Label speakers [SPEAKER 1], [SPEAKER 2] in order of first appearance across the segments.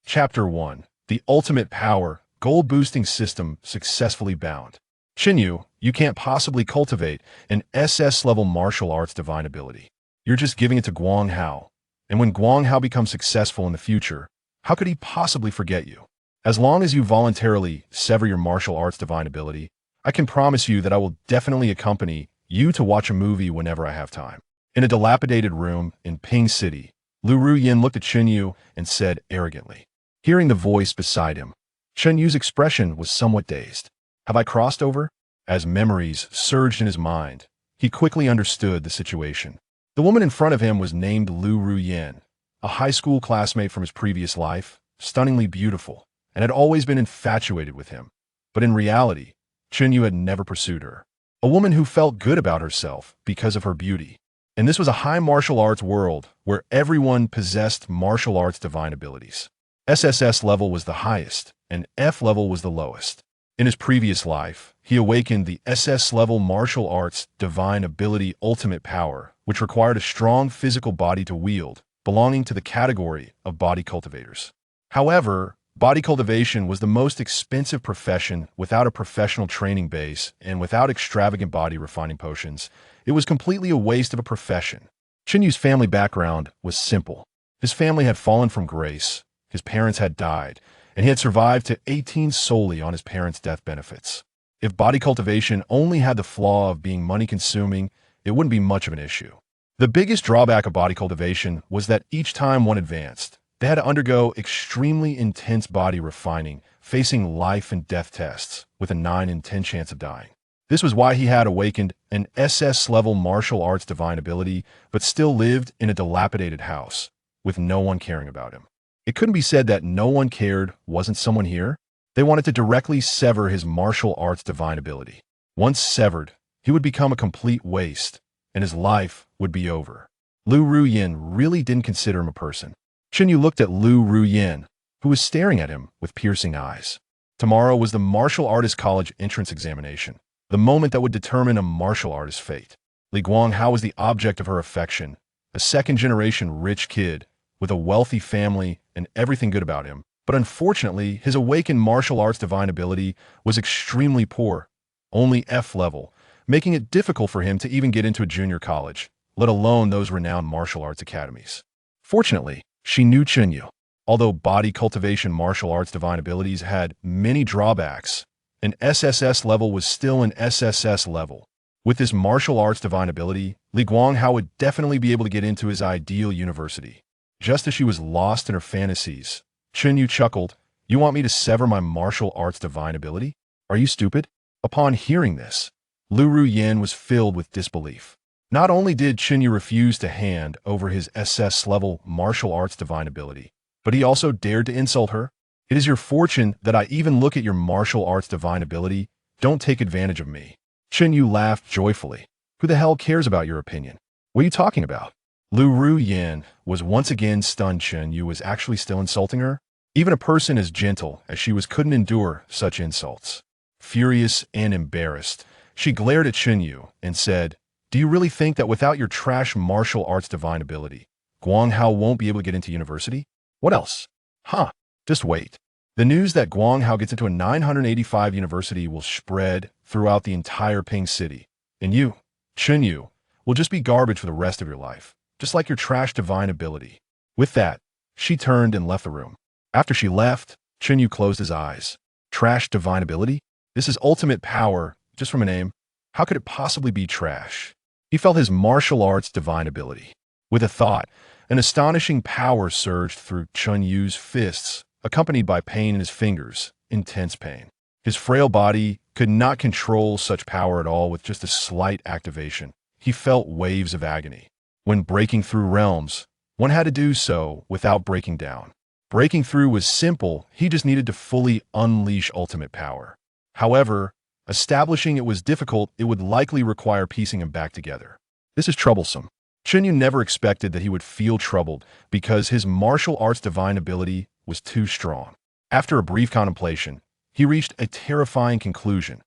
[SPEAKER 1] Chapter 1. The Ultimate Power Goal-Boosting System Successfully Bound. Chen Yu, you can't possibly cultivate an SS-level martial arts divine ability. You're just giving it to Guang Hao. And when Guang Hao becomes successful in the future, how could he possibly forget you? As long as you voluntarily sever your martial arts divine ability, I can promise you that I will definitely accompany you to watch a movie whenever I have time. In a dilapidated room in Ping City, Lu Ruyin looked at Chen Yu and said arrogantly. Hearing the voice beside him, Chen Yu's expression was somewhat dazed. Have I crossed over? As memories surged in his mind, he quickly understood the situation. The woman in front of him was named Lu Ruyin, a high school classmate from his previous life, stunningly beautiful, and had always been infatuated with him. But in reality, Chen Yu had never pursued her. A woman who felt good about herself because of her beauty. And this was a high martial arts world where everyone possessed martial arts divine abilities. SSS level was the highest, and F level was the lowest. In his previous life, he awakened the SS level martial arts divine ability ultimate power, which required a strong physical body to wield, belonging to the category of body cultivators. However, body cultivation was the most expensive profession without a professional training base and without extravagant body refining potions. It was completely a waste of a profession. Chen Yu's family background was simple. His family had fallen from grace, his parents had died, and he had survived to 18 solely on his parents' death benefits. If body cultivation only had the flaw of being money-consuming, it wouldn't be much of an issue. The biggest drawback of body cultivation was that each time one advanced, they had to undergo extremely intense body refining, facing life and death tests with a 9 in 10 chance of dying. This was why he had awakened an SS-level martial arts divine ability, but still lived in a dilapidated house, with no one caring about him. It couldn't be said that no one cared wasn't someone here. They wanted to directly sever his martial arts divine ability. Once severed, he would become a complete waste, and his life would be over. Lu Ruyin really didn't consider him a person. Chen Yu looked at Lu Ruyin, who was staring at him with piercing eyes. Tomorrow was the martial artist college entrance examination, the moment that would determine a martial artist's fate. Li Guang Hao was the object of her affection, a second-generation rich kid with a wealthy family and everything good about him. But unfortunately, his awakened martial arts divine ability was extremely poor, only F level, making it difficult for him to even get into a junior college, let alone those renowned martial arts academies. Fortunately, she knew Chen Yu. Although body cultivation martial arts divine abilities had many drawbacks, an SSS level was still an SSS level. With this martial arts divine ability, Li Guang Hao would definitely be able to get into his ideal university. Just as she was lost in her fantasies, Chen Yu chuckled, "You want me to sever my martial arts divine ability? Are you stupid?" Upon hearing this, Lu Ruyin was filled with disbelief. Not only did Chen Yu refuse to hand over his SS-level martial arts divine ability, but he also dared to insult her. "It is your fortune that I even look at your martial arts divine ability. Don't take advantage of me." Chen Yu laughed joyfully. "Who the hell cares about your opinion? What are you talking about?" Lu Ruyin was once again stunned. Chen Yu was actually still insulting her. Even a person as gentle as she was couldn't endure such insults. Furious and embarrassed, she glared at Chen Yu and said, "Do you really think that without your trash martial arts divine ability, Guang Hao won't be able to get into university? What else? Huh, just wait. The news that Guang Hao gets into a 985 university will spread throughout the entire Ping City. And you, Chen Yu, will just be garbage for the rest of your life, just like your trash divine ability." With that, she turned and left the room. After she left, Chen Yu closed his eyes. Trash divine ability? This is ultimate power, just from a name. How could it possibly be trash? He felt his martial arts divine ability. With a thought, an astonishing power surged through Chen Yu's fists, accompanied by pain in his fingers, intense pain. His frail body could not control such power at all with just a slight activation. He felt waves of agony. When breaking through realms, one had to do so without breaking down. Breaking through was simple, he just needed to fully unleash ultimate power. However, establishing it was difficult. It would likely require piecing him back together. This is troublesome. Chen Yu never expected that he would feel troubled because his martial arts divine ability was too strong. After a brief contemplation, he reached a terrifying conclusion.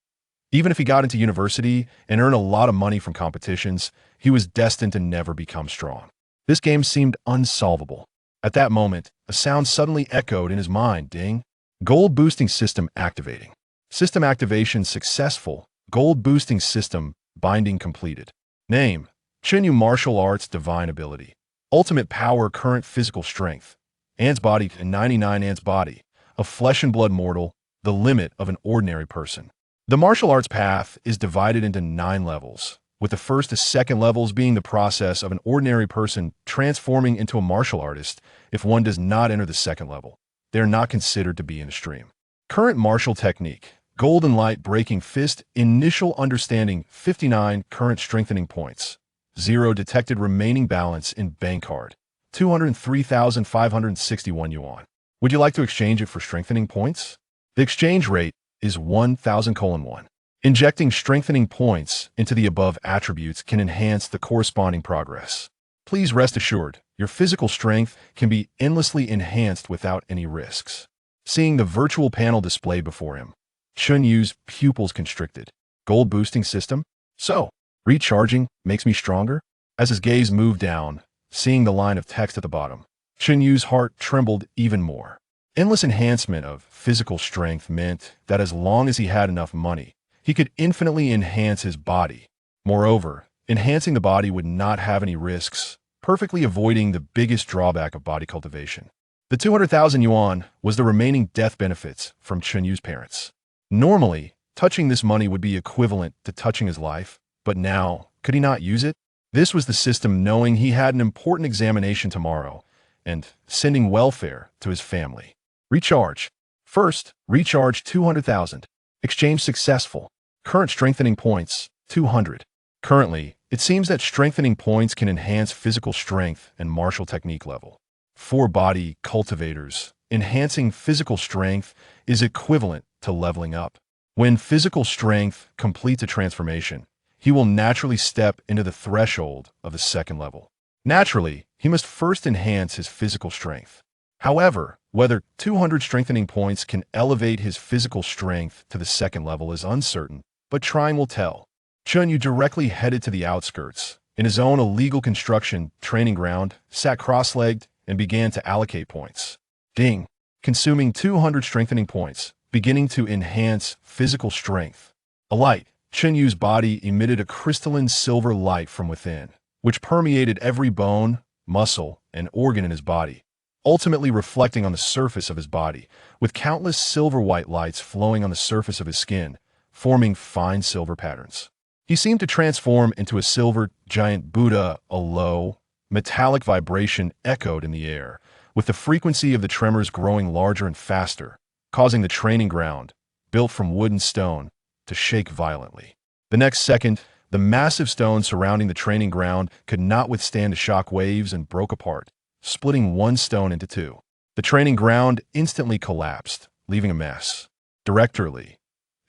[SPEAKER 1] Even if he got into university and earned a lot of money from competitions, he was destined to never become strong. This game seemed unsolvable. At that moment, A sound suddenly echoed in his mind. Ding. Gold boosting system activating. System activation successful. Gold boosting system binding completed. Name: Chen Yu martial arts divine ability. Ultimate power current physical strength. Ant's body and 99 Ant's body. A flesh and blood mortal, the limit of an ordinary person. The martial arts path is divided into 9 levels, with the first to second levels being the process of an ordinary person transforming into a martial artist. If one does not enter the second level, they are not considered to be in the stream. Current martial technique: Golden Light Breaking Fist. Initial understanding 59 current strengthening points. 0 detected remaining balance in bank card. 203,561 yuan. Would you like to exchange it for strengthening points? The exchange rate is 1,000:1. Injecting strengthening points into the above attributes can enhance the corresponding progress. Please rest assured, your physical strength can be endlessly enhanced without any risks. Seeing the virtual panel displayed before him, Chen Yu's pupils constricted. Gold boosting system? So, recharging makes me stronger? As his gaze moved down, seeing the line of text at the bottom, Chen Yu's heart trembled even more. Endless enhancement of physical strength meant that as long as he had enough money, he could infinitely enhance his body. Moreover, enhancing the body would not have any risks, perfectly avoiding the biggest drawback of body cultivation. The 200,000 yuan was the remaining death benefits from Chen Yu's parents. Normally, touching this money would be equivalent to touching his life, but now, could he not use it? This was the system knowing he had an important examination tomorrow and sending welfare to his family. Recharge. First, recharge 200,000. Exchange successful. Current strengthening points, 200. Currently, it seems that strengthening points can enhance physical strength and martial technique level. For body cultivators, enhancing physical strength is equivalent to leveling up. When physical strength completes a transformation, he will naturally step into the threshold of the second level. Naturally, he must first enhance his physical strength. However, whether 200 strengthening points can elevate his physical strength to the second level is uncertain, but trying will tell. Chen Yu directly headed to the outskirts. In his own illegal construction training ground, sat cross-legged and began to allocate points. Ding! Consuming 200 strengthening points, beginning to enhance physical strength. A light. Chen Yu's body emitted a crystalline silver light from within, which permeated every bone, muscle, and organ in his body, ultimately reflecting on the surface of his body, with countless silver-white lights flowing on the surface of his skin, forming fine silver patterns. He seemed to transform into a silver giant Buddha. A low, metallic vibration echoed in the air, with the frequency of the tremors growing larger and faster, causing the training ground, built from wood and stone, to shake violently. The next second, the massive stone surrounding the training ground could not withstand the shock waves and broke apart, splitting one stone into 2. The training ground instantly collapsed, leaving a mess. Directorly,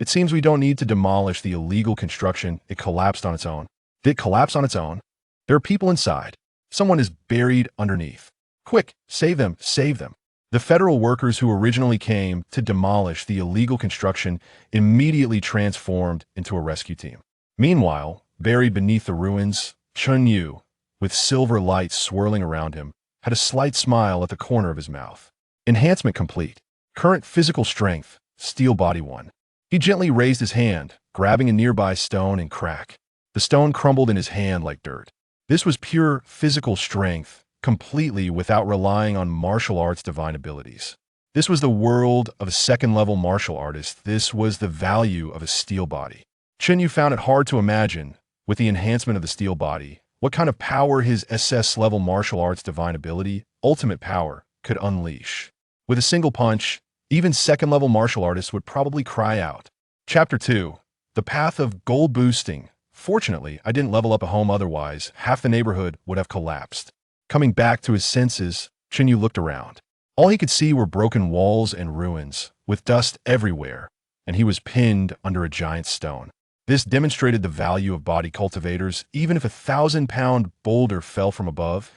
[SPEAKER 1] it seems we don't need to demolish the illegal construction. It collapsed on its own. Did it collapse on its own? There are people inside. Someone is buried underneath. Quick, save them, save them. The federal workers who originally came to demolish the illegal construction immediately transformed into a rescue team. Meanwhile, buried beneath the ruins, Chen Yu, with silver lights swirling around him, had a slight smile at the corner of his mouth. Enhancement complete. Current physical strength, steel body 1. He gently raised his hand, grabbing a nearby stone and crack. The stone crumbled in his hand like dirt. This was pure physical strength, completely without relying on martial arts divine abilities. This was the world of a second-level martial artist. This was the value of a steel body. Chen Yu found it hard to imagine, with the enhancement of the steel body, what kind of power his SS-level martial arts divine ability, ultimate power, could unleash. With a single punch, even second-level martial artists would probably cry out. Chapter 2. The Path of Gold Boosting. Fortunately, I didn't level up a home, otherwise half the neighborhood would have collapsed. Coming back to his senses, Chen Yu looked around. All he could see were broken walls and ruins, with dust everywhere, and he was pinned under a giant stone. This demonstrated the value of body cultivators. Even if a 1,000-pound boulder fell from above,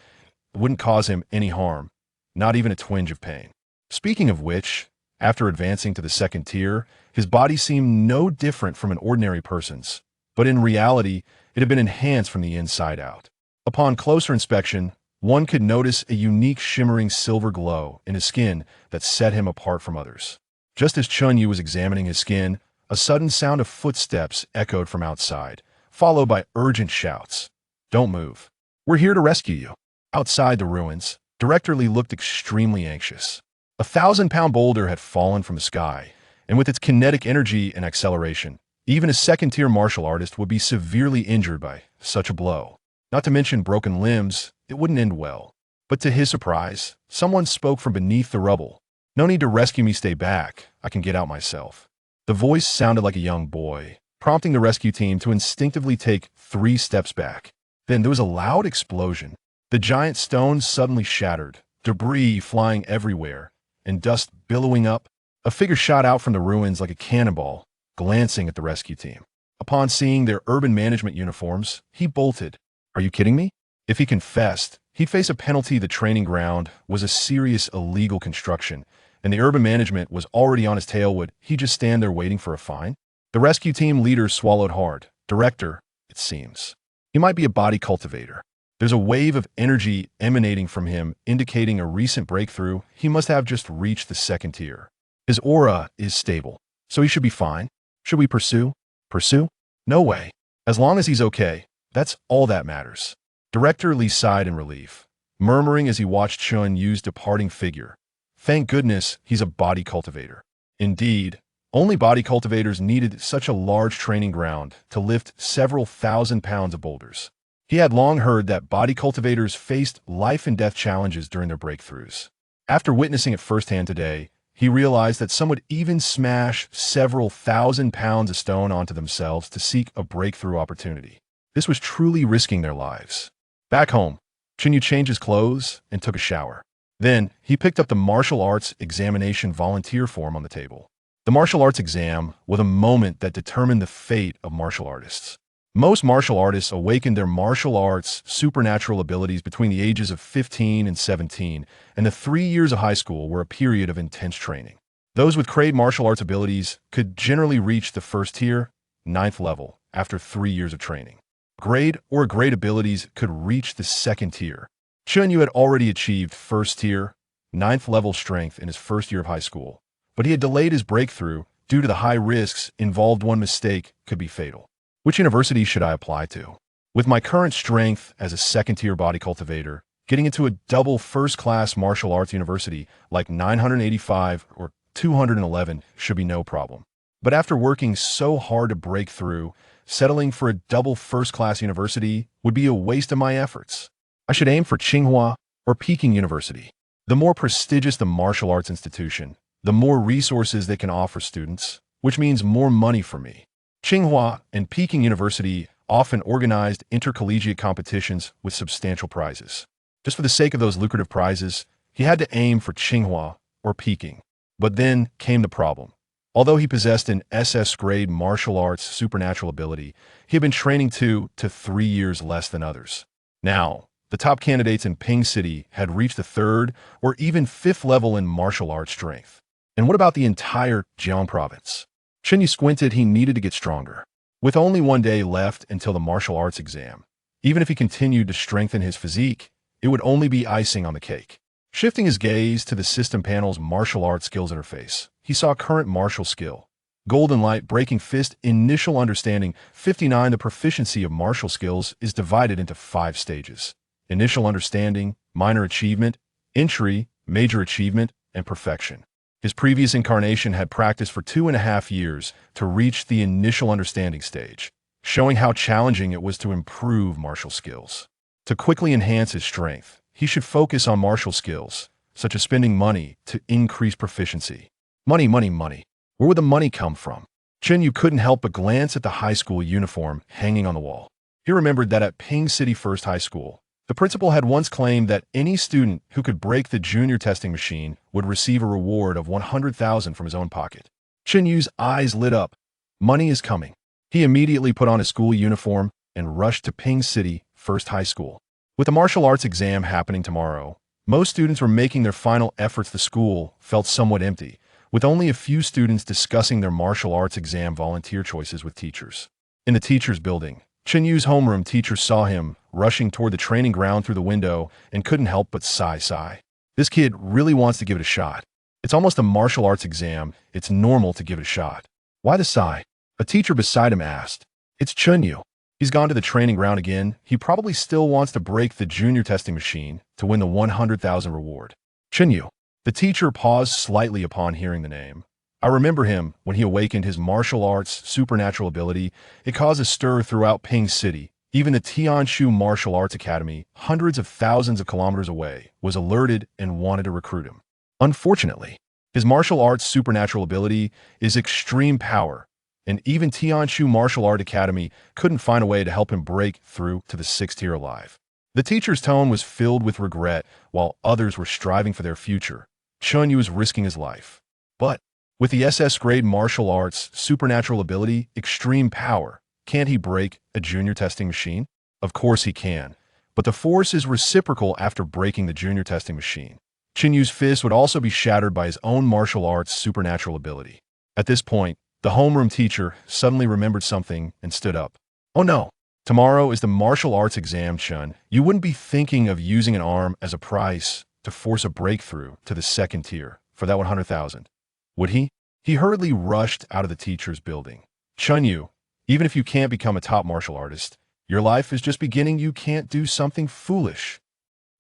[SPEAKER 1] it wouldn't cause him any harm, not even a twinge of pain. Speaking of which, after advancing to the second tier, his body seemed no different from an ordinary person's, but in reality, it had been enhanced from the inside out. Upon closer inspection, One could notice a unique shimmering silver glow in his skin that set him apart from others. Just as Chen Yu was examining his skin, a sudden sound of footsteps echoed from outside, followed by urgent shouts. "Don't move. We're here to rescue you." Outside the ruins, Director Li looked extremely anxious. A 1,000-pound boulder had fallen from the sky, and with its kinetic energy and acceleration, even a second-tier martial artist would be severely injured by such a blow. Not to mention broken limbs, it wouldn't end well. But to his surprise, someone spoke from beneath the rubble. "No need to rescue me, stay back. I can get out myself." The voice sounded like a young boy, prompting the rescue team to instinctively take 3 steps back. Then there was a loud explosion. The giant stones suddenly shattered, debris flying everywhere, and dust billowing up. A figure shot out from the ruins like a cannonball, glancing at the rescue team. Upon seeing their urban management uniforms, he bolted. "Are you kidding me?" If he confessed, he'd face a penalty. The training ground was a serious illegal construction, and the urban management was already on his tail. Would he just stand there waiting for a fine? The rescue team leader swallowed hard. "Director, it seems. He might be a body cultivator. There's a wave of energy emanating from him, indicating a recent breakthrough. He must have just reached the second tier. His aura is stable, so he should be fine. Should we pursue? Pursue? No way. As long as he's okay, that's all that matters." Director Li sighed in relief, murmuring as he watched Chen Yu's departing figure. Thank goodness he's a body cultivator. Indeed, only body cultivators needed such a large training ground to lift several thousand pounds of boulders. He had long heard that body cultivators faced life-and-death challenges during their breakthroughs. After witnessing it firsthand today, he realized that some would even smash several thousand pounds of stone onto themselves to seek a breakthrough opportunity. This was truly risking their lives. Back home, Chen Yu changed his clothes and took a shower. Then, he picked up the martial arts examination volunteer form on the table. The martial arts exam was a moment that determined the fate of martial artists. Most martial artists awakened their martial arts supernatural abilities between the ages of 15 and 17, and the 3 years of high school were a period of intense training. Those with great martial arts abilities could generally reach the first tier, 9th level, after 3 years of training. Grade or great abilities could reach the second tier. Chen Yu had already achieved first tier, 9th level strength in his first year of high school, but he had delayed his breakthrough due to the high risks involved. One mistake could be fatal. Which university should I apply to? With my current strength as a second-tier body cultivator, getting into a double first-class martial arts university like 985 or 211 should be no problem. But after working so hard to break through, settling for a double first-class university would be a waste of my efforts. I should aim for Tsinghua or Peking University. The more prestigious the martial arts institution, the more resources they can offer students, which means more money for me. Tsinghua and Peking University often organized intercollegiate competitions with substantial prizes. Just for the sake of those lucrative prizes, he had to aim for Tsinghua or Peking. But then came the problem. Although he possessed an SS-grade martial arts supernatural ability, he had been training 2 to 3 years less than others. Now, the top candidates in Ping City had reached the 3rd or even 5th level in martial arts strength. And what about the entire Jiang province? Chen Yu squinted. He needed to get stronger. With only 1 day left until the martial arts exam, even if he continued to strengthen his physique, it would only be icing on the cake. Shifting his gaze to the system panel's martial arts skills interface, he saw current martial skill. Golden Light, Breaking Fist, Initial Understanding, 59. The proficiency of martial skills is divided into 5 stages. Initial Understanding, Minor Achievement, Entry, Major Achievement, and Perfection. His previous incarnation had practiced for 2.5 years to reach the initial understanding stage, showing how challenging it was to improve martial skills. To quickly enhance his strength, he should focus on martial skills, such as spending money to increase proficiency. Money, money, money. Where would the money come from? Chen Yu couldn't help but glance at the high school uniform hanging on the wall. He remembered that at Ping City First High School, the principal had once claimed that any student who could break the junior testing machine would receive a reward of 100,000 from his own pocket. Chen Yu's eyes lit up. Money is coming. He immediately put on his school uniform and rushed to Ping City First High School. With the martial arts exam happening tomorrow, most students were making their final efforts. The school felt somewhat empty, with only a few students discussing their martial arts exam volunteer choices with teachers. In the teachers' building, Chen Yu's homeroom teacher saw him rushing toward the training ground through the window and couldn't help but sigh. This kid really wants to give it a shot. It's almost a martial arts exam. It's normal to give it a shot. Why the sigh? A teacher beside him asked. It's Chen Yu. He's gone to the training ground again. He probably still wants to break the junior testing machine to win the 100,000 reward. Chen Yu. The teacher paused slightly upon hearing the name. I remember him when he awakened his martial arts supernatural ability. It caused a stir throughout Ping City. Even the Tianshu Martial Arts Academy, hundreds of thousands of kilometers away, was alerted and wanted to recruit him. Unfortunately, his martial arts supernatural ability is extreme power, and even Tianshu Martial Art Academy couldn't find a way to help him break through to the 6th tier alive. The teacher's tone was filled with regret while others were striving for their future. Chen Yu was risking his life. But with the SS grade martial arts supernatural ability, extreme power, can't he break a junior testing machine? Of course he can, but the force is reciprocal after breaking the junior testing machine. Chen Yu's fist would also be shattered by his own martial arts supernatural ability. At this point, the homeroom teacher suddenly remembered something and stood up. Oh no, tomorrow is the martial arts exam, Chen. You wouldn't be thinking of using an arm as a price to force a breakthrough to the 2nd tier for that 100,000, would he? He hurriedly rushed out of the teacher's building. Chen Yu, even if you can't become a top martial artist, your life is just beginning. You can't do something foolish.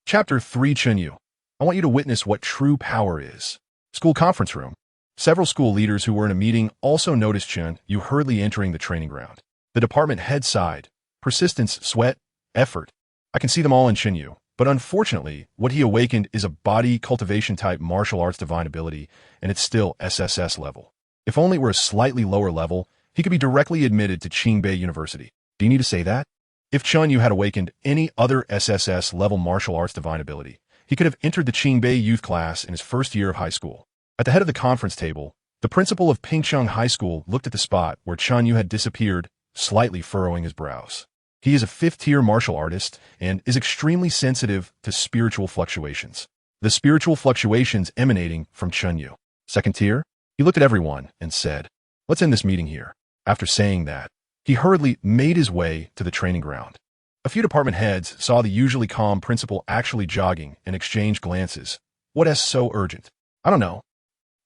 [SPEAKER 1] Chapter 3. Chen Yu. I want you to witness what true power is. School conference room. Several school leaders who were in a meeting also noticed Chen Yu hurriedly entering the training ground. The department head sighed. Persistence, sweat, effort. I can see them all in Chen Yu. But unfortunately, what he awakened is a body cultivation type martial arts divine ability, and it's still SSS level. If only it were a slightly lower level, he could be directly admitted to Qingbei University. Do you need to say that? If Chen Yu had awakened any other SSS level martial arts divine ability, he could have entered the Qingbei youth class in his first year of high school. At the head of the conference table, the principal of Pingcheng High School looked at the spot where Chen Yu had disappeared, slightly furrowing his brows. He is a 5th tier martial artist and is extremely sensitive to spiritual fluctuations. The spiritual fluctuations emanating from Chen Yu. 2nd tier? He looked at everyone and said, let's end this meeting here. After saying that, he hurriedly made his way to the training ground. A few department heads saw the usually calm principal actually jogging and exchanged glances. What is so urgent? I don't know.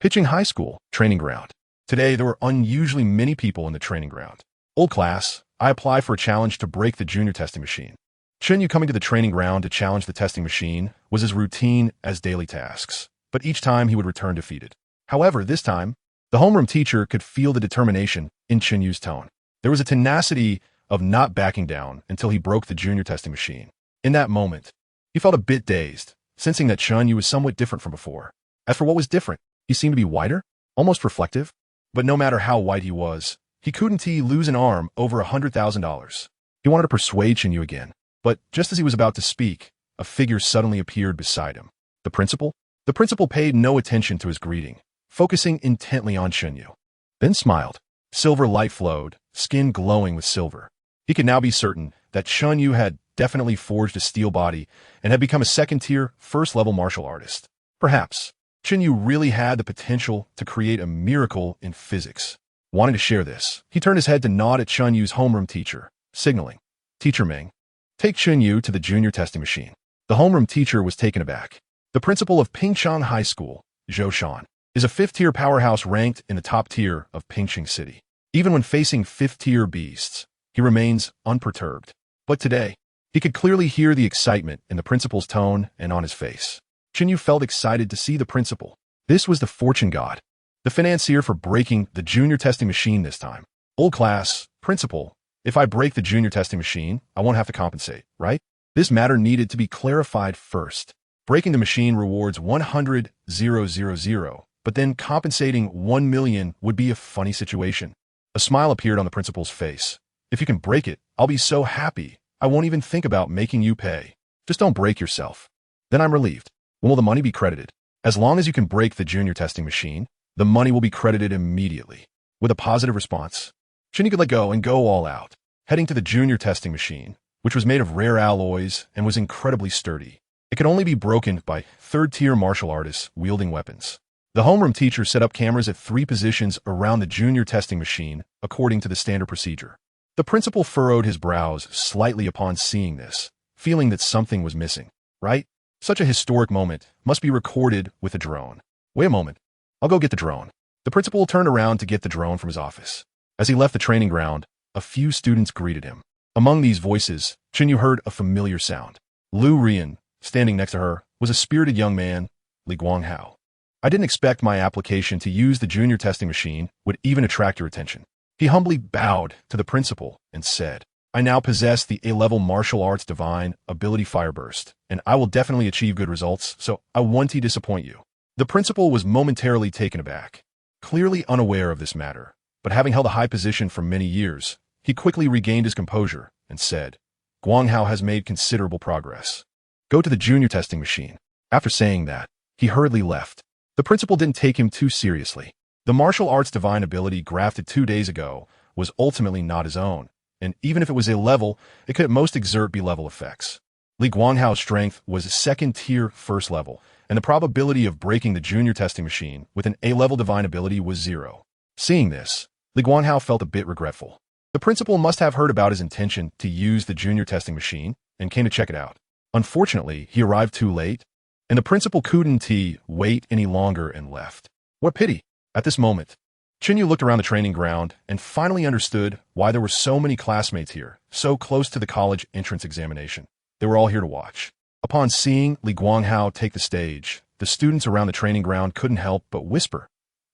[SPEAKER 1] Pitching High School, training ground. Today there were unusually many people in the training ground. Old class, I apply for a challenge to break the junior testing machine. Chen Yu coming to the training ground to challenge the testing machine was as routine as daily tasks, but each time he would return defeated. However, this time, the homeroom teacher could feel the determination in Chen Yu's tone. There was a tenacity of not backing down until he broke the junior testing machine. In that moment, he felt a bit dazed, sensing that Chen Yu was somewhat different from before. As for what was different, he seemed to be whiter, almost reflective, but no matter how white he was, he couldn't lose an arm over $100,000. He wanted to persuade Chen Yu again, but just as he was about to speak, a figure suddenly appeared beside him. The principal? The principal paid no attention to his greeting, focusing intently on Chen Yu, then smiled. Silver light flowed, skin glowing with silver. He could now be certain that Chen Yu had definitely forged a steel body and had become a 2nd tier, 1st level martial artist. Perhaps Chen Yu really had the potential to create a miracle in physics. Wanting to share this, he turned his head to nod at Chen Yu's homeroom teacher, signaling, Teacher Meng, take Chen Yu to the junior testing machine. The homeroom teacher was taken aback. The principal of Pingcheng High School, Zhou Shan, is a 5th tier powerhouse ranked in the top tier of Pingcheng City. Even when facing 5th tier beasts, he remains unperturbed. But today, he could clearly hear the excitement in the principal's tone and on his face. Chen Yu felt excited to see the principal. This was the fortune god, the financier for breaking the junior testing machine this time. Old class, principal, if I break the junior testing machine, I won't have to compensate, right? This matter needed to be clarified first. Breaking the machine rewards 100,000, but then compensating 1 million would be a funny situation. A smile appeared on the principal's face. If you can break it, I'll be so happy. I won't even think about making you pay. Just don't break yourself. Then I'm relieved. When will the money be credited? As long as you can break the junior testing machine, the money will be credited immediately. With a positive response, Chen Yu could let go and go all out, heading to the junior testing machine, which was made of rare alloys and was incredibly sturdy. It could only be broken by 3rd tier martial artists wielding weapons. The homeroom teacher set up cameras at 3 positions around the junior testing machine according to the standard procedure. The principal furrowed his brows slightly upon seeing this, feeling that something was missing. Right? Such a historic moment must be recorded with a drone. Wait a moment. I'll go get the drone. The principal turned around to get the drone from his office. As he left the training ground, a few students greeted him. Among these voices, Chen Yu heard a familiar sound. Lu Rian, standing next to her, was a spirited young man, Li Guanghao. I didn't expect my application to use the junior testing machine would even attract your attention. He humbly bowed to the principal and said, I now possess the A-level martial arts divine ability Fireburst, and I will definitely achieve good results, so I won't disappoint you. The principal was momentarily taken aback, clearly unaware of this matter, but having held a high position for many years, he quickly regained his composure and said, Guanghao has made considerable progress. Go to the junior testing machine. After saying that, he hurriedly left. The principal didn't take him too seriously. The martial arts divine ability grafted 2 days ago was ultimately not his own, and even if it was A-level, it could at most exert B-level effects. Li Guanghao's strength was a second-tier first level, and the probability of breaking the junior testing machine with an A-level divine ability was 0. Seeing this, Li Guanghao felt a bit regretful. The principal must have heard about his intention to use the junior testing machine and came to check it out. Unfortunately, he arrived too late, and the principal couldn't wait any longer and left. What pity! At this moment, Chen Yu looked around the training ground and finally understood why there were so many classmates here, so close to the college entrance examination. They were all here to watch. Upon seeing Li Guanghao take the stage, the students around the training ground couldn't help but whisper,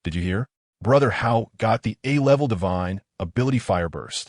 [SPEAKER 1] Did you hear? Brother Hao got the A-level divine ability Fireburst.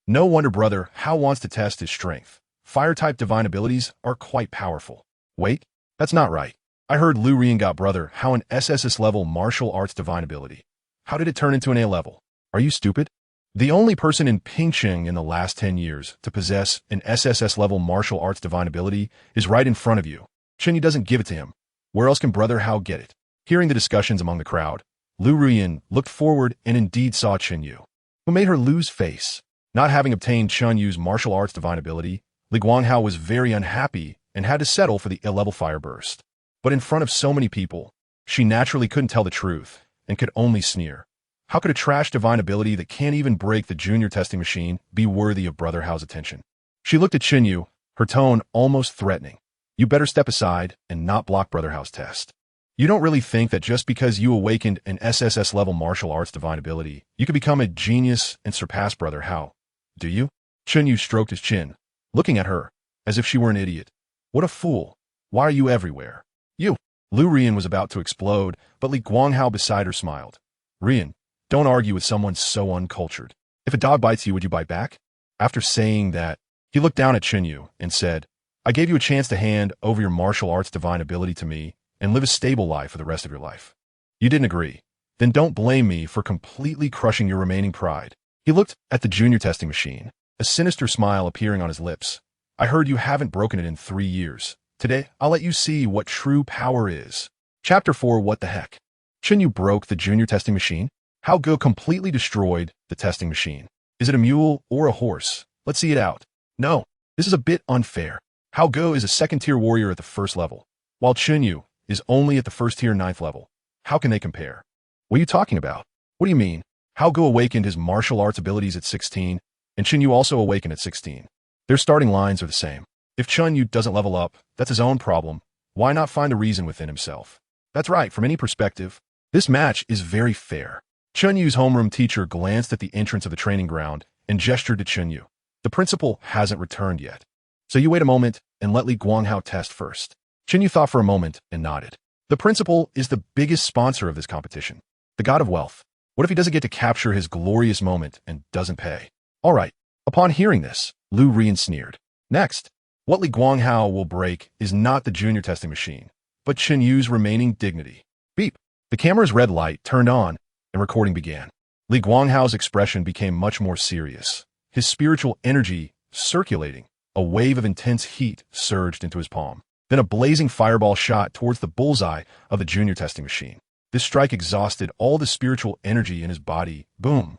[SPEAKER 1] No wonder Brother Hao wants to test his strength. Fire-type divine abilities are quite powerful. Wait, that's not right. I heard Lu Rian got Brother Hao an SSS-level martial arts divine ability. How did it turn into an A-level? Are you stupid? The only person in Pingcheng in the last 10 years to possess an SSS-level martial arts divine ability is right in front of you. Chen Yu doesn't give it to him. Where else can Brother Hao get it? Hearing the discussions among the crowd, Lu Rian looked forward and indeed saw Chen Yu, who made her lose face. Not having obtained Chen Yu's martial arts divine ability, Li Guanghao was very unhappy and had to settle for the A-level Fireburst. But in front of so many people, she naturally couldn't tell the truth and could only sneer. How could a trash divine ability that can't even break the junior testing machine be worthy of Brother Hao's attention? She looked at Chen Yu, her tone almost threatening. You better step aside and not block Brother Hao's test. You don't really think that just because you awakened an SSS-level martial arts divine ability, you could become a genius and surpass Brother Hao, do you? Chen Yu stroked his chin, looking at her as if she were an idiot. What a fool. Why are you everywhere? You. Lu Rian was about to explode, but Li Guanghao beside her smiled. Rian, don't argue with someone so uncultured. If a dog bites you, would you bite back? After saying that, he looked down at Chen Yu and said, I gave you a chance to hand over your martial arts divine ability to me and live a stable life for the rest of your life. You didn't agree. Then don't blame me for completely crushing your remaining pride. He looked at the junior testing machine, a sinister smile appearing on his lips. I heard you haven't broken it in 3 years. Today, I'll let you see what true power is. Chapter 4 What the heck? Chen Yu broke the junior testing machine? Hao Ge completely destroyed the testing machine. Is it a mule or a horse? Let's see it out. No, this is a bit unfair. Hao Ge is a second-tier warrior at the first level, while Chen Yu is only at the first-tier 9th level. How can they compare? What are you talking about? What do you mean? Hao Ge awakened his martial arts abilities at 16, and Chen Yu also awakened at 16. Their starting lines are the same. If Chen Yu doesn't level up, that's his own problem. Why not find the reason within himself? That's right, from any perspective, this match is very fair. Chen Yu's homeroom teacher glanced at the entrance of the training ground and gestured to Chen Yu. The principal hasn't returned yet. So you wait a moment and let Li Guanghao test first. Chen Yu thought for a moment and nodded. The principal is the biggest sponsor of this competition, the god of wealth. What if he doesn't get to capture his glorious moment and doesn't pay? All right. Upon hearing this, Lu Rian sneered. Next, what Li Guanghao will break is not the junior testing machine, but Chen Yu's remaining dignity. Beep. The camera's red light turned on and recording began. Li Guanghao's expression became much more serious. His spiritual energy circulating. A wave of intense heat surged into his palm. Then a blazing fireball shot towards the bullseye of the junior testing machine. This strike exhausted all the spiritual energy in his body. Boom.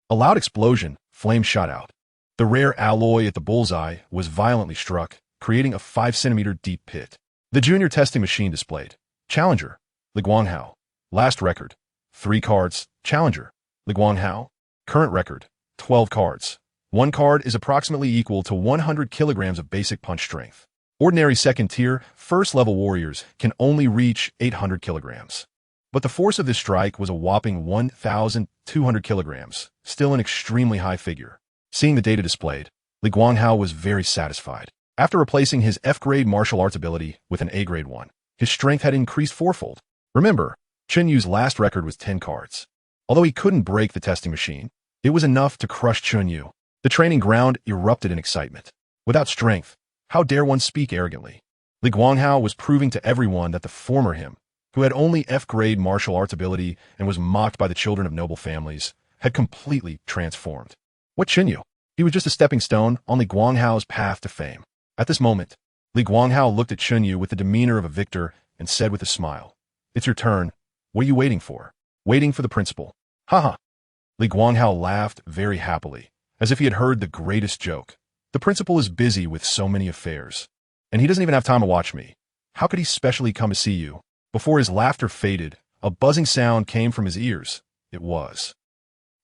[SPEAKER 1] A loud explosion, flame shot out. The rare alloy at the bullseye was violently struck, creating a 5-centimeter deep pit. The junior testing machine displayed. Challenger, Li Guanghao. Last record, 3 cards. Challenger, Li Guanghao. Current record, 12 cards. One card is approximately equal to 100 kilograms of basic punch strength. Ordinary second-tier, first-level warriors can only reach 800 kilograms. But the force of this strike was a whopping 1,200 kilograms, still an extremely high figure. Seeing the data displayed, Li Guanghao was very satisfied. After replacing his F-grade martial arts ability with an A-grade one, his strength had increased fourfold. Remember, Chen Yu's last record was 10 cards. Although he couldn't break the testing machine, it was enough to crush Chen Yu. The training ground erupted in excitement. Without strength, how dare one speak arrogantly? Li Guanghao was proving to everyone that the former him, who had only F-grade martial arts ability and was mocked by the children of noble families, had completely transformed. What Chen Yu? He was just a stepping stone on Li Guanghao's path to fame. At this moment, Li Guanghao looked at Chen Yu with the demeanor of a victor and said with a smile, "It's your turn. What are you waiting for?" "Waiting for the principal." "Haha." Li Guanghao laughed very happily, as if he had heard the greatest joke. "The principal is busy with so many affairs, and he doesn't even have time to watch me. How could he specially come to see you?" Before his laughter faded, a buzzing sound came from his ears. It was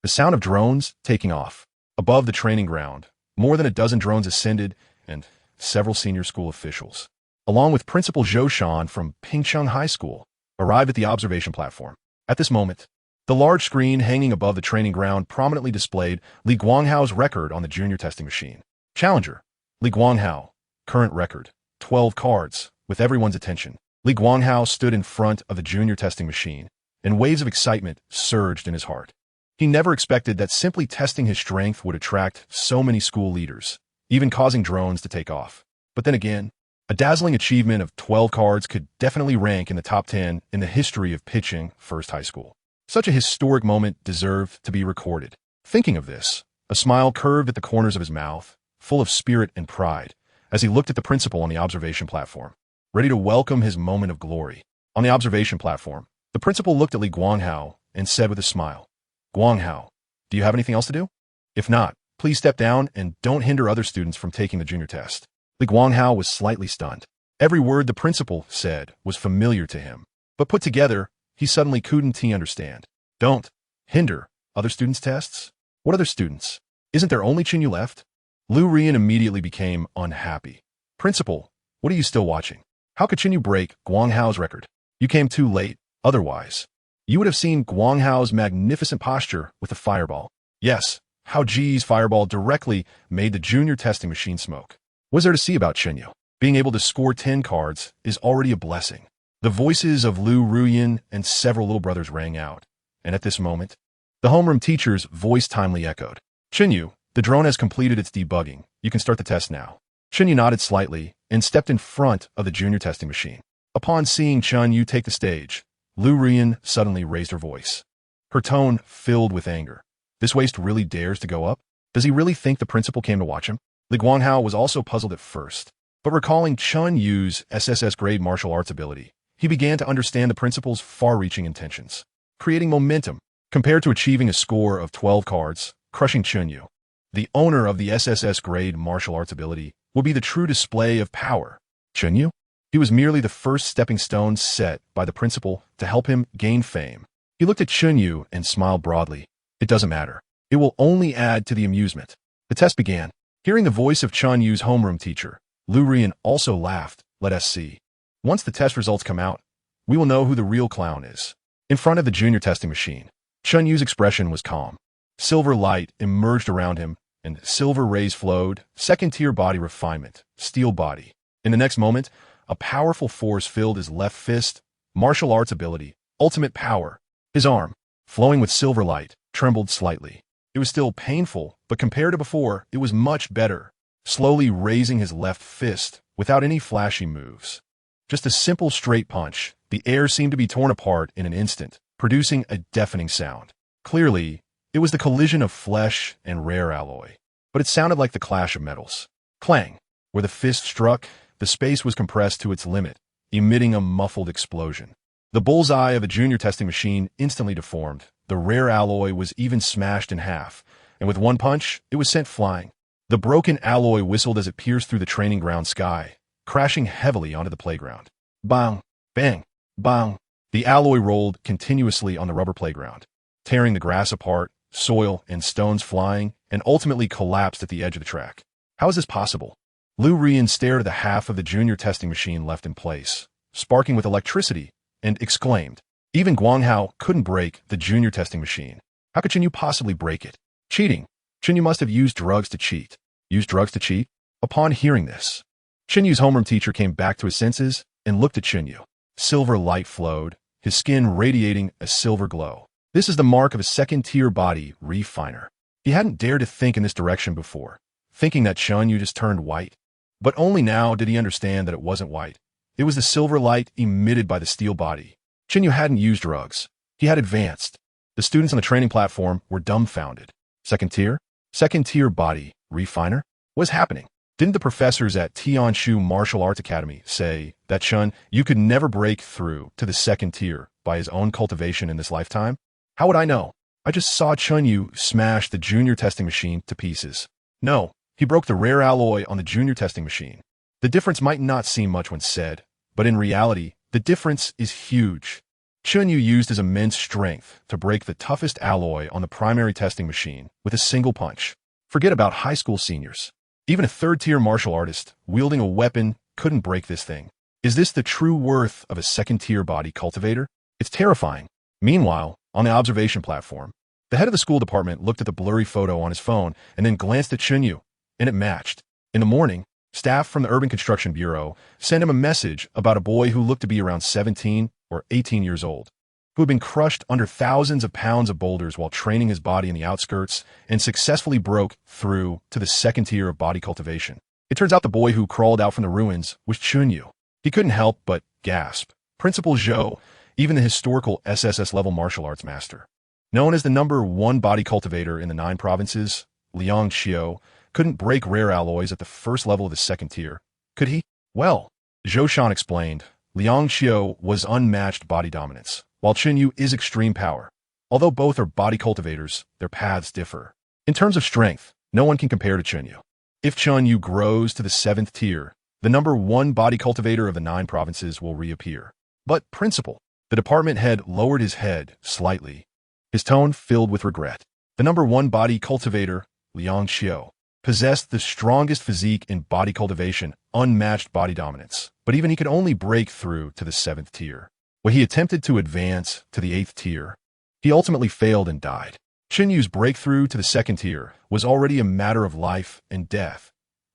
[SPEAKER 1] the sound of drones taking off. Above the training ground, more than a dozen drones ascended, and several senior school officials, along with Principal Zhou Shan from Pingcheng High School, arrived at the observation platform. At this moment, the large screen hanging above the training ground prominently displayed Li Guanghao's record on the junior testing machine. Challenger, Li Guanghao, current record, 12 cards, with everyone's attention. Li Guanghao stood in front of the junior testing machine, and waves of excitement surged in his heart. He never expected that simply testing his strength would attract so many school leaders, even causing drones to take off. But then again, a dazzling achievement of 12 cards could definitely rank in the top 10 in the history of pitching First High School. Such a historic moment deserved to be recorded. Thinking of this, a smile curved at the corners of his mouth, full of spirit and pride, as he looked at the principal on the observation platform, ready to welcome his moment of glory. On the observation platform, the principal looked at Li Guanghao and said with a smile, "Guanghao, do you have anything else to do? If not, please step down and don't hinder other students from taking the junior test." Li Guanghao was slightly stunned. Every word the principal said was familiar to him, but put together, he suddenly couldn't understand. Don't hinder other students' tests? What other students? Isn't there only Chen Yu left? Lu Rian immediately became unhappy. "Principal, what are you still watching? How could Chen Yu break Guanghao's record? You came too late, otherwise. You would have seen Guanghao's magnificent posture with the fireball. Yes, how Ji's fireball directly made the junior testing machine smoke. What's there to see about Chen Yu? Being able to score 10 cards is already a blessing." The voices of Lu Ruyan and several little brothers rang out, and at this moment, the homeroom teacher's voice timely echoed. "Chen Yu, the drone has completed its debugging. You can start the test now." Chen Yu nodded slightly and stepped in front of the junior testing machine. Upon seeing Chen Yu take the stage, Lu Rian suddenly raised her voice. Her tone filled with anger. This waste really dares to go up? Does he really think the principal came to watch him? Li Guanghao was also puzzled at first, but recalling Chen Yu's SSS-grade martial arts ability, he began to understand the principal's far-reaching intentions. Creating momentum, compared to achieving a score of 12 cards, crushing Chen Yu, the owner of the SSS-grade martial arts ability, would be the true display of power. Chen Yu? He was merely the first stepping stone set by the principal to help him gain fame. He looked at Chen Yu and smiled broadly. It doesn't matter. It will only add to the amusement. The test began. Hearing the voice of Chen Yu's homeroom teacher, Lu Rian also laughed. "Let us see. Once the test results come out, we will know who the real clown is." In front of the junior testing machine, Chen Yu's expression was calm. Silver light emerged around him, and silver rays flowed, second-tier body refinement, steel body. In the next moment, a powerful force filled his left fist, martial arts ability, ultimate power. His arm, flowing with silver light, trembled slightly. It was still painful, but compared to before, it was much better. Slowly raising his left fist, without any flashy moves. Just a simple straight punch, the air seemed to be torn apart in an instant, producing a deafening sound. Clearly, it was the collision of flesh and rare alloy, but it sounded like the clash of metals. Clang! Where the fist struck, the space was compressed to its limit, emitting a muffled explosion. The bullseye of a junior testing machine instantly deformed. The rare alloy was even smashed in half, and with one punch, it was sent flying. The broken alloy whistled as it pierced through the training ground sky, crashing heavily onto the playground. Bang! Bang! Bang! The alloy rolled continuously on the rubber playground, tearing the grass apart soil, and stones flying, and ultimately collapsed at the edge of the track. How is this possible? Lu Rian stared at the half of the junior testing machine left in place, sparking with electricity, and exclaimed, "Even Guanghao couldn't break the junior testing machine. How could Chen Yu possibly break it? Cheating. Chen Yu must have used drugs to cheat." Used drugs to cheat? Upon hearing this, Chen Yu's homeroom teacher came back to his senses and looked at Chen Yu. Silver light flowed, his skin radiating a silver glow. This is the mark of a second-tier body refiner. He hadn't dared to think in this direction before, thinking that Chen Yu just turned white. But only now did he understand that it wasn't white. It was the silver light emitted by the steel body. Chen Yu hadn't used drugs. He had advanced. The students on the training platform were dumbfounded. Second tier? Second tier body refiner? What's happening? Didn't the professors at Tianshu Martial Arts Academy say that Chen Yu could never break through to the second tier by his own cultivation in this lifetime? How would I know? I just saw Chen Yu smash the junior testing machine to pieces. No, he broke the rare alloy on the junior testing machine. The difference might not seem much when said, but in reality, the difference is huge. Chen Yu used his immense strength to break the toughest alloy on the primary testing machine with a single punch. Forget about high school seniors. Even a third-tier martial artist wielding a weapon couldn't break this thing. Is this the true worth of a second-tier body cultivator? It's terrifying. Meanwhile, on the observation platform, the head of the school department looked at the blurry photo on his phone and then glanced at Chen Yu, and it matched. In the morning, staff from the Urban Construction Bureau sent him a message about a boy who looked to be around 17 or 18 years old, who had been crushed under thousands of pounds of boulders while training his body in the outskirts and successfully broke through to the second tier of body cultivation. It turns out the boy who crawled out from the ruins was Chen Yu. He couldn't help but gasp. Principal Zhou, even the historical SSS-level martial arts master, known as the #1 body cultivator in the 9 provinces, Liang Xiao, couldn't break rare alloys at the first level of the second tier. Could he? Well, Zhou Shan explained, Liang Xiao was unmatched body dominance, while Chen Yu is extreme power. Although both are body cultivators, their paths differ. In terms of strength, no one can compare to Chen Yu. If Chen Yu grows to the 7th tier, the #1 body cultivator of the 9 provinces will reappear. But principal, the department head lowered his head slightly, his tone filled with regret. The #1 body cultivator, Liang Xiao, possessed the strongest physique in body cultivation, unmatched body dominance, but even he could only break through to the 7th tier. When he attempted to advance to the 8th tier, he ultimately failed and died. Chen Yu's breakthrough to the 2nd tier was already a matter of life and death.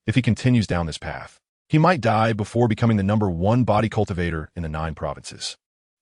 [SPEAKER 1] If he continues down this path, he might die before becoming the #1 body cultivator in the 9 provinces.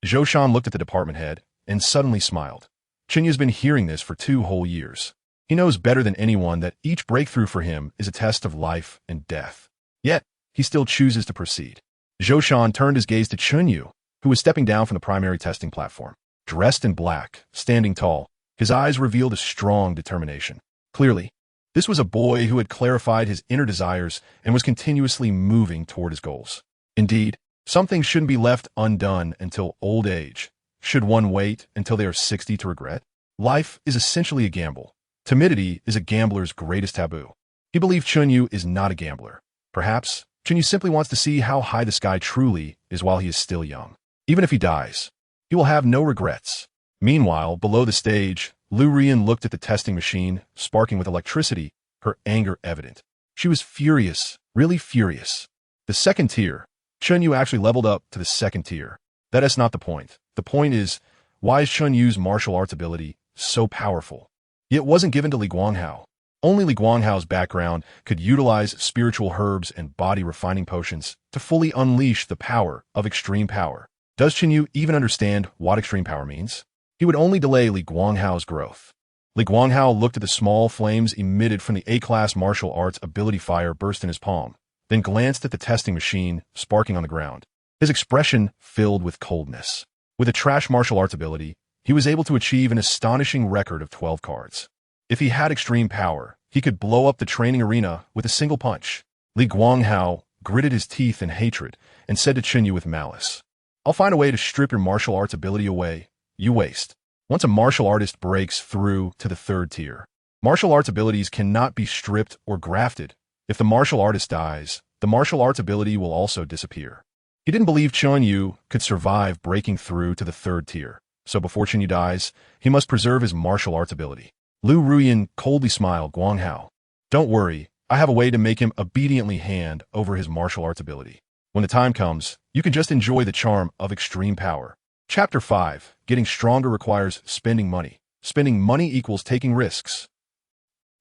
[SPEAKER 1] Zhou Shan looked at the department head and suddenly smiled. Chen Yu's been hearing this for 2 whole years. He knows better than anyone that each breakthrough for him is a test of life and death. Yet, he still chooses to proceed. Zhou Shan turned his gaze to Chen Yu, who was stepping down from the primary testing platform. Dressed in black, standing tall, his eyes revealed a strong determination. Clearly, this was a boy who had clarified his inner desires and was continuously moving toward his goals. Indeed, some things shouldn't be left undone until old age. Should one wait until they are 60 to regret? Life is essentially a gamble. Timidity is a gambler's greatest taboo. He believed Chen Yu is not a gambler. Perhaps, Chen Yu simply wants to see how high the sky truly is while he is still young. Even if he dies, he will have no regrets. Meanwhile, below the stage, Lu Rian looked at the testing machine, sparking with electricity, her anger evident. She was furious, really furious. The 2nd tier, Chen Yu actually leveled up to the 2nd tier. That is not the point. The point is, why is Chen Yu's martial arts ability so powerful? It wasn't given to Li Guanghao. Only Li Guanghao's background could utilize spiritual herbs and body refining potions to fully unleash the power of extreme power. Does Chen Yu even understand what extreme power means? He would only delay Li Guanghao's growth. Li Guanghao looked at the small flames emitted from the A-class martial arts ability fire burst in his palm, then glanced at the testing machine sparking on the ground. His expression filled with coldness. With a trash martial arts ability, he was able to achieve an astonishing record of 12 cards. If he had extreme power, he could blow up the training arena with a single punch. Li Guanghao gritted his teeth in hatred and said to Chen Yu with malice, "I'll find a way to strip your martial arts ability away. You waste." Once a martial artist breaks through to the 3rd tier, martial arts abilities cannot be stripped or grafted. If the martial artist dies, the martial arts ability will also disappear. He didn't believe Chen Yu could survive breaking through to the 3rd tier. So before Chen Yu dies, he must preserve his martial arts ability. Lu Ruyan coldly smiled Guanghao. Don't worry, I have a way to make him obediently hand over his martial arts ability. When the time comes, you can just enjoy the charm of extreme power. Chapter 5. Getting stronger requires spending money. Spending money equals taking risks.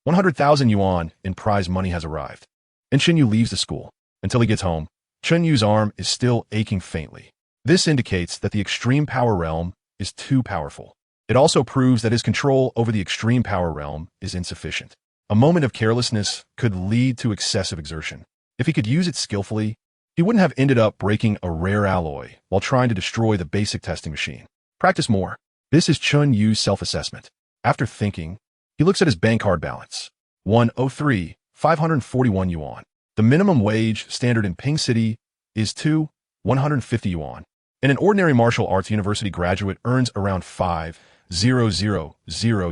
[SPEAKER 1] 100,000 yuan in prize money has arrived. And Chen Yu leaves the school. Until he gets home, Chen Yu's arm is still aching faintly. This indicates that the extreme power realm is too powerful. It also proves that his control over the extreme power realm is insufficient. A moment of carelessness could lead to excessive exertion. If he could use it skillfully, he wouldn't have ended up breaking a rare alloy while trying to destroy the basic testing machine. Practice more. This is Chen Yu's self-assessment. After thinking, he looks at his bank card balance. 103, 541 yuan. The minimum wage standard in Ping City is 150 yuan. And an ordinary martial arts university graduate earns around 5,000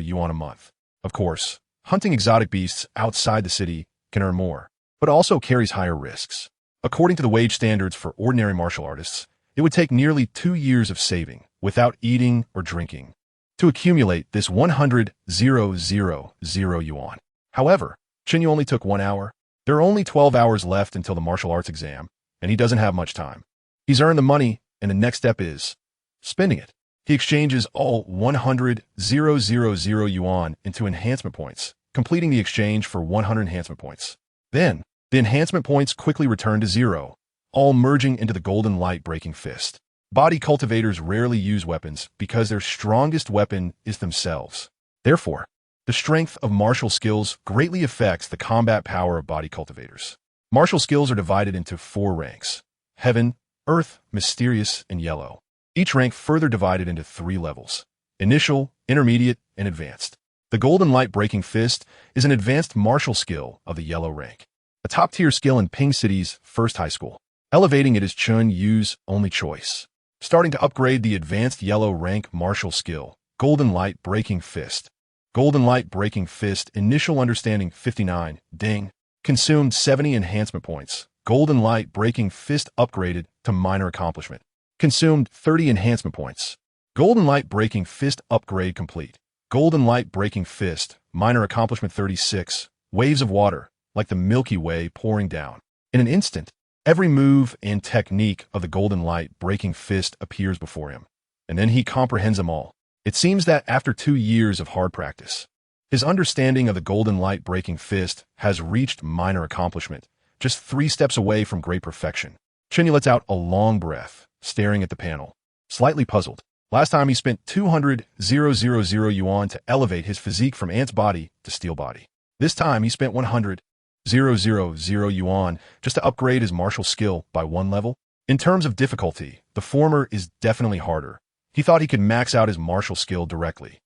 [SPEAKER 1] yuan a month. Of course, hunting exotic beasts outside the city can earn more, but also carries higher risks. According to the wage standards for ordinary martial artists, it would take nearly 2 years of saving without eating or drinking to accumulate this 100,000 yuan. However, Chen Yu only took 1 hour. There are only 12 hours left until the martial arts exam, and he doesn't have much time. He's earned the money, and the next step is spending it. He exchanges all 100,000 yuan into enhancement points, completing the exchange for 100 enhancement points. Then, the enhancement points quickly return to 0, all merging into the golden light-breaking fist. Body cultivators rarely use weapons because their strongest weapon is themselves. Therefore, the strength of martial skills greatly affects the combat power of body cultivators. Martial skills are divided into 4 ranks: Heaven, Earth, Mysterious, and Yellow. Each rank further divided into 3 levels: Initial, Intermediate, and Advanced. The Golden Light-Breaking Fist is an advanced martial skill of the Yellow rank, a top-tier skill in Ping City's first high school. Elevating it is Chen Yu's only choice. Starting to upgrade the advanced Yellow rank martial skill, Golden Light-Breaking Fist. Golden Light-Breaking Fist, Initial Understanding 59, Ding. Consumed 70 enhancement points. Golden Light-Breaking Fist upgraded to Minor Accomplishment. Consumed 30 enhancement points. Golden Light-Breaking Fist upgrade complete. Golden Light-Breaking Fist, Minor Accomplishment 36, Waves of water, like the Milky Way pouring down. In an instant, every move and technique of the Golden Light-Breaking Fist appears before him, and then he comprehends them all. It seems that after 2 years of hard practice, his understanding of the Golden Light-Breaking Fist has reached Minor Accomplishment, just 3 steps away from great perfection. Chen Yu lets out a long breath, staring at the panel, slightly puzzled. Last time he spent 200,000 yuan to elevate his physique from ant's body to steel body. This time he spent 100,000 yuan just to upgrade his martial skill by 1 level. In terms of difficulty, the former is definitely harder. He thought he could max out his martial skill directly.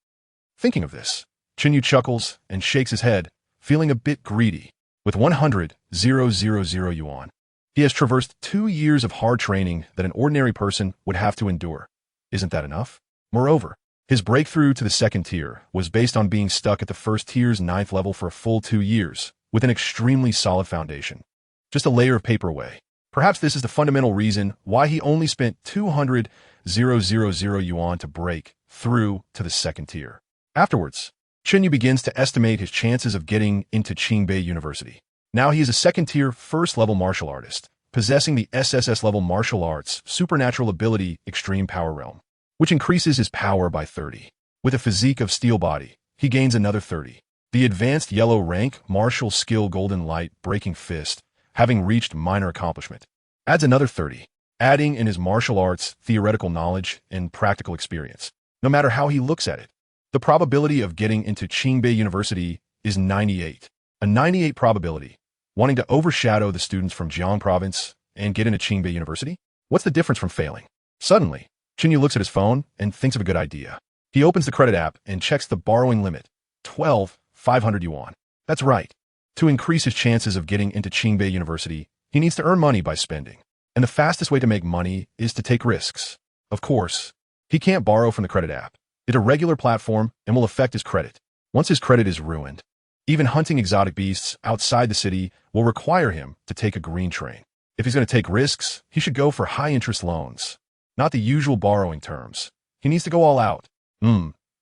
[SPEAKER 1] Thinking of this, Chen Yu chuckles and shakes his head, feeling a bit greedy. With 100,000 yuan, he has traversed 2 years of hard training that an ordinary person would have to endure. Isn't that enough? Moreover, his breakthrough to the 2nd tier was based on being stuck at the 1st tier's 9th level for a full 2 years, with an extremely solid foundation. Just a layer of paper away. Perhaps this is the fundamental reason why he only spent 200,000 yuan to break through to the 2nd tier. Afterwards, Chen Yu begins to estimate his chances of getting into Qingbei University. Now he is a 2nd tier 1st level martial artist, possessing the SSS level martial arts supernatural ability extreme power realm, which increases his power by 30. With a physique of steel body, he gains another 30. The advanced Yellow rank martial skill Golden Light Breaking Fist, having reached Minor Accomplishment, adds another 30, adding in his martial arts theoretical knowledge and practical experience. No matter how he looks at it, the probability of getting into Qingbei University is 98. A 98 probability. Wanting to overshadow the students from Jiang Province and get into Qingbei University? What's the difference from failing? Suddenly, Chen Yu looks at his phone and thinks of a good idea. He opens the credit app and checks the borrowing limit, 12,500 yuan. That's right. To increase his chances of getting into Qingbei University, he needs to earn money by spending. And the fastest way to make money is to take risks. Of course, he can't borrow from the credit app. It's a regular platform and will affect his credit. Once his credit is ruined, even hunting exotic beasts outside the city will require him to take a green train. If he's going to take risks, he should go for high-interest loans, not the usual borrowing terms. He needs to go all out.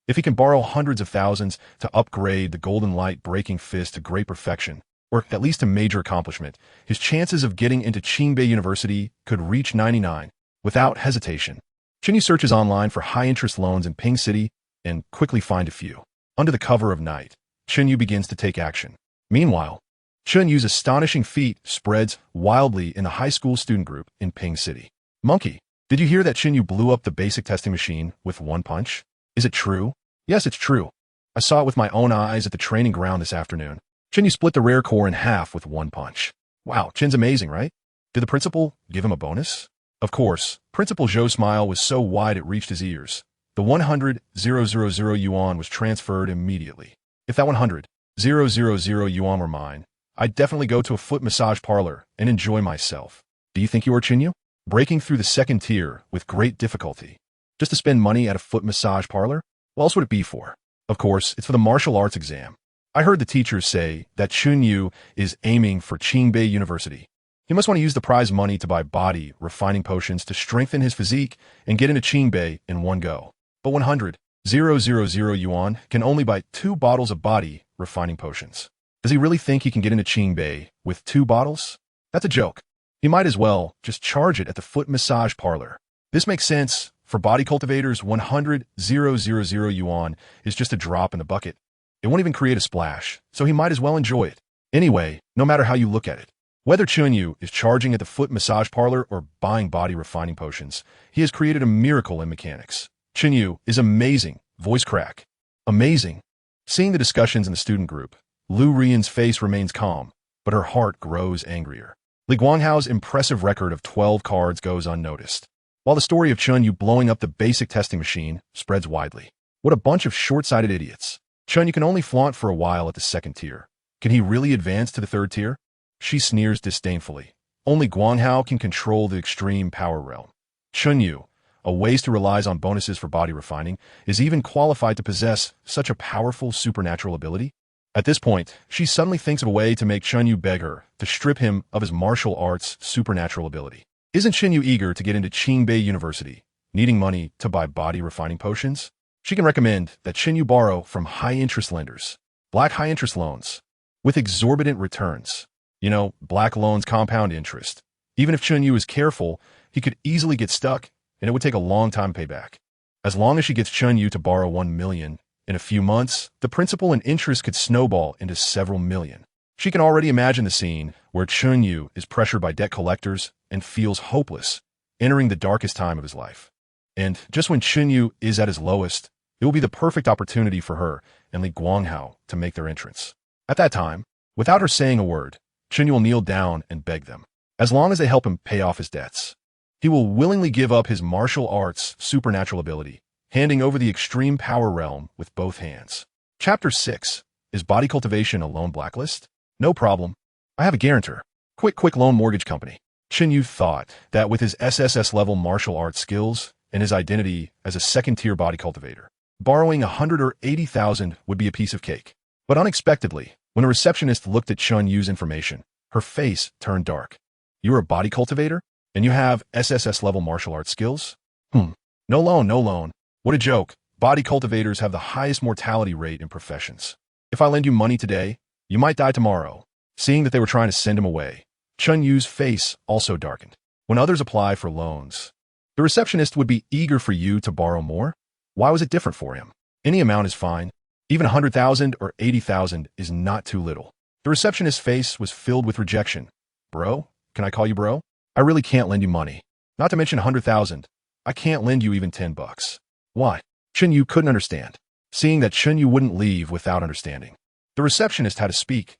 [SPEAKER 1] If If he can borrow hundreds of thousands to upgrade the golden light breaking fist to great perfection, or at least a major accomplishment, his chances of getting into Qingbei University could reach 99 without hesitation. Chen Yu searches online for high-interest loans in Ping City and quickly finds a few. Under the cover of night, Chen Yu begins to take action. Meanwhile, Chen Yu's astonishing feat spreads wildly in the high school student group in Ping City. Monkey, did you hear that Chen Yu blew up the basic testing machine with one punch? Is it true? Yes, it's true. I saw it with my own eyes at the training ground this afternoon. Chen Yu split the rare core in half with one punch. Wow, Chen's amazing, right? Did the principal give him a bonus? Of course, Principal Zhou's smile was so wide it reached his ears. The 100,000 yuan was transferred immediately. If that 100,000 yuan were mine, I'd definitely go to a foot massage parlor and enjoy myself. Do you think you are, Chen Yu? Breaking through the second tier with great difficulty. Just to spend money at a foot massage parlor? What else would it be for? Of course, it's for the martial arts exam. I heard the teachers say that Chen Yu is aiming for Qingbei University. He must want to use the prize money to buy body refining potions to strengthen his physique and get into Qingbei in one go. But 100,000 yuan can only buy 2 bottles of body refining potions. Does he really think he can get into Qingbei with 2 bottles? That's a joke. He might as well just charge it at the foot massage parlor. This makes sense. For body cultivators, 100,000 yuan is just a drop in the bucket. It won't even create a splash, so he might as well enjoy it. Anyway, no matter how you look at it, whether Chen Yu is charging at the foot massage parlor or buying body refining potions, he has created a miracle in mechanics. Chen Yu is amazing. Voice crack. Amazing. Seeing the discussions in the student group, Lu Rian's face remains calm, but her heart grows angrier. Li Guanghao's impressive record of 12 cards goes unnoticed, while the story of Chen Yu blowing up the basic testing machine spreads widely. What a bunch of short-sighted idiots. Chen Yu can only flaunt for a while at the second tier. Can he really advance to the third tier? She sneers disdainfully. Only Guanghao can control the extreme power realm. Chen Yu, a waste who relies on bonuses for body refining, is even qualified to possess such a powerful supernatural ability? At this point, she suddenly thinks of a way to make Chen Yu beg her to strip him of his martial arts supernatural ability. Isn't Chen Yu eager to get into Qingbei University, needing money to buy body refining potions? She can recommend that Chen Yu borrow from high-interest lenders, black high-interest loans, with exorbitant returns. You know, black loans compound interest. Even if Chen Yu is careful, he could easily get stuck, and it would take a long time to pay back. As long as she gets Chen Yu to borrow 1 million, in a few months, the principal and interest could snowball into several million. She can already imagine the scene where Chen Yu is pressured by debt collectors and feels hopeless, entering the darkest time of his life. And just when Chen Yu is at his lowest, it will be the perfect opportunity for her and Li Guanghao to make their entrance. At that time, without her saying a word, Chen Yu will kneel down and beg them. As long as they help him pay off his debts, he will willingly give up his martial arts supernatural ability, handing over the extreme power realm with both hands. Chapter 6. Is body cultivation a loan blacklist? No problem. I have a guarantor. Quick loan mortgage company. Chen Yu thought that with his SSS level martial arts skills and his identity as a second-tier body cultivator, borrowing 100 or 80,000 would be a piece of cake. But unexpectedly, when a receptionist looked at Chen Yu's information, her face turned dark. You're a body cultivator? And you have SSS level martial arts skills? No loan. What a joke. Body cultivators have the highest mortality rate in professions. If I lend you money today, you might die tomorrow. Seeing that they were trying to send him away, Chen Yu's face also darkened. When others apply for loans, the receptionist would be eager for you to borrow more. Why was it different for him? Any amount is fine. Even 100,000 or 80,000 is not too little. The receptionist's face was filled with rejection. Bro? Can I call you bro? I really can't lend you money. Not to mention 100,000. I can't lend you even $10. Why? Chen Yu couldn't understand, seeing that Chen Yu wouldn't leave without understanding. The receptionist had to speak.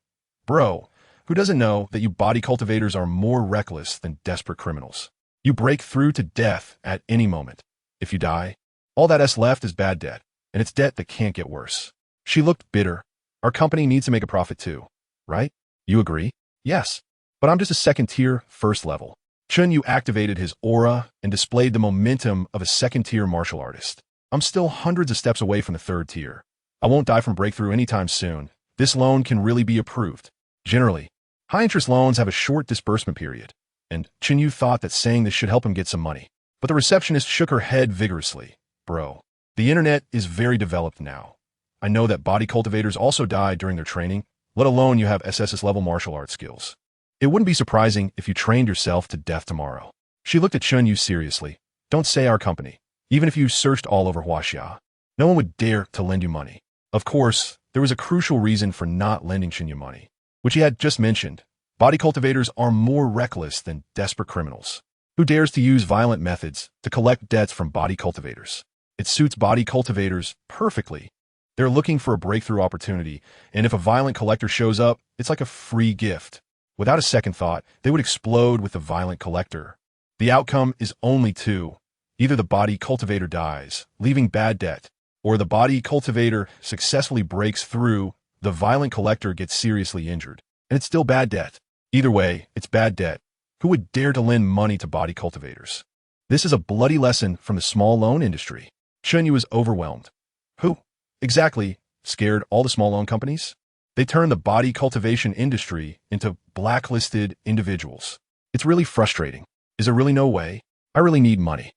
[SPEAKER 1] Bro, who doesn't know that you body cultivators are more reckless than desperate criminals? You break through to death at any moment. If you die, all that is left is bad debt, and it's debt that can't get worse. She looked bitter. Our company needs to make a profit too, right? You agree? Yes. But I'm just a second-tier, first level. Chen Yu activated his aura and displayed the momentum of a second-tier martial artist. I'm still hundreds of steps away from the third tier. I won't die from breakthrough anytime soon. This loan can really be approved. Generally, high-interest loans have a short disbursement period, and Chen Yu thought that saying this should help him get some money. But the receptionist shook her head vigorously. Bro, The internet is very developed now. I know that body cultivators also die during their training, let alone you have SSS-level martial arts skills. It wouldn't be surprising if you trained yourself to death tomorrow. She looked at Chen Yu seriously. Don't say our company. Even if you searched all over Huaxia, no one would dare to lend you money. Of course, there was a crucial reason for not lending Chen Yu money, which he had just mentioned. Body cultivators are more reckless than desperate criminals. Who dares to use violent methods to collect debts from body cultivators? It suits body cultivators perfectly. They're looking for a breakthrough opportunity, and if a violent collector shows up, it's like a free gift. Without a second thought, they would explode with the violent collector. The outcome is only two. Either the body cultivator dies, leaving bad debt, or the body cultivator successfully breaks through, the violent collector gets seriously injured, and it's still bad debt. Either way, it's bad debt. Who would dare to lend money to body cultivators? This is a bloody lesson from the small loan industry. Chen Yu was overwhelmed. Who? Exactly scared all the small loan companies? They turned the body cultivation industry into blacklisted individuals. It's really frustrating. Is there really no way? I really need money.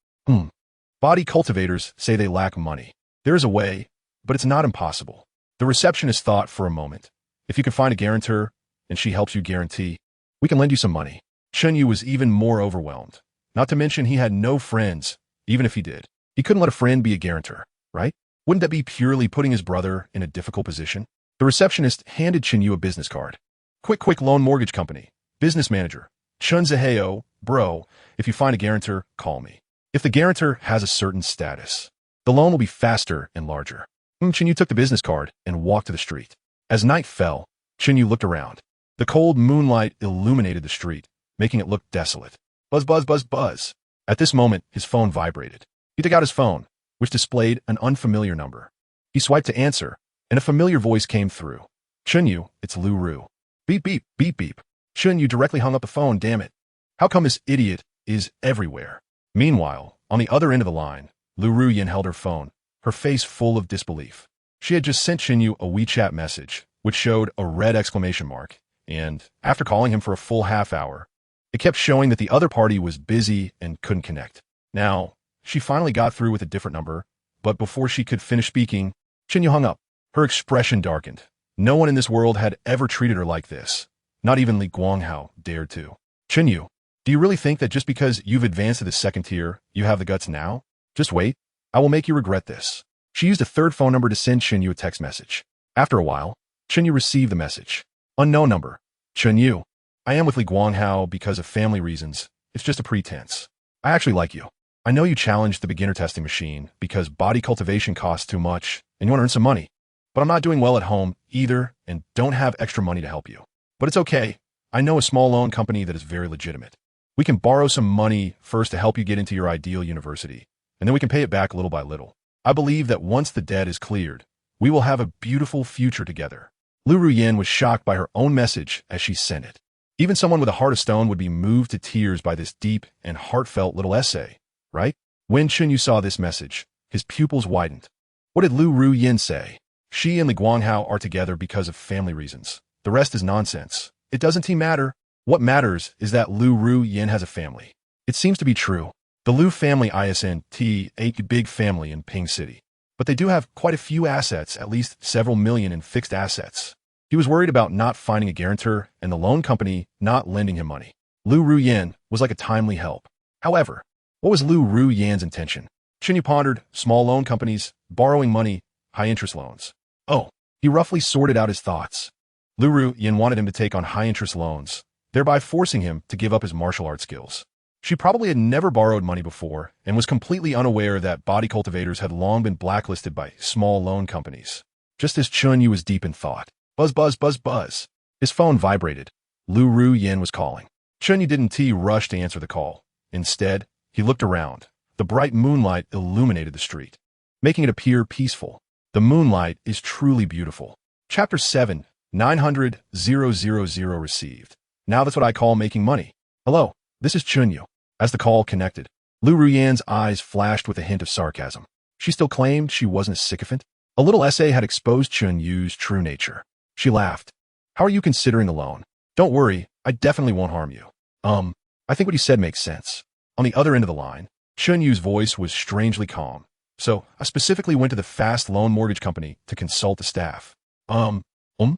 [SPEAKER 1] Body cultivators say they lack money. There is a way, but it's not impossible. The receptionist thought for a moment. If you can find a guarantor, and she helps you guarantee, we can lend you some money. Chen Yu was even more overwhelmed. Not to mention he had no friends, even if he did. He couldn't let a friend be a guarantor, right? Wouldn't that be purely putting his brother in a difficult position? The receptionist handed Chen Yu a business card. Quick loan mortgage company. Business manager. Chun Zaheo, bro, if you find a guarantor, call me. If the guarantor has a certain status, the loan will be faster and larger. Chen Yu took the business card and walked to the street. As night fell, Chen Yu looked around. The cold moonlight illuminated the street, making it look desolate. Buzz, buzz, buzz, buzz. At this moment, his phone vibrated. He took out his phone, which displayed an unfamiliar number. He swiped to answer, and a familiar voice came through. Chen Yu, it's Lu Ru. Beep, beep, beep, beep. Chen Yu directly hung up the phone, damn it. How come this idiot is everywhere? Meanwhile, on the other end of the line, Lu Ru Yin held her phone, her face full of disbelief. She had just sent Chen Yu a WeChat message, which showed a red exclamation mark, and after calling him for a full half hour, it kept showing that the other party was busy and couldn't connect. Now, she finally got through with a different number, but before she could finish speaking, Chen Yu hung up. Her expression darkened. No one in this world had ever treated her like this. Not even Li Guanghao dared to. Chen Yu, do you really think that just because you've advanced to the second tier, you have the guts now? Just wait. I will make you regret this. She used a third phone number to send Chen Yu a text message. After a while, Chen Yu received the message. Unknown number. Chen Yu, I am with Li Guanghao because of family reasons. It's just a pretense. I actually like you. I know you challenged the beginner testing machine because body cultivation costs too much and you want to earn some money. But I'm not doing well at home either and don't have extra money to help you. But it's okay. I know a small loan company that is very legitimate. We can borrow some money first to help you get into your ideal university, and then we can pay it back little by little. I believe that once the debt is cleared, we will have a beautiful future together. Lu Ruyin was shocked by her own message as she sent it. Even someone with a heart of stone would be moved to tears by this deep and heartfelt little essay, right? When Chen Yu saw this message, his pupils widened. What did Lu Ruyin say? She and Li Guanghao are together because of family reasons. The rest is nonsense. It doesn't matter. What matters is that Lu Ruyin has a family. It seems to be true. The Lu family isn't a big family in Ping City, but they do have quite a few assets, at least several million in fixed assets. He was worried about not finding a guarantor and the loan company not lending him money. Lu Ruyin was like a timely help. However, what was Lu Ruyin's intention? Chen Yu pondered small loan companies, borrowing money, high-interest loans. Oh, he roughly sorted out his thoughts. Lu Ruyin wanted him to take on high-interest loans, thereby forcing him to give up his martial arts skills. She probably had never borrowed money before and was completely unaware that body cultivators had long been blacklisted by small loan companies. Just as Chen Yu was deep in thought. Buzz, buzz, buzz, buzz. His phone vibrated. Lu Ruyin was calling. Chen Yu didn't rush to answer the call. Instead, he looked around. The bright moonlight illuminated the street, making it appear peaceful. The moonlight is truly beautiful. Chapter 7, 900,000 received. Now that's what I call making money. Hello, this is Chen Yu. As the call connected, Lu Ruyin's eyes flashed with a hint of sarcasm. She still claimed she wasn't a sycophant. A little essay had exposed Chen Yu's true nature. She laughed. How are you considering the loan? Don't worry, I definitely won't harm you. I think what you said makes sense. On the other end of the line, Chen Yu's voice was strangely calm. So I specifically went to the fast loan mortgage company to consult the staff. Um, um?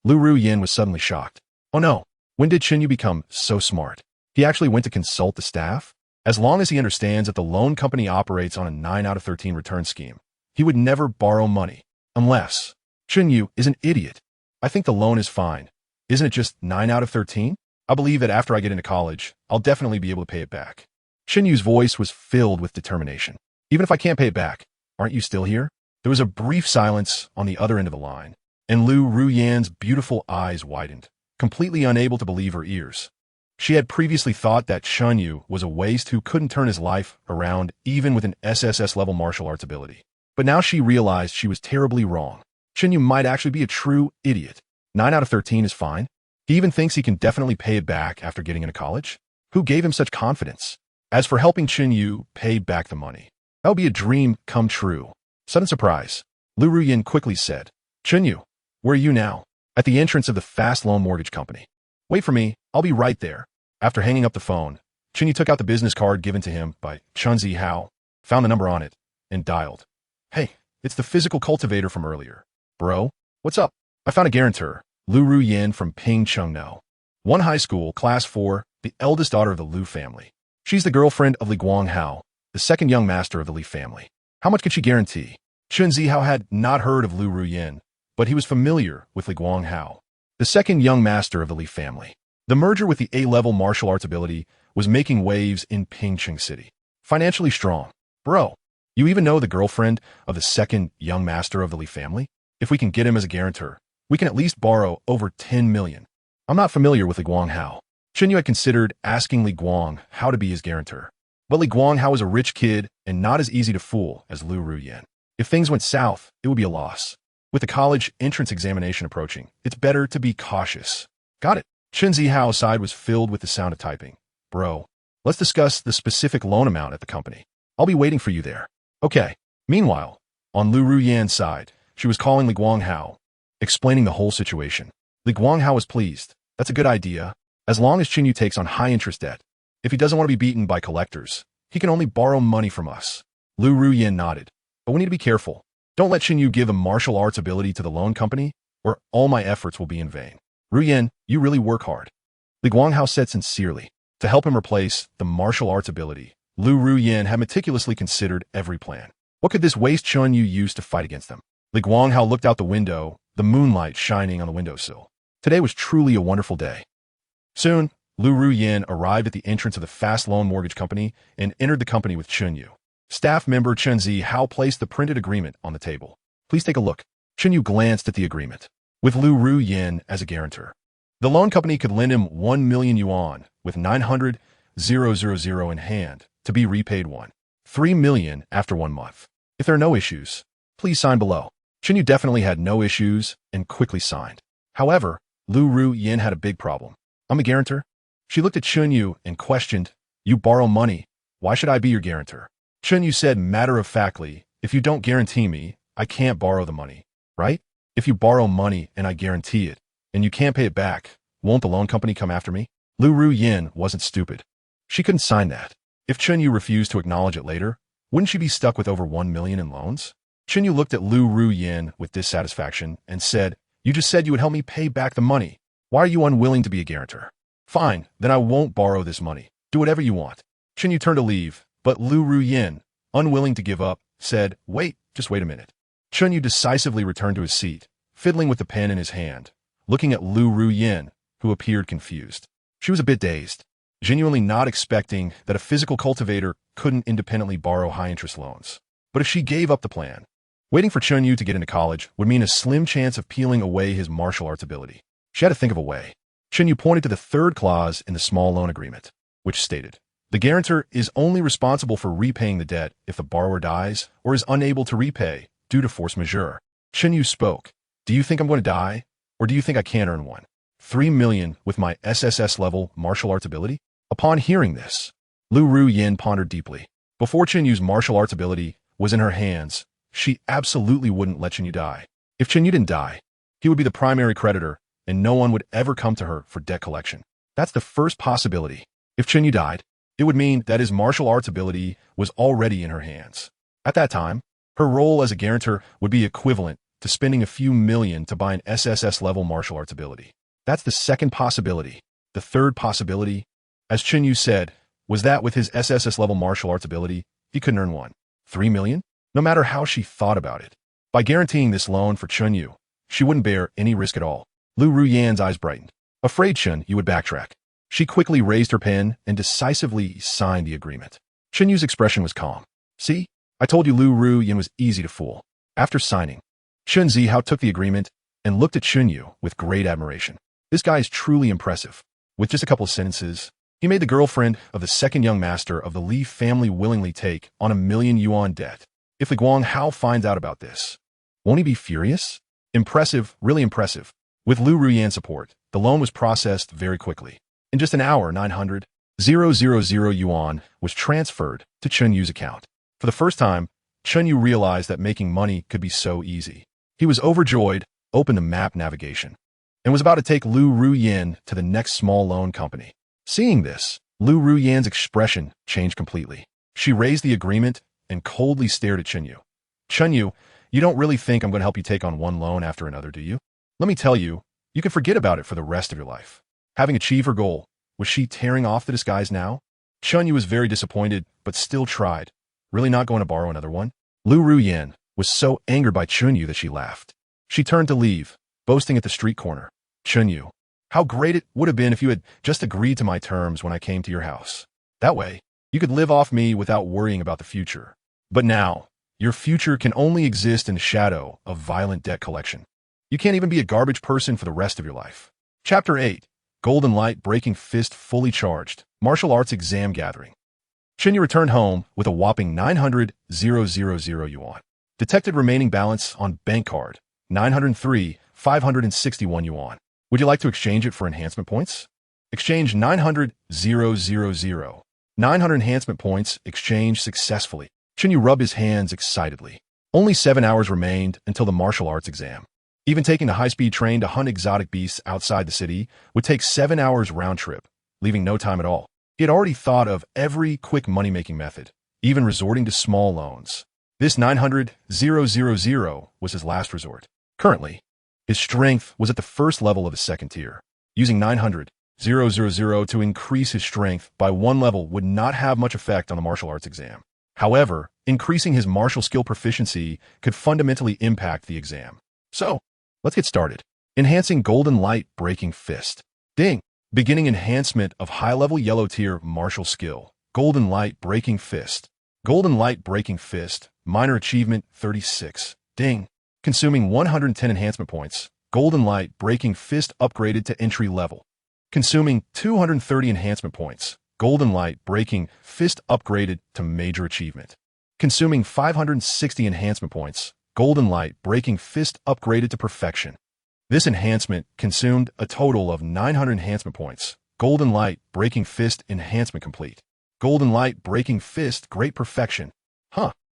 [SPEAKER 1] Lu Ruyin was suddenly shocked. Oh no, when did Chen Yu become so smart? He actually went to consult the staff? As long as he understands that the loan company operates on a 9 out of 13 return scheme, he would never borrow money. Unless Chen Yu is an idiot. I think the loan is fine. Isn't it just 9 out of 13? I believe that after I get into college, I'll definitely be able to pay it back. Chen Yu's voice was filled with determination. Even if I can't pay it back, aren't you still here? There was a brief silence on the other end of the line, and Lu Ruyan's beautiful eyes widened, completely unable to believe her ears. She had previously thought that Chen Yu was a waste who couldn't turn his life around even with an SSS-level martial arts ability. But now she realized she was terribly wrong. Chen Yu might actually be a true idiot. 9 out of 13 is fine. He even thinks he can definitely pay it back after getting into college. Who gave him such confidence? As for helping Chen Yu pay back the money, that would be a dream come true. Sudden surprise. Lu Ruyin quickly said, Chen Yu, where are you now? At the entrance of the fast loan mortgage company. Wait for me, I'll be right there. After hanging up the phone, Chen Yu took out the business card given to him by Chen Zihao, found the number on it, and dialed. Hey, it's the physical cultivator from earlier. Bro, what's up? I found a guarantor, Lu Ruyin from Pingchengno. One high school, class 4, the eldest daughter of the Lu family. She's the girlfriend of Li Guanghao, the second young master of the Li family. How much could she guarantee? Chen Zihao had not heard of Lu Ruyin, but he was familiar with Li Guanghao, the second young master of the Li family. The merger with the A-level martial arts ability was making waves in Pingcheng City. Financially strong. Bro, you even know the girlfriend of the second young master of the Li family? If we can get him as a guarantor, we can at least borrow over 10 million. I'm not familiar with Li Guanghao. Chen Yu had considered asking Li Guanghao to be his guarantor. But Li Guanghao was a rich kid and not as easy to fool as Lu Ruyin. If things went south, it would be a loss. With the college entrance examination approaching, it's better to be cautious. Got it. Chen Zihao's side was filled with the sound of typing. Bro, let's discuss the specific loan amount at the company. I'll be waiting for you there. Okay. Meanwhile, on Lu Ruyan's side, she was calling Li Guanghao, explaining the whole situation. Li Guanghao was pleased. That's a good idea, as long as Chen Yu takes on high-interest debt. If he doesn't want to be beaten by collectors, he can only borrow money from us. Lu Ruyin nodded. But we need to be careful. Don't let Chen Yu give a martial arts ability to the loan company, or all my efforts will be in vain. Ruyin, you really work hard. Li Guanghao said sincerely. To help him replace the martial arts ability, Lu Ruyin had meticulously considered every plan. What could this waste Chen Yu use to fight against them? Li Guanghao looked out the window, the moonlight shining on the windowsill. Today was truly a wonderful day. Soon, Lu Ruyin arrived at the entrance of the fast loan mortgage company and entered the company with Chen Yu. Staff member Chen Zihao placed the printed agreement on the table. Please take a look. Chen Yu glanced at the agreement. With Lu Ruyin as a guarantor, the loan company could lend him 1 million yuan with 900,000 in hand to be repaid 3 million after 1 month. If there are no issues, please sign below. Chen Yu definitely had no issues and quickly signed. However, Lu Ruyin had a big problem. I'm a guarantor? She looked at Chen Yu and questioned, you borrow money. Why should I be your guarantor? Chen Yu said matter-of-factly, if you don't guarantee me, I can't borrow the money, right? If you borrow money and I guarantee it, and you can't pay it back, won't the loan company come after me? Lu Ruyin wasn't stupid. She couldn't sign that. If Chen Yu refused to acknowledge it later, wouldn't she be stuck with over 1 million in loans? Chen Yu looked at Lu Ruyin with dissatisfaction and said, you just said you would help me pay back the money. Why are you unwilling to be a guarantor? Fine, then I won't borrow this money. Do whatever you want. Chen Yu turned to leave, but Lu Ruyin, unwilling to give up, said, wait, just wait a minute. Chen Yu decisively returned to his seat, fiddling with the pen in his hand, looking at Lu Ruyin, who appeared confused. She was a bit dazed, genuinely not expecting that a physical cultivator couldn't independently borrow high-interest loans. But if she gave up the plan, waiting for Chen Yu to get into college would mean a slim chance of peeling away his martial arts ability. She had to think of a way. Chen Yu pointed to the third clause in the small loan agreement, which stated, the guarantor is only responsible for repaying the debt if the borrower dies or is unable to repay due to force majeure. Chen Yu spoke. Do you think I'm going to die? Or do you think I can't earn 3 million with my SSS-level martial arts ability? Upon hearing this, Lu Ruyin pondered deeply. Before Chen Yu's martial arts ability was in her hands, she absolutely wouldn't let Chen Yu die. If Chen Yu didn't die, he would be the primary creditor, and no one would ever come to her for debt collection. That's the first possibility. If Chen Yu died, it would mean that his martial arts ability was already in her hands. At that time, her role as a guarantor would be equivalent to spending a few million to buy an SSS-level martial arts ability. That's the second possibility. The third possibility, as Chen Yu said, was that with his SSS-level martial arts ability, he couldn't earn one. 3 million? No matter how she thought about it. By guaranteeing this loan for Chen Yu, she wouldn't bear any risk at all. Lu Ruyan's eyes brightened. Afraid Chen Yu would backtrack. She quickly raised her pen and decisively signed the agreement. Chen Yu's expression was calm. See? I told you Lu Ruyan was easy to fool. After signing, Chen Zihao took the agreement and looked at Chen Yu with great admiration. This guy is truly impressive. With just a couple of sentences, he made the girlfriend of the second young master of the Li family willingly take on 1,000,000 yuan debt. If Li Guanghao finds out about this, won't he be furious? Impressive, really impressive. With Lu Ruyan's support, the loan was processed very quickly. In just an hour, 900,000 yuan was transferred to Chen Yu's account. For the first time, Chen Yu realized that making money could be so easy. He was overjoyed, opened the map navigation, and was about to take Lu Ruyan to the next small loan company. Seeing this, Lu Ruyan's expression changed completely. She raised the agreement and coldly stared at Chen Yu. Chen Yu, you don't really think I'm going to help you take on one loan after another, do you? Let me tell you, you can forget about it for the rest of your life. Having achieved her goal, was she tearing off the disguise now? Chen Yu was very disappointed, but still tried. Really not going to borrow another one? Lu Ruyan was so angered by Chen Yu that she laughed. She turned to leave, boasting at the street corner. Chen Yu, how great it would have been if you had just agreed to my terms when I came to your house. That way, you could live off me without worrying about the future. But now, your future can only exist in the shadow of violent debt collection. You can't even be a garbage person for the rest of your life. Chapter 8, Golden Light Breaking Fist Fully Charged, Martial Arts Exam Gathering. Chen Yu returned home with a whopping 900,000 yuan. Detected remaining balance on bank card, 903,561 yuan. Would you like to exchange it for enhancement points? Exchange 900,000. 900 enhancement points exchanged successfully. Chen Yu rubbed his hands excitedly. Only 7 hours remained until the martial arts exam. Even taking the high-speed train to hunt exotic beasts outside the city would take 7 hours round trip, leaving no time at all. He had already thought of every quick money-making method, even resorting to small loans. This 900,000 was his last resort. Currently, his strength was at the first level of his second tier. Using 900,000 to increase his strength by one level would not have much effect on the martial arts exam. However, increasing his martial skill proficiency could fundamentally impact the exam. So, let's get started. Enhancing Golden Light Breaking Fist. Ding! Beginning enhancement of high-level yellow tier martial skill. Golden Light Breaking Fist. Golden Light Breaking Fist. Minor achievement 36. Ding! Consuming 110 enhancement points. Golden Light Breaking Fist upgraded to entry level. Consuming 230 enhancement points. Golden Light Breaking Fist upgraded to major achievement. Consuming 560 enhancement points. Golden Light Breaking Fist upgraded to perfection. This enhancement consumed a total of 900 enhancement points. Golden Light Breaking Fist enhancement complete. Golden Light Breaking Fist Great Perfection.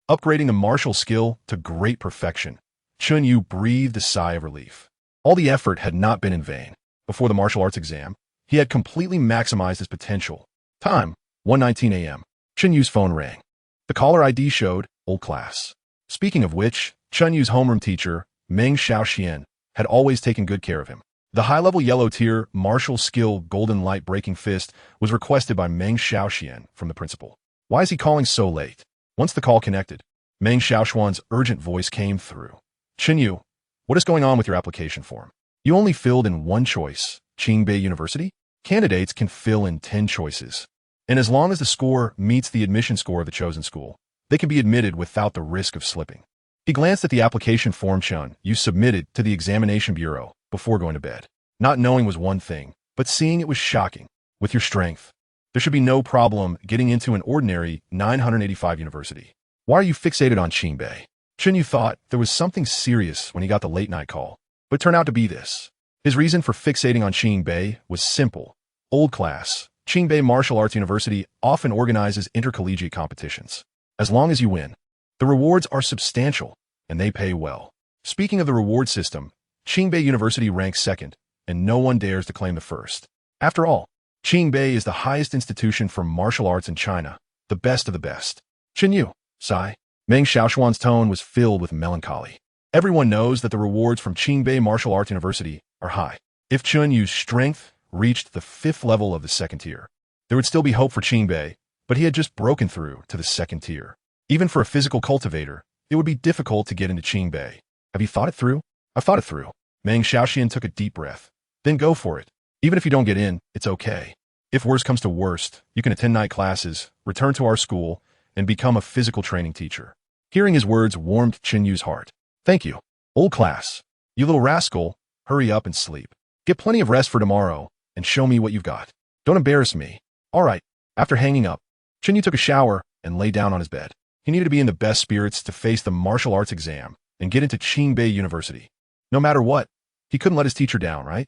[SPEAKER 1] Upgrading the martial skill to great perfection. Chen Yu breathed a sigh of relief. All the effort had not been in vain. Before the martial arts exam, he had completely maximized his potential. Time, 1:19 a.m. Chen Yu's phone rang. The caller ID showed old class. Speaking of which, Chen Yu's homeroom teacher, Meng Xiaoxian, had always taken good care of him. The high-level yellow tier martial skill Golden Light Breaking Fist was requested by Meng Xiaoxian from the principal. Why is he calling so late? Once the call connected, Meng Xiaoxian's urgent voice came through. Chen Yu, what is going on with your application form? You only filled in one choice, Qingbei University? Candidates can fill in 10 choices. And as long as the score meets the admission score of the chosen school, they can be admitted without the risk of slipping. He glanced at the application form Chen Yu submitted to the examination bureau before going to bed. Not knowing was one thing, but seeing it was shocking. With your strength, there should be no problem getting into an ordinary 985 university. Why are you fixated on Qingbei? Chen Yu thought there was something serious when he got the late-night call, but it turned out to be this. His reason for fixating on Qingbei was simple. Old class. Qingbei Martial Arts University often organizes intercollegiate competitions. As long as you win, the rewards are substantial, and they pay well. Speaking of the reward system, Qingbei University ranks second, and no one dares to claim the first. After all, Qingbei is the highest institution for martial arts in China, the best of the best. Chen Yu, sigh. Meng Xiaoshuan's tone was filled with melancholy. Everyone knows that the rewards from Qingbei Martial Arts University are high. If Chen Yu's strength reached the 5th level of the 2nd tier, there would still be hope for Qingbei, but he had just broken through to the 2nd tier. Even for a physical cultivator, it would be difficult to get into Qingbei. Have you thought it through? I've thought it through. Meng Xiaoxian took a deep breath. Then go for it. Even if you don't get in, it's okay. If worst comes to worst, you can attend night classes, return to our school, and become a physical training teacher. Hearing his words warmed Chen Yu's heart. Thank you. Old class. You little rascal, hurry up and sleep. Get plenty of rest for tomorrow, and show me what you've got. Don't embarrass me. All right. After hanging up, Chen Yu took a shower and lay down on his bed. He needed to be in the best spirits to face the martial arts exam and get into Qingbei University. No matter what, he couldn't let his teacher down, right?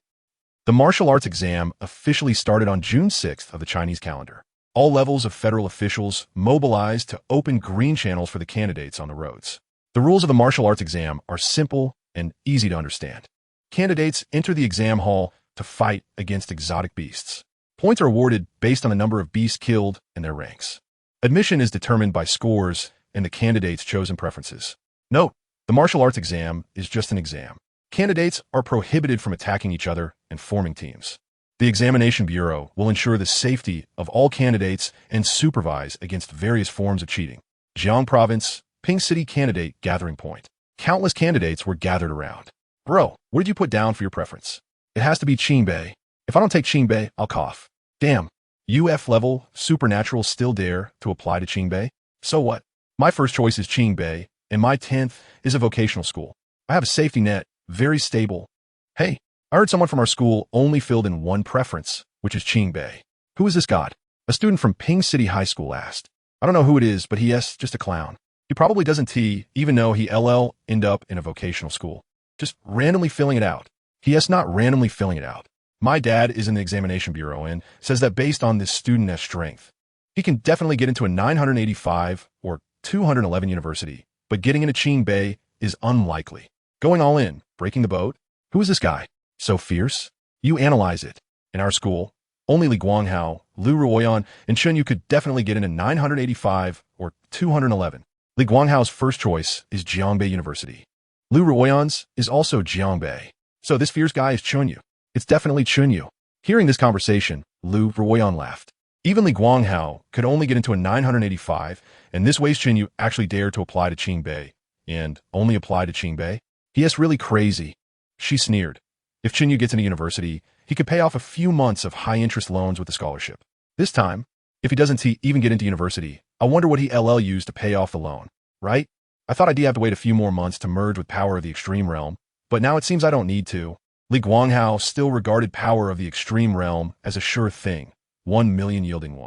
[SPEAKER 1] The martial arts exam officially started on June 6th of the Chinese calendar. All levels of federal officials mobilized to open green channels for the candidates on the roads. The rules of the martial arts exam are simple and easy to understand. Candidates enter the exam hall to fight against exotic beasts. Points are awarded based on the number of beasts killed and their ranks. Admission is determined by scores and the candidate's chosen preferences. Note, the martial arts exam is just an exam. Candidates are prohibited from attacking each other and forming teams. The Examination Bureau will ensure the safety of all candidates and supervise against various forms of cheating. Jiang Province, Ping City Candidate Gathering Point. Countless candidates were gathered around. Bro, what did you put down for your preference? It has to be Qingbei. If I don't take Qingbei, I'll cough. Damn. UF level, supernatural still dare to apply to Qingbei? So what? My first choice is Qingbei, and my 10th is a vocational school. I have a safety net, very stable. Hey, I heard someone from our school only filled in one preference, which is Qingbei. Who is this god? A student from Ping City High School asked. I don't know who it is, but he's just a clown. He probably doesn't even though he end up in a vocational school. Just randomly filling it out. He's not randomly filling it out. My dad is in the Examination Bureau and says that based on this student's strength, he can definitely get into a 985 or 211 university, but getting into Qingbei is unlikely. Going all in, breaking the boat? Who is this guy? So fierce? You analyze it. In our school, only Li Guanghao, Lu Ruoyan, and Chen Yu could definitely get into 985 or 211. Li Guanghao's first choice is Jiangbei University. Lu Ruoyan's is also Jiangbei. So this fierce guy is Chen Yu. It's definitely Chen Yu. Hearing this conversation, Lu Ruoyan laughed. Even Li Guanghao could only get into a 985, and this way Chen Yu actually dared to apply to Qingbei. And only apply to Qingbei? He really crazy. She sneered. If Chen Yu gets into university, he could pay off a few months of high-interest loans with the scholarship. This time, if he doesn't even get into university, I wonder what he used to pay off the loan, right? I thought I'd have to wait a few more months to merge with Power of the Extreme Realm, but now it seems I don't need to. Li Guanghao still regarded Power of the Extreme Realm as a sure thing, 1 million yielding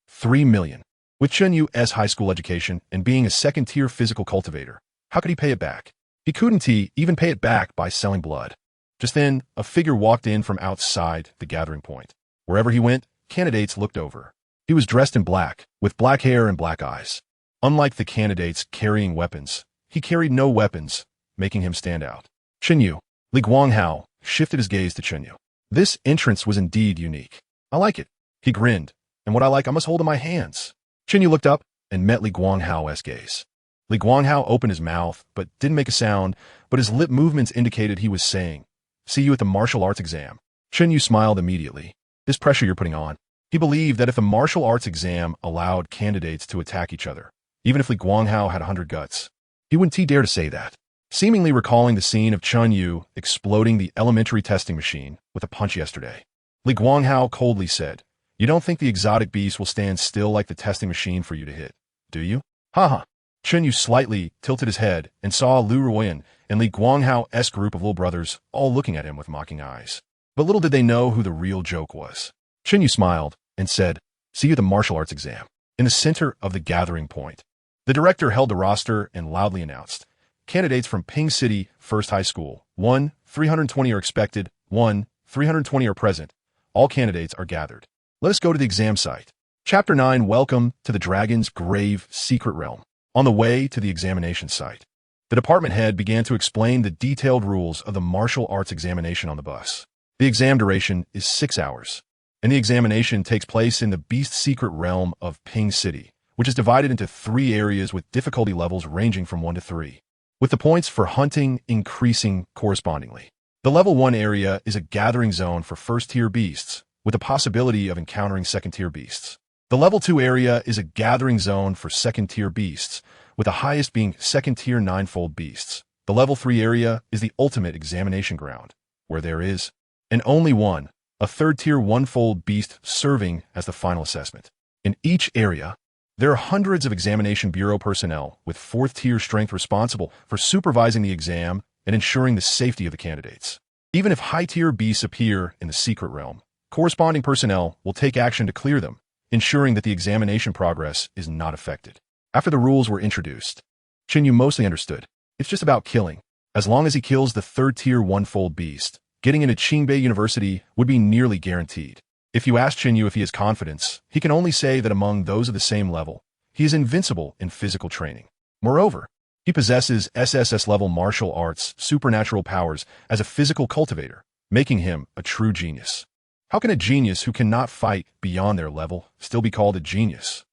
[SPEAKER 1] 3 million. With Chen Yu's high school education and being a second-tier physical cultivator, how could he pay it back? He couldn't even pay it back by selling blood. Just then, a figure walked in from outside the gathering point. Wherever he went, candidates looked over. He was dressed in black, with black hair and black eyes. Unlike the candidates carrying weapons, he carried no weapons, making him stand out. Chen Yu. Li Guanghao shifted his gaze to Chen Yu. This entrance was indeed unique. I like it. He grinned. And what I like, I must hold in my hands. Chen Yu looked up and met Li Guanghao's gaze. Li Guanghao opened his mouth, but didn't make a sound, but his lip movements indicated he was saying, "See you at the martial arts exam." Chen Yu smiled immediately. This pressure you're putting on. He believed that if the martial arts exam allowed candidates to attack each other, even if Li Guanghao had 100 guts, he wouldn't dare to say that. Seemingly recalling the scene of Chen Yu exploding the elementary testing machine with a punch yesterday, Li Guanghao coldly said, "You don't think the exotic beast will stand still like the testing machine for you to hit, do you?" Haha. Chen Yu slightly tilted his head and saw Lu Ruoyan and Li Guanghao's group of little brothers all looking at him with mocking eyes. But little did they know who the real joke was. Chen Yu smiled and said, "See you at the martial arts exam." In the center of the gathering point, the director held the roster and loudly announced, "Candidates from Ping City First High School, 320 are expected, 320 are present. All candidates are gathered. Let us go to the exam site." Chapter 9, Welcome to the Dragon's Grave Secret Realm. On the way to the examination site, the department head began to explain the detailed rules of the martial arts examination on the bus. The exam duration is 6 hours, and the examination takes place in the Beast Secret Realm of Ping City, which is divided into 3 areas with difficulty levels ranging from 1 to 3, with the points for hunting increasing correspondingly. The Level 1 area is a gathering zone for first-tier beasts, with the possibility of encountering second-tier beasts. The Level 2 area is a gathering zone for second-tier beasts, with the highest being second-tier 9-fold beasts. The Level 3 area is the ultimate examination ground, where there is, and only one, a third-tier 1-fold beast serving as the final assessment. In each area, there are hundreds of examination bureau personnel with 4th-tier strength responsible for supervising the exam and ensuring the safety of the candidates. Even if high-tier beasts appear in the secret realm, corresponding personnel will take action to clear them, ensuring that the examination progress is not affected. After the rules were introduced, Chen Yu mostly understood. It's just about killing. As long as he kills the third-tier 1-fold beast, getting into Qingbei University would be nearly guaranteed. If you ask Chen Yu if he has confidence, he can only say that among those of the same level, he is invincible in physical training. Moreover, he possesses SSS-level martial arts supernatural powers as a physical cultivator, making him a true genius. How can a genius who cannot fight beyond their level still be called a genius?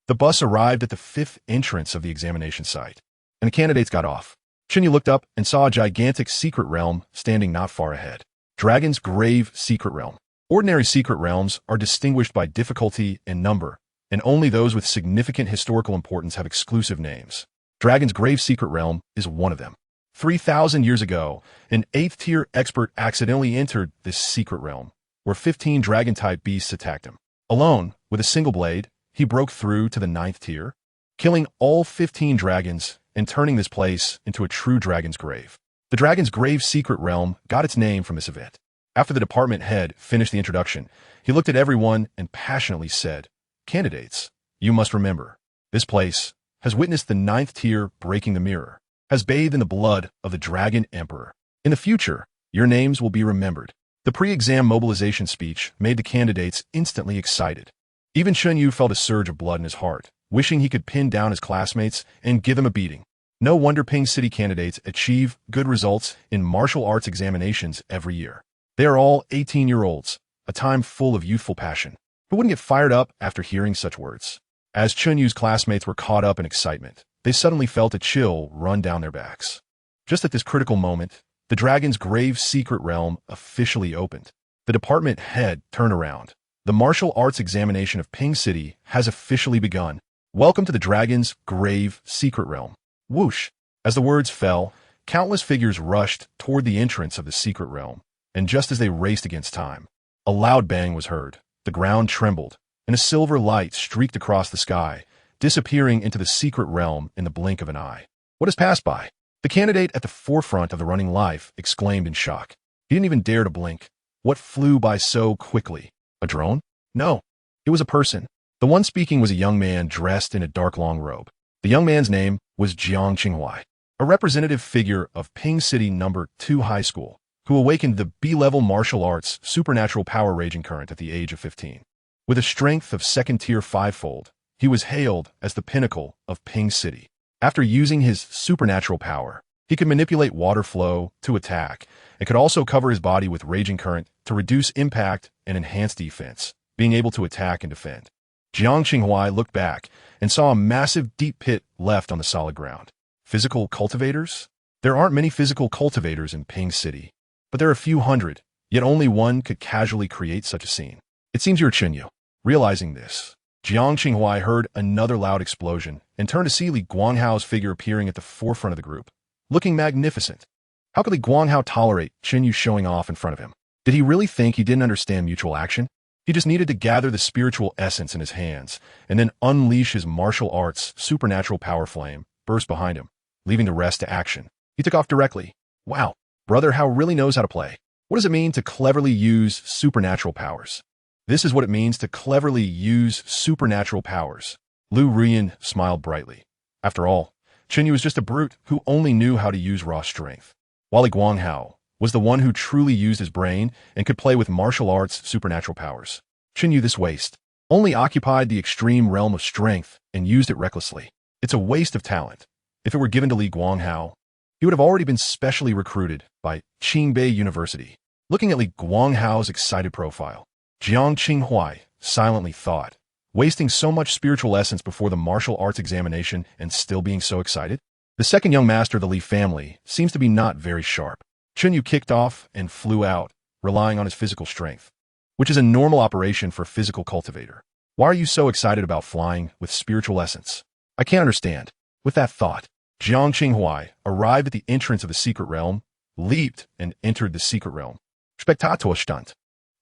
[SPEAKER 1] The bus arrived at the 5th entrance of the examination site, and the candidates got off. Chen Yu looked up and saw a gigantic secret realm standing not far ahead. Dragon's Grave Secret Realm. Ordinary secret realms are distinguished by difficulty and number, and only those with significant historical importance have exclusive names. Dragon's Grave Secret Realm is one of them. 3,000 years ago, an 8th-tier expert accidentally entered this secret realm, where 15 dragon-type beasts attacked him. Alone, with a single blade, he broke through to the 9th tier, killing all 15 dragons and turning this place into a true dragon's grave. The Dragon's Grave Secret Realm got its name from this event. After the department head finished the introduction, he looked at everyone and passionately said, "Candidates, you must remember, this place has witnessed the 9th tier breaking the mirror, has bathed in the blood of the Dragon Emperor. In the future, your names will be remembered." The pre-exam mobilization speech made the candidates instantly excited. Even Chen Yu felt a surge of blood in his heart, wishing he could pin down his classmates and give them a beating. No wonder Ping City candidates achieve good results in martial arts examinations every year. They are all 18-year-olds, a time full of youthful passion. Who wouldn't get fired up after hearing such words? As Chen Yu's classmates were caught up in excitement, they suddenly felt a chill run down their backs. Just at this critical moment, the Dragon's Grave Secret Realm officially opened. The department head turned around. The martial arts examination of Ping City has officially begun. Welcome to the Dragon's Grave Secret Realm. Whoosh! As the words fell, countless figures rushed toward the entrance of the secret realm, and just as they raced against time, a loud bang was heard. The ground trembled, and a silver light streaked across the sky, disappearing into the secret realm in the blink of an eye. What has passed by? The candidate at the forefront of the running life exclaimed in shock. He didn't even dare to blink. What flew by so quickly? A drone? No, it was a person. The one speaking was a young man dressed in a dark long robe. The young man's name was Jiang Qinghua, a representative figure of Ping City No. 2 High School, who awakened the B-level martial arts supernatural power raging current at the age of 15. With a strength of second-tier 5-fold, he was hailed as the pinnacle of Ping City. After using his supernatural power, he could manipulate water flow to attack and could also cover his body with raging current to reduce impact and enhance defense, being able to attack and defend. Jiang Qinghua looked back and saw a massive deep pit left on the solid ground. Physical cultivators? There aren't many physical cultivators in Ping City, but there are a few hundred, yet only one could casually create such a scene. It seems you're Chen Yu. Realizing this, Jiang Qinghua heard another loud explosion and turned to see Li Guanghao's figure appearing at the forefront of the group, looking magnificent. How could Li Guanghao tolerate Chen Yu showing off in front of him? Did he really think he didn't understand mutual action? He just needed to gather the spiritual essence in his hands and then unleash his martial arts supernatural power flame, burst behind him, leaving the rest to action. He took off directly. Wow, Brother Hao really knows how to play. What does it mean to cleverly use supernatural powers? This is what it means to cleverly use supernatural powers. Lu Ruyan smiled brightly. After all, Chen Yu was just a brute who only knew how to use raw strength, while Li Guanghao was the one who truly used his brain and could play with martial arts supernatural powers. Chen Yu, this waste, only occupied the extreme realm of strength and used it recklessly. It's a waste of talent. If it were given to Li Guanghao, he would have already been specially recruited by Qingbei University. Looking at Li Guanghao's excited profile, Jiang Qinghua silently thought, wasting so much spiritual essence before the martial arts examination and still being so excited? The second young master of the Li family seems to be not very sharp. Chen Yu kicked off and flew out, relying on his physical strength, which is a normal operation for a physical cultivator. Why are you so excited about flying with spiritual essence? I can't understand. With that thought, Jiang Qinghuai arrived at the entrance of the secret realm, leaped, and entered the secret realm. Spektatorstand.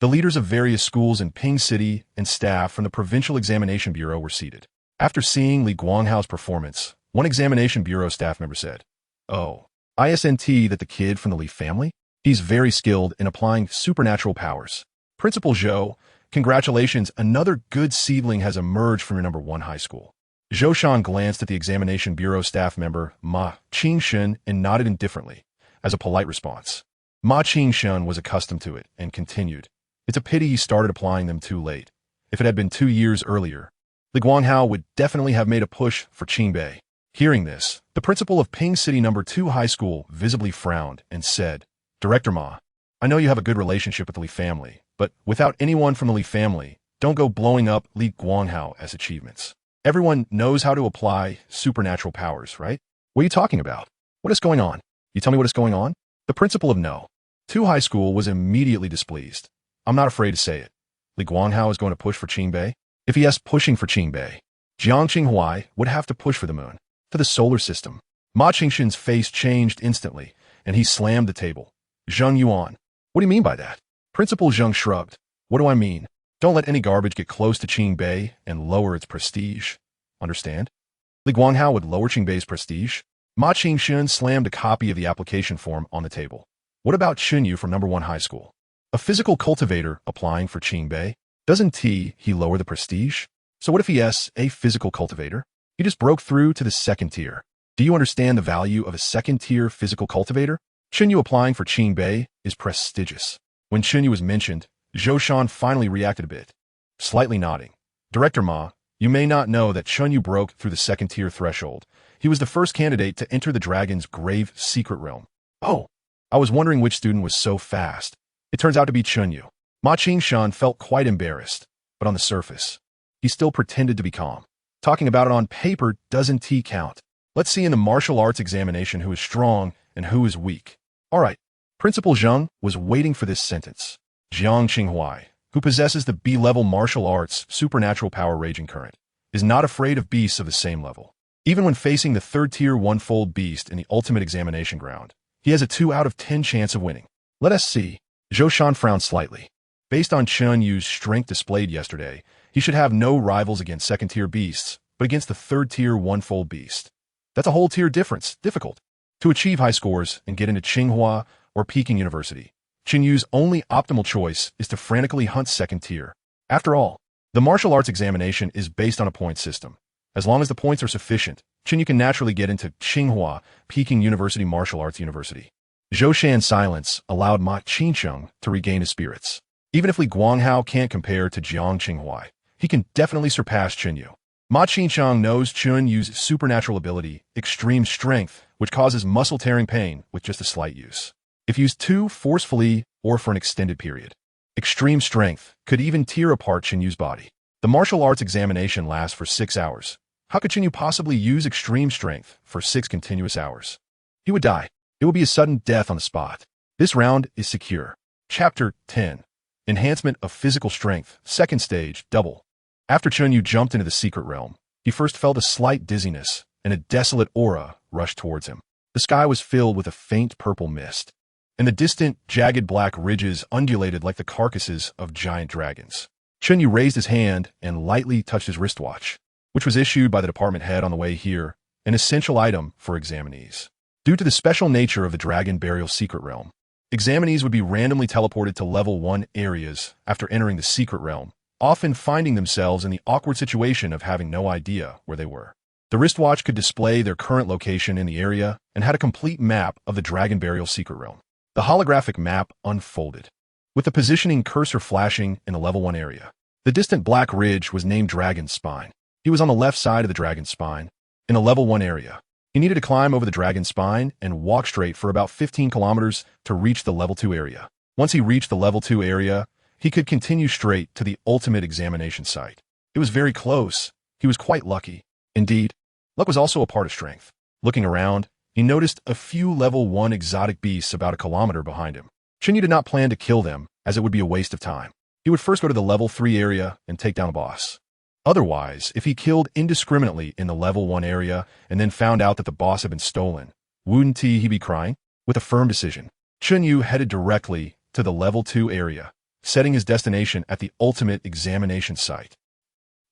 [SPEAKER 1] The leaders of various schools in Ping City and staff from the Provincial Examination Bureau were seated. After seeing Li Guanghao's performance, one Examination Bureau staff member said, "Oh, isn't that the kid from the Li family? He's very skilled in applying supernatural powers. Principal Zhou, congratulations, another good seedling has emerged from your number 1 high school." Zhou Shan glanced at the Examination Bureau staff member Ma Qingshun and nodded indifferently, as a polite response. Ma Qingshun was accustomed to it and continued, "It's a pity he started applying them too late. If it had been 2 years earlier, Li Guanghao would definitely have made a push for Qingbei." Hearing this, the principal of Ping City No. 2 High School visibly frowned and said, "Director Ma, I know you have a good relationship with the Li family, but without anyone from the Li family, don't go blowing up Li Guanghao as achievements. Everyone knows how to apply supernatural powers, right? What are you talking about? What is going on? You tell me what is going on?" The principal of No. 2 High School was immediately displeased. "I'm not afraid to say it. Li Guanghao is going to push for Qingbei. If he is pushing for Qingbei, Jiang Qinghuai would have to push for the moon, to the solar system." Ma Qingshun's face changed instantly, and he slammed the table. "Zheng Yuan, what do you mean by that?" Principal Zheng shrugged. "What do I mean? Don't let any garbage get close to Qingbei and lower its prestige. Understand? Li Guanghao would lower Qingbei's prestige." Ma Qingshun slammed a copy of the application form on the table. "What about Chen Yu from number 1 high school? A physical cultivator applying for Qingbei? Doesn't he lower the prestige? So what if he is a physical cultivator? He just broke through to the 2nd tier. Do you understand the value of a 2nd-tier physical cultivator? Chen Yu applying for Qingbei is prestigious." When Chen Yu was mentioned, Zhou Shan finally reacted a bit, slightly nodding. "Director Ma, you may not know that Chen Yu broke through the 2nd-tier threshold. He was the first candidate to enter the dragon's grave secret realm." "Oh, I was wondering which student was so fast. It turns out to be Chen Yu." Ma Qingshan felt quite embarrassed, but on the surface, he still pretended to be calm. Talking about it on paper doesn't count. Let's see in the martial arts examination who is strong and who is weak. All right. Principal Zheng was waiting for this sentence. Jiang Qinghuai, who possesses the B-level martial arts supernatural power raging current, is not afraid of beasts of the same level. Even when facing the 3rd-tier one-fold beast in the ultimate examination ground, he has a 2 out of 10 chance of winning. Let us see. Zhou Shan frowned slightly. Based on Chen Yu's strength displayed yesterday, he should have no rivals against 2nd-tier beasts, but against the 3rd-tier one-fold beast. That's a whole tier difference. Difficult. To achieve high scores and get into Tsinghua or Peking University, Chen Yu's only optimal choice is to frantically hunt 2nd tier. After all, the martial arts examination is based on a point system. As long as the points are sufficient, Chen Yu can naturally get into Tsinghua, Peking University Martial Arts University. Zhou Shan's silence allowed Ma Qingsheng to regain his spirits. Even if Li Guanghao can't compare to Jiang Qinghuai, he can definitely surpass Chen Yu. Ma Qingsheng knows Chen Yu's supernatural ability, extreme strength, which causes muscle-tearing pain with just a slight use, if used too forcefully or for an extended period. Extreme strength could even tear apart Chen Yu's body. The martial arts examination lasts for 6 hours. How could Chen Yu possibly use extreme strength for 6 continuous hours? He would die. It would be a sudden death on the spot. This round is secure. Chapter 10. Enhancement of Physical Strength, 2nd Stage, Double. After Chen Yu jumped into the secret realm, he first felt a slight dizziness, and a desolate aura rushed towards him. The sky was filled with a faint purple mist, and the distant, jagged black ridges undulated like the carcasses of giant dragons. Chen Yu raised his hand and lightly touched his wristwatch, which was issued by the department head on the way here, an essential item for examinees. Due to the special nature of the Dragon Burial Secret Realm, examinees would be randomly teleported to Level 1 areas after entering the secret realm, often finding themselves in the awkward situation of having no idea where they were. The wristwatch could display their current location in the area and had a complete map of the Dragon Burial Secret Realm. The holographic map unfolded, with the positioning cursor flashing in the Level 1 area. The distant black ridge was named Dragon's Spine. He was on the left side of the Dragon's Spine, in the Level 1 area. He needed to climb over the Dragon's Spine and walk straight for about 15 kilometers to reach the Level 2 area. Once he reached the Level 2 area, he could continue straight to the ultimate examination site. It was very close. He was quite lucky. Indeed, luck was also a part of strength. Looking around, he noticed a few level 1 exotic beasts about a kilometer behind him. Chen Yu did not plan to kill them, as it would be a waste of time. He would first go to the level 3 area and take down the boss. Otherwise, if he killed indiscriminately in the level 1 area and then found out that the boss had been stolen, wouldn't he be crying? With a firm decision, Chen Yu headed directly to the level 2 area, setting his destination at the ultimate examination site.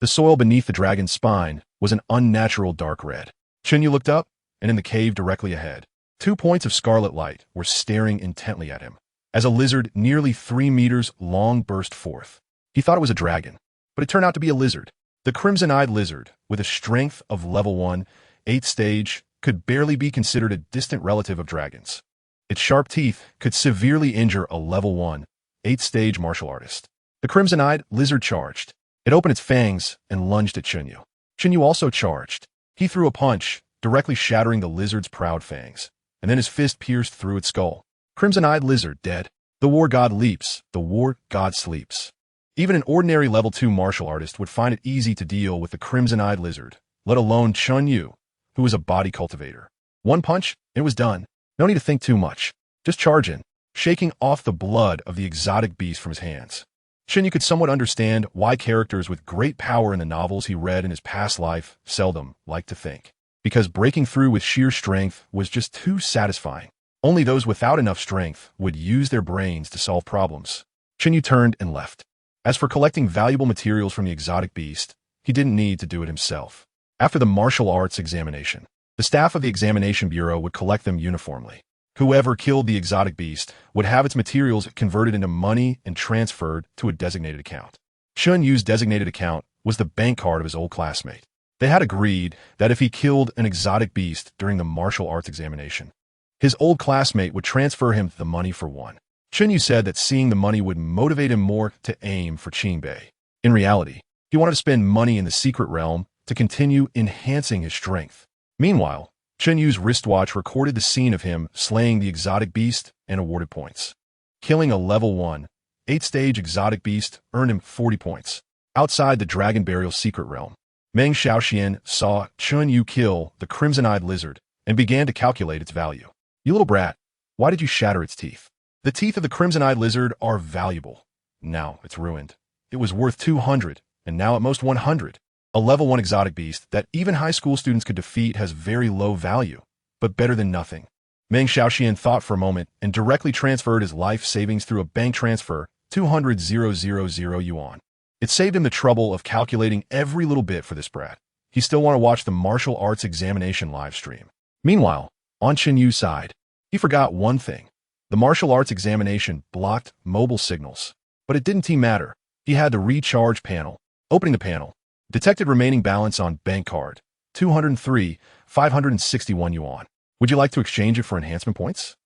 [SPEAKER 1] The soil beneath the dragon's spine was an unnatural dark red. Chen Yu looked up, and in the cave directly ahead, 2 points of scarlet light were staring intently at him, as a lizard nearly 3 meters long burst forth. He thought it was a dragon, but it turned out to be a lizard. The crimson-eyed lizard, with a strength of level 1, 8th stage, could barely be considered a distant relative of dragons. Its sharp teeth could severely injure a level 1, 8th stage martial artist. The crimson-eyed lizard charged. It opened its fangs and lunged at Chen Yu. Chen Yu also charged. He threw a punch, directly shattering the lizard's proud fangs, and then his fist pierced through its skull. Crimson-eyed lizard dead. The war god leaps. The war god sleeps. Even an ordinary level 2 martial artist would find it easy to deal with the crimson-eyed lizard, let alone Chen Yu, who was a body cultivator. One punch, and it was done. No need to think too much. Just charge in, shaking off the blood of the exotic beast from his hands. Chen Yu could somewhat understand why characters with great power in the novels he read in his past life seldom liked to think, because breaking through with sheer strength was just too satisfying. Only those without enough strength would use their brains to solve problems. Chen Yu turned and left. As for collecting valuable materials from the exotic beast, he didn't need to do it himself. After the martial arts examination, the staff of the examination bureau would collect them uniformly. Whoever killed the exotic beast would have its materials converted into money and transferred to a designated account. Chen Yu's designated account was the bank card of his old classmate. They had agreed that if he killed an exotic beast during the martial arts examination, his old classmate would transfer him the money for one. Chen Yu said that seeing the money would motivate him more to aim for Qingbei. In reality, he wanted to spend money in the secret realm to continue enhancing his strength. Meanwhile, Chen Yu's wristwatch recorded the scene of him slaying the exotic beast and awarded points. Killing a level 1, 8th stage exotic beast earned him 40 points. Outside the Dragon Burial secret realm, Meng Xiaoxian saw Chen Yu kill the crimson-eyed lizard and began to calculate its value. You little brat, why did you shatter its teeth? The teeth of the crimson-eyed lizard are valuable. Now it's ruined. It was worth 200, and now at most 100. A level 1 exotic beast that even high school students could defeat has very low value, but better than nothing. Meng Xiaoxian thought for a moment and directly transferred his life savings through a bank transfer, 200,000 yuan. It saved him the trouble of calculating every little bit for this brat. He still wanted to watch the martial arts examination live stream. Meanwhile, on Chen Yu's side, he forgot one thing. The martial arts examination blocked mobile signals, but it didn't matter. He had the recharge panel. Opening the panel, detected remaining balance on bank card, 203, 561 yuan. Would you like to exchange it for enhancement points?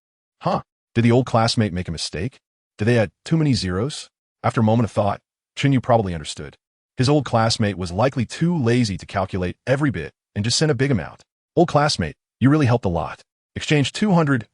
[SPEAKER 1] Huh? Did the old classmate make a mistake? Did they add too many zeros? After a moment of thought, Chen Yu probably understood. His old classmate was likely too lazy to calculate every bit and just sent a big amount. Old classmate, you really helped a lot. Exchange 200,000.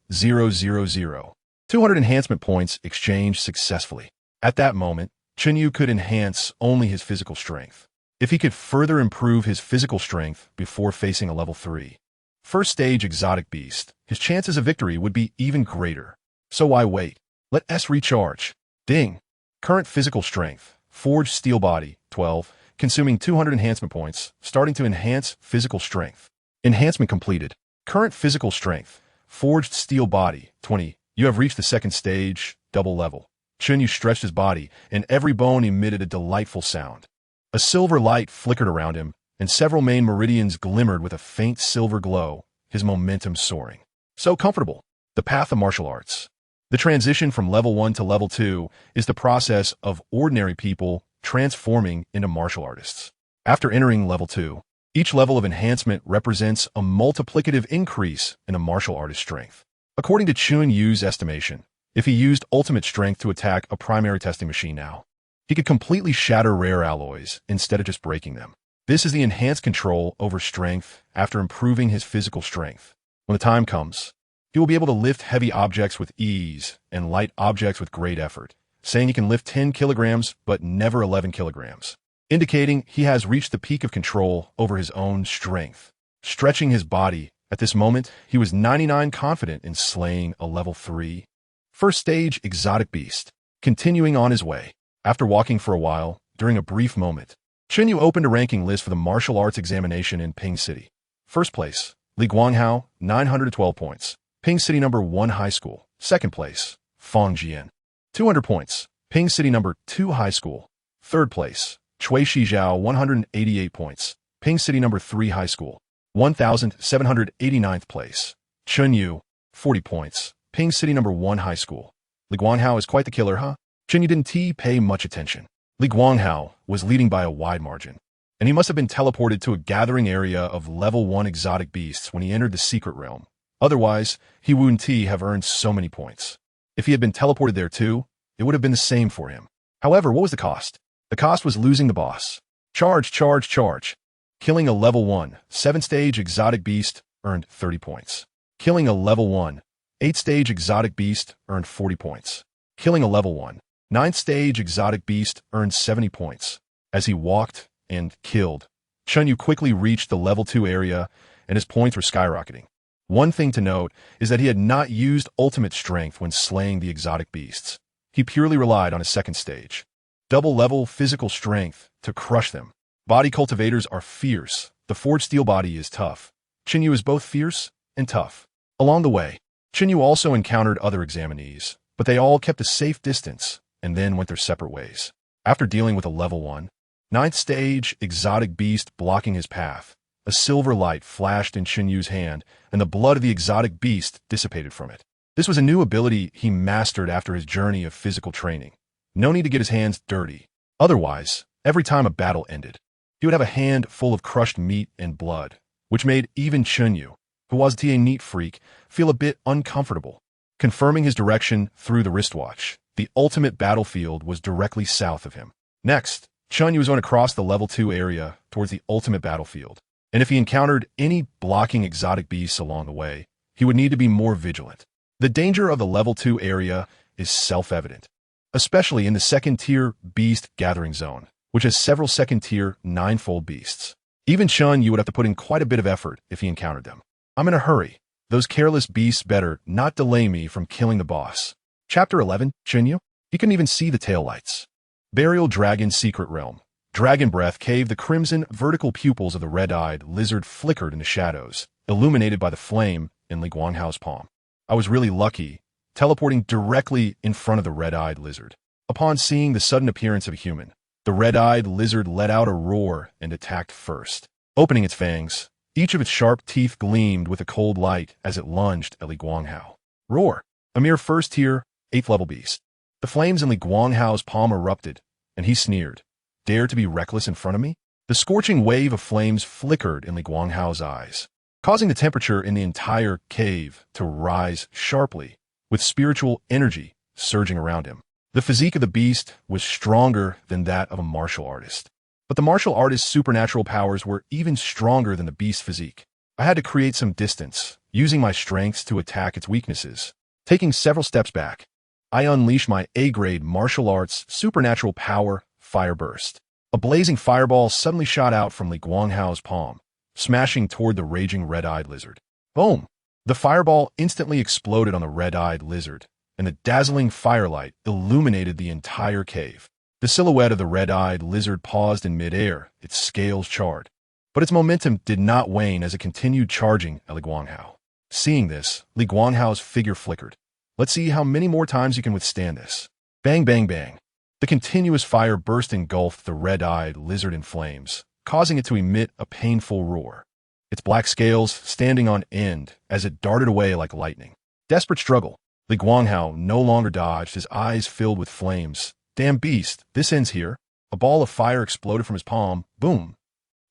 [SPEAKER 1] 200 enhancement points exchanged successfully. At that moment, Chen Yu could enhance only his physical strength. If he could further improve his physical strength before facing a level 3, first stage exotic beast, his chances of victory would be even greater. So why wait? Let S recharge. Ding. Current physical strength. Forged steel body, 12, consuming 200 enhancement points, starting to enhance physical strength. Enhancement completed. Current physical strength. Forged steel body, 20. You have reached the second stage, double level. Chen Yu stretched his body, and every bone emitted a delightful sound. A silver light flickered around him, and several main meridians glimmered with a faint silver glow, his momentum soaring. So comfortable. The path of martial arts. The transition from level 1 to level 2 is the process of ordinary people transforming into martial artists. After entering level 2, each level of enhancement represents a multiplicative increase in a martial artist's strength. According to Chen Yu's estimation, if he used ultimate strength to attack a primary testing machine now, he could completely shatter rare alloys instead of just breaking them. This is the enhanced control over strength after improving his physical strength. When the time comes, he will be able to lift heavy objects with ease and light objects with great effort, saying he can lift 10 kilograms but never 11 kilograms. indicating he has reached the peak of control over his own strength. Stretching his body, at this moment, he was 99% confident in slaying a level 3 first stage exotic beast. Continuing on his way, after walking for a while, during a brief moment, Chen Yu opened a ranking list for the martial arts examination in Ping City. First place, Li Guanghao, 912 points. Ping City number 1 High School. Second place, Fang Jian, 200 points. Ping City number 2 High School. Third place, Chui Shijiao, 188 points. Ping City number 3 High School. 1,789th place, Chen Yu, 40 points. Ping City number 1 High School. Li Guanghao is quite the killer, huh? Chen Yu didn't pay much attention. Li Guanghao was leading by a wide margin, and he must have been teleported to a gathering area of level 1 exotic beasts when he entered the secret realm. Otherwise, he wouldn't have earned so many points. If he had been teleported there too, it would have been the same for him. However, what was the cost? The cost was losing the boss. Charge, charge, charge. Killing a level 1, 7th-stage exotic beast earned 30 points. Killing a level 1, 8th-stage exotic beast earned 40 points. Killing a level 1, 9th-stage exotic beast earned 70 points. As he walked and killed, Chen Yu quickly reached the level 2 area and his points were skyrocketing. One thing to note is that he had not used ultimate strength when slaying the exotic beasts. He purely relied on his second stage, double-level physical strength, to crush them. Body cultivators are fierce. The forged steel body is tough. Chen Yu is both fierce and tough. Along the way, Chen Yu also encountered other examinees, but they all kept a safe distance and then went their separate ways. After dealing with a level 1, 9th stage exotic beast blocking his path, a silver light flashed in Chen Yu's hand and the blood of the exotic beast dissipated from it. This was a new ability he mastered after his journey of physical training. No need to get his hands dirty. Otherwise, every time a battle ended, he would have a hand full of crushed meat and blood, which made even Chen Yu, who was a neat freak, feel a bit uncomfortable. Confirming his direction through the wristwatch, the ultimate battlefield was directly south of him. Next, Chen Yu was going to cross the level 2 area towards the ultimate battlefield, and if he encountered any blocking exotic beasts along the way, he would need to be more vigilant. The danger of the level 2 area is self-evident, especially in the second-tier beast gathering zone, which has several second-tier 9-fold beasts. Even Chen Yu would have to put in quite a bit of effort if he encountered them. I'm in a hurry. Those careless beasts better not delay me from killing the boss. Chapter 11, Chen Yu? He couldn't even see the tail lights. Burial Dragon Secret Realm. Dragon Breath Cave. The crimson vertical pupils of the red-eyed lizard flickered in the shadows, illuminated by the flame in Li Guanghao's palm. I was really lucky, teleporting directly in front of the red-eyed lizard. Upon seeing the sudden appearance of a human, the red-eyed lizard let out a roar and attacked first. Opening its fangs, each of its sharp teeth gleamed with a cold light as it lunged at Li Guanghao. Roar! A mere first-tier, 8th-level beast. The flames in Li Guanghao's palm erupted, and he sneered. Dare to be reckless in front of me? The scorching wave of flames flickered in Li Guanghao's eyes, causing the temperature in the entire cave to rise sharply, with spiritual energy surging around him. The physique of the beast was stronger than that of a martial artist. But the martial artist's supernatural powers were even stronger than the beast's physique. I had to create some distance, using my strengths to attack its weaknesses. Taking several steps back, I unleashed my A-grade martial arts supernatural power, Fire Burst. A blazing fireball suddenly shot out from Li Guanghao's palm, smashing toward the raging red-eyed lizard. Boom! The fireball instantly exploded on the red-eyed lizard, and the dazzling firelight illuminated the entire cave. The silhouette of the red-eyed lizard paused in midair, its scales charred. But its momentum did not wane as it continued charging at Li Guanghao. Seeing this, Li Guanghao's figure flickered. Let's see how many more times you can withstand this. Bang, bang, bang. The continuous fire burst engulfed the red-eyed lizard in flames, causing it to emit a painful roar, its black scales standing on end as it darted away like lightning. Desperate struggle. Li Guanghao no longer dodged, his eyes filled with flames. Damn beast, this ends here. A ball of fire exploded from his palm. Boom.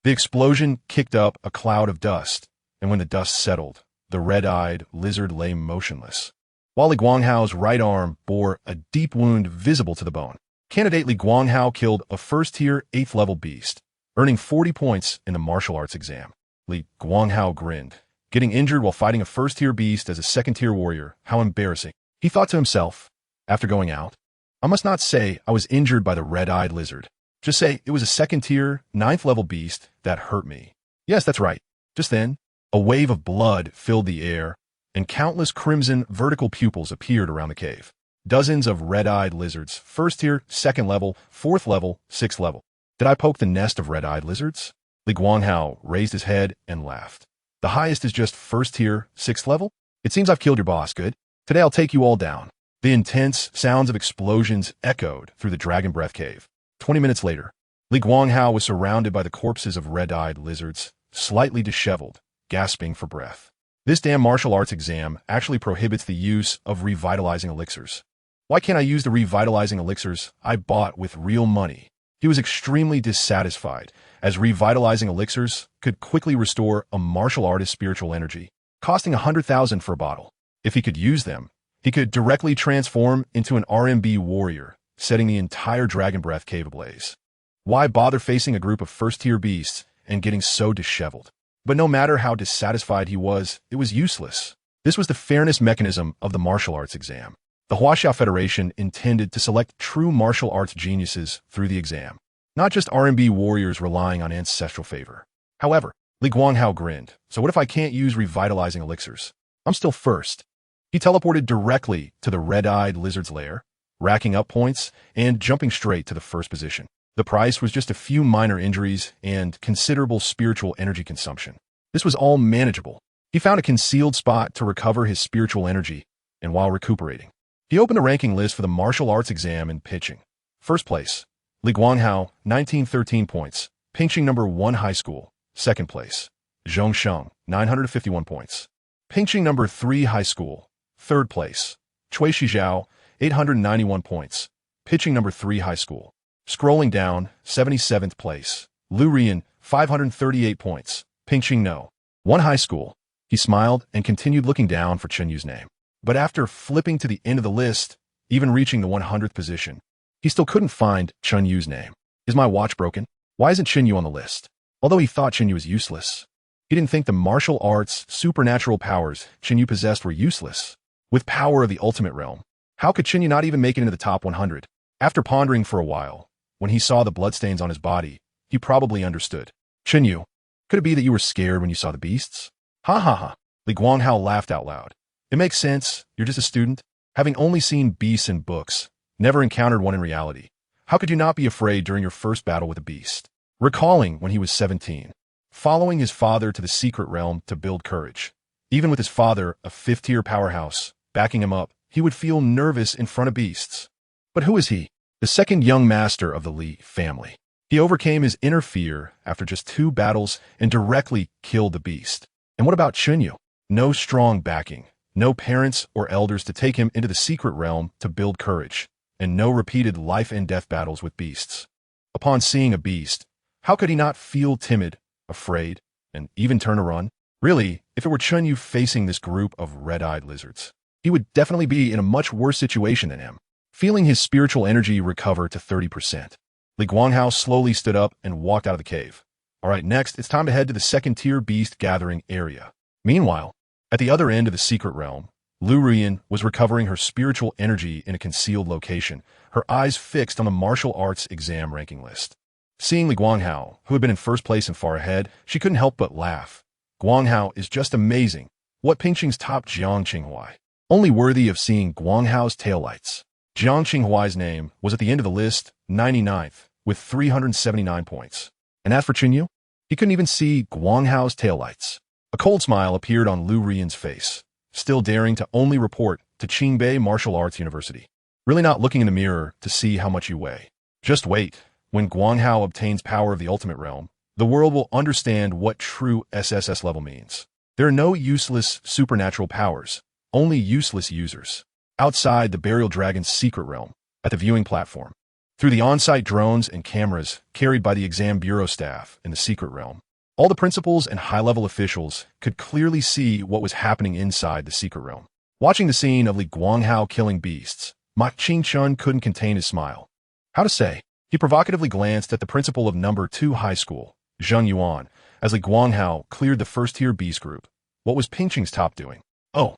[SPEAKER 1] The explosion kicked up a cloud of dust, and when the dust settled, the red-eyed lizard lay motionless, while Li Guanghao's right arm bore a deep wound visible to the bone. Candidate Li Guanghao killed a first-tier 8th-level beast, earning 40 points in the martial arts exam. Li Guanghao grinned. Getting injured while fighting a first-tier beast as a second-tier warrior, how embarrassing. He thought to himself, after going out, I must not say I was injured by the red-eyed lizard. Just say it was a second-tier, 9th-level beast that hurt me. Yes, that's right. Just then, a wave of blood filled the air, and countless crimson vertical pupils appeared around the cave. Dozens of red-eyed lizards, 1st tier, 2nd level, 4th level, 6th level. Did I poke the nest of red-eyed lizards? Li Guanghao raised his head and laughed. The highest is just 1st tier, 6th level? It seems I've killed your boss, good. Today I'll take you all down. The intense sounds of explosions echoed through the Dragon Breath Cave. 20 minutes later, Li Guanghao was surrounded by the corpses of red-eyed lizards, slightly disheveled, gasping for breath. This damn martial arts exam actually prohibits the use of revitalizing elixirs. Why can't I use the revitalizing elixirs I bought with real money? He was extremely dissatisfied, as revitalizing elixirs could quickly restore a martial artist's spiritual energy, costing 100,000 for a bottle. If he could use them, he could directly transform into an RMB warrior, setting the entire Dragon Breath Cave ablaze. Why bother facing a group of 1st-tier beasts and getting so disheveled? But no matter how dissatisfied he was, it was useless. This was the fairness mechanism of the martial arts exam. The Huaxiao Federation intended to select true martial arts geniuses through the exam, not just RMB warriors relying on ancestral favor. However, Li Guanghao grinned. So what if I can't use revitalizing elixirs? I'm still first. He teleported directly to the red-eyed lizard's lair, racking up points and jumping straight to the first position. The price was just a few minor injuries and considerable spiritual energy consumption. This was all manageable. He found a concealed spot to recover his spiritual energy, and while recuperating, he opened a ranking list for the martial arts exam in pitching. First place, Li Guanghao, 1913 points, Pingqing number 1 high school. Second place, Zhong Sheng, 951 points, Pingqing number 3 high school. Third place, Cui Shizhao, 891 points, pitching number 3 high school. Scrolling down, 77th place, Lu Rian, 538 points, Pingqing no. 1 high school. He smiled and continued looking down for Chen Yu's name. But after flipping to the end of the list, even reaching the 100th position, he still couldn't find Chen Yu's name. Is my watch broken? Why isn't Chen Yu on the list? Although he thought Chen Yu was useless, he didn't think the martial arts, supernatural powers Chen Yu possessed were useless. With power of the ultimate realm, how could Chen Yu not even make it into the top 100? After pondering for a while, when he saw the bloodstains on his body, he probably understood. Chen Yu, could it be that you were scared when you saw the beasts? Ha ha ha. Li Guanghao laughed out loud. It makes sense. You're just a student. Having only seen beasts in books, never encountered one in reality. How could you not be afraid during your first battle with a beast? Recalling when he was 17, following his father to the secret realm to build courage. Even with his father, a 5th-tier powerhouse, backing him up, he would feel nervous in front of beasts. But who is he? The second young master of the Li family. He overcame his inner fear after just 2 battles and directly killed the beast. And what about Chen Yu? No strong backing, no parents or elders to take him into the secret realm to build courage, and no repeated life and death battles with beasts. Upon seeing a beast, how could he not feel timid, afraid, and even turn to run? Really, if it were Chen Yu facing this group of red-eyed lizards, he would definitely be in a much worse situation than him. Feeling his spiritual energy recover to 30%, Li Guanghao slowly stood up and walked out of the cave. All right, next, it's time to head to the second-tier beast gathering area. Meanwhile, at the other end of the secret realm, Lu Rian was recovering her spiritual energy in a concealed location, her eyes fixed on the martial arts exam ranking list. Seeing Li Guanghao, who had been in first place and far ahead, she couldn't help but laugh. Guanghao is just amazing. What Pingqing's top Jiang Qinghuai? Only worthy of seeing Guanghao's taillights. Jiang Qinghuai's name was at the end of the list, 99th, with 379 points. And as for Chen Yu, he couldn't even see Guanghao's taillights. A cold smile appeared on Lu Rian's face, still daring to only report to Qingbei Martial Arts University. Really not looking in the mirror to see how much you weigh. Just wait. When Guanghao obtains power of the ultimate realm, the world will understand what true SSS level means. There are no useless supernatural powers, only useless users. Outside the Burial Dragon's secret realm, at the viewing platform, through the on-site drones and cameras carried by the exam bureau staff in the secret realm, all the principals and high-level officials could clearly see what was happening inside the secret realm. Watching the scene of Li Guanghao killing beasts, Ma Qingchun couldn't contain his smile. How to say? He provocatively glanced at the principal of number 2 high school, Zheng Yuan, as Li Guanghao cleared the first-tier beast group. What was Pingqing's top doing? Oh,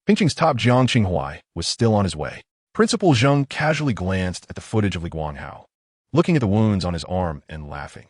[SPEAKER 1] Pingqing's top Jiang Qinghuai was still on his way. Principal Zheng casually glanced at the footage of Li Guanghao. looking at the wounds on his arm and laughing.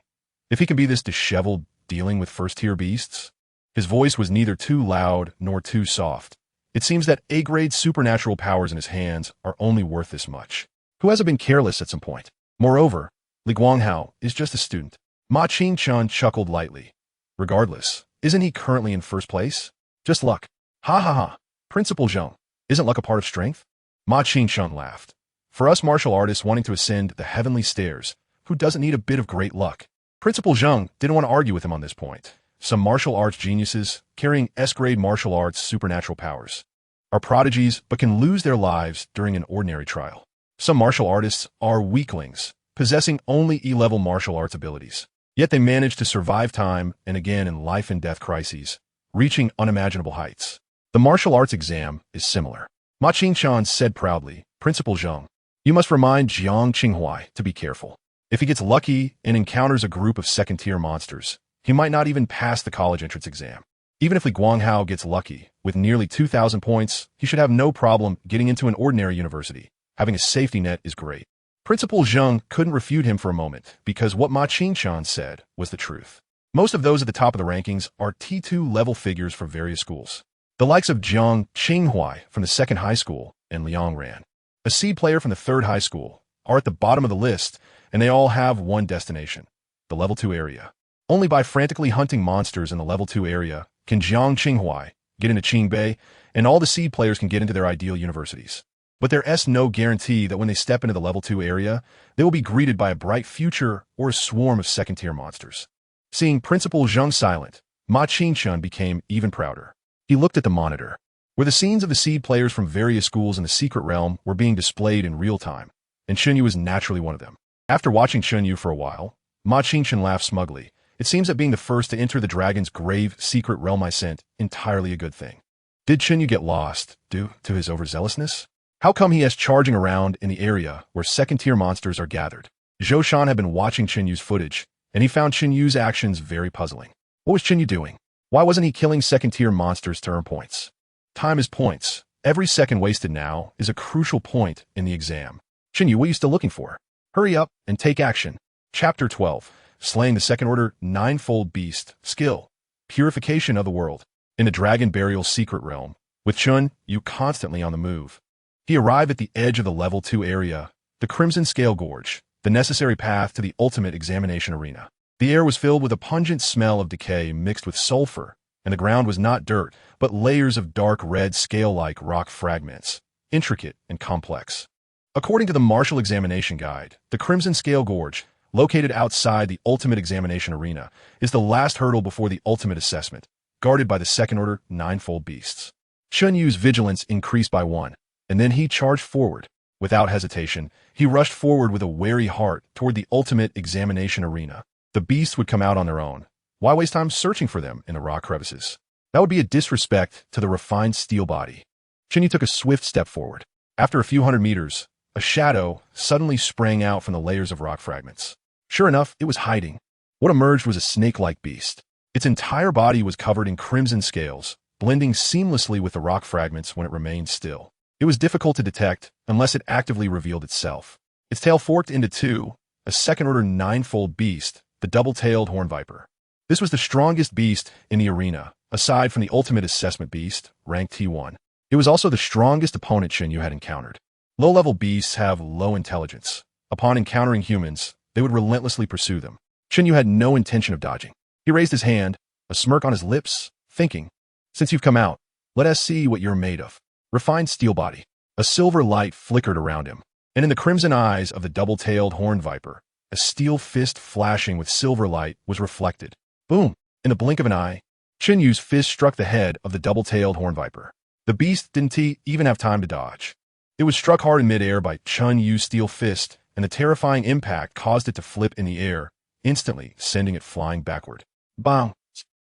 [SPEAKER 1] If he can be this disheveled dealing with first-tier beasts? His voice was neither too loud nor too soft. It seems that A-grade supernatural powers in his hands are only worth this much. Who hasn't been careless at some point? Moreover, Li Guanghao is just a student. Ma Qingchun chuckled lightly. Regardless, isn't he currently in first place? Just luck. Ha ha ha. Principal Zheng, isn't luck a part of strength? Ma Qingchun laughed. For us martial artists wanting to ascend the heavenly stairs, who doesn't need a bit of great luck? Principal Zheng didn't want to argue with him on this point. Some martial arts geniuses, carrying S-grade martial arts supernatural powers, are prodigies but can lose their lives during an ordinary trial. Some martial artists are weaklings, possessing only E-level martial arts abilities. Yet they manage to survive time and again in life and death crises, reaching unimaginable heights. The martial arts exam is similar. Ma Qingchun said proudly, Principal Zheng, you must remind Jiang Qinghuai to be careful. If he gets lucky and encounters a group of second-tier monsters, he might not even pass the college entrance exam. Even if Li Guanghao gets lucky, with nearly 2,000 points, he should have no problem getting into an ordinary university. Having a safety net is great. Principal Zheng couldn't refute him for a moment, because what Ma Qingchun said was the truth. Most of those at the top of the rankings are T2 level figures from various schools. The likes of Jiang Qinghuai from the 2nd high school and Liang Ran, a seed player from the 3rd high school, are at the bottom of the list, and they all have one destination, the level 2 area. Only by frantically hunting monsters in the level 2 area can Jiang Qinghuai get into Qingbei, and all the seed players can get into their ideal universities. But there's no guarantee that when they step into the level 2 area, they will be greeted by a bright future or a swarm of second-tier monsters. Seeing Principal Zheng silent, Ma Qingchun became even prouder. He looked at the monitor, where the scenes of the seed players from various schools in the secret realm were being displayed in real time, and Chen Yu was naturally one of them. After watching Chen Yu for a while, Ma Qingchun laughed smugly. It seems that being the first to enter the dragon's grave secret realm I sent entirely a good thing. Did Chen Yu get lost due to his overzealousness? How come he is charging around in the area where second-tier monsters are gathered? Zhou Shan had been watching Chen Yu's footage, and he found Chen Yu's actions very puzzling. What was Chen Yu doing? Why wasn't he killing second-tier monsters to earn points? Time is points. Every second wasted now is a crucial point in the exam. Chen Yu, what are you still looking for? Hurry up and take action. Chapter 12. Slaying the Second-Order Ninefold Beast. Skill. Purification of the World. In the Dragon Burial Secret Realm, with Chen Yu constantly on the move. He arrived at the edge of the Level 2 area, the Crimson Scale Gorge, the necessary path to the ultimate examination arena. The air was filled with a pungent smell of decay mixed with sulfur, and the ground was not dirt, but layers of dark red scale-like rock fragments, intricate and complex. According to the Martial Examination Guide, the Crimson Scale Gorge, located outside the ultimate examination arena, is the last hurdle before the ultimate assessment, guarded by the Second-Order Ninefold Beasts. Chen Yu's vigilance increased by 1. And then he charged forward. Without hesitation, he rushed forward with a wary heart toward the ultimate examination arena. The beasts would come out on their own. Why waste time searching for them in the rock crevices? That would be a disrespect to the refined steel body. Chen Yu took a swift step forward. After a few hundred meters, a shadow suddenly sprang out from the layers of rock fragments. Sure enough, it was hiding. What emerged was a snake-like beast. Its entire body was covered in crimson scales, blending seamlessly with the rock fragments when it remained still. It was difficult to detect unless it actively revealed itself. Its tail forked into two, a second-order ninefold beast, the double-tailed horn viper. This was the strongest beast in the arena, aside from the ultimate assessment beast, ranked T1. It was also the strongest opponent Chen Yu had encountered. Low-level beasts have low intelligence. Upon encountering humans, they would relentlessly pursue them. Chen Yu had no intention of dodging. He raised his hand, a smirk on his lips, thinking, since you've come out, let us see what you're made of. Refined steel body. A silver light flickered around him, and in the crimson eyes of the double-tailed horn viper, a steel fist flashing with silver light was reflected. Boom! In the blink of an eye, Chen Yu's fist struck the head of the double-tailed horn viper. The beast didn't even have time to dodge. It was struck hard in midair by Chen Yu's steel fist, and the terrifying impact caused it to flip in the air, instantly sending it flying backward. Bang!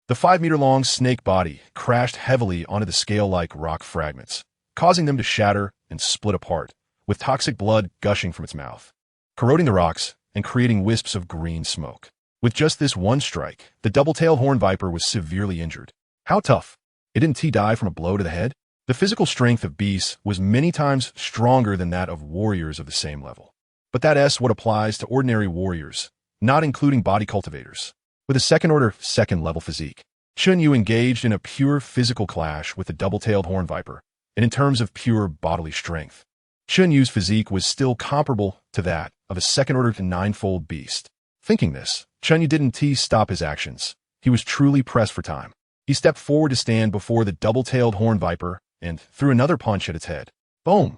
[SPEAKER 1] The 5-meter-long snake body crashed heavily onto the scale-like rock fragments, causing them to shatter and split apart, with toxic blood gushing from its mouth, corroding the rocks and creating wisps of green smoke. With just this one strike, the double-tailed horn viper was severely injured. How tough? It didn't die from a blow to the head? The physical strength of beasts was many times stronger than that of warriors of the same level. But that's what applies to ordinary warriors, not including body cultivators. With a second-order, second-level physique, Chen Yu engaged in a pure physical clash with the double-tailed horned viper, and in terms of pure bodily strength, Chen Yu's physique was still comparable to that of a second-order to ninefold beast. Thinking this, Chen Yu didn't stop his actions. He was truly pressed for time. He stepped forward to stand before the double-tailed horned viper and threw another punch at its head. Boom!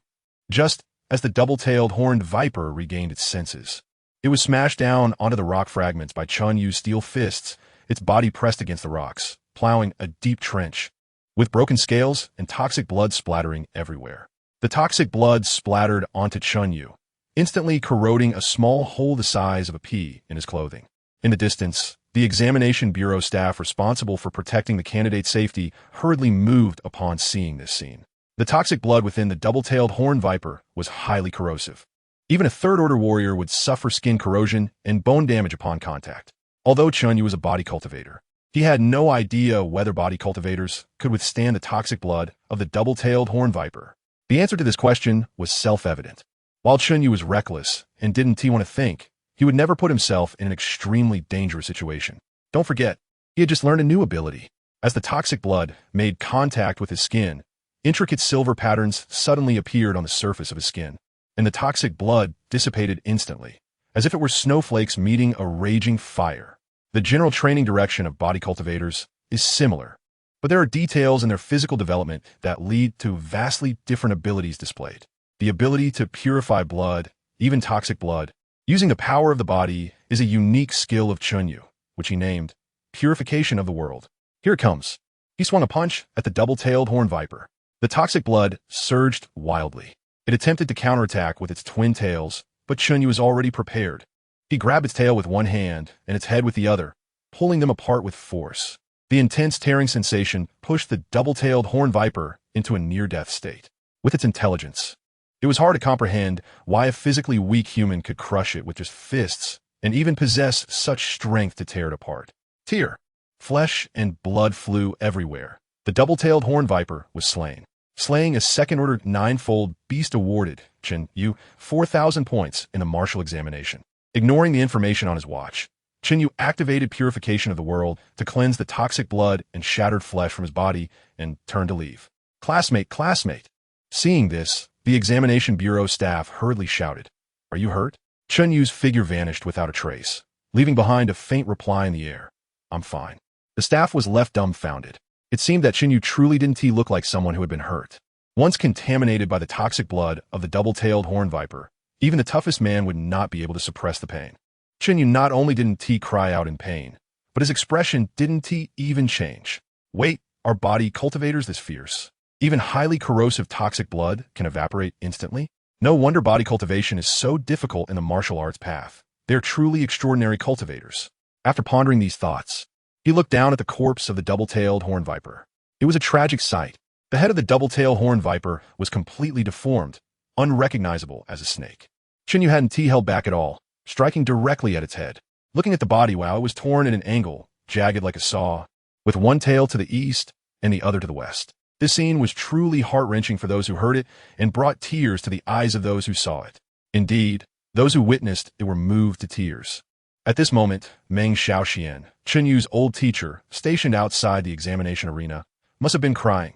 [SPEAKER 1] Just as the double-tailed horned viper regained its senses, it was smashed down onto the rock fragments by Chen Yu's steel fists, its body pressed against the rocks, plowing a deep trench, with broken scales and toxic blood splattering everywhere. The toxic blood splattered onto Chen Yu, instantly corroding a small hole the size of a pea in his clothing. In the distance, the examination bureau staff responsible for protecting the candidate's safety hurriedly moved upon seeing this scene. The toxic blood within the double-tailed horned viper was highly corrosive. Even a third-order warrior would suffer skin corrosion and bone damage upon contact. Although Chen Yu was a body cultivator, he had no idea whether body cultivators could withstand the toxic blood of the double-tailed horned viper. The answer to this question was self-evident. While Chen Yu was reckless and didn't want to think, he would never put himself in an extremely dangerous situation. Don't forget, he had just learned a new ability. As the toxic blood made contact with his skin, intricate silver patterns suddenly appeared on the surface of his skin, and the toxic blood dissipated instantly, as if it were snowflakes meeting a raging fire. The general training direction of body cultivators is similar, but there are details in their physical development that lead to vastly different abilities displayed. The ability to purify blood, even toxic blood, using the power of the body is a unique skill of Chen Yu, which he named Purification of the World. Here it comes. He swung a punch at the double-tailed horned viper. The toxic blood surged wildly. It attempted to counterattack with its twin tails, but Chen Yu was already prepared. He grabbed its tail with one hand and its head with the other, pulling them apart with force. The intense tearing sensation pushed the double-tailed horned viper into a near-death state. With its intelligence, it was hard to comprehend why a physically weak human could crush it with just fists and even possess such strength to tear it apart. Tear, flesh, and blood flew everywhere. The double-tailed horned viper was slain. Slaying a second-order ninefold beast awarded Chen Yu 4,000 points in the martial examination. Ignoring the information on his watch, Chen Yu activated Purification of the World to cleanse the toxic blood and shattered flesh from his body and turned to leave. Classmate, classmate! Seeing this, the examination bureau staff hurriedly shouted, "Are you hurt?" Chen Yu's figure vanished without a trace, leaving behind a faint reply in the air. "I'm fine." The staff was left dumbfounded. It seemed that Chen Yu truly didn't look like someone who had been hurt. Once contaminated by the toxic blood of the double-tailed horned viper, even the toughest man would not be able to suppress the pain. Chen Yu not only didn't cry out in pain, but his expression didn't even change. Wait, are body cultivators this fierce? Even highly corrosive toxic blood can evaporate instantly? No wonder body cultivation is so difficult in the martial arts path. They're truly extraordinary cultivators. After pondering these thoughts, he looked down at the corpse of the double-tailed horned viper. It was a tragic sight. The head of the double-tailed horned viper was completely deformed, unrecognizable as a snake. Chen Yu hadn't held back at all, striking directly at its head. Looking at the body, it was torn at an angle, jagged like a saw, with one tail to the east and the other to the west. This scene was truly heart-wrenching for those who heard it and brought tears to the eyes of those who saw it. Indeed, those who witnessed it were moved to tears. At this moment, Meng Xiaoxian, Chen Yu's old teacher, stationed outside the examination arena, must have been crying.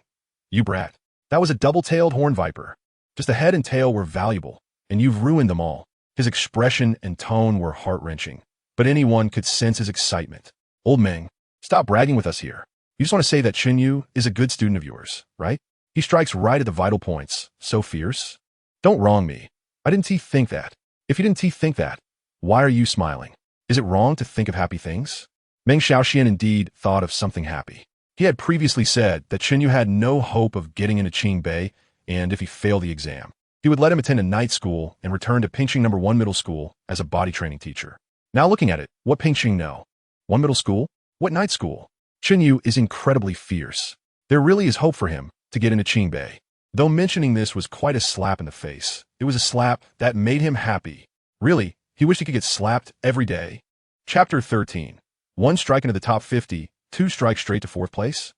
[SPEAKER 1] "You brat. That was a double-tailed horned viper. Just the head and tail were valuable, and you've ruined them all." His expression and tone were heart-wrenching, but anyone could sense his excitement. "Old Meng, stop bragging with us here. You just want to say that Chen Yu is a good student of yours, right? He strikes right at the vital points. So fierce. Don't wrong me. I didn't think that. If you didn't think that, why are you smiling? Is it wrong to think of happy things?" Meng Xiaoxian indeed thought of something happy. He had previously said that Chen Yu had no hope of getting into Qingbei, and if he failed the exam, he would let him attend a night school and return to Pingxing No. 1 Middle School as a body training teacher. Now looking at it, what Pingxing know? 1 Middle School? What night school? Chen Yu is incredibly fierce. There really is hope for him to get into Qingbei. Though mentioning this was quite a slap in the face, it was a slap that made him happy. Really, he wished he could get slapped every day. Chapter 13. 1 strike into the top 50, 2 strikes straight to 4th place.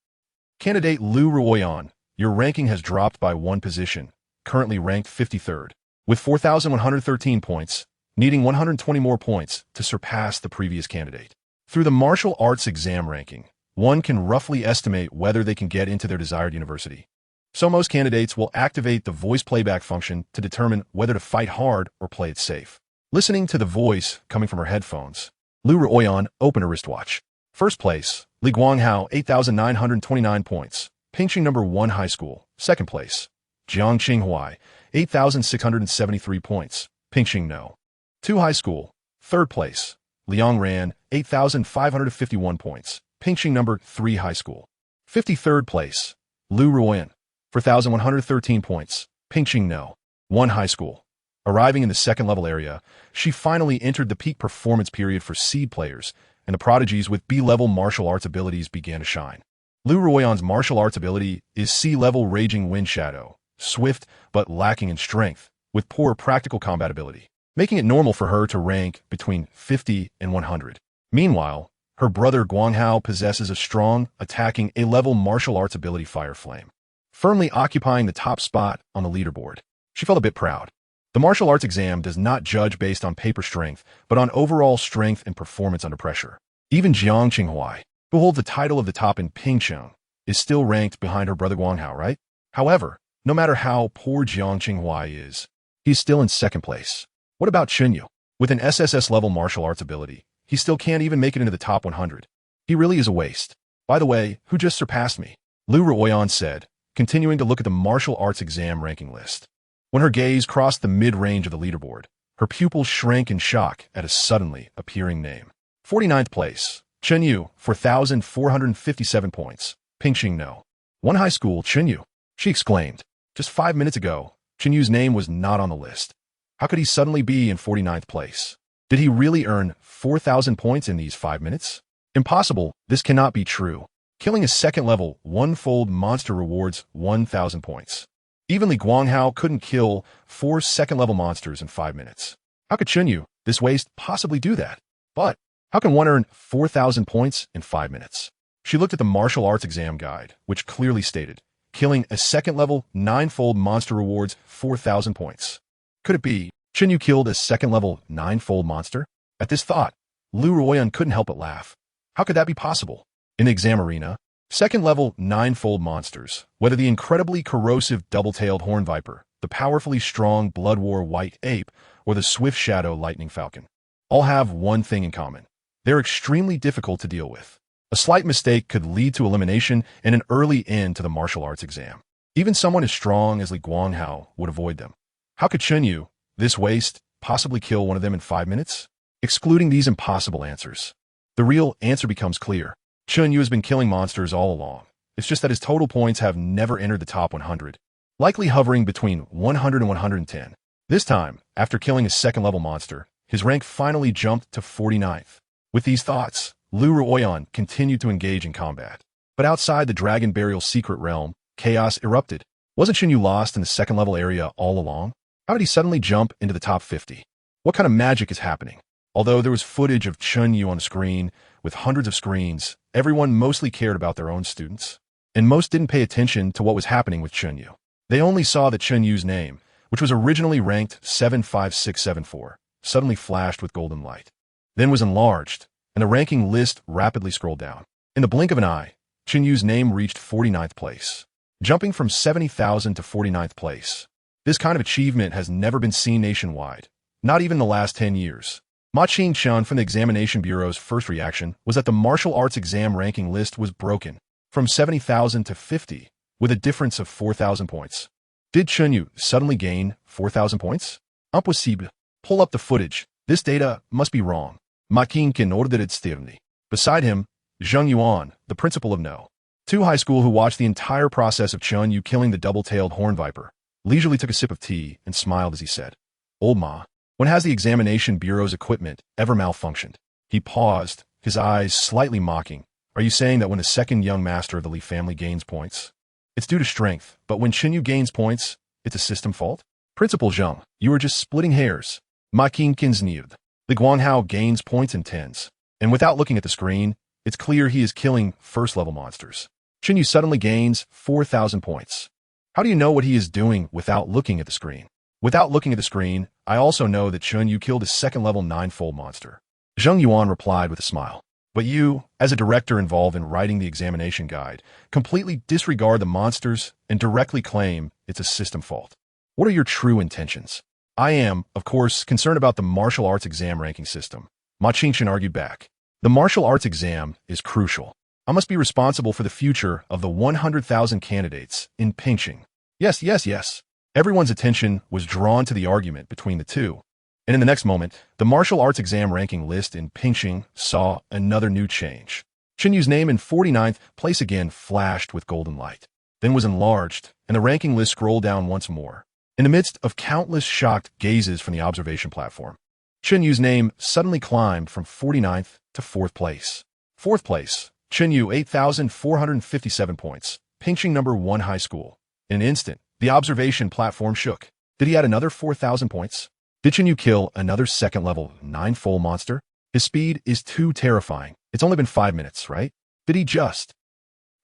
[SPEAKER 1] Candidate Lu Ruoyan, your ranking has dropped by 1 position, currently ranked 53rd. With 4,113 points, needing 120 more points to surpass the previous candidate. Through the martial arts exam ranking, one can roughly estimate whether they can get into their desired university. So most candidates will activate the voice playback function to determine whether to fight hard or play it safe. Listening to the voice coming from her headphones, Lu Ruoyan opened her wristwatch. First place, Li Guanghao, 8,929 points, Pingqing number 1 high school. Second place, Jiang Qinghuai, 8,673 points, Pingqing no. 2 high school. Third place, Liang Ran, 8,551 points, Pingqing number 3 high school. 53rd place, Lu Ruoyan, 4,113 points, Pingqing no. 1 high school. Arriving in the second level area, she finally entered the peak performance period for seed players, and the prodigies with B-level martial arts abilities began to shine. Lu Ruoyan's martial arts ability is C-level Raging Wind Shadow, swift but lacking in strength, with poor practical combat ability, making it normal for her to rank between 50 and 100. Meanwhile, her brother Guanghao possesses a strong, attacking A-level martial arts ability Fire Flame, firmly occupying the top spot on the leaderboard. She felt a bit proud. The martial arts exam does not judge based on paper strength, but on overall strength and performance under pressure. Even Jiang Qinghuai, who holds the title of the top in Pingcheng, is still ranked behind her brother Guanghao, right? However, no matter how poor Jiang Qinghuai is, he's still in second place. What about Chen Yu? With an SSS-level martial arts ability, he still can't even make it into the top 100. He really is a waste. By the way, who just surpassed me? Lu Ruoyan said, continuing to look at the martial arts exam ranking list. When her gaze crossed the mid-range of the leaderboard, her pupils shrank in shock at a suddenly appearing name. 49th place, Chen Yu, 4,457 points, Pingqing no. 1 high school, Chen Yu. She exclaimed. Just 5 minutes ago, Chen Yu's name was not on the list. How could he suddenly be in 49th place? Did he really earn 4,000 points in these 5 minutes? Impossible, this cannot be true. Killing a second-level, one-fold monster rewards 1,000 points. Even Li Guanghao couldn't kill 4 second-level monsters in 5 minutes. How could Chen Yu, this waste, possibly do that? But how can one earn 4,000 points in 5 minutes? She looked at the martial arts exam guide, which clearly stated, killing a second-level 9-fold monster rewards 4,000 points. Could it be Chen Yu killed a second-level 9-fold monster? At this thought, Lu Ruoyan couldn't help but laugh. How could that be possible? In the exam arena, second-level 9-fold monsters, whether the incredibly corrosive double-tailed horn viper, the powerfully strong blood war white ape, or the swift shadow lightning falcon, all have one thing in common. They're extremely difficult to deal with. A slight mistake could lead to elimination and an early end to the martial arts exam. Even someone as strong as Li Guanghao would avoid them. How could Chen Yu, this waste, possibly kill one of them in 5 minutes? Excluding these impossible answers, the real answer becomes clear. Chen Yu has been killing monsters all along. It's just that his total points have never entered the top 100, likely hovering between 100 and 110. This time, after killing a second-level monster, his rank finally jumped to 49th. With these thoughts, Lu Ruoyan continued to engage in combat. But outside the Dragon Burial secret realm, chaos erupted. Wasn't Chen Yu lost in the second-level area all along? How did he suddenly jump into the top 50? What kind of magic is happening? Although there was footage of Chen Yu on the screen, with hundreds of screens, everyone mostly cared about their own students. And most didn't pay attention to what was happening with Chen Yu. They only saw that Chen Yu's name, which was originally ranked 75674, suddenly flashed with golden light. Then was enlarged, and the ranking list rapidly scrolled down. In the blink of an eye, Chen Yu's name reached 49th place, jumping from 70,000 to 49th place. This kind of achievement has never been seen nationwide, not even in the last 10 years. Ma Qingchen from the Examination Bureau's first reaction was that the martial arts exam ranking list was broken, from 70,000 to 50, with a difference of 4,000 points. Did Chen Yu suddenly gain 4,000 points? Impossible. Pull up the footage. This data must be wrong. Ma Qingchen ordered it sternly. Beside him, Zheng Yuan, the principal of No. 2 high school who watched the entire process of Chen Yu killing the double-tailed horn viper, leisurely took a sip of tea and smiled as he said, "Old Ma, when has the Examination Bureau's equipment ever malfunctioned?" He paused, his eyes slightly mocking. "Are you saying that when the second young master of the Li family gains points, it's due to strength, but when Chen Yu gains points, it's a system fault?" "Principal Zheng, you are just splitting hairs." Ma Qingchen sneered. Li Guanghao gains points in tens, and without looking at the screen, it's clear he is killing first-level monsters. Chen Yu suddenly gains 4,000 points. How do you know what he is doing without looking at the screen? Without looking at the screen, I also know that Chen Yu killed a second-level 9-fold monster. Zheng Yuan replied with a smile. But you, as a director involved in writing the examination guide, completely disregard the monsters and directly claim it's a system fault. What are your true intentions? I am, of course, concerned about the martial arts exam ranking system. Ma Qingchen argued back. The martial arts exam is crucial. I must be responsible for the future of the 100,000 candidates in Pingqing. Yes. Everyone's attention was drawn to the argument between the two. And in the next moment, the martial arts exam ranking list in Pingqing saw another new change. Chen Yu's name in 49th place again flashed with golden light, then was enlarged, and the ranking list scrolled down once more. In the midst of countless shocked gazes from the observation platform, Chen Yu's name suddenly climbed from 49th to 4th place. 4th place, Chen Yu, 8,457 points, Pingqing number 1 high school. In an instant, the observation platform shook. Did he add another 4,000 points? Did Chen Yu kill another second-level 9-fold monster? His speed is too terrifying. It's only been 5 minutes, right? Did he just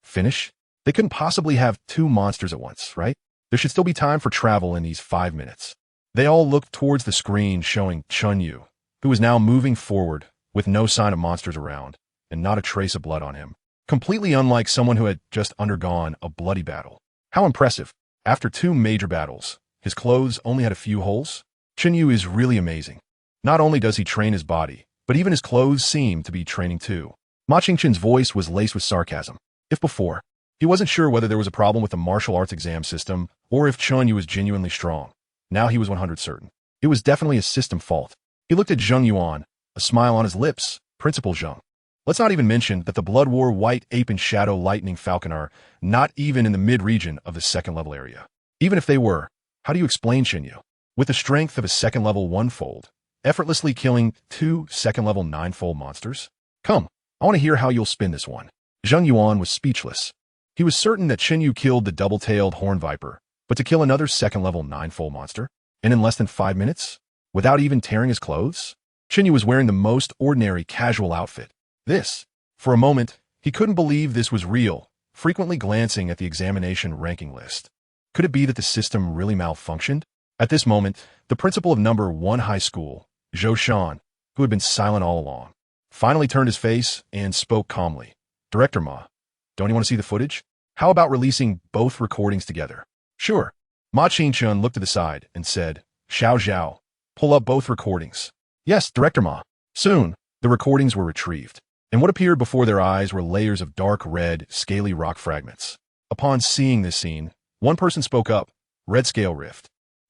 [SPEAKER 1] finish? They couldn't possibly have 2 monsters at once, right? There should still be time for travel in these 5 minutes. They all looked towards the screen showing Chen Yu, who was now moving forward with no sign of monsters around and not a trace of blood on him, completely unlike someone who had just undergone a bloody battle. How impressive. After 2 major battles, his clothes only had a few holes. Chen Yu is really amazing. Not only does he train his body, but even his clothes seem to be training too. Ma Qingchen's voice was laced with sarcasm. If before, he wasn't sure whether there was a problem with the martial arts exam system or if Chen Yu was genuinely strong. Now he was 100% certain. It was definitely a system fault. He looked at Zheng Yuan, a smile on his lips. Principal Zheng. Let's not even mention that the Blood War White Ape and Shadow Lightning Falcon are not even in the mid-region of the second-level area. Even if they were, how do you explain Chen Yu? With the strength of a second-level 1-fold, effortlessly killing 2 second-level 9-fold monsters? Come, I want to hear how you'll spin this one. Zheng Yuan was speechless. He was certain that Chen Yu killed the double-tailed horn viper, but to kill another second-level 9-fold monster, and in less than 5 minutes, without even tearing his clothes? Chen Yu was wearing the most ordinary casual outfit. For a moment, he couldn't believe this was real, frequently glancing at the examination ranking list. Could it be that the system really malfunctioned? At this moment, the principal of number 1 high school, Zhou Shan, who had been silent all along, finally turned his face and spoke calmly. Director Ma, don't you want to see the footage? How about releasing both recordings together? Sure. Ma Qingchen looked to the side and said, Xiao Zhao, pull up both recordings. Yes, Director Ma. Soon, the recordings were retrieved, and what appeared before their eyes were layers of dark red, scaly rock fragments. Upon seeing this scene, one person spoke up, Red Scale Rift.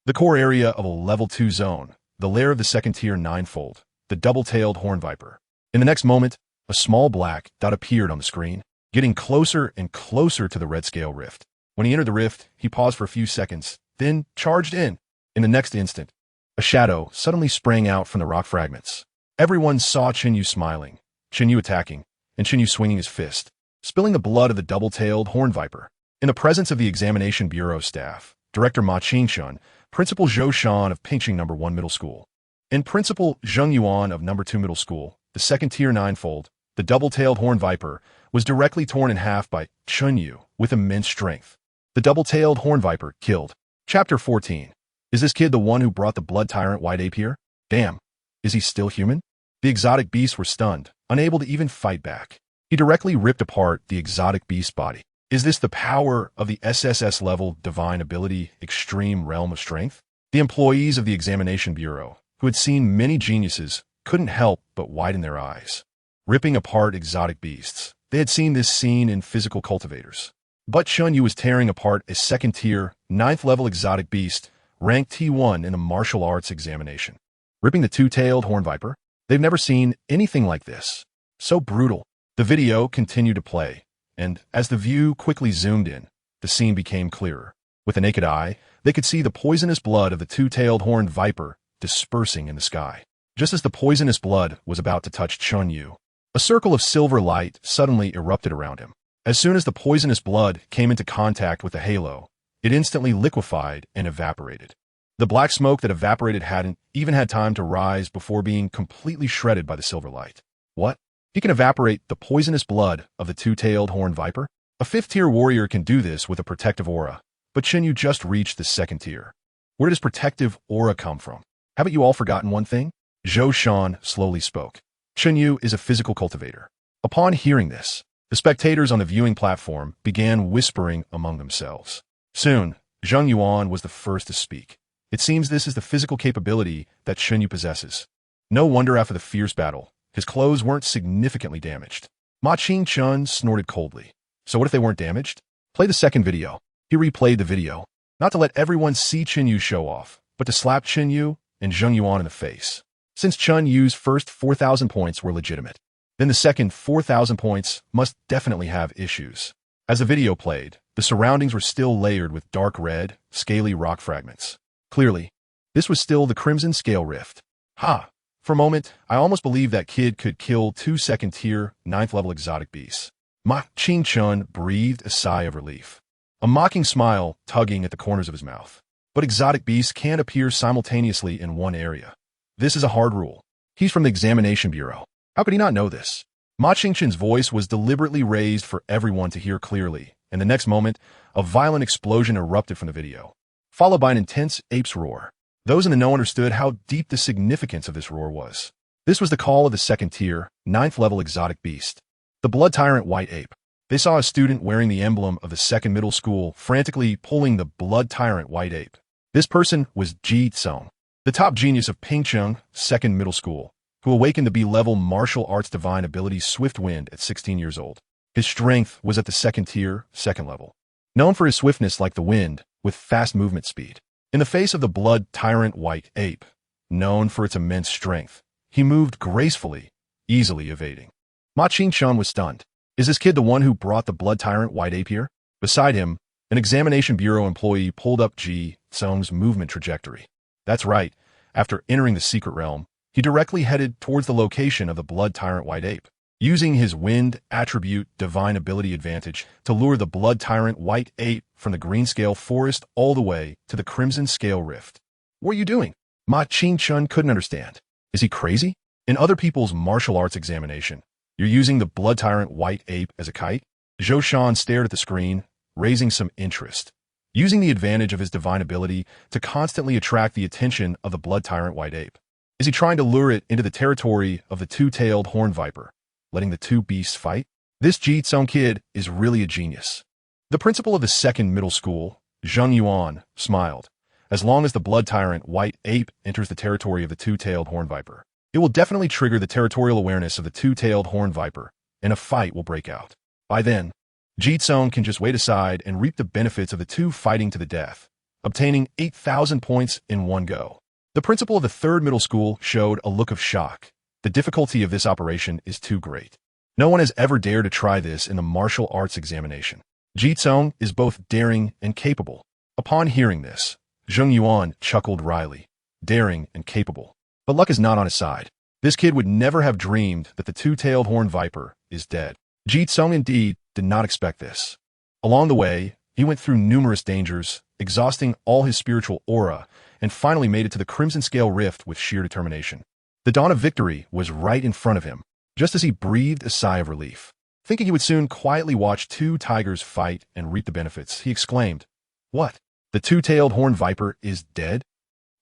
[SPEAKER 1] The core area of a level 2 zone, the lair of the second-tier 9-fold, the double-tailed horn viper. In the next moment, a small black dot appeared on the screen, getting closer and closer to the Red Scale Rift. When he entered the rift, he paused for a few seconds, then charged in. In the next instant, a shadow suddenly sprang out from the rock fragments. Everyone saw Chen Yu smiling, Chen Yu attacking, and Chen Yu swinging his fist, spilling the blood of the double-tailed horn viper. In the presence of the examination bureau staff, Director Ma Qingchen, Principal Zhou Shan of Pingqing number 1 middle school, and Principal Zheng Yuan of number 2 middle school, the second-tier 9-fold, the double-tailed horn viper, was directly torn in half by Chen Yu with immense strength. The double-tailed horn viper killed. Chapter 14. Is this kid the one who brought the blood tyrant White Ape here? Damn. Is he still human? The exotic beasts were stunned, unable to even fight back. He directly ripped apart the exotic beast's body. Is this the power of the SSS-level divine ability, extreme realm of strength? The employees of the examination bureau, who had seen many geniuses, couldn't help but widen their eyes. Ripping apart exotic beasts. They had seen this scene in physical cultivators. But Chen Yu was tearing apart a second-tier, 9th-level exotic beast, ranked T1 in the martial arts examination. Ripping the 2-tailed horn viper? They've never seen anything like this. So brutal. The video continued to play, and as the view quickly zoomed in, the scene became clearer. With the naked eye, they could see the poisonous blood of the 2-tailed horned viper dispersing in the sky. Just as the poisonous blood was about to touch Chen Yu, a circle of silver light suddenly erupted around him. As soon as the poisonous blood came into contact with the halo, it instantly liquefied and evaporated. The black smoke that evaporated hadn't even had time to rise before being completely shredded by the silver light. What? He can evaporate the poisonous blood of the 2-tailed horned viper? A 5th-tier warrior can do this with a protective aura, but Chen Yu just reached the 2nd tier. Where does protective aura come from? Haven't you all forgotten one thing? Zhou Shan slowly spoke. Chen Yu is a physical cultivator. Upon hearing this, the spectators on the viewing platform began whispering among themselves. Soon, Zheng Yuan was the first to speak. It seems this is the physical capability that Chen Yu possesses. No wonder after the fierce battle, his clothes weren't significantly damaged. Ma Qingchun snorted coldly. So what if they weren't damaged? Play the second video. He replayed the video, not to let everyone see Chen Yu show off, but to slap Chen Yu and Zheng Yuan in the face. Since Chen Yu's first 4,000 points were legitimate, then the second 4,000 points must definitely have issues. As the video played, the surroundings were still layered with dark red, scaly rock fragments. Clearly, this was still the Crimson Scale Rift. Ha! For a moment, I almost believed that kid could kill 2 second-tier, 9th-level exotic beasts. Ma Qingchun breathed a sigh of relief, a mocking smile tugging at the corners of his mouth. But exotic beasts can't appear simultaneously in one area. This is a hard rule. He's from the Examination Bureau. How could he not know this? Ma Qingchun's voice was deliberately raised for everyone to hear clearly, and the next moment, a violent explosion erupted from the video, followed by an intense ape's roar. Those in the know understood how deep the significance of this roar was. This was the call of the second-tier, 9th-level exotic beast, the blood tyrant white ape. They saw a student wearing the emblem of the second middle school frantically pulling the blood tyrant white ape. This person was Ji Tsong, the top genius of Pingcheng second middle school, who awakened the B-level martial arts divine ability Swift Wind at 16 years old. His strength was at the second-tier, second level. Known for his swiftness like the wind, with fast movement speed. In the face of the blood tyrant white ape, known for its immense strength, he moved gracefully, easily evading. Ma Qingchun was stunned. Is this kid the one who brought the blood tyrant white ape here? Beside him, an Examination Bureau employee pulled up Ji Tsong's movement trajectory. That's right, after entering the secret realm, he directly headed towards the location of the blood tyrant white ape, using his wind attribute divine ability advantage to lure the blood tyrant white ape from the green scale forest all the way to the crimson scale rift. What are you doing? Ma Qingchun couldn't understand. Is he crazy? In other people's martial arts examination, you're using the blood tyrant white ape as a kite? Zhou Shan stared at the screen, raising some interest, using the advantage of his divine ability to constantly attract the attention of the blood tyrant white ape. Is he trying to lure it into the territory of the two-tailed horned viper, letting the two beasts fight? This Ji Tsong kid is really a genius. The principal of the second middle school, Zheng Yuan, smiled. As long as the blood tyrant white ape enters the territory of the two-tailed horned viper, it will definitely trigger the territorial awareness of the two-tailed horned viper, and a fight will break out. By then, Ji Tsong can just wait aside and reap the benefits of the two fighting to the death, obtaining 8,000 points in one go. The principal of the third middle school showed a look of shock. The difficulty of this operation is too great. No one has ever dared to try this in the martial arts examination. Ji Tsong is both daring and capable. Upon hearing this, Zheng Yuan chuckled wryly. Daring and capable. But luck is not on his side. This kid would never have dreamed that the two-tailed horned viper is dead. Ji Tsong indeed did not expect this. Along the way, he went through numerous dangers, exhausting all his spiritual aura, and finally made it to the Crimson Scale Rift with sheer determination. The dawn of victory was right in front of him, just as he breathed a sigh of relief. Thinking he would soon quietly watch two tigers fight and reap the benefits, he exclaimed, "What? The two-tailed horned viper is dead?"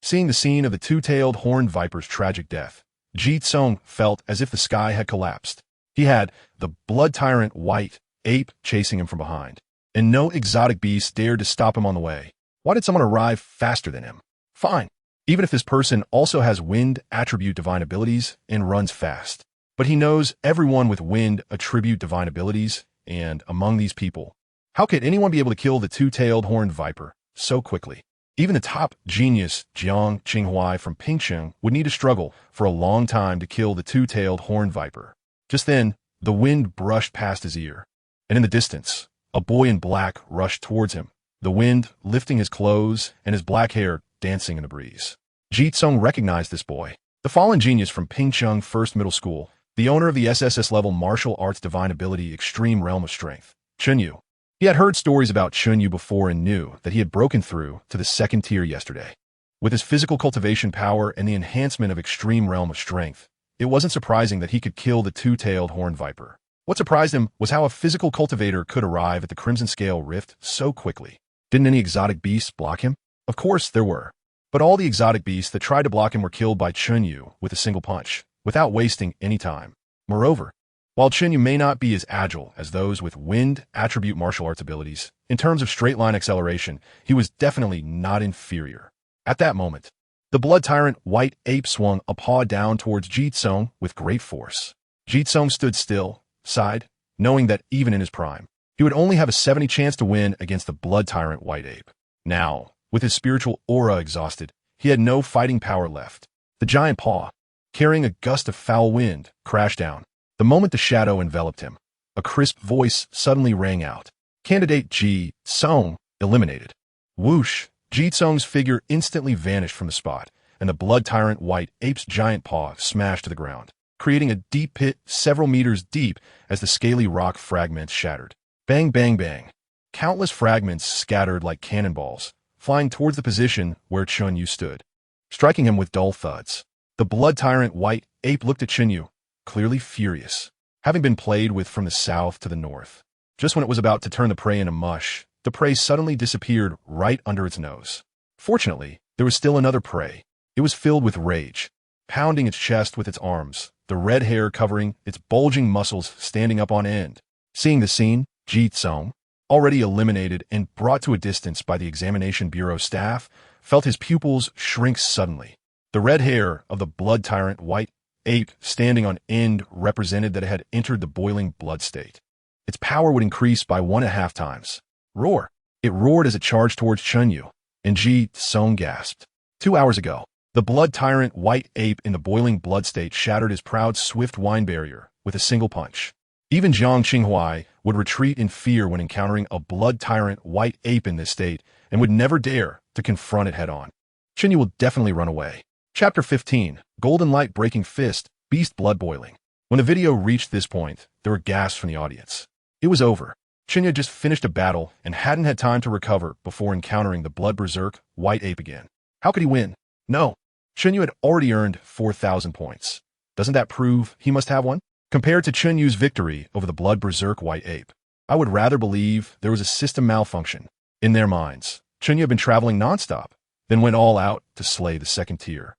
[SPEAKER 1] Seeing the scene of the two-tailed horned viper's tragic death, Ji Tsong felt as if the sky had collapsed. He had the blood tyrant white ape chasing him from behind, and no exotic beast dared to stop him on the way. Why did someone arrive faster than him? Fine, even if this person also has wind attribute divine abilities and runs fast. But he knows everyone with wind attribute divine abilities, and among these people, how could anyone be able to kill the two-tailed horned viper so quickly? Even the top genius Jiang Qinghuai from Pingcheng would need to struggle for a long time to kill the two-tailed horned viper. Just then, the wind brushed past his ear, and in the distance, a boy in black rushed towards him, the wind lifting his clothes and his black hair dancing in the breeze. Ji Tsong recognized this boy, the fallen genius from Pingcheng First Middle School, the owner of the SSS-level martial arts divine ability Extreme Realm of Strength, Chen Yu. He had heard stories about Chen Yu before and knew that he had broken through to the second tier yesterday. With his physical cultivation power and the enhancement of Extreme Realm of Strength, it wasn't surprising that he could kill the two-tailed horned viper. What surprised him was how a physical cultivator could arrive at the Crimson Scale Rift so quickly. Didn't any exotic beasts block him? Of course there were. But all the exotic beasts that tried to block him were killed by Chen Yu with a single punch, without wasting any time. Moreover, while Chen Yu may not be as agile as those with wind attribute martial arts abilities, in terms of straight-line acceleration, he was definitely not inferior. At that moment, the blood tyrant White Ape swung a paw down towards Jitsung with great force. Jitsung stood still, sighed, knowing that even in his prime, he would only have a 70 chance to win against the blood tyrant White Ape. Now, with his spiritual aura exhausted, he had no fighting power left. The giant paw, carrying a gust of foul wind, crashed down. The moment the shadow enveloped him, a crisp voice suddenly rang out. Candidate Ji-Sung eliminated. Whoosh! Ji-Sung's figure instantly vanished from the spot, and the blood tyrant White Ape's giant paw smashed to the ground, creating a deep pit several meters deep as the scaly rock fragments shattered. Bang, bang, bang. Countless fragments scattered like cannonballs, flying towards the position where Chen Yu stood, striking him with dull thuds. The blood tyrant White Ape looked at Chen Yu, clearly furious, having been played with from the south to the north. Just when it was about to turn the prey into mush, the prey suddenly disappeared right under its nose. Fortunately, there was still another prey. It was filled with rage, pounding its chest with its arms, the red hair covering its bulging muscles standing up on end. Seeing the scene, Ji-Sung, already eliminated and brought to a distance by the Examination Bureau staff, felt his pupils shrink suddenly. The red hair of the blood tyrant White Ape standing on end represented that it had entered the boiling blood state. Its power would increase by 1.5 times. Roar! It roared as it charged towards Chen Yu, and Ji-Sung gasped. 2 hours ago, the blood tyrant White Ape in the boiling blood state shattered his proud swift wine barrier with a single punch. Even Jiang Qinghuai would retreat in fear when encountering a blood tyrant White Ape in this state and would never dare to confront it head-on. Chen Yu will definitely run away. Chapter 15, Golden Light Breaking Fist, Beast Blood Boiling. When the video reached this point, there were gasps from the audience. It was over. Chen Yu just finished a battle and hadn't had time to recover before encountering the blood berserk White Ape again. How could he win? No. Chen Yu had already earned 4,000 points. Doesn't that prove he must have one? Compared to Chen Yu's victory over the blood berserk White Ape, I would rather believe there was a system malfunction. In their minds, Chen Yu had been traveling nonstop, then went all out to slay the second tier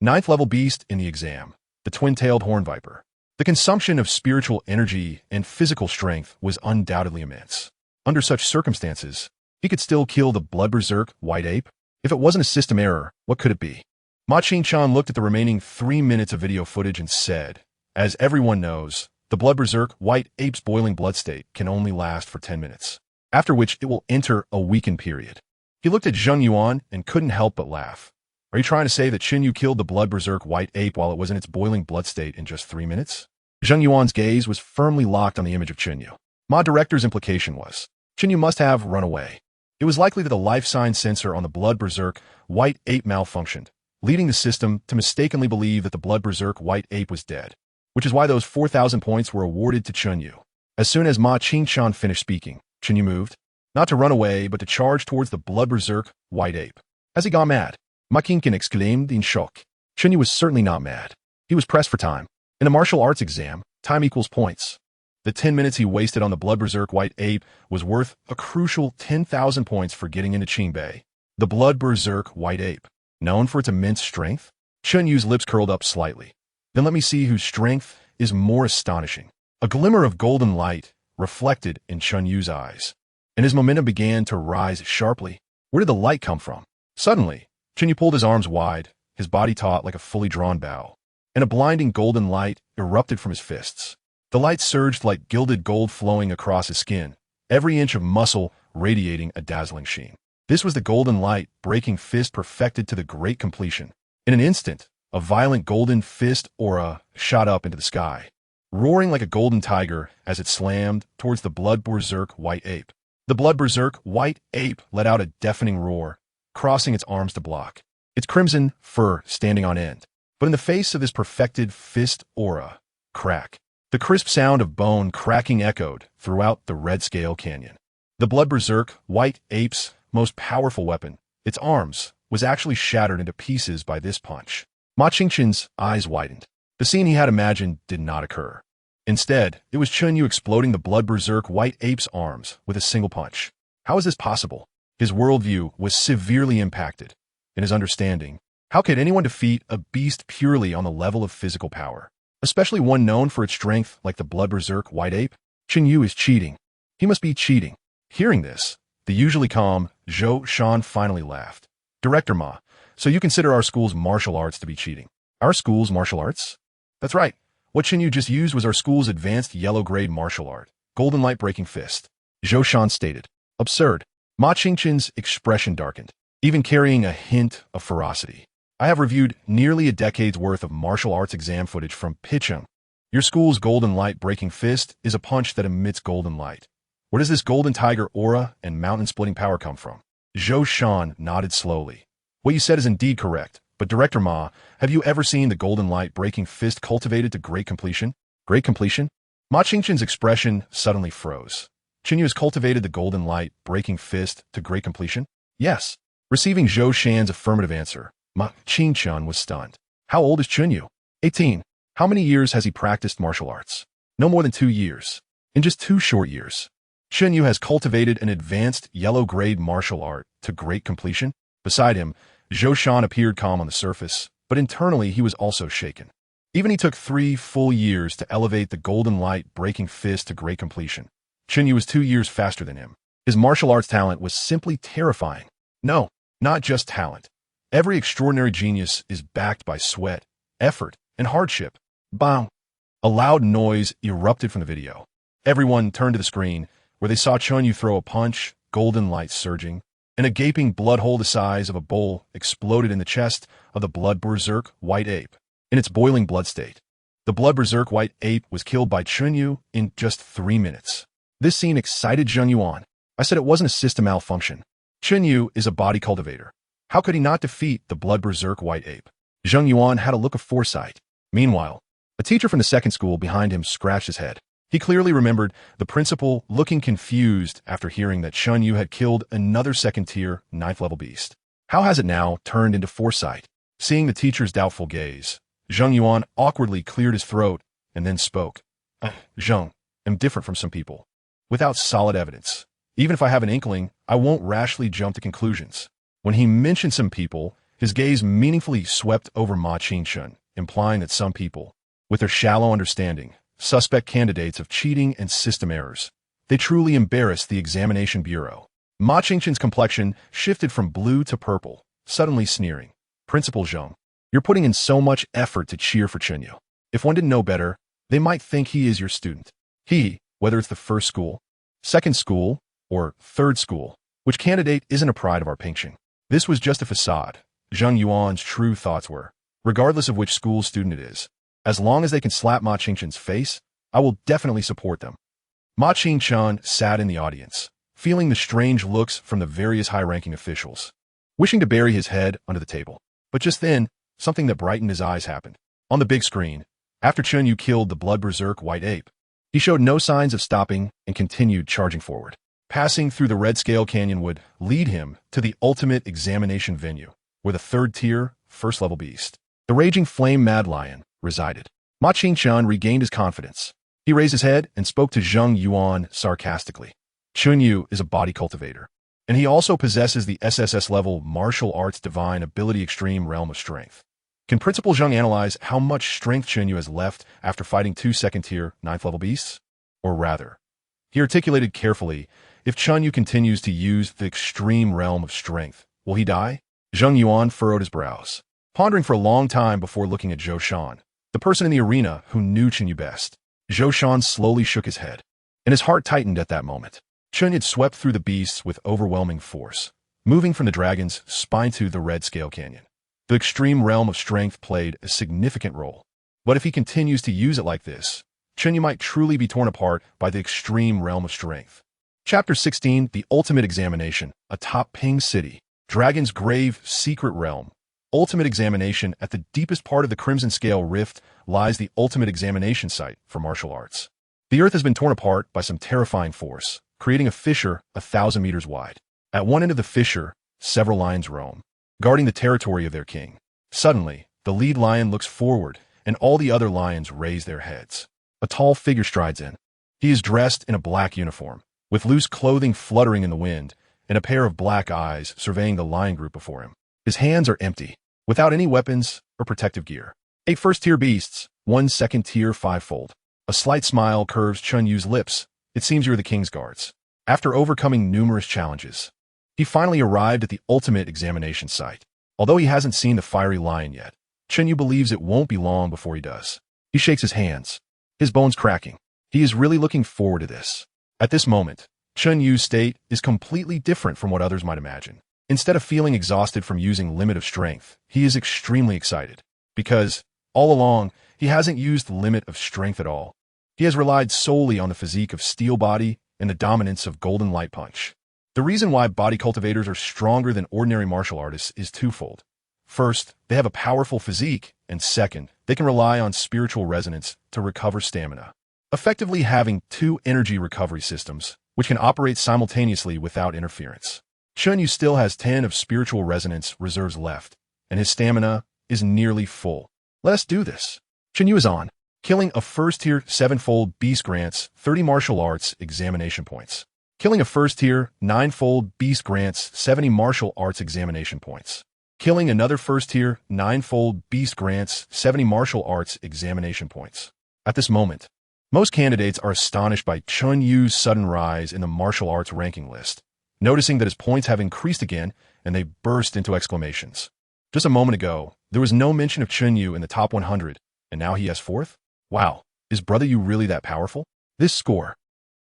[SPEAKER 1] 9th level beast in the exam, the twin-tailed horn viper. The consumption of spiritual energy and physical strength was undoubtedly immense. Under such circumstances, he could still kill the blood berserk White Ape. If it wasn't a system error, what could it be? Ma Qingchan looked at the remaining 3 minutes of video footage and said, as everyone knows, the blood berserk White Ape's boiling blood state can only last for 10 minutes, after which it will enter a weakened period. He looked at Zheng Yuan and couldn't help but laugh. Are you trying to say that Chen Yu killed the blood berserk White Ape while it was in its boiling blood state in just 3 minutes? Zheng Yuan's gaze was firmly locked on the image of Chen Yu. Ma Director's implication was, Chen Yu must have run away. It was likely that the life sign sensor on the blood berserk White Ape malfunctioned, leading the system to mistakenly believe that the blood berserk White Ape was dead, which is why those 4,000 points were awarded to Chen Yu. As soon as Ma Qingchan finished speaking, Chen Yu moved, not to run away, but to charge towards the blood berserk White Ape. Has he gone mad? Ma Qingchan exclaimed in shock. Chen Yu was certainly not mad. He was pressed for time. In a martial arts exam, time equals points. The 10 minutes he wasted on the blood berserk White Ape was worth a crucial 10,000 points for getting into Qingbei. The blood berserk White Ape, known for its immense strength? Chen Yu's lips curled up slightly. Then let me see whose strength is more astonishing. A glimmer of golden light reflected in Chen Yu's eyes, and his momentum began to rise sharply. Where did the light come from? Suddenly, Chen Yu pulled his arms wide, his body taut like a fully drawn bow, and a blinding golden light erupted from his fists. The light surged like gilded gold flowing across his skin, every inch of muscle radiating a dazzling sheen. This was the golden light breaking fist perfected to the great completion. In an instant, a violent golden fist aura shot up into the sky, roaring like a golden tiger as it slammed towards the blood berserk White Ape. The blood berserk White Ape let out a deafening roar, crossing its arms to block, its crimson fur standing on end. But in the face of this perfected fist aura, crack, the crisp sound of bone cracking echoed throughout the Red Scale Canyon. The blood berserk White Ape's most powerful weapon, its arms, was actually shattered into pieces by this punch. Ma Qingchan's eyes widened. The scene he had imagined did not occur. Instead, it was Chen Yu exploding the blood berserk White Ape's arms with a single punch. How is this possible? His worldview was severely impacted. in his understanding. How could anyone defeat a beast purely on the level of physical power, especially one known for its strength like the blood berserk white ape? Chen Yu is cheating. He must be cheating. Hearing this, the usually calm Zhou Shan finally laughed. Director Ma, so you consider our school's martial arts to be cheating? Our school's martial arts? That's right. What Chen Yu just used was our school's advanced yellow-grade martial art, Golden Light Breaking Fist. Zhou Shan stated. Absurd. Ma Qingqin's expression darkened, even carrying a hint of ferocity. I have reviewed nearly a decade's worth of martial arts exam footage from Picheng. Your school's Golden Light Breaking Fist is a punch that emits golden light. Where does this golden tiger aura and mountain-splitting power come from? Zhou Shan nodded slowly. What you said is indeed correct, but Director Ma, have you ever seen the Golden Light Breaking Fist cultivated to great completion? Great completion? Ma Qingqin's expression suddenly froze. Chen Yu has cultivated the Golden Light Breaking Fist to great completion? Yes. Receiving Zhou Shan's affirmative answer, Ma Qingqin was stunned. How old is Chen Yu? 18. How many years has he practiced martial arts? No more than 2 years. In just 2 short years, Chen Yu has cultivated an advanced yellow-grade martial art to great completion. Beside him, Zhou Shan appeared calm on the surface, but internally he was also shaken. Even he took 3 full years to elevate the Golden Light Breaking Fist to great completion. Chen Yu was 2 years faster than him. His martial arts talent was simply terrifying. No, not just talent. Every extraordinary genius is backed by sweat, effort, and hardship. Bang! A loud noise erupted from the video. Everyone turned to the screen, where they saw Chen Yu throw a punch, golden light surging, and a gaping blood hole the size of a bowl exploded in the chest of the blood berserk white ape. In its boiling blood state, the blood berserk white ape was killed by Chen Yu in just 3 minutes. This scene excited Zheng Yuan. I said it wasn't a system malfunction. Chen Yu is a body cultivator. How could he not defeat the blood berserk white ape? Zheng Yuan had a look of foresight. Meanwhile, a teacher from the second school behind him scratched his head. He clearly remembered the principal looking confused after hearing that Chen Yu had killed another second-tier, 9th-level beast. How has it now turned into foresight? Seeing the teacher's doubtful gaze, Zheng Yuan awkwardly cleared his throat and then spoke. Zheng, I'm different from some people. Without solid evidence, even if I have an inkling, I won't rashly jump to conclusions. When he mentioned some people, his gaze meaningfully swept over Ma Qingqin, implying that some people, with their shallow understanding, suspect candidates of cheating and system errors. They truly embarrassed the examination bureau. Ma Qingqin's complexion shifted from blue to purple, suddenly sneering. Principal Zheng, you're putting in so much effort to cheer for Chen Yu. If one didn't know better, they might think he is your student. He, whether it's the first school, second school, or third school, which candidate isn't a pride of our Pingxing? This was just a facade. Zheng Yuan's true thoughts were, regardless of which school student it is, as long as they can slap Ma Qingqin's face, I will definitely support them. Ma Qingqin sat in the audience, feeling the strange looks from the various high-ranking officials, wishing to bury his head under the table. But just then, something that brightened his eyes happened. On the big screen, after Chen Yu killed the blood berserk white ape, he showed no signs of stopping and continued charging forward. Passing through the red scale canyon would lead him to the ultimate examination venue, where the third-tier, first-level beast, the raging flame mad lion, resided. Ma Qingqin regained his confidence. He raised his head and spoke to Zheng Yuan sarcastically. Chen Yu is a body cultivator, and he also possesses the SSS-level martial arts divine ability extreme realm of strength. Can Principal Zheng analyze how much strength Chen Yu has left after fighting 2 second-tier, 9th-level beasts? Or rather, he articulated carefully, if Chen Yu continues to use the extreme realm of strength, will he die? Zheng Yuan furrowed his brows, pondering for a long time before looking at Zhou Shan, the person in the arena who knew Chen Yu best. Zhou Shan slowly shook his head, and his heart tightened at that moment. Chen had swept through the beasts with overwhelming force, moving from the dragon's spine to the red scale canyon. The extreme realm of strength played a significant role. But if he continues to use it like this, Chen Yu might truly be torn apart by the extreme realm of strength. Chapter 16, The Ultimate Examination, atop Ping City, Dragon's Grave Secret Realm. Ultimate Examination. At the deepest part of the Crimson Scale Rift lies the ultimate examination site for martial arts. The earth has been torn apart by some terrifying force, creating a fissure 1,000 meters wide. At one end of the fissure, several lions roam, guarding the territory of their king. Suddenly, the lead lion looks forward, and all the other lions raise their heads. A tall figure strides in. He is dressed in a black uniform, with loose clothing fluttering in the wind, and a pair of black eyes surveying the lion group before him. His hands are empty, without any weapons or protective gear. 8 first-tier beasts, 1 second-tier fivefold. A slight smile curves Chen Yu's lips. It seems you're the king's guards. After overcoming numerous challenges, he finally arrived at the ultimate examination site. Although he hasn't seen the fiery lion yet, Chen Yu believes it won't be long before he does. He shakes his hands, his bones cracking. He is really looking forward to this. At this moment, Chen Yu's state is completely different from what others might imagine. Instead of feeling exhausted from using limit of strength, he is extremely excited. Because, all along, he hasn't used the limit of strength at all. He has relied solely on the physique of steel body and the dominance of golden light punch. The reason why body cultivators are stronger than ordinary martial artists is twofold. First, they have a powerful physique, and second, they can rely on spiritual resonance to recover stamina, effectively having 2 energy recovery systems, which can operate simultaneously without interference. Chen Yu still has 10 of spiritual resonance reserves left, and his stamina is nearly full. Let us do this. Chen Yu is on. Killing a first-tier 7-fold beast grants 30 martial arts examination points. Killing a first-tier 9-fold beast grants 70 martial arts examination points. Killing another first-tier 9-fold beast grants 70 martial arts examination points. At this moment, most candidates are astonished by Chen Yu's sudden rise in the martial arts ranking list, noticing that his points have increased again, and they burst into exclamations. Just a moment ago, there was no mention of Chen Yu in the top 100, and now he has 4th? Wow, is Brother Yu really that powerful? This score.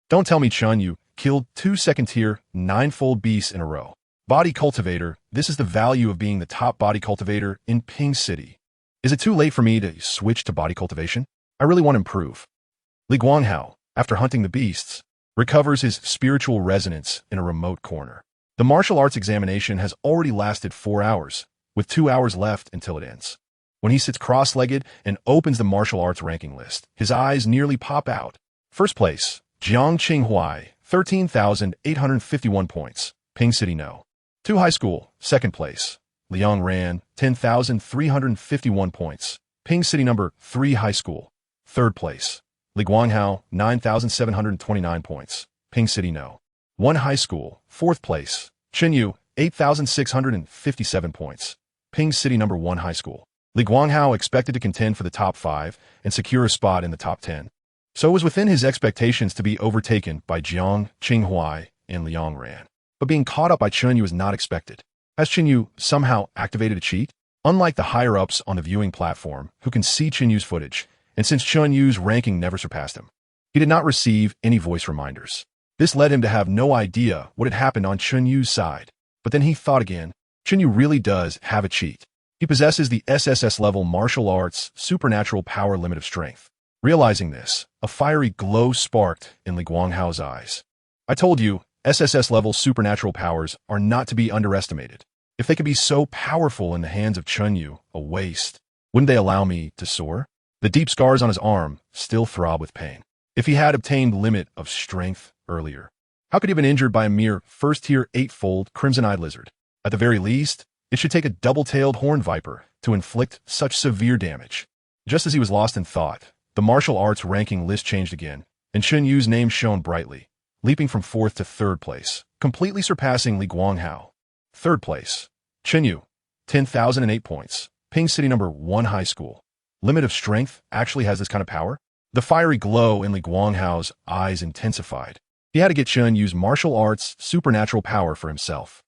[SPEAKER 1] Don't tell me Chen Yu killed 2 second-tier 9-fold beasts in a row. Body cultivator, this is the value of being the top body cultivator in Ping City. Is it too late for me to switch to body cultivation? I really want to improve. Li Guanghao, after hunting the beasts, recovers his spiritual resonance in a remote corner. The martial arts examination has already lasted 4 hours, with 2 hours left until it ends. When he sits cross-legged and opens the martial arts ranking list, his eyes nearly pop out. First place, Jiang Qinghuai, 13,851 points, Ping City No. 2 High School, second place, Liang Ran, 10,351 points, Ping City Number 3 High School. Third place, Li Guanghao, 9,729 points, Ping City No. 1 High School. Fourth place, Chen Yu, 8,657 points, Ping City Number 1 High School. Li Guanghao expected to contend for the top 5 and secure a spot in the top 10. So it was within his expectations to be overtaken by Jiang Qinghuai and Liang Ran. But being caught up by Chen Yu was not expected. Has Chen Yu somehow activated a cheat? Unlike the higher-ups on the viewing platform, who can see Chen Yu's footage, and since Chen Yu's ranking never surpassed him, he did not receive any voice reminders. This led him to have no idea what had happened on Chen Yu's side. But then he thought again, Chen Yu really does have a cheat. He possesses the SSS-level martial arts supernatural power limit of strength. Realizing this, a fiery glow sparked in Li Guanghao's eyes. I told you, SSS-level supernatural powers are not to be underestimated. If they could be so powerful in the hands of Chen Yu, a waste, wouldn't they allow me to soar? The deep scars on his arm still throb with pain. If he had obtained limit of strength earlier, how could he have been injured by a mere first-tier 8-fold crimson-eyed lizard? At the very least, it should take a double-tailed horned viper to inflict such severe damage. Just as he was lost in thought, the martial arts ranking list changed again, and Chen Yu's name shone brightly, leaping from 4th to 3rd place, completely surpassing Li Guanghao. 3rd place, Chen Yu, 10,008 points, Ping City Number 1 High School. Limit of strength actually has this kind of power? The fiery glow in Li Guanghao's eyes intensified. He had to get Chen Yu's martial arts supernatural power for himself.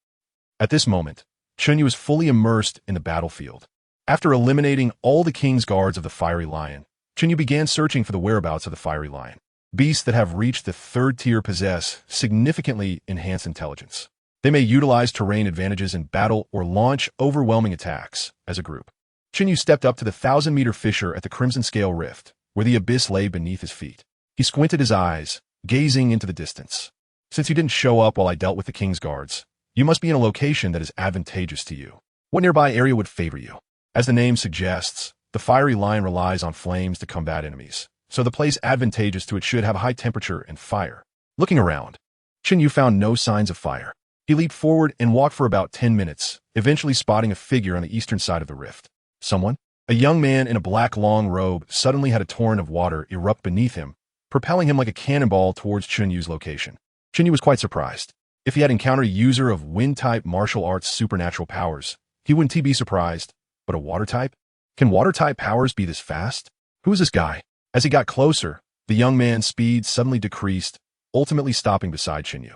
[SPEAKER 1] At this moment, Chen Yu was fully immersed in the battlefield. After eliminating all the king's guards of the fiery lion, Chen Yu began searching for the whereabouts of the fiery lion. Beasts that have reached the 3rd tier possess significantly enhanced intelligence. They may utilize terrain advantages in battle or launch overwhelming attacks as a group. Chen Yu stepped up to the 1,000-meter fissure at the Crimson Scale Rift, where the abyss lay beneath his feet. He squinted his eyes, gazing into the distance. Since you didn't show up while I dealt with the king's guards, you must be in a location that is advantageous to you. What nearby area would favor you? As the name suggests, the fiery lion relies on flames to combat enemies, so the place advantageous to it should have a high temperature and fire. Looking around, Chen Yu found no signs of fire. He leaped forward and walked for about 10 minutes, eventually spotting a figure on the eastern side of the rift. Someone? A young man in a black long robe suddenly had a torrent of water erupt beneath him, propelling him like a cannonball towards Chen Yu's location. Chen Yu was quite surprised. If he had encountered a user of wind-type martial arts supernatural powers, He wouldn't be surprised. But a water type? Can water type powers be this fast? Who is this guy? As he got closer, the young man's speed suddenly decreased, ultimately stopping beside Chen Yu.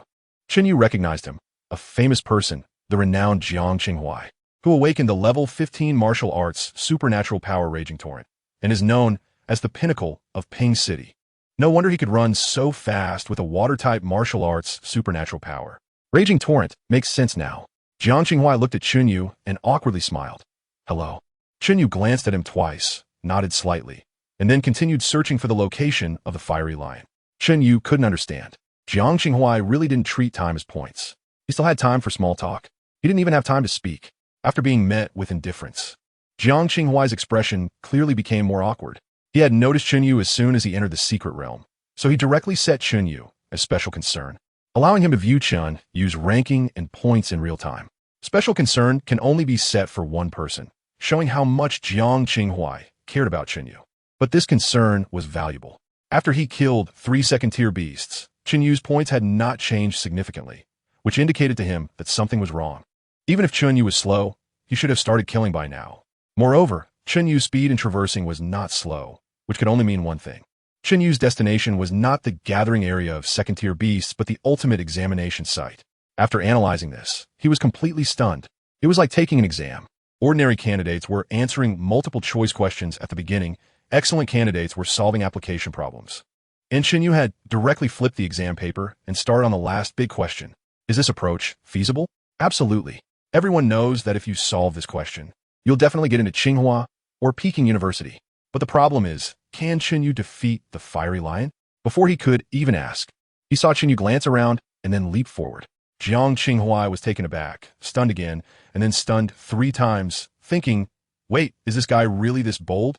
[SPEAKER 1] Chen Yu recognized him, a famous person, the renowned Jiang Qinghai, who awakened the level 15 martial arts supernatural power Raging Torrent, and is known as the pinnacle of Ping City. No wonder he could run so fast with a water-type martial arts supernatural power. Raging Torrent makes sense now. Jiang Qinghai looked at Chen Yu and awkwardly smiled. Hello. Chen Yu glanced at him twice, nodded slightly, and then continued searching for the location of the fiery lion. Chen Yu couldn't understand. Jiang Qinghai really didn't treat time as points. He still had time for small talk. He didn't even have time to speak, after being met with indifference. Jiang Qinghai's expression clearly became more awkward. He had noticed Chen Yu as soon as he entered the secret realm, so he directly set Chen Yu as special concern, allowing him to view Chen Yu's ranking and points in real time. Special concern can only be set for one person, showing how much Jiang Qinghai cared about Chen Yu. But this concern was valuable. After he killed 3 second-tier beasts, Chen Yu's points had not changed significantly, which indicated to him that something was wrong. Even if Chen Yu was slow, he should have started killing by now. Moreover, Chen Yu's speed in traversing was not slow, which could only mean one thing. Chen Yu's destination was not the gathering area of second-tier beasts, but the ultimate examination site. After analyzing this, he was completely stunned. It was like taking an exam. Ordinary candidates were answering multiple-choice questions at the beginning. Excellent candidates were solving application problems. And Chen Yu had directly flipped the exam paper and started on the last big question. Is this approach feasible? Absolutely. Everyone knows that if you solve this question, you'll definitely get into Tsinghua or Peking University. But the problem is, can Chen Yu defeat the fiery lion? Before he could even ask, he saw Chen Yu glance around and then leap forward. Jiang Qinghai was taken aback, stunned again, and then stunned 3 times, thinking, wait, is this guy really this bold?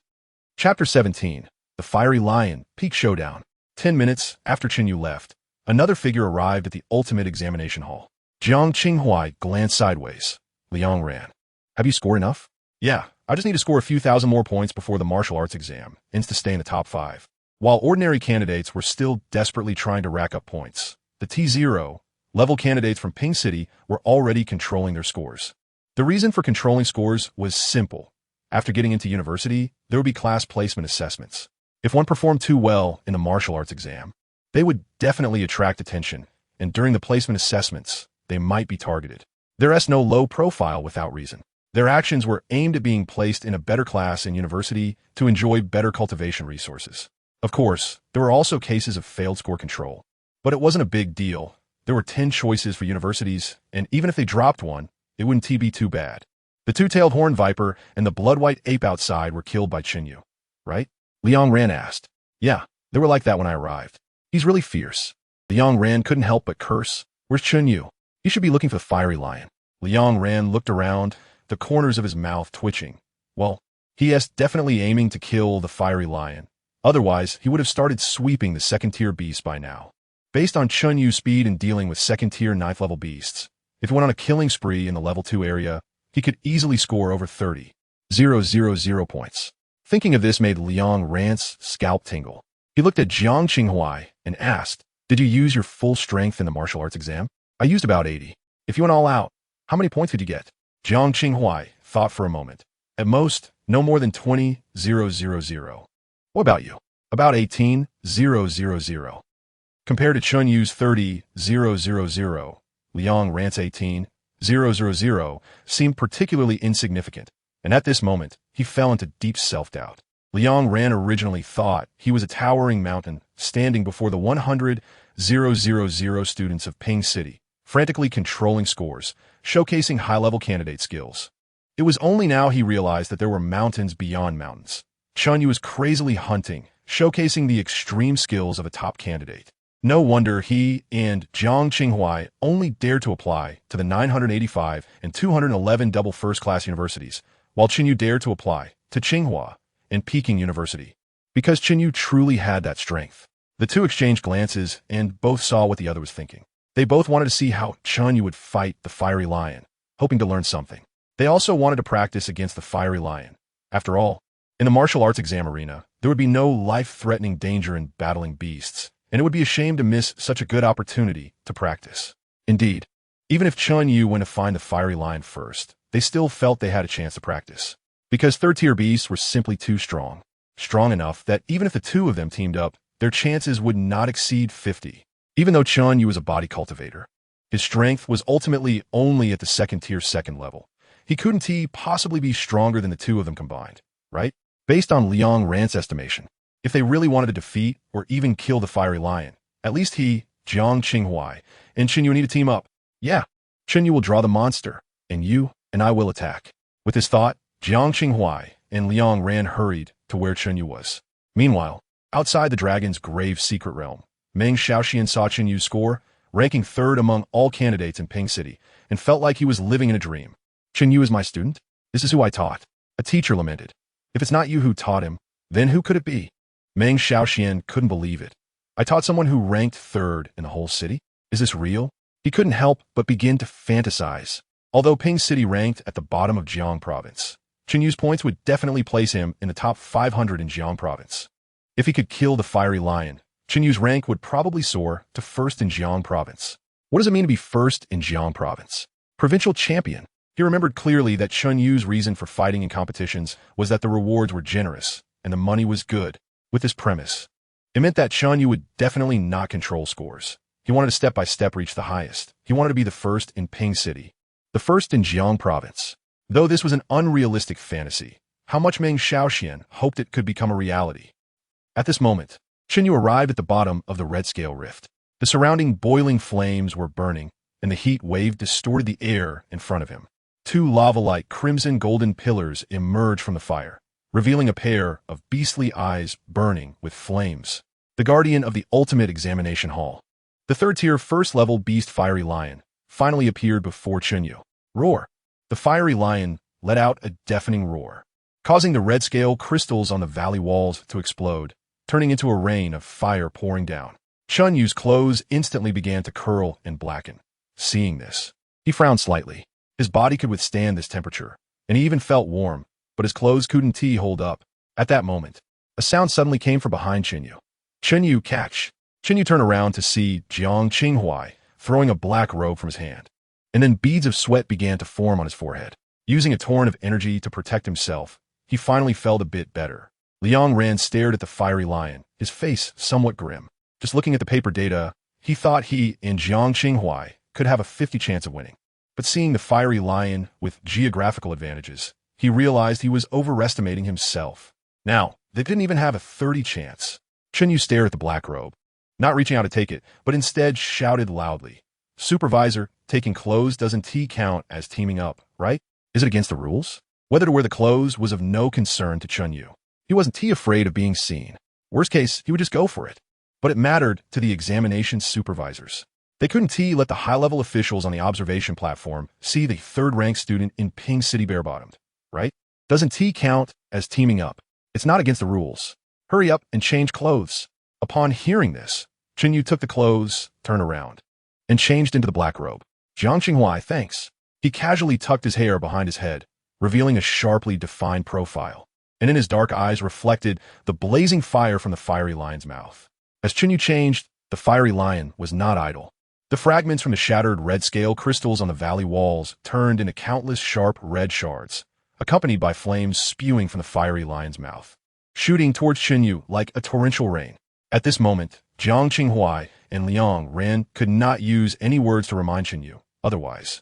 [SPEAKER 1] Chapter 17, The Fiery Lion, Peak Showdown. 10 minutes after Chen Yu left, another figure arrived at the ultimate examination hall. Jiang Qinghai glanced sideways. Liang ran. Have you scored enough? Yeah, I just need to score a few thousand more points before the martial arts exam, and to stay in the top 5. While ordinary candidates were still desperately trying to rack up points, the T0 level candidates from Ping City were already controlling their scores. The reason for controlling scores was simple. After getting into university, there would be class placement assessments. If one performed too well in the martial arts exam, they would definitely attract attention, and during the placement assessments, they might be targeted. There is no low profile without reason. Their actions were aimed at being placed in a better class in university to enjoy better cultivation resources. Of course, there were also cases of failed score control, but it wasn't a big deal. There were 10 choices for universities, and even if they dropped one, it wouldn't be too bad. The two-tailed horned viper and the blood-white ape outside were killed by Chen Yu, right? Liang Ran asked. Yeah, they were like that when I arrived. He's really fierce. Liang Ran couldn't help but curse. Where's Chen Yu? He should be looking for the fiery lion. Liang Ran looked around, the corners of his mouth twitching. Well, he is definitely aiming to kill the fiery lion. Otherwise, he would have started sweeping the second-tier beasts by now. Based on Chen Yu's speed in dealing with second-tier 9th-level beasts, if he went on a killing spree in the level 2 area, he could easily score over 30,000 points. Thinking of this made Liang Ran's scalp tingle. He looked at Jiang Qinghai and asked, did you use your full strength in the martial arts exam? I used about 80. If you went all out, how many points did you get? Jiang Qinghai thought for a moment. At most, no more than 20,000. What about you? About 18,000. Compared to Chen Yu's 30,000, Liang Ran's 18,000 seemed particularly insignificant, and at this moment, he fell into deep self-doubt. Liang Ran originally thought he was a towering mountain standing before the 100,000 students of Ping City, frantically controlling scores, showcasing high-level candidate skills. It was only now he realized that there were mountains beyond mountains. Chen Yu was crazily hunting, showcasing the extreme skills of a top candidate. No wonder he and Jiang Qinghai only dared to apply to the 985 and 211 double first-class universities, while Chen Yu dared to apply to Tsinghua and Peking University. Because Chen Yu truly had that strength. The two exchanged glances and both saw what the other was thinking. They both wanted to see how Chen Yu would fight the fiery lion, hoping to learn something. They also wanted to practice against the fiery lion. After all, in the martial arts exam arena, there would be no life-threatening danger in battling beasts, and it would be a shame to miss such a good opportunity to practice. Indeed, even if Chen Yu went to find the fiery lion first, they still felt they had a chance to practice. Because third-tier beasts were simply too strong. Strong enough that even if the two of them teamed up, their chances would not exceed 50. Even though Chen Yu was a body cultivator, his strength was ultimately only at the second-tier second level. He couldn't possibly be stronger than the two of them combined, right? Based on Liang Ran's estimation, if they really wanted to defeat or even kill the fiery lion, at least he, Jiang Qinghuai, and Chen Yu need to team up. Yeah, Chen Yu will draw the monster, and you and I will attack. With this thought, Jiang Qinghuai and Liang Ran hurried to where Chen Yu was. Meanwhile, outside the dragon's grave secret realm, Meng Xiaoxian saw Chen Yu score, ranking third among all candidates in Ping City, and felt like he was living in a dream. Chen Yu is my student? This is who I taught. A teacher lamented. If it's not you who taught him, then who could it be? Meng Xiaoxian couldn't believe it. I taught someone who ranked third in the whole city? Is this real? He couldn't help but begin to fantasize. Although Ping City ranked at the bottom of Jiang Province, Chen Yu's points would definitely place him in the top 500 in Jiang Province. If he could kill the fiery lion, Chen Yu's rank would probably soar to first in Jiang Province. What does it mean to be first in Jiang Province? Provincial champion. He remembered clearly that Chen Yu's reason for fighting in competitions was that the rewards were generous and the money was good. With this premise, it meant that Chen Yu would definitely not control scores. He wanted to step-by-step reach the highest. He wanted to be the first in Ping City, the first in Jiang Province. Though this was an unrealistic fantasy, how much Meng Xiaoxian hoped it could become a reality. At this moment, Chen Yu arrived at the bottom of the red scale rift. The surrounding boiling flames were burning, and the heat wave distorted the air in front of him. Two lava-like crimson-golden pillars emerged from the fire, revealing a pair of beastly eyes burning with flames. The guardian of the ultimate examination hall. The third-tier first-level beast fiery lion finally appeared before Chen Yu. Roar! The fiery lion let out a deafening roar, causing the red scale crystals on the valley walls to explode, turning into a rain of fire pouring down. Chen Yu's clothes instantly began to curl and blacken. Seeing this, he frowned slightly. His body could withstand this temperature, and he even felt warm, but his clothes couldn't hold up. At that moment, a sound suddenly came from behind Chen Yu. Chen Yu, catch! Chen Yu turned around to see Jiang Qinghuai throwing a black robe from his hand, and then beads of sweat began to form on his forehead. Using a torrent of energy to protect himself, he finally felt a bit better. Liang Ran stared at the fiery lion, his face somewhat grim. Just looking at the paper data, he thought he and Jiang Qinghuai could have a 50 chance of winning. But seeing the fiery lion with geographical advantages, he realized he was overestimating himself. Now, they didn't even have a 30 chance. Chen Yu stared at the black robe, not reaching out to take it, but instead shouted loudly, "Supervisor, taking clothes doesn't count as teaming up, right? Is it against the rules?" Whether to wear the clothes was of no concern to Chen Yu. He wasn't afraid of being seen. Worst case, he would just go for it. But it mattered to the examination supervisors. They couldn't let the high-level officials on the observation platform see the third-ranked student in Ping City bare-bottomed, right? Doesn't count as teaming up. It's not against the rules. Hurry up and change clothes. Upon hearing this, Chen Yu took the clothes, turned around, and changed into the black robe. Jiang Qinghuai, thanks. He casually tucked his hair behind his head, revealing a sharply defined profile, and in his dark eyes reflected the blazing fire from the fiery lion's mouth. As Chen Yu changed, the fiery lion was not idle. The fragments from the shattered red scale crystals on the valley walls turned into countless sharp red shards, accompanied by flames spewing from the fiery lion's mouth, shooting towards Chen Yu like a torrential rain. At this moment, Jiang Qinghuai and Liang Ran could not use any words to remind Chen Yu. Otherwise,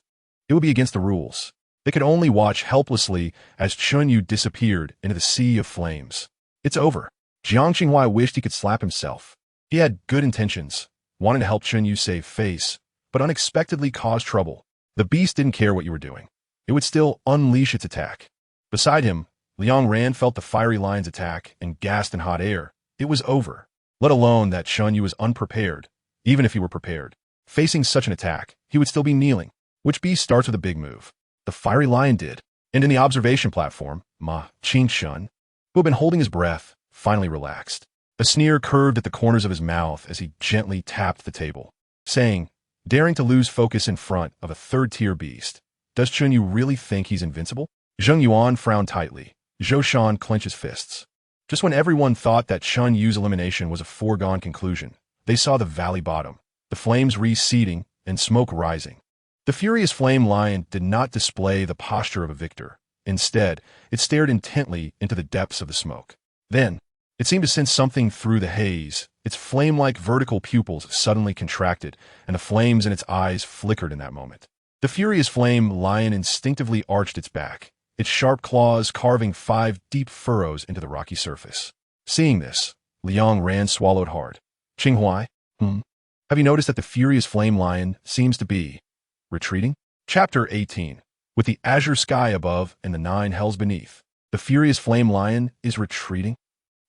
[SPEAKER 1] it would be against the rules. They could only watch helplessly as Chen Yu disappeared into the sea of flames. It's over. Jiang Qinghuai wished he could slap himself. He had good intentions, wanted to help Chen Yu save face, but unexpectedly caused trouble. The beast didn't care what you were doing. It would still unleash its attack. Beside him, Liang Ran felt the fiery lion's attack and gasped in hot air. It was over. Let alone that Chen Yu was unprepared. Even if he were prepared, facing such an attack, he would still be kneeling. Which beast starts with a big move? The fiery lion did. And in the observation platform, Ma Qingshun, who had been holding his breath, finally relaxed. A sneer curved at the corners of his mouth as he gently tapped the table, saying, daring to lose focus in front of a third-tier beast, "Does Chen Yu really think he's invincible?" Zheng Yuan frowned tightly. Zhou Shan clenched his fists. Just when everyone thought that Chen Yu's elimination was a foregone conclusion, they saw the valley bottom, the flames receding and smoke rising. The furious flame lion did not display the posture of a victor. Instead, it stared intently into the depths of the smoke. Then, it seemed to sense something through the haze. Its flame-like vertical pupils suddenly contracted, and the flames in its eyes flickered in that moment. The furious flame lion instinctively arched its back, its sharp claws carving 5 deep furrows into the rocky surface. Seeing this, Liang Ran swallowed hard. Qinghuai, have you noticed that the furious flame lion seems to be retreating? Chapter 18. With the azure sky above and the 9 hells beneath, the furious flame lion is retreating?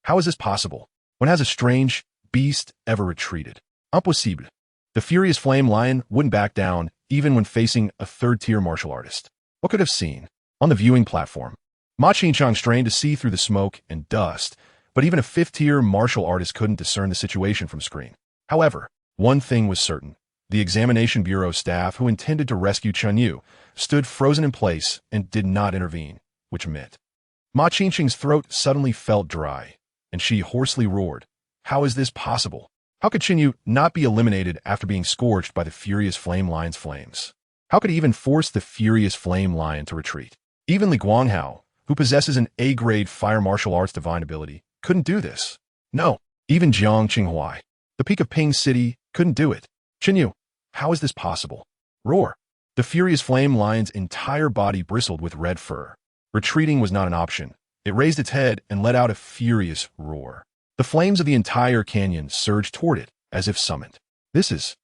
[SPEAKER 1] How is this possible? When has a strange beast ever retreated? Impossible. The furious flame lion wouldn't back down, even when facing a 3rd-tier martial artist. What could have seen? On the viewing platform, Ma Qingchang strained to see through the smoke and dust, but even a 5th-tier martial artist couldn't discern the situation from screen. However, one thing was certain. The examination bureau staff who intended to rescue Chen Yu stood frozen in place and did not intervene, which meant Ma Qingchang's throat suddenly felt dry, and she hoarsely roared. How is this possible? How could Chen Yu not be eliminated after being scorched by the furious flame lion's flames? How could he even force the furious flame lion to retreat? Even Li Guanghao, who possesses an A-grade fire martial arts divine ability, couldn't do this. No, even Jiang Qinghuai, the peak of Ping City, couldn't do it. Chen Yu, how is this possible? Roar. The furious flame lion's entire body bristled with red fur. Retreating was not an option. It raised its head and let out a furious roar. The flames of the entire canyon surged toward it, as if summoned. This is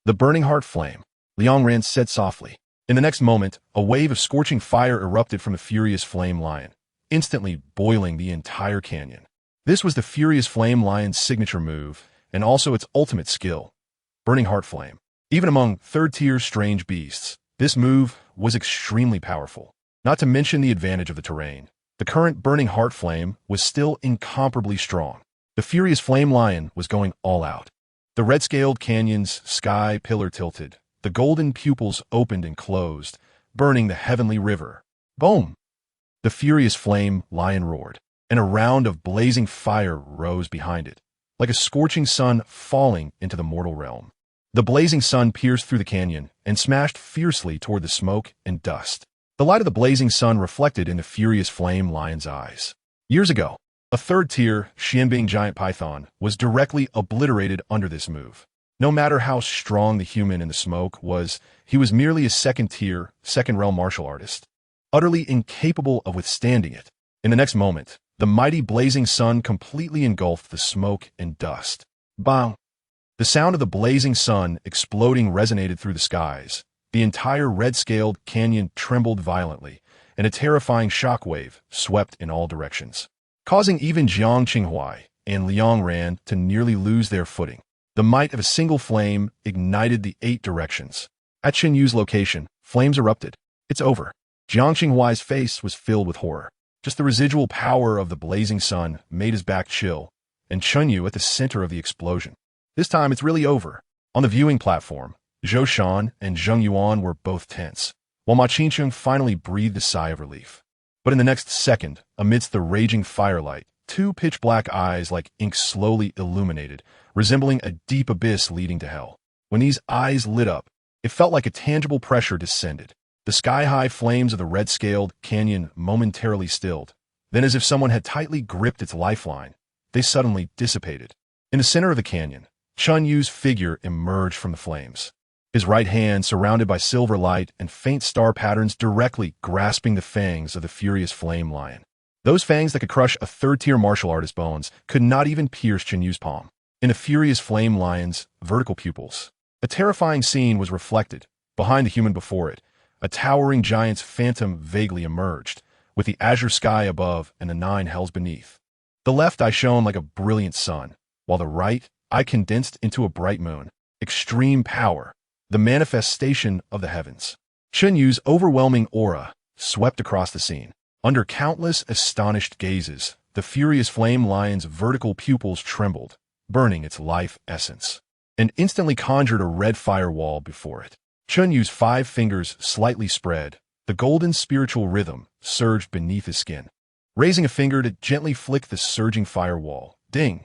[SPEAKER 1] the Burning Heart Flame, Liang Ran said softly. In the next moment, a wave of scorching fire erupted from the furious flame lion, instantly boiling the entire canyon. This was the furious flame lion's signature move, and also its ultimate skill, Burning Heart Flame. Even among 3rd-tier strange beasts, this move was extremely powerful. Not to mention the advantage of the terrain. The current Burning Heart Flame was still incomparably strong. The furious flame lion was going all out. The red-scaled canyon's sky pillar tilted. The golden pupils opened and closed, burning the heavenly river. Boom! The furious flame lion roared, and a round of blazing fire rose behind it, like a scorching sun falling into the mortal realm. The blazing sun pierced through the canyon and smashed fiercely toward the smoke and dust. The light of the blazing sun reflected in the furious flame lion's eyes. Years ago, a 3rd-tier Xianbing giant python was directly obliterated under this move. No matter how strong the human in the smoke was, he was merely a 2nd-tier, 2nd-realm martial artist, utterly incapable of withstanding it. In the next moment, the mighty blazing sun completely engulfed the smoke and dust. Bang! The sound of the blazing sun exploding resonated through the skies. The entire red-scaled canyon trembled violently, and a terrifying shockwave swept in all directions, causing even Jiang Qinghuai and Liang Ran to nearly lose their footing. The might of a single flame ignited the 8 directions. At Chen Yu's location, flames erupted. It's over. Jiang Qinghuai's face was filled with horror. Just the residual power of the blazing sun made his back chill, and Chen Yu at the center of the explosion. This time it's really over. On the viewing platform, Zhou Shan and Zheng Yuan were both tense, while Ma Qingcheng finally breathed a sigh of relief. But in the next second, amidst the raging firelight, 2 pitch-black eyes like ink slowly illuminated, resembling a deep abyss leading to hell. When these eyes lit up, it felt like a tangible pressure descended. The sky-high flames of the red-scaled canyon momentarily stilled. Then, as if someone had tightly gripped its lifeline, they suddenly dissipated. In the center of the canyon, Chen Yu's figure emerged from the flames. His right hand surrounded by silver light and faint star patterns directly grasping the fangs of the furious flame lion. Those fangs that could crush a 3rd-tier martial artist's bones could not even pierce Chen Yu's palm. In the furious flame lion's vertical pupils, a terrifying scene was reflected. Behind the human before it, a towering giant's phantom vaguely emerged, with the azure sky above and the 9 hells beneath. The left eye shone like a brilliant sun, while the right eye condensed into a bright moon. Extreme power, the manifestation of the heavens. Chen Yu's overwhelming aura swept across the scene. Under countless astonished gazes, the furious flame lion's vertical pupils trembled, burning its life essence, and instantly conjured a red firewall before it. Chen Yu's 5 fingers slightly spread. The golden spiritual rhythm surged beneath his skin, raising a finger to gently flick the surging firewall. Ding!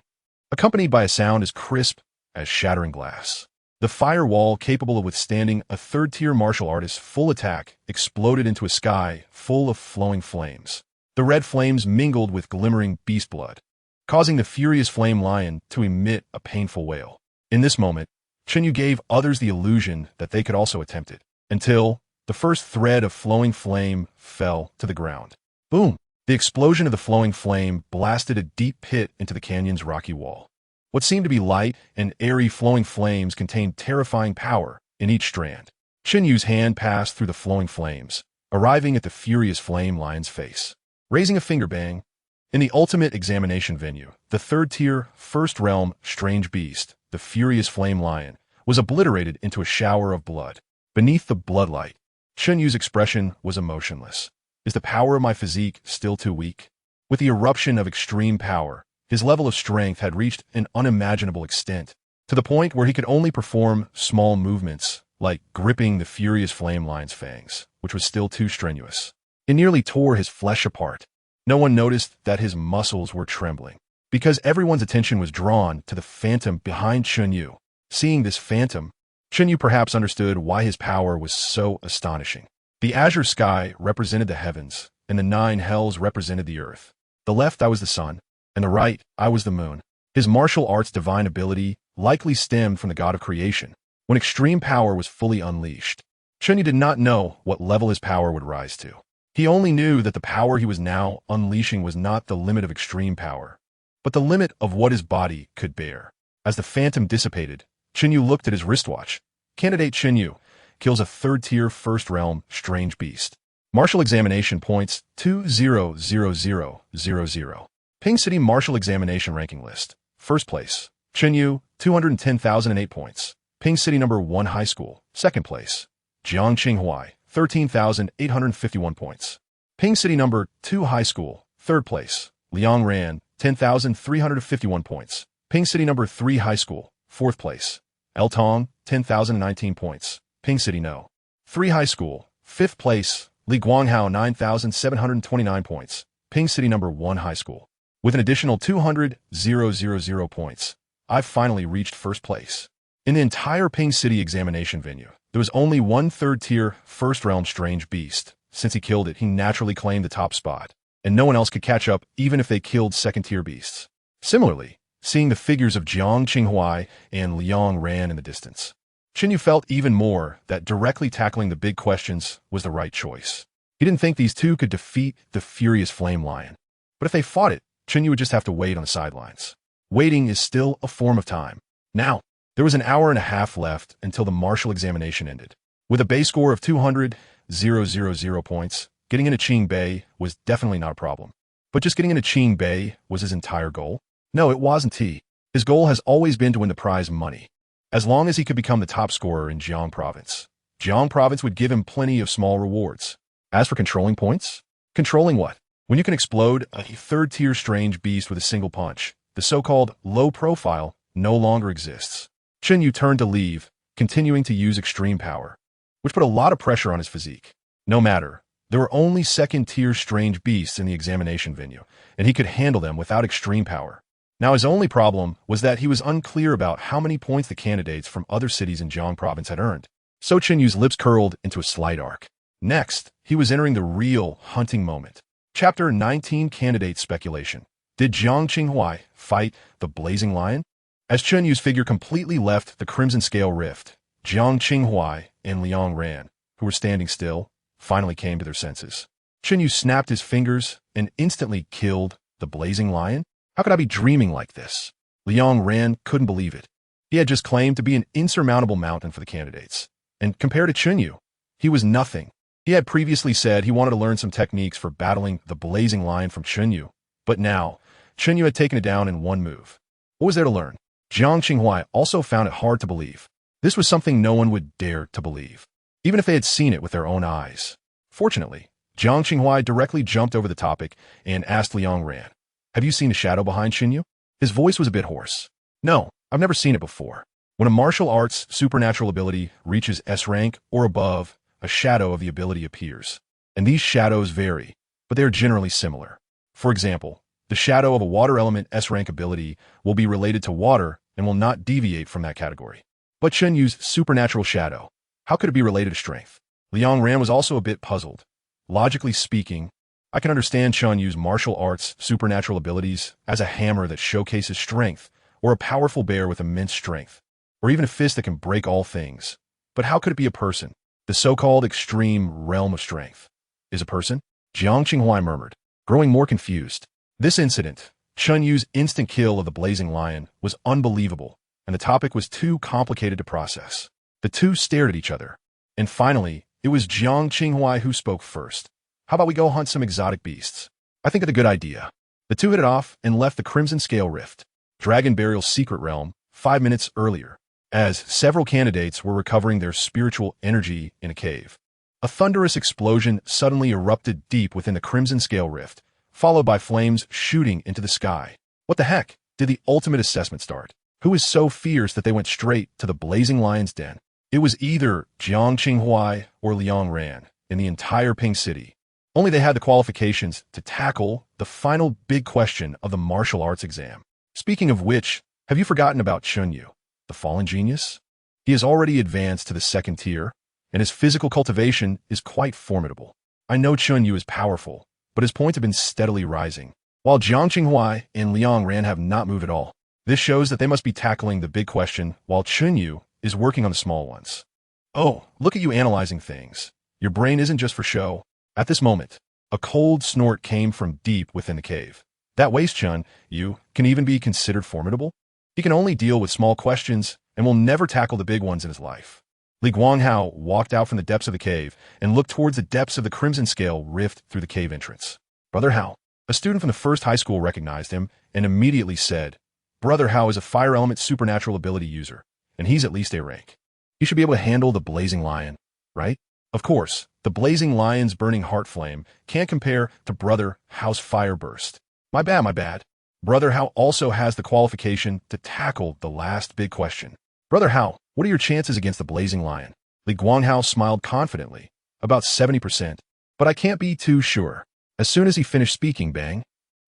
[SPEAKER 1] Accompanied by a sound as crisp as shattering glass. The firewall, capable of withstanding a third-tier martial artist's full attack, exploded into a sky full of flowing flames. The red flames mingled with glimmering beast blood, causing the furious flame lion to emit a painful wail. In this moment, Chen Yu gave others the illusion that they could also attempt it, until the first thread of flowing flame fell to the ground. Boom! The explosion of the flowing flame blasted a deep pit into the canyon's rocky wall. What seemed to be light and airy flowing flames contained terrifying power in each strand. Chen Yu's hand passed through the flowing flames, arriving at the furious flame lion's face. Raising a finger, bang. In the ultimate examination venue, the third-tier, first realm, strange beast, the furious flame lion, was obliterated into a shower of blood. Beneath the bloodlight, Chen Yu's expression was emotionless. Is the power of my physique still too weak? With the eruption of extreme power, his level of strength had reached an unimaginable extent, to the point where he could only perform small movements, like gripping the furious flame lion's fangs, which was still too strenuous. It nearly tore his flesh apart. No one noticed that his muscles were trembling, because everyone's attention was drawn to the phantom behind Chen Yu. Seeing this phantom, Chen Yu perhaps understood why his power was so astonishing. The azure sky represented the heavens, and the 9 hells represented the earth. The left I was the sun, and the right I was the moon. His martial arts divine ability likely stemmed from the god of creation, when extreme power was fully unleashed. Chen Yu did not know what level his power would rise to. He only knew that the power he was now unleashing was not the limit of extreme power, but the limit of what his body could bear. As the phantom dissipated, Chen Yu looked at his wristwatch. Candidate Chen Yu kills a third-tier first realm strange beast. Martial examination points 2000000. Ping City Martial Examination Ranking List. First place, Chen Yu, 210,008 points. Ping City Number 1 High School. Second place, Jiang Qinghua, 13,851 points. Ping City Number 2 High School. Third place, Liang Ran, 10,351 points. Ping City Number 3 High School. Fourth place, El Tong, 10,019 points. Ping City No. 3 High School. Fifth place, Li Guanghao, 9,729 points. Ping City Number 1 High School. With an additional 200,000 points, I've finally reached first place. In the entire Ping City examination venue, there was only one third-tier, first-realm strange beast. Since he killed it, he naturally claimed the top spot, and no one else could catch up even if they killed second-tier beasts. Similarly, seeing the figures of Jiang Qinghua and Liang Ran in the distance, Chen Yu felt even more that directly tackling the big questions was the right choice. He didn't think these two could defeat the furious flame lion, but if they fought it, Chen Yu would just have to wait on the sidelines. Waiting is still a form of time. Now, there was an hour and a half left until the martial examination ended. With a base score of 200,000 points, getting into Qing Bei was definitely not a problem. But just getting into Qing Bei was his entire goal? No, it wasn't. His goal has always been to win the prize money. As long as he could become the top scorer in Jiang Province, Jiang Province would give him plenty of small rewards. As for controlling points? Controlling what? When you can explode a third-tier strange beast with a single punch, the so-called low profile no longer exists. Chen Yu turned to leave, continuing to use extreme power, which put a lot of pressure on his physique. No matter, there were only second-tier strange beasts in the examination venue, and he could handle them without extreme power. Now his only problem was that he was unclear about how many points the candidates from other cities in Jiang Province had earned. So Chen Yu's lips curled into a slight arc. Next, he was entering the real hunting moment. Chapter 19 Candidate Speculation. Did Jiang Qinghua fight the Blazing Lion? As Chen Yu's figure completely left the Crimson Scale Rift, Jiang Qinghua and Liang Ran, who were standing still, finally came to their senses. Chen Yu snapped his fingers and instantly killed the Blazing Lion? How could I be dreaming like this? Liang Ran couldn't believe it. He had just claimed to be an insurmountable mountain for the candidates. And compared to Chen Yu, he was nothing. He had previously said he wanted to learn some techniques for battling the Blazing Lion from Chen Yu, but now, Chen Yu had taken it down in one move. What was there to learn? Jiang Qinghua also found it hard to believe. This was something no one would dare to believe, even if they had seen it with their own eyes. Fortunately, Jiang Qinghua directly jumped over the topic and asked Liang Ran, "Have you seen a shadow behind Chen Yu?" His voice was a bit hoarse. "No, I've never seen it before. When a martial arts supernatural ability reaches S rank or above, a shadow of the ability appears. And these shadows vary, but they are generally similar. For example, the shadow of a water element S rank ability will be related to water and will not deviate from that category. But Chen Yu's supernatural shadow, how could it be related to strength? Liang Ran was also a bit puzzled. Logically speaking, I can understand Chen Yu's martial arts supernatural abilities as a hammer that showcases strength, or a powerful bear with immense strength, or even a fist that can break all things. But how could it be a person? The so-called extreme realm of strength is a person? Jiang Qinghuai murmured, growing more confused. This incident, Chen Yu's instant kill of the blazing lion, was unbelievable, and the topic was too complicated to process. The two stared at each other. And finally, it was Jiang Qinghuai who spoke first. How about we go hunt some exotic beasts? I think it's a good idea. The two hit it off and left the Crimson Scale Rift, Dragon Burial's secret realm, 5 minutes earlier, as several candidates were recovering their spiritual energy in a cave. A thunderous explosion suddenly erupted deep within the Crimson Scale Rift, followed by flames shooting into the sky. What the heck? Did the ultimate assessment start? Who is so fierce that they went straight to the blazing lion's den? It was either Jiang Qinghuai or Liang Ran in the entire Ping City. Only they had the qualifications to tackle the final big question of the martial arts exam. Speaking of which, have you forgotten about Chen Yu, the fallen genius? He has already advanced to the 2nd tier, and his physical cultivation is quite formidable. I know Chen Yu is powerful, but his points have been steadily rising, while Jiang Qinghuai and Liang Ran have not moved at all. This shows that they must be tackling the big question, while Chen Yu is working on the small ones. Oh, look at you analyzing things. Your brain isn't just for show. At this moment, a cold snort came from deep within the cave. That waste Chen Yu can even be considered formidable? He can only deal with small questions and will never tackle the big ones in his life. Li Guanghao walked out from the depths of the cave and looked towards the depths of the Crimson Scale Rift through the cave entrance. Brother Hao, a student from the first high school, recognized him and immediately said, Brother Hao is a fire element supernatural ability user, and he's at least A rank. He should be able to handle the blazing lion, right? Of course, the blazing lion's burning heart flame can't compare to Brother Hao's fire burst. My bad. Brother Hao also has the qualification to tackle the last big question. Brother Hao, what are your chances against the blazing lion? Li Guanghao smiled confidently, about 70%, but I can't be too sure. As soon as he finished speaking, bang,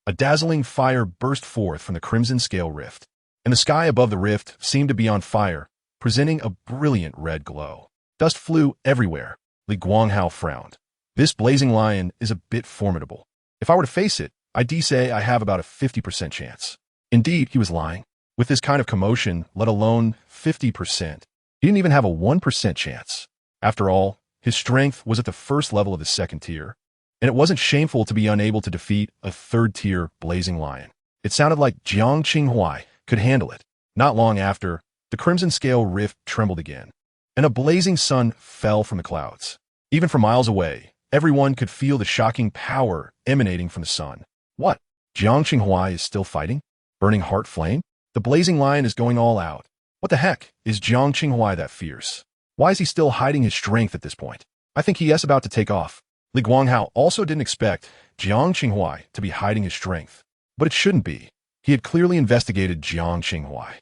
[SPEAKER 1] a dazzling fire burst forth from the Crimson Scale Rift, and the sky above the rift seemed to be on fire, presenting a brilliant red glow. Dust flew everywhere. Li Guanghao frowned. This blazing lion is a bit formidable. If I were to face it, I'd say I have about a 50% chance. Indeed, he was lying. With this kind of commotion, let alone 50%, he didn't even have a 1% chance. After all, his strength was at the first level of the 2nd tier, and it wasn't shameful to be unable to defeat a 3rd tier blazing lion. It sounded like Jiang Qinghuai could handle it. Not long after, the Crimson Scale Rift trembled again, and a blazing sun fell from the clouds. Even from miles away, everyone could feel the shocking power emanating from the sun. What? Jiang Qinghuai is still fighting? Burning heart flame? The blazing lion is going all out. What the heck? Is Jiang Qinghuai that fierce? Why is he still hiding his strength at this point? I think he is about to take off. Li Guanghao also didn't expect Jiang Qinghuai to be hiding his strength. But it shouldn't be. He had clearly investigated Jiang Qinghuai.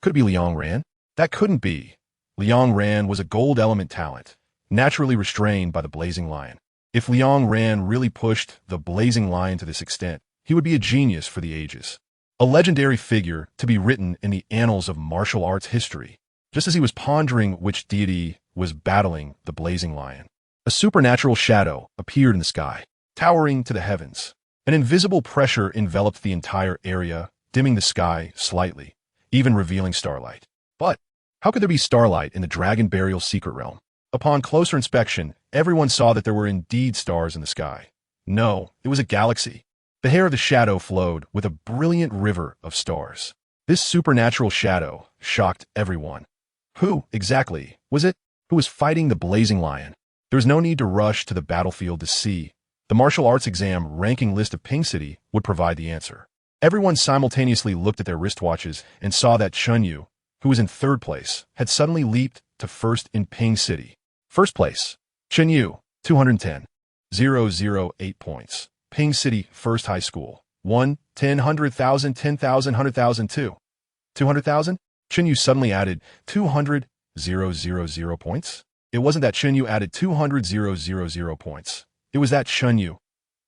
[SPEAKER 1] Could it be Liang Ran? That couldn't be. Liang Ran was a gold element talent, naturally restrained by the blazing lion. If Liang Ran really pushed the blazing lion to this extent, he would be a genius for the ages. A legendary figure to be written in the annals of martial arts history. Just as he was pondering which deity was battling the blazing lion, a supernatural shadow appeared in the sky, towering to the heavens. An invisible pressure enveloped the entire area, dimming the sky slightly, even revealing starlight. But how could there be starlight in the Dragon Burial secret realm? Upon closer inspection, everyone saw that there were indeed stars in the sky. No, it was a galaxy. The hair of the shadow flowed with a brilliant river of stars. This supernatural shadow shocked everyone. Who, exactly, was it who was fighting the blazing lion? There was no need to rush to the battlefield to see. The martial arts exam ranking list of Ping City would provide the answer. Everyone simultaneously looked at their wristwatches and saw that Chen Yu, who was in 3rd place, had suddenly leaped to 1st in Ping City. 1st place, Chen Yu, 210,008 points. Ping City First High School, 1, 10, 100,000, 10,000, 100,000, 2. 200,000? Chen Yu suddenly added 200,000 points. It wasn't that Chen Yu added 200,000 points. It was that Chen Yu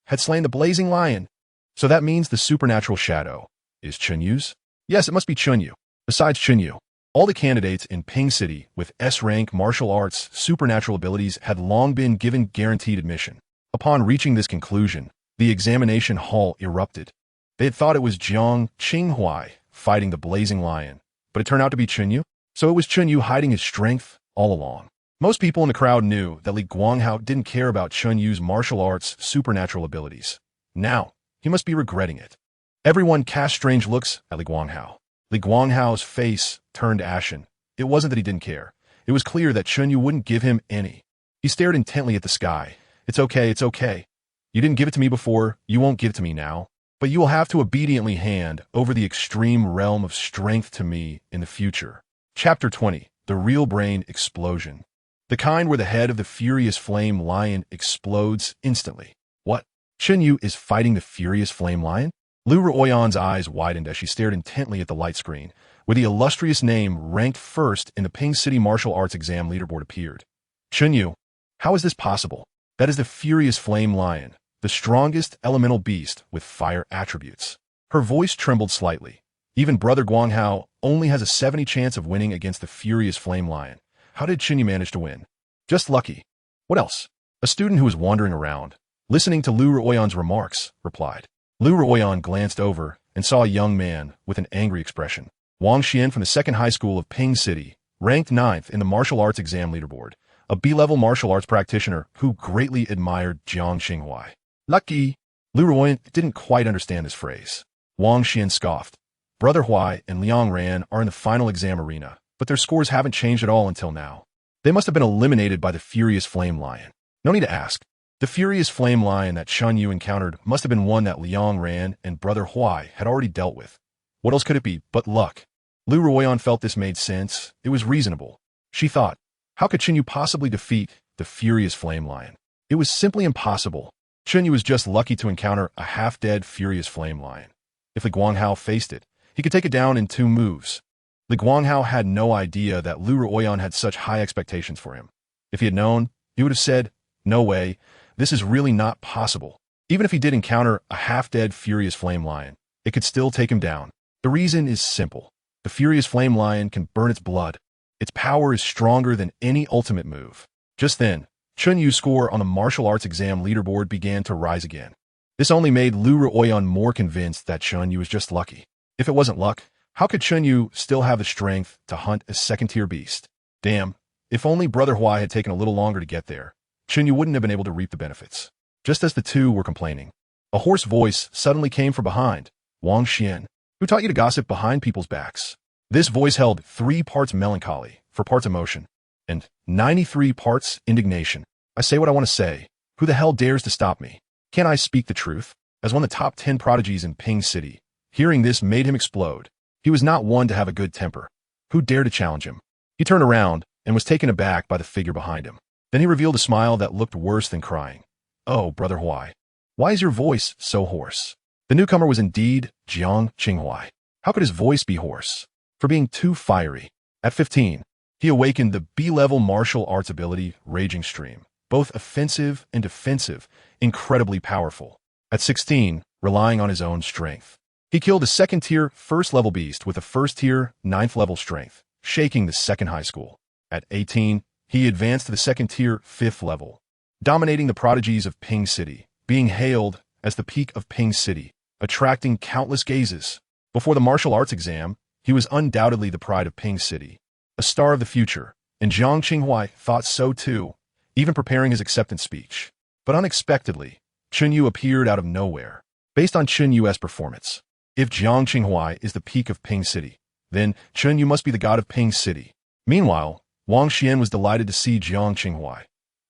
[SPEAKER 1] had slain the blazing lion. So that means the supernatural shadow is Chen Yu's? Yes, it must be Chen Yu. Besides Chen Yu, All the candidates in Ping City with S-rank martial arts supernatural abilities had long been given guaranteed admission. Upon reaching this conclusion, the examination hall erupted. They had thought it was Jiang Qinghuai fighting the blazing lion, but it turned out to be Chen Yu. So it was Chen Yu hiding his strength all along. Most people in the crowd knew that Li Guanghao didn't care about Chen Yu's martial arts supernatural abilities. Now, he must be regretting it. Everyone cast strange looks at Li Guanghao. Li Guanghao's face turned ashen. It wasn't that he didn't care. It was clear that Chen Yu wouldn't give him any. He stared intently at the sky. It's okay, it's okay. You didn't give it to me before, you won't give it to me now. But you will have to obediently hand over the extreme realm of strength to me in the future. Chapter 20. The Real Brain Explosion. The kind where the head of the furious flame lion explodes instantly. What? Chen Yu is fighting the furious flame lion? Lu Ruoyan's eyes widened as she stared intently at the light screen, where the illustrious name ranked first in the Ping City martial arts exam leaderboard appeared. Chen Yu, how is this possible? That is the furious flame lion, the strongest elemental beast with fire attributes. Her voice trembled slightly. Even Brother Guanghao only has a 70% chance of winning against the furious flame lion. How did Chen Yu manage to win? Just lucky. What else? A student who was wandering around, listening to Lu Ruoyan's remarks, replied. Lu Ruoyan glanced over and saw a young man with an angry expression. Wang Xian from the second high school of Ping City, ranked 9th in the martial arts exam leaderboard, a B-level martial arts practitioner who greatly admired Jiang Qinghuai. Lucky! Lu Ruoyan didn't quite understand this phrase. Wang Xian scoffed. Brother Huai and Liang Ran are in the final exam arena, but their scores haven't changed at all until now. They must have been eliminated by the furious flame lion. No need to ask. The furious flame lion that Chen Yu encountered must have been one that Liang Ran and Brother Huai had already dealt with. What else could it be but luck? Lu Ruoyan felt this made sense. It was reasonable. She thought, how could Chen Yu possibly defeat the furious flame lion? It was simply impossible. Chen Yu was just lucky to encounter a half-dead furious flame lion. If Li Guanghao faced it, he could take it down in 2 moves. Li Guanghao had no idea that Lu Ruoyan had such high expectations for him. If he had known, he would have said, no way, this is really not possible. Even if he did encounter a half-dead furious flame lion, it could still take him down. The reason is simple. The furious flame lion can burn its blood. Its power is stronger than any ultimate move. Just then, Chen Yu's score on the martial arts exam leaderboard began to rise again. This only made Lu Ruoyan more convinced that Chen Yu was just lucky. If it wasn't luck, how could Chen Yu still have the strength to hunt a second-tier beast? Damn, if only Brother Huai had taken a little longer to get there, Chen Yu wouldn't have been able to reap the benefits. Just as the two were complaining, a hoarse voice suddenly came from behind. Wang Xian, who taught you to gossip behind people's backs? This voice held 3 parts melancholy, 4 parts emotion, and 93 parts indignation. I say what I want to say. Who the hell dares to stop me? Can't I speak the truth? As one of the top 10 prodigies in Ping City, hearing this made him explode. He was not one to have a good temper. Who dared to challenge him? He turned around and was taken aback by the figure behind him. Then he revealed a smile that looked worse than crying. Oh, Brother Huai, why is your voice so hoarse? The newcomer was indeed Jiang Qinghuai. How could his voice be hoarse? For being too fiery. At 15, he awakened the B-level martial arts ability, Raging Stream, both offensive and defensive, incredibly powerful. At 16, relying on his own strength, he killed a second-tier, first-level beast with a first-tier, 9th-level strength, shaking the second high school. At 18, he advanced to the second-tier, 5th level, dominating the prodigies of Ping City, being hailed as the peak of Ping City, attracting countless gazes. Before the martial arts exam, he was undoubtedly the pride of Ping City, a star of the future, and Jiang Qinghuai thought so too, even preparing his acceptance speech. But unexpectedly, Chen Yu appeared out of nowhere. Based on Chen Yu's performance, if Jiang Qinghuai is the peak of Ping City, then Chen Yu must be the god of Ping City. Meanwhile, Wang Xian was delighted to see Jiang Qinghuai.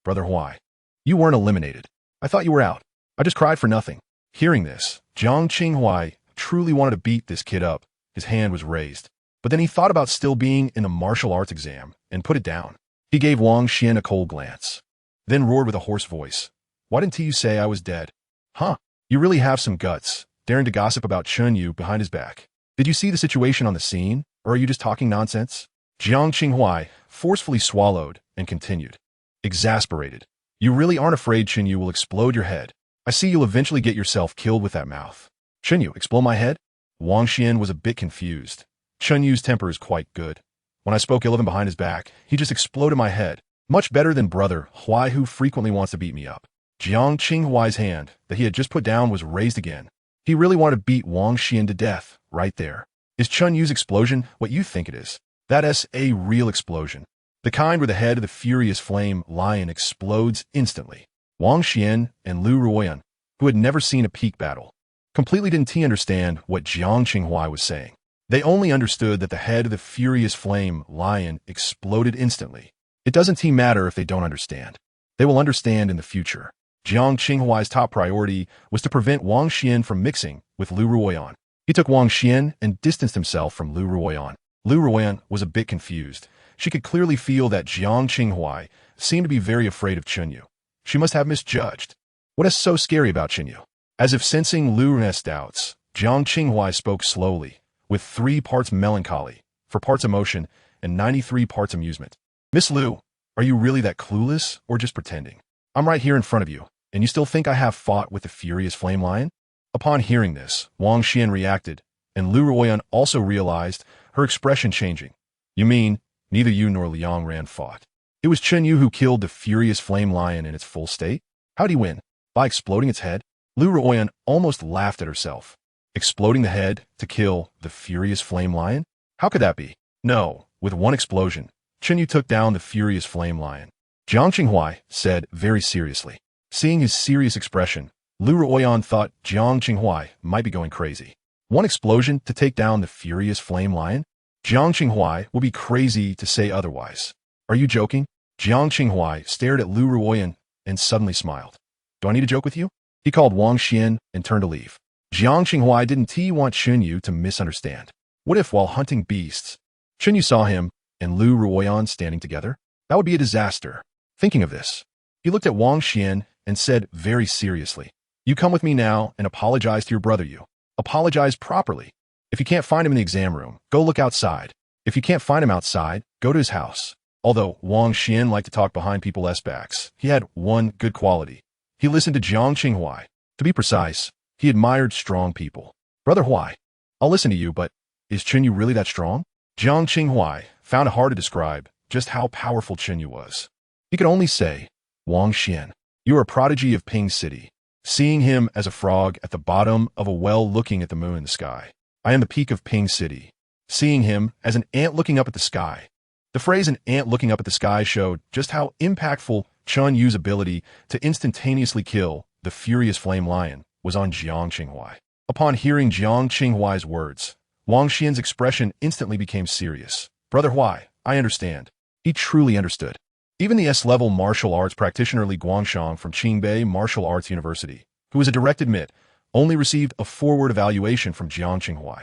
[SPEAKER 1] Brother Huai, you weren't eliminated. I thought you were out. I just cried for nothing. Hearing this, Jiang Qinghuai truly wanted to beat this kid up. His hand was raised. But then he thought about still being in a martial arts exam and put it down. He gave Wang Xian a cold glance, then roared with a hoarse voice. Why didn't you say I was dead? Huh, you really have some guts, daring to gossip about Chen Yu behind his back. Did you see the situation on the scene, or are you just talking nonsense? Jiang Qinghuai forcefully swallowed and continued. Exasperated. You really aren't afraid Chen Yu will explode your head. I see you'll eventually get yourself killed with that mouth. Chen Yu, explode my head? Wang Xian was a bit confused. Chen Yu's temper is quite good. When I spoke ill of him behind his back, he just exploded my head. Much better than brother Huai, who frequently wants to beat me up. Jiang Qinghuai's hand that he had just put down was raised again. He really wanted to beat Wang Xian to death, right there. Is Chen Yu's explosion what you think it is? That's a real explosion. The kind where the head of the furious flame lion explodes instantly. Wang Xian and Lu Ruoyan, who had never seen a peak battle, completely didn't understand what Jiang Qinghuai was saying. They only understood that the head of the furious flame lion exploded instantly. It doesn't matter if they don't understand. They will understand in the future. Jiang Qinghuai's top priority was to prevent Wang Xian from mixing with Lu Ruoyan. He took Wang Xian and distanced himself from Lu Ruoyan. Lu Ruoyan was a bit confused. She could clearly feel that Jiang Qinghuai seemed to be very afraid of Chen Yu. She must have misjudged. What is so scary about Chen Yu? As if sensing Lu Ruoyan's doubts, Jiang Qinghuai spoke slowly, with 3 parts melancholy, 4 parts emotion, and 93 parts amusement. Miss Lu, are you really that clueless, or just pretending? I'm right here in front of you, and you still think I have fought with the furious flame lion? Upon hearing this, Wang Xian reacted, and Lu Ruoyan also realized, her expression changing. You mean, neither you nor Liang Ran fought? It was Chen Yu who killed the furious flame lion in its full state? How'd he win? By exploding its head? Lu Ruoyan almost laughed at herself. Exploding the head to kill the furious flame lion? How could that be? No, with one explosion, Chen Yu took down the furious flame lion. Jiang Qinghuai said very seriously. Seeing his serious expression, Lu Ruoyan thought Jiang Qinghuai might be going crazy. One explosion to take down the furious flame lion? Jiang Qinghuai will be crazy to say otherwise. Are you joking? Jiang Qinghuai stared at Lu Ruoyan and suddenly smiled. Do I need to joke with you? He called Wang Xian and turned to leave. Jiang Qinghuai didn't want Chen Yu to misunderstand. What if while hunting beasts, Chen Yu saw him and Lu Ruoyan standing together? That would be a disaster. Thinking of this, he looked at Wang Xian and said very seriously, you come with me now and apologize to your brother Yu. Apologize properly. If you can't find him in the exam room, go look outside. If you can't find him outside, go to his house. Although Wang Xian liked to talk behind people's backs, he had one good quality. He listened to Jiang Qinghuai. To be precise, he admired strong people. Brother Huai, I'll listen to you, but is Chen Yu really that strong? Jiang Qinghuai found it hard to describe just how powerful Chen Yu was. He could only say, Wang Xian, you are a prodigy of Ping City. Seeing him as a frog at the bottom of a well looking at the moon in the sky. I am the peak of Ping City. Seeing him as an ant looking up at the sky. The phrase an ant looking up at the sky showed just how impactful Chen Yu's ability to instantaneously kill the furious flame lion was on Jiang Qinghuai. Upon hearing Jiang Qinghuai's words, Wang Xian's expression instantly became serious. Brother Huai, I understand. He truly understood. Even the S-level martial arts practitioner Li Guangshang from Qingbei Martial Arts University, who was a direct admit, only received a forward evaluation from Jiang Qinghuai.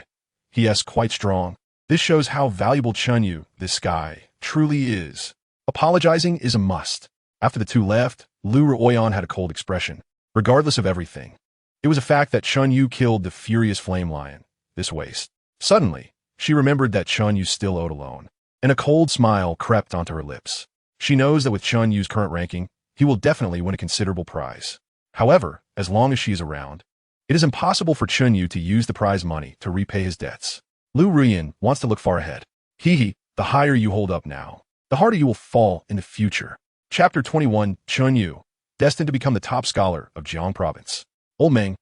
[SPEAKER 1] He is quite strong. This shows how valuable Chen Yu, this guy, truly is. Apologizing is a must. After the two left, Lu Ruoyan had a cold expression, regardless of everything. It was a fact that Chen Yu killed the furious flame lion, this waste. Suddenly, she remembered that Chen Yu still owed a loan, and a cold smile crept onto her lips. She knows that with Chen Yu's current ranking, he will definitely win a considerable prize. However, as long as she is around, it is impossible for Chen Yu to use the prize money to repay his debts. Lu Ruoyan wants to look far ahead. The higher you hold up now, the harder you will fall in the future. Chapter 21, Chen Yu, destined to become the top scholar of Jiang Province. Old Meng,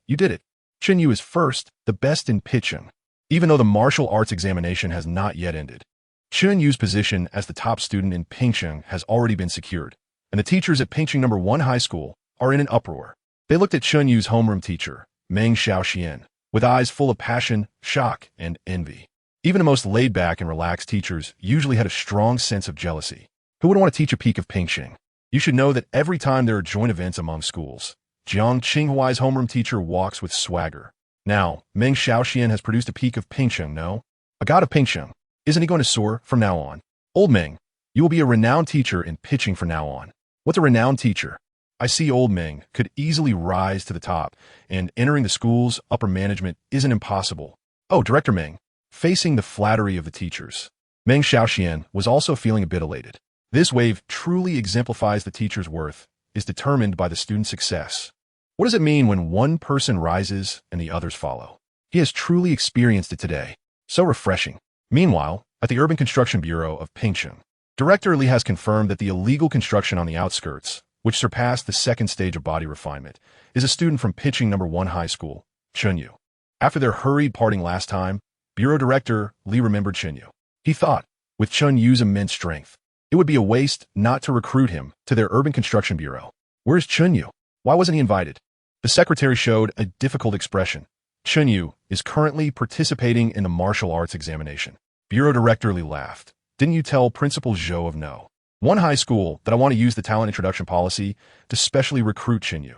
[SPEAKER 1] you did it. Chen Yu is first, the best in pitching. Even though the martial arts examination has not yet ended, Chen Yu's position as the top student in Pingcheng has already been secured, and the teachers at Pingcheng No. 1 High School are in an uproar. They looked at Chen Yu's homeroom teacher, Meng Xiaoxian, with eyes full of passion, shock, and envy. Even the most laid-back and relaxed teachers usually had a strong sense of jealousy. Who would want to teach a peak of Pingcheng? You should know that every time there are joint events among schools, Jiang Qinghuai's homeroom teacher walks with swagger. Now, Meng Xiaoxian has produced a peak of Pingcheng, no? A god of Pingcheng. Isn't he going to soar from now on? Old Meng, you will be a renowned teacher in pitching from now on. What's a renowned teacher? I see Old Meng could easily rise to the top, and entering the school's upper management isn't impossible. Oh, Director Meng, facing the flattery of the teachers. Meng Xiaoxian was also feeling a bit elated. This wave truly exemplifies the teacher's worth, is determined by the student's success. What does it mean when one person rises and the others follow? He has truly experienced it today. So refreshing. Meanwhile, at the Urban Construction Bureau of Pingcheng. Director Li has confirmed that the illegal construction on the outskirts, which surpassed the second stage of body refinement, is a student from Pingcheng No. 1 High School, Chen Yu. After their hurried parting last time, Bureau Director Li remembered Chen Yu. He thought, with Chen Yu's immense strength, it would be a waste not to recruit him to their Urban Construction Bureau. Where's Chen Yu? Why wasn't he invited? The secretary showed a difficult expression. Chen Yu is currently participating in the martial arts examination. Bureau Director Li laughed. Didn't you tell Principal Zhou of No. 1 High School that I want to use the talent introduction policy to specially recruit Chen Yu?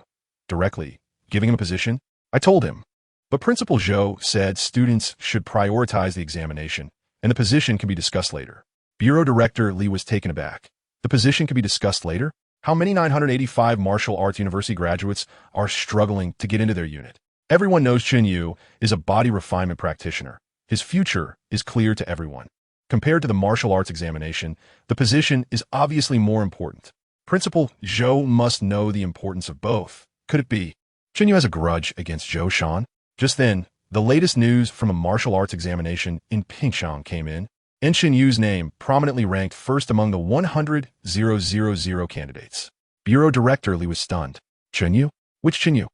[SPEAKER 1] Directly, giving him a position? I told him. But Principal Zhou said students should prioritize the examination, and the position can be discussed later. Bureau Director Li was taken aback. The position can be discussed later? How many 985 martial arts university graduates are struggling to get into their unit? Everyone knows Chen Yu is a body refinement practitioner. His future is clear to everyone. Compared to the martial arts examination, the position is obviously more important. Principal Zhou must know the importance of both. Could it be Chen Yu has a grudge against Zhou Shan? Just then, the latest news from a martial arts examination in Pingcheng came in, and Chen Yu's name prominently ranked first among the 100,000 candidates. Bureau Director Li was stunned. Chen Yu? Which Chen Yu?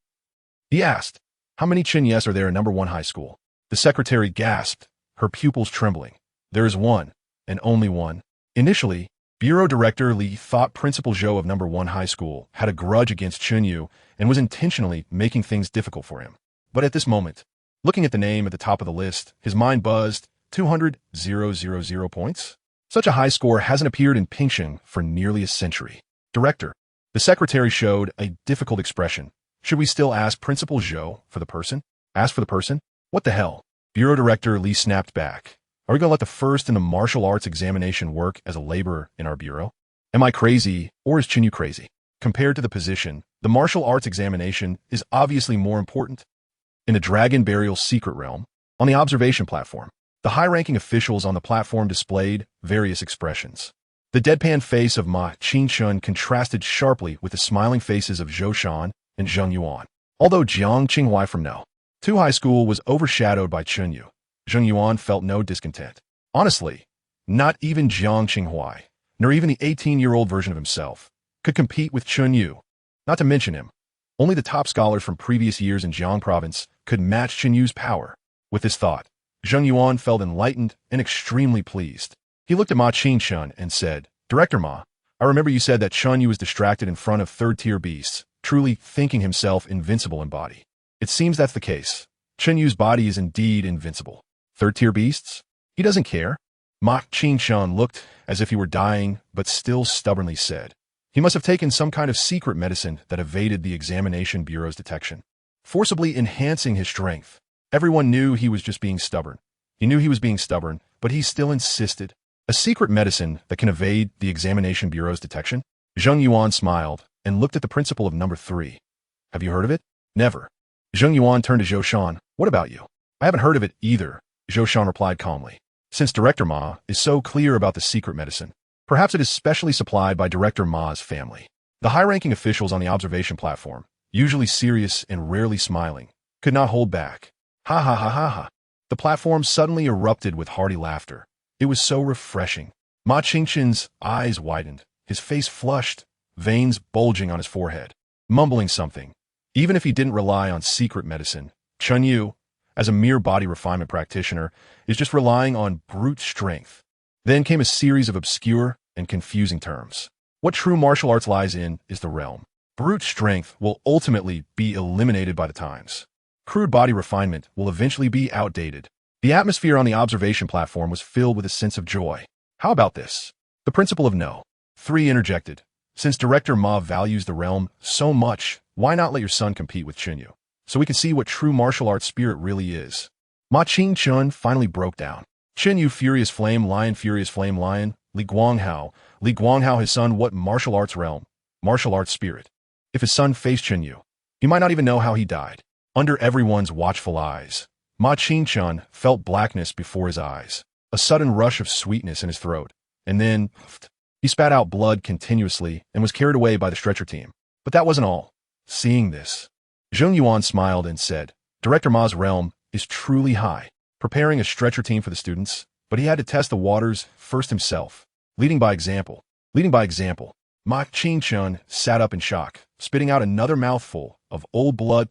[SPEAKER 1] He asked. How many Chen Yus are there in No. 1 High School? The secretary gasped, her pupils trembling. There is one, and only one. Initially, Bureau Director Li thought Principal Zhou of No. 1 High School had a grudge against Chen Yu and was intentionally making things difficult for him. But at this moment, looking at the name at the top of the list, his mind buzzed. 200,000 points? Such a high score hasn't appeared in Pingcheng for nearly a century. Director, the secretary showed a difficult expression. Should we still ask Principal Zhou for the person? Ask for the person? What the hell? Bureau Director Li snapped back. Are we going to let the first in the martial arts examination work as a laborer in our bureau? Am I crazy, or is Chen Yu crazy? Compared to the position, the martial arts examination is obviously more important. In the Dragon Burial Secret Realm, on the observation platform, the high-ranking officials on the platform displayed various expressions. The deadpan face of Ma Qingshun contrasted sharply with the smiling faces of Zhou Shan and Zheng Yuan. Although Jiang Qinghua from No. 2 High School was overshadowed by Chen Yu, Zheng Yuan felt no discontent. Honestly, not even Jiang Qinghua, nor even the 18-year-old version of himself, could compete with Chen Yu. Not to mention him, only the top scholars from previous years in Jiang Province could match Chen Yu's power. With this thought, Zheng Yuan felt enlightened and extremely pleased. He looked at Ma Qingshun and said, Director Ma, I remember you said that Chen Yu was distracted in front of third-tier beasts, truly thinking himself invincible in body. It seems that's the case. Chen Yu's body is indeed invincible. Third-tier beasts? He doesn't care. Ma Qingshun looked as if he were dying, but still stubbornly said, he must have taken some kind of secret medicine that evaded the examination bureau's detection, forcibly enhancing his strength. Everyone knew he was just being stubborn. He knew he was being stubborn, but he still insisted. A secret medicine that can evade the examination bureau's detection? Zheng Yuan smiled and looked at the principal of No. 3. Have you heard of it? Never. Zheng Yuan turned to Zhou Shan. What about you? I haven't heard of it either, Zhou Shan replied calmly. Since Director Ma is so clear about the secret medicine, perhaps it is specially supplied by Director Ma's family. The high-ranking officials on the observation platform, usually serious and rarely smiling, could not hold back. Ha ha ha ha ha. The platform suddenly erupted with hearty laughter. It was so refreshing. Ma Qingshun's eyes widened, his face flushed, veins bulging on his forehead, mumbling something. Even if he didn't rely on secret medicine, Chen Yu, as a mere body refinement practitioner, is just relying on brute strength. Then came a series of obscure and confusing terms. What true martial arts lies in is the realm. Brute strength will ultimately be eliminated by the times. Crude body refinement will eventually be outdated. The atmosphere on the observation platform was filled with a sense of joy. How about this? The principal of No. 3 interjected. Since Director Ma values the realm so much, why not let your son compete with Chen Yu, so we can see what true martial arts spirit really is? Ma Qingshun finally broke down. Chen Yu, furious flame lion, Li Guanghao, his son, what martial arts realm, martial arts spirit. If his son faced Chen Yu, he might not even know how he died. Under everyone's watchful eyes, Ma Qingshun felt blackness before his eyes, a sudden rush of sweetness in his throat, and then he spat out blood continuously and was carried away by the stretcher team. But that wasn't all. Seeing this, Zheng Yuan smiled and said, Director Ma's realm is truly high. Preparing a stretcher team for the students, but he had to test the waters first himself. Leading by example. Leading by example. Ma Qingchun sat up in shock, spitting out another mouthful of old blood.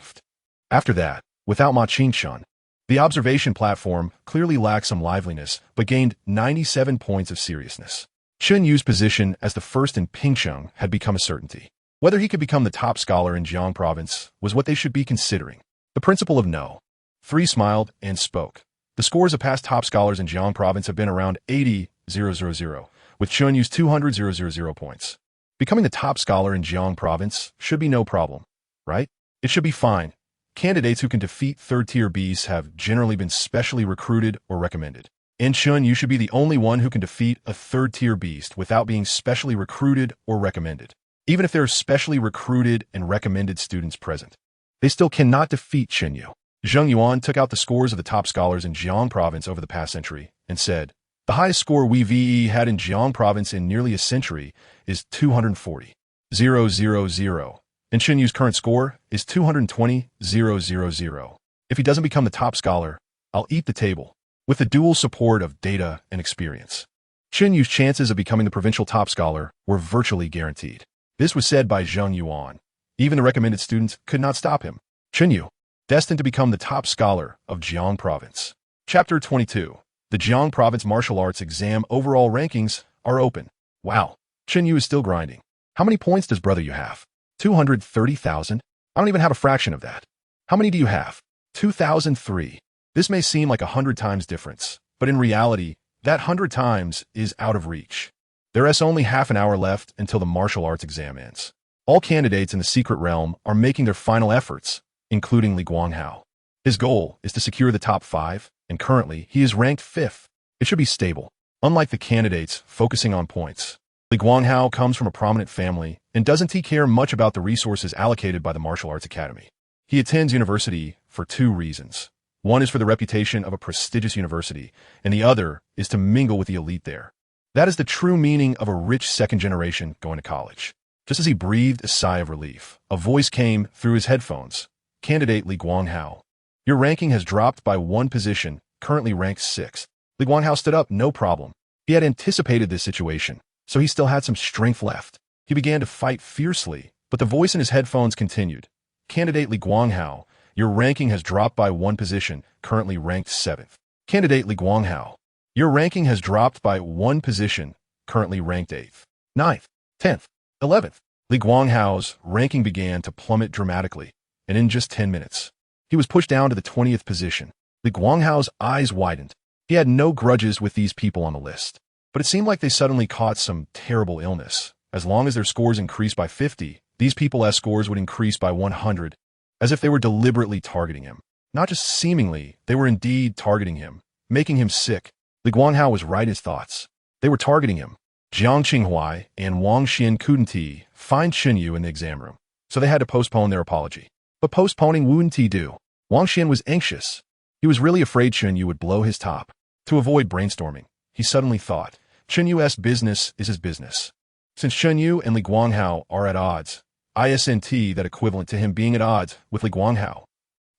[SPEAKER 1] After that, without Ma Qingchun, the observation platform clearly lacked some liveliness, but gained 97 points of seriousness. Chen Yu's position as the first in Pingcheng had become a certainty. Whether he could become the top scholar in Jiang province was what they should be considering. The principle of no. 3 smiled and spoke. The scores of past top scholars in Jiang province have been around 80,000, with Chen Yu's 200,000 points. Becoming the top scholar in Jiang province should be no problem, right? It should be fine. Candidates who can defeat third-tier beasts have generally been specially recruited or recommended. And Chen Yu should be the only one who can defeat a third-tier beast without being specially recruited or recommended. Even if there are specially recruited and recommended students present, they still cannot defeat Chen Yu. Zheng Yuan took out the scores of the top scholars in Jiang province over the past century and said, "The highest score we had in Jiang province in nearly a century is 240,000, and Chen Yu's current score is 220,000. If he doesn't become the top scholar, I'll eat the table." With the dual support of data and experience, Chen Yu's chances of becoming the provincial top scholar were virtually guaranteed. This was said by Zheng Yuan. Even the recommended students could not stop him. Chen Yu, destined to become the top scholar of Jiang province. Chapter 22. The Jiang province martial arts exam overall rankings are open. Wow, Chen Yu is still grinding. How many points does brother you have? 230,000? I don't even have a fraction of that. How many do you have? 2,003. This may seem like 100 times difference, but in reality, that 100 times is out of reach. There is only half an hour left until the martial arts exam ends. All candidates in the secret realm are making their final efforts, including Li Guanghao. His goal is to secure the top 5, and currently he is ranked 5th. It should be stable. Unlike the candidates focusing on points, Li Guanghao comes from a prominent family and doesn't care much about the resources allocated by the Martial Arts Academy. He attends university for 2 reasons. One is for the reputation of a prestigious university, and the other is to mingle with the elite there. That is the true meaning of a rich second generation going to college. Just as he breathed a sigh of relief, a voice came through his headphones. Candidate Li Guanghao, your ranking has dropped by 1 position, currently ranked 6th. Li Guanghao stood up, no problem. He had anticipated this situation, so he still had some strength left. He began to fight fiercely, but the voice in his headphones continued. Candidate Li Guanghao, your ranking has dropped by 1 position, currently ranked 7th. Candidate Li Guanghao, your ranking has dropped by 1 position, currently ranked 8th, 9th, 10th, 11th. Li Guanghao's ranking began to plummet dramatically, and in just 10 minutes, he was pushed down to the 20th position. Li Guanghao's eyes widened. He had no grudges with these people on the list, but it seemed like they suddenly caught some terrible illness. As long as their scores increased by 50, these people's scores would increase by 100, as if they were deliberately targeting him. Not just seemingly, they were indeed targeting him, making him sick. Li Guanghao was right in his thoughts. They were targeting him. Jiang Qinghuai and Wang Xian couldn't find Chen Yu in the exam room, so they had to postpone their apology. But postponing wouldn't do. Wang Xian was anxious. He was really afraid Chen Yu would blow his top. To avoid brainstorming, he suddenly thought, Chen Yu's business is his business. Since Chen Yu and Li Guanghao are at odds, isn't that equivalent to him being at odds with Li Guanghao?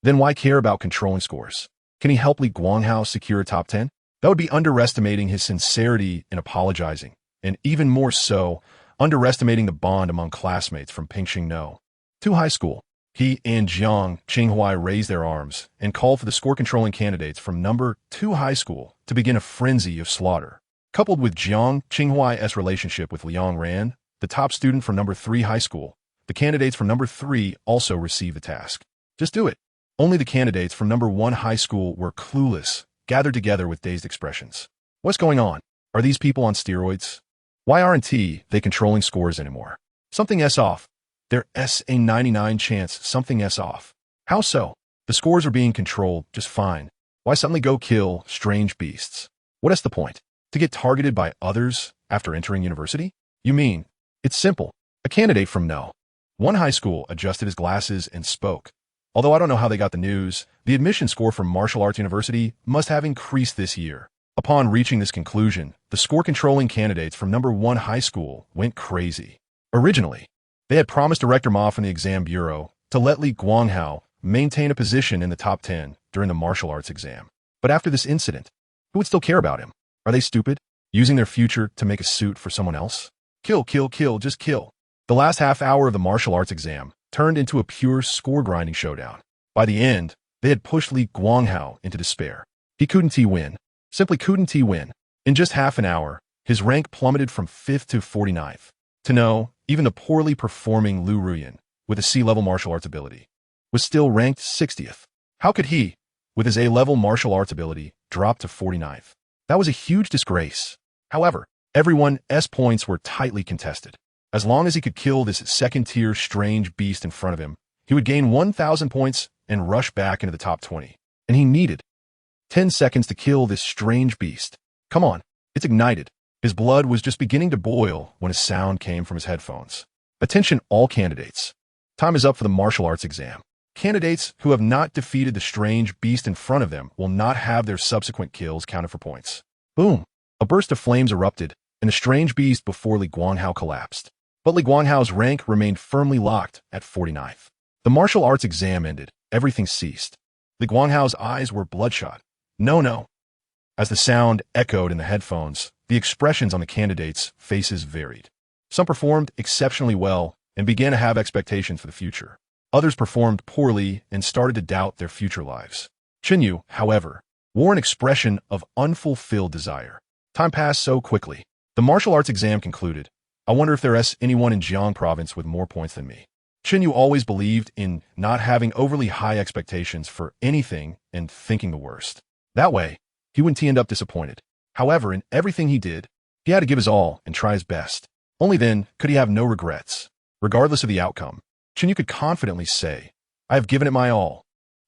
[SPEAKER 1] Then why care about controlling scores? Can he help Li Guanghao secure a top 10? That would be underestimating his sincerity in apologizing, and even more so, underestimating the bond among classmates from Pingxing to high school. He and Jiang Qinghuai raised their arms and called for the score-controlling candidates from number 2 high school to begin a frenzy of slaughter. Coupled with Jiang Qinghuai's relationship with Liang Ran, the top student from number 3 high school, the candidates from number 3 also received the task. Just do it. Only the candidates from number 1 high school were clueless, gathered together with dazed expressions. What's going on? Are these people on steroids? Why aren't they controlling scores anymore? Something's off. There's a 99 chance something's off. How so? The scores are being controlled just fine. Why suddenly go kill strange beasts? What is the point? To get targeted by others after entering university? You mean, it's simple. A candidate from No. 1 high school adjusted his glasses and spoke. Although I don't know how they got the news, the admission score from Martial Arts University must have increased this year. Upon reaching this conclusion, the score-controlling candidates from number 1 high school went crazy. Originally, they had promised Director Ma from the exam bureau to let Li Guanghao maintain a position in the top 10 during the martial arts exam. But after this incident, who would still care about him? Are they stupid? Using their future to make a suit for someone else? Kill, kill, kill, just kill. The last half hour of the martial arts exam turned into a pure score-grinding showdown. By the end, they had pushed Li Guanghao into despair. He couldn't win. Simply couldn't win. In just half an hour, his rank plummeted from 5th to 49th. To know, even the poorly performing Lu Ruyan, with a C-level martial arts ability, was still ranked 60th. How could he, with his A-level martial arts ability, drop to 49th? That was a huge disgrace. However, everyone's points were tightly contested. As long as he could kill this second-tier strange beast in front of him, he would gain 1,000 points and rush back into the top 20. And he needed 10 seconds to kill this strange beast. Come on, it's ignited. His blood was just beginning to boil when a sound came from his headphones. Attention all candidates. Time is up for the martial arts exam. Candidates who have not defeated the strange beast in front of them will not have their subsequent kills counted for points. Boom! A burst of flames erupted, and the strange beast before Li Guanghao collapsed. But Li Guanghao's rank remained firmly locked at 49th. The martial arts exam ended. Everything ceased. Li Guanghao's eyes were bloodshot. No. As the sound echoed in the headphones, the expressions on the candidates' faces varied. Some performed exceptionally well and began to have expectations for the future. Others performed poorly and started to doubt their future lives. Chen Yu, however, wore an expression of unfulfilled desire. Time passed so quickly. The martial arts exam concluded. I wonder if there's anyone in Jiang province with more points than me. Chen Yu always believed in not having overly high expectations for anything and thinking the worst. That way, he wouldn't end up disappointed. However, in everything he did, he had to give his all and try his best. Only then could he have no regrets. Regardless of the outcome, Chen Yu could confidently say, I have given it my all.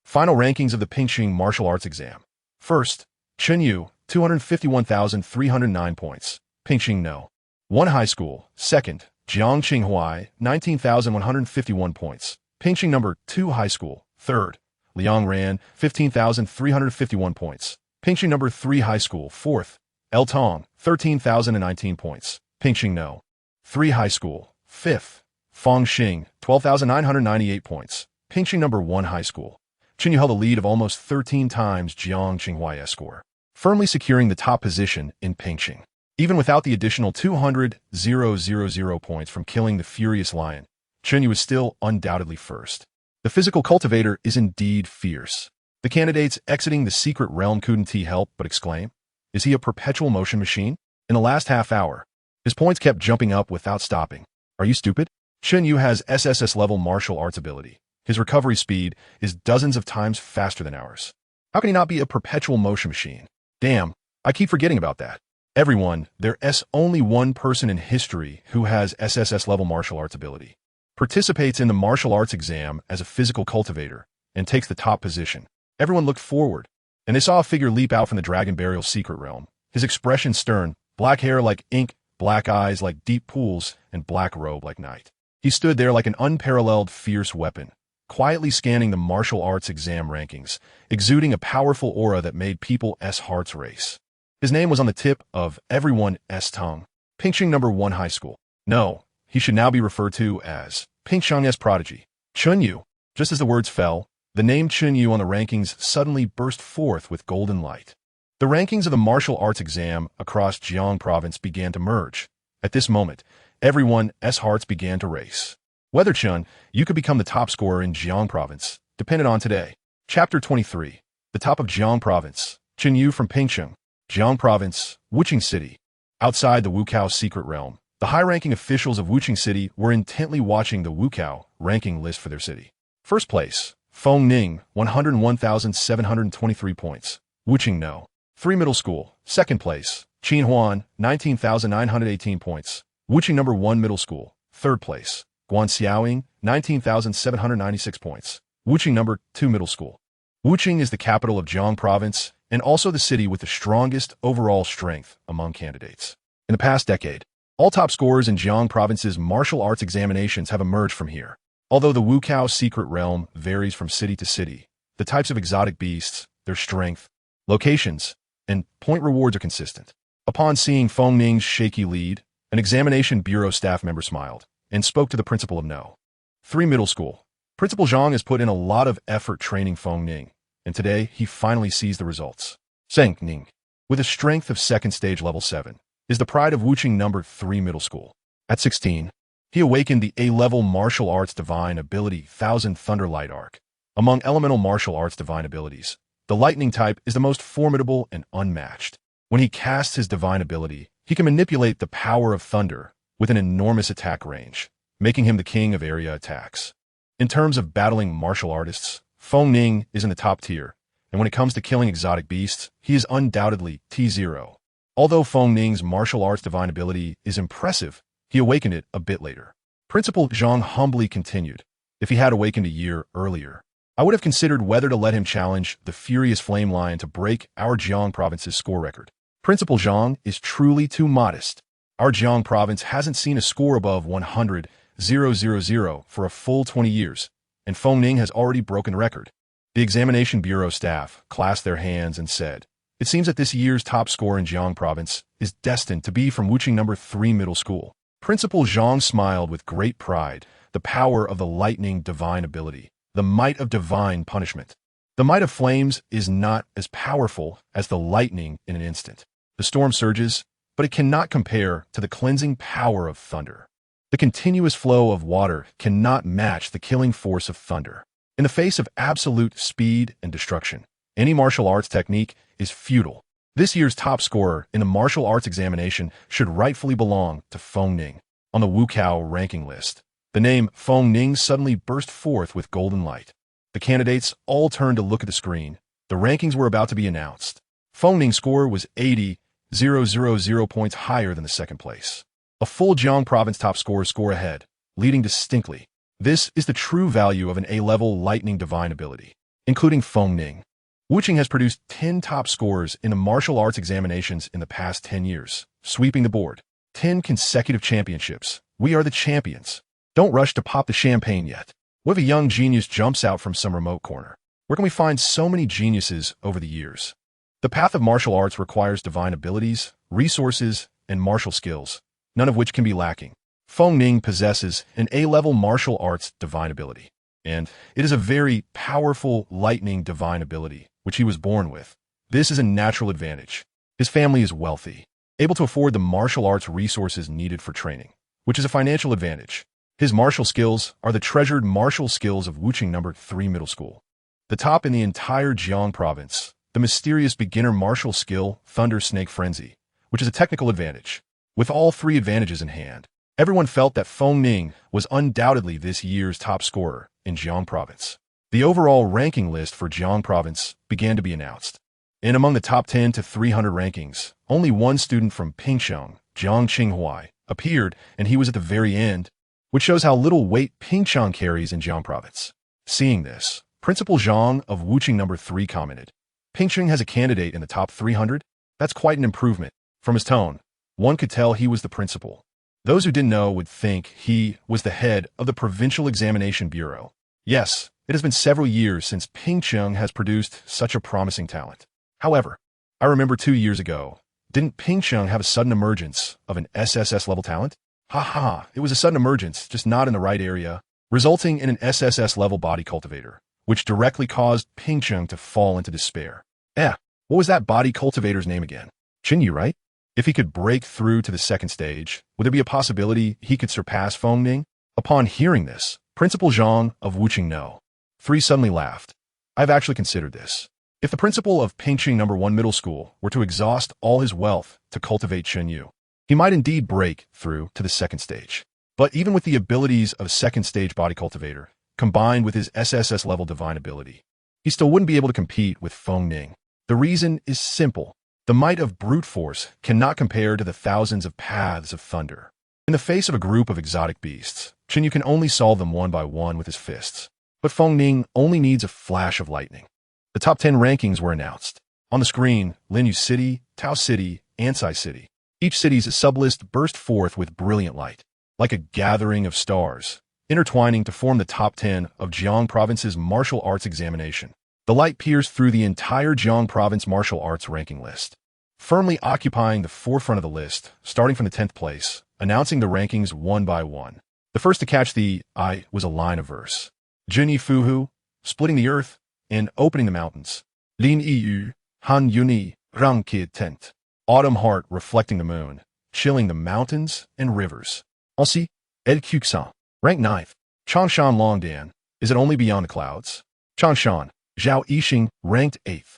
[SPEAKER 1] Final rankings of the Pingxing martial arts exam. First, Chen Yu, 251,309 points. Pingxing No. 1 High School. Second, Jiang Qinghuai, 19,151 points. Pingxing number 2 High School. Third, Liang Ran, 15,351 points. Pingxing number 3 High School. Fourth, El Tong, 13,019 points. Pingxing No. 3 High School. Fifth, Fang Xing, 12,998 points. Pingxing number 1 High School. Chen Yu held a lead of almost 13 times Jiang Qinghuai's score, firmly securing the top position in Pingxing. Even without the additional 200,000 points from killing the Furious Lion, Chen Yu was still undoubtedly first. The physical cultivator is indeed fierce. The candidates exiting the secret realm couldn't help but exclaim, is he a perpetual motion machine? In the last half hour, his points kept jumping up without stopping. Are you stupid? Chen Yu has SSS-level martial arts ability. His recovery speed is dozens of times faster than ours. How can he not be a perpetual motion machine? Damn, I keep forgetting about that. Everyone, there's only one person in history who has SSS-level martial arts ability, participates in the martial arts exam as a physical cultivator, and takes the top position. Everyone looked forward, and they saw a figure leap out from the dragon burial secret realm. His expression stern, black hair like ink, black eyes like deep pools, and black robe like night. He stood there like an unparalleled fierce weapon, quietly scanning the martial arts exam rankings, exuding a powerful aura that made people's hearts race. His name was on the tip of everyone's tongue. Pingxing number 1 High School. No, he should now be referred to as Pingxing's prodigy, Chen Yu. Just as the words fell, the name Chen Yu on the rankings suddenly burst forth with golden light. The rankings of the martial arts exam across Jiang province began to merge. At this moment, everyone's hearts began to race. Whether Chen Yu could become the top scorer in Jiang province depended on today. Chapter 23. The top of Jiang province. Chen Yu from Pingxing, Jiang province, Wuqing City. Outside the Wukao secret realm, the high-ranking officials of Wuqing City were intently watching the Wukao ranking list for their city. First place, Feng Ning, 101,723 points. Wuqing No. 3 Middle School. Second place, Qin Huan, 19,918 points. Wuqing number 1 Middle School. Third place, Guan Xiaoying, 19,796 points. Wuqing number 2 Middle School. Wuqing is the capital of Jiang province and also the city with the strongest overall strength among candidates. In the past decade, all top scorers in Jiang province's martial arts examinations have emerged from here. Although the Wukao secret realm varies from city to city, the types of exotic beasts, their strength, locations, and point rewards are consistent. Upon seeing Feng Ning's shaky lead, an examination bureau staff member smiled and spoke to the principal of No. 3 Middle School. Principal Zhang has put in a lot of effort training Feng Ning, and today he finally sees the results. Feng Ning, with a strength of second stage level 7, is the pride of Wuching number 3 middle school. At 16, he awakened the A-level martial arts divine ability Thousand Thunder Light Arc. Among elemental martial arts divine abilities, the lightning type is the most formidable and unmatched. When he casts his divine ability, he can manipulate the power of thunder with an enormous attack range, making him the king of area attacks. In terms of battling martial artists, Feng Ning is in the top tier, and when it comes to killing exotic beasts, he is undoubtedly T0. Although Feng Ning's martial arts divine ability is impressive, he awakened it a bit later. Principal Zhang humbly continued, if he had awakened a year earlier, I would have considered whether to let him challenge the furious flame lion to break our Jiang province's score record. Principal Zhang is truly too modest. Our Jiang province hasn't seen a score above 100,000 for a full 20 years, and Feng Ning has already broken the record. The examination bureau staff clasped their hands and said, it seems that this year's top score in Jiang province is destined to be from Wuching number 3 middle school. Principal Zhang smiled with great pride, the power of the lightning divine ability, the might of divine punishment. The might of flames is not as powerful as the lightning in an instant. The storm surges, but it cannot compare to the cleansing power of thunder. The continuous flow of water cannot match the killing force of thunder. In the face of absolute speed and destruction, any martial arts technique is futile. This year's top scorer in the martial arts examination should rightfully belong to Feng Ning. On the Wukao ranking list, the name Feng Ning suddenly burst forth with golden light. The candidates all turned to look at the screen. The rankings were about to be announced. Feng Ning's score was 80,000 points higher than the second place. A full Jiang province top score ahead, leading distinctly. This is the true value of an A-level lightning divine ability, including Feng Ning. Wuching has produced 10 top scorers in the martial arts examinations in the past 10 years, sweeping the board. 10 consecutive championships. We are the champions. Don't rush to pop the champagne yet. What if a young genius jumps out from some remote corner? Where can we find so many geniuses over the years? The path of martial arts requires divine abilities, resources, and martial skills, none of which can be lacking. Feng Ning possesses an A-level martial arts divine ability, and it is a very powerful lightning divine ability, which he was born with. This is a natural advantage. His family is wealthy, able to afford the martial arts resources needed for training, which is a financial advantage. His martial skills are the treasured martial skills of Wuching number 3 middle school. The top in the entire Jiang province, the mysterious beginner martial skill, Thunder Snake Frenzy, which is a technical advantage. With all three advantages in hand, everyone felt that Feng Ning was undoubtedly this year's top scorer in Jiang province. The overall ranking list for Jiang province began to be announced. And among the top 10 to 300 rankings, only one student from Pingcheng, Jiang Qinghuai, appeared, and he was at the very end, which shows how little weight Pingcheng carries in Jiang province. Seeing this, Principal Zhang of Wuching number 3 commented, Pingcheng has a candidate in the top 300? That's quite an improvement. From his tone, one could tell he was the principal. Those who didn't know would think he was the head of the Provincial Examination Bureau. Yes, it has been several years since Pingcheng has produced such a promising talent. However, I remember 2 years ago, didn't Pingcheng have a sudden emergence of an SSS-level talent? Haha, it was a sudden emergence, just not in the right area, resulting in an SSS-level body cultivator, which directly caused Pingcheng to fall into despair. What was that body cultivator's name again? Chen Yu, right? If he could break through to the second stage, would there be a possibility he could surpass Feng Ning? Upon hearing this, Principal Zhang of Wuching No. 3 suddenly laughed. I've actually considered this. If the principal of Pingcheng number 1 middle school were to exhaust all his wealth to cultivate Chen Yu, he might indeed break through to the second stage. But even with the abilities of a second stage body cultivator, combined with his SSS level divine ability, he still wouldn't be able to compete with Feng Ning. The reason is simple. The might of brute force cannot compare to the thousands of paths of thunder. In the face of a group of exotic beasts, Chen Yu can only solve them one by one with his fists. But Feng Ning only needs a flash of lightning. The top 10 rankings were announced. On the screen, Linyu City, Tao City, Ansai City. Each city's sublist burst forth with brilliant light, like a gathering of stars, intertwining to form the top 10 of Jiang Province's martial arts examination. The light pierced through the entire Jiang Province martial arts ranking list, firmly occupying the forefront of the list, starting from the 10th place, announcing the rankings one by one. The first to catch the eye was a line of verse. Junyi Fuhu, splitting the earth and opening the mountains. Lin Yi Han Yuni, Rangkid tent. Autumn heart reflecting the moon, chilling the mountains and rivers. Aussi, Ed Kuksan. Rank 9th. Changshan Longdan. Is it only beyond the clouds? Changshan. Zhao Yixing, ranked 8th.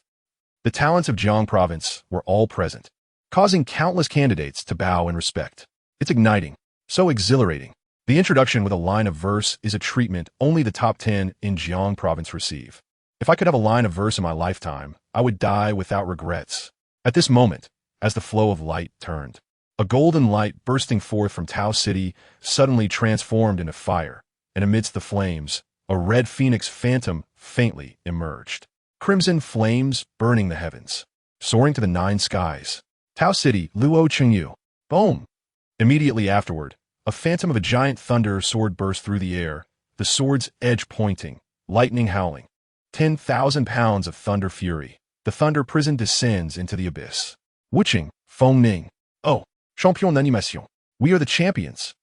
[SPEAKER 1] The talents of Jiang province were all present, causing countless candidates to bow in respect. It's igniting, so exhilarating. The introduction with a line of verse is a treatment only the top 10 in Jiang province receive. If I could have a line of verse in my lifetime, I would die without regrets. At this moment, as the flow of light turned, a golden light bursting forth from Tao City suddenly transformed into fire, and amidst the flames, a red phoenix phantom faintly emerged. Crimson flames burning the heavens, soaring to the 9 skies. Tao City, Luo Chen Yu. Boom! Immediately afterward, a phantom of a giant thunder sword burst through the air, the sword's edge pointing, lightning howling. 10,000 pounds of thunder fury. The thunder prison descends into the abyss. Wuching, Feng Ning. Oh, champion d'animation. We are the champions.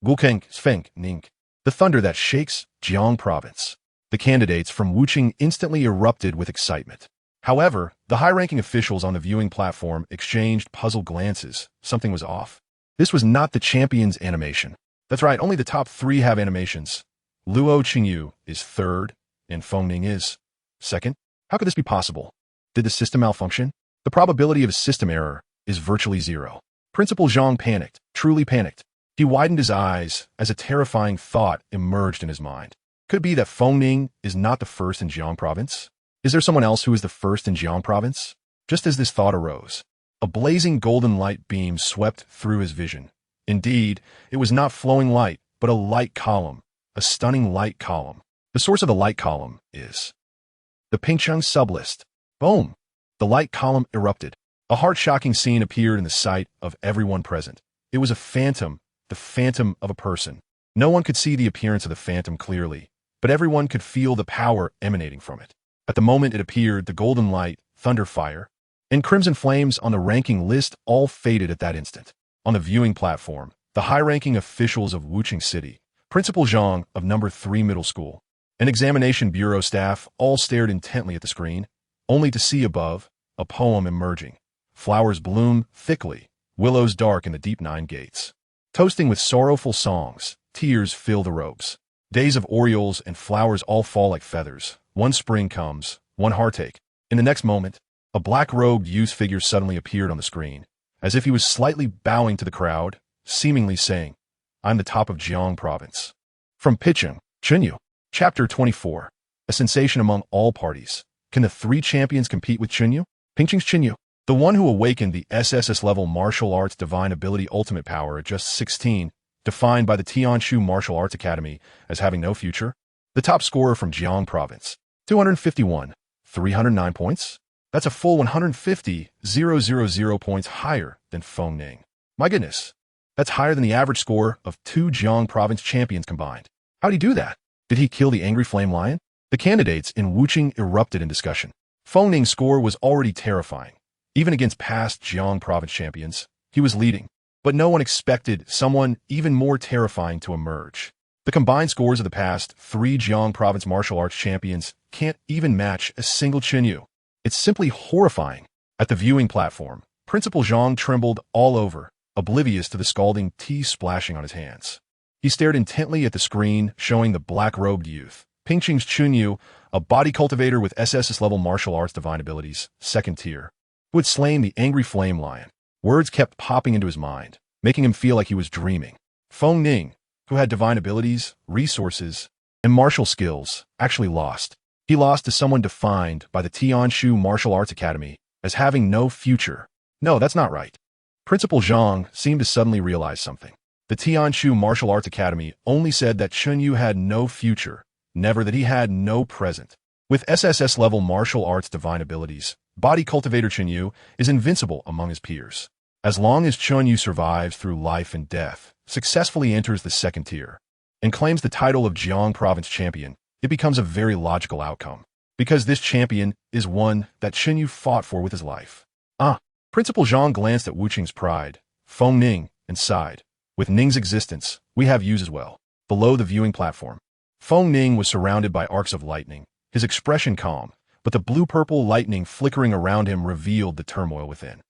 [SPEAKER 1] Gukeng, Sfeng, Ning. The thunder that shakes Jiang province. The candidates from Wuching instantly erupted with excitement. However, the high-ranking officials on the viewing platform exchanged puzzled glances. Something was off. This was not the champion's animation. That's right, only the top 3 have animations. Luo Qingyu is 3rd, and Feng Ning is 2nd. How could this be possible? Did the system malfunction? The probability of a system error is virtually 0. Principal Zhang panicked, truly panicked. He widened his eyes as a terrifying thought emerged in his mind. Could it be that Feng Ning is not the first in Jiang province? Is there someone else who is the first in Jiang province? Just as this thought arose, a blazing golden light beam swept through his vision. Indeed, it was not flowing light, but a light column, a stunning light column. The source of the light column is the Pingcheng sublist. Boom! The light column erupted. A heart-shocking scene appeared in the sight of everyone present. It was a phantom, the phantom of a person. No one could see the appearance of the phantom clearly, but everyone could feel the power emanating from it. At the moment it appeared, the golden light, thunder fire, and crimson flames on the ranking list all faded at that instant. On the viewing platform, the high-ranking officials of Wuching City, Principal Zhang of number 3 middle school, and examination bureau staff all stared intently at the screen, only to see above, a poem emerging. Flowers bloom thickly, willows dark in the deep 9 gates. Toasting with sorrowful songs, tears fill the robes. Days of orioles and flowers all fall like feathers. One spring comes, one heartache. In the next moment, a black-robed youth figure suddenly appeared on the screen, as if he was slightly bowing to the crowd, seemingly saying, "I'm the top of Jiang province." From Picheng, Chen Yu. Chapter 24. A sensation among all parties. Can the 3 champions compete with Chen Yu? Pingcheng's Chen Yu, the one who awakened the SSS-level martial arts divine ability ultimate power at just 16, defined by the Tianshu Martial Arts Academy as having no future. The top scorer from Jiang province. 251. 309 points? That's a full 150,000 points higher than Feng Ning. My goodness. That's higher than the average score of 2 Jiang province champions combined. How'd he do that? Did he kill the angry flame lion? The candidates in Wuching erupted in discussion. Feng Ning's score was already terrifying. Even against past Jiang province champions, he was leading. But no one expected someone even more terrifying to emerge. The combined scores of the past 3 Jiang province martial arts champions can't even match a single Chen Yu. It's simply horrifying. At the viewing platform, Principal Zhang trembled all over, oblivious to the scalding tea splashing on his hands. He stared intently at the screen showing the black-robed youth, Pingcheng's Chen Yu, a body cultivator with SSS-level martial arts divine abilities, 2nd tier, who had slain the angry flame lion. Words kept popping into his mind, making him feel like he was dreaming. Feng Ning, who had divine abilities, resources, and martial skills, actually lost. He lost to someone defined by the Tianshu Martial Arts Academy as having no future. No, that's not right. Principal Zhang seemed to suddenly realize something. The Tianshu Martial Arts Academy only said that Chen Yu had no future, never that he had no present. With SSS-level martial arts divine abilities, body cultivator Chen Yu is invincible among his peers. As long as Chen Yu survives through life and death, successfully enters the 2nd tier, and claims the title of Jiang Province Champion, it becomes a very logical outcome. Because this champion is one that Chen Yu fought for with his life. Principal Zhang glanced at Wuching's pride, Feng Ning, and sighed. With Ning's existence, we have Yu's as well. Below the viewing platform, Feng Ning was surrounded by arcs of lightning, his expression calm, but the blue-purple lightning flickering around him revealed the turmoil within.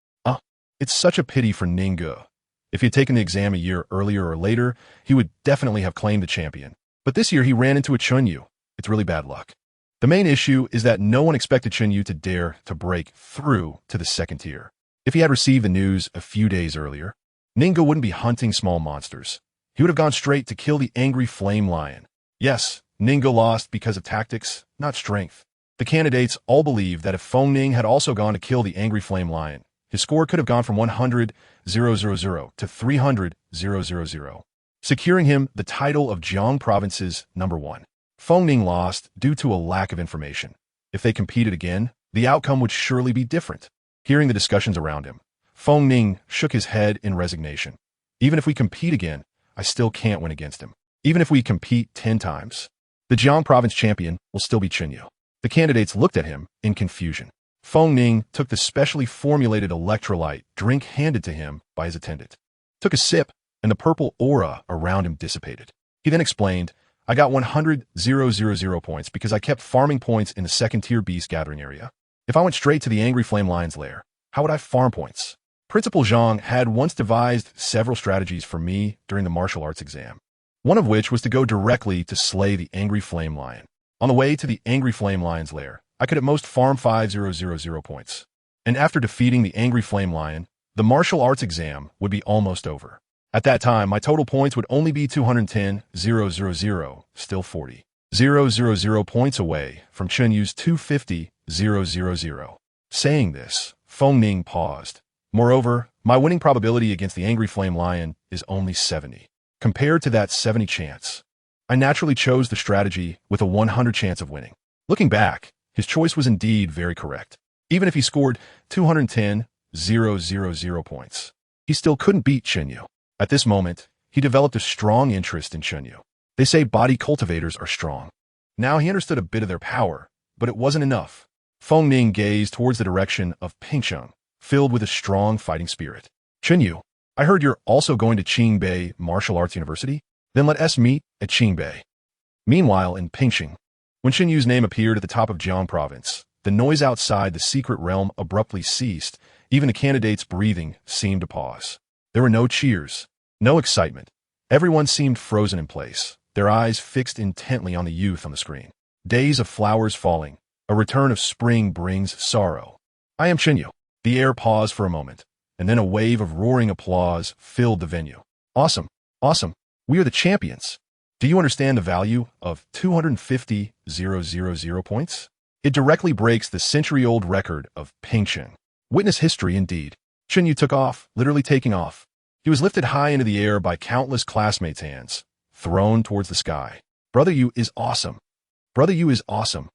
[SPEAKER 1] It's such a pity for Ningguo. If he had taken the exam a year earlier or later, he would definitely have claimed the champion. But this year he ran into a Chen Yu. It's really bad luck. The main issue is that no one expected Chen Yu to dare to break through to the second tier. If he had received the news a few days earlier, Ningguo wouldn't be hunting small monsters. He would have gone straight to kill the angry flame lion. Yes, Ningguo lost because of tactics, not strength. The candidates all believed that if Feng Ning had also gone to kill the angry flame lion, his score could have gone from 100,000 to 300,000, securing him the title of Jiang Province's #1. Feng Ning lost due to a lack of information. If they competed again, the outcome would surely be different. Hearing the discussions around him, Feng Ning shook his head in resignation. Even if we compete again, I still can't win against him. Even if we compete 10 times, the Jiang Province champion will still be Chen Yu. The candidates looked at him in confusion. Feng Ning took the specially formulated electrolyte drink handed to him by his attendant, took a sip, and the purple aura around him dissipated. He then explained, I got 100,000 points because I kept farming points in the second-tier beast gathering area. If I went straight to the angry flame lion's lair, how would I farm points? Principal Zhang had once devised several strategies for me during the martial arts exam, one of which was to go directly to slay the angry flame lion. On the way to the angry flame lion's lair, I could at most farm 5,000 points. And after defeating the angry flame lion, the martial arts exam would be almost over. At that time, my total points would only be 210,000, still 40,000 points away from Chen Yu's 250,000. Saying this, Feng Ning paused. Moreover, my winning probability against the angry flame lion is only 70. Compared to that 70 chance, I naturally chose the strategy with a 100 chance of winning. Looking back, his choice was indeed very correct. Even if he scored 210,000 points, he still couldn't beat Chen Yu. At this moment, he developed a strong interest in Chen Yu. They say body cultivators are strong. Now he understood a bit of their power, but it wasn't enough. Feng Ning gazed towards the direction of Pingcheng, filled with a strong fighting spirit. Chen Yu, I heard you're also going to Qingbei Martial Arts University? Then let us meet at Qingbei. Meanwhile, in Pingcheng, when Chen Yu's name appeared at the top of Jiang Province, the noise outside the secret realm abruptly ceased. Even the candidates' breathing seemed to pause. There were no cheers, no excitement. Everyone seemed frozen in place, their eyes fixed intently on the youth on the screen. Days of flowers falling. A return of spring brings sorrow. I am Chen Yu. The air paused for a moment, and then a wave of roaring applause filled the venue. Awesome, awesome. We are the champions. Do you understand the value of 250,000 points? It directly breaks the century-old record of Pingcheng. Witness history indeed. Chen Yu took off, literally taking off. He was lifted high into the air by countless classmates' hands, thrown towards the sky. Brother Yu is awesome. Brother Yu is awesome.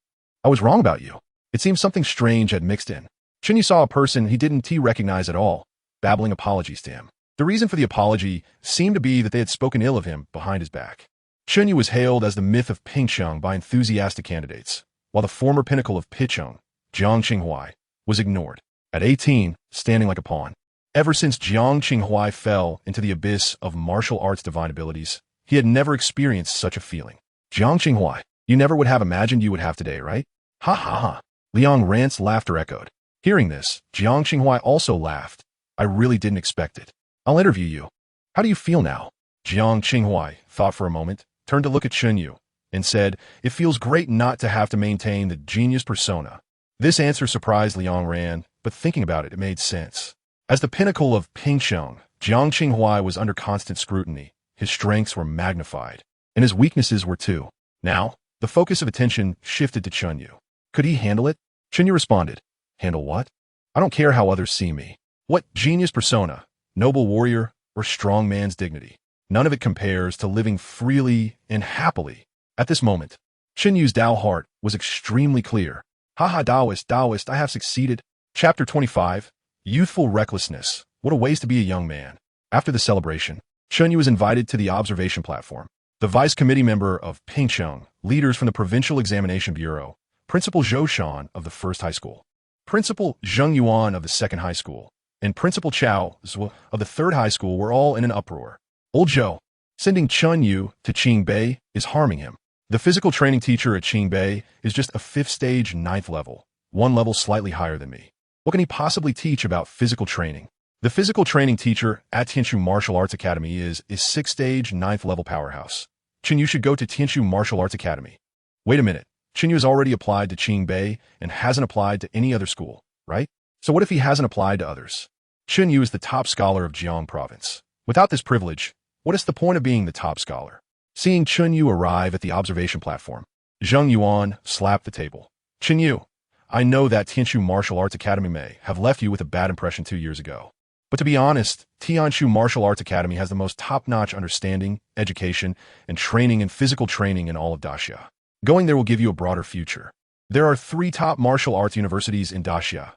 [SPEAKER 1] I was wrong about you. It seems something strange had mixed in. Chen Yu saw a person he didn't recognize at all, babbling apologies to him. The reason for the apology seemed to be that they had spoken ill of him behind his back. Chen Yu was hailed as the myth of Pingcheng by enthusiastic candidates, while the former pinnacle of Picheng, Jiang Qinghuai, was ignored. At 18, standing like a pawn. Ever since Jiang Qinghuai fell into the abyss of martial arts divine abilities, he had never experienced such a feeling. Jiang Qinghuai, you never would have imagined you would have today, right? Ha ha ha. Liang Rant's laughter echoed. Hearing this, Jiang Qinghuai also laughed. I really didn't expect it. I'll interview you. How do you feel now? Jiang Qinghuai thought for a moment, turned to look at Chen Yu, and said, it feels great not to have to maintain the genius persona. This answer surprised Liang Ran, but thinking about it, it made sense. As the pinnacle of Pingcheng, Jiang Qinghuai was under constant scrutiny. His strengths were magnified, and his weaknesses were too. Now, the focus of attention shifted to Chen Yu. Could he handle it? Chen Yu responded, handle what? I don't care how others see me. What genius persona, noble warrior, or strong man's dignity? None of it compares to living freely and happily. At this moment, Chen Yu's Tao heart was extremely clear. Haha, Taoist, I have succeeded. Chapter 25, Youthful Recklessness. What a ways to be a young man. After the celebration, Chen Yu was invited to the observation platform. The vice committee member of Pingcheng, leaders from the Provincial Examination Bureau, Principal Zhou Shan of the first high school, Principal Zheng Yuan of the second high school, and Principal Chao of the third high school were all in an uproar. Old Zhou, sending Chen Yu to Qingbei is harming him. The physical training teacher at Qingbei is just a 5th stage 9th level, one level slightly higher than me. What can he possibly teach about physical training? The physical training teacher at Tianshu Martial Arts Academy is 6th-stage, 9th level powerhouse. Chen Yu should go to Tianshu Martial Arts Academy. Wait a minute. Chen Yu has already applied to Qingbei and hasn't applied to any other school, right? So what if he hasn't applied to others? Chen Yu is the top scholar of Jiang province. Without this privilege, what is the point of being the top scholar? Seeing Chen Yu arrive at the observation platform, Zheng Yuan slapped the table. Chen Yu, I know that Tianshu Martial Arts Academy may have left you with a bad impression 2 years ago. But to be honest, Tianshu Martial Arts Academy has the most top-notch understanding, education, and training in physical training in all of Daxia. Going there will give you a broader future. There are 3 top martial arts universities in Daxia: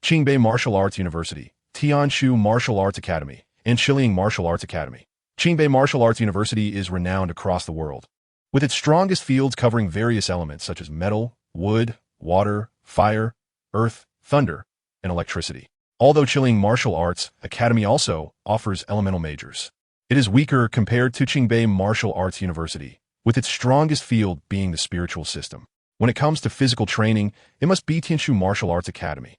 [SPEAKER 1] Qingbei Martial Arts University, Tianshu Martial Arts Academy, and Shiliang Martial Arts Academy. Qingbei Martial Arts University is renowned across the world, with its strongest fields covering various elements such as metal, wood, water, fire, earth, thunder, and electricity. Although Shiliang Martial Arts Academy also offers elemental majors, it is weaker compared to Qingbei Martial Arts University, with its strongest field being the spiritual system. When it comes to physical training, it must be Tianshu Martial Arts Academy.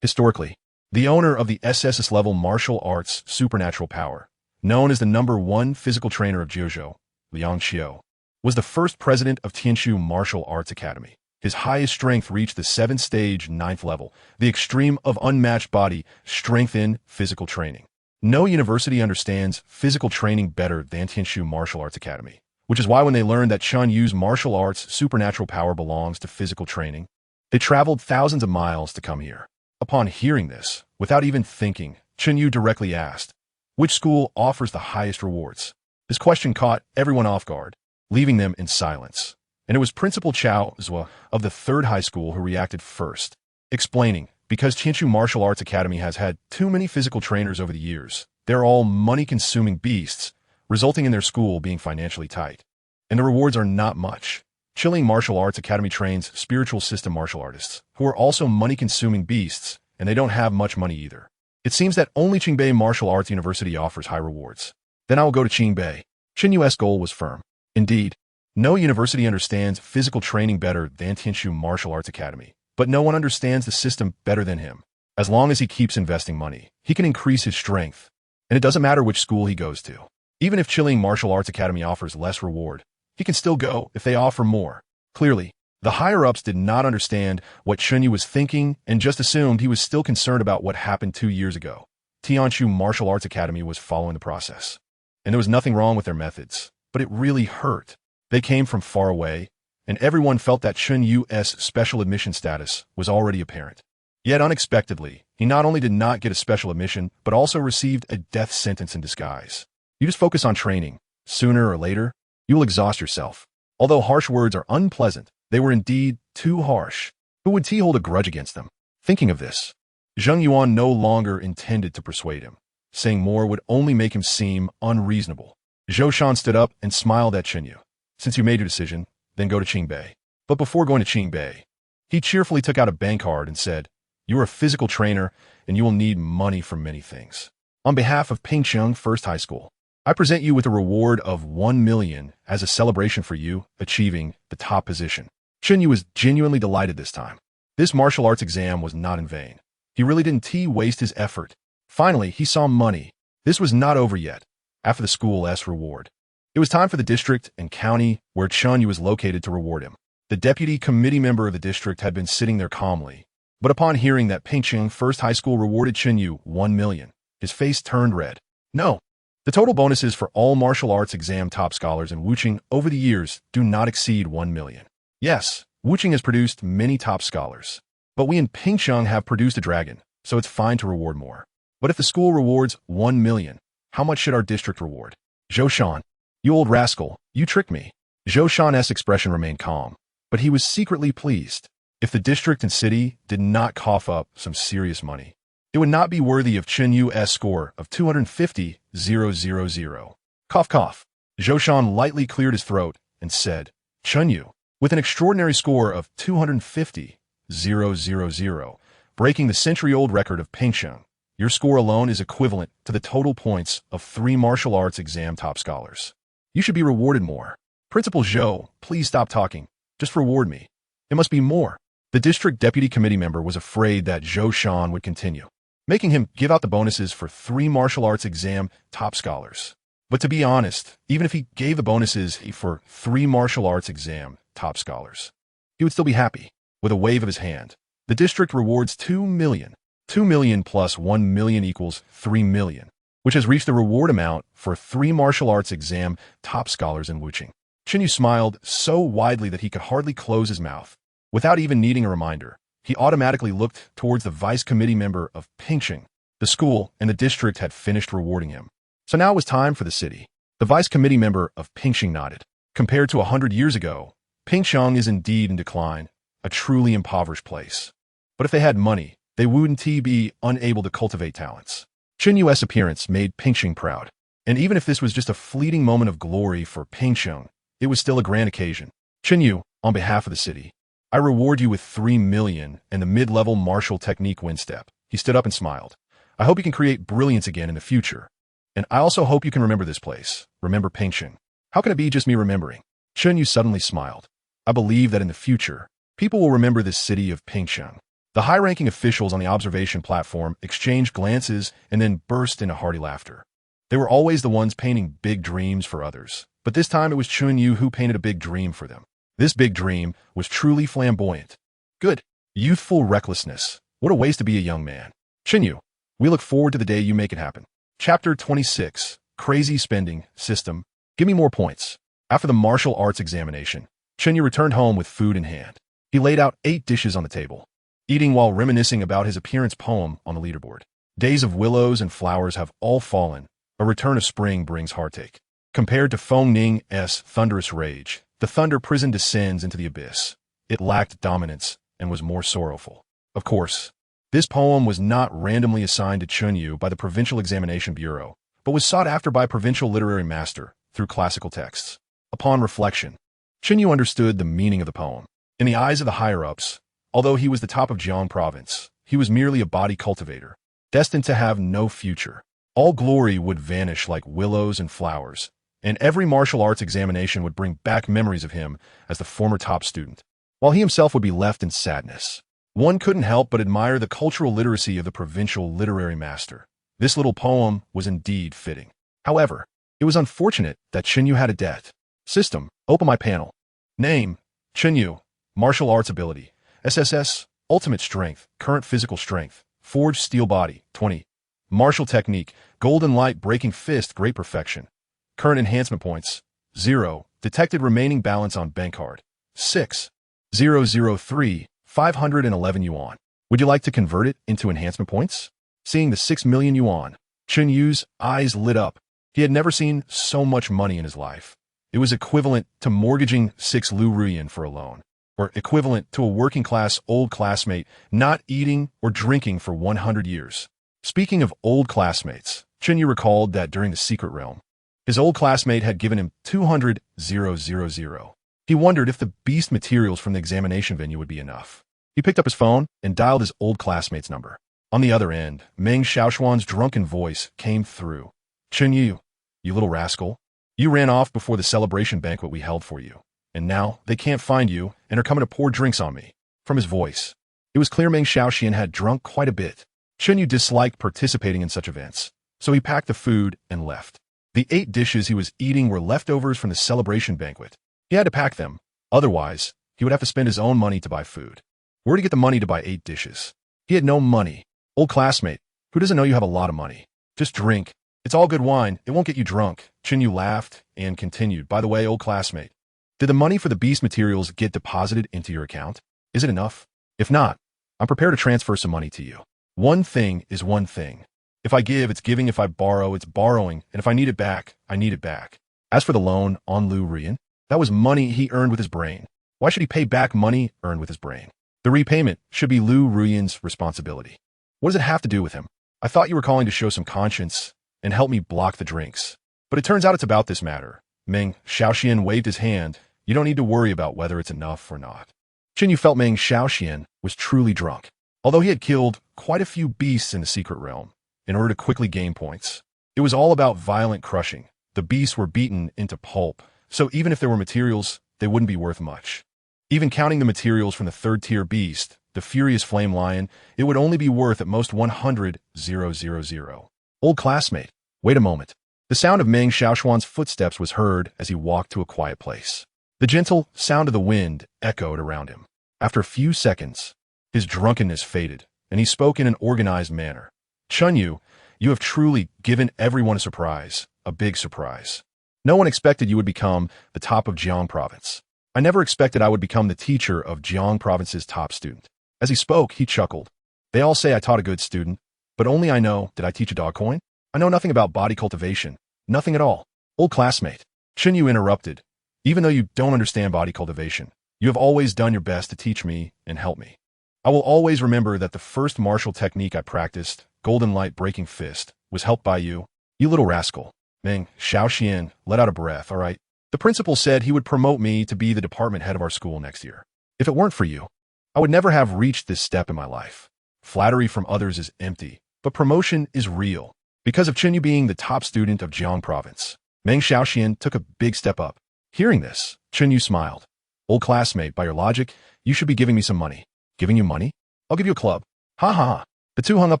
[SPEAKER 1] Historically, the owner of the SSS-level martial arts supernatural power, known as the #1 physical trainer of Jiuzhou, Liang Xiao, was the first president of Tianshu Martial Arts Academy. His highest strength reached the 7th-stage, 9th level, the extreme of unmatched body strength in physical training. No university understands physical training better than Tianshu Martial Arts Academy, which is why when they learned that Chen Yu's martial arts supernatural power belongs to physical training, they traveled thousands of miles to come here. Upon hearing this, without even thinking, Chen Yu directly asked, which school offers the highest rewards? This question caught everyone off guard, leaving them in silence. And it was Principal Chao Zhua of the 3rd high school who reacted first, explaining, because Tianshu Martial Arts Academy has had too many physical trainers over the years, they're all money-consuming beasts, resulting in their school being financially tight. And the rewards are not much. Shiliang Martial Arts Academy trains spiritual system martial artists, who are also money-consuming beasts, and they don't have much money either. It seems that only Qingbei Martial Arts University offers high rewards. Then I will go to Qingbei. Chen Yu's goal was firm. Indeed, no university understands physical training better than Tianshu Martial Arts Academy, but no one understands the system better than him. As long as he keeps investing money, he can increase his strength, and it doesn't matter which school he goes to. Even if Shiliang Martial Arts Academy offers less reward, he can still go if they offer more. Clearly, the higher-ups did not understand what Chen Yu was thinking and just assumed he was still concerned about what happened 2 years ago. Tianshu Martial Arts Academy was following the process, and there was nothing wrong with their methods, but it really hurt. They came from far away, and everyone felt that Chen Yu's special admission status was already apparent. Yet unexpectedly, he not only did not get a special admission, but also received a death sentence in disguise. You just focus on training. Sooner or later, you will exhaust yourself. Although harsh words are unpleasant, they were indeed too harsh. Who would he hold a grudge against them? Thinking of this, Zheng Yuan no longer intended to persuade him. Saying more would only make him seem unreasonable. Zhou Shan stood up and smiled at Chen Yu. Since you made your decision, then go to Qingbei. But before going to Qingbei, he cheerfully took out a bank card and said, you are a physical trainer, and you will need money for many things. On behalf of Pingcheng First High School, I present you with a reward of 1 million as a celebration for you achieving the top position. Chen Yu was genuinely delighted this time. This martial arts exam was not in vain. He really didn't waste his effort. Finally, he saw money. This was not over yet. After the school's reward, it was time for the district and county where Chen Yu was located to reward him. The deputy committee member of the district had been sitting there calmly, but upon hearing that Pingcheng First High School rewarded Chen Yu 1 million, his face turned red. No. The total bonuses for all martial arts exam top scholars in Wuqing over the years do not exceed 1 million. Yes, Wuqing has produced many top scholars, but we in Pingcheng have produced a dragon, so it's fine to reward more. But if the school rewards 1 million, how much should our district reward? Zhou Shan, you old rascal, you tricked me. Zhou Shan's expression remained calm, but he was secretly pleased. If the district and city did not cough up some serious money, it would not be worthy of Chen Yu's score of 250,000. Cough, cough. Zhou Shan lightly cleared his throat and said, Chen Yu, with an extraordinary score of 250,000, breaking the century-old record of Pingcheng, your score alone is equivalent to the total points of 3 martial arts exam top scholars. You should be rewarded more. Principal Zhou, please stop talking. Just reward me. It must be more. The district deputy committee member was afraid that Zhou Shan would continue, making him give out the bonuses for 3 martial arts exam top scholars. But to be honest, even if he gave the bonuses for 3 martial arts exam top scholars, he would still be happy. With a wave of his hand, the district rewards 2 million. 2 million plus 1 million equals 3 million, which has reached the reward amount for 3 martial arts exam top scholars in Wuching. Chen Yu smiled so widely that he could hardly close his mouth. Without even needing a reminder, he automatically looked towards the vice committee member of Pingxing. The school and the district had finished rewarding him. So now it was time for the city. The vice committee member of Pingxing nodded. Compared to 100 years ago, Pingxing is indeed in decline, a truly impoverished place. But if they had money, they wouldn't be unable to cultivate talents. Chen Yu's appearance made Pingxing proud. And even if this was just a fleeting moment of glory for Pingxing, it was still a grand occasion. Chen Yu, on behalf of the city, I reward you with 3 million and the mid-level martial technique wind step. He stood up and smiled. I hope you can create brilliance again in the future. And I also hope you can remember this place. Remember Pingxing. How can it be just me remembering? Chen Yu suddenly smiled. I believe that in the future, people will remember this city of Pingxing. The high-ranking officials on the observation platform exchanged glances and then burst into hearty laughter. They were always the ones painting big dreams for others, but this time it was Chen Yu who painted a big dream for them. This big dream was truly flamboyant. Good. Youthful recklessness. What a waste to be a young man. Chen Yu, we look forward to the day you make it happen. Chapter 26. Crazy Spending System. Give me more points. After the martial arts examination, Chen Yu returned home with food in hand. He laid out 8 dishes on the table, eating while reminiscing about his appearance poem on the leaderboard. Days of willows and flowers have all fallen. A return of spring brings heartache. Compared to Feng Ning's thunderous rage, the thunder prison descends into the abyss. It lacked dominance and was more sorrowful. Of course, this poem was not randomly assigned to Chen Yu by the Provincial Examination Bureau, but was sought after by a provincial literary master through classical texts. Upon reflection, Chen Yu understood the meaning of the poem. In the eyes of the higher-ups, although he was the top of Jiang province, he was merely a body cultivator, destined to have no future. All glory would vanish like willows and flowers, and every martial arts examination would bring back memories of him as the former top student, while he himself would be left in sadness. One couldn't help but admire the cultural literacy of the provincial literary master. This little poem was indeed fitting. However, it was unfortunate that Chen Yu had a debt. System, open my panel. Name, Chen Yu. Martial arts ability, SSS, ultimate strength, current physical strength, forged steel body, 20. Martial technique, golden light breaking fist, great perfection. Current enhancement points, 0. Detected remaining balance on bank card, 6,003, 511 yuan. Would you like to convert it into enhancement points? Seeing the 6 million yuan, Chen Yu's eyes lit up. He had never seen so much money in his life. It was equivalent to mortgaging 6 Lu Ruyan for a loan, or equivalent to a working-class old classmate not eating or drinking for 100 years. Speaking of old classmates, Chen Yu recalled that during the secret realm, his old classmate had given him 200,000. He wondered if the beast materials from the examination venue would be enough. He picked up his phone and dialed his old classmate's number. On the other end, Meng Xiaoshuan's drunken voice came through. Chen Yu, you little rascal. You ran off before the celebration banquet we held for you, and now they can't find you and are coming to pour drinks on me. From his voice, it was clear Meng Xiaoxian had drunk quite a bit. Chen Yu disliked participating in such events, so he packed the food and left. The 8 dishes he was eating were leftovers from the celebration banquet. He had to pack them, otherwise he would have to spend his own money to buy food. Where to get the money to buy 8 dishes? He had no money. Old classmate, who doesn't know you have a lot of money? Just drink. It's all good wine. It won't get you drunk. Chen Yu laughed and continued. By the way, old classmate, did the money for the beast materials get deposited into your account? Is it enough? If not, I'm prepared to transfer some money to you. One thing is one thing. If I give, it's giving. If I borrow, it's borrowing. And if I need it back, I need it back. As for the loan on Lu Ruyan, that was money he earned with his brain. Why should he pay back money earned with his brain? The repayment should be Lu Ruyan's responsibility. What does it have to do with him? I thought you were calling to show some conscience and help me block the drinks. But it turns out it's about this matter. Meng Xiaoxian waved his hand. You don't need to worry about whether it's enough or not. Chen Yu felt Meng Xiaoxian was truly drunk. Although he had killed quite a few beasts in the secret realm, in order to quickly gain points, it was all about violent crushing. The beasts were beaten into pulp, so even if there were materials, they wouldn't be worth much. Even counting the materials from the third-tier beast, the furious flame lion, it would only be worth at most 100,000. Old classmate, wait a moment. The sound of Meng Xiaoshuan's footsteps was heard as he walked to a quiet place. The gentle sound of the wind echoed around him. After a few seconds, his drunkenness faded, and he spoke in an organized manner. Chen Yu, you have truly given everyone a surprise, a big surprise. No one expected you would become the top of Jiang Province. I never expected I would become the teacher of Jiang Province's top student. As he spoke, he chuckled. They all say I taught a good student, but only I know, did I teach a dog coin? I know nothing about body cultivation, nothing at all. Old classmate, Chen Yu interrupted. Even though you don't understand body cultivation, you have always done your best to teach me and help me. I will always remember that the first martial technique I practiced, Golden Light Breaking Fist, was helped by you. You little rascal. Meng Xiaoxian let out a breath, all right? The principal said he would promote me to be the department head of our school next year. If it weren't for you, I would never have reached this step in my life. Flattery from others is empty, but promotion is real. Because of Chen Yu being the top student of Jiang Province, Meng Xiaoxian took a big step up. Hearing this, Chen Yu smiled. Old classmate, by your logic, you should be giving me some money. Giving you money? I'll give you a club. Ha ha ha. The two hung up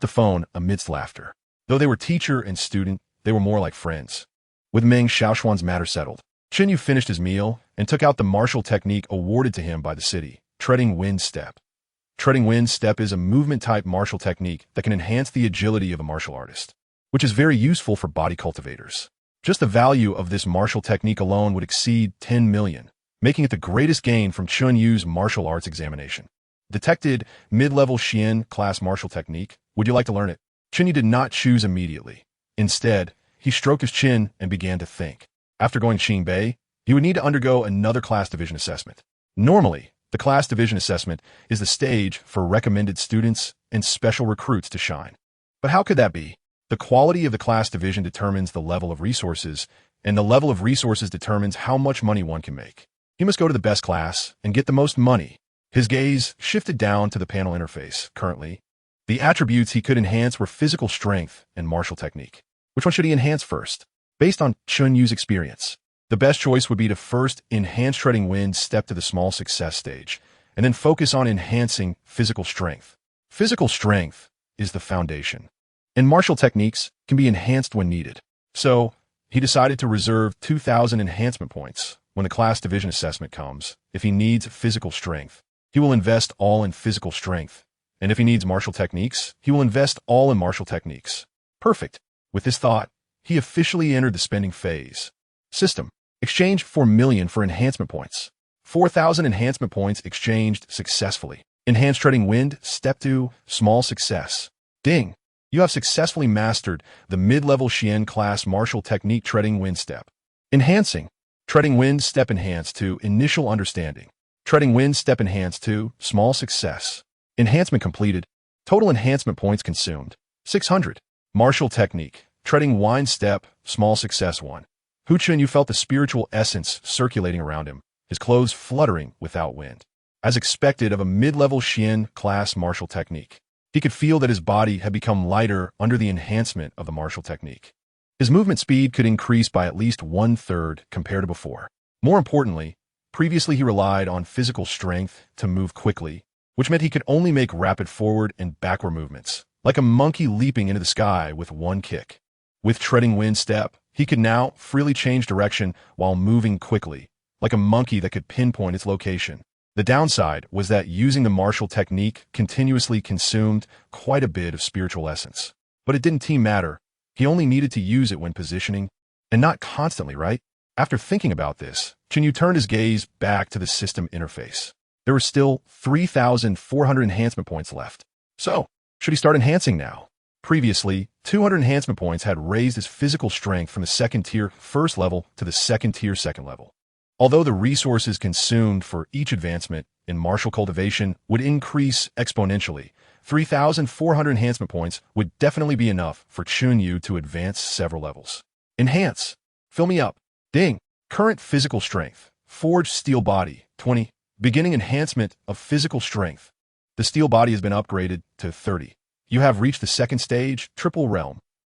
[SPEAKER 1] the phone amidst laughter. Though they were teacher and student, they were more like friends. With Meng Xiaoshuan's matter settled, Chen Yu finished his meal and took out the martial technique awarded to him by the city, Treading Wind Step. Treading Wind Step is a movement-type martial technique that can enhance the agility of a martial artist, which is very useful for body cultivators. Just the value of this martial technique alone would exceed 10 million, making it the greatest gain from Chen Yu's martial arts examination. Detected mid-level Xian class martial technique. Would you like to learn it? Chen Yu did not choose immediately. Instead, he stroked his chin and began to think. After going Qingbei, he would need to undergo another class division assessment. Normally, the class division assessment is the stage for recommended students and special recruits to shine. But how could that be? The quality of the class division determines the level of resources, and the level of resources determines how much money one can make. He must go to the best class and get the most money. His gaze shifted down to the panel interface. Currently, the attributes he could enhance were physical strength and martial technique. Which one should he enhance first? Based on Chen Yu's experience, the best choice would be to first enhance Treading Wind Step to the small success stage, and then focus on enhancing physical strength. Physical strength is the foundation, and martial techniques can be enhanced when needed. So, he decided to reserve 2,000 enhancement points when the class division assessment comes. If he needs physical strength, he will invest all in physical strength, and if he needs martial techniques, he will invest all in martial techniques. Perfect. With this thought, he officially entered the spending phase. System. Exchange 4 million for enhancement points. 4,000 enhancement points exchanged successfully. Enhanced Treading Wind, Step 2, small success. Ding. You have successfully mastered the mid-level Xian class martial technique Treading Wind Step. Enhancing. Treading Wind Step enhanced to initial understanding. Treading Wind Step enhanced to small success. Enhancement completed. Total enhancement points consumed. 600. Martial technique. Treading Wind Step, small success 1. Chen Yu felt the spiritual essence circulating around him, his clothes fluttering without wind. As expected of a mid-level Xian class martial technique, he could feel that his body had become lighter under the enhancement of the martial technique. His movement speed could increase by at least 1/3 compared to before. More importantly, previously he relied on physical strength to move quickly, which meant he could only make rapid forward and backward movements, like a monkey leaping into the sky with one kick. With Treading Wind Step, he could now freely change direction while moving quickly, like a monkey that could pinpoint its location. The downside was that using the martial technique continuously consumed quite a bit of spiritual essence. But it didn't matter. He only needed to use it when positioning, and not constantly, right? After thinking about this, Chen Yu turned his gaze back to the system interface. There were still 3,400 enhancement points left. So, should he start enhancing now? Previously, 200 enhancement points had raised his physical strength from the second-tier first level to the second-tier second level. Although the resources consumed for each advancement in martial cultivation would increase exponentially, 3,400 enhancement points would definitely be enough for Chen Yu to advance several levels. Enhance. Fill me up. Ding. Current physical strength. Forged steel body. 20. Beginning enhancement of physical strength. The steel body has been upgraded to 30. You have reached the second stage, Triple Realm.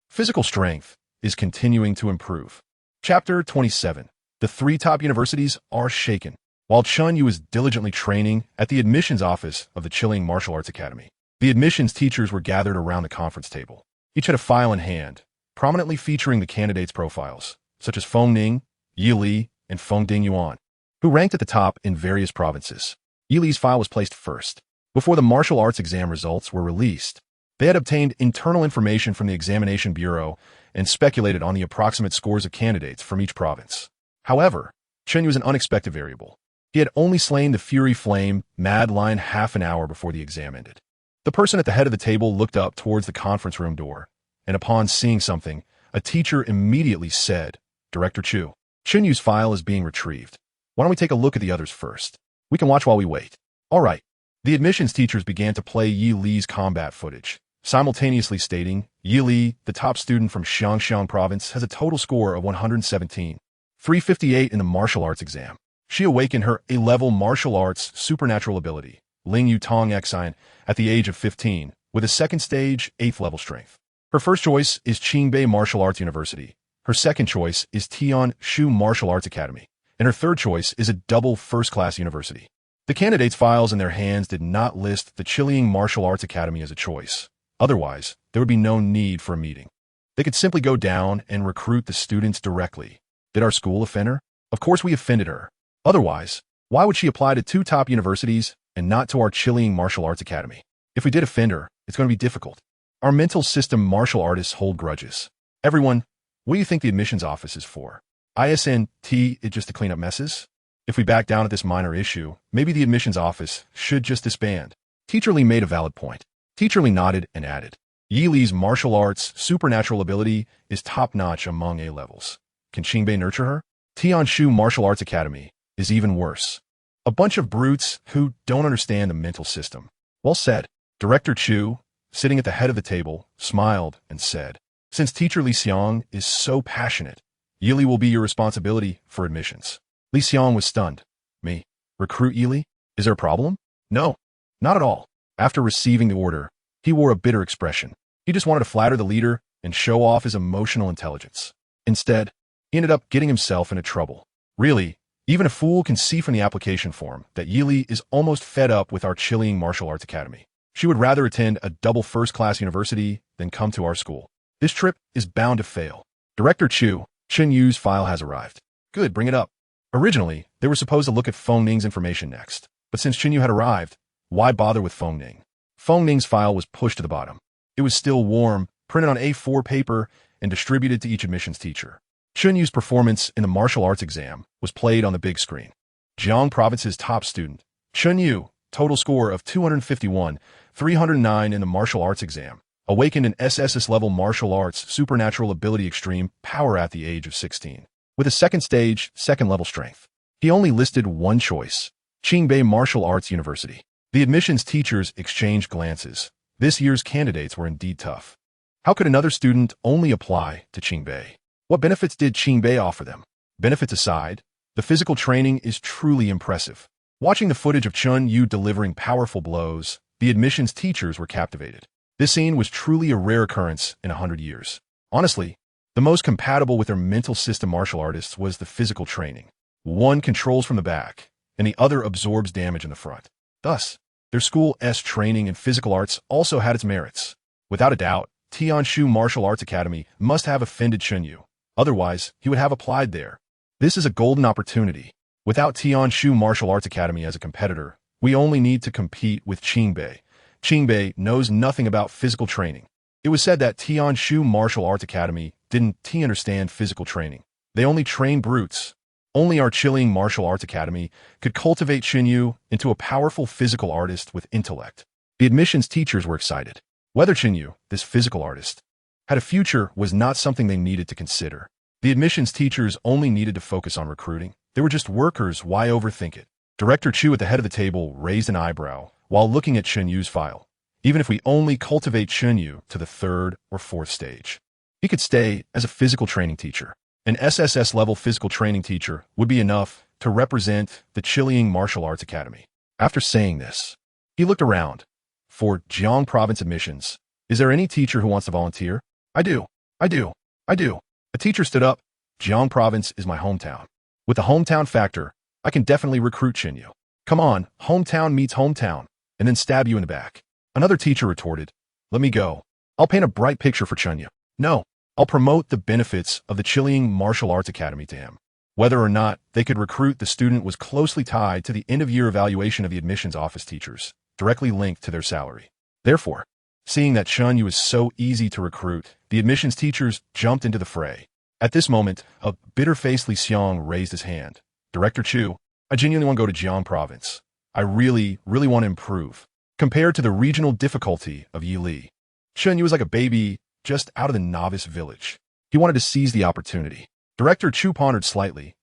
[SPEAKER 1] Physical strength is continuing to improve. Chapter 27. The 3 top universities are shaken. while Chen Yu was diligently training at the admissions office of the Chilean Martial Arts Academy. The admissions teachers were gathered around the conference table. Each had a file in hand, prominently featuring the candidates' profiles, such as Feng Ning, Yi Li, and Feng Ding Yuan, who ranked at the top in various provinces. Yi Li's file was placed first. Before the martial arts exam results were released, they had obtained internal information from the Examination Bureau and speculated on the approximate scores of candidates from each province. However, Chen Yu was an unexpected variable. He had only slain the Fury Flame Mad Lion half an hour before the exam ended. The person at the head of the table looked up towards the conference room door, and upon seeing something, a teacher immediately said, "Director Chu, Chen Yu's file is being retrieved. Why don't we take a look at the others first? We can watch while we wait." All right. The admissions teachers began to play Yi Li's combat footage, simultaneously stating, "Yi Li, the top student from Xiangshan province, has a total score of 117, 358 in the martial arts exam. She awakened her A-level martial arts supernatural ability, Ling Yu Tong Xian, at the age of 15, with a second stage, 8th level strength. Her first choice is Qingbei Martial Arts University. Her second choice is Tian Shu Martial Arts Academy. And her third choice is a double first-class university." The candidates' files in their hands did not list the Chilean Martial Arts Academy as a choice. Otherwise, there would be no need for a meeting. They could simply go down and recruit the students directly. Did our school offend her? Of course we offended her. Otherwise, why would she apply to 2 top universities and not to our Chilean Martial Arts Academy? If we did offend her, it's going to be difficult. Our mental system martial artists hold grudges. Everyone, what do you think the admissions office is for? ISNT is just to clean up messes? If we back down at this minor issue, maybe the admissions office should just disband. Teacher Li made a valid point. Teacher Li nodded and added, "Yi Li's martial arts supernatural ability is top-notch among A-levels. Can Qingbei nurture her? Tianshu Martial Arts Academy is even worse. A bunch of brutes who don't understand the mental system." Well said. Director Chu, sitting at the head of the table, smiled and said, "Since Teacher Li Xiang is so passionate, Yi Li will be your responsibility for admissions." Li Xiang was stunned. "Me? Recruit Yi Li? Is there a problem?" "No, not at all." After receiving the order, he wore a bitter expression. He just wanted to flatter the leader and show off his emotional intelligence. Instead, he ended up getting himself into trouble. Really, even a fool can see from the application form that Yi Li is almost fed up with our Chilean Martial Arts Academy. She would rather attend a double first-class university than come to our school. This trip is bound to fail. Director Chu, Chen Yu's file has arrived. Good, bring it up. Originally, they were supposed to look at Feng Ning's information next, but since Chen Yu had arrived, why bother with Feng Ning? Feng Ning's file was pushed to the bottom. It was still warm, printed on A4 paper, and distributed to each admissions teacher. Chen Yu's performance in the martial arts exam was played on the big screen. Jiang Province's top student, Chen Yu, total score of 251, 309 in the martial arts exam, awakened an SSS-level martial arts supernatural ability extreme power at the age of 16. With a second stage, second level strength. He only listed one choice, Qingbei Martial Arts University. The admissions teachers exchanged glances. This year's candidates were indeed tough. How could another student only apply to Qingbei? What benefits did Qingbei offer them? Benefits aside, the physical training is truly impressive. Watching the footage of Chen Yu delivering powerful blows, the admissions teachers were captivated. This scene was truly a rare occurrence in 100 years. Honestly, the most compatible with their mental system martial artists was the physical training. One controls from the back, and the other absorbs damage in the front. Thus, their school's training in physical arts also had its merits. Without a doubt, Tianshu Martial Arts Academy must have offended Chen Yu. Otherwise, he would have applied there. This is a golden opportunity. Without Tianshu Martial Arts Academy as a competitor, we only need to compete with Qingbei. Qingbei knows nothing about physical training. It was said that Tianshu Martial Arts Academy didn't understand physical training. They only train brutes. Only our Chilean Martial Arts Academy could cultivate Chen Yu into a powerful physical artist with intellect. The admissions teachers were excited. Whether Chen Yu, this physical artist, had a future was not something they needed to consider. The admissions teachers only needed to focus on recruiting. They were just workers, why overthink it? Director Chu at the head of the table raised an eyebrow while looking at Chen Yu's file. Even if we only cultivate Chen Yu to the 3rd or 4th stage, he could stay as a physical training teacher. An SSS-level physical training teacher would be enough to represent the Chilean Martial Arts Academy. After saying this, he looked around. For Jiang Province admissions, is there any teacher who wants to volunteer? I do. A teacher stood up. Jiang Province is my hometown. With the hometown factor, I can definitely recruit Chen Yu. Come on, hometown meets hometown, and then stab you in the back. Another teacher retorted, let me go. I'll paint a bright picture for Chen Yu. No, I'll promote the benefits of the Chilean Martial Arts Academy to him. Whether or not they could recruit the student was closely tied to the end-of-year evaluation of the admissions office teachers, directly linked to their salary. Therefore, seeing that Chen Yu was so easy to recruit, the admissions teachers jumped into the fray. At this moment, a bitter-faced Li Xiong raised his hand. Director Chu, I genuinely want to go to Jiang Province. I really want to improve. Compared to the regional difficulty of Yili, Chen Yu was like a baby just out of the novice village. He wanted to seize the opportunity. Director Chu pondered slightly.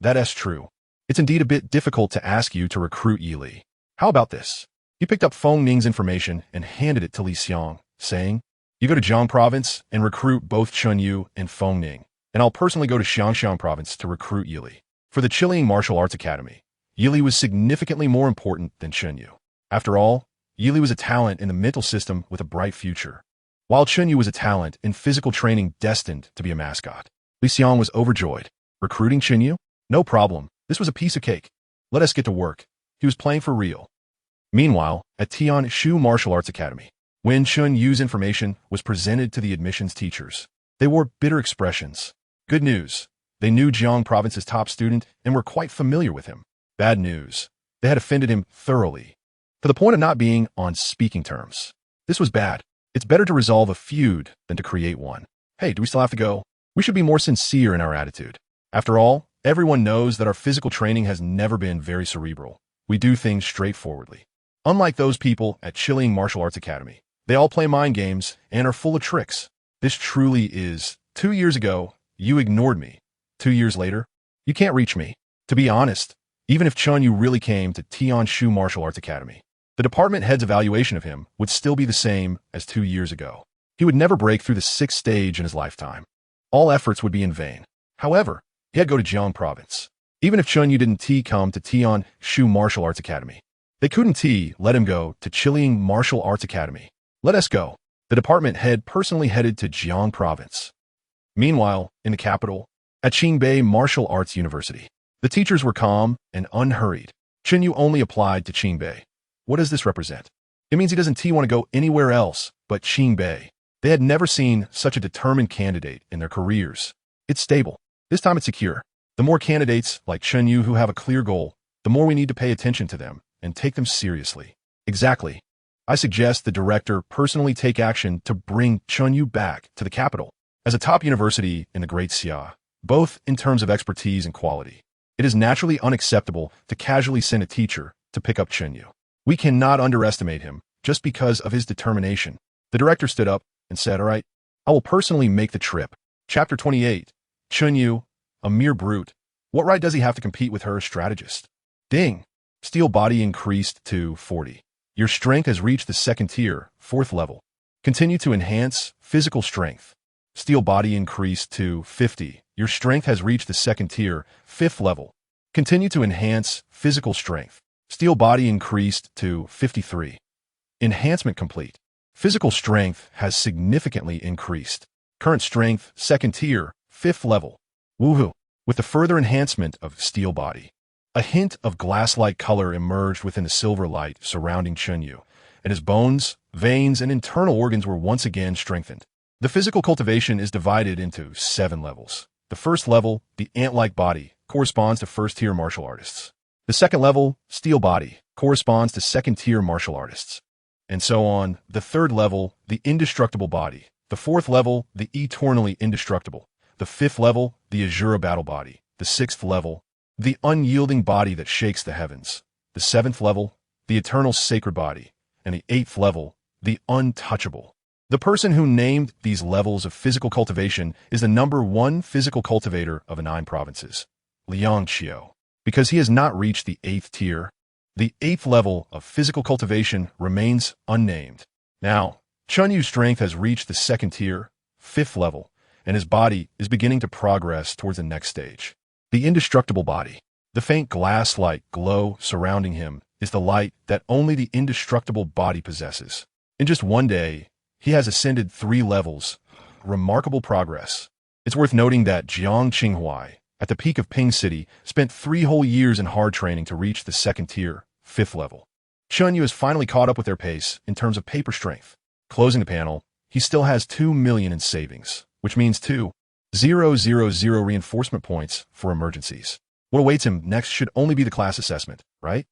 [SPEAKER 1] That's true. It's indeed a bit difficult to ask you to recruit Yili. How about this? He picked up Feng Ning's information and handed it to Li Xiong, saying, you go to Jiang Province and recruit both Chen Yu and Feng Ning, and I'll personally go to Xiangshan Province to recruit Yili. For the Chilean Martial Arts Academy, Yili was significantly more important than Chen Yu. After all, Yili was a talent in the mental system with a bright future, while Chen Yu was a talent in physical training destined to be a mascot. Li Xiong was overjoyed. Recruiting Chen Yu? No problem. This was a piece of cake. Let us get to work. He was playing for real. Meanwhile, at Tian Shu Martial Arts Academy, when Chen Yu's information was presented to the admissions teachers, they wore bitter expressions. Good news. They knew Jiang Province's top student and were quite familiar with him. Bad news. They had offended him thoroughly, to the point of not being on speaking terms. This was bad. It's better to resolve a feud than to create one. Hey, do we still have to go? We should be more sincere in our attitude. After all, everyone knows that our physical training has never been very cerebral. We do things straightforwardly. Unlike those people at Chilean Martial Arts Academy, they all play mind games and are full of tricks. This truly is, 2 years ago, you ignored me. 2 years later, you can't reach me. To be honest, even if Chen Yu really came to Tian Shu Martial Arts Academy, the department head's evaluation of him would still be the same as 2 years ago. He would never break through the 6th stage in his lifetime. All efforts would be in vain. However, he had to go to Jiang Province. Even if Chen Yu didn't come to Tian Shu Martial Arts Academy, they couldn't let him go to Chilean Martial Arts Academy. Let us go. The department head personally headed to Jiang Province. Meanwhile, in the capital, at Qingbei Martial Arts University, the teachers were calm and unhurried. Chen Yu only applied to Qingbei. What does this represent? It means he doesn't want to go anywhere else but Qingbei. They had never seen such a determined candidate in their careers. It's stable. This time it's secure. The more candidates like Chen Yu who have a clear goal, the more we need to pay attention to them and take them seriously. Exactly. I suggest the director personally take action to bring Chen Yu back to the capital. As a top university in the Great Xia, both in terms of expertise and quality, it is naturally unacceptable to casually send a teacher to pick up Chen Yu. We cannot underestimate him just because of his determination. The director stood up and said, all right, I will personally make the trip. Chapter 28. Chen Yu, a mere brute. What right does he have to compete with her strategist? Ding. Steel body increased to 40. Your strength has reached the 2nd tier, 4th level. Continue to enhance physical strength. Steel body increased to 50. Your strength has reached the 2nd tier, 5th level. Continue to enhance physical strength. Steel body increased to 53. Enhancement complete. Physical strength has significantly increased. Current strength, 2nd tier, 5th level. Woohoo! With the further enhancement of steel body, a hint of glass-like color emerged within the silver light surrounding Chen Yu, and his bones, veins, and internal organs were once again strengthened. The physical cultivation is divided into 7 levels. The first level, the ant-like body, corresponds to 1st-tier martial artists. The second level, steel body, corresponds to 2nd-tier martial artists. And so on. The third level, the indestructible body. The fourth level, the eternally indestructible. The fifth level, the Azura battle body. The sixth level, the unyielding body that shakes the heavens. The seventh level, the eternal sacred body. And the eighth level, the untouchable. The person who named these levels of physical cultivation is the #1 physical cultivator of the 9 provinces, Liang Qiu. Because he has not reached the 8th tier, the 8th level of physical cultivation remains unnamed. Now, Chen Yu's strength has reached the 2nd tier, 5th level, and his body is beginning to progress towards the next stage. The indestructible body. The faint glass-like glow surrounding him is the light that only the indestructible body possesses. In just one day, he has ascended 3 levels. Remarkable progress. It's worth noting that Jiang Qinghuai, at the peak of Ping City, spent 3 whole years in hard training to reach the 2nd tier, 5th level. Chen Yu has finally caught up with their pace in terms of paper strength. Closing the panel, he still has 2 million in savings, which means 2,000 reinforcement points for emergencies. What awaits him next should only be the class assessment, right?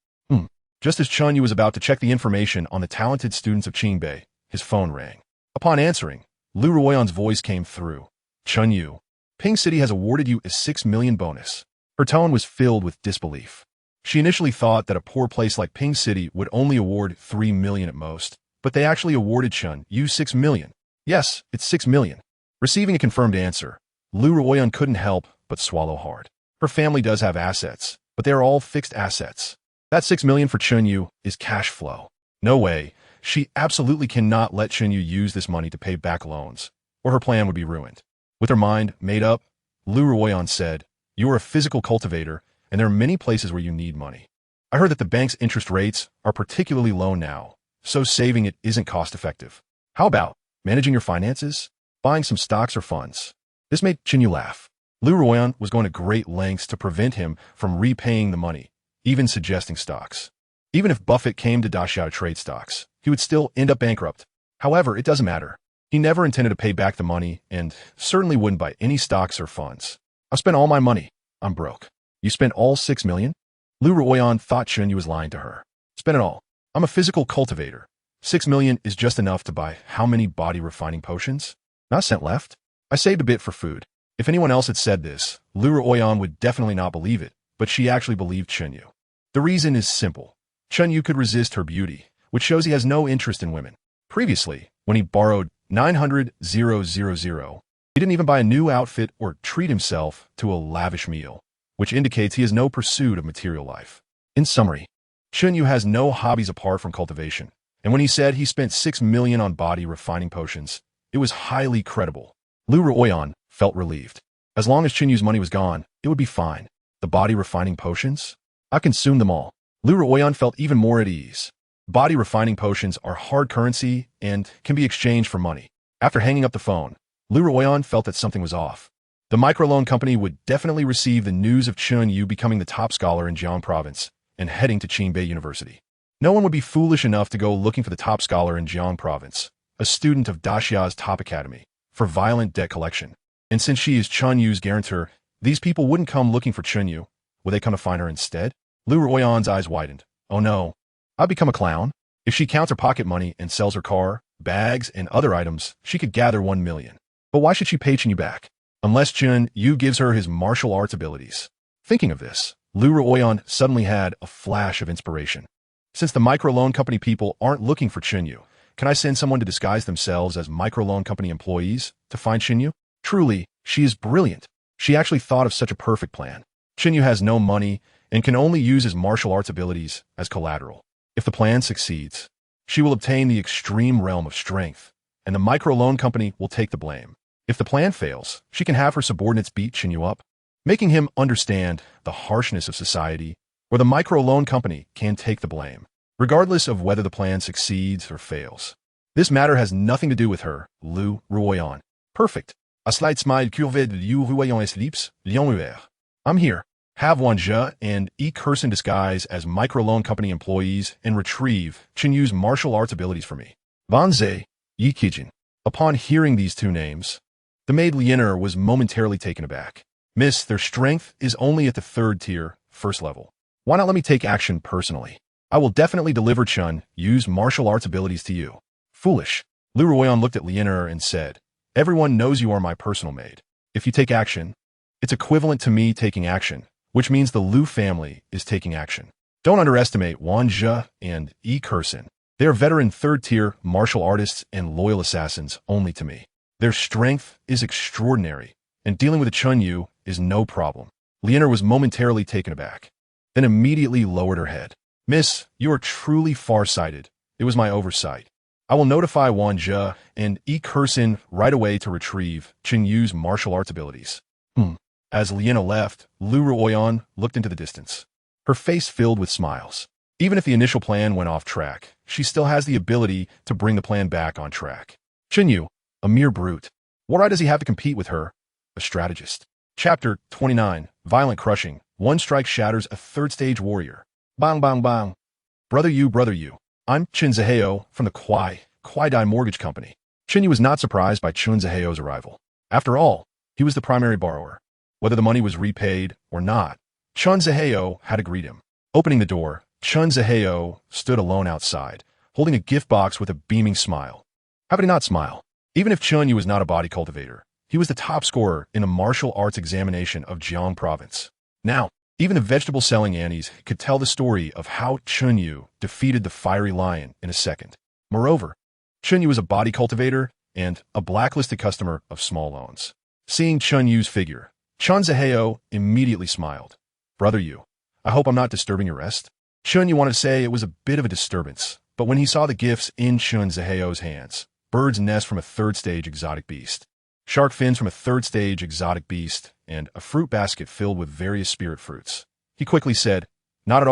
[SPEAKER 1] Just as Chen Yu was about to check the information on the talented students of Qingbei, his phone rang. Upon answering, Lu Ruoyan's voice came through. Chen Yu, Ping City has awarded you a 6 million bonus. Her tone was filled with disbelief. She initially thought that a poor place like Ping City would only award 3 million at most, but they actually awarded Chen Yu 6 million. Yes, it's 6 million. Receiving a confirmed answer, Lu Ruoyan couldn't help but swallow hard. Her family does have assets, but they are all fixed assets. That 6 million for Chen Yu is cash flow. No way. She absolutely cannot let Chen Yu use this money to pay back loans, or her plan would be ruined. With her mind made up, Lu Ruoyan said, "You are a physical cultivator, and there are many places where you need money. I heard that the bank's interest rates are particularly low now, so saving it isn't cost-effective. How about managing your finances? Buying some stocks or funds?" This made Chen Yu laugh. Lu Ruoyan was going to great lengths to prevent him from repaying the money, even suggesting stocks. Even if Buffett came to Daxia to trade stocks, he would still end up bankrupt. However, it doesn't matter. He never intended to pay back the money and certainly wouldn't buy any stocks or funds. "I've spent all my money. I'm broke." "You spent all 6 million? Lu Ruoyan thought Chen Yu was lying to her. "Spent it all. I'm a physical cultivator. 6 million is just enough to buy how many body refining potions? Not a cent left. I saved a bit for food." If anyone else had said this, Lu Ruoyan would definitely not believe it, but she actually believed Chen Yu. The reason is simple. Chen Yu could resist her beauty, which shows he has no interest in women. Previously, when he borrowed 900,000, he didn't even buy a new outfit or treat himself to a lavish meal, which indicates he has no pursuit of material life. In summary, Chen Yu has no hobbies apart from cultivation, and when he said he spent 6 million on body refining potions, it was highly credible. Lu Ruoyan felt relieved. As long as Chen Yu's money was gone, it would be fine. The body refining potions? I consumed them all. Lu Ruoyan felt even more at ease. Body refining potions are hard currency and can be exchanged for money. After hanging up the phone, Lu Ruoyan felt that something was off. The microloan company would definitely receive the news of Chen Yu becoming the top scholar in Jiang province and heading to Qingbei University. No one would be foolish enough to go looking for the top scholar in Jiang province, a student of Daxia's top academy, for violent debt collection. And since she is Chen Yu's guarantor, these people wouldn't come looking for Chen Yu. Would they come to find her instead? Lu Ruoyan's eyes widened. Oh no. I'd become a clown. If she counts her pocket money and sells her car, bags, and other items, she could gather 1 million. But why should she pay Chen Yu back? Unless Chen Yu gives her his martial arts abilities. Thinking of this, Lu Ruoyan suddenly had a flash of inspiration. Since the microloan company people aren't looking for Chen Yu, can I send someone to disguise themselves as microloan company employees to find Chen Yu? Truly, she is brilliant. She actually thought of such a perfect plan. Chen Yu has no money and can only use his martial arts abilities as collateral. If the plan succeeds, she will obtain the extreme realm of strength, and the microloan company will take the blame. If the plan fails, she can have her subordinates beat Chen Yu up, making him understand the harshness of society, or the microloan company can take the blame, regardless of whether the plan succeeds or fails. This matter has nothing to do with her, Lu Ruoyan. Perfect. A slight smile curved Lu Ruoyan's lips, lion ouvert. I'm here. Have Wanja and E. Curson disguise as microloan company employees and retrieve Chen Yu's martial arts abilities for me. Vanze, Yi Kijin. Upon hearing these two names, the maid Lianer was momentarily taken aback. Miss, their strength is only at the 3rd tier, 1st level. Why not let me take action personally? I will definitely deliver Chen Yu's martial arts abilities to you. Foolish. Lu Ruoyan looked at Lianer and said, "Everyone knows you are my personal maid. If you take action, it's equivalent to me taking action, which means the Lu family is taking action. Don't underestimate Wan Zhe and E. Curson. They are veteran 3rd tier martial artists and loyal assassins only to me. Their strength is extraordinary, and dealing with a Chen Yu is no problem." Lianer was momentarily taken aback, then immediately lowered her head. "Miss, you are truly far-sighted. It was my oversight. I will notify Wan Zhe and E. Curson right away to retrieve Chen Yu's martial arts abilities." As Liana left, Lu Ruoyan looked into the distance, her face filled with smiles. Even if the initial plan went off track, she still has the ability to bring the plan back on track. Chen Yu, a mere brute. What right does he have to compete with her, a strategist? Chapter 29. Violent Crushing. One strike shatters a third-stage warrior. Bang bang bang. Brother you. I'm Chen Ziheo from the Kwai Mortgage Company. Chen Yu was not surprised by Chen Ziheo's arrival. After all, he was the primary borrower. Whether the money was repaid or not, Chen Ziheo had to greet him. Opening the door, Chen Ziheo stood alone outside, holding a gift box with a beaming smile. How could he not smile? Even if Chen Yu was not a body cultivator, he was the top scorer in a martial arts examination of Jiang province. Now, even the vegetable-selling Annies could tell the story of how Chen Yu defeated the fiery lion in a second. Moreover, Chen Yu was a body cultivator and a blacklisted customer of small loans. Seeing Chen Yu's figure, Chen Ziheo immediately smiled. Brother Yu, I hope I'm not disturbing your rest. Chen Yu wanted to say it was a bit of a disturbance, but when he saw the gifts in Chen Ziheo's hands, bird's nest from a third-stage exotic beast, shark fins from a third-stage exotic beast, and a fruit basket filled with various spirit fruits, he quickly said, not at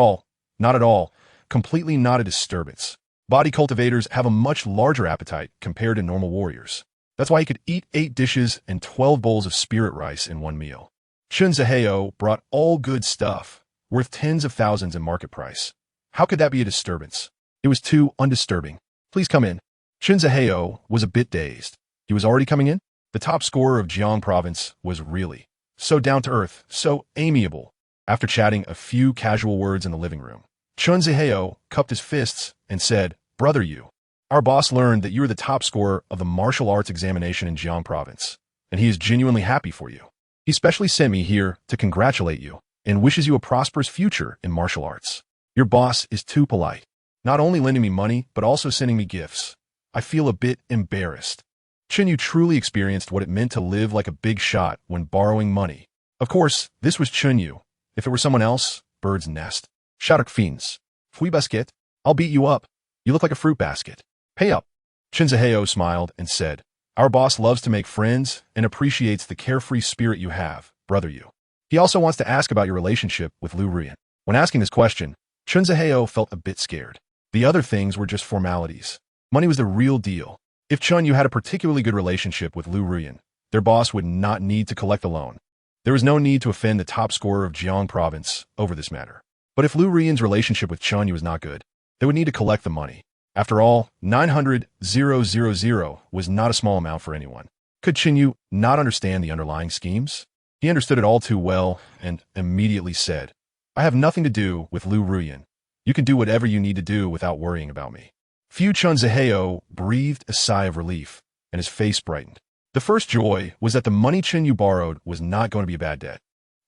[SPEAKER 1] all, completely not a disturbance. Body cultivators have a much larger appetite compared to normal warriors. That's why he could eat 8 dishes and 12 bowls of spirit rice in one meal. Chen Ziheo brought all good stuff, worth tens of thousands in market price. How could that be a disturbance? It was too undisturbing. Please come in. Chen Ziheo was a bit dazed. He was already coming in? The top scorer of Jiang province was really so down-to-earth, so amiable. After chatting a few casual words in the living room, Chen Ziheo cupped his fists and said, Brother Yu, our boss learned that you are the top scorer of the martial arts examination in Jiang province, and he is genuinely happy for you. He specially sent me here to congratulate you and wishes you a prosperous future in martial arts. Your boss is too polite, not only lending me money, but also sending me gifts. I feel a bit embarrassed. Chen Yu truly experienced what it meant to live like a big shot when borrowing money. Of course, this was Chen Yu. If it were someone else, bird's nest. Shadak fiends. Fui basket. I'll beat you up. You look like a fruit basket. Pay up. Chen Ziheo smiled and said, our boss loves to make friends and appreciates the carefree spirit you have, Brother Yu. He also wants to ask about your relationship with Lu Ruyan. When asking this question, Chen Ziheo felt a bit scared. The other things were just formalities. Money was the real deal. If Chen Yu had a particularly good relationship with Lu Ruyan, their boss would not need to collect the loan. There was no need to offend the top scorer of Jiang province over this matter. But if Lu Ruyan's relationship with Chen Yu was not good, they would need to collect the money. After all, 900,000 was not a small amount for anyone. Could Chen Yu not understand the underlying schemes? He understood it all too well and immediately said, I have nothing to do with Lu Ruyan. You can do whatever you need to do without worrying about me. Chen Ziheo breathed a sigh of relief, and his face brightened. The first joy was that the money Chen Yu borrowed was not going to be a bad debt,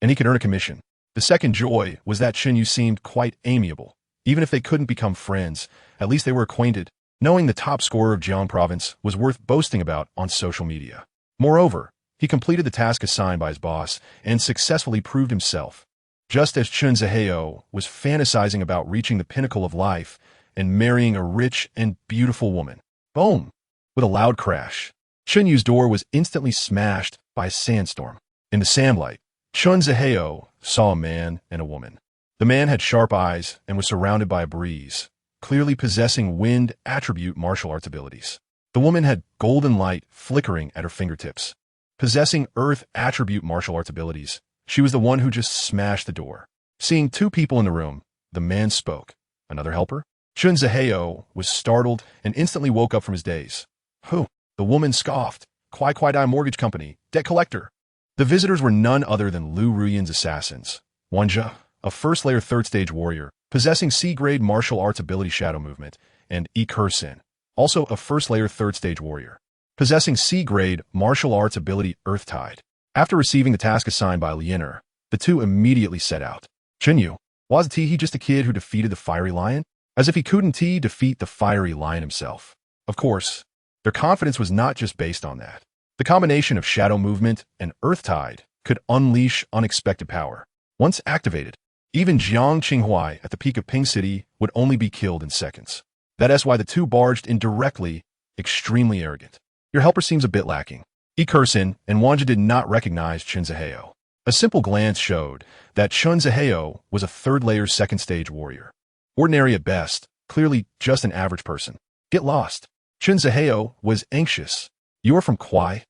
[SPEAKER 1] and he could earn a commission. The second joy was that Chen Yu seemed quite amiable. Even if they couldn't become friends, at least they were acquainted, knowing the top scorer of Jiang province was worth boasting about on social media. Moreover, he completed the task assigned by his boss and successfully proved himself. Just as Chen Ziheo was fantasizing about reaching the pinnacle of life and marrying a rich and beautiful woman. Boom! With a loud crash, Chen Yu's door was instantly smashed by a sandstorm. In the sandlight, Chen Ziheo saw a man and a woman. The man had sharp eyes and was surrounded by a breeze, clearly possessing wind attribute martial arts abilities. The woman had golden light flickering at her fingertips. Possessing earth attribute martial arts abilities, she was the one who just smashed the door. Seeing 2 people in the room, the man spoke. Another helper? Chen Ziheo was startled and instantly woke up from his daze. Who? The woman scoffed. Kwai Mortgage Company, debt collector. The visitors were none other than Lu Ruyan's assassins. Wanja, a first-layer third-stage warrior, possessing C-grade martial arts ability shadow movement, and Yi Kersin, also a first-layer third-stage warrior, possessing C-grade martial arts ability Earth Tide. After receiving the task assigned by Lianer, the 2 immediately set out. Chen Yu, wasn't he just a kid who defeated the fiery lion? As if he couldn't defeat the fiery lion himself. Of course, their confidence was not just based on that. The combination of shadow movement and Earth Tide could unleash unexpected power. Once activated, even Jiang Qinghuai at the peak of Ping City would only be killed in seconds. That is why the 2 barged in directly, extremely arrogant. Your helper seems a bit lacking. Yi Kersin and Wanja did not recognize Chen Ziheo. A simple glance showed that Chen Ziheo was a third-layer second-stage warrior. Ordinary at best, clearly just an average person. Get lost. Chen Ziheo was anxious. You are from Kwai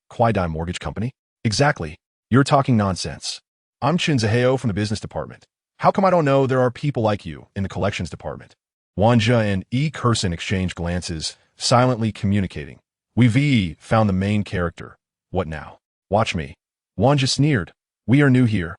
[SPEAKER 1] Mortgage Company? Exactly. You're talking nonsense. I'm Chen Yu from the business department. How come I don't know there are people like you in the collections department? Wanja and E. Kurson exchanged glances, silently communicating. We've found the main character. What now? Watch me. Wanja sneered. We are new here.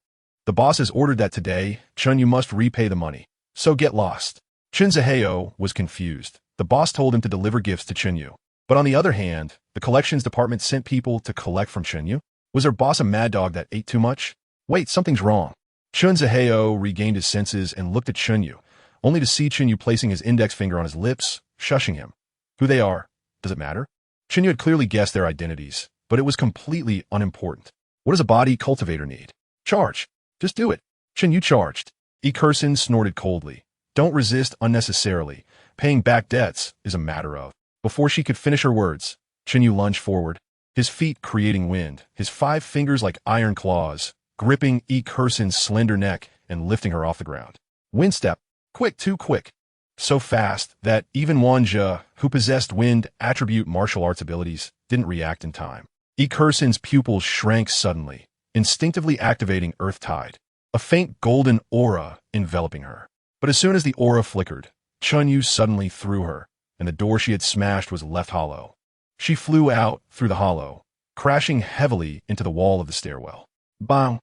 [SPEAKER 1] The boss has ordered that today, Chen Yu must repay the money. So get lost. Chen Yu was confused. The boss told him to deliver gifts to Chen Yu. But on the other hand, the collections department sent people to collect from Chen Yu? Was their boss a mad dog that ate too much? Wait, something's wrong. Chen Yu regained his senses and looked at Chen Yu, only to see Chen Yu placing his index finger on his lips, shushing him. Who they are? Does it matter? Chen Yu had clearly guessed their identities, but it was completely unimportant. What does a body cultivator need? Charge. Just do it. Chen Yu charged. E. Kurson snorted coldly. Don't resist unnecessarily. Paying back debts is a matter of. Before she could finish her words, Chen Yu lunged forward, his feet creating wind, his 5 fingers like iron claws, gripping E. Kurson's slender neck and lifting her off the ground. Wind step. Quick, too quick. So fast that even Wanja, who possessed wind attribute martial arts abilities, didn't react in time. E. Kurson's pupils shrank suddenly, instinctively activating Earth Tide, a faint golden aura enveloping her. But as soon as the aura flickered, Chen Yu suddenly threw her, and the door she had smashed was left hollow. She flew out through the hollow, crashing heavily into the wall of the stairwell. Bang!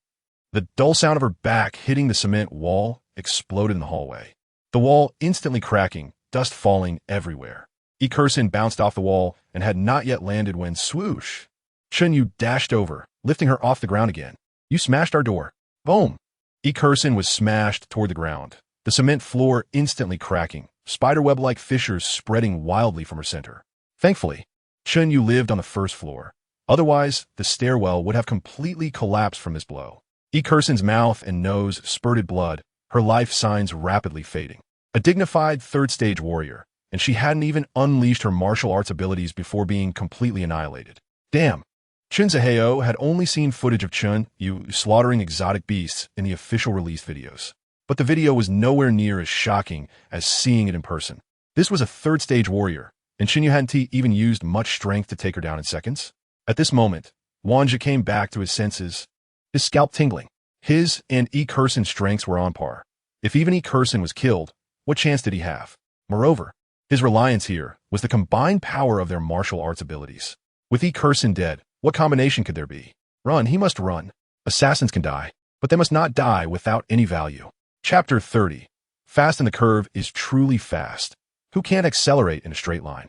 [SPEAKER 1] The dull sound of her back hitting the cement wall exploded in the hallway. The wall instantly cracking, dust falling everywhere. E. Kurson bounced off the wall and had not yet landed when swoosh! Chen Yu dashed over, lifting her off the ground again. You smashed our door. Boom! E. Kurson was smashed toward the ground, the cement floor instantly cracking, spiderweb-like fissures spreading wildly from her center. Thankfully, Chen Yu lived on the first floor. Otherwise, the stairwell would have completely collapsed from this blow. E. Kurson's mouth and nose spurted blood, her life signs rapidly fading. A dignified third-stage warrior, and she hadn't even unleashed her martial arts abilities before being completely annihilated. Damn! Chen Yu had only seen footage of Chen Yu slaughtering exotic beasts in the official release videos. But the video was nowhere near as shocking as seeing it in person. This was a third-stage warrior, and Chen Yu hadn't even used much strength to take her down in seconds. At this moment, Wanja came back to his senses, his scalp tingling. His and E. Kurson's strengths were on par. If even E. Kurson was killed, what chance did he have? Moreover, his reliance here was the combined power of their martial arts abilities. With E. Kurson dead, what combination could there be? Run, he must run. Assassins can die, but they must not die without any value. Chapter 30. Fast in the curve is truly fast. Who can't accelerate in a straight line?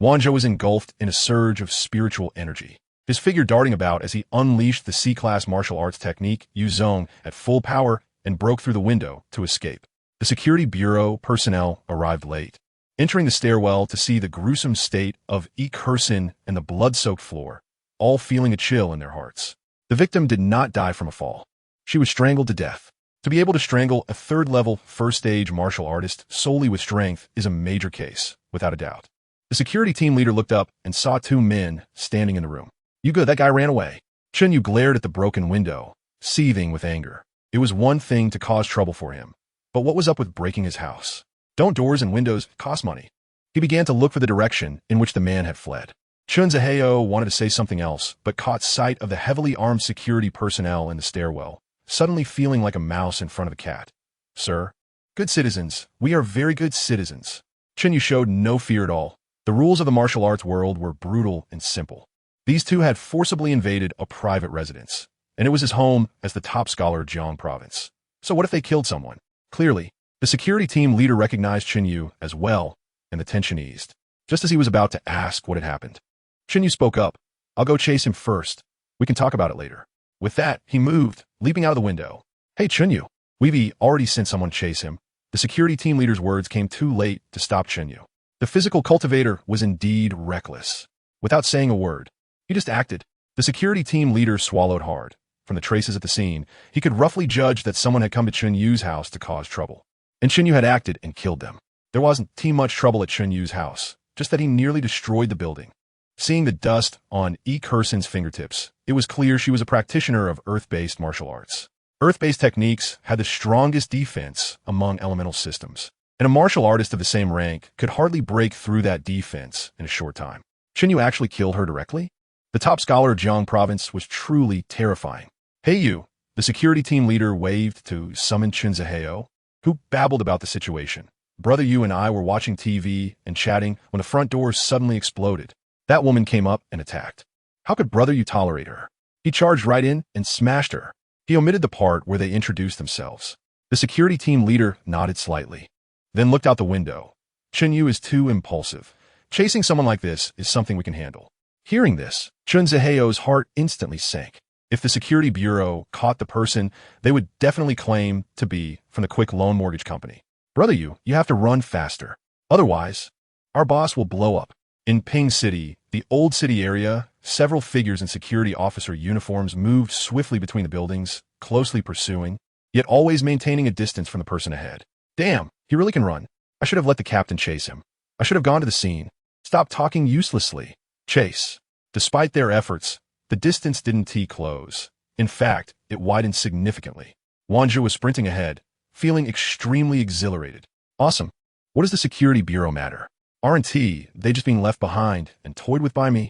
[SPEAKER 1] Wanja was engulfed in a surge of spiritual energy, his figure darting about as he unleashed the C-class martial arts technique Yuzong at full power and broke through the window to escape. The security bureau personnel arrived late, entering the stairwell to see the gruesome state of E. Kurson and the blood-soaked floor, all feeling a chill in their hearts. The victim did not die from a fall. She was strangled to death. To be able to strangle a third-level, first-stage martial artist solely with strength is a major case, without a doubt. The security team leader looked up and saw 2 men standing in the room. You good, that guy ran away. Chen Yu glared at the broken window, seething with anger. It was one thing to cause trouble for him, but what was up with breaking his house? Don't doors and windows cost money? He began to look for the direction in which the man had fled. Chen Yu wanted to say something else, but caught sight of the heavily armed security personnel in the stairwell, suddenly feeling like a mouse in front of a cat. Sir? Good citizens, we are very good citizens. Chen Yu showed no fear at all. The rules of the martial arts world were brutal and simple. These 2 had forcibly invaded a private residence, and it was his home as the top scholar of Jiang province. So what if they killed someone? Clearly, the security team leader recognized Chen Yu as well, and the tension eased. Just as he was about to ask what had happened, Chen Yu spoke up. I'll go chase him first. We can talk about it later. With that, he moved, leaping out of the window. Hey, Chen Yu. We've already sent someone chase him. The security team leader's words came too late to stop Chen Yu. The physical cultivator was indeed reckless. Without saying a word, he just acted. The security team leader swallowed hard. From the traces at the scene, he could roughly judge that someone had come to Chen Yu's house to cause trouble. And Chen Yu had acted and killed them. There wasn't too much trouble at Chen Yu's house, just that he nearly destroyed the building. Seeing the dust on E. Kurson's fingertips, it was clear she was a practitioner of earth-based martial arts. Earth-based techniques had the strongest defense among elemental systems, and a martial artist of the same rank could hardly break through that defense in a short time. Chen Yu actually killed her directly? The top scholar of Jiang province was truly terrifying. Hey you, the security team leader waved to summon Chen Yu, who babbled about the situation. Brother Yu and I were watching TV and chatting when the front doors suddenly exploded. That woman came up and attacked. How could Brother Yu tolerate her? He charged right in and smashed her. He omitted the part where they introduced themselves. The security team leader nodded slightly, then looked out the window. Chen Yu is too impulsive. Chasing someone like this is something we can handle. Hearing this, Chen Yu's heart instantly sank. If the security bureau caught the person, they would definitely claim to be from the quick loan mortgage company. Brother Yu, you have to run faster. Otherwise, our boss will blow up. In Ping City, the old city area, several figures in security officer uniforms moved swiftly between the buildings, closely pursuing, yet always maintaining a distance from the person ahead. Damn, he really can run. I should have let the captain chase him. I should have gone to the scene. Stop talking uselessly. Chase. Despite their efforts, the distance didn't close. In fact, it widened significantly. Wanja was sprinting ahead, feeling extremely exhilarated. Awesome. What does the security bureau matter? Aren't they just being left behind and toyed with by me?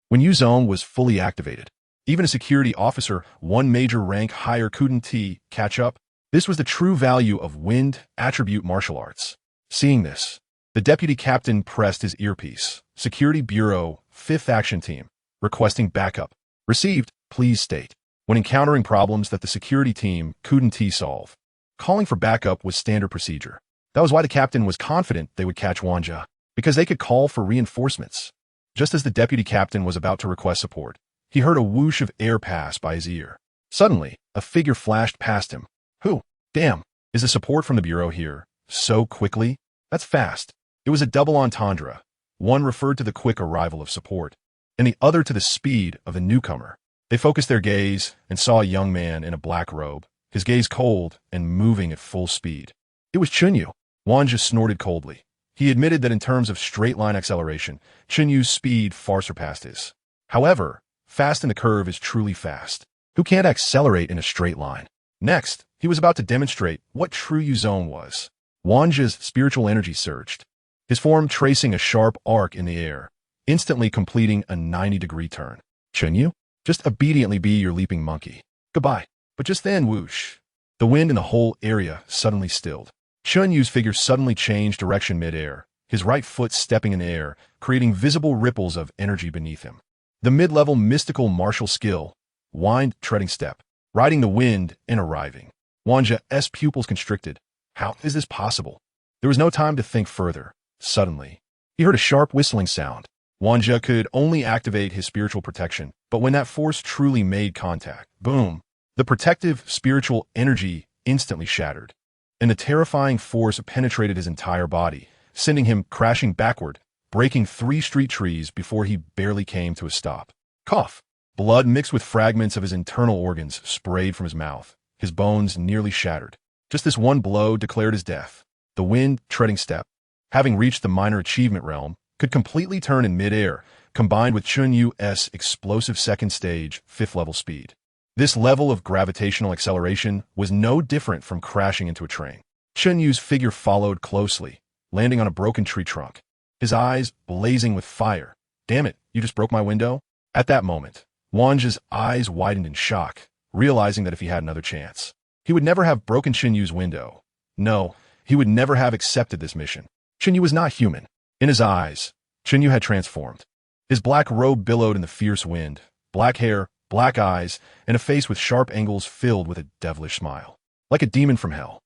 [SPEAKER 1] When U-Zone was fully activated, even a security officer one major rank higher couldn't catch up. This was the true value of wind attribute martial arts. Seeing this, the deputy captain pressed his earpiece. Security Bureau, 5th Action Team, requesting backup. Received, please state. When encountering problems that the security team couldn't solve, calling for backup was standard procedure. That was why the captain was confident they would catch Wanja, because they could call for reinforcements. Just as the deputy captain was about to request support, he heard a whoosh of air pass by his ear. Suddenly, a figure flashed past him. Who? Damn, is the support from the bureau here? So quickly? That's fast. It was a double entendre. One referred to the quick arrival of support, and the other to the speed of a newcomer. They focused their gaze and saw a young man in a black robe, his gaze cold and moving at full speed. It was Chen Yu. Wanja snorted coldly. He admitted that in terms of straight-line acceleration, Chen Yu's speed far surpassed his. However, fast in the curve is truly fast. Who can't accelerate in a straight line? Next, he was about to demonstrate what true U-Zone was. Wanja's spiritual energy surged, his form tracing a sharp arc in the air, instantly completing a 90-degree turn. Chen Yu? Just obediently be your leaping monkey. Goodbye. But just then, whoosh. The wind in the whole area suddenly stilled. Chen Yu's figure suddenly changed direction mid-air, his right foot stepping in air, creating visible ripples of energy beneath him. The mid-level mystical martial skill, wind treading step, riding the wind and arriving. Wanja's pupils constricted. How is this possible? There was no time to think further. Suddenly, he heard a sharp whistling sound. Wanja could only activate his spiritual protection, but when that force truly made contact, boom, the protective spiritual energy instantly shattered, and the terrifying force penetrated his entire body, sending him crashing backward, breaking 3 street trees before he barely came to a stop. Cough. Blood mixed with fragments of his internal organs sprayed from his mouth, his bones nearly shattered. Just this one blow declared his death. The wind treading step, having reached the minor achievement realm, could completely turn in mid-air, combined with Chen Yu's explosive second stage, 5th level speed. This level of gravitational acceleration was no different from crashing into a train. Chen Yu's figure followed closely, landing on a broken tree trunk, his eyes blazing with fire. Damn it, you just broke my window? At that moment, Wanja's eyes widened in shock, realizing that if he had another chance, he would never have broken Chen Yu's window. No, he would never have accepted this mission. Chen Yu was not human. In his eyes, Chen Yu had transformed. His black robe billowed in the fierce wind, black hair, black eyes, and a face with sharp angles filled with a devilish smile, like a demon from hell.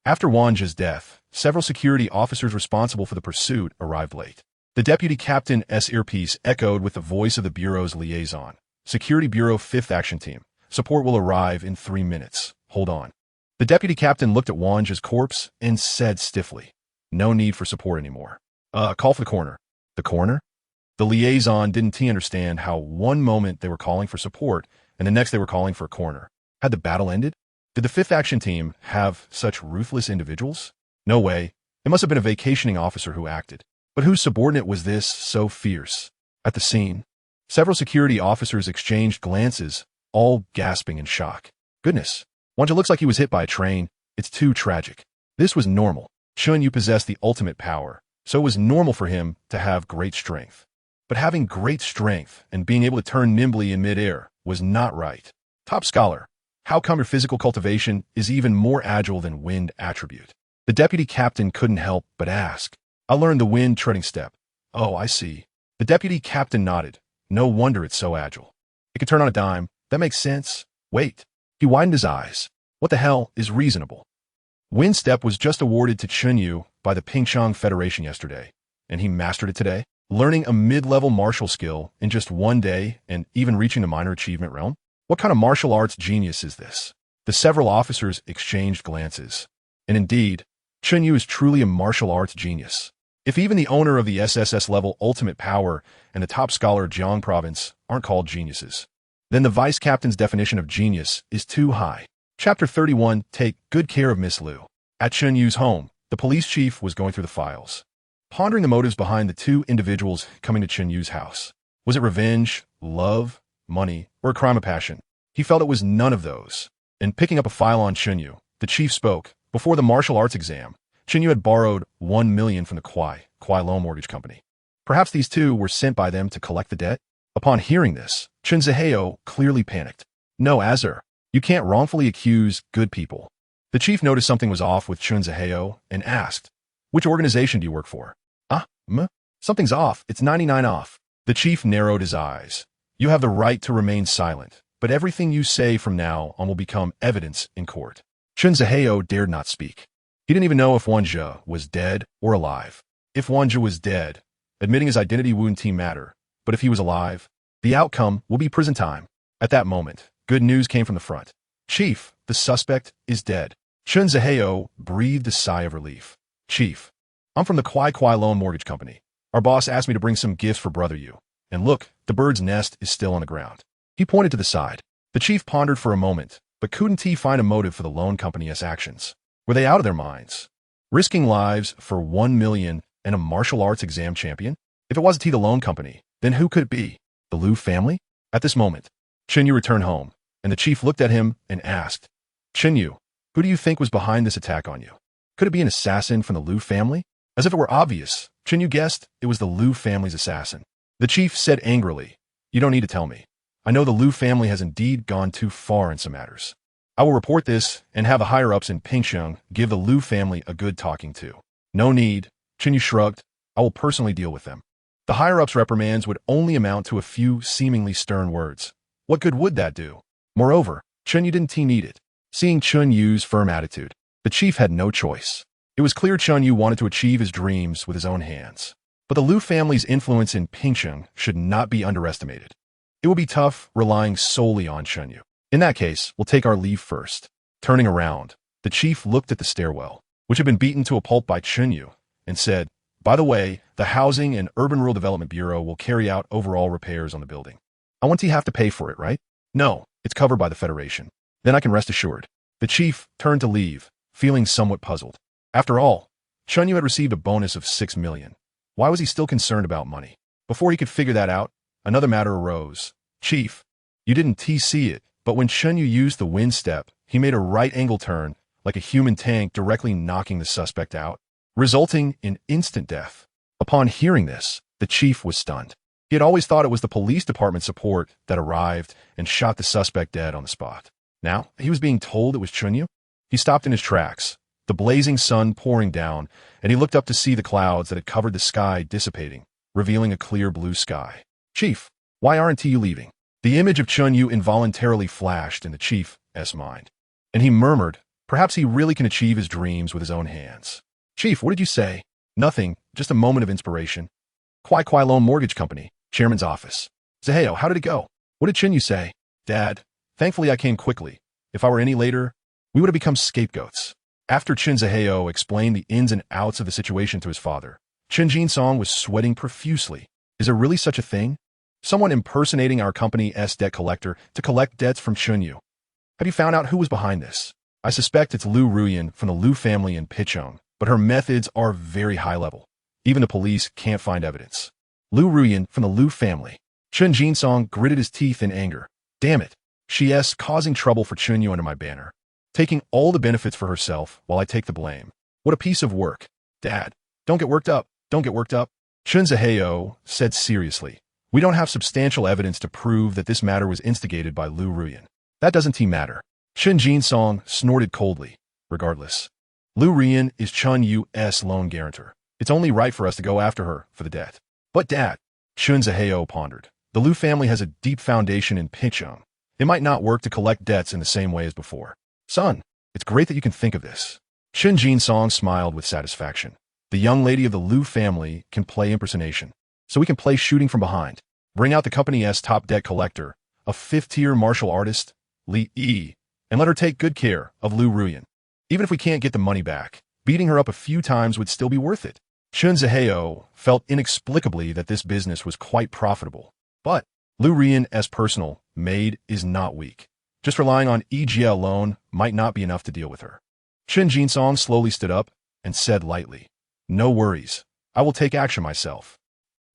[SPEAKER 1] After Wanja's death, several security officers responsible for the pursuit arrived late. The deputy captain's earpiece echoed with the voice of the Bureau's liaison. Security Bureau 5th Action Team. Support will arrive in 3 minutes. Hold on. The deputy captain looked at Wanja's corpse and said stiffly, no need for support anymore. Call for the coroner. The coroner? The liaison didn't understand how one moment they were calling for support and the next they were calling for a coroner. Had the battle ended? Did the 5th Action Team have such ruthless individuals? No way. It must have been a vacationing officer who acted. But whose subordinate was this so fierce? At the scene, several security officers exchanged glances, all gasping in shock. Goodness, Wanja looks like he was hit by a train. It's too tragic. This was normal. Chen Yu possessed the ultimate power, so it was normal for him to have great strength. But having great strength and being able to turn nimbly in mid-air was not right. Top scholar, how come your physical cultivation is even more agile than wind attribute? The deputy captain couldn't help but ask. I learned the wind treading step. Oh, I see. The deputy captain nodded. No wonder it's so agile. It can turn on a dime. That makes sense. Wait. He widened his eyes. What the hell is reasonable? Wind step was just awarded to Chen Yu by the Pingchang Federation yesterday, and he mastered it today, learning a mid-level martial skill in just one day and even reaching the minor achievement realm. What kind of martial arts genius is this? The several officers exchanged glances. And indeed, Chen Yu is truly a martial arts genius. If even the owner of the SSS-level ultimate power and the top scholar of Jiang province aren't called geniuses, then the vice captain's definition of genius is too high. Chapter 31, Take good care of Miss Liu. At Chen Yu's home, the police chief was going through the files, pondering the motives behind the two individuals coming to Chen Yu's house. Was it revenge, love, money, or a crime of passion? He felt it was none of those. And picking up a file on Chen Yu, the chief spoke. Before the martial arts exam, Chen Yu had borrowed 1 million from the Kwai Loan Mortgage Company. Perhaps these two were sent by them to collect the debt? Upon hearing this, Chen Zihao clearly panicked. No, Azur, you can't wrongfully accuse good people. The chief noticed something was off with Chen Zihao and asked, which organization do you work for? Something's off. It's 99 off. The chief narrowed his eyes. You have the right to remain silent, but everything you say from now on will become evidence in court. Chen Zihao dared not speak. He didn't even know if Wanja was dead or alive. If Wanja was dead, admitting his identity wouldn't matter, but if he was alive, the outcome will be prison time. At that moment, good news came from the front. Chief, the suspect is dead. Chen Zihao breathed a sigh of relief. Chief, I'm from the Kwai Loan Mortgage Company. Our boss asked me to bring some gifts for Brother Yu. And look, the bird's nest is still on the ground. He pointed to the side. The chief pondered for a moment, but couldn't he find a motive for the loan company's actions? Were they out of their minds? Risking lives for 1 million and a martial arts exam champion? If it wasn't the loan company, then who could it be? The Liu family? At this moment, Chen Yu returned home, and the chief looked at him and asked, Chen Yu, who do you think was behind this attack on you? Could it be an assassin from the Liu family? As if it were obvious, Chen Yu guessed it was the Liu family's assassin. The chief said angrily, You don't need to tell me. I know the Liu family has indeed gone too far in some matters. I will report this and have the higher-ups in Pingcheng give the Liu family a good talking to. No need, Chen Yu shrugged. I will personally deal with them. The higher-ups' reprimands would only amount to a few seemingly stern words. What good would that do? Moreover, Chen Yu didn't need it. Seeing Chen Yu's firm attitude, the chief had no choice. It was clear Chen Yu wanted to achieve his dreams with his own hands. But the Liu family's influence in Pingcheng should not be underestimated. It will be tough relying solely on Chen Yu. In that case, we'll take our leave first. Turning around, the chief looked at the stairwell, which had been beaten to a pulp by Chen Yu, and said, By the way, the Housing and Urban Rural Development Bureau will carry out overall repairs on the building. I want to have to pay for it, right? No, it's covered by the Federation. Then I can rest assured. The chief turned to leave, feeling somewhat puzzled. After all, Chen Yu had received a bonus of 6 million. Why was he still concerned about money? Before he could figure that out, another matter arose. Chief, you didn't see it, but when Chen Yu used the wind step, he made a right-angle turn, like a human tank directly knocking the suspect out, resulting in instant death. Upon hearing this, the chief was stunned. He had always thought it was the police department support that arrived and shot the suspect dead on the spot. Now, he was being told it was Chen Yu? He stopped in his tracks, the blazing sun pouring down, and he looked up to see the clouds that had covered the sky dissipating, revealing a clear blue sky. Chief, why aren't you leaving? The image of Chen Yu involuntarily flashed in the chief's mind, and he murmured, perhaps he really can achieve his dreams with his own hands. Chief, what did you say? Nothing, just a moment of inspiration. Kwai Loan Mortgage Company, chairman's office. Zihao, how did it go? What did Chen Yu say? Dad, thankfully I came quickly. If I were any later, we would have become scapegoats. After Chen Zihao explained the ins and outs of the situation to his father, Chen Jinsong was sweating profusely. Is there really such a thing? Someone impersonating our company's debt collector to collect debts from Chen Yu. Have you found out who was behind this? I suspect it's Liu Ruyan from the Liu family in Pingcheng, but her methods are very high level. Even the police can't find evidence. Liu Ruyan from the Liu family. Chen Jinsong gritted his teeth in anger. Damn it. She's causing trouble for Chen Yu under my banner. Taking all the benefits for herself while I take the blame. What a piece of work. Dad, don't get worked up. Don't get worked up. Chen Zihao said seriously. We don't have substantial evidence to prove that this matter was instigated by Liu Ruyan. That doesn't matter. Chen Jinsong snorted coldly. Regardless, Lu Rian is Chen Yu's loan guarantor. It's only right for us to go after her for the debt. But Dad, Chun Zaheo pondered, the Lu family has a deep foundation in Picheng. It might not work to collect debts in the same way as before. Son, it's great that you can think of this. Chen Jinsong smiled with satisfaction. The young lady of the Lu family can play impersonation, so we can play shooting from behind. Bring out the company's top debt collector, a fifth-tier martial artist, Li Yi, and let her take good care of Lu Ruyan. Even if we can't get the money back, beating her up a few times would still be worth it. Chun Zaheo felt inexplicably that this business was quite profitable. But Lu Rian as personal maid is not weak. Just relying on EGL alone might not be enough to deal with her. Chen Jinsong slowly stood up and said lightly, "No worries. I will take action myself."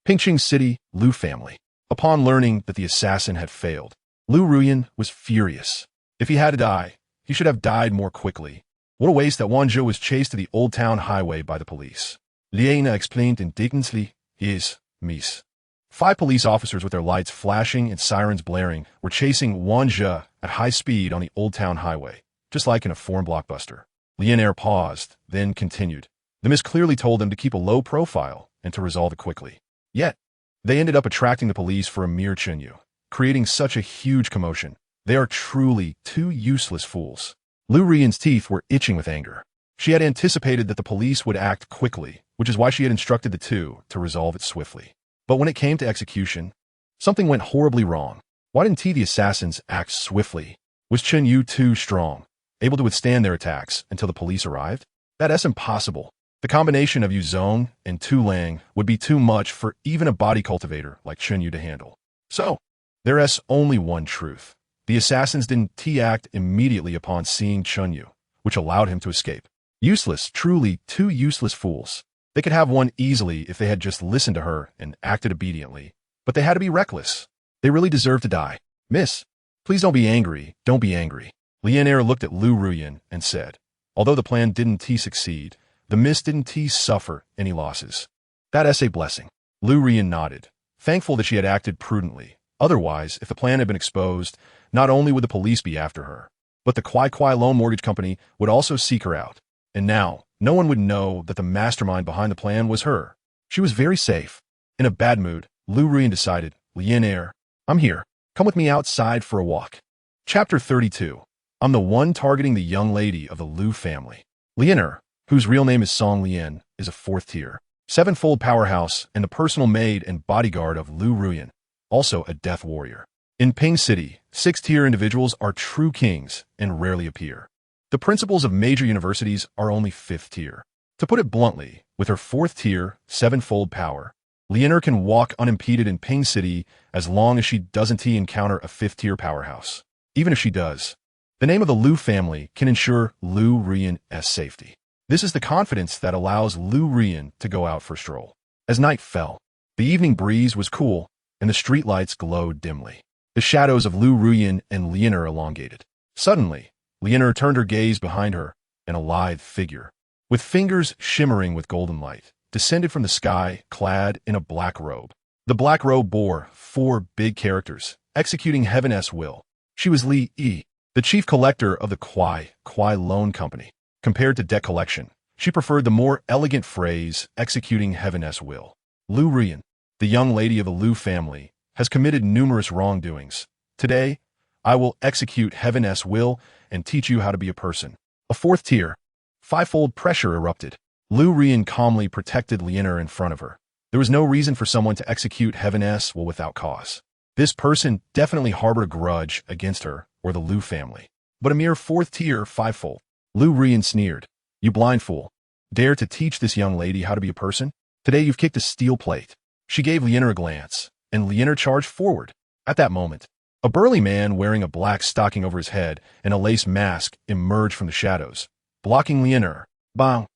[SPEAKER 1] Pingqing City, Lu family. Upon learning that the assassin had failed, Lu Ruyan was furious. If he had to die, he should have died more quickly. What a waste that Wanzhou was chased to the Old Town Highway by the police. Liana explained indignantly, his miss. 5 police officers with their lights flashing and sirens blaring were chasing Wanzhou at high speed on the Old Town Highway, just like in a foreign blockbuster. Lianair paused, then continued. The miss clearly told them to keep a low profile and to resolve it quickly. Yet, they ended up attracting the police for a mere Chen Yu, creating such a huge commotion. They are truly 2 useless fools. Lu Rian's teeth were itching with anger. She had anticipated that the police would act quickly, which is why she had instructed the 2 to resolve it swiftly. But when it came to execution, something went horribly wrong. Why didn't the assassins act swiftly? Was Chen Yu too strong, able to withstand their attacks until the police arrived? That's impossible. The combination of Yu Zong and Tu Lang would be too much for even a body cultivator like Chen Yu to handle. So, there's only one truth. The assassins didn't act immediately upon seeing Chen Yu, which allowed him to escape. Useless, truly 2 useless fools. They could have won easily if they had just listened to her and acted obediently, but they had to be reckless. They really deserve to die. Miss, please don't be angry, don't be angry. Lianair looked at Lu Ruyan and said, although the plan didn't succeed, the miss didn't suffer any losses. That's a blessing. Lu Ruyan nodded, thankful that she had acted prudently. Otherwise, if the plan had been exposed, not only would the police be after her, but the Kwai Loan Mortgage Company would also seek her out. And now, no one would know that the mastermind behind the plan was her. She was very safe. In a bad mood, Lu Ruyan decided, Lianair, I'm here. Come with me outside for a walk. Chapter 32. I'm the one targeting the young lady of the Lu family. Lianair, whose real name is Song Lian, is a 4th tier, 7-fold powerhouse and the personal maid and bodyguard of Lu Ruyan, also a death warrior. In Ping City, 6th-tier individuals are true kings and rarely appear. The principals of major universities are only 5th tier. To put it bluntly, with her 4th tier, 7-fold power, Lianair can walk unimpeded in Ping City as long as she doesn't encounter a 5th tier powerhouse. Even if she does, the name of the Lu family can ensure Lu Rian's safety. This is the confidence that allows Lu Rian to go out for a stroll. As night fell, the evening breeze was cool and the streetlights glowed dimly. The shadows of Lu Ruyan and Lianair elongated. Suddenly, Lianair turned her gaze behind her, and a lithe figure, with fingers shimmering with golden light, descended from the sky, clad in a black robe. The black robe bore 4 big characters, executing Heaven's will. She was Li Yi, the chief collector of the Kwai Loan Company. Compared to debt collection, she preferred the more elegant phrase, executing Heaven's will. Lu Ruyan, the young lady of the Lu family, has committed numerous wrongdoings. Today, I will execute Heaven's will and teach you how to be a person. A 4th tier, 5-fold pressure erupted. Lu Ruyan calmly protected Lianair in front of her. There was no reason for someone to execute Heaven's will without cause. This person definitely harbored a grudge against her or the Lu family. But a mere 4th tier, 5-fold. Lu Ruyan sneered. You blind fool. Dare to teach this young lady how to be a person? Today you've kicked a steel plate. She gave Lianair a glance, and Lianair charged forward. At that moment, a burly man wearing a black stocking over his head and a lace mask emerged from the shadows, blocking Lianair. Bang!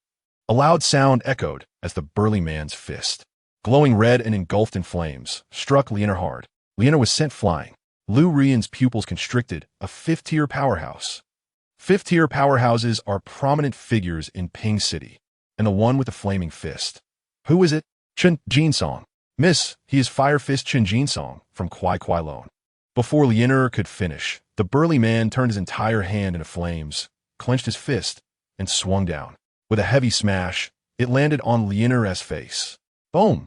[SPEAKER 1] A loud sound echoed as the burly man's fist, glowing red and engulfed in flames, struck Lianair hard. Lianair was sent flying. Lu Ruyan's pupils constricted, a 5th-tier powerhouse. 5th-tier powerhouses are prominent figures in Ping City, and the one with the flaming fist. Who is it? Chen Jinsong. Miss, he is Fire Fist Chen Jinsong from Kwai Loan. Before Lianair could finish, The burly man turned his entire hand into flames, clenched his fist, and swung down. With a heavy smash, it landed on Lianer's face. Boom!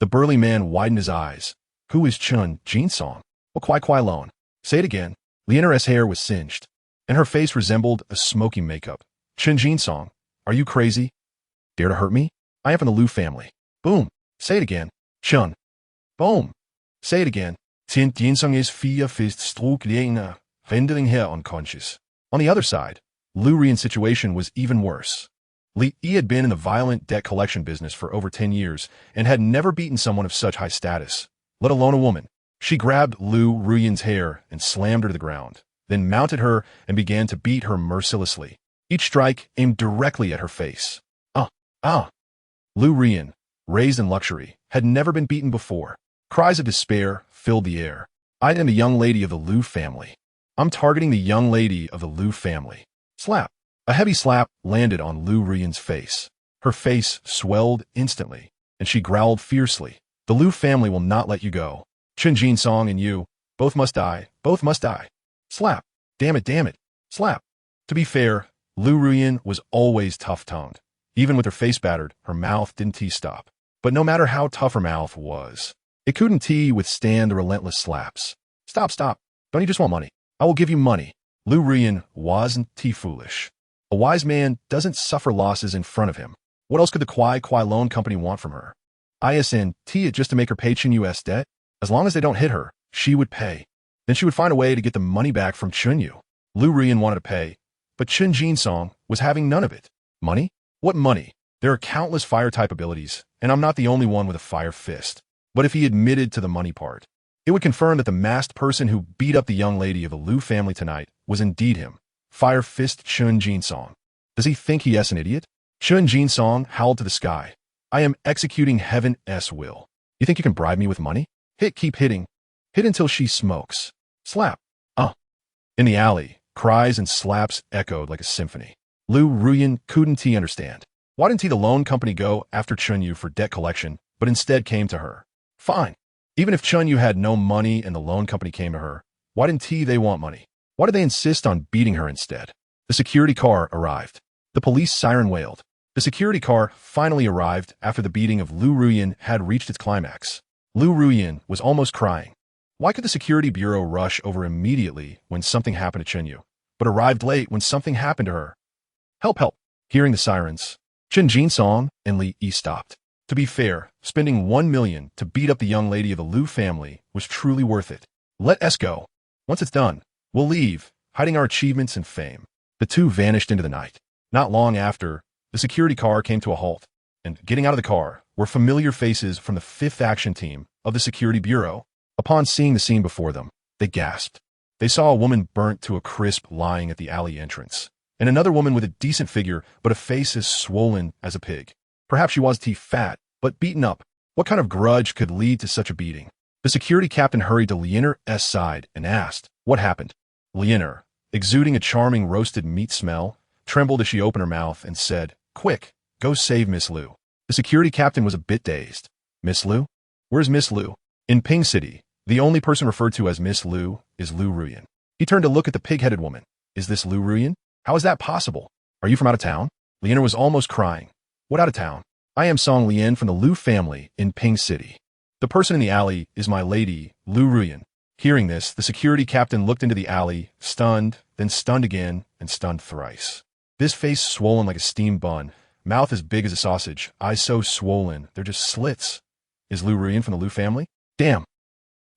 [SPEAKER 1] The burly man widened his eyes. Who is Chen Jinsong? Well, quai lone. Say it again. Lianer's hair was singed, and her face resembled a smoky makeup. Chen Jinsong, are you crazy? Dare to hurt me? I am from the Liu family. Boom! Say it again. Chen. Boom! Say it again. Chen Jinsong is via fist struck Lianer, rendering her unconscious. On the other side, Liu Rian's situation was even worse. Li Yi had been in the violent debt collection business for over 10 years and had never beaten someone of such high status, let alone a woman. She grabbed Liu Ruyan's hair and slammed her to the ground, then mounted her and began to beat her mercilessly. Each strike aimed directly at her face. Liu Ruyan, raised in luxury, had never been beaten before. Cries of despair filled the air. I am the young lady of the Liu family. I'm targeting the young lady of the Liu family. Slap. A heavy slap landed on Liu Ruyan's face. Her face swelled instantly, and she growled fiercely. The Liu family will not let you go. Chen Jinsong and you, both must die, both must die. Slap. Damn it. Slap. To be fair, Liu Ruyan was always tough-tongued. Even with her face battered, her mouth didn't stop. But no matter how tough her mouth was, it couldn't withstand the relentless slaps. Stop. Don't you just want money? I will give you money. Liu Ruyan wasn't foolish. A wise man doesn't suffer losses in front of him. What else could the Quai loan company want from her? Isn't it just to make her pay Chen Yu's debt? As long as they don't hit her, she would pay. Then she would find a way to get the money back from Chen Yu. Liu Ruyan wanted to pay, but Chen Jinsong was having none of it. Money? What money? There are countless fire-type abilities, and I'm not the only one with a fire fist. But if he admitted to the money part, it would confirm that the masked person who beat up the young lady of the Liu family tonight was indeed him. Fire Fist Chen Jinsong. Does he think he is an idiot? Chen Jinsong howled to the sky. I am executing heaven's will. You think you can bribe me with money? Keep hitting. Hit until she smokes. Slap. In the alley, cries and slaps echoed like a symphony. Liu Ruyan couldn't understand. Why didn't the loan company go after Chen Yu for debt collection, but instead came to her? Fine. Even if Chen Yu had no money and the loan company came to her, why didn't they want money? Why did they insist on beating her instead? The security car arrived. The police siren wailed. The security car finally arrived after the beating of Liu Ruyan had reached its climax. Liu Ruyan was almost crying. Why could the security bureau rush over immediately when something happened to Chen Yu, but arrived late when something happened to her? Help! Hearing the sirens, Chen Jinsong and Li Yi stopped. To be fair, spending 1 million to beat up the young lady of the Liu family was truly worth it. Let us go. Once it's done, we'll leave, hiding our achievements and fame. The two vanished into the night. Not long after, the security car came to a halt, and getting out of the car were familiar faces from the 5th Action Team of the Security Bureau. Upon seeing the scene before them, they gasped. They saw a woman burnt to a crisp lying at the alley entrance, and another woman with a decent figure but a face as swollen as a pig. Perhaps she was fat, but beaten up. What kind of grudge could lead to such a beating? The security captain hurried to Lianer's side and asked, what happened? Lianer, exuding a charming roasted meat smell, trembled as she opened her mouth and said, quick, go save Miss Liu. The security captain was a bit dazed. Miss Liu? Where's Miss Liu? In Ping City, the only person referred to as Miss Liu is Liu Ruyan. He turned to look at the pig-headed woman. Is this Liu Ruyan? How is that possible? Are you from out of town? Lianer was almost crying. What out of town? I am Song Lian from the Liu family in Ping City. The person in the alley is my lady, Liu Ruyan. Hearing this, the security captain looked into the alley, stunned, then stunned again, and stunned thrice. This face swollen like a steamed bun, mouth as big as a sausage, eyes so swollen, they're just slits. Is Liu Ruyan from the Liu family? Damn.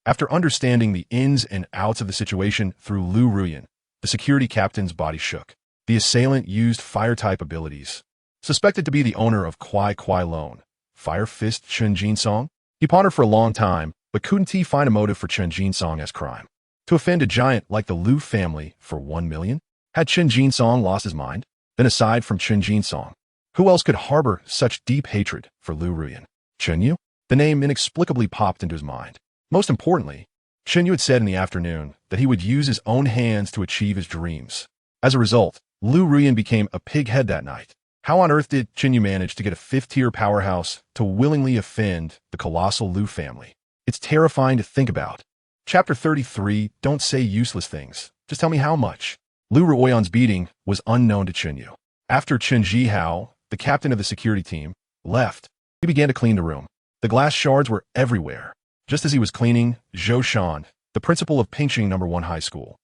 [SPEAKER 1] After understanding the ins and outs of the situation through Liu Ruyan, the security captain's body shook. The assailant used fire-type abilities. Suspected to be the owner of Quai loan, Fire Fist Chen Jinsong, he pondered for a long time, but couldn't he find a motive for Chen Jinsong as crime? To offend a giant like the Liu family for 1 million? Had Chen Jinsong lost his mind? Then aside from Chen Jinsong, who else could harbor such deep hatred for Liu Ruyan? Chen Yu? The name inexplicably popped into his mind. Most importantly, Chen Yu had said in the afternoon that he would use his own hands to achieve his dreams. As a result, Liu Ruyan became a pighead that night. How on earth did Chen Yu manage to get a 5th-tier powerhouse to willingly offend the colossal Liu family? It's terrifying to think about. Chapter 33, Don't Say Useless Things. Just tell me how much. Lu Ruoyan's beating was unknown to Chen Yu. After Chen Zhihao, the captain of the security team, left, he began to clean the room. The glass shards were everywhere. Just as he was cleaning, Zhou Shan, the principal of Pingxing No. 1 High School,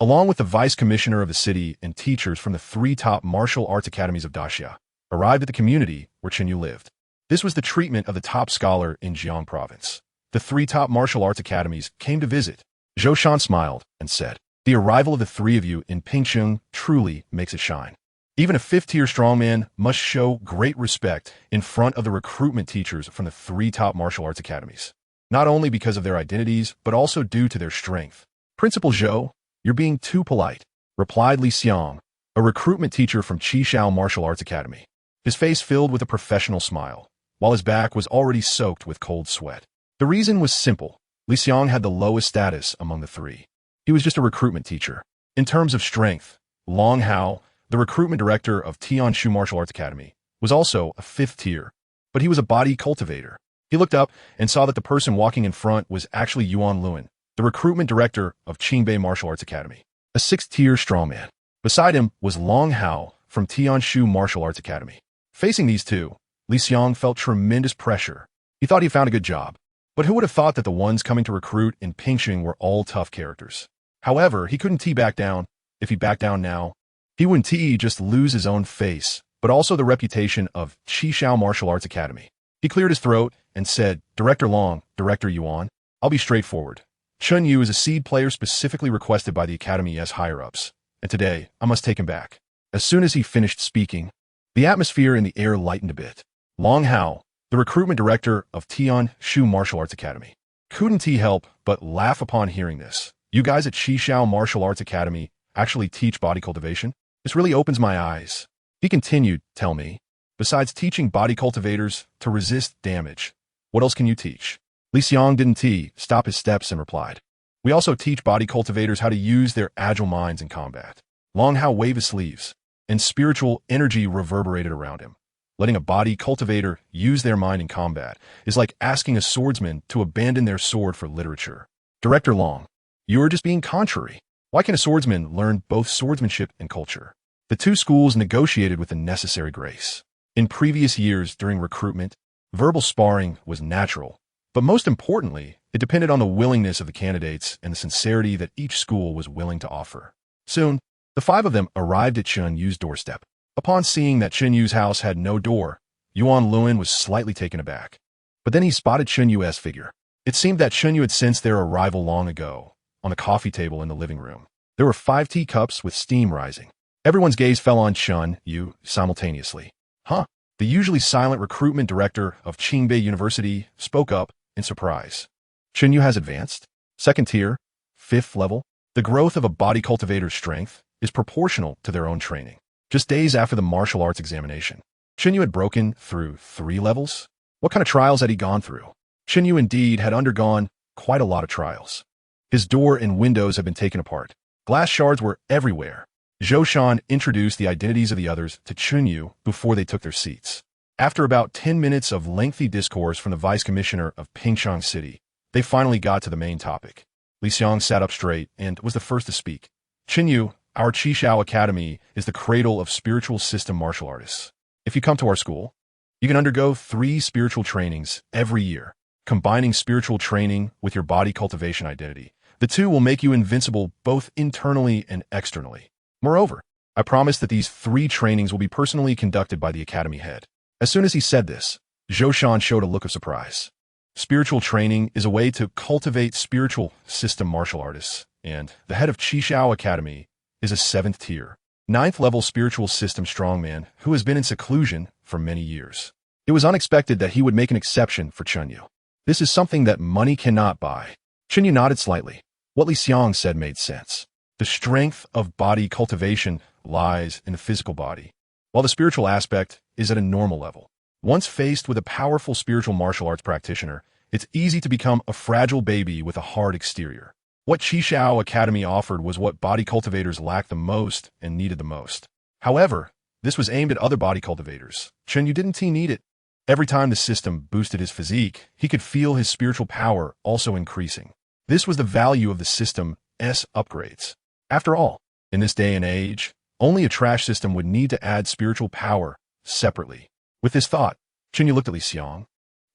[SPEAKER 1] along with the vice commissioner of the city and teachers from the 3 top martial arts academies of Daxia, arrived at the community where Chen Yu lived. This was the treatment of the top scholar in Jiang province. The 3 top martial arts academies came to visit. Zhou Shan smiled and said, "The arrival of the 3 of you in Pingxing truly makes it shine. Even a 5th-tier strongman must show great respect in front of the recruitment teachers from the 3 top martial arts academies, not only because of their identities, but also due to their strength." "Principal Zhou, you're being too polite," replied Li Xiang, a recruitment teacher from Qishao Martial Arts Academy. His face filled with a professional smile, while his back was already soaked with cold sweat. The reason was simple. Li Xiang had the lowest status among the 3. He was just a recruitment teacher. In terms of strength, Long Hao, the recruitment director of Tianshu Martial Arts Academy, was also a 5th tier, but he was a body cultivator. He looked up and saw that the person walking in front was actually Yuan Luan, the recruitment director of Qingbei Martial Arts Academy, a 6th-tier strongman. Beside him was Long Hao from Tianshu Martial Arts Academy. Facing these 2, Li Xiang felt tremendous pressure. He thought he found a good job, but who would have thought that the ones coming to recruit in Pingxing were all tough characters? However, he couldn't back down. If he backed down now, he wouldn't just lose his own face, but also the reputation of Qishao Martial Arts Academy. He cleared his throat and said, "Director Long, Director Yuan, I'll be straightforward. Chen Yu is a seed player specifically requested by the Academy's higher-ups, and today I must take him back." As soon as he finished speaking, the atmosphere in the air lightened a bit. Long Hao, the recruitment director of Tianshu Martial Arts Academy, couldn't help but laugh upon hearing this. "You guys at Qishao Martial Arts Academy actually teach body cultivation? This really opens my eyes." He continued, "Tell me, besides teaching body cultivators to resist damage, what else can you teach?" Li Xiang didn't stop his steps and replied, "We also teach body cultivators how to use their agile minds in combat." Long Hao waved his sleeves, and spiritual energy reverberated around him. Letting a body cultivator use their mind in combat is like asking a swordsman to abandon their sword for literature. "Director Long, you are just being contrary. Why can a swordsman learn both swordsmanship and culture?" The 2 schools negotiated with the necessary grace. In previous years during recruitment, verbal sparring was natural, but most importantly, it depended on the willingness of the candidates and the sincerity that each school was willing to offer. Soon, the 5 of them arrived at Chen Yu's doorstep. Upon seeing that Chen Yu's house had no door, Yuan Luan was slightly taken aback. But then he spotted Chen Yu's figure. It seemed that Chen Yu had sensed their arrival long ago. On the coffee table in the living room, there were 5 teacups with steam rising. Everyone's gaze fell on Chen Yu simultaneously. "Huh?" The usually silent recruitment director of Qingbei University spoke up in surprise. "Chen Yu has advanced? 2nd tier? 5th level?" The growth of a body cultivator's strength is proportional to their own training. Just days after the martial arts examination, Chen Yu had broken through 3 levels? What kind of trials had he gone through? Chen Yu indeed had undergone quite a lot of trials. His door and windows had been taken apart. Glass shards were everywhere. Zhou Shan introduced the identities of the others to Chen Yu before they took their seats. After about 10 minutes of lengthy discourse from the vice commissioner of Pingxing City, they finally got to the main topic. Li Xiang sat up straight and was the first to speak. "Chen Yu, our Qishao Academy is the cradle of spiritual system martial artists. If you come to our school, you can undergo 3 spiritual trainings every year. Combining spiritual training with your body cultivation identity, the 2 will make you invincible both internally and externally. Moreover, I promise that these 3 trainings will be personally conducted by the academy head." As soon as he said this, Zhou Shan showed a look of surprise. Spiritual training is a way to cultivate spiritual system martial artists, and the head of Qishao Academy is a 7th tier, 9th level spiritual system strongman who has been in seclusion for many years. It was unexpected that he would make an exception for Chen Yu. This is something that money cannot buy. Chen Yu nodded slightly. What Li Xiang said made sense. The strength of body cultivation lies in the physical body, while the spiritual aspect is at a normal level. Once faced with a powerful spiritual martial arts practitioner, it's easy to become a fragile baby with a hard exterior. What Qishao Academy offered was what body cultivators lacked the most and needed the most. However, this was aimed at other body cultivators. Chen Yu didn't need it. Every time the system boosted his physique, he could feel his spiritual power also increasing. This was the value of the system's upgrades. After all, in this day and age, only a trash system would need to add spiritual power separately. With this thought, Chen Yu looked at Li Xiang,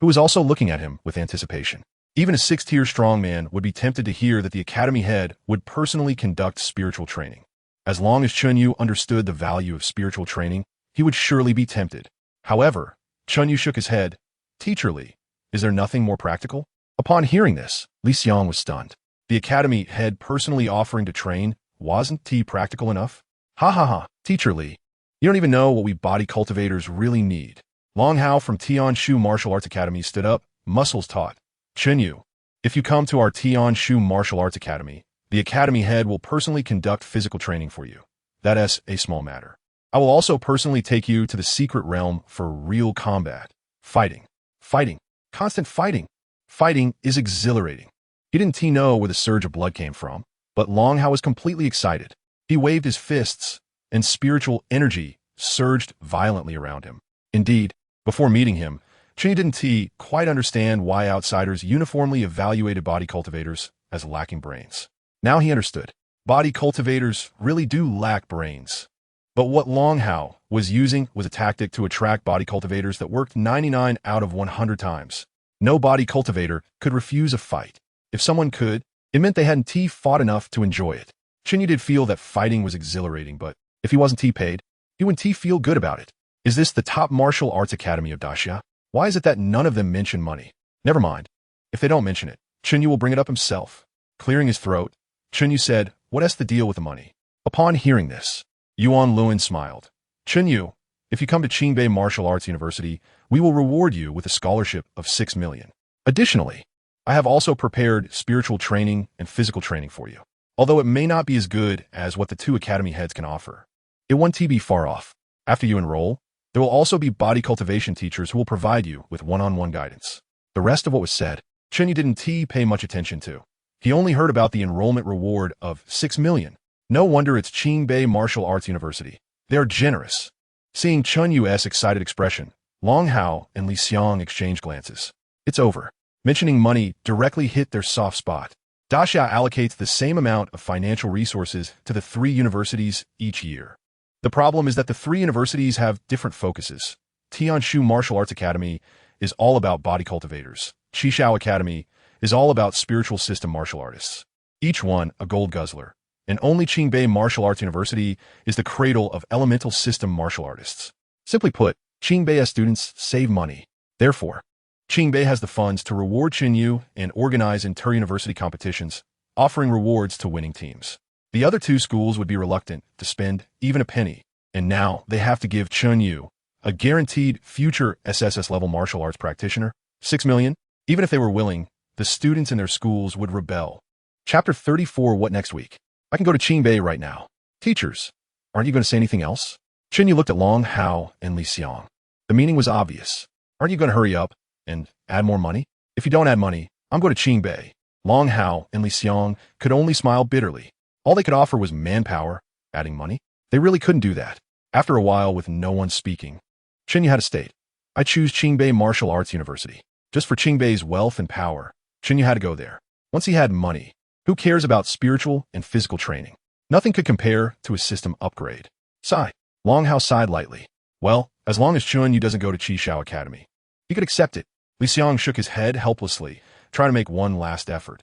[SPEAKER 1] who was also looking at him with anticipation. Even a 6th-tier strongman would be tempted to hear that the academy head would personally conduct spiritual training. As long as Chen Yu understood the value of spiritual training, he would surely be tempted. However, Chen Yu shook his head. Teacher Li, is there nothing more practical? Upon hearing this, Li Xiang was stunned. The academy head personally offering to train wasn't practical enough? Ha ha ha, Teacher Li, you don't even know what we body cultivators really need. Long Hao from Tian Shu Martial Arts Academy stood up, muscles taut. Chen Yu, if you come to our Tian Shu Martial Arts Academy, the academy head will personally conduct physical training for you. That is a small matter. I will also personally take you to the secret realm for real combat. Fighting. Fighting. Constant fighting. Fighting is exhilarating. He didn't know where the surge of blood came from, but Long Hao was completely excited. He waved his fists, and spiritual energy surged violently around him. Indeed, before meeting him, Chen Yu didn't quite understand why outsiders uniformly evaluated body cultivators as lacking brains. Now he understood. Body cultivators really do lack brains. But what Long Hao was using was a tactic to attract body cultivators that worked 99 out of 100 times. No body cultivator could refuse a fight. If someone could, it meant they hadn't fought enough to enjoy it. Chen Yu did feel that fighting was exhilarating, but if he wasn't paid, he wouldn't feel good about it. Is this the top martial arts academy of Daxia? Why is it that none of them mention money? Never mind. If they don't mention it, Chen Yu will bring it up himself. Clearing his throat, Chen Yu said, "What's the deal with the money?" Upon hearing this, Yuan Luan smiled. "Chen Yu, if you come to Qingbei Martial Arts University, we will reward you with a scholarship of 6 million. Additionally, I have also prepared spiritual training and physical training for you. Although it may not be as good as what the 2 academy heads can offer, it won't be far off. After you enroll, there will also be body cultivation teachers who will provide you with one-on-one guidance." The rest of what was said, Chen Yu didn't pay much attention to. He only heard about the enrollment reward of 6 million. No wonder it's Qingbei Martial Arts University. They are generous. Seeing Chen Yu's excited expression, Long Hao and Li Xiang exchanged glances. It's over. Mentioning money directly hit their soft spot. Daxia allocates the same amount of financial resources to the 3 universities each year. The problem is that the 3 universities have different focuses. Tianshu Martial Arts Academy is all about body cultivators. Qishao Academy is all about spiritual system martial artists. Each one a gold guzzler. And only Qingbei Martial Arts University is the cradle of elemental system martial artists. Simply put, Qingbei students save money. Therefore, Qingbei has the funds to reward Chen Yu and organize inter-university competitions, offering rewards to winning teams. The other 2 schools would be reluctant to spend even a penny, and now they have to give Chen Yu, a guaranteed future SSS-level martial arts practitioner, 6 million. Even if they were willing, the students in their schools would rebel. Chapter 34. What next week? I can go to Qingbei right now. Teachers, aren't you going to say anything else? Chen Yu looked at Long Hao and Li Xiang. The meaning was obvious. Aren't you going to hurry up and add more money? If you don't add money, I'm going to Qingbei. Long Hao and Li Xiang could only smile bitterly. All they could offer was manpower. Adding money? They really couldn't do that. After a while, with no one speaking, Chen Yu had to state, "I choose Qingbei Martial Arts University. Just for Qingbei's wealth and power, Chen Yu had to go there. Once he had money, who cares about spiritual and physical training? Nothing could compare to a system upgrade." Sigh. Long Hao sighed lightly. Well, as long as Chen Yu doesn't go to Qishao Academy, he could accept it. Li Xiang shook his head helplessly, trying to make one last effort.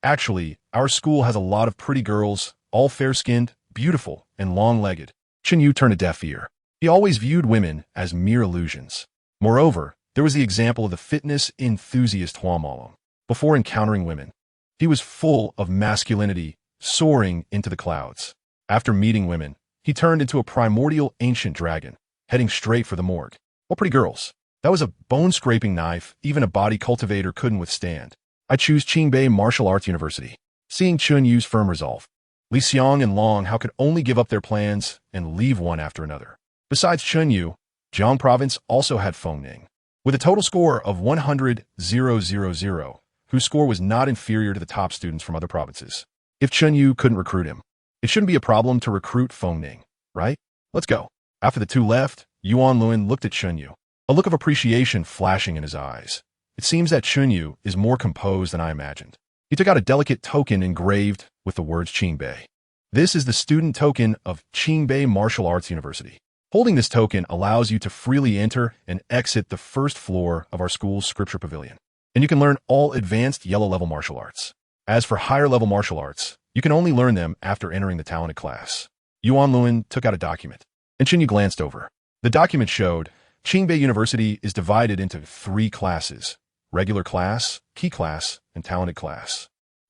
[SPEAKER 1] "Actually, our school has a lot of pretty girls, all fair-skinned, beautiful, and long-legged." Chen Yu turned a deaf ear. He always viewed women as mere illusions. Moreover, there was the example of the fitness enthusiast Huang Malong. Before encountering women, he was full of masculinity, soaring into the clouds. After meeting women, he turned into a primordial ancient dragon, heading straight for the morgue. What pretty girls! That was a bone-scraping knife even a body cultivator couldn't withstand. "I choose Qingbei Martial Arts University." Seeing Chen Yu's firm resolve, Li Xiang and Long Hao could only give up their plans and leave one after another. Besides Chen Yu, Jiang Province also had Feng Ning. With a total score of 100,000, whose score was not inferior to the top students from other provinces. If Chen Yu couldn't recruit him, it shouldn't be a problem to recruit Feng Ning, right? Let's go. After the 2 left, Yuan Luan looked at Chen Yu, a look of appreciation flashing in his eyes. It seems that Chen Yu is more composed than I imagined. He took out a delicate token engraved with the words Qingbei. This is the student token of Qingbei Martial Arts University. Holding this token allows you to freely enter and exit the first floor of our school's scripture pavilion, and you can learn all advanced yellow-level martial arts. As for higher-level martial arts, you can only learn them after entering the talented class. Yuan Luan took out a document, and Chen Yu glanced over. The document showed Qingbei University is divided into 3 classes: regular class, key class, and talented class.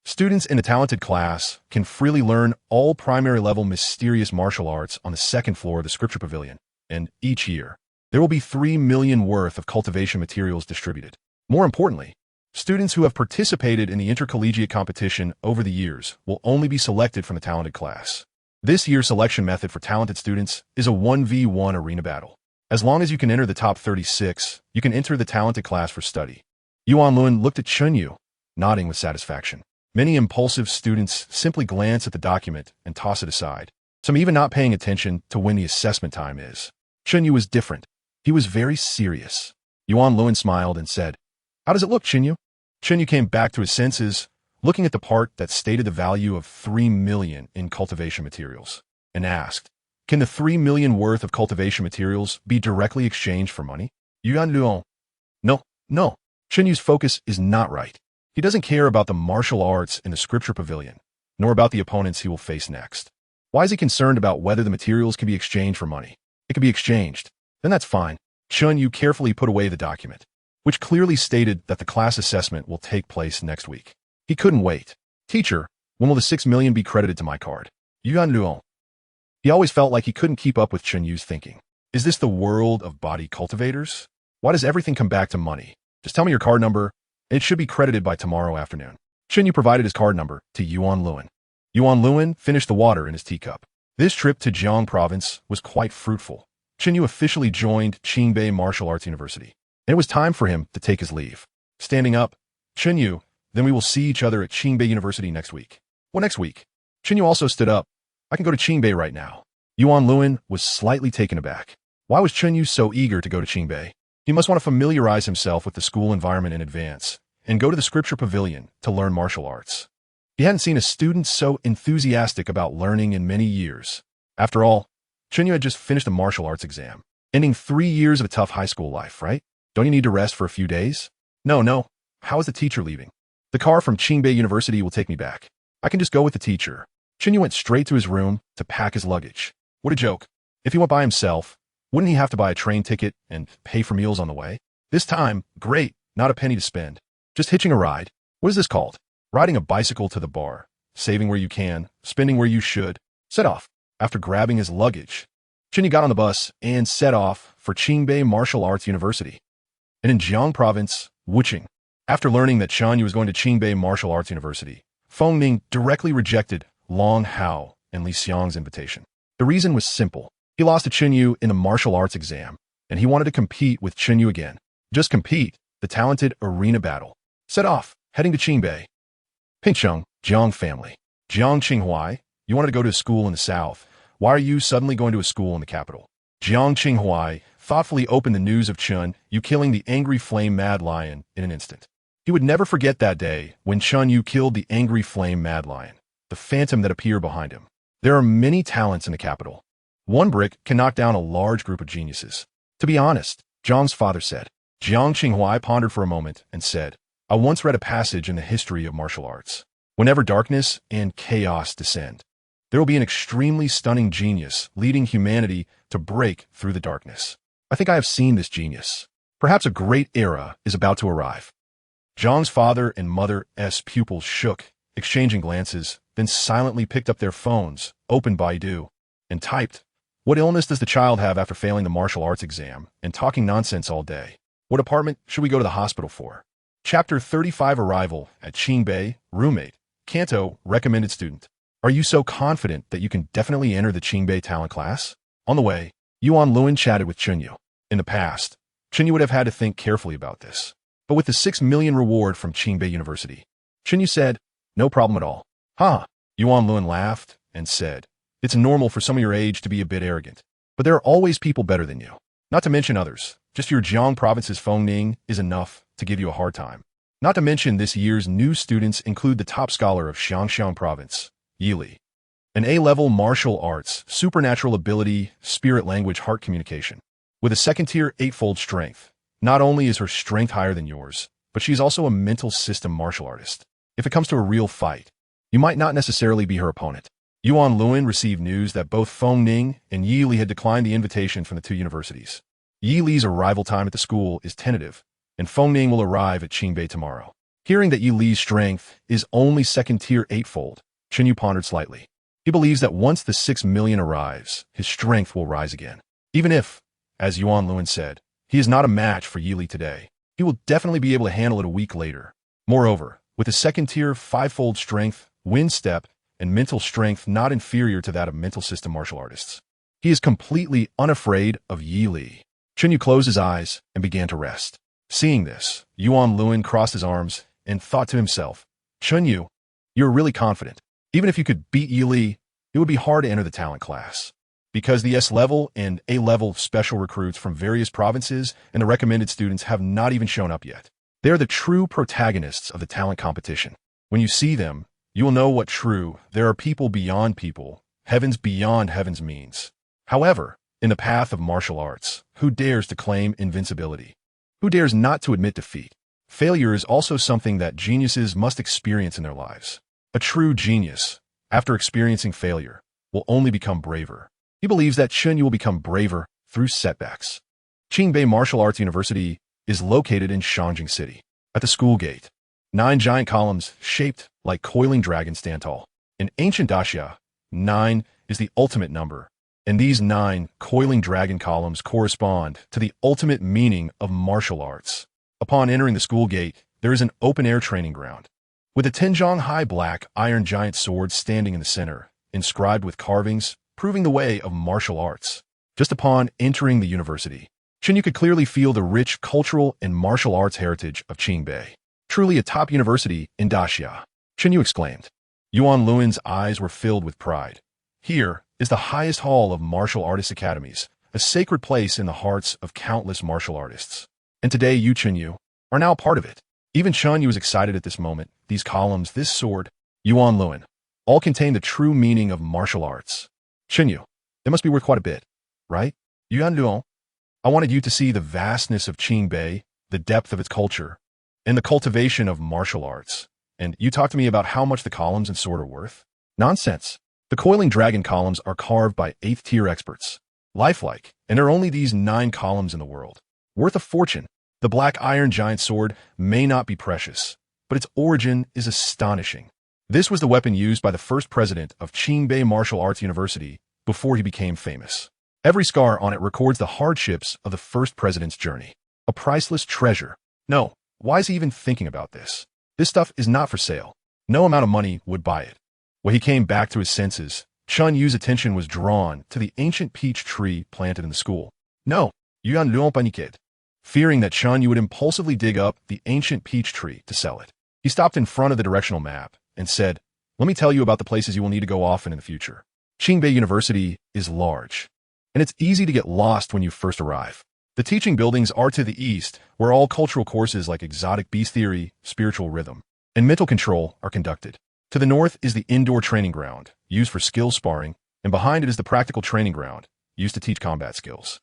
[SPEAKER 1] Students in the talented class can freely learn all primary-level mysterious martial arts on the second floor of the scripture pavilion, and each year, there will be 3 million worth of cultivation materials distributed. More importantly, students who have participated in the intercollegiate competition over the years will only be selected from the talented class. This year's selection method for talented students is a 1v1 arena battle. As long as you can enter the top 36, you can enter the talented class for study. Yuan Luan looked at Chen Yu, nodding with satisfaction. Many impulsive students simply glance at the document and toss it aside, some even not paying attention to when the assessment time is. Chen Yu was different. He was very serious. Yuan Luan smiled and said, "How does it look, Chen Yu?" Chen Yu came back to his senses, looking at the part that stated the value of 3 million in cultivation materials, and asked, "Can the 3 million worth of cultivation materials be directly exchanged for money?" Yuan Luan, No. Chen Yu's focus is not right. He doesn't care about the martial arts in the scripture pavilion, nor about the opponents he will face next. Why is he concerned about whether the materials can be exchanged for money? It can be exchanged. Then that's fine. Chen Yu carefully put away the document, which clearly stated that the class assessment will take place next week. He couldn't wait. "Teacher, when will the 6 million be credited to my card?" Yuan Luan. He always felt like he couldn't keep up with Chen Yu's thinking. Is this the world of body cultivators? Why does everything come back to money? Just tell me your card number. It should be credited by tomorrow afternoon. Chen Yu provided his card number to Yuan Luan. Yuan Luan finished the water in his teacup. This trip to Jiang Province was quite fruitful. Chen Yu officially joined Qingbei Martial Arts University, and it was time for him to take his leave. Standing up, "Chen Yu, then we will see each other at Qingbei University next week." "What next week?" Chen Yu also stood up. "I can go to Qingbei right now." Yuan Luan was slightly taken aback. Why was Chen Yu so eager to go to Qingbei? He must want to familiarize himself with the school environment in advance and go to the scripture pavilion to learn martial arts. He hadn't seen a student so enthusiastic about learning in many years. After all, Chen Yu had just finished a martial arts exam, ending 3 years of a tough high school life, right? Don't you need to rest for a few days? No. How is the teacher leaving? "The car from Qingbei University will take me back. I can just go with the teacher." Chen Yu went straight to his room to pack his luggage. What a joke. If he went by himself, wouldn't he have to buy a train ticket and pay for meals on the way? This time, great, not a penny to spend. Just hitching a ride. What is this called? Riding a bicycle to the bar. Saving where you can, spending where you should. Set off. After grabbing his luggage, Chen Yu got on the bus and set off for Qingbei Martial Arts University. And in Jiang Province, Wuqing, after learning that Chen Yu was going to Qingbei Martial Arts University, Feng Ning directly rejected Long Hao and Li Xiang's invitation. The reason was simple. He lost to Chen Yu in the martial arts exam, and he wanted to compete with Chen Yu again. Just compete, the talented arena battle. Set off, heading to Qingbei. Pingcheng, Jiang family. Jiang Qinghuai, you wanted to go to a school in the south. Why are you suddenly going to a school in the capital? Jiang Qinghuai thoughtfully opened the news of Chen Yu killing the angry flame mad lion in an instant. He would never forget that day when Chen Yu killed the angry flame mad lion, the phantom that appeared behind him. There are many talents in the capital. One brick can knock down a large group of geniuses. To be honest, Jiang's father said. Jiang Qinghuai pondered for a moment and said, "I once read a passage in the history of martial arts. Whenever darkness and chaos descend, there will be an extremely stunning genius leading humanity to break through the darkness. I think I have seen this genius. Perhaps a great era is about to arrive." Jiang's father and mother's pupils shook, exchanging glances, then silently picked up their phones, opened Baidu, and typed, "What illness does the child have after failing the martial arts exam and talking nonsense all day? What apartment should we go to the hospital for?" Chapter 35 Arrival at Qingbei, Roommate, Kanto, Recommended Student. Are you so confident that you can definitely enter the Qingbei talent class? On the way, Yuan Luan chatted with Chen Yu. In the past, Chen Yu would have had to think carefully about this. But with the 6 million reward from Qingbei University, Chen Yu said, "No problem at all." "Ha!" Yuan Luan laughed and said, "It's normal for some of your age to be a bit arrogant, but there are always people better than you. Not to mention others. Just your Jiang Province's Feng Ning is enough to give you a hard time. Not to mention this year's new students include the top scholar of Xiangshan Province, Yi Li. An A-level martial arts, supernatural ability, spirit language, heart communication. With a second-tier 8-fold strength, not only is her strength higher than yours, but she's also a mental system martial artist. If it comes to a real fight, you might not necessarily be her opponent. Yuan Luan received news that both Feng Ning and Yi Li had declined the invitation from the two universities. Yi Li's arrival time at the school is tentative, and Feng Ning will arrive at Qingbei tomorrow. Hearing that Yi Li's strength is only second-tier 8-fold, Chen Yu pondered slightly. He believes that once the 6 million arrives, his strength will rise again. Even if, as Yuan Luan said, he is not a match for Yi Li today, he will definitely be able to handle it a week later. Moreover, with his second-tier 5-fold strength, wind step, and mental strength not inferior to that of mental system martial artists, he is completely unafraid of Yi Li. Chen Yu closed his eyes and began to rest. Seeing this, Yuan Luan crossed his arms and thought to himself, Chen Yu, you're really confident. Even if you could beat Yi Li, it would be hard to enter the talent class, because the S-level and A-level special recruits from various provinces and the recommended students have not even shown up yet. They are the true protagonists of the talent competition. When you see them, you will know what true, there are people beyond people, heavens beyond heavens means. However, in the path of martial arts, who dares to claim invincibility? Who dares not to admit defeat? Failure is also something that geniuses must experience in their lives. A true genius, after experiencing failure, will only become braver. He believes that Chen Yu will become braver through setbacks. Qingbei Martial Arts University is located in Shangjing City. At the school gate, 9 giant columns shaped like coiling dragons stand tall. In ancient Daxia, 9 is the ultimate number, and these 9 coiling dragon columns correspond to the ultimate meaning of martial arts. Upon entering the school gate, there is an open-air training ground, with a Tenjong high black iron giant sword standing in the center, inscribed with carvings, proving the way of martial arts. Just upon entering the university, Chen Yu could clearly feel the rich cultural and martial arts heritage of Qingbei. Truly a top university in Daxia, Chen Yu exclaimed. Yuan Luan's eyes were filled with pride. Here is the highest hall of martial artist academies, a sacred place in the hearts of countless martial artists. And today you, Chen Yu, are now part of it. Even Chen Yu was excited at this moment. These columns, this sword, Yuan Luan, all contain the true meaning of martial arts. Chen Yu, it must be worth quite a bit, right? Yuan Luan, I wanted you to see the vastness of Qingbei, the depth of its culture, and the cultivation of martial arts. And you talked to me about how much the columns and sword are worth? Nonsense. The coiling dragon columns are carved by 8th-tier experts. Lifelike, and there are only these 9 columns in the world. Worth a fortune. The black iron giant sword may not be precious, but its origin is astonishing. This was the weapon used by the first president of Qingbei Martial Arts University before he became famous. Every scar on it records the hardships of the first president's journey. A priceless treasure. No, why is he even thinking about this? This stuff is not for sale. No amount of money would buy it. When he came back to his senses, Chen Yu's attention was drawn to the ancient peach tree planted in the school. No, Yuan Luan paniqued, fearing that Chen Yu would impulsively dig up the ancient peach tree to sell it. He stopped in front of the directional map and said, let me tell you about the places you will need to go often in the future. Qingbei University is large, and it's easy to get lost when you first arrive. The teaching buildings are to the east, where all cultural courses like exotic beast theory, spiritual rhythm, and mental control are conducted. To the north is the indoor training ground, used for skill sparring, and behind it is the practical training ground, used to teach combat skills.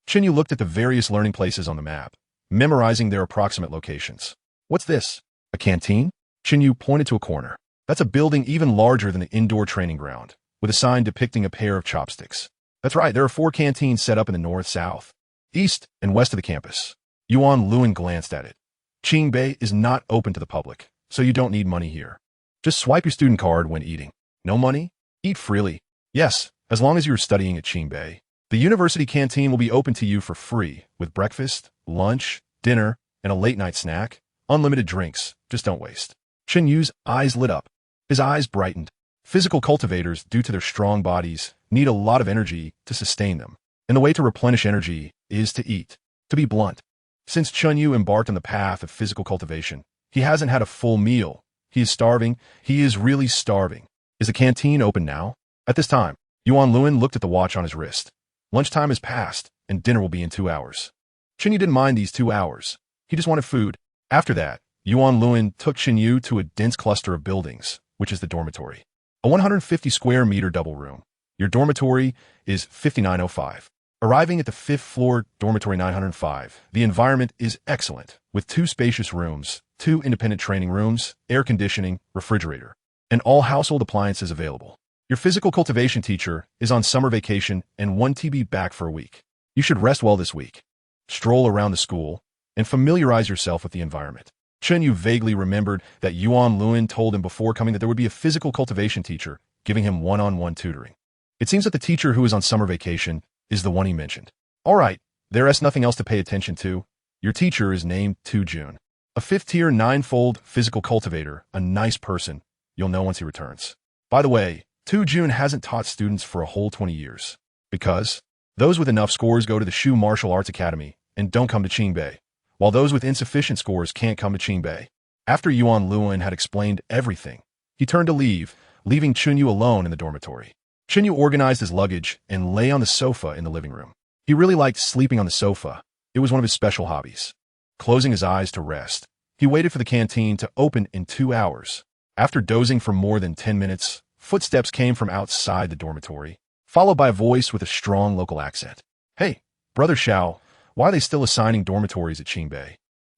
[SPEAKER 1] Chen Yu looked at the various learning places on the map, memorizing their approximate locations. What's this? A canteen? Chen Yu pointed to a corner. That's a building even larger than the indoor training ground, with a sign depicting a pair of chopsticks. That's right, there are 4 canteens set up in the north, south, east, and west of the campus. Yuan Luan glanced at it. Qingbei is not open to the public, so you don't need money here. Just swipe your student card when eating. No money? Eat freely. Yes, as long as you are studying at Qingbei. The university canteen will be open to you for free, with breakfast, lunch, dinner, and a late-night snack. Unlimited drinks. Just don't waste. Chen Yu's eyes lit up. His eyes brightened. Physical cultivators, due to their strong bodies, need a lot of energy to sustain them. And the way to replenish energy is to eat. To be blunt, since Chen Yu embarked on the path of physical cultivation, he hasn't had a full meal. He is starving. He is really starving. Is the canteen open now? At this time, Yuan Luan looked at the watch on his wrist. Lunchtime has passed, and dinner will be in 2 hours. Chen Yu didn't mind these 2 hours. He just wanted food. After that, Yuan Luan took Chen Yu to a dense cluster of buildings, which is the dormitory. a 150 square meter double room. Your dormitory is 5905. Arriving at the 5th floor, dormitory 905, the environment is excellent, with 2 spacious rooms, 2 independent training rooms, air conditioning, refrigerator, and all household appliances available. Your physical cultivation teacher is on summer vacation and 1 TB back for a week. You should rest well this week. Stroll around the school and familiarize yourself with the environment. Chen Yu vaguely remembered that Yuan Luan told him before coming that there would be a physical cultivation teacher giving him one-on-one tutoring. It seems that the teacher who is on summer vacation is the one he mentioned. All right, there is nothing else to pay attention to. Your teacher is named Tu Jun, a 5th-tier 9-fold physical cultivator, a nice person. You'll know once he returns. By the way, Tu Jun hasn't taught students for a whole 20 years. Because those with enough scores go to the Shu Martial Arts Academy and don't come to Qingbei, while those with insufficient scores can't come to Qingbei. After Yuan Luan had explained everything, he turned to leave, leaving Chen Yu alone in the dormitory. Chen Yu organized his luggage and lay on the sofa in the living room. He really liked sleeping on the sofa. It was one of his special hobbies. Closing his eyes to rest, he waited for the canteen to open in 2 hours. After dozing for more than 10 minutes, footsteps came from outside the dormitory, followed by a voice with a strong local accent. Hey, Brother Xiao, why are they still assigning dormitories at Qingbei?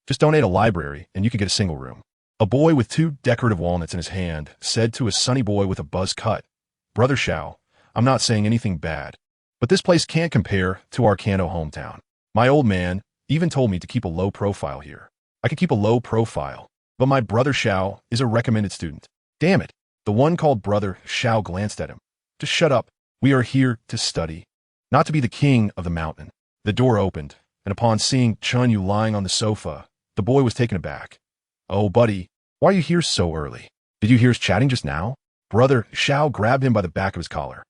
[SPEAKER 1] Just donate a library and you can get a single room. A boy with 2 decorative walnuts in his hand said to a sunny boy with a buzz cut, Brother Xiao, I'm not saying anything bad, but this place can't compare to our Kanto hometown. My old man even told me to keep a low profile here. I could keep a low profile, but my Brother Xiao is a recommended student. Damn it. The one called Brother Xiao glanced at him. Just shut up. We are here to study, not to be the king of the mountain. The door opened, and upon seeing Chen Yu lying on the sofa, the boy was taken aback. Oh, buddy, why are you here so early? Did you hear us chatting just now? Brother Xiao grabbed him by the back of his collar.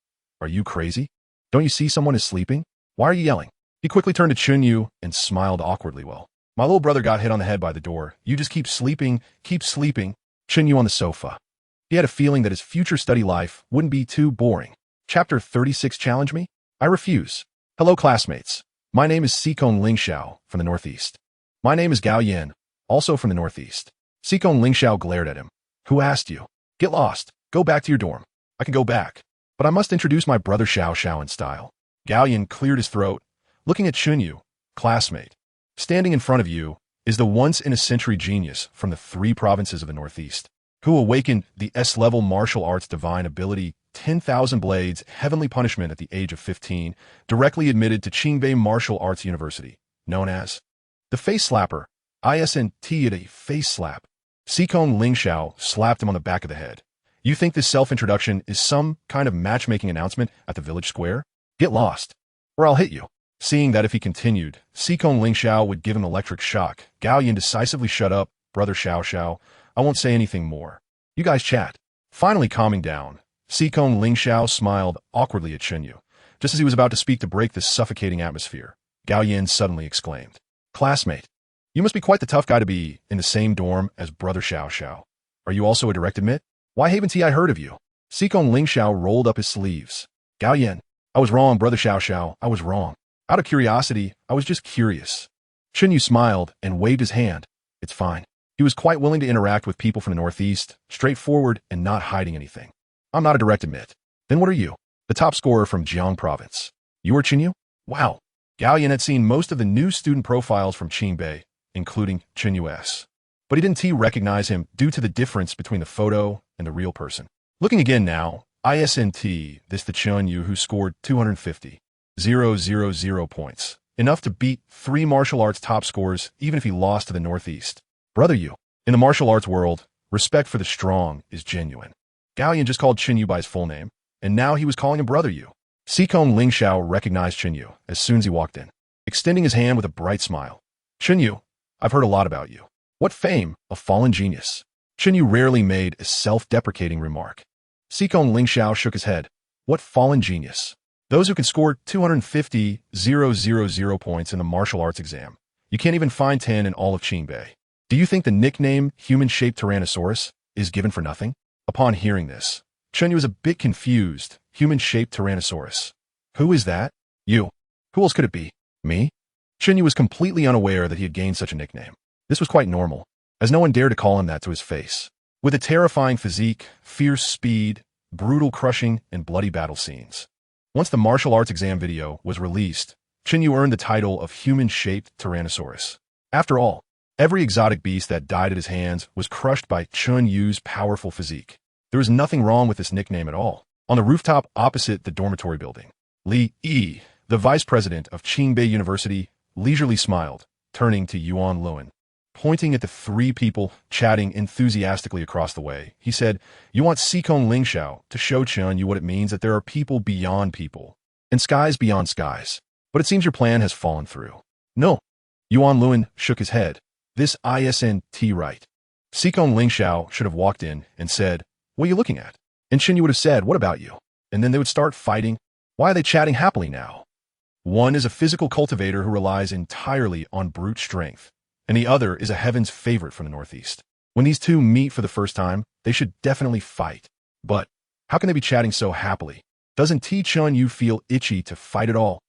[SPEAKER 1] Are you crazy? Don't you see someone is sleeping? Why are you yelling? He quickly turned to Chen Yu and smiled awkwardly. Well, my little brother got hit on the head by the door. You just keep sleeping, keep sleeping. Chen Yu on the sofa. He had a feeling that his future study life wouldn't be too boring. Chapter 36 Challenge me? I refuse. Hello, classmates. My name is Sikong Lingxiao from the Northeast. My name is Gao Yan, also from the Northeast. Sikong Lingxiao glared at him. Who asked you? Get lost. Go back to your dorm. I can go back, but I must introduce my brother Xiao in style. Gao Yan cleared his throat, looking at Chen Yu, classmate. Standing in front of you is the once-in-a-century genius from the 3 provinces of the Northeast, who awakened the S-level martial arts divine ability, 10,000 blades, heavenly punishment at the age of 15, directly admitted to Qingbei Martial Arts University, known as the Face Slapper, ISNT, face slap. Sikong Lingxiao slapped him on the back of the head. You think this self-introduction is some kind of matchmaking announcement at the village square? Get lost, or I'll hit you. Seeing that if he continued, Sikong Lingxiao would give him an electric shock, Gao Yan decisively shut up, Brother Xiao, I won't say anything more. You guys chat. Finally calming down, Sikong Lingxiao smiled awkwardly at Chen Yu. Just as he was about to speak to break this suffocating atmosphere, Gao Yan suddenly exclaimed, Classmate, you must be quite the tough guy to be in the same dorm as Brother Xiao. Are you also a direct admit? Why haven't I heard of you? Sikong Lingxiao rolled up his sleeves. Gao Yan, I was wrong, Brother Xiao, I was wrong. Out of curiosity, I was just curious. Chen Yu smiled and waved his hand. It's fine. He was quite willing to interact with people from the Northeast, straightforward and not hiding anything. I'm not a direct admit. Then what are you? The top scorer from Jiang Province. You are Chen Yu? Wow. Gao Yan had seen most of the new student profiles from Qingbei, including Chen Yu's. But he didn't recognize him due to the difference between the photo and the real person. Looking again now, ISNT, this the Chen Yu who scored 250,000 points, enough to beat 3 martial arts top scores even if he lost to the Northeast. Brother Yu. In the martial arts world, respect for the strong is genuine. Gao Yan just called Chen Yu by his full name, and now he was calling him Brother Yu. Sikong Lingxiao recognized Chen Yu as soon as he walked in, extending his hand with a bright smile. Chen Yu, I've heard a lot about you. What fame, a fallen genius. Chen Yu rarely made a self-deprecating remark. Sikong Lingxiao shook his head. What fallen genius? Those who can score 250,000 points in the martial arts exam. You can't even find 10 in all of Qingbei. Do you think the nickname human-shaped Tyrannosaurus is given for nothing? Upon hearing this, Chen Yu was a bit confused. Human-shaped Tyrannosaurus. Who is that? You. Who else could it be? Me? Chen Yu was completely unaware that he had gained such a nickname. This was quite normal, as no one dared to call him that to his face. With a terrifying physique, fierce speed, brutal crushing, and bloody battle scenes. Once the martial arts exam video was released, Chen Yu earned the title of human-shaped Tyrannosaurus. After all, every exotic beast that died at his hands was crushed by Chen Yu's powerful physique. There was nothing wrong with this nickname at all. On the rooftop opposite the dormitory building, Li Yi, the vice president of Qingbei University, leisurely smiled, turning to Yuan Luan. Pointing at the three people chatting enthusiastically across the way, he said, "You want Sikong Lingxiao to show Chen Yu what it means that there are people beyond people, and skies beyond skies. But it seems your plan has fallen through." "No." Yuan Luan shook his head. "This isn't right." Sikong Lingxiao should have walked in and said, "What are you looking at?" And Chen Yu would have said, "What about you?" And then they would start fighting. Why are they chatting happily now? One is a physical cultivator who relies entirely on brute strength, and the other is a heaven's favorite from the Northeast. When these two meet for the first time, they should definitely fight. But how can they be chatting so happily? Doesn't Chen Yu feel itchy to fight at all?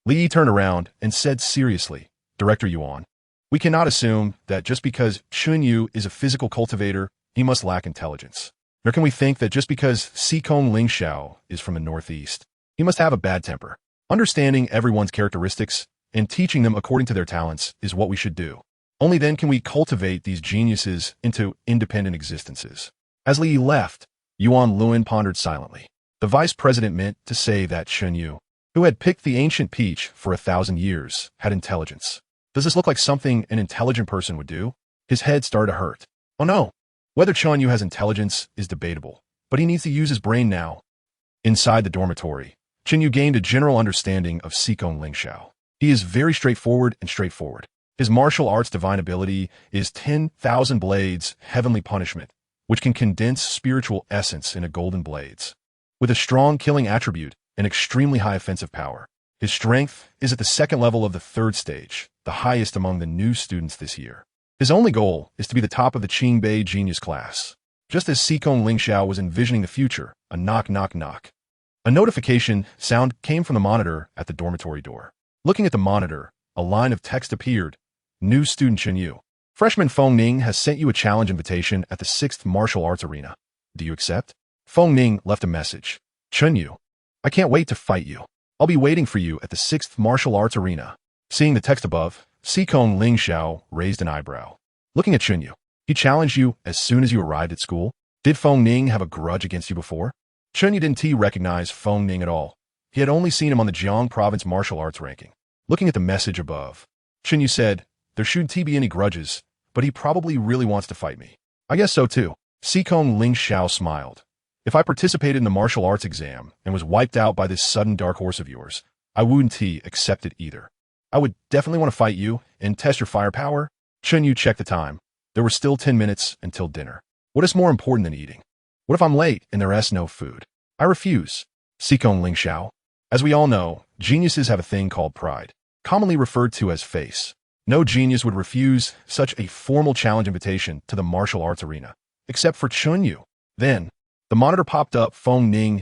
[SPEAKER 1] Li turned around and said seriously, "Director Yuan, we cannot assume that just because Chen Yu is a physical cultivator, he must lack intelligence. Nor can we think that just because Sikong Lingxiao is from the Northeast, he must have a bad temper. Understanding everyone's characteristics and teaching them according to their talents is what we should do. Only then can we cultivate these geniuses into independent existences." As Li left, Yuan Luan pondered silently. The vice president meant to say that Chen Yu, who had picked the ancient peach for 1,000 years, had intelligence. Does this look like something an intelligent person would do? His head started to hurt. Oh no! Whether Chen Yu has intelligence is debatable, but he needs to use his brain now. Inside the dormitory, Chen Yu gained a general understanding of Sikong Lingxiao. He is very straightforward. His martial arts divine ability is 10,000 blades, heavenly punishment, which can condense spiritual essence into golden blades. With a strong killing attribute and extremely high offensive power, his strength is at the second level of the third stage, the highest among the new students this year. His only goal is to be the top of the Qingbei genius class. Just as Sikong Lingxiao was envisioning the future, a knock, knock, knock. A notification sound came from the monitor at the dormitory door. Looking at the monitor, a line of text appeared. New student Chen Yu. Freshman Feng Ning has sent you a challenge invitation at the 6th Martial Arts Arena. Do you accept? Feng Ning left a message. Chen Yu, I can't wait to fight you. I'll be waiting for you at the 6th Martial Arts Arena. Seeing the text above, Sikong Lingxiao raised an eyebrow. Looking at Chen Yu, he challenged you as soon as you arrived at school. Did Feng Ning have a grudge against you before? Chen Yu didn't recognize Feng Ning at all. He had only seen him on the Jiang Province martial arts ranking. Looking at the message above, Chen Yu said, there shouldn't be any grudges, but he probably really wants to fight me. I guess so too. Sikong Lingxiao smiled. If I participated in the martial arts exam and was wiped out by this sudden dark horse of yours, I wouldn't accept it either. I would definitely want to fight you and test your firepower. Chen Yu checked the time. There were still 10 minutes until dinner. What is more important than eating? What if I'm late and there is no food? I refuse. Sikong Lingxiao. As we all know, geniuses have a thing called pride, commonly referred to as face. No genius would refuse such a formal challenge invitation to the martial arts arena, except for Chen Yu. Then, the monitor popped up Feng Ning's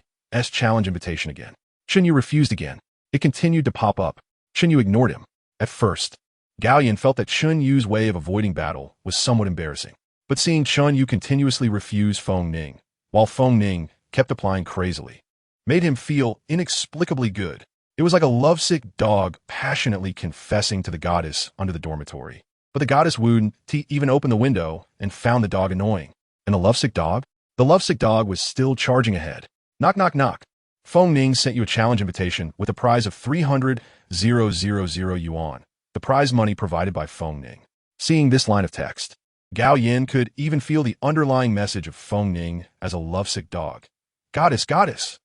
[SPEAKER 1] challenge invitation again. Chen Yu refused again. It continued to pop up. Chen Yu ignored him. At first, Gao Yan felt that Chen Yu's way of avoiding battle was somewhat embarrassing. But seeing Chen Yu continuously refuse Feng Ning, while Feng Ning kept applying crazily, made him feel inexplicably good. It was like a lovesick dog passionately confessing to the goddess under the dormitory. But the goddess wouldn't even open the window and found the dog annoying. And the lovesick dog? The lovesick dog was still charging ahead. Knock, knock, knock. Feng Ning sent you a challenge invitation with a prize of 300,000 yuan, the prize money provided by Feng Ning. Seeing this line of text, Gao Yan could even feel the underlying message of Feng Ning as a lovesick dog. Goddess, goddess.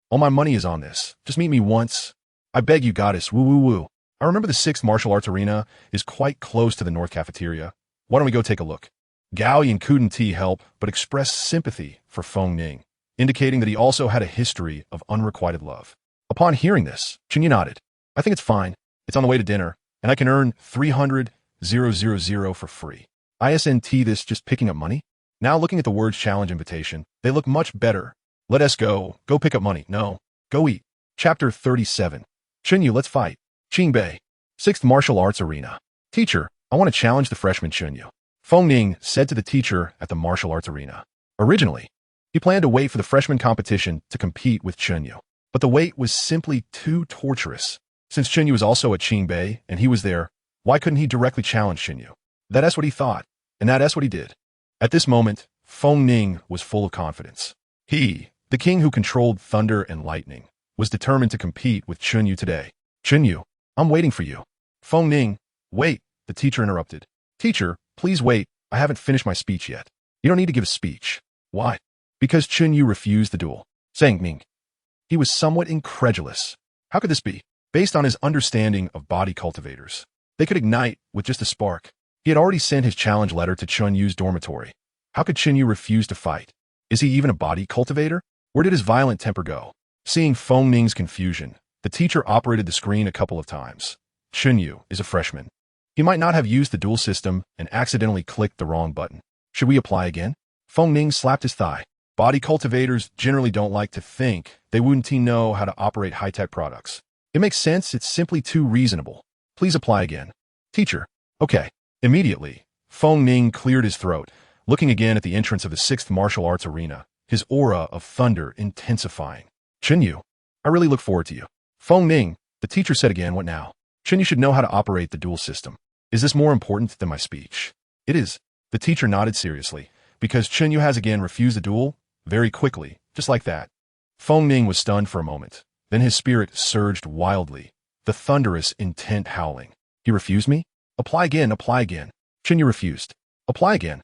[SPEAKER 1] All my money is on this. Just meet me once. I beg you, goddess, woo woo woo. I remember the 6th martial arts arena is quite close to the north cafeteria. Why don't we go take a look? Gao Yan couldn't help but express sympathy for Feng Ning, indicating that he also had a history of unrequited love. Upon hearing this, Chen Yu nodded. I think it's fine. It's on the way to dinner, and I can earn 300,000 for free. Isn't this just picking up money? Now looking at the words challenge invitation, they look much better. Let us go. Go pick up money. No. Go eat. Chapter 37. Chen Yu, let's fight. Qingbei, 6th Martial Arts Arena. Teacher, I want to challenge the freshman Chen Yu. Feng Ning said to the teacher at the martial arts arena. Originally, He planned to wait for the freshman competition to compete with Chen Yu. But the wait was simply too torturous. Since Chen Yu was also at Qingbei and he was there, why couldn't he directly challenge Chen Yu? That's what he thought, and that's what he did. At this moment, Feng Ning was full of confidence. He, the king who controlled thunder and lightning, was determined to compete with Chen Yu today. Chen Yu, I'm waiting for you. Feng Ning, wait, the teacher interrupted. Teacher, please wait, I haven't finished my speech yet. You don't need to give a speech. Why? Because Chen Yu refused the duel. Saying Ning. He was somewhat incredulous. How could this be? Based on his understanding of body cultivators, they could ignite with just a spark. He had already sent his challenge letter to Chen Yu's dormitory. How could Chen Yu refuse to fight? Is he even a body cultivator? Where did his violent temper go? Seeing Feng Ning's confusion, the teacher operated the screen a couple of times. Chen Yu is a freshman. He might not have used the duel system and accidentally clicked the wrong button. Should we apply again? Feng Ning slapped his thigh. Body cultivators generally don't like to think they wouldn't know how to operate high-tech products. It makes sense, it's simply too reasonable. Please apply again. Teacher. Okay. Immediately, Feng Ning cleared his throat, looking again at the entrance of the 6th martial arts arena, his aura of thunder intensifying. Chen Yu, I really look forward to you. Feng Ning, the teacher said again, what now? Chen Yu should know how to operate the duel system. Is this more important than my speech? It is. The teacher nodded seriously, because Chen Yu has again refused the duel, very quickly, just like that. Feng Ning was stunned for a moment. Then his spirit surged wildly, the thunderous, intent howling. He refused me? Apply again, apply again. Chen Yu refused. Apply again.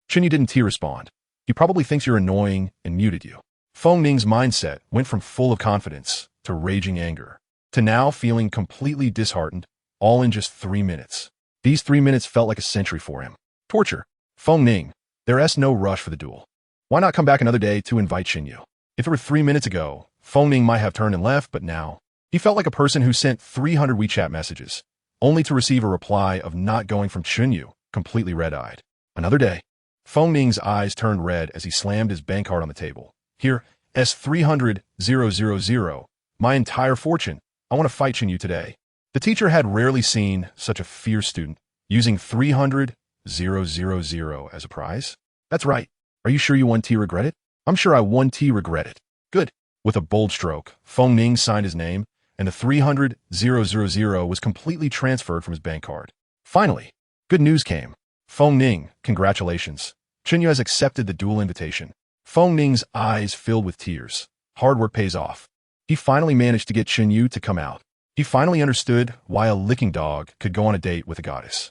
[SPEAKER 1] Chen Yu didn't respond. He probably thinks you're annoying and muted you. Feng Ning's mindset went from full of confidence to raging anger, to now feeling completely disheartened, all in just 3 minutes. These 3 minutes felt like a century for him. Torture. Feng Ning, there's no rush for the duel. Why not come back another day to invite Chen Yu? If it were 3 minutes ago, Feng Ning might have turned and left, but now, he felt like a person who sent 300 WeChat messages, only to receive a reply of not going from Chen Yu, completely red-eyed. Another day. Feng Ning's eyes turned red as he slammed his bank card on the table. Here, S300,000, my entire fortune. I want to fight Chen Yu today. The teacher had rarely seen such a fierce student, using 300,000 as a prize. That's right. Are you sure you 1T regret it? I'm sure I 1T regret it. Good. With a bold stroke, Feng Ning signed his name, and the 300,000 was completely transferred from his bank card. Finally, good news came. Feng Ning, congratulations. Chen Yu has accepted the duel invitation. Feng Ning's eyes filled with tears. Hard work pays off. He finally managed to get Chen Yu to come out. He finally understood why a licking dog could go on a date with a goddess.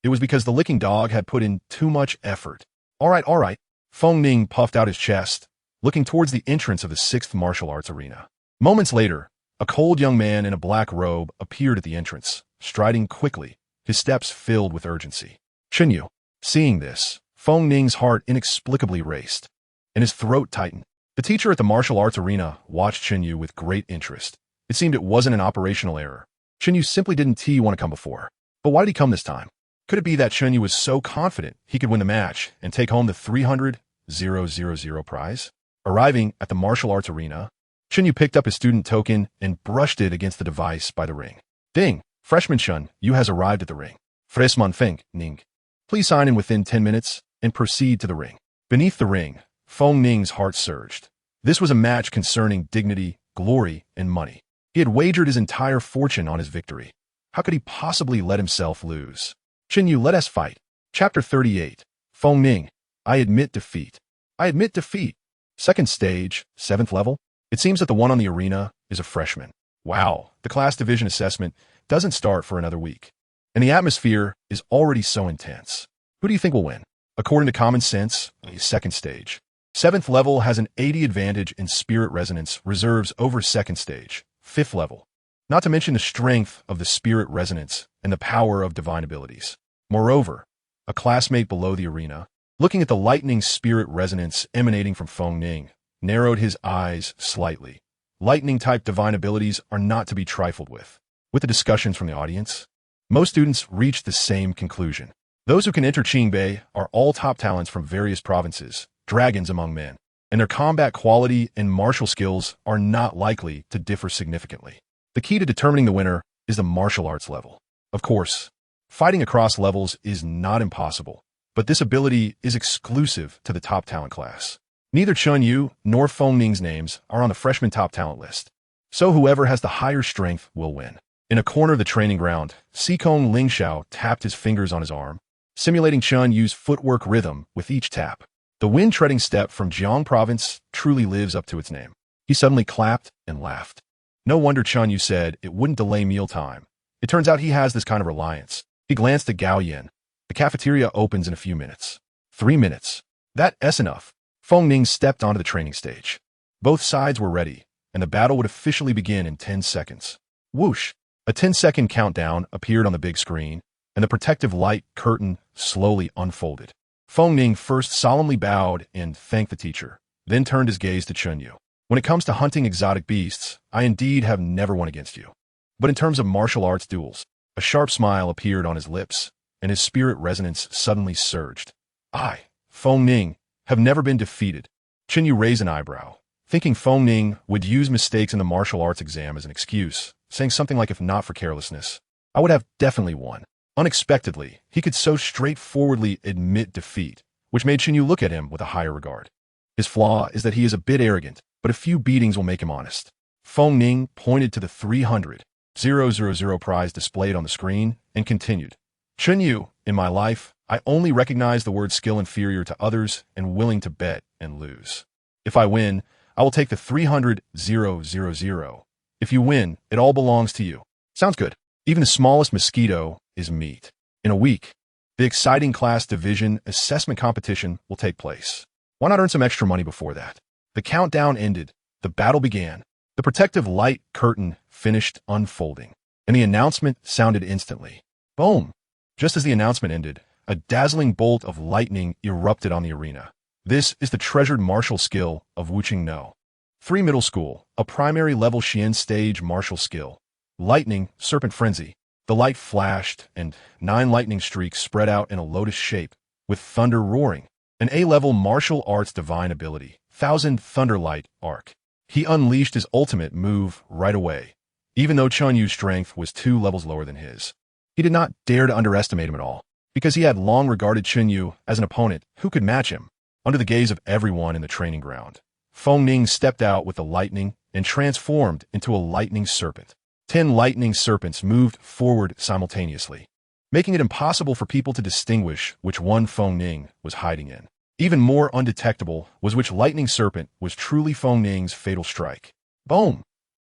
[SPEAKER 1] It was because the licking dog had put in too much effort. All right. Feng Ning puffed out his chest, looking towards the entrance of the 6th martial arts arena. Moments later, a cold young man in a black robe appeared at the entrance, striding quickly, his steps filled with urgency. Chen Yu. Seeing this, Feng Ning's heart inexplicably raced, and his throat tightened. The teacher at the martial arts arena watched Chen Yu with great interest. It seemed it wasn't an operational error. Chen Yu simply didn't want to come before. But why did he come this time? Could it be that Chen Yu was so confident he could win the match and take home the 300,000 prize? Arriving at the martial arts arena, Chen Yu picked up his student token and brushed it against the device by the ring. Ding! Freshman Chen Yu has arrived at the ring. Freshman Feng Ning. Please sign in within 10 minutes and proceed to the ring. Beneath the ring, Feng Ning's heart surged. This was a match concerning dignity, glory, and money. He had wagered his entire fortune on his victory. How could he possibly let himself lose? Chen Yu, let us fight. Chapter 38. Feng Ning. I admit defeat. I admit defeat. Second stage, 7th level. It seems that the one on the arena is a freshman. Wow, the class division assessment doesn't start for another week. And the atmosphere is already so intense. Who do you think will win? According to common sense, second stage. 7th level has an 80 advantage in spirit resonance reserves over second stage, 5th level. Not to mention the strength of the spirit resonance and the power of divine abilities. Moreover, a classmate below the arena, looking at the lightning spirit resonance emanating from Feng Ning, narrowed his eyes slightly. Lightning-type divine abilities are not to be trifled with. With the discussions from the audience, most students reached the same conclusion. Those who can enter Qingbei are all top talents from various provinces, dragons among men, and their combat quality and martial skills are not likely to differ significantly. The key to determining the winner is the martial arts level. Of course, fighting across levels is not impossible, but this ability is exclusive to the top talent class. Neither Chen Yu nor Feng Ning's names are on the freshman top talent list. So whoever has the higher strength will win. In a corner of the training ground, Sikong Lingxiao tapped his fingers on his arm, simulating Chen Yu's footwork rhythm with each tap. The wind-treading step from Jiang Province truly lives up to its name. He suddenly clapped and laughed. No wonder Chen Yu said it wouldn't delay mealtime. It turns out he has this kind of reliance. He glanced at Gao Yin. The cafeteria opens in a few minutes. 3 minutes. That's enough. Feng Ning stepped onto the training stage. Both sides were ready, and the battle would officially begin in 10 seconds. Whoosh! A 10-second countdown appeared on the big screen, and the protective light curtain slowly unfolded. Feng Ning first solemnly bowed and thanked the teacher, then turned his gaze to Chen Yu. When it comes to hunting exotic beasts, I indeed have never won against you. But in terms of martial arts duels, a sharp smile appeared on his lips, and his spirit resonance suddenly surged. I, Feng Ning, have never been defeated. Chen Yu raised an eyebrow, thinking Feng Ning would use mistakes in the martial arts exam as an excuse, saying something like, if not for carelessness, I would have definitely won. Unexpectedly, he could so straightforwardly admit defeat, which made Chen Yu look at him with a higher regard. His flaw is that he is a bit arrogant, but a few beatings will make him honest. Feng Ning pointed to the 300,000 prize displayed on the screen and continued. Chen Yu, in my life, I only recognize the word skill inferior to others and willing to bet and lose. If I win, I will take the 300,000. If you win, it all belongs to you. Sounds good. Even the smallest mosquito is meat. In a week, the exciting class division assessment competition will take place. Why not earn some extra money before that? The countdown ended. The battle began. The protective light curtain finished unfolding, and the announcement sounded instantly. Boom! Just as the announcement ended, a dazzling bolt of lightning erupted on the arena. This is the treasured martial skill of Wuqing No. 3 middle school, a primary level Xian stage martial skill. Lightning, Serpent Frenzy. The light flashed, and 9 lightning streaks spread out in a lotus shape, with thunder roaring. An A-level martial arts divine ability, 1000 Thunderlight Arc. He unleashed his ultimate move right away, even though Chen Yu's strength was 2 levels lower than his. He did not dare to underestimate him at all, because he had long regarded Chen Yu as an opponent who could match him. Under the gaze of everyone in the training ground, Feng Ning stepped out with the lightning and transformed into a lightning serpent. 10 lightning serpents moved forward simultaneously, making it impossible for people to distinguish which one Feng Ning was hiding in. Even more undetectable was which lightning serpent was truly Feng Ning's fatal strike. Boom!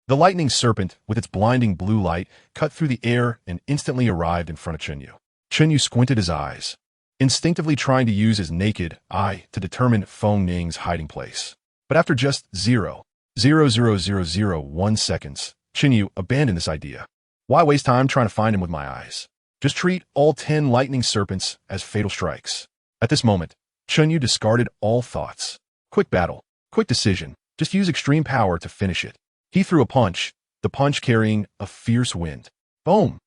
[SPEAKER 1] The lightning serpent, with its blinding blue light, cut through the air and instantly arrived in front of Chen Yu. Chen Yu squinted his eyes, instinctively trying to use his naked eye to determine Feng Ning's hiding place. But after just 0.00001 seconds, Chen Yu abandoned this idea. Why waste time trying to find him with my eyes? Just treat all 10 lightning serpents as fatal strikes. At this moment, Chen Yu discarded all thoughts. Quick battle, quick decision, just use extreme power to finish it. He threw a punch, the punch carrying a fierce wind. Boom!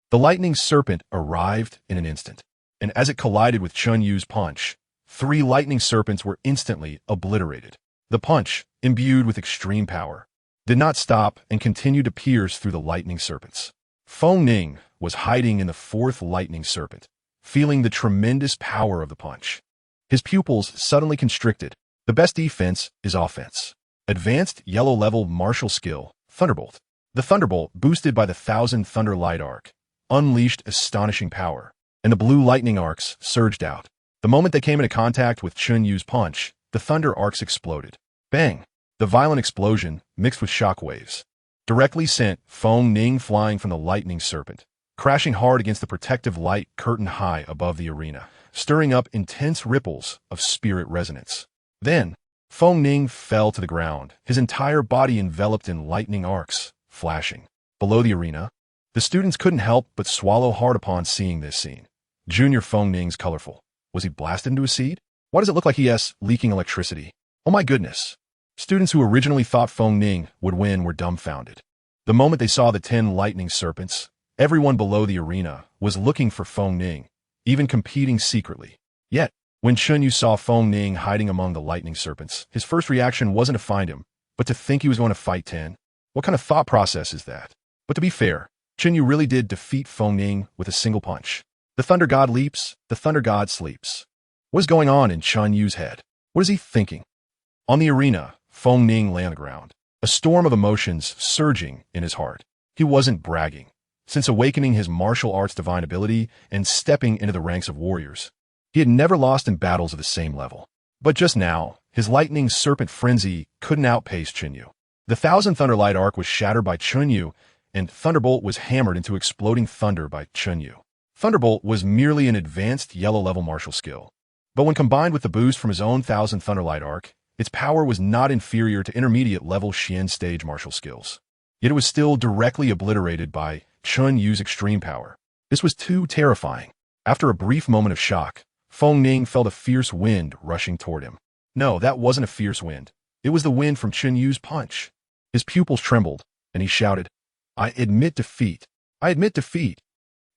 [SPEAKER 1] The lightning serpent arrived in an instant, and as it collided with Chen Yu's punch, 3 lightning serpents were instantly obliterated. The punch, imbued with extreme power, did not stop and continued to pierce through the lightning serpents. Feng Ning was hiding in the 4th lightning serpent, feeling the tremendous power of the punch. His pupils suddenly constricted. The best defense is offense. Advanced yellow-level martial skill, Thunderbolt. The Thunderbolt, boosted by the 1000 Thunderlight Arc, unleashed astonishing power, and the blue lightning arcs surged out. The moment they came into contact with Chen Yu's punch, the thunder arcs exploded. Bang! The violent explosion, mixed with shock waves, directly sent Feng Ning flying from the lightning serpent, crashing hard against the protective light curtain high above the arena, stirring up intense ripples of spirit resonance. Then, Feng Ning fell to the ground, his entire body enveloped in lightning arcs, flashing. Below the arena, the students couldn't help but swallow hard upon seeing this scene. Junior Feng Ning's colorful. Was he blasted into a seed? Why does it look like he is leaking electricity? Oh my goodness. Students who originally thought Feng Ning would win were dumbfounded. The moment they saw the 10 lightning serpents, everyone below the arena was looking for Feng Ning, even competing secretly. Yet, when Chen Yu saw Feng Ning hiding among the lightning serpents, his first reaction wasn't to find him, but to think he was going to fight 10. What kind of thought process is that? But to be fair, Chen Yu really did defeat Feng Ning with a single punch. The Thunder God leaps, the Thunder God sleeps. What is going on in Chen Yu's head? What is he thinking? On the arena, Feng Ning lay on the ground, a storm of emotions surging in his heart. He wasn't bragging. Since awakening his martial arts divine ability and stepping into the ranks of warriors, he had never lost in battles of the same level. But just now, his lightning serpent frenzy couldn't outpace Chen Yu. The Thousand Thunderlight arc was shattered by Chen Yu, and Thunderbolt was hammered into exploding thunder by Chen Yu. Thunderbolt was merely an advanced yellow-level martial skill. But when combined with the boost from his own Thousand Thunderlight arc, its power was not inferior to intermediate-level Xian stage martial skills. Yet it was still directly obliterated by Chen Yu's extreme power. This was too terrifying. After a brief moment of shock, Feng Ning felt a fierce wind rushing toward him. No, that wasn't a fierce wind. It was the wind from Chen Yu's punch. His pupils trembled, and he shouted, "I admit defeat. I admit defeat."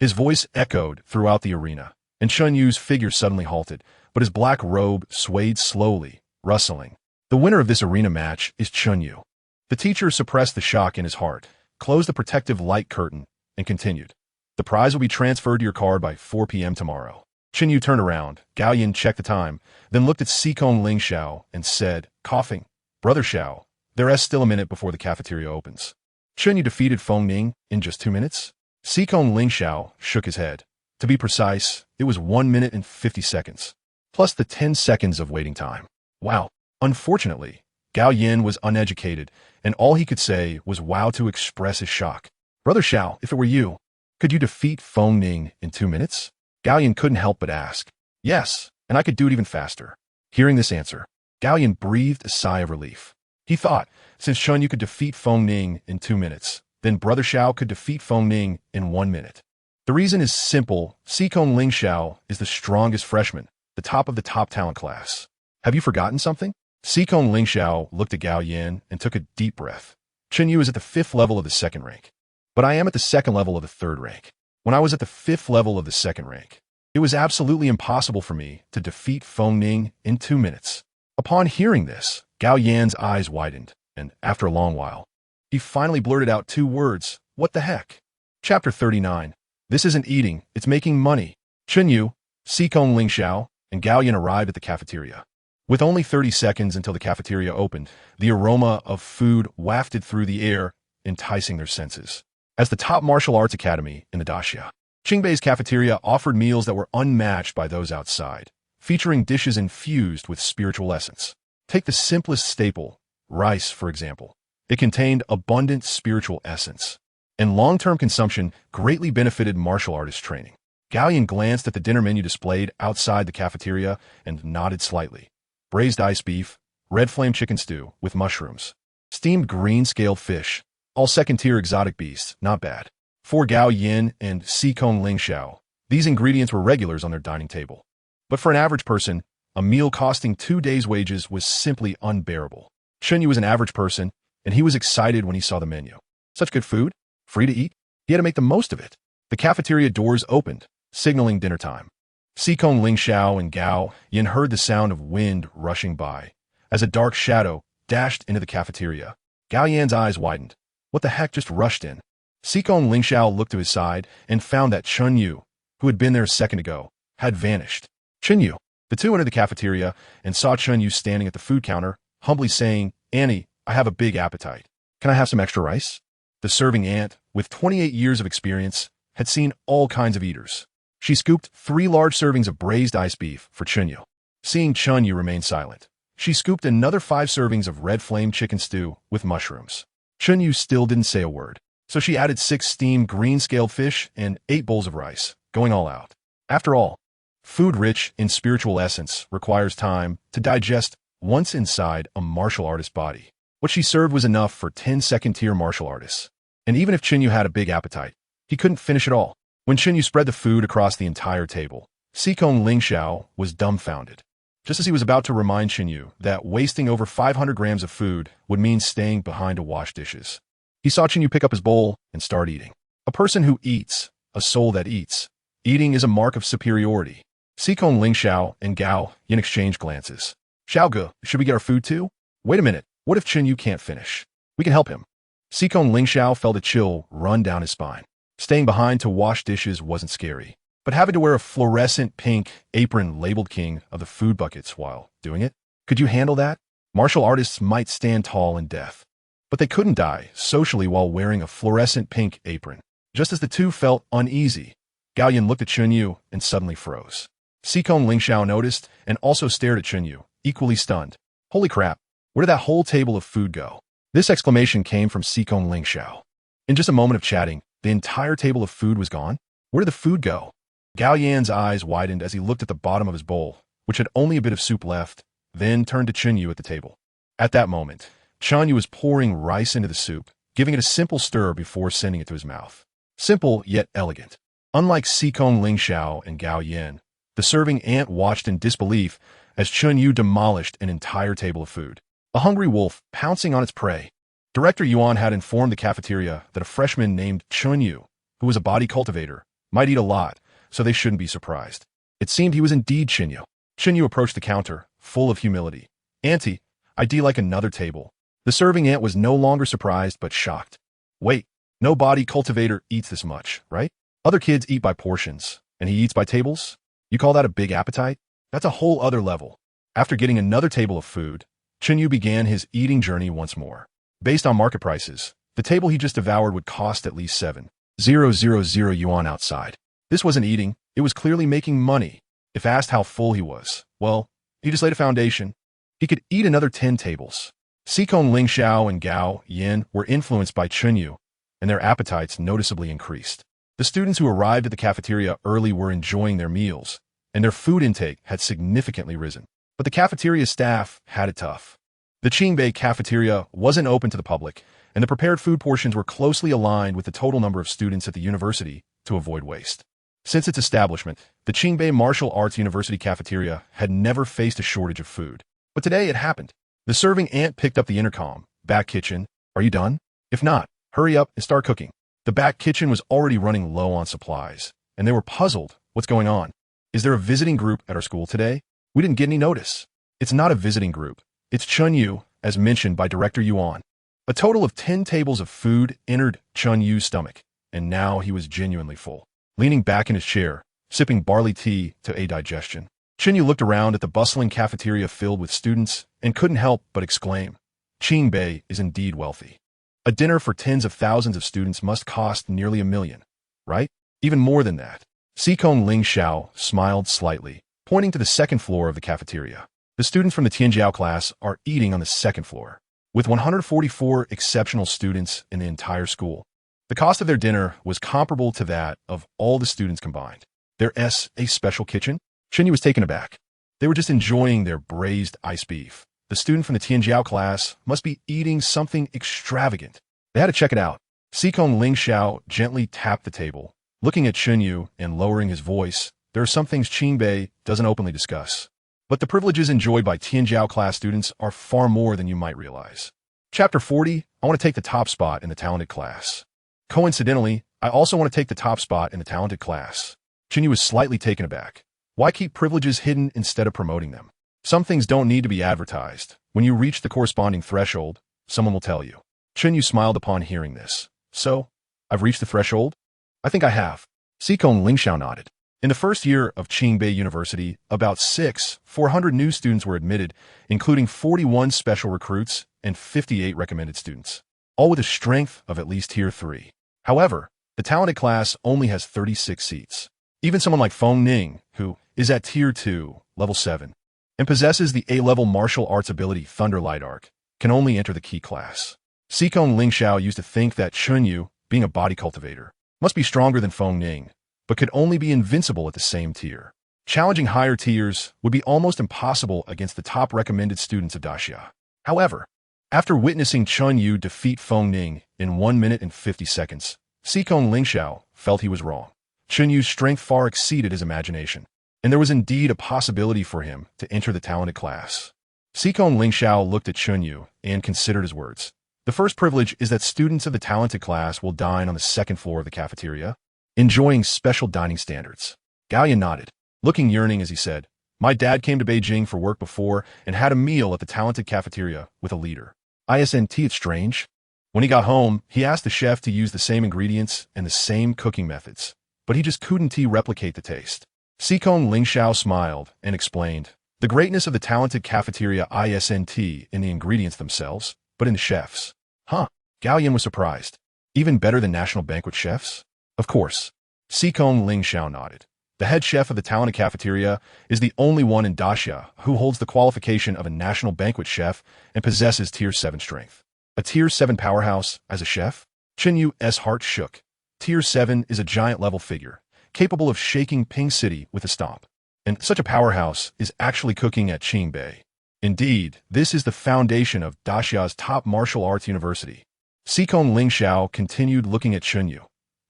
[SPEAKER 1] His voice echoed throughout the arena, and Chen Yu's figure suddenly halted, but his black robe swayed slowly, rustling. The winner of this arena match is Chen Yu. The teacher suppressed the shock in his heart, closed the protective light curtain, and continued. The prize will be transferred to your card by 4 p.m. tomorrow. Chen Yu turned around. Gao Yin checked the time, then looked at Xikong Ling Xiao and said, coughing, "Brother Xiao, there's still a minute before the cafeteria opens." Chen Yu defeated Feng Ning in just 2 minutes? Xikong Ling Xiao shook his head. To be precise, it was 1 minute and 50 seconds, plus the 10 seconds of waiting time. Wow. Unfortunately, Gao Yin was uneducated, and all he could say was wow to express his shock. "Brother Xiao, if it were you, could you defeat Feng Ning in 2 minutes?" Gao Yin couldn't help but ask. "Yes, and I could do it even faster." Hearing this answer, Gao Yin breathed a sigh of relief. He thought, since Chen Yu could defeat Feng Ning in 2 minutes, then Brother Xiao could defeat Feng Ning in 1 minute. The reason is simple. Xikong Ling Xiao is the strongest freshman, the top of the top talent class. Have you forgotten something? Xikong Ling Xiao looked at Gao Yin and took a deep breath. Chen Yu is at the 5th level of the 2nd rank, but I am at the 2nd level of the 3rd rank. When I was at the 5th level of the 2nd rank, it was absolutely impossible for me to defeat Feng Ning in 2 minutes. Upon hearing this, Gao Yan's eyes widened, and after a long while, he finally blurted out 2 words, "What the heck?" Chapter 39. This isn't eating, it's making money. Chen Yu, Xikong Ling Xiao, and Gao Yan arrived at the cafeteria. With only 30 seconds until the cafeteria opened, the aroma of food wafted through the air, enticing their senses. As the top martial arts academy in the Daxia, Qingbei's cafeteria offered meals that were unmatched by those outside, featuring dishes infused with spiritual essence. Take the simplest staple, rice, for example. It contained abundant spiritual essence, and long-term consumption greatly benefited martial artist training. Gao Yin glanced at the dinner menu displayed outside the cafeteria and nodded slightly. Braised ice beef, red flame chicken stew with mushrooms, steamed green scaled fish, all 2nd-tier exotic beasts, not bad. For Gao Yin and Xikong Ling Xiao, these ingredients were regulars on their dining table. But for an average person, a meal costing 2 days' wages was simply unbearable. Chen Yu was an average person, and he was excited when he saw the menu. Such good food, free to eat, he had to make the most of it. The cafeteria doors opened, signaling dinner time. Xikong Ling Xiao and Gao Yin heard the sound of wind rushing by. As a dark shadow dashed into the cafeteria, Gao Yan's eyes widened. What the heck just rushed in? Xikong Ling Xiao looked to his side and found that Chen Yu, who had been there a second ago, had vanished. Chen Yu. The two entered the cafeteria and saw Chen Yu standing at the food counter, humbly saying, "Annie, I have a big appetite. Can I have some extra rice?" The serving aunt, with 28 years of experience, had seen all kinds of eaters. She scooped 3 large servings of braised ice beef for Chen Yu. Seeing Chen Yu remain silent, she scooped another 5 servings of red flame chicken stew with mushrooms. Chen Yu still didn't say a word, so she added 6 steamed green-scaled fish and 8 bowls of rice, going all out. After all, food rich in spiritual essence requires time to digest once inside a martial artist's body. What she served was enough for 10 2nd-tier martial artists. And even if Chen Yu had a big appetite, he couldn't finish it all. When Chen Yu spread the food across the entire table, Xikong Ling Xiao was dumbfounded. Just as he was about to remind Chen Yu that wasting over 500 grams of food would mean staying behind to wash dishes, he saw Chen Yu pick up his bowl and start eating. A person who eats, a soul that eats. Eating is a mark of superiority. Xikong Ling Xiao and Gao Yin exchanged glances. "Xiaoge, should we get our food too? Wait a minute, what if Chen Yu can't finish? We can help him." Xikong Ling Xiao felt a chill run down his spine. Staying behind to wash dishes wasn't scary, but having to wear a fluorescent pink apron labeled king of the food buckets while doing it? Could you handle that? Martial artists might stand tall in death, but they couldn't die socially while wearing a fluorescent pink apron. Just as the two felt uneasy, Gao Yan looked at Chen Yu and suddenly froze. Xikong Lingxiao noticed and also stared at Chen Yu, equally stunned. Holy crap, where did that whole table of food go? This exclamation came from Xikong Lingxiao. In just a moment of chatting, the entire table of food was gone. Where did the food go? Gao Yan's eyes widened as he looked at the bottom of his bowl, which had only a bit of soup left, then turned to Chen Yu at the table. At that moment, Chen Yu was pouring rice into the soup, giving it a simple stir before sending it to his mouth. Simple, yet elegant. Unlike Xikong Lingxiao and Gao Yan, the serving ant watched in disbelief as Chen Yu demolished an entire table of food. A hungry wolf pouncing on its prey. Director Yuan had informed the cafeteria that a freshman named Chen Yu, who was a body cultivator, might eat a lot, so they shouldn't be surprised. It seemed he was indeed Chen Yu. Chen Yu approached the counter, full of humility. Auntie, I'd like another table. The serving ant was no longer surprised but shocked. Wait, no body cultivator eats this much, right? Other kids eat by portions, and he eats by tables? You call that a big appetite? That's a whole other level. After getting another table of food, Chen Yu began his eating journey once more. Based on market prices, the table he just devoured would cost at least 7,000 yuan outside. This wasn't eating, it was clearly making money. If asked how full he was, well, he just laid a foundation. He could eat another 10 tables. Xikong Lingxiao and Gao Yan were influenced by Chen Yu, and their appetites noticeably increased. The students who arrived at the cafeteria early were enjoying their meals, and their food intake had significantly risen. But the cafeteria staff had it tough. The Qingbei cafeteria wasn't open to the public, and the prepared food portions were closely aligned with the total number of students at the university to avoid waste. Since its establishment, the Qingbei Martial Arts University cafeteria had never faced a shortage of food. But today it happened. The serving ant picked up the intercom. Back kitchen, are you done? If not, hurry up and start cooking. The back kitchen was already running low on supplies, and they were puzzled. What's going on? Is there a visiting group at our school today? We didn't get any notice. It's not a visiting group. It's Chen Yu, as mentioned by Director Yuan. A total of 10 tables of food entered Chen Yu's stomach, and now he was genuinely full. Leaning back in his chair, sipping barley tea to aid digestion, Chen Yu looked around at the bustling cafeteria filled with students and couldn't help but exclaim, Qingbei is indeed wealthy. A dinner for tens of thousands of students must cost nearly $1 million, right? Even more than that. Xikong Lingxiao smiled slightly, pointing to the second floor of the cafeteria. The students from the Tianjiao class are eating on the second floor. With 144 exceptional students in the entire school, the cost of their dinner was comparable to that of all the students combined. A special kitchen? Chen Yu was taken aback. They were just enjoying their braised ice beef. The student from the Tianjiao class must be eating something extravagant. They had to check it out. Xikong Lingxiao gently tapped the table, looking at Chen Yu and lowering his voice. There are some things Qingbei doesn't openly discuss. But the privileges enjoyed by Tianjiao class students are far more than you might realize. Chapter 40, I want to take the top spot in the talented class. Coincidentally, I also want to take the top spot in the talented class. Chen Yu was slightly taken aback. Why keep privileges hidden instead of promoting them? Some things don't need to be advertised. When you reach the corresponding threshold, someone will tell you. Chen Yu smiled upon hearing this. So, I've reached the threshold? I think I have. Xikong Lingxiao nodded. In the first year of Qingbei University, about 400 new students were admitted, including 41 special recruits and 58 recommended students, all with a strength of at least Tier 3. However, the talented class only has 36 seats. Even someone like Feng Ning, who is at Tier 2, Level 7, and possesses the A-level martial arts ability Thunder Light Arc, can only enter the key class. Xikong Lingxiao used to think that Chen Yu, being a body cultivator, must be stronger than Feng Ning, but could only be invincible at the same tier. Challenging higher tiers would be almost impossible against the top recommended students of Daxia. However, after witnessing Chen Yu defeat Feng Ning in 1 minute and 50 seconds, Xikong Lingxiao felt he was wrong. Chen Yu's strength far exceeded his imagination, and there was indeed a possibility for him to enter the talented class. Xikong Lingxiao looked at Chen Yu and considered his words. The first privilege is that students of the talented class will dine on the second floor of the cafeteria, enjoying special dining standards. Gao Yan nodded, looking yearning as he said, My dad came to Beijing for work before and had a meal at the talented cafeteria with a leader. It's strange. When he got home, he asked the chef to use the same ingredients and the same cooking methods, but he just couldn't replicate the taste. Xikong Lingxiao smiled and explained, The greatness of the talented cafeteria isn't in the ingredients themselves, but in the chefs. Huh? Gao Yan was surprised. Even better than national banquet chefs? Of course. Sikong Ling Xiao nodded. The head chef of the talented cafeteria is the only one in Daxia who holds the qualification of a national banquet chef and possesses Tier 7 strength. A Tier 7 powerhouse as a chef? Chen Yu's heart shook. Tier 7 is a giant-level figure, capable of shaking Ping City with a stomp. And such a powerhouse is actually cooking at Qingbei. Indeed, this is the foundation of Daxia's top martial arts university. Sikong Ling Xiao continued looking at Chen Yu.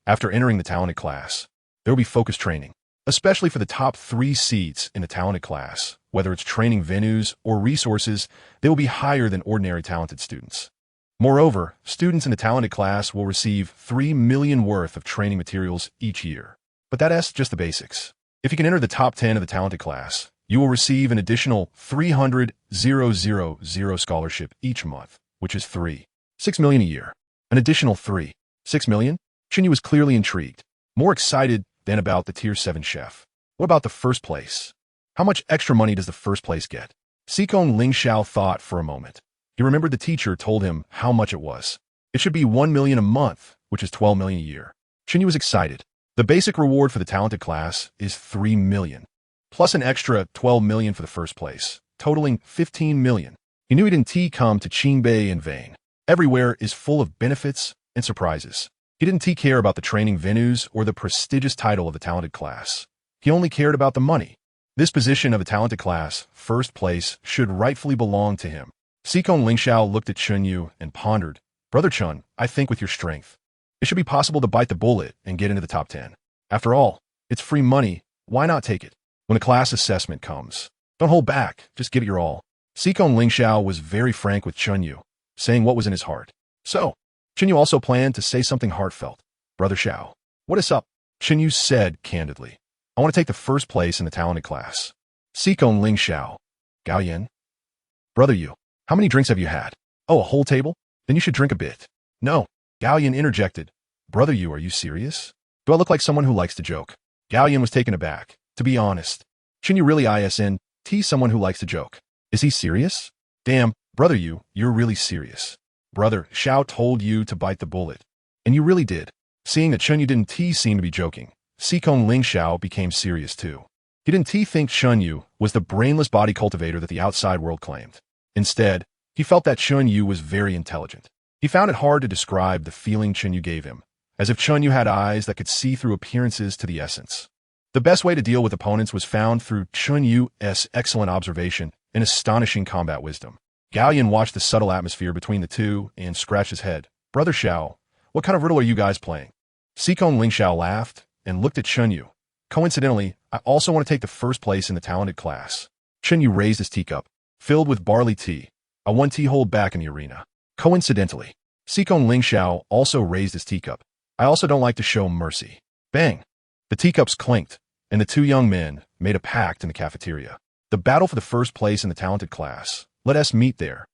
[SPEAKER 1] After entering the talented class, there will be focused training, especially for the top 3 seats in the talented class. Whether it's training venues or resources, they will be higher than ordinary talented students. Moreover, students in the talented class will receive 3 million worth of training materials each year. But that's just the basics. If you can enter the top 10 of the talented class, you will receive an additional 300,000 scholarship each month, which is 6 million a year. An additional 6 million? Chen Yu was clearly intrigued, more excited than about the Tier 7 chef. What about the first place? How much extra money does the first place get? Sikong Ling Xiao thought for a moment. He remembered the teacher told him how much it was. It should be 1 million a month, which is 12 million a year. Chen Yu was excited. The basic reward for the talented class is 3 million, plus an extra 12 million for the first place, totaling 15 million. He knew he didn't come to Qingbei in vain. Everywhere is full of benefits and surprises. He didn't care about the training venues or the prestigious title of the talented class. He only cared about the money. This position of a talented class, first place, should rightfully belong to him. Sikong Ling Xiao looked at Chen Yu and pondered, Brother Chen, I think with your strength, it should be possible to bite the bullet and get into the top 10. After all, it's free money. Why not take it? When the class assessment comes, don't hold back. Just give it your all. Sikong Ling Xiao was very frank with Chen Yu, saying what was in his heart. So, Chen Yu also planned to say something heartfelt. Brother Xiao, what is up? Chen Yu said candidly, I want to take the first place in the talented class. Sikong Ling Xiao, Gao Yan. Brother Yu, how many drinks have you had? Oh, a whole table? Then you should drink a bit. No, Gao Yan interjected. Brother Yu, are you serious? Do I look like someone who likes to joke? Gao Yan was taken aback. To be honest, Chen Yu really isn't someone who likes to joke. Is he serious? Damn, Brother Yu, you're really serious. Brother Xiao told you to bite the bullet. And you really did. Seeing that Chen Yu didn't seem to be joking, Sikong Ling Xiao became serious too. He didn't think Chen Yu was the brainless body cultivator that the outside world claimed. Instead, he felt that Chen Yu was very intelligent. He found it hard to describe the feeling Chen Yu gave him, as if Chen Yu had eyes that could see through appearances to the essence. The best way to deal with opponents was found through Chen Yu's excellent observation and astonishing combat wisdom. Gao Yan watched the subtle atmosphere between the two and scratched his head. Brother Xiao, what kind of riddle are you guys playing? Sikong Ling Xiao laughed and looked at Chen Yu. Coincidentally, I also want to take the first place in the talented class. Chen Yu raised his teacup, filled with barley tea. I want tea hold back in the arena. Coincidentally, Sikong Ling Xiao also raised his teacup. I also don't like to show mercy. Bang! The teacups clinked, and the two young men made a pact in the cafeteria. The battle for the first place in the talented class. Let us meet there.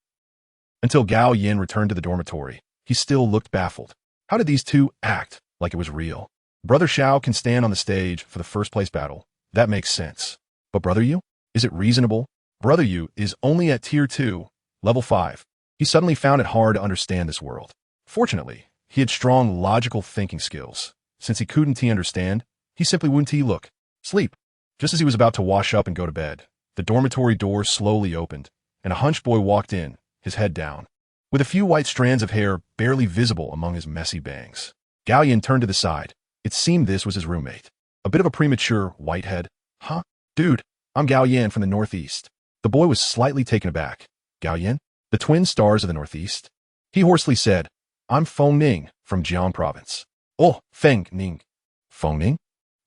[SPEAKER 1] Until Gao Yan returned to the dormitory, he still looked baffled. How did these two act like it was real? Brother Xiao can stand on the stage for the first place battle. That makes sense. But Brother Yu? Is it reasonable? Brother Yu is only at Tier 2, Level 5. He suddenly found it hard to understand this world. Fortunately, he had strong logical thinking skills. Since he couldn't understand, he simply wouldn't look. Sleep. Just as he was about to wash up and go to bed, the dormitory door slowly opened, and a hunched boy walked in, his head down, with a few white strands of hair barely visible among his messy bangs. Gao Yan turned to the side. It seemed this was his roommate. A bit of a premature whitehead. Huh? Dude, I'm Gao Yan from the Northeast. The boy was slightly taken aback. Gao Yan? The twin stars of the Northeast? He hoarsely said, I'm Feng Ning from Jiang Province. Oh, Feng Ning. Feng Ning?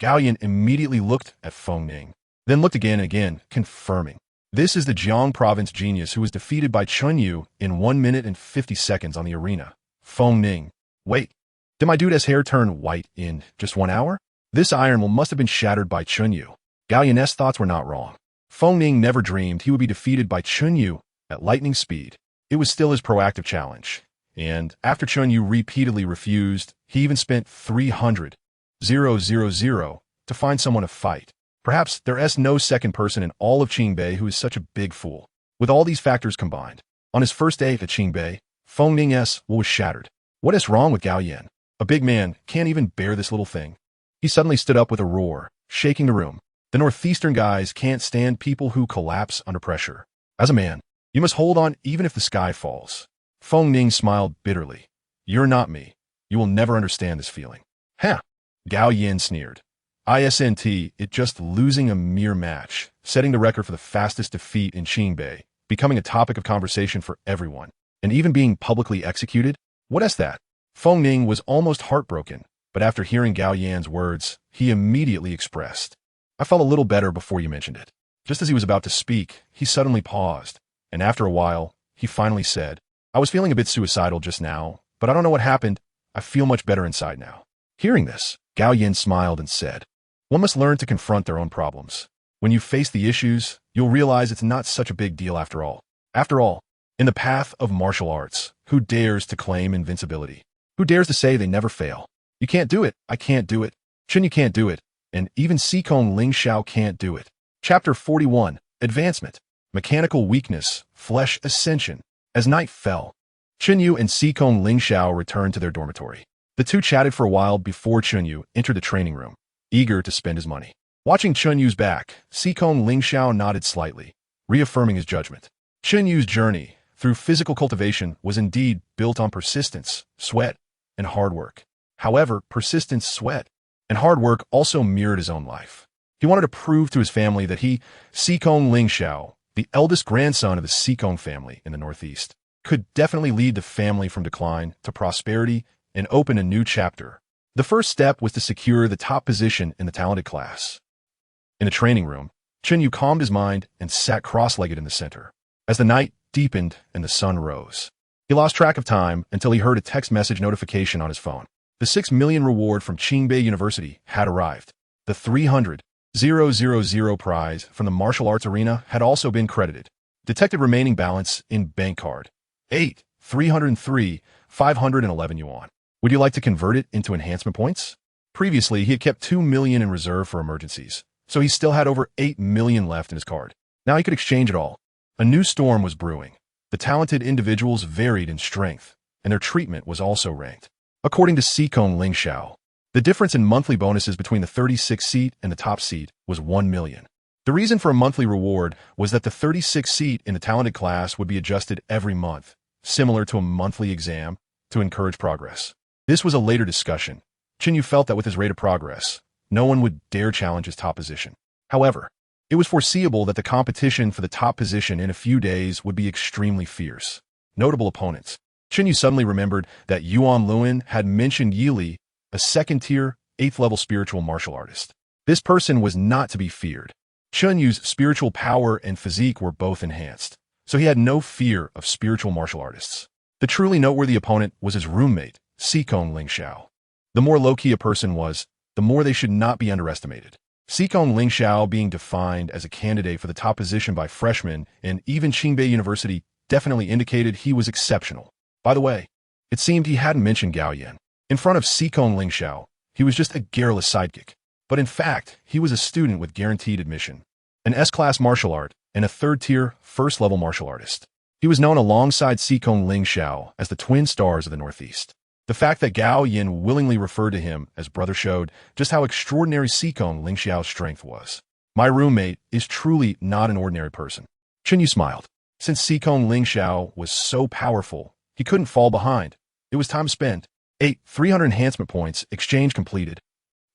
[SPEAKER 1] Gao Yan immediately looked at Feng Ning, then looked again and again, confirming. This is the Jiang Province genius who was defeated by Chen Yu in 1 minute and 50 seconds on the arena. Feng Ning. Wait, did my dude's hair turn white in just 1 hour? This iron will must have been shattered by Chen Yu. Gao Yan's thoughts were not wrong. Feng Ning never dreamed he would be defeated by Chen Yu at lightning speed. It was still his proactive challenge. And after Chen Yu repeatedly refused, he even spent 300,000 to find someone to fight. Perhaps there's no second person in all of Qingbei who is such a big fool. With all these factors combined, on his first day at Qingbei, Feng Ning's will was shattered. What is wrong with Gao Yan? A big man can't even bear this little thing. He suddenly stood up with a roar, shaking the room. The northeastern guys can't stand people who collapse under pressure. As a man, you must hold on even if the sky falls. Feng Ning smiled bitterly. You're not me. You will never understand this feeling. Ha! Gao Yan sneered. Isn't it just losing a mere match, setting the record for the fastest defeat in Qingbei, becoming a topic of conversation for everyone, and even being publicly executed? What is that? Feng Ning was almost heartbroken, but after hearing Gao Yan's words, he immediately expressed, I felt a little better before you mentioned it. Just as he was about to speak, he suddenly paused, and after a while, he finally said, I was feeling a bit suicidal just now, but I don't know what happened. I feel much better inside now. Hearing this, Gao Yan smiled and said, one must learn to confront their own problems. When you face the issues, you'll realize it's not such a big deal after all. After all, in the path of martial arts, who dares to claim invincibility? Who dares to say they never fail? You can't do it. I can't do it. Chen Yu can't do it. And even Sikong Ling Xiao can't do it. Chapter 41, Advancement. Mechanical Weakness, Flesh Ascension. As night fell, Chen Yu and Sikong Ling Xiao returned to their dormitory. The two chatted for a while before Chen Yu entered the training room, eager to spend his money. Watching Chen Yu's back, Sikong Ling Xiao nodded slightly, reaffirming his judgment. Chen Yu's journey through physical cultivation was indeed built on persistence, sweat, and hard work. However, persistence, sweat, and hard work also mirrored his own life. He wanted to prove to his family that he, Sikong Ling Xiao, the eldest grandson of the Sikong family in the Northeast, could definitely lead the family from decline to prosperity and open a new chapter. The first step was to secure the top position in the talented class. In the training room, Chen Yu calmed his mind and sat cross-legged in the center. As the night deepened and the sun rose, he lost track of time until he heard a text message notification on his phone. The 6 million reward from Qingbei University had arrived. The 300,000 prize from the martial arts arena had also been credited. Detected remaining balance in bank card. 303,511 yuan. Would you like to convert it into enhancement points? Previously, he had kept 2 million in reserve for emergencies, so he still had over 8 million left in his card. Now he could exchange it all. A new storm was brewing. The talented individuals varied in strength, and their treatment was also ranked. According to Sikong Ling Xiao, the difference in monthly bonuses between the 36th seat and the top seat was 1 million. The reason for a monthly reward was that the 36th seat in the talented class would be adjusted every month, similar to a monthly exam, to encourage progress. This was a later discussion. Chen Yu felt that with his rate of progress, no one would dare challenge his top position. However, it was foreseeable that the competition for the top position in a few days would be extremely fierce. Notable opponents. Chen Yu suddenly remembered that Yuan Luan had mentioned Yi Li, a second-tier, 8th-level spiritual martial artist. This person was not to be feared. Chen Yu's spiritual power and physique were both enhanced, so he had no fear of spiritual martial artists. The truly noteworthy opponent was his roommate, Sikong Ling Xiao. The more low-key a person was, the more they should not be underestimated. Sikong Ling Xiao being defined as a candidate for the top position by freshmen and even Qingbei University definitely indicated he was exceptional. By the way, it seemed he hadn't mentioned Gao Yan. In front of Sikong Ling Xiao, he was just a garrulous sidekick. But in fact, he was a student with guaranteed admission, an S-class martial art, and a third-tier, first-level martial artist. He was known alongside Sikong Ling Xiao as the twin stars of the Northeast. The fact that Gao Yan willingly referred to him as brother showed just how extraordinary Sikong Ling Xiao's strength was. My roommate is truly not an ordinary person. Chen Yu smiled. Since Sikong Ling Xiao was so powerful, he couldn't fall behind. It was time spent. 300 enhancement points, exchange completed.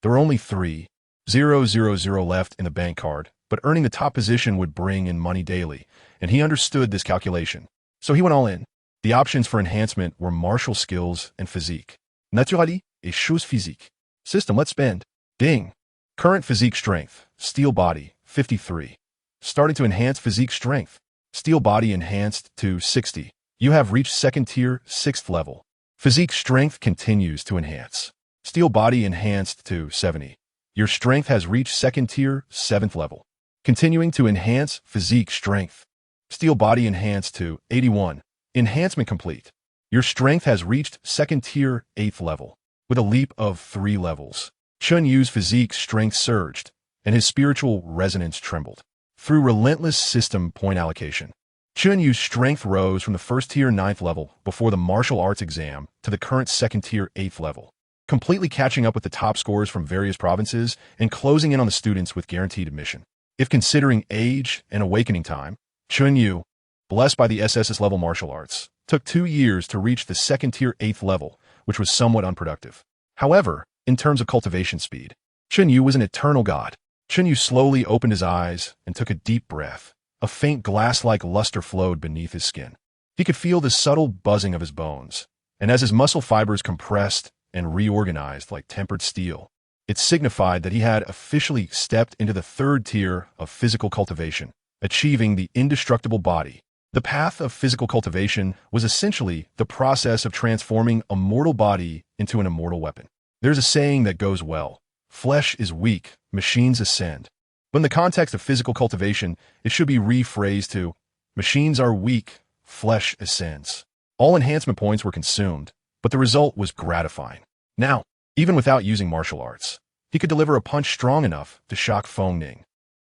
[SPEAKER 1] There were only 3,000 left in the bank card, but earning the top position would bring in money daily, and he understood this calculation. So he went all in. The options for enhancement were martial skills and physique. Naturally, et chose physique. System, let's spend. Ding. Current physique strength, steel body, 53. Starting to enhance physique strength. Steel body enhanced to 60. You have reached second tier, 6th level. Physique strength continues to enhance. Steel body enhanced to 70. Your strength has reached second tier, 7th level. Continuing to enhance physique strength. Steel body enhanced to 81. Enhancement complete. Your strength has reached second tier, 8th level, with a leap of 3 levels. Chen Yu's physique strength surged, and his spiritual resonance trembled. Through relentless system point allocation, Chen Yu's strength rose from the first-tier 9th level before the martial arts exam to the current second-tier 8th level, completely catching up with the top scores from various provinces and closing in on the students with guaranteed admission. If considering age and awakening time, Chen Yu, blessed by the SSS level martial arts, took 2 years to reach the second-tier 8th level, which was somewhat unproductive. However, in terms of cultivation speed, Chen Yu was an eternal god. Chen Yu slowly opened his eyes and took a deep breath. A faint glass-like luster flowed beneath his skin. He could feel the subtle buzzing of his bones, and as his muscle fibers compressed and reorganized like tempered steel, it signified that he had officially stepped into the 3rd tier of physical cultivation, achieving the indestructible body. The path of physical cultivation was essentially the process of transforming a mortal body into an immortal weapon. There's a saying that goes well: flesh is weak, machines ascend. But in the context of physical cultivation, it should be rephrased to, machines are weak, flesh ascends. All enhancement points were consumed, but the result was gratifying. Now, even without using martial arts, he could deliver a punch strong enough to shock Feng Ning.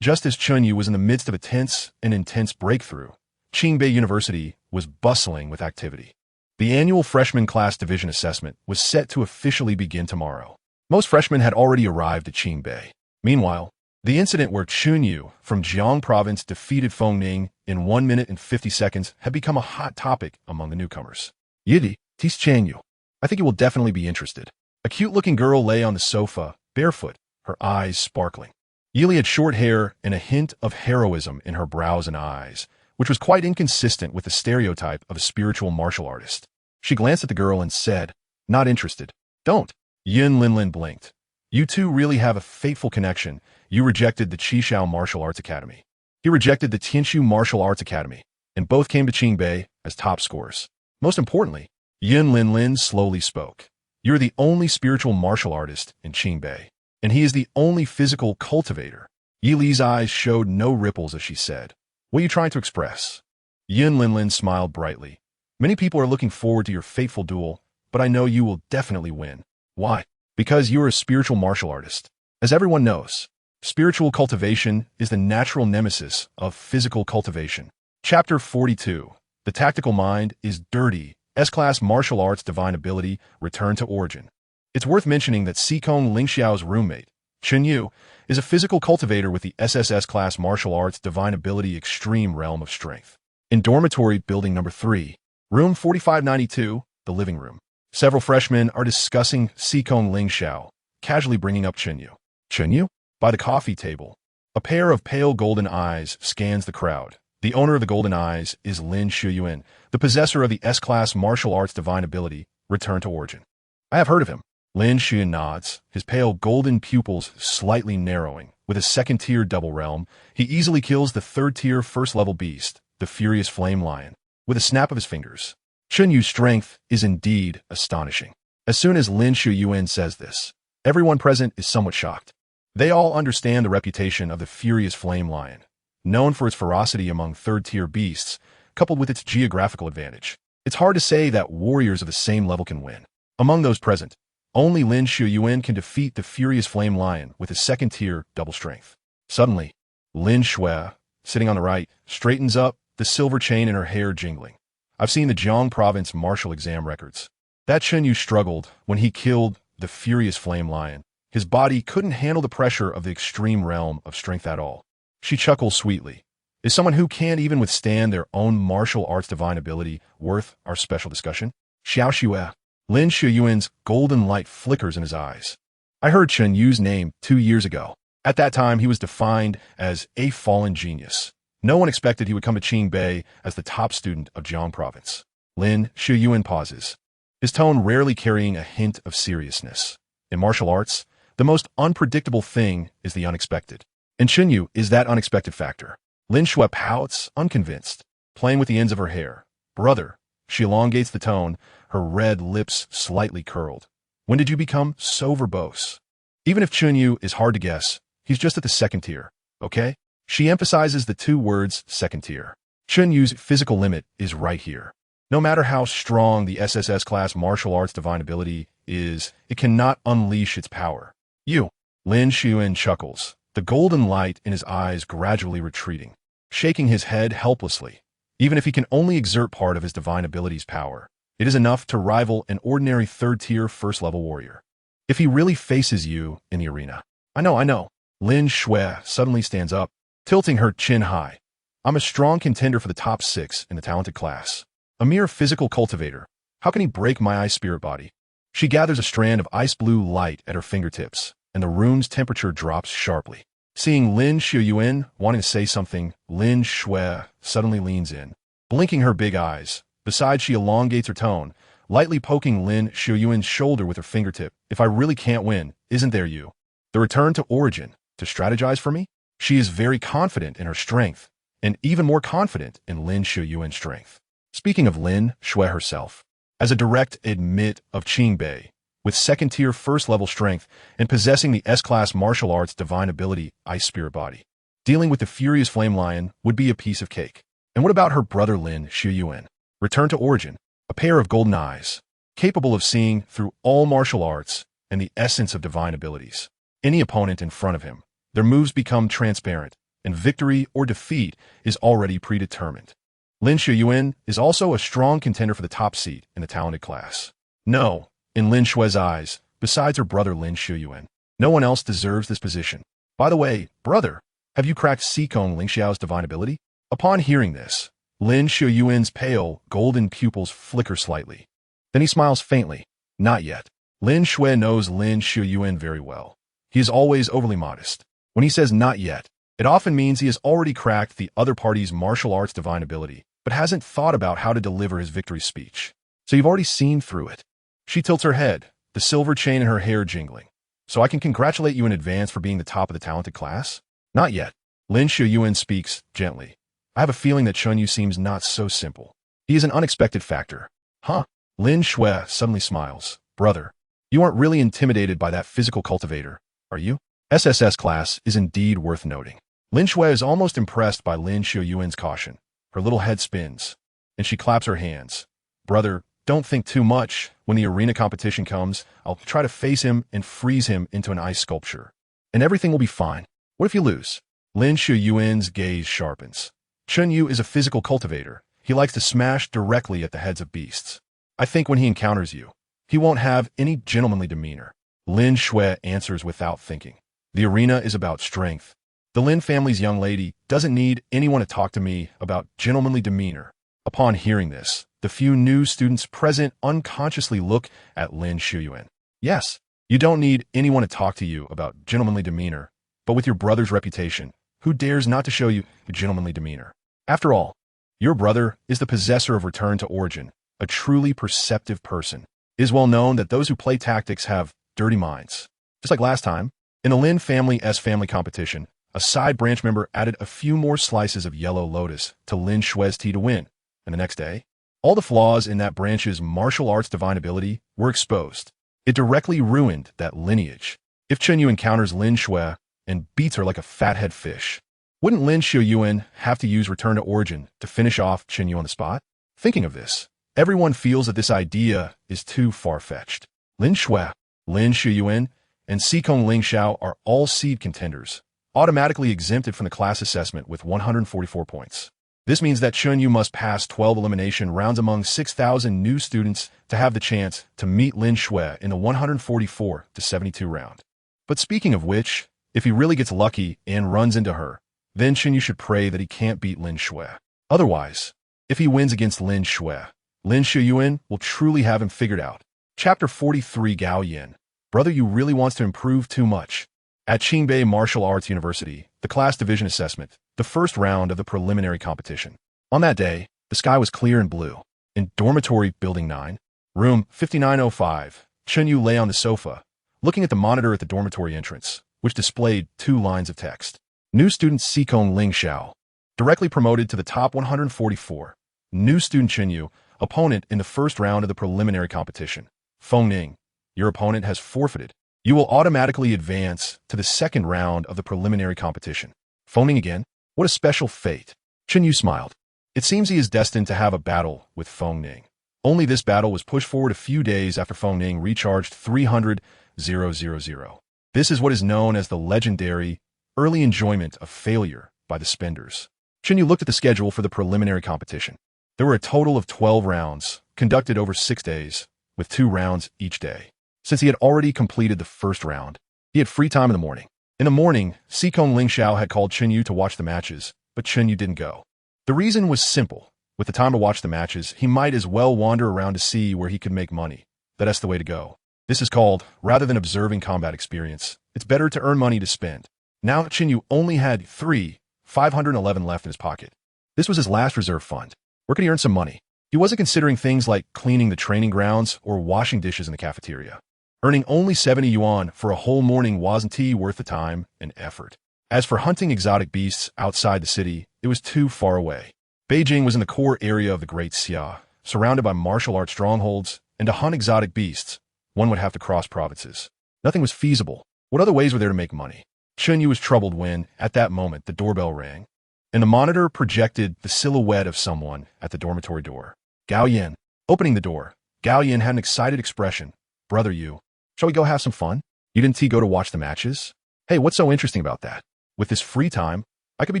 [SPEAKER 1] Just as Chen Yu was in the midst of a tense and intense breakthrough, Qingbei University was bustling with activity. The annual freshman class division assessment was set to officially begin tomorrow. Most freshmen had already arrived at Qingbei. Meanwhile, the incident where Chen Yu from Jiang province defeated Feng Ning in 1 minute and 50 seconds had become a hot topic among the newcomers. Yidi, tis Chen Yu. I think you will definitely be interested. A cute-looking girl lay on the sofa, barefoot, her eyes sparkling. Yili had short hair and a hint of heroism in her brows and eyes, which was quite inconsistent with the stereotype of a spiritual martial artist. She glanced at the girl and said, "Not interested." "Don't." Yin Linlin blinked. "You two really have a fateful connection. You rejected the Qishao Martial Arts Academy. He rejected the Tianshu Martial Arts Academy, and both came to Qingbei as top scorers. Most importantly," Yin Linlin slowly spoke, "you're the only spiritual martial artist in Qingbei, and he is the only physical cultivator." Yi Li's eyes showed no ripples as she said, "What are you trying to express?" Yin Linlin smiled brightly. "Many people are looking forward to your fateful duel, but I know you will definitely win." "Why?" "Because you are a spiritual martial artist. As everyone knows, spiritual cultivation is the natural nemesis of physical cultivation." Chapter 42. The Tactical Mind is Dirty. S-Class Martial Arts Divine Ability Return to Origin. It's worth mentioning that Xikong Lingxiao's roommate, Chen Yu, is a physical cultivator with the SSS Class Martial Arts Divine Ability Extreme Realm of Strength. In Dormitory Building Number 3, Room 4592, the living room, several freshmen are discussing Xikong Lingxiao, casually bringing up Chen Yu. "Chen Yu?" By the coffee table, a pair of pale golden eyes scans the crowd. The owner of the golden eyes is Lin Shuyuan, the possessor of the S-Class Martial Arts Divine Ability, Return to Origin. "I have heard of him." Lin Shuyuan nods, his pale golden pupils slightly narrowing. With a second-tier double realm, he easily kills the third-tier first-level beast, the Furious Flame Lion, with a snap of his fingers. Chen Yu's strength is indeed astonishing. As soon as Lin Shuyuan says this, everyone present is somewhat shocked. They all understand the reputation of the Furious Flame Lion, known for its ferocity among third-tier beasts, coupled with its geographical advantage. It's hard to say that warriors of the same level can win. Among those present, only Lin Shuyuan can defeat the Furious Flame Lion with his second-tier double strength. Suddenly, Lin Shui, sitting on the right, straightens up, the silver chain in her hair jingling. "I've seen the Jiang province martial exam records. That Chen Yu struggled when he killed the Furious Flame Lion. His body couldn't handle the pressure of the extreme realm of strength at all." She chuckles sweetly. "Is someone who can't even withstand their own martial arts divine ability worth our special discussion?" Xiao Xue. Lin Shuyuan's golden light flickers in his eyes. "I heard Chen Yu's name 2 years ago. At that time, he was defined as a fallen genius. No one expected he would come to Qingbei as the top student of Jiang province." Lin Shuyuan pauses, his tone rarely carrying a hint of seriousness. In martial arts, the most unpredictable thing is the unexpected. And Chen Yu is that unexpected factor. Lin Shui pouts, unconvinced, playing with the ends of her hair. "Brother," she elongates the tone, her red lips slightly curled. "When did you become so verbose?" Even if Chen Yu is hard to guess, he's just at the second tier, okay? She emphasizes the 2 words second tier. Chen Yu's physical limit is right here. No matter how strong the SSS class martial arts divine ability is, it cannot unleash its power. "You." Lin Shuyuan chuckles, the golden light in his eyes gradually retreating, shaking his head helplessly. Even if he can only exert part of his divine ability's power, it is enough to rival an ordinary third-tier first-level warrior. If he really faces you in the arena. I know. Lin Shui suddenly stands up, tilting her chin high. I'm a strong contender for the top 6 in the talented class. A mere physical cultivator. How can he break my ice spirit body? She gathers a strand of ice blue light at her fingertips, and the room's temperature drops sharply. Seeing Lin Shuiyuan wanting to say something, Lin Shui suddenly leans in, blinking her big eyes. Besides, she elongates her tone, lightly poking Lin Shuiyuan's shoulder with her fingertip. If I really can't win, isn't there you? The return to origin, to strategize for me? She is very confident in her strength, and even more confident in Lin Shuiyuan's strength. Speaking of Lin Shui herself, as a direct admit of Qingbei, with second-tier first-level strength and possessing the S-class martial arts divine ability Ice Spirit Body, dealing with the furious Flame Lion would be a piece of cake. And what about her brother Lin Shuiyuan? Return to origin, a pair of golden eyes, capable of seeing through all martial arts and the essence of divine abilities. Any opponent in front of him, their moves become transparent, and victory or defeat is already predetermined. Lin Shuiyuan is also a strong contender for the top seat in the talented class. No, in Lin Shui's eyes, besides her brother Lin Shuiyuan, no one else deserves this position. By the way, brother, have you cracked Xikong Lingxiao's divine ability? Upon hearing this, Lin Shuiyuan's pale, golden pupils flicker slightly. Then he smiles faintly. Not yet. Lin Shui knows Lin Shuiyuan very well. He is always overly modest. When he says not yet, it often means he has already cracked the other party's martial arts divine ability, but hasn't thought about how to deliver his victory speech. So you've already seen through it. She tilts her head, the silver chain in her hair jingling. So I can congratulate you in advance for being the top of the talented class? Not yet. Lin Shuiyuan speaks gently. I have a feeling that Chen Yu seems not so simple. He is an unexpected factor. Huh? Lin Shui suddenly smiles. Brother, you aren't really intimidated by that physical cultivator, are you? SSS class is indeed worth noting. Lin Shui is almost impressed by Lin Shuiyuan's caution. Her little head spins, and she claps her hands. Brother, don't think too much. When the arena competition comes, I'll try to face him and freeze him into an ice sculpture. And everything will be fine. What if you lose? Lin Shuiyuan's gaze sharpens. Chen Yu is a physical cultivator. He likes to smash directly at the heads of beasts. I think when he encounters you, he won't have any gentlemanly demeanor. Lin Shui answers without thinking. The arena is about strength. The Lin family's young lady doesn't need anyone to talk to me about gentlemanly demeanor. Upon hearing this, the few new students present unconsciously look at Lin Shuiyuan. Yes, you don't need anyone to talk to you about gentlemanly demeanor, but with your brother's reputation, who dares not to show you gentlemanly demeanor? After all, your brother is the possessor of Return to Origin, a truly perceptive person. It is well known that those who play tactics have dirty minds. Just like last time, in the Lin family's family competition, a side branch member added a few more slices of yellow lotus to Lin Shui's tea to win, and the next day, all the flaws in that branch's martial arts divine ability were exposed. It directly ruined that lineage. If Chen Yu encounters Lin Shui and beats her like a fathead fish, wouldn't Lin Shuiyuan have to use Return to Origin to finish off Chen Yu on the spot? Thinking of this, everyone feels that this idea is too far-fetched. Lin Shui, Lin Shuiyuan, and Xikong Lingxiao are all seed contenders, automatically exempted from the class assessment with 144 points. This means that Chen Yu must pass 12 elimination rounds among 6,000 new students to have the chance to meet Lin Shui in the 144 to 72 round. But speaking of which, if he really gets lucky and runs into her, then Chen Yu should pray that he can't beat Lin Shui. Otherwise, if he wins against Lin Shui, Lin Shuiyuan will truly have him figured out. Chapter 43 Gao Yin. Brother Yu really wants to improve too much. At Qingbei Martial Arts University, the class division assessment, the first round of the preliminary competition. On that day, the sky was clear and blue. In dormitory building 9, room 5905, Chen Yu lay on the sofa, looking at the monitor at the dormitory entrance, which displayed 2 lines of text. New student Xikong Lingxiao, directly promoted to the top 144. New student Chen Yu, opponent in the first round of the preliminary competition. Feng Ning, your opponent has forfeited. You will automatically advance to the second round of the preliminary competition. Feng Ning again? What a special fate. Chen Yu smiled. It seems he is destined to have a battle with Feng Ning. Only this battle was pushed forward a few days after Feng Ning recharged 300,000. This is what is known as the legendary early enjoyment of failure by the spenders. Chen Yu looked at the schedule for the preliminary competition. There were a total of 12 rounds, conducted over 6 days, with 2 rounds each day. Since he had already completed the first round, he had free time in the morning. In the morning, Sikong Lingxiao had called Chen Yu to watch the matches, but Chen Yu didn't go. The reason was simple. With the time to watch the matches, he might as well wander around to see where he could make money. That's the way to go. This is called, rather than observing combat experience, it's better to earn money to spend. Now Chen Yu only had 511 left in his pocket. This was his last reserve fund. Where could he earn some money? He wasn't considering things like cleaning the training grounds or washing dishes in the cafeteria. Earning only 70 yuan for a whole morning wasn't worth the time and effort. As for hunting exotic beasts outside the city, it was too far away. Beijing was in the core area of the Great Xia, surrounded by martial arts strongholds, and to hunt exotic beasts, one would have to cross provinces. Nothing was feasible. What other ways were there to make money? Chen Yu was troubled when, at that moment, the doorbell rang, and the monitor projected the silhouette of someone at the dormitory door. Gao Yin. Opening the door, Gao Yin had an excited expression. Brother Yu, shall we go have some fun? You didn't go to watch the matches? Hey, what's so interesting about that? With this free time, I could be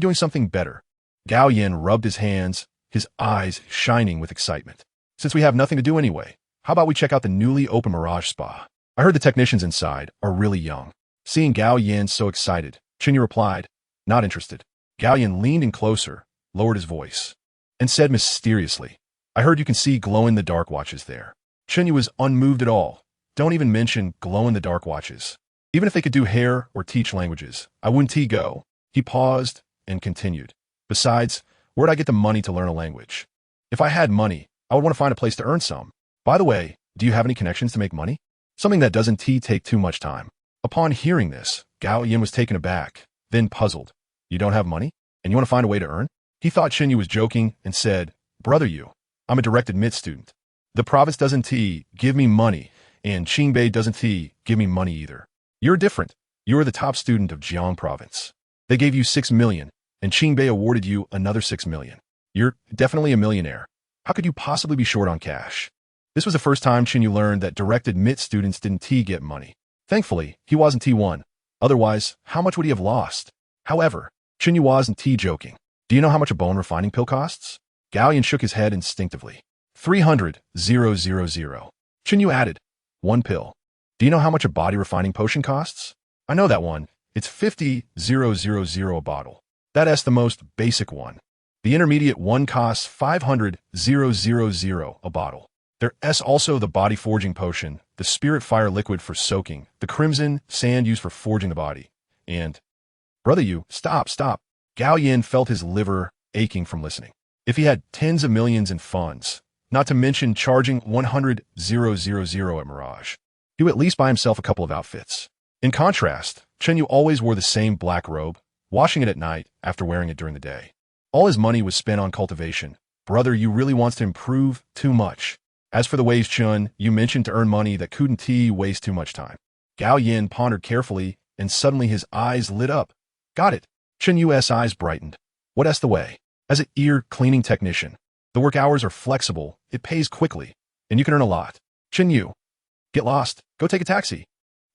[SPEAKER 1] doing something better. Gao Yin rubbed his hands, his eyes shining with excitement. Since we have nothing to do anyway, how about we check out the newly opened Mirage Spa? I heard the technicians inside are really young. Seeing Gao Yin so excited, Chen Yu replied, not interested. Gao Yin leaned in closer, lowered his voice, and said mysteriously, I heard you can see glow-in-the-dark watches there. Chen Yu was unmoved at all. Don't even mention glow-in-the-dark watches. Even if they could do hair or teach languages, I wouldn't go. He paused and continued. Besides, where'd I get the money to learn a language? If I had money, I would want to find a place to earn some. By the way, do you have any connections to make money? Something that doesn't take too much time. Upon hearing this, Gao Yin was taken aback, then puzzled. You don't have money? And you want to find a way to earn? He thought Chen Yu was joking and said, Brother Yu, I'm a direct admit student. The province doesn't give me money, and Qingbei doesn't give me money either. You're different. You're the top student of Jiang province. They gave you 6 million, and Qingbei awarded you another 6 million. You're definitely a millionaire. How could you possibly be short on cash? This was the first time Chen Yu learned that direct admit students didn't get money. Thankfully, he wasn't T1. Otherwise, how much would he have lost? However, Chen Yu wasn't joking. Do you know how much a bone refining pill costs? Gao Yin shook his head instinctively. 300,000. Chen Yu added, 1 pill. Do you know how much a body refining potion costs? I know that one. It's 50,000 a bottle. That's the most basic one. The intermediate one costs 500,000 a bottle. There's also the body forging potion, the spirit fire liquid for soaking, the crimson sand used for forging the body, and... Brother Yu, stop. Gao Yin felt his liver aching from listening. If he had tens of millions in funds, not to mention charging 100,000 at Mirage, he would at least buy himself a couple of outfits. In contrast, Chen Yu always wore the same black robe, washing it at night after wearing it during the day. All his money was spent on cultivation. Brother Yu really wants to improve too much. As for the ways Chen Yu mentioned to earn money that couldn't waste too much time. Gao Yin pondered carefully, and suddenly his eyes lit up. Got it. Chen Yu's eyes brightened. What's the way? As an ear cleaning technician, the work hours are flexible, it pays quickly, and you can earn a lot. Chen Yu, get lost, go take a taxi.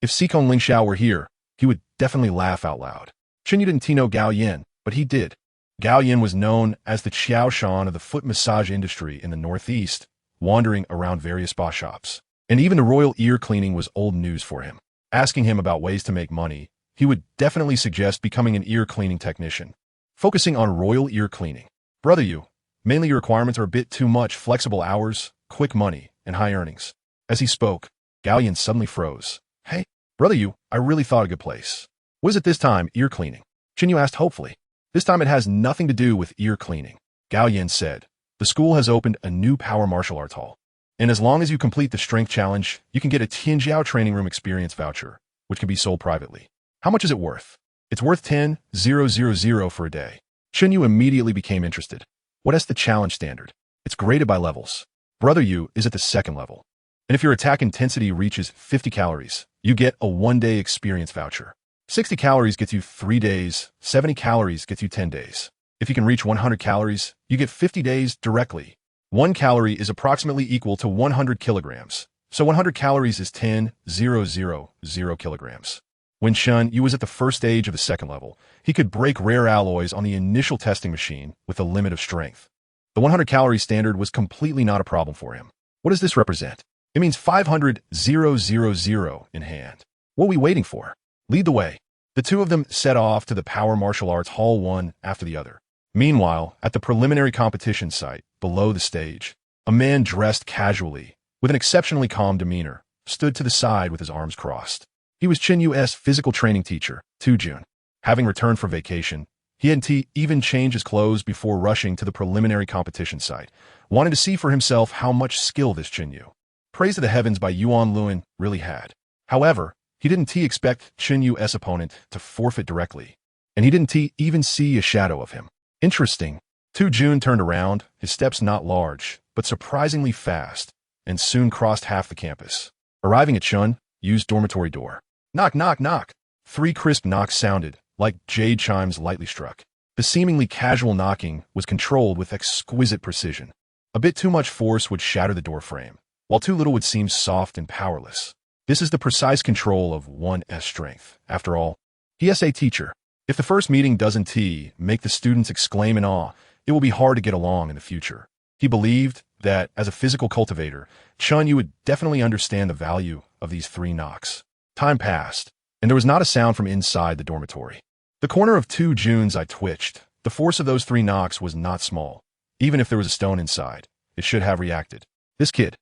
[SPEAKER 1] If Sikong Lingxiao were here, he would definitely laugh out loud. Chen Yu didn't know Gao Yin, but he did. Gao Yin was known as the Qiao Shan of the foot massage industry in the Northeast, wandering around various spa shops. And even the royal ear cleaning was old news for him. Asking him about ways to make money, he would definitely suggest becoming an ear cleaning technician. Focusing on royal ear cleaning. Brother Yu, mainly your requirements are a bit too much flexible hours, quick money, and high earnings. As he spoke, Gao Yin suddenly froze. Hey, Brother Yu, I really thought a good place. What is it this time, ear cleaning? Chen Yu asked hopefully. This time it has nothing to do with ear cleaning. Gao Yin said, the school has opened a new power martial arts hall. And as long as you complete the strength challenge, you can get a Tianjiao training room experience voucher, which can be sold privately. How much is it worth? It's worth 10,000 for a day. Chen Yu immediately became interested. What is the challenge standard? It's graded by levels. Brother Yu is at the 2nd level. And if your attack intensity reaches 50 calories, you get a 1-day experience voucher. 60 calories gets you 3 days, 70 calories gets you 10 days. If you can reach 100 calories, you get 50 days directly. 1 calorie is approximately equal to 100 kilograms. So 100 calories is 10,000 kilograms. When Chen Yu was at the first stage of the second level, he could break rare alloys on the initial testing machine with a limit of strength. The 100-calorie standard was completely not a problem for him. What does this represent? It means 500,000 in hand. What are we waiting for? Lead the way. The two of them set off to the Power Martial Arts Hall one after the other. Meanwhile, at the preliminary competition site, below the stage, a man dressed casually, with an exceptionally calm demeanor, stood to the side with his arms crossed. He was Chen Yu's physical training teacher, Jun. Having returned from vacation, he hadn't even changed his clothes before rushing to the preliminary competition site, wanting to see for himself how much skill this Chen Yu, praised to the heavens by Yuan Luan, really had. However, he didn't expect Chen Yu's opponent to forfeit directly, and he didn't even see a shadow of him. Interesting. Jun turned around, his steps not large, but surprisingly fast, and soon crossed half the campus. Arriving at Chen Yu's dormitory door. Knock, knock, knock. 3 crisp knocks sounded, like jade chimes lightly struck. The seemingly casual knocking was controlled with exquisite precision. A bit too much force would shatter the door frame, while too little would seem soft and powerless. This is the precise control of one's strength. After all, he is a teacher. If the first meeting doesn't make the students exclaim in awe, it will be hard to get along in the future. He believed that, as a physical cultivator, Chen Yu would definitely understand the value of these 3 knocks. Time passed, and there was not a sound from inside the dormitory. The corner of Jun's eye twitched. The force of those 3 knocks was not small. Even if there was a stone inside, it should have reacted. This kid,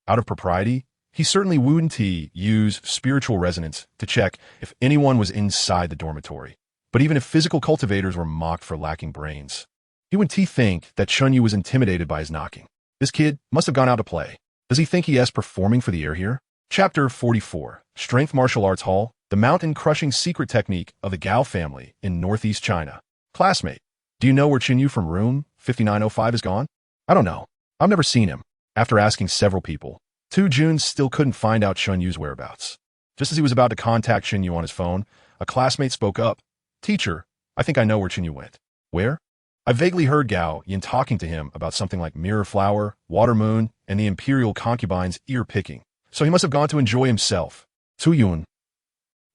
[SPEAKER 1] out of propriety, he certainly wouldn't use spiritual resonance to check if anyone was inside the dormitory. But even if physical cultivators were mocked for lacking brains, he wouldn't think that Chen Yu was intimidated by his knocking. This kid must have gone out to play. Does he think he is performing for the air here? Chapter 44. Strength Martial Arts Hall, the mountain-crushing secret technique of the Gao family in northeast China. Classmate, do you know where Chen Yu from room 5905 is gone? I don't know. I've never seen him. After asking several people, Jun still couldn't find out Chen Yu's whereabouts. Just as he was about to contact Chen Yu on his phone, a classmate spoke up. Teacher, I think I know where Chen Yu went. Where? I vaguely heard Gao Yin talking to him about something like mirror flower, water moon, and the imperial concubine's ear picking. So he must have gone to enjoy himself. Yun.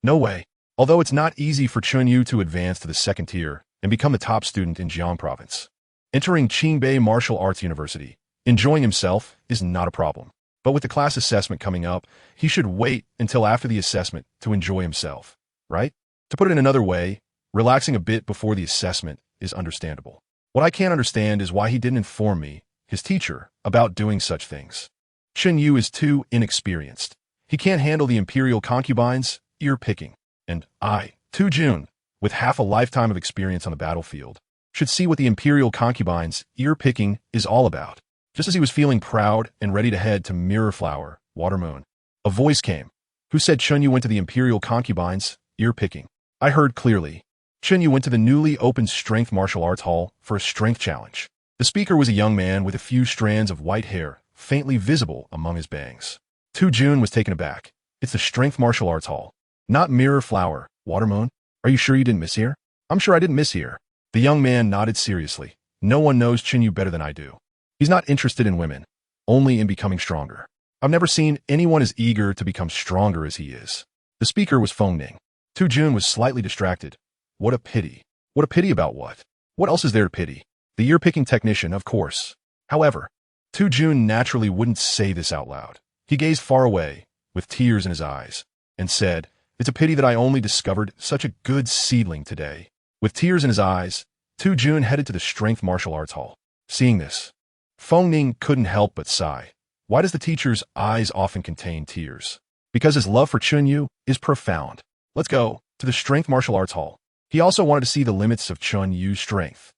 [SPEAKER 1] No way. Although it's not easy for Chen Yu to advance to the second tier and become the top student in Jiang province, entering Qingbei Martial Arts University, enjoying himself is not a problem. But with the class assessment coming up, he should wait until after the assessment to enjoy himself, right? To put it in another way, relaxing a bit before the assessment is understandable. What I can't understand is why he didn't inform me, his teacher, about doing such things. Chen Yu is too inexperienced. He can't handle the imperial concubines, ear-picking. And I, Jun, with half a lifetime of experience on the battlefield, should see what the imperial concubines, ear-picking, is all about. Just as he was feeling proud and ready to head to Mirror Flower, Water Moon, a voice came. Who said Chen Yu went to the imperial concubines, ear-picking? I heard clearly. Chen Yu went to the newly opened Strength Martial Arts Hall for a strength challenge. The speaker was a young man with a few strands of white hair, faintly visible among his bangs. Jun was taken aback. It's the Strength Martial Arts Hall, not Mirror Flower, Water Moon. Are you sure you didn't miss here? I'm sure I didn't miss here. The young man nodded seriously. No one knows Chen Yu better than I do. He's not interested in women, only in becoming stronger. I've never seen anyone as eager to become stronger as he is. The speaker was Feng Ning. Jun was slightly distracted. What a pity. What a pity about what? What else is there to pity? The ear-picking technician, of course. However, Jun naturally wouldn't say this out loud. He gazed far away, with tears in his eyes, and said, "It's a pity that I only discovered such a good seedling today." With tears in his eyes, Jun headed to the Strength Martial Arts Hall. Seeing this, Feng Ning couldn't help but sigh. Why does the teacher's eyes often contain tears? Because his love for Chen Yu is profound. Let's go to the Strength Martial Arts Hall. He also wanted to see the limits of Chen Yu's strength.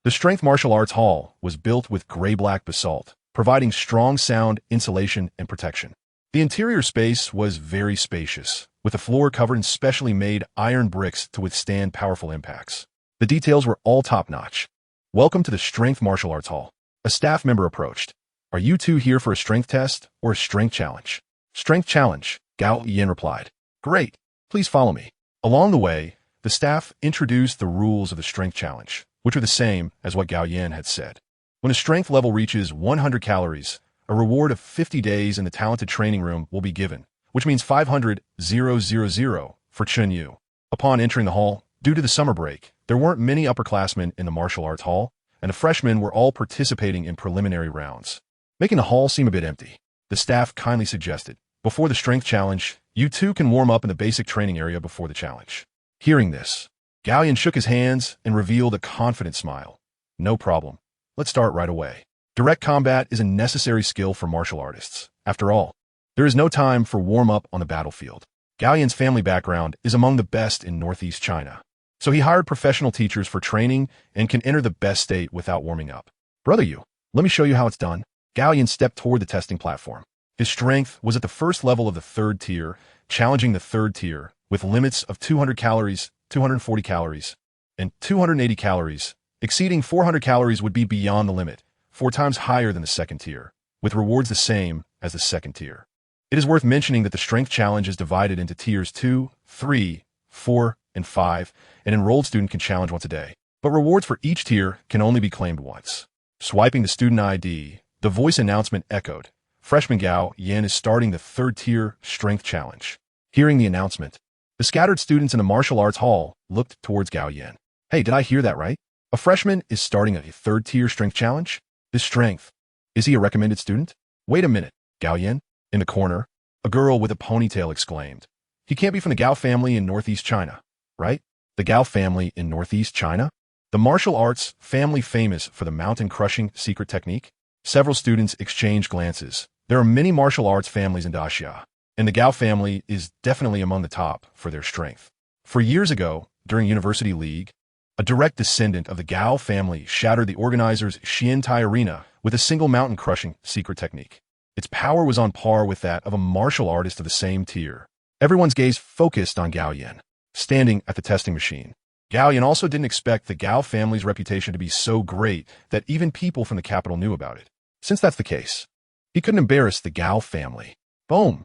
[SPEAKER 1] The Strength Martial Arts Hall was built with gray-black basalt, providing strong sound, insulation, and protection. The interior space was very spacious, with the floor covered in specially made iron bricks to withstand powerful impacts. The details were all top-notch. Welcome to the Strength Martial Arts Hall. A staff member approached. Are you two here for a strength test or a strength challenge? Strength challenge, Gao Yin replied. Great, please follow me. Along the way, the staff introduced the rules of the strength challenge, which were the same as what Gao Yin had said. When a strength level reaches 100 calories, a reward of 50 days in the talented training room will be given, which means 500,000 for Chen Yu. Upon entering the hall, due to the summer break, there weren't many upperclassmen in the martial arts hall, and the freshmen were all participating in preliminary rounds, making the hall seem a bit empty. The staff kindly suggested, before the strength challenge, you two can warm up in the basic training area before the challenge. Hearing this, Gao Yan shook his hands and revealed a confident smile. No problem. Let's start right away. Direct combat is a necessary skill for martial artists. After all, there is no time for warm-up on the battlefield. Gao Yan's family background is among the best in Northeast China, so he hired professional teachers for training and can enter the best state without warming up. Brother Yu, let me show you how it's done. Gao Yan stepped toward the testing platform. His strength was at the first level of the third tier, challenging the third tier, with limits of 200 calories, 240 calories, and 280 calories. Exceeding 400 calories would be beyond the limit, 4 times higher than the second tier, with rewards the same as the second tier. It is worth mentioning that the strength challenge is divided into tiers 2, 3, 4, and 5. An enrolled student can challenge once a day, but rewards for each tier can only be claimed once. Swiping the student ID, the voice announcement echoed. Freshman Gao Yan is starting the third tier strength challenge. Hearing the announcement, the scattered students in the martial arts hall looked towards Gao Yan. Hey, did I hear that right? A freshman is starting a third tier strength challenge? This strength, is he a recommended student? Wait a minute, Gao Yan? In the corner, a girl with a ponytail exclaimed. He can't be from the Gao family in Northeast China, right? The Gao family in Northeast China? The martial arts family famous for the mountain-crushing secret technique? Several students exchanged glances. There are many martial arts families in Daxia, and the Gao family is definitely among the top for their strength. For years ago, during University League, a direct descendant of the Gao family shattered the organizer's Xiantai arena with a single mountain-crushing secret technique. Its power was on par with that of a martial artist of the same tier. Everyone's gaze focused on Gao Yan, standing at the testing machine. Gao Yan also didn't expect the Gao family's reputation to be so great that even people from the capital knew about it. Since that's the case, he couldn't embarrass the Gao family. Boom!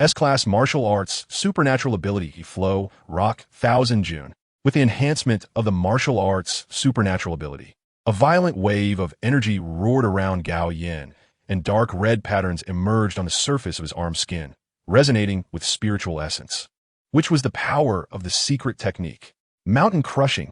[SPEAKER 1] S-class martial arts, supernatural ability, flow, rock, 1000 June. With the enhancement of the martial arts, supernatural ability, a violent wave of energy roared around Gao Yan, and dark red patterns emerged on the surface of his arm skin, resonating with spiritual essence, which was the power of the secret technique. Mountain crushing.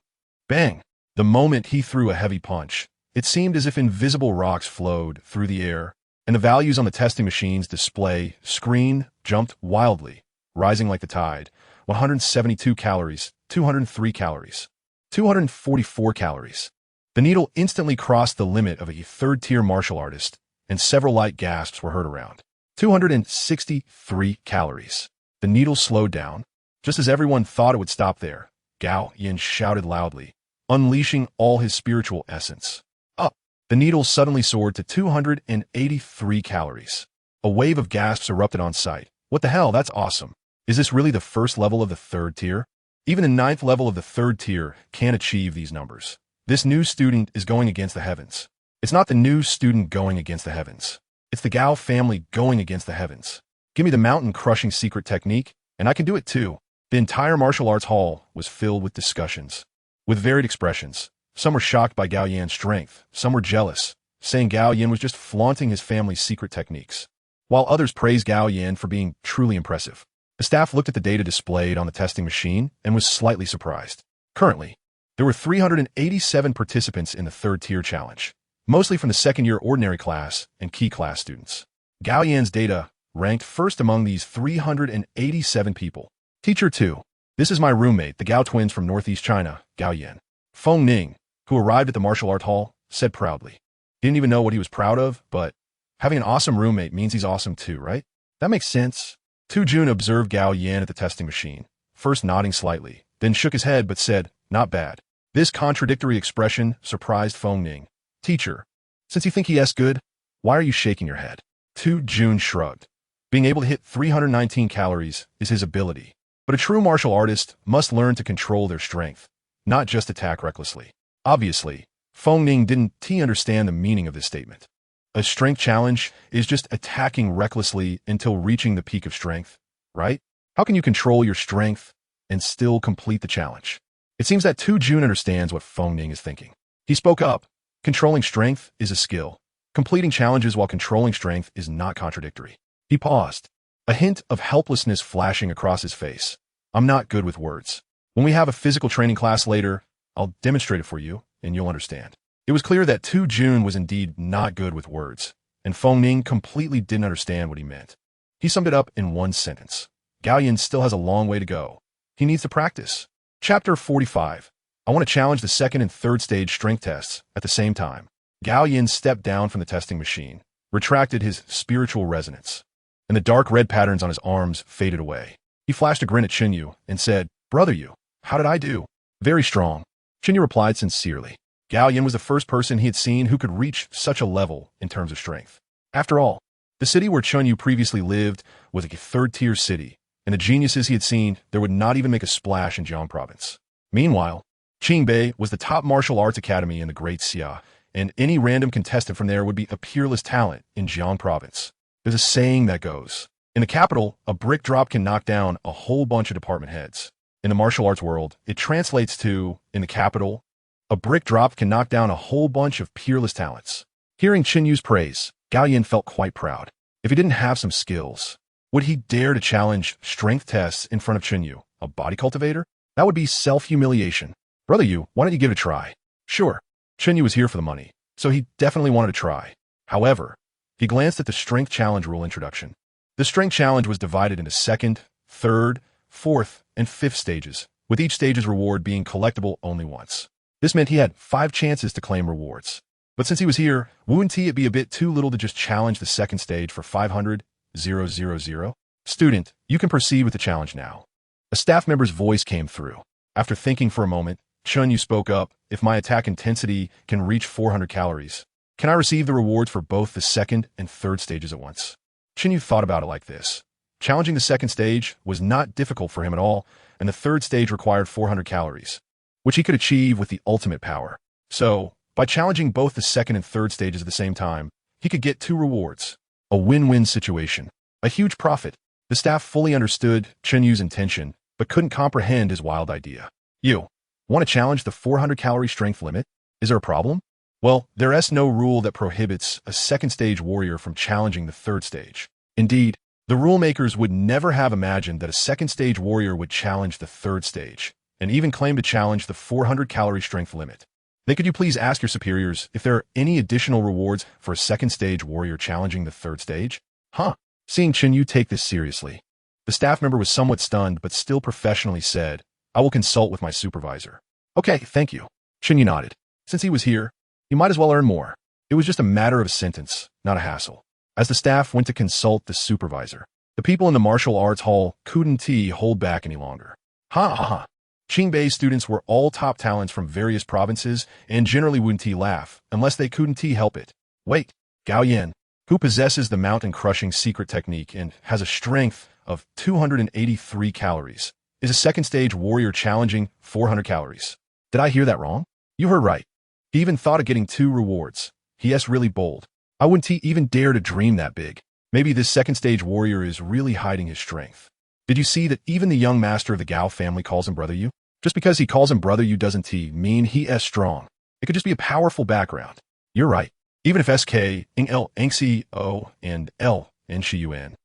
[SPEAKER 1] Bang! The moment he threw a heavy punch, it seemed as if invisible rocks flowed through the air, and the values on the testing machine's display screen jumped wildly, rising like the tide. 172 calories, 203 calories, 244 calories. The needle instantly crossed the limit of a third-tier martial artist, and several light gasps were heard around. 263 calories. The needle slowed down. Just as everyone thought it would stop there, Gao Yan shouted loudly, unleashing all his spiritual essence. Up! The needle suddenly soared to 283 calories. A wave of gasps erupted on sight. What the hell, that's awesome. Is this really the first level of the third tier? Even the 9th level of the third tier can't achieve these numbers. This new student is going against the heavens. It's not the new student going against the heavens. It's the Gao family going against the heavens. Give me the mountain-crushing secret technique, and I can do it too. The entire martial arts hall was filled with discussions, with varied expressions. Some were shocked by Gao Yan's strength. Some were jealous, saying Gao Yan was just flaunting his family's secret techniques, while others praised Gao Yan for being truly impressive. The staff looked at the data displayed on the testing machine and was slightly surprised. Currently, there were 387 participants in the third tier challenge, mostly from the second-year ordinary class and key class students. Gao Yan's data ranked first among these 387 people. Teacher 2. This is my roommate, the Gao twins from Northeast China, Gao Yan. Feng Ning, who arrived at the martial art hall, said proudly. He didn't even know what he was proud of, but having an awesome roommate means he's awesome too, right? That makes sense. Tu Jun observed Gao Yan at the testing machine, first nodding slightly, then shook his head but said, not bad. This contradictory expression surprised Feng Ning. Teacher, since you think he is good, why are you shaking your head? Tu Jun shrugged. Being able to hit 319 calories is his ability, but a true martial artist must learn to control their strength, not just attack recklessly. Obviously, Feng Ning didn't understand the meaning of this statement. A strength challenge is just attacking recklessly until reaching the peak of strength, right? How can you control your strength and still complete the challenge? It seems that Tu Jun understands what Feng Ning is thinking. He spoke up. Controlling strength is a skill. Completing challenges while controlling strength is not contradictory. He paused, a hint of helplessness flashing across his face. I'm not good with words. When we have a physical training class later, I'll demonstrate it for you, and you'll understand. It was clear that Tu Jun was indeed not good with words, and Feng Ning completely didn't understand what he meant. He summed it up in one sentence. Gao Yin still has a long way to go. He needs to practice. Chapter 45. I want to challenge the second and third stage strength tests at the same time. Gao Yin stepped down from the testing machine, retracted his spiritual resonance, and the dark red patterns on his arms faded away. He flashed a grin at Chen Yu and said, "Brother Yu, how did I do?" "Very strong." Chen Yu replied sincerely. Gao Yin was the first person he had seen who could reach such a level in terms of strength. After all, the city where Chen Yu previously lived was a third-tier city, and the geniuses he had seen there would not even make a splash in Jiang province. Meanwhile, Qingbei was the top martial arts academy in the Great Xia, and any random contestant from there would be a peerless talent in Jiang province. There's a saying that goes, in the capital, a brick drop can knock down a whole bunch of department heads. In the martial arts world, it translates to, in the capital, a brick drop can knock down a whole bunch of peerless talents. Hearing Chen Yu's praise, Gao Yin felt quite proud. If he didn't have some skills, would he dare to challenge strength tests in front of Chen Yu, a body cultivator? That would be self-humiliation. "Brother Yu, why don't you give it a try?" "Sure." Chen Yu was here for the money, so he definitely wanted to try. However, he glanced at the strength challenge rule introduction. The strength challenge was divided into second, third, fourth, and fifth stages, with each stage's reward being collectible only once. This meant he had 5 chances to claim rewards. But since he was here, wouldn't it'd be a bit too little to just challenge the second stage for 500,000? "Student, you can proceed with the challenge now." A staff member's voice came through. After thinking for a moment, Chen Yu spoke up, "If my attack intensity can reach 400 calories, can I receive the rewards for both the second and third stages at once?" Chen Yu thought about it like this. Challenging the second stage was not difficult for him at all, and the third stage required 400 calories, which he could achieve with the ultimate power. So, by challenging both the second and third stages at the same time, he could get 2 rewards. A win-win situation. A huge profit. The staff fully understood Chen Yu's intention, but couldn't comprehend his wild idea. "You want to challenge the 400-calorie strength limit? Is there a problem?" "Well, there is no rule that prohibits a second-stage warrior from challenging the third stage. Indeed, the rule makers would never have imagined that a second-stage warrior would challenge the third stage, and even claim to challenge the 400-calorie strength limit. Then could you please ask your superiors if there are any additional rewards for a second-stage warrior challenging the third stage?" "Huh." Seeing Chen Yu take this seriously, the staff member was somewhat stunned but still professionally said, "I will consult with my supervisor." "Okay, thank you." Chen Yu nodded. Since he was here, he might as well earn more. It was just a matter of a sentence, not a hassle. As the staff went to consult the supervisor, the people in the martial arts hall couldn't hold back any longer. Ha ha ha. Qingbei students were all top talents from various provinces and generally wouldn't laugh unless they couldn't help it. Wait, Gao Yin, who possesses the mountain-crushing secret technique and has a strength of 283 calories, is a second-stage warrior challenging 400 calories. Did I hear that wrong? You heard right. He even thought of getting 2 rewards. He really bold. I wouldn't even dare to dream that big. Maybe this second-stage warrior is really hiding his strength. Did you see that even the young master of the Gao family calls him Brother Yu? Just because he calls him Brother Yu doesn't mean he is strong. It could just be a powerful background. You're right. Even if SK, Ing L, Angxi O, and L, and Shi Yuan,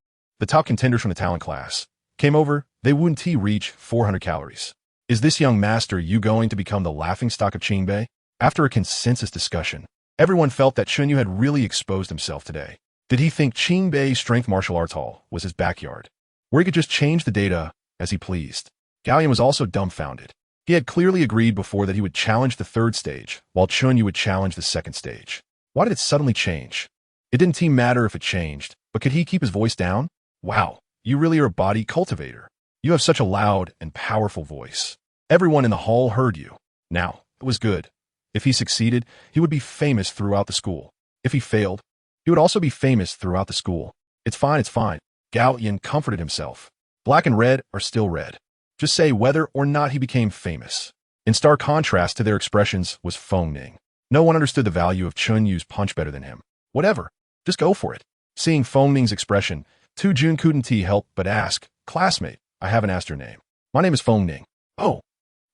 [SPEAKER 1] the top contenders from the talent class, came over, they wouldn't reach 400 calories. Is this young master Yu going to become the laughingstock of Qingbei? After a consensus discussion, everyone felt that Chen Yu had really exposed himself today. Did he think Qingbei Strength Martial Arts Hall was his backyard, where he could just change the data as he pleased? Gao Yin was also dumbfounded. He had clearly agreed before that he would challenge the third stage, while Chen Yu would challenge the second stage. Why did it suddenly change? It didn't matter if it changed, but could he keep his voice down? Wow, you really are a body cultivator. You have such a loud and powerful voice. Everyone in the hall heard you. Now, it was good. If he succeeded, he would be famous throughout the school. If he failed, he would also be famous throughout the school. It's fine, it's fine. Gao Yin comforted himself. Black and red are still red. Just say whether or not he became famous. In stark contrast to their expressions was Feng Ning. No one understood the value of Chen Yu's punch better than him. Whatever, just go for it. Seeing Feng Ning's expression, Tu Jun couldn't help but ask, "Classmate, I haven't asked your name." "My name is Feng Ning." "Oh."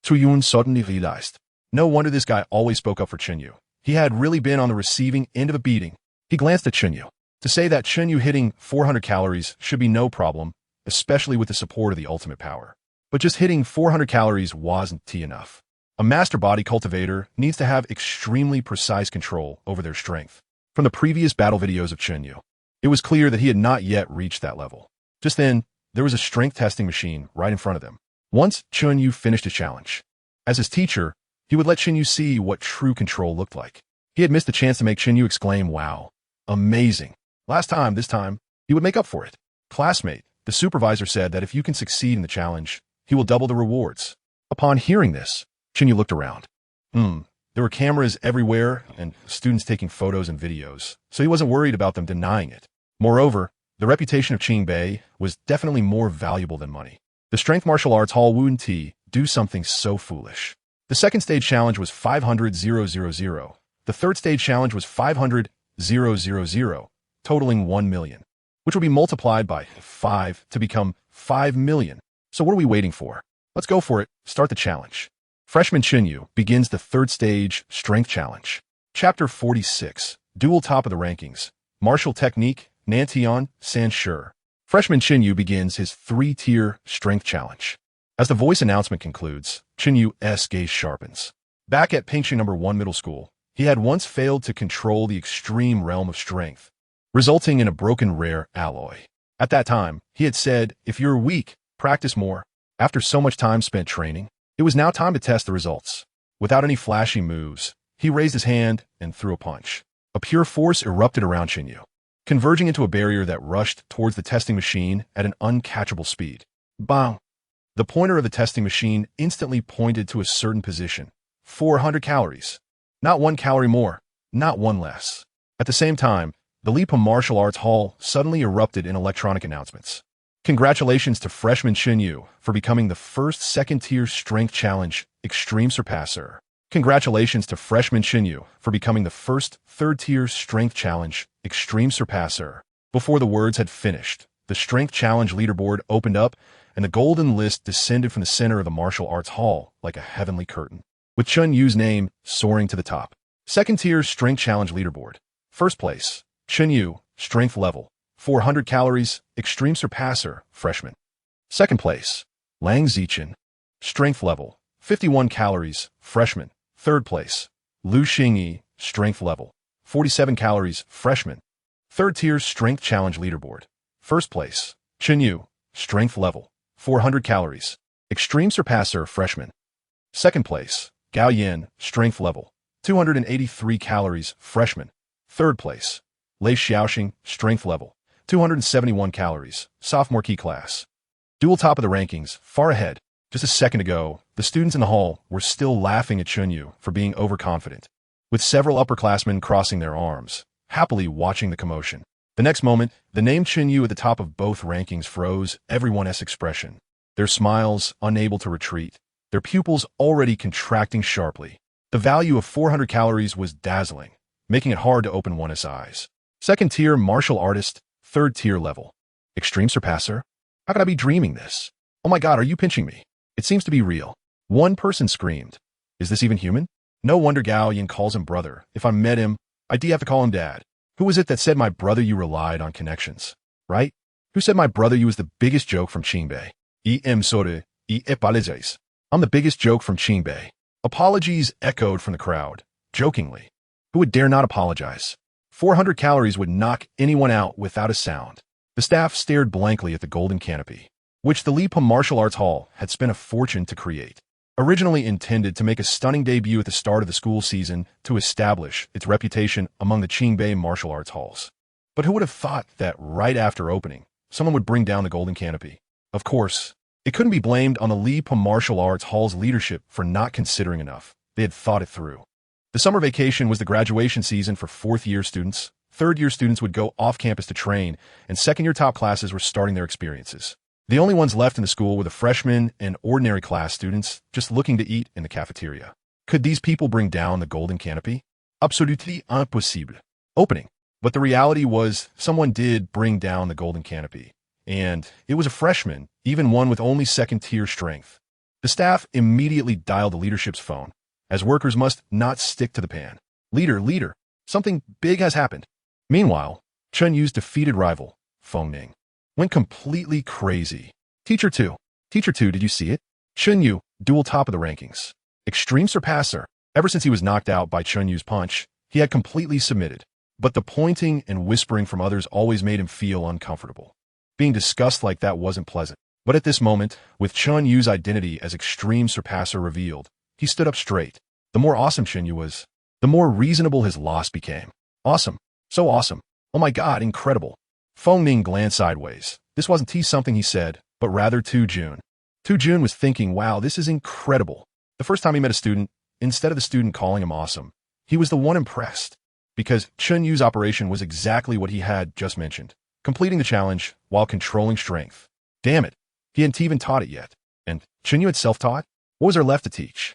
[SPEAKER 1] Tu Yun suddenly realized. No wonder this guy always spoke up for Chen Yu. He had really been on the receiving end of a beating. He glanced at Chen Yu. To say that Chen Yu hitting 400 calories should be no problem, especially with the support of the ultimate power. But just hitting 400 calories wasn't enough. A master body cultivator needs to have extremely precise control over their strength. From the previous battle videos of Chen Yu, it was clear that he had not yet reached that level. Just then, there was a strength testing machine right in front of them. Once Chen Yu finished his challenge, as his teacher, he would let Chen Yu see what true control looked like. He had missed the chance to make Chen Yu exclaim, "Wow, amazing." This time, he would make up for it. Classmate, the supervisor said that if you can succeed in the challenge, he will double the rewards. Upon hearing this, Chen Yu looked around. There were cameras everywhere and students taking photos and videos, so he wasn't worried about them denying it. Moreover, the reputation of Qingbei was definitely more valuable than money. The strength martial arts hall wouldn't do something so foolish. The second stage challenge was 500,000. The third stage challenge was 500,000, totaling 1 million, which will be multiplied by 5 to become 5 million. So what are we waiting for? Let's go for it. Start the challenge. Freshman Chen Yu begins the third stage strength challenge. Chapter 46, Dual Top of the Rankings, Martial Technique, Nantian, Sanshur. Freshman Chen Yu begins his 3-tier strength challenge. As the voice announcement concludes, Chen Yu's gaze sharpens. Back at Pingxi No. 1 Middle School, he had once failed to control the extreme realm of strength, resulting in a broken rare alloy. At that time, he had said, "If you're weak, practice more." After so much time spent training, it was now time to test the results. Without any flashy moves, he raised his hand and threw a punch. A pure force erupted around Chen Yu, converging into a barrier that rushed towards the testing machine at an uncatchable speed. Bang! The pointer of the testing machine instantly pointed to a certain position. 400 calories. Not 1 calorie more, not 1 less. At the same time, the Lipa Martial Arts Hall suddenly erupted in electronic announcements. Congratulations to freshman Chen Yu for becoming the first second-tier strength challenge extreme surpasser. Congratulations to freshman Chen Yu for becoming the first third-tier strength challenge extreme surpasser. Before the words had finished, the strength challenge leaderboard opened up and the golden list descended from the center of the martial arts hall like a heavenly curtain, with Chen Yu's name soaring to the top. Second-tier strength challenge leaderboard. First place, Chen Yu, strength level, 400 calories, extreme surpasser, freshman. Second place, Lang Zichen, strength level, 51 calories, freshman. Third place, Lu Xingyi, strength level, 47 calories, freshman. Third tier strength challenge leaderboard. First place, Chen Yu, strength level, 400 calories, extreme surpasser, freshman. Second place, Gao Yin, strength level, 283 calories, freshman. Third place, Lei Xiaoxing, strength level, 271 calories, sophomore key class. Dual top of the rankings, far ahead. Just a second ago, the students in the hall were still laughing at Chen Yu for being overconfident, with several upperclassmen crossing their arms, happily watching the commotion. The next moment, the name Chen Yu at the top of both rankings froze everyone's expression, their smiles unable to retreat, their pupils already contracting sharply. The value of 400 calories was dazzling, making it hard to open one's eyes. Second-tier martial artist, third-tier level. Extreme surpasser? How could I be dreaming this? Oh my god, are you pinching me? It seems to be real. One person screamed. Is this even human? No wonder Gao Yin calls him brother. If I met him, I'd have to call him dad. Who was it that said my brother you relied on connections? Right? Who said my brother you was the biggest joke from Qingbei? I'm the biggest joke from Qingbei. Apologies echoed from the crowd, jokingly. Who would dare not apologize? 400 calories would knock anyone out without a sound. The staff stared blankly at the golden canopy, which the Lipa Martial Arts Hall had spent a fortune to create. Originally intended to make a stunning debut at the start of the school season to establish its reputation among the Qingbei martial arts halls. But who would have thought that right after opening, someone would bring down the golden canopy? Of course, it couldn't be blamed on the Lipa Martial Arts Hall's leadership for not considering enough. They had thought it through. The summer vacation was the graduation season for fourth-year students. Third-year students would go off-campus to train, and second-year top classes were starting their experiences. The only ones left in the school were the freshmen and ordinary class students just looking to eat in the cafeteria. Could these people bring down the golden canopy? Absolutely impossible. Opening. But the reality was someone did bring down the golden canopy. And it was a freshman, even one with only second-tier strength. The staff immediately dialed the leadership's phone, as workers must not stick to the pan. Leader, something big has happened. Meanwhile, Chen Yu's defeated rival, Feng Ning, went completely crazy. Teacher 2. Teacher 2, did you see it? Chen Yu, dual top of the rankings. Extreme surpasser. Ever since he was knocked out by Chen Yu's punch, he had completely submitted. But the pointing and whispering from others always made him feel uncomfortable. Being discussed like that wasn't pleasant. But at this moment, with Chen Yu's identity as extreme surpasser revealed, he stood up straight. The more awesome Chen Yu was, the more reasonable his loss became. Awesome. So awesome. Oh my god, incredible. Feng Ning glanced sideways. This wasn't something he said, but rather Tu Jun. Tu Jun was thinking, wow, this is incredible. The first time he met a student, instead of the student calling him awesome, he was the one impressed. Because Chen Yu's operation was exactly what he had just mentioned, completing the challenge while controlling strength. Damn it, he hadn't even taught it yet. And Chen Yu had self-taught? What was there left to teach?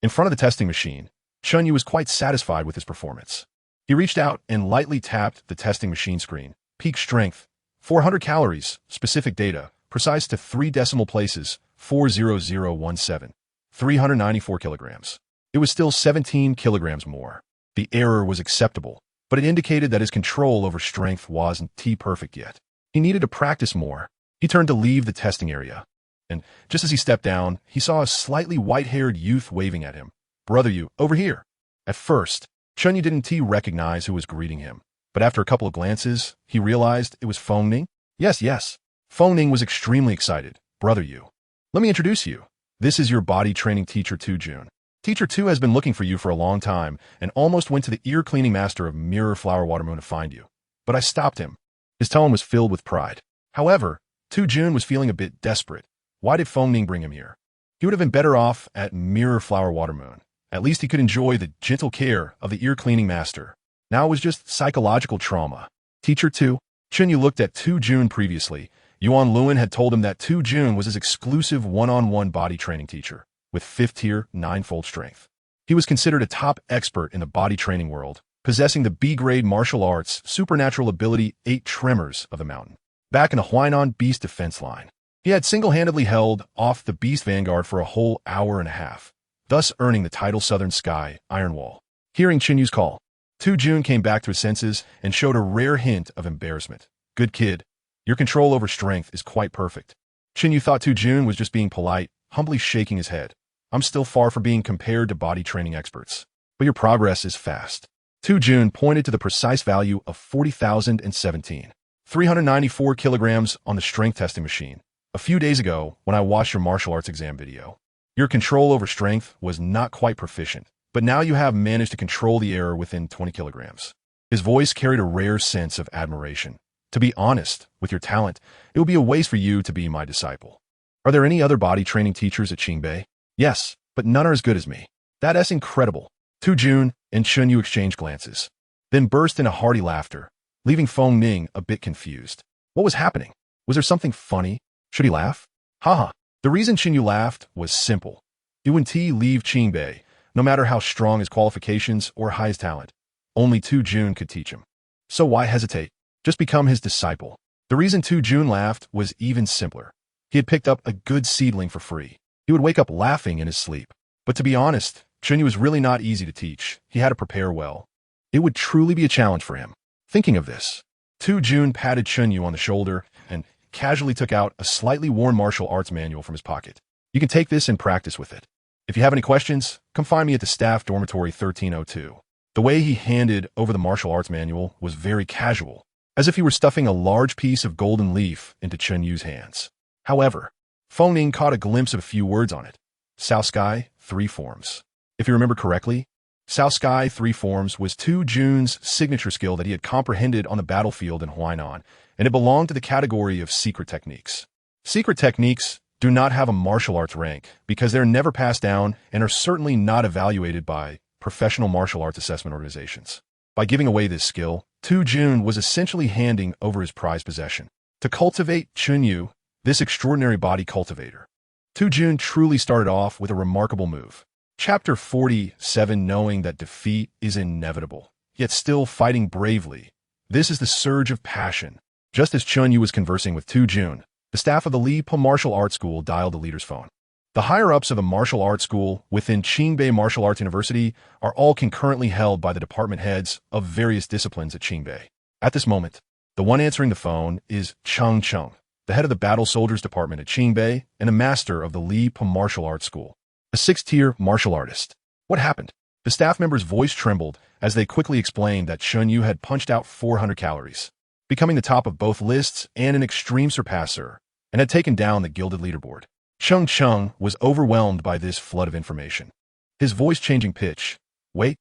[SPEAKER 1] In front of the testing machine, Chen Yu was quite satisfied with his performance. He reached out and lightly tapped the testing machine screen. Peak strength, 400 calories, specific data, precise to 3 decimal places, 40017, 394 kilograms. It was still 17 kilograms more. The error was acceptable, but it indicated that his control over strength wasn't perfect yet. He needed to practice more. He turned to leave the testing area. And just as he stepped down, he saw a slightly white-haired youth waving at him. Brother Yu, over here. At first, Chen Yu didn't recognize who was greeting him. But after a couple of glances, he realized it was Feng Ning. Yes. Feng Ning was extremely excited. Brother Yu, let me introduce you. This is your body training teacher, Tu Jun. Teacher 2 has been looking for you for a long time and almost went to the ear cleaning master of Mirror Flower Watermoon to find you. But I stopped him. His tone was filled with pride. However, Tu Jun was feeling a bit desperate. Why did Feng Ning bring him here? He would have been better off at Mirror Flower Watermoon. At least he could enjoy the gentle care of the ear cleaning master. Now it was just psychological trauma. Teacher 2, Chen Yu looked at Tu Jun previously. Yuan Luan had told him that Tu Jun was his exclusive one-on-one body training teacher, with 5th tier, 9-fold strength. He was considered a top expert in the body training world, possessing the B-grade martial arts supernatural ability 8 Tremors of the Mountain. Back in the Huainan Beast defense line, he had single-handedly held off the Beast Vanguard for a whole hour and a half, thus earning the title Southern Sky, Iron Wall. Hearing Chen Yu's call, Tu Jun came back to his senses and showed a rare hint of embarrassment. Good kid. Your control over strength is quite perfect. Chen Yu thought Tu Jun was just being polite, humbly shaking his head. I'm still far from being compared to body training experts, but your progress is fast. Tu Jun pointed to the precise value of 40,017, 394 kilograms on the strength testing machine. A few days ago, when I watched your martial arts exam video, your control over strength was not quite proficient, but now you have managed to control the error within 20 kilograms. His voice carried a rare sense of admiration. To be honest, with your talent, it would be a waste for you to be my disciple. Are there any other body training teachers at Qingbei? Yes, but none are as good as me. That's incredible. Tu Jun and Chen Yu exchanged glances, then burst into hearty laughter, leaving Feng Ning a bit confused. What was happening? Was there something funny? Should he laugh? Haha. The reason Chen Yu laughed was simple. He wouldn't leave Qingbei, no matter how strong his qualifications or high his talent. Only Tu Jun could teach him. So why hesitate? Just become his disciple. The reason Tu Jun laughed was even simpler. He had picked up a good seedling for free. He would wake up laughing in his sleep. But to be honest, Chen Yu was really not easy to teach. He had to prepare well. It would truly be a challenge for him. Thinking of this, Tu Jun patted Chen Yu on the shoulder and casually took out a slightly worn martial arts manual from his pocket. You can take this and practice with it. If you have any questions, come find me at the staff dormitory 1302. The way he handed over the martial arts manual was very casual, as if he were stuffing a large piece of golden leaf into Chen Yu's hands. However, Feng Ning caught a glimpse of a few words on it. South Sky, 3 forms. If you remember correctly, South Sky 3 forms was Tu Jun's signature skill that he had comprehended on the battlefield in Huainan, and it belonged to the category of secret techniques. Secret techniques do not have a martial arts rank because they're never passed down and are certainly not evaluated by professional martial arts assessment organizations. By giving away this skill, Tu Jun was essentially handing over his prized possession. To cultivate Chen Yu, this extraordinary body cultivator, Tu Jun truly started off with a remarkable move. Chapter 47, knowing that defeat is inevitable, yet still fighting bravely. This is the surge of passion. Just as Chen Yu was conversing with Tu Jun, the staff of the Li Po Martial Arts School dialed the leader's phone. The higher-ups of the martial arts school within Qingbei Martial Arts University are all concurrently held by the department heads of various disciplines at Qingbei. At this moment, the one answering the phone is Cheng Cheng, the head of the Battle Soldiers Department at Qingbei and a master of the Li Po Martial Arts School. A 6th-tier martial artist. What happened? The staff member's voice trembled as they quickly explained that Chen Yu had punched out 400 calories, becoming the top of both lists and an extreme surpasser, and had taken down the gilded leaderboard. Cheng was overwhelmed by this flood of information. His voice changing pitch. Wait.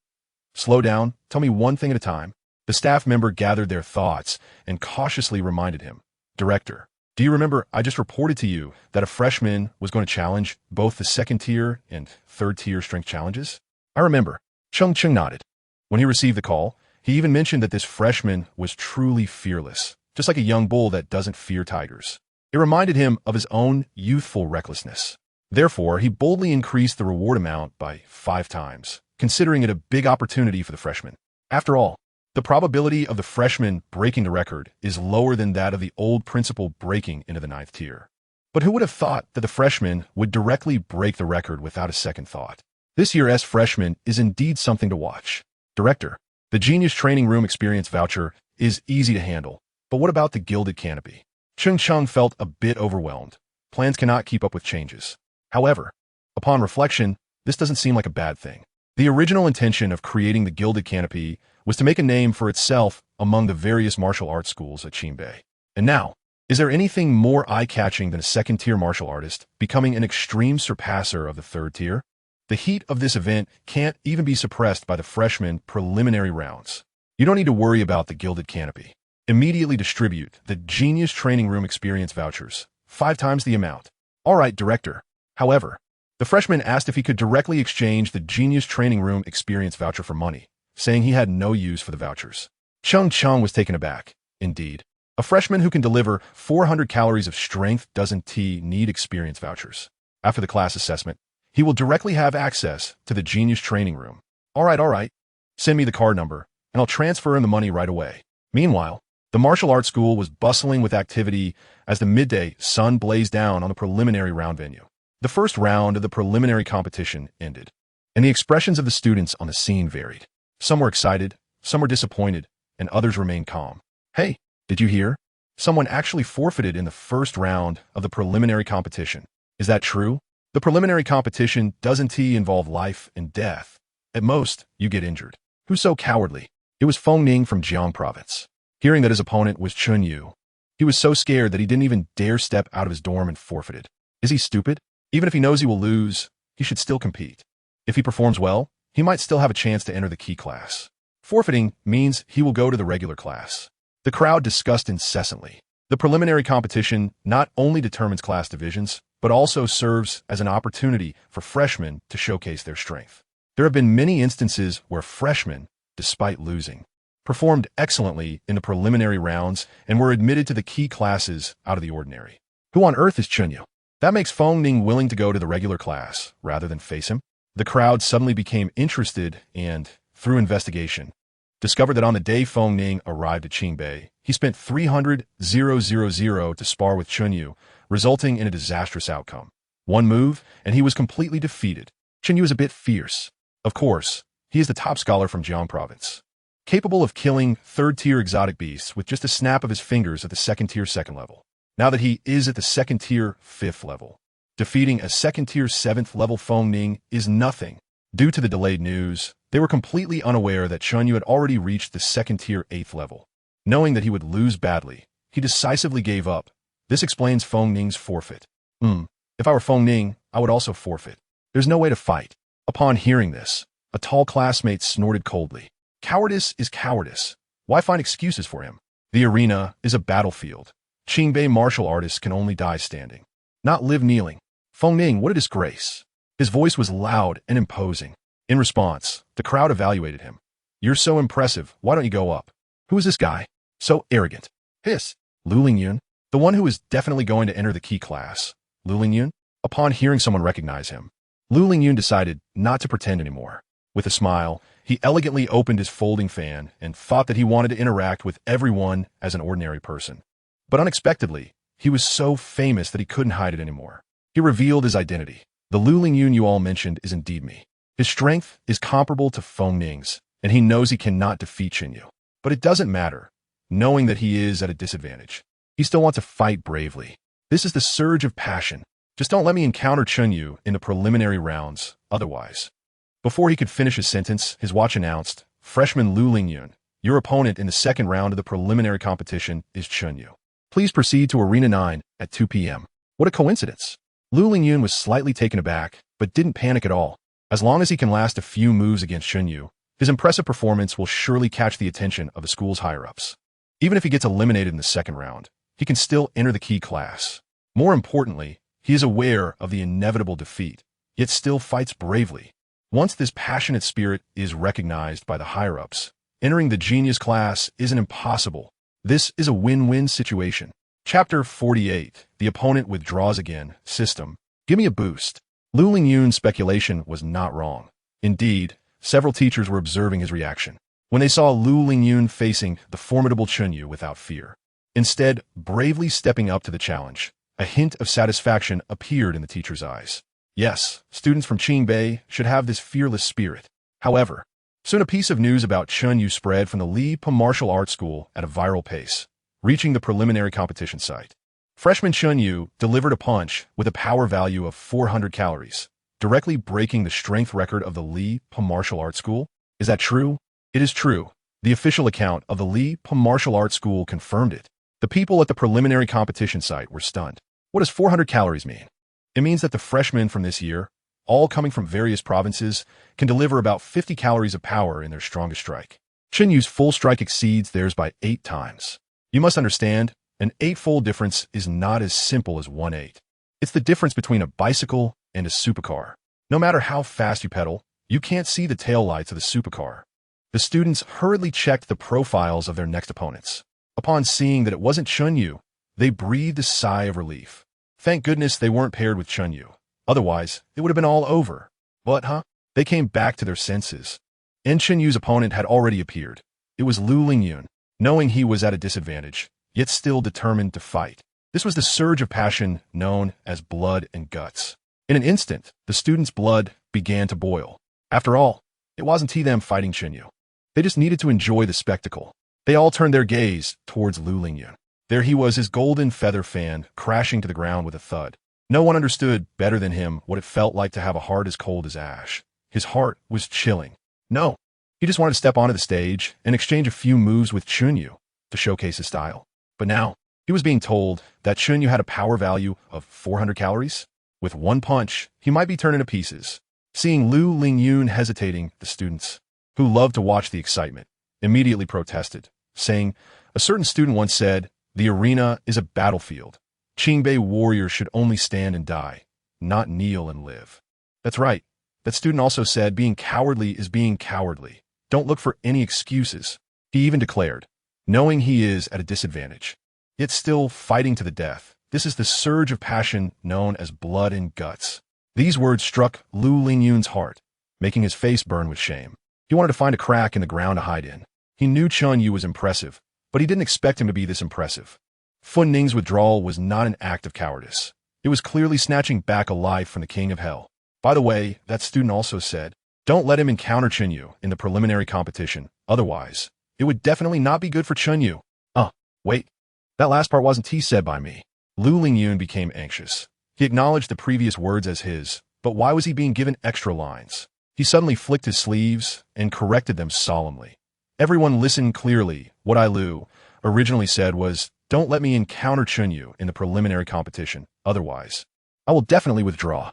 [SPEAKER 1] Slow down. Tell me one thing at a time. The staff member gathered their thoughts and cautiously reminded him. Director, do you remember I just reported to you that a freshman was going to challenge both the 2nd-tier and 3rd-tier strength challenges? I remember. Cheng nodded. When he received the call, he even mentioned that this freshman was truly fearless, just like a young bull that doesn't fear tigers. It reminded him of his own youthful recklessness. Therefore, he boldly increased the reward amount by 5 times, considering it a big opportunity for the freshman. After all, the probability of the freshman breaking the record is lower than that of the old principal breaking into the 9th tier. But who would have thought that the freshman would directly break the record without a second thought? This year's freshman is indeed something to watch. Director, the Genius Training Room Experience voucher is easy to handle, but what about the Gilded Canopy? Cheng felt a bit overwhelmed. Plans cannot keep up with changes. However, upon reflection, this doesn't seem like a bad thing. The original intention of creating the Gilded Canopy was to make a name for itself among the various martial arts schools at Qingbei. And now, is there anything more eye-catching than a 2nd-tier martial artist becoming an extreme surpasser of the 3rd tier? The heat of this event can't even be suppressed by the freshman preliminary rounds. You don't need to worry about the Gilded Canopy. Immediately distribute the Genius Training Room Experience vouchers, 5 times the amount. All right, Director. However, the freshman asked if he could directly exchange the Genius Training Room Experience voucher for money, saying he had no use for the vouchers. Cheng was taken aback. Indeed, a freshman who can deliver 400 calories of strength doesn't need experience vouchers. After the class assessment, he will directly have access to the Genius Training Room. All right. Send me the card number, and I'll transfer him the money right away. Meanwhile, the martial arts school was bustling with activity as the midday sun blazed down on the preliminary round venue. The first round of the preliminary competition ended, and the expressions of the students on the scene varied. Some were excited, some were disappointed, and others remained calm. Hey, did you hear? Someone actually forfeited in the first round of the preliminary competition. Is that true? The preliminary competition doesn't involve life and death. At most, you get injured. Who's so cowardly? It was Feng Ning from Jiang Province. Hearing that his opponent was Chen Yu, he was so scared that he didn't even dare step out of his dorm and forfeited. Is he stupid? Even if he knows he will lose, he should still compete. If he performs well, he might still have a chance to enter the key class. Forfeiting means he will go to the regular class. The crowd discussed incessantly. The preliminary competition not only determines class divisions, but also serves as an opportunity for freshmen to showcase their strength. There have been many instances where freshmen, despite losing, performed excellently in the preliminary rounds and were admitted to the key classes out of the ordinary. Who on earth is Chen Yu? That makes Feng Ning willing to go to the regular class rather than face him. The crowd suddenly became interested and, through investigation, discovered that on the day Feng Ning arrived at Qingbei, he spent 300,000 to spar with Chen Yu, resulting in a disastrous outcome. One move, and he was completely defeated. Chen Yu is a bit fierce. Of course, he is the top scholar from Jiang Province, capable of killing 3rd-tier exotic beasts with just a snap of his fingers at the 2nd-tier 2nd level. Now that he is at the 2nd-tier 5th level, defeating a 2nd-tier 7th level Feng Ning is nothing. Due to the delayed news, they were completely unaware that Chen Yu had already reached the 2nd-tier 8th level. Knowing that he would lose badly, he decisively gave up. This explains Feng Ning's forfeit. If I were Feng Ning, I would also forfeit. There's no way to fight. Upon hearing this, a tall classmate snorted coldly. Cowardice is cowardice. Why find excuses for him? The arena is a battlefield. Qingbei martial artists can only die standing, not live kneeling. Feng Ning, what a disgrace. His voice was loud and imposing. In response, the crowd evaluated him. You're so impressive, why don't you go up? Who is this guy? So arrogant. Hiss. Lu Lingyun, the one who is definitely going to enter the key class. Lu Lingyun? Upon hearing someone recognize him, Lu Lingyun decided not to pretend anymore. With a smile, he elegantly opened his folding fan and thought that he wanted to interact with everyone as an ordinary person. But unexpectedly, he was so famous that he couldn't hide it anymore. He revealed his identity. The Lu Lingyun you all mentioned is indeed me. His strength is comparable to Feng Ning's, and he knows he cannot defeat Chen Yu. But it doesn't matter, knowing that he is at a disadvantage. He still wants to fight bravely. This is the surge of passion. Just don't let me encounter Chen Yu in the preliminary rounds, otherwise. Before he could finish his sentence, his watch announced, Freshman Lu Lingyun, your opponent in the second round of the preliminary competition is Chen Yu. Please proceed to Arena 9 at 2 p.m. What a coincidence. Lu Lingyun was slightly taken aback, but didn't panic at all. As long as he can last a few moves against Chen Yu, his impressive performance will surely catch the attention of the school's higher-ups. Even if he gets eliminated in the second round, he can still enter the key class. More importantly, he is aware of the inevitable defeat, yet still fights bravely. Once this passionate spirit is recognized by the higher-ups, entering the genius class isn't impossible. This is a win-win situation. Chapter 48. The opponent withdraws again. System. Give me a boost. Lu Lingyun's speculation was not wrong. Indeed, several teachers were observing his reaction when they saw Lu Lingyun facing the formidable Chen Yu without fear. Instead, bravely stepping up to the challenge, a hint of satisfaction appeared in the teacher's eyes. Yes, students from Qingbei should have this fearless spirit. However, soon a piece of news about Chen Yu spread from the Lipa Martial Arts School at a viral pace, reaching the preliminary competition site. Freshman Chen Yu delivered a punch with a power value of 400 calories, directly breaking the strength record of the Lipa Martial Arts School. Is that true? It is true. The official account of the Lipa Martial Arts School confirmed it. The people at the preliminary competition site were stunned. What does 400 calories mean? It means that the freshmen from this year, all coming from various provinces, can deliver about 50 calories of power in their strongest strike. Chen Yu's full strike exceeds theirs by 8 times. You must understand, an 8-fold difference is not as simple as 1/8. It's the difference between a bicycle and a supercar. No matter how fast you pedal, you can't see the taillights of the supercar. The students hurriedly checked the profiles of their next opponents. Upon seeing that it wasn't Chen Yu, they breathed a sigh of relief. Thank goodness they weren't paired with Chen Yu. Otherwise, it would have been all over. But, They came back to their senses. And Chen Yu's opponent had already appeared. It was Lu Lingyun, knowing he was at a disadvantage, yet still determined to fight. This was the surge of passion known as blood and guts. In an instant, the students' blood began to boil. After all, it wasn't them fighting Chen Yu. They just needed to enjoy the spectacle. They all turned their gaze towards Lu Lingyun. There he was, his golden feather fan crashing to the ground with a thud. No one understood better than him what it felt like to have a heart as cold as ash. His heart was chilling. No, he just wanted to step onto the stage and exchange a few moves with Chen Yu to showcase his style. But now, he was being told that Chen Yu had a power value of 400 calories. With one punch, he might be turned into pieces. Seeing Lu Lingyun hesitating, the students, who loved to watch the excitement, immediately protested, saying, a certain student once said, the arena is a battlefield. Qingbei warriors should only stand and die, not kneel and live. That's right. That student also said being cowardly is being cowardly. Don't look for any excuses. He even declared, knowing he is at a disadvantage, yet still fighting to the death. This is the surge of passion known as blood and guts. These words struck Lu Lingyun's heart, making his face burn with shame. He wanted to find a crack in the ground to hide in. He knew Chen Yu was impressive, but he didn't expect him to be this impressive. Fen Ning's withdrawal was not an act of cowardice. It was clearly snatching back a life from the king of hell. By the way, that student also said, don't let him encounter Chen Yu in the preliminary competition. Otherwise, it would definitely not be good for Chen Yu. Wait. That last part wasn't said by me. Lu Lingyun became anxious. He acknowledged the previous words as his, but why was he being given extra lines? He suddenly flicked his sleeves and corrected them solemnly. Everyone listened clearly. What I, Lu, originally said was, don't let me encounter Chen Yu in the preliminary competition. Otherwise, I will definitely withdraw.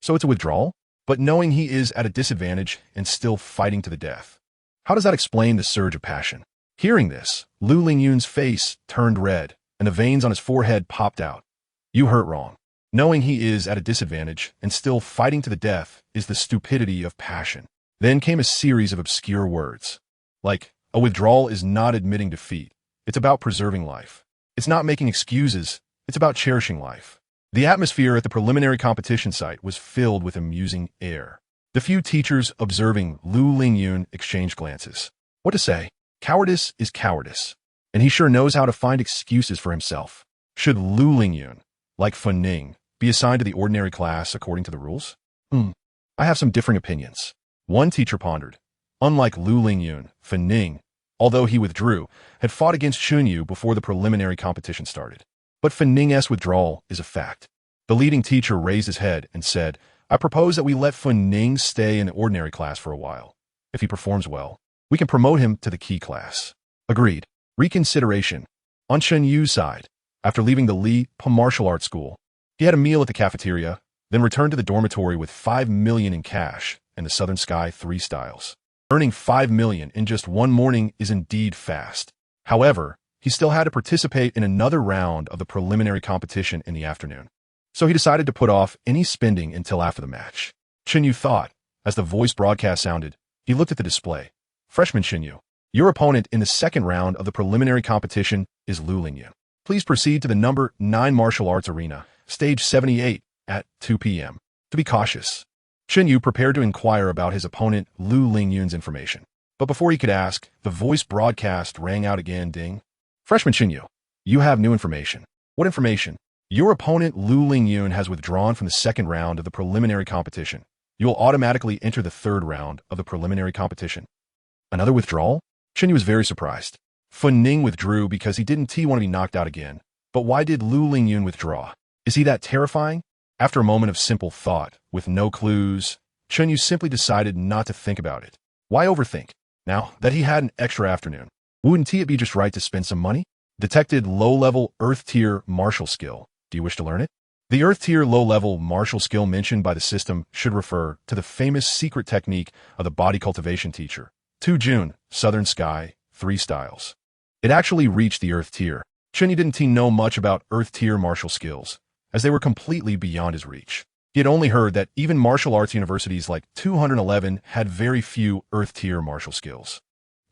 [SPEAKER 1] So it's a withdrawal? But knowing he is at a disadvantage and still fighting to the death. How does that explain the surge of passion? Hearing this, Lu Lingyun's face turned red, and the veins on his forehead popped out. You heard wrong. Knowing he is at a disadvantage and still fighting to the death is the stupidity of passion. Then came a series of obscure words. Like, a withdrawal is not admitting defeat. It's about preserving life. It's not making excuses. It's about cherishing life. The atmosphere at the preliminary competition site was filled with amusing air. The few teachers observing Lu Lingyun exchanged glances. What to say? Cowardice is cowardice. And he sure knows how to find excuses for himself. Should Lu Lingyun, like Fen Ning, be assigned to the ordinary class according to the rules? I have some differing opinions. One teacher pondered. Unlike Lu Lingyun, Fen Ning although he withdrew, had fought against Chen Yu before the preliminary competition started. But Fen Ning's withdrawal is a fact. The leading teacher raised his head and said, "I propose that we let Fen Ning stay in the ordinary class for a while. If he performs well, we can promote him to the key class." Agreed. Reconsideration. On Chen Yu's side, after leaving the Li Pa martial arts school, he had a meal at the cafeteria, then returned to the dormitory with 5 million in cash and the Southern Sky 3 styles. Earning 5 million in just one morning is indeed fast. However, he still had to participate in another round of the preliminary competition in the afternoon. So he decided to put off any spending until after the match. Chen Yu thought. As the voice broadcast sounded, he looked at the display. "Freshman Chen Yu, your opponent in the second round of the preliminary competition is Lu Lingyun. Please proceed to the number 9 martial arts arena, stage 78, at 2 p.m. To be cautious." Chen Yu prepared to inquire about his opponent Lu Lingyun's information. But before he could ask, the voice broadcast rang out again, ding. "Freshman Chen Yu, you have new information." "What information?" "Your opponent Lu Lingyun has withdrawn from the second round of the preliminary competition. You will automatically enter the third round of the preliminary competition." Another withdrawal? Chen Yu was very surprised. Fen Ning withdrew because he didn't want to be knocked out again. But why did Lu Lingyun withdraw? Is he that terrifying? After a moment of simple thought, with no clues, Chen Yu simply decided not to think about it. Why overthink? Now that he had an extra afternoon, wouldn't it be just right to spend some money? Detected low-level Earth-tier martial skill. Do you wish to learn it? The Earth-tier low-level martial skill mentioned by the system should refer to the famous secret technique of the body cultivation teacher, 2 June, Southern Sky, 3 styles. It actually reached the Earth-tier. Chen Yu didn't know much about Earth-tier martial skills, as they were completely beyond his reach. He had only heard that even martial arts universities like 211 had very few Earth-tier martial skills.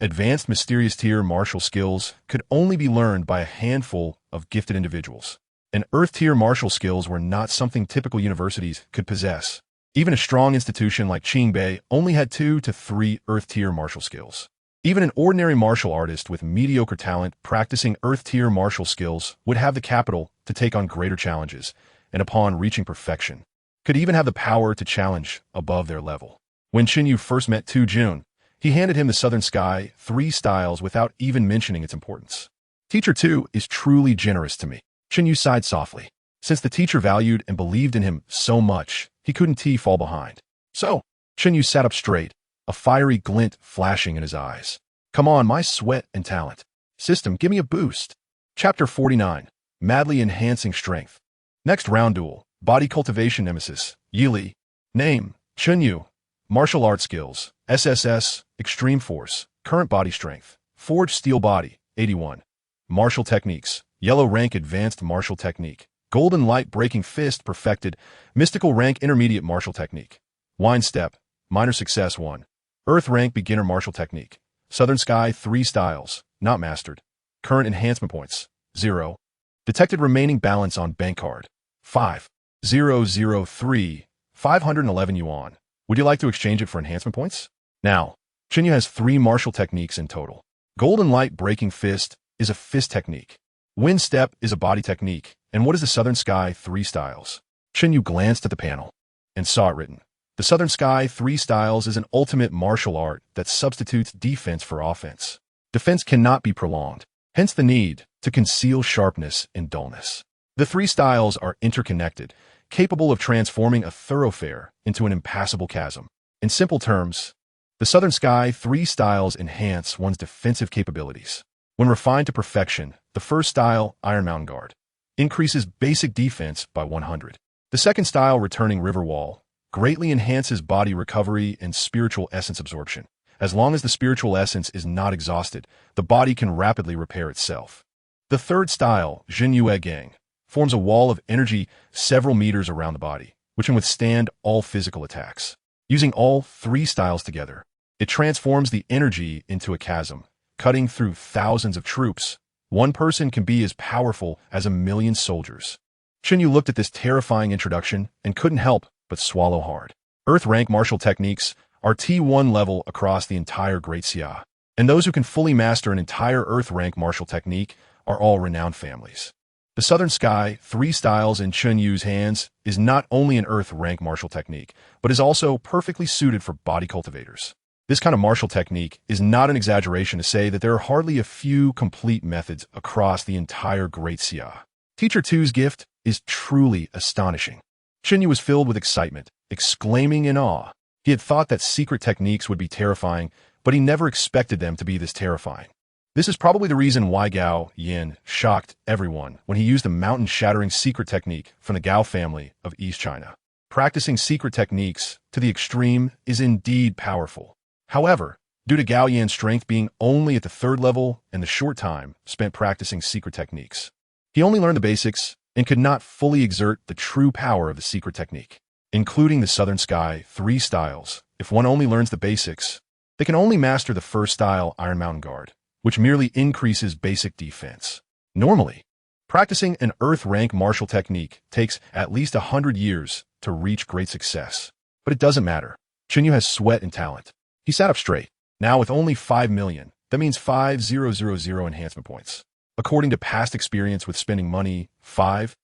[SPEAKER 1] Advanced mysterious tier martial skills could only be learned by a handful of gifted individuals. And Earth-tier martial skills were not something typical universities could possess. Even a strong institution like Qingbei only had 2 to 3 Earth-tier martial skills. Even an ordinary martial artist with mediocre talent practicing Earth-tier martial skills would have the capital to take on greater challenges, and upon reaching perfection, could even have the power to challenge above their level. When Chen Yu first met 2 June, he handed him the Southern Sky 3 styles without even mentioning its importance. "Teacher 2 is truly generous to me." Chen Yu sighed softly. Since the teacher valued and believed in him so much, he couldn't fall behind. So, Chen Yu sat up straight, a fiery glint flashing in his eyes. "Come on, my sweat and talent. System, give me a boost." Chapter 49. Madly Enhancing Strength. Next round duel. Body cultivation nemesis. Yili. Name, Chen Yu. Martial arts skills. SSS, extreme force. Current body strength. Forged steel body, 81. Martial techniques. Yellow rank advanced martial technique. Golden light breaking fist perfected. Mystical rank intermediate martial technique. Wine step. Minor success 1. Earth rank beginner martial technique. Southern Sky 3 styles. Not mastered. Current enhancement points. 0. Detected remaining balance on bank card. 5,003, 511 yuan. Would you like to exchange it for enhancement points? Now, Chen Yu has 3 martial techniques in total. Golden light breaking fist is a fist technique. Wind step is a body technique. And what is the Southern Sky 3 styles? Chen Yu glanced at the panel and saw it written. The Southern Sky 3 styles is an ultimate martial art that substitutes defense for offense. Defense cannot be prolonged, hence the need to conceal sharpness and dullness. The 3 styles are interconnected, capable of transforming a thoroughfare into an impassable chasm. In simple terms, the Southern Sky 3 styles enhance one's defensive capabilities. When refined to perfection, the first style, Iron Mountain Guard, increases basic defense by 100. The second style, Returning River Wall, greatly enhances body recovery and spiritual essence absorption. As long as the spiritual essence is not exhausted, the body can rapidly repair itself. The third style, Jinyue Gang, forms a wall of energy several meters around the body, which can withstand all physical attacks. Using all 3 styles together, it transforms the energy into a chasm, cutting through thousands of troops. One person can be as powerful as 1,000,000 soldiers. Chen Yu looked at this terrifying introduction and couldn't help but swallow hard. Earth rank martial techniques are T1 level across the entire Great Xia, and those who can fully master an entire Earth rank martial technique are all renowned families. The Southern Sky 3 styles in Chen Yu's hands is not only an Earth rank martial technique, but is also perfectly suited for body cultivators. This kind of martial technique is not an exaggeration to say that there are hardly a few complete methods across the entire Great Xia. Teacher 2's gift is truly astonishing. Chen Yu was filled with excitement, exclaiming in awe. He had thought that secret techniques would be terrifying, but he never expected them to be this terrifying. This is probably the reason why Gao Yin shocked everyone when he used a mountain-shattering secret technique from the Gao family of East China. Practicing secret techniques to the extreme is indeed powerful. However, due to Gao Yin's strength being only at the 3rd level and the short time spent practicing secret techniques, he only learned the basics and could not fully exert the true power of the secret technique, including the Southern Sky 3 styles. If one only learns the basics, they can only master the first style Iron Mountain Guard, which merely increases basic defense. Normally, practicing an Earth rank martial technique takes at least 100 years to reach great success. But it doesn't matter. Chen Yu has sweat and talent. He sat up straight. Now with only 5 million, that means 5,000 enhancement points. According to past experience with spending money, 5,000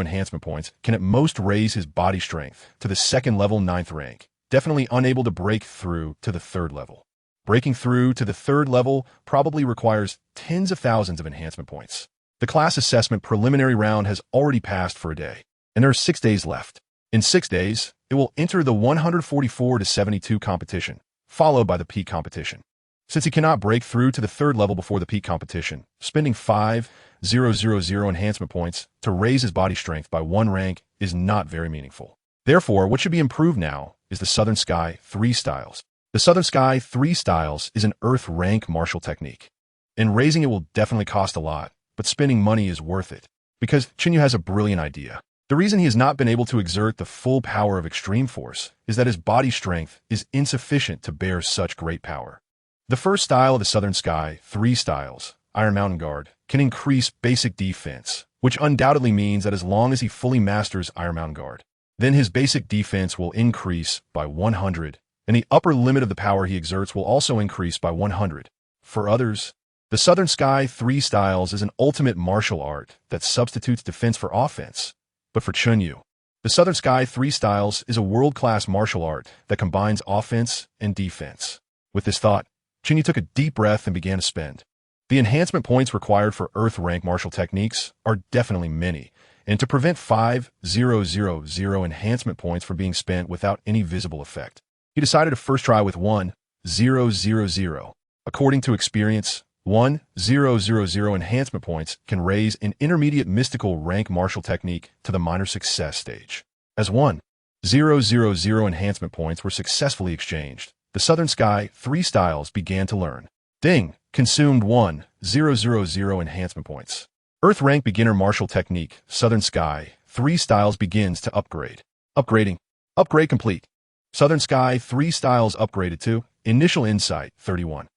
[SPEAKER 1] enhancement points can at most raise his body strength to the 2nd level 9th rank, definitely unable to break through to the 3rd level. Breaking through to the 3rd level probably requires tens of thousands of enhancement points. The class assessment preliminary round has already passed for a day, and there are 6 days left. In 6 days, it will enter the 144-72 competition, followed by the peak competition. Since he cannot break through to the 3rd level before the peak competition, spending 5,000 enhancement points to raise his body strength by 1 rank is not very meaningful. Therefore, what should be improved now is the Southern Sky 3 styles. The Southern Sky 3 styles is an Earth rank martial technique. And raising it will definitely cost a lot, but spending money is worth it. Because Chen Yu has a brilliant idea. The reason he has not been able to exert the full power of extreme force is that his body strength is insufficient to bear such great power. The first style of the Southern Sky 3 styles, Iron Mountain Guard, can increase basic defense, which undoubtedly means that as long as he fully masters Iron Mountain Guard, then his basic defense will increase by 100, and the upper limit of the power he exerts will also increase by 100. For others, the Southern Sky 3 styles is an ultimate martial art that substitutes defense for offense. But for Chen Yu, the Southern Sky 3 styles is a world-class martial art that combines offense and defense. With this thought, Chen Yu took a deep breath and began to spend. The enhancement points required for Earth rank martial techniques are definitely many, and to prevent 5,000 enhancement points from being spent without any visible effect, he decided to first try with 1,000. According to experience, 1,000 enhancement points can raise an intermediate mystical rank martial technique to the minor success stage. As 1,000 enhancement points were successfully exchanged, the Southern Sky 3 styles began to learn. Ding! Consumed 1,000 enhancement points. Earth rank beginner martial technique, Southern Sky 3 styles begins to upgrade. Upgrading. Upgrade complete. Southern Sky 3 styles upgraded to Initial Insight 31.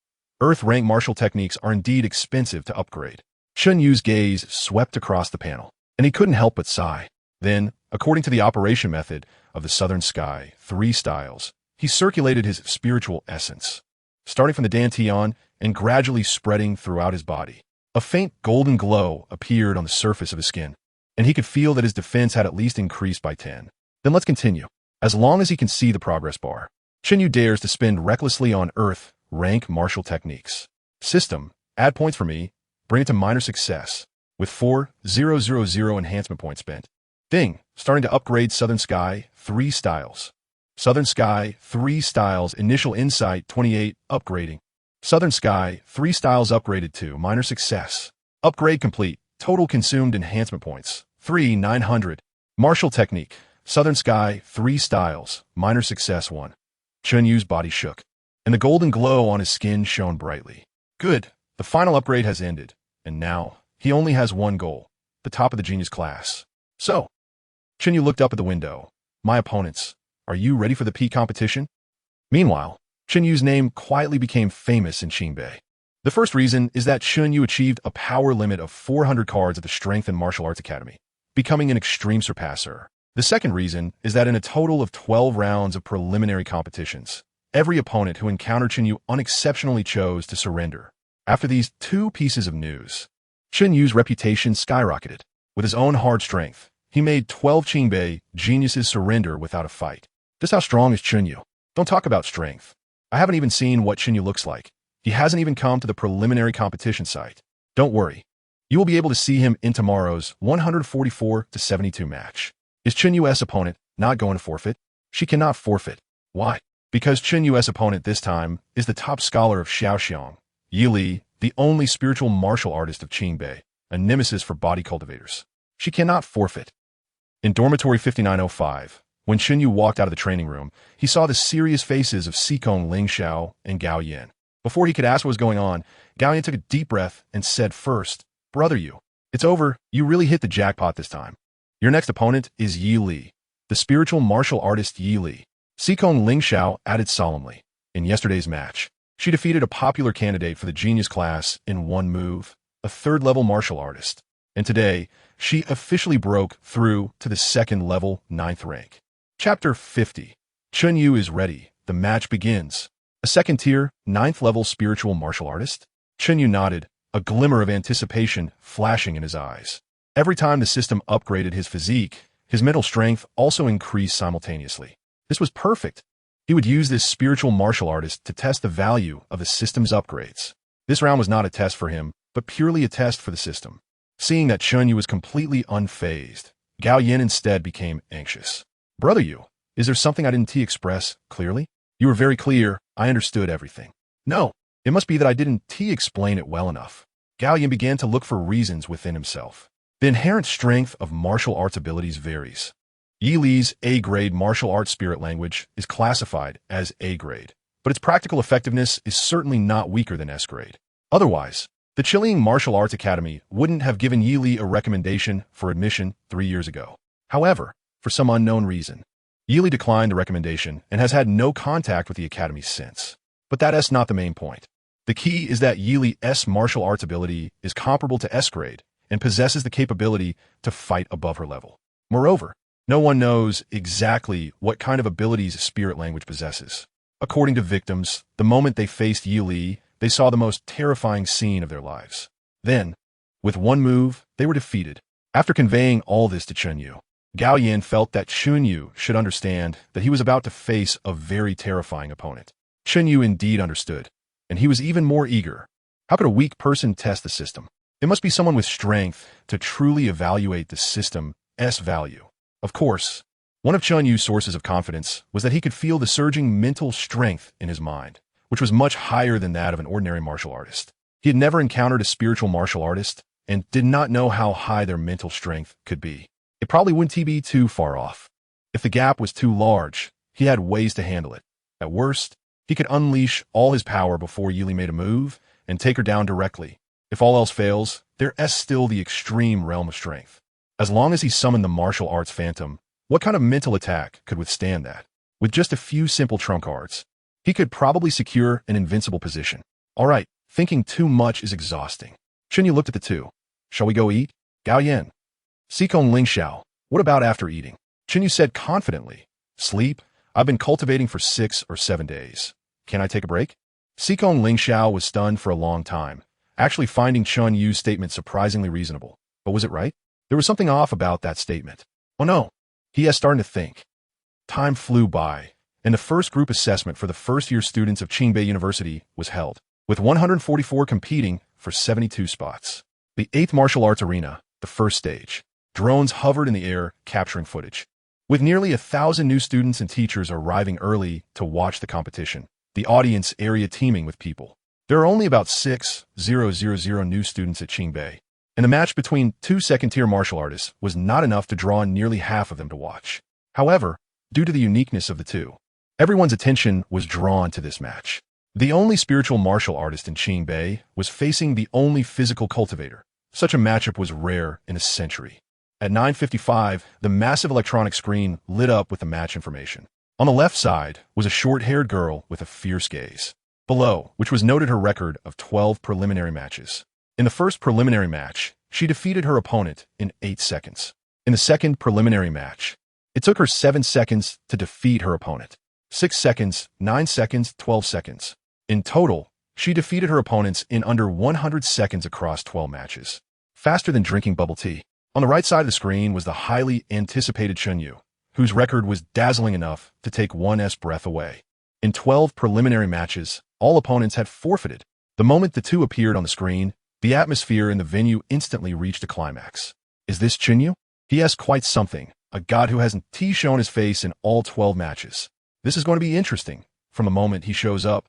[SPEAKER 1] Earth rank martial techniques are indeed expensive to upgrade. Chen Yu's gaze swept across the panel, and he couldn't help but sigh. Then, according to the operation method of the Southern Sky 3 styles, he circulated his spiritual essence, starting from the dantian and gradually spreading throughout his body. A faint golden glow appeared on the surface of his skin, and he could feel that his defense had at least increased by 10. Then let's continue. As long as he can see the progress bar, Chen Yu dares to spend recklessly on Earth rank martial techniques. System, add points for me, bring it to minor success, with 4,000 enhancement points spent. Ding, starting to upgrade Southern Sky 3 styles. Southern Sky 3 styles Initial Insight 28, upgrading. Southern Sky 3 styles upgraded to minor success. Upgrade complete. Total consumed enhancement points, 3,900. Martial technique, Southern Sky 3 styles, minor success 1. Chen Yu's body shook, and the golden glow on his skin shone brightly. Good, the final upgrade has ended, and now he only has one goal, the top of the genius class. So, Chen Yu looked up at the window. My opponents, are you ready for the peak competition? Meanwhile, Chen Yu's name quietly became famous in Qingbei. The first reason is that Chen Yu achieved a power limit of 400 cards at the Strength and Martial Arts Academy, becoming an extreme surpasser. The second reason is that in a total of 12 rounds of preliminary competitions, every opponent who encountered Chen Yu unexceptionally chose to surrender. After these two pieces of news, Chen Yu's reputation skyrocketed. With his own hard strength, he made 12 Qingbei geniuses surrender without a fight. Just how strong is Chen Yu? Don't talk about strength. I haven't even seen what Chen Yu looks like. He hasn't even come to the preliminary competition site. Don't worry. You will be able to see him in tomorrow's 144-72 match. Is Chen Yu's opponent not going to forfeit? She cannot forfeit. Why? Because Chen Yu's opponent this time is the top scholar of Shaoxiang, Yi Li, the only spiritual martial artist of Qingbei, a nemesis for body cultivators. She cannot forfeit. In dormitory 5905, when Chen Yu walked out of the training room, he saw the serious faces of Sikong Lingxiao and Gao Yan. Before he could ask what was going on, Gao Yan took a deep breath and said first, "Brother Yu, it's over. You really hit the jackpot this time. Your next opponent is Yi Li, the spiritual martial artist Yi Li." Sikong Lingxiao added solemnly, "In yesterday's match, she defeated a popular candidate for the genius class in one move, a third-level martial artist. And today, she officially broke through to the second-level 9th rank." Chapter 50. Chen Yu is ready. The match begins. A second-tier, 9th-level spiritual martial artist? Chen Yu nodded, a glimmer of anticipation flashing in his eyes. Every time the system upgraded his physique, his mental strength also increased simultaneously. This was perfect. He would use this spiritual martial artist to test the value of the system's upgrades. This round was not a test for him, but purely a test for the system. Seeing that Chen Yu was completely unfazed, Gao Yin instead became anxious. "Brother Yu, is there something I didn't express clearly? You were very clear. I understood everything." "No, it must be that I didn't explain it well enough." Gao Yin began to look for reasons within himself. The inherent strength of martial arts abilities varies. Yi Li's A-grade martial arts spirit language is classified as A-grade, but its practical effectiveness is certainly not weaker than S-grade. Otherwise, the Chilean Martial Arts Academy wouldn't have given Yi Li a recommendation for admission 3 years ago. However, for some unknown reason, Yi Li declined the recommendation and has had no contact with the academy since. But that's not the main point. The key is that Yi Li's martial arts ability is comparable to S-grade and possesses the capability to fight above her level. Moreover, no one knows exactly what kind of abilities spirit language possesses. According to victims, the moment they faced Yi Li, they saw the most terrifying scene of their lives. Then, with one move, they were defeated. After conveying all this to Chen Yu, Gao Yan felt that Chen Yu should understand that he was about to face a very terrifying opponent. Chen Yu indeed understood, and he was even more eager. How could a weak person test the system? It must be someone with strength to truly evaluate the system's value. Of course, one of Chen Yu's sources of confidence was that he could feel the surging mental strength in his mind, which was much higher than that of an ordinary martial artist. He had never encountered a spiritual martial artist and did not know how high their mental strength could be. It probably wouldn't be too far off. If the gap was too large, he had ways to handle it. At worst, he could unleash all his power before Yi Li made a move and take her down directly. If all else fails, there is still the extreme realm of strength. As long as he summoned the martial arts phantom, what kind of mental attack could withstand that? With just a few simple trump cards, he could probably secure an invincible position. All right, thinking too much is exhausting. Chen Yu looked at the two. "Shall we go eat?" "Gao Yan." "Sikong Lingxiao, what about after eating?" Chen Yu said confidently. "Sleep? I've been cultivating for 6 or 7 days. Can I take a break?" Sikong Lingxiao was stunned for a long time, actually finding Chen Yu's statement surprisingly reasonable. But was it right? There was something off about that statement. Oh no, he has started to think. Time flew by, and the first group assessment for the first-year students of Qingbei University was held, with 144 competing for 72 spots. The 8th Martial Arts Arena, the first stage. Drones hovered in the air, capturing footage. With nearly 1,000 new students and teachers arriving early to watch the competition, the audience area teeming with people. There are only about 6,000 new students at Qingbei, and the match between two second-tier martial artists was not enough to draw nearly half of them to watch. However, due to the uniqueness of the two, everyone's attention was drawn to this match. The only spiritual martial artist in Qingbei was facing the only physical cultivator. Such a matchup was rare in a century. At 9:55, the massive electronic screen lit up with the match information. On the left side was a short-haired girl with a fierce gaze. Below, which was noted her record of 12 preliminary matches. In the first preliminary match, she defeated her opponent in 8 seconds. In the second preliminary match, it took her 7 seconds to defeat her opponent. 6 seconds, 9 seconds, 12 seconds. In total, she defeated her opponents in under 100 seconds across 12 matches. Faster than drinking bubble tea. On the right side of the screen was the highly anticipated Chen Yu, whose record was dazzling enough to take one's breath away. In 12 preliminary matches, all opponents had forfeited. The moment the two appeared on the screen, the atmosphere in the venue instantly reached a climax. Is this Chen Yu? He has quite something, a god who hasn't shown his face in all 12 matches. This is going to be interesting. From the moment he shows up,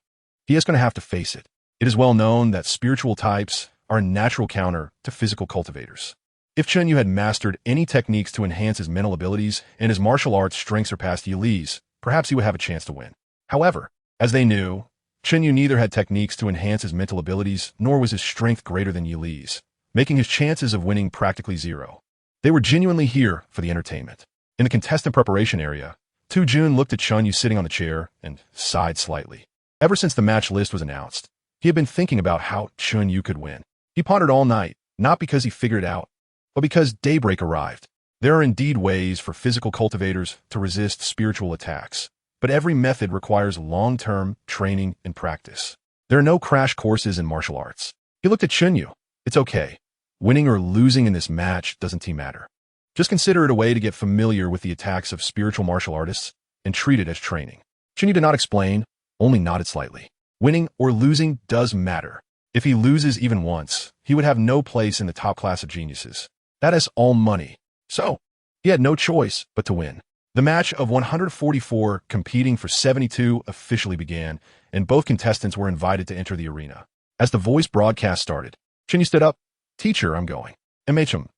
[SPEAKER 1] he is going to have to face it. It is well known that spiritual types are a natural counter to physical cultivators. If Chen Yu had mastered any techniques to enhance his mental abilities and his martial arts strength surpassed Yi Li's, perhaps he would have a chance to win. However, as they knew, Chen Yu neither had techniques to enhance his mental abilities nor was his strength greater than Yi Li's, making his chances of winning practically zero. They were genuinely here for the entertainment. In the contestant preparation area, Tu Jun looked at Chen Yu sitting on the chair and sighed slightly. Ever since the match list was announced, he had been thinking about how Chen Yu could win. He pondered all night, not because he figured it out, but because daybreak arrived. There are indeed ways for physical cultivators to resist spiritual attacks, but every method requires long-term training and practice. There are no crash courses in martial arts. He looked at Chen Yu. It's okay. Winning or losing in this match doesn't matter. Just consider it a way to get familiar with the attacks of spiritual martial artists and treat it as training. Chen Yu did not explain, only nodded slightly. Winning or losing does matter. If he loses even once, he would have no place in the top class of geniuses. That is all money. So, he had no choice but to win. The match of 144 competing for 72 officially began, and both contestants were invited to enter the arena. As the voice broadcast started, Chen Yu stood up. Teacher, I'm going. MHM.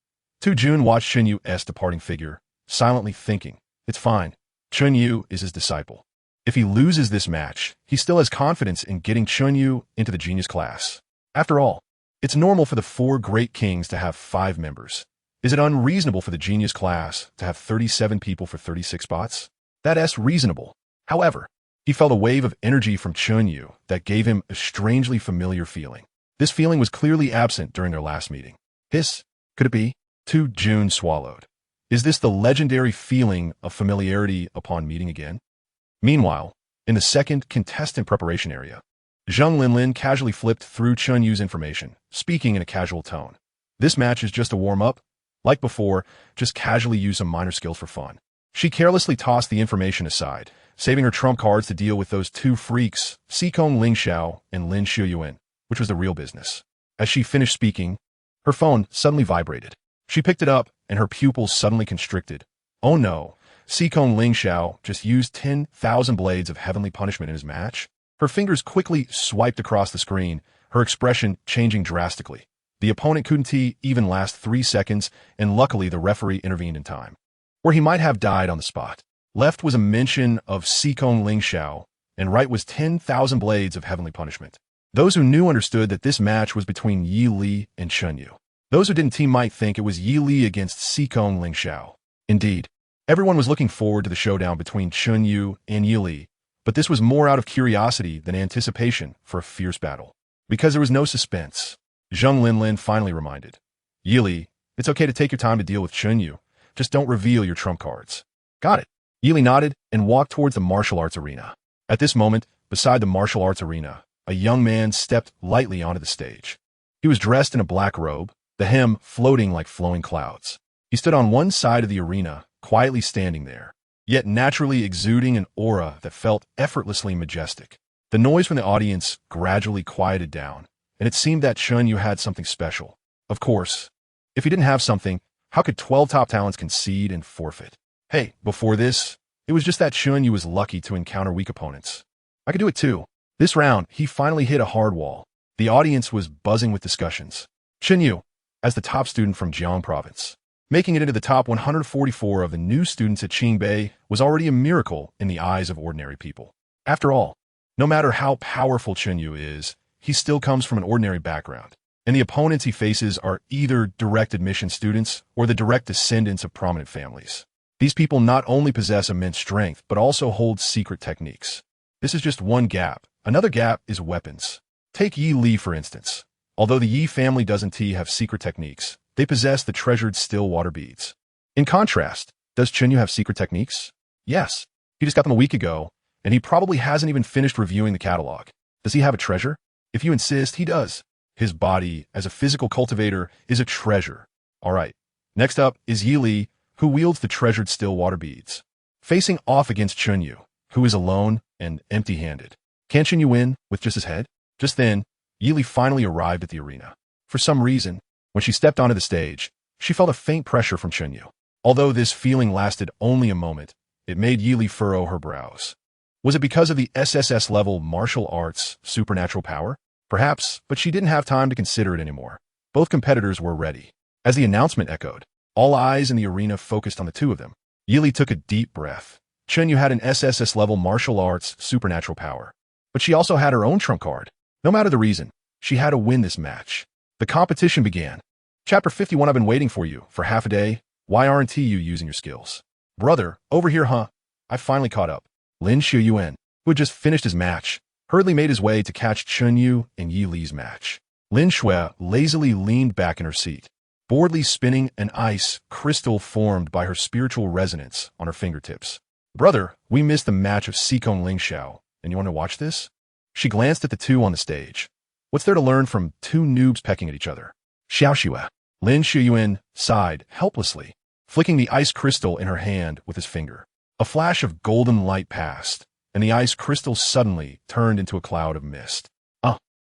[SPEAKER 1] Tu Jun watched Chen Yu's departing figure, silently thinking, it's fine. Chen Yu is his disciple. If he loses this match, he still has confidence in getting Chen Yu into the genius class. After all, it's normal for the 4 great kings to have 5 members. Is it unreasonable for the genius class to have 37 people for 36 spots? That's reasonable. However, he felt a wave of energy from Chen Yu that gave him a strangely familiar feeling. This feeling was clearly absent during their last meeting. Could it be? Tu Jun swallowed. Is this the legendary feeling of familiarity upon meeting again? Meanwhile, in the second contestant preparation area, Zhang Linlin casually flipped through Chen Yu's information, speaking in a casual tone. This match is just a warm-up. Like before, just casually use some minor skills for fun. She carelessly tossed the information aside, saving her trump cards to deal with those 2 freaks, Xikong Lingxiao and Lin Shuyuan, which was the real business. As she finished speaking, her phone suddenly vibrated. She picked it up, and her pupils suddenly constricted. Oh no, Xikong Lingxiao just used 10,000 blades of heavenly punishment in his match. Her fingers quickly swiped across the screen, her expression changing drastically. The opponent couldn't even last 3 seconds, and luckily the referee intervened in time. Where he might have died on the spot. Left was a mention of Xikong Lingxiao, and right was 10,000 blades of heavenly punishment. Those who knew understood that this match was between Yi Li and Chen Yu. Those who didn't might think it was Yi Li against Xikong Lingxiao. Indeed, everyone was looking forward to the showdown between Chen Yu and Yi Li, but this was more out of curiosity than anticipation for a fierce battle. Because there was no suspense, Zhang Linlin finally reminded. Yi Li, it's okay to take your time to deal with Chen Yu. Just don't reveal your trump cards. Got it. Yi Li nodded and walked towards the martial arts arena. At this moment, beside the martial arts arena, a young man stepped lightly onto the stage. He was dressed in a black robe, the hem floating like flowing clouds. He stood on one side of the arena, quietly standing there, yet naturally exuding an aura that felt effortlessly majestic. The noise from the audience gradually quieted down, and it seemed that Chen Yu had something special. Of course, if he didn't have something, how could 12 top talents concede and forfeit? Hey, before this, it was just that Chen Yu was lucky to encounter weak opponents. I could do it too. This round, he finally hit a hard wall. The audience was buzzing with discussions. Chen Yu, as the top student from Jiang province, making it into the top 144 of the new students at Qingbei was already a miracle in the eyes of ordinary people. After all, no matter how powerful Chen Yu is, he still comes from an ordinary background, and the opponents he faces are either direct admission students or the direct descendants of prominent families. These people not only possess immense strength, but also hold secret techniques. This is just one gap. Another gap is weapons. Take Yi Li, for instance. Although the Yi family doesn't have secret techniques, they possess the treasured still water beads. In contrast, does Chen Yu have secret techniques? Yes. He just got them a week ago, and he probably hasn't even finished reviewing the catalog. Does he have a treasure? If you insist, he does. His body, as a physical cultivator, is a treasure. Alright, next up is Yi Li, who wields the treasured still water beads. Facing off against Chen Yu, who is alone and empty-handed. Can Chen Yu win with just his head? Just then, Yili finally arrived at the arena. For some reason, when she stepped onto the stage, she felt a faint pressure from Chen Yu. Although this feeling lasted only a moment, it made Yili furrow her brows. Was it because of the SSS-level martial arts supernatural power? Perhaps, but she didn't have time to consider it anymore. Both competitors were ready. As the announcement echoed, all eyes in the arena focused on the two of them. Yili took a deep breath. Chen Yu had an SSS-level martial arts supernatural power, but she also had her own trump card. No matter the reason, she had to win this match. The competition began. Chapter 51. I've been waiting for you for half a day. Why aren't you using your skills? Brother, over here, huh? I finally caught up. Lin Shuyuan, who had just finished his match, hurriedly made his way to catch Chen Yu and Yi Li's match. Lin Shui lazily leaned back in her seat, boredly spinning an ice crystal formed by her spiritual resonance on her fingertips. Brother, we missed the match of Sikong Ling Xiao, and you want to watch this? She glanced at the two on the stage. What's there to learn from two noobs pecking at each other? Xiao Xue. Lin Shuyuan sighed helplessly, flicking the ice crystal in her hand with his finger. A flash of golden light passed, and the ice crystal suddenly turned into a cloud of mist.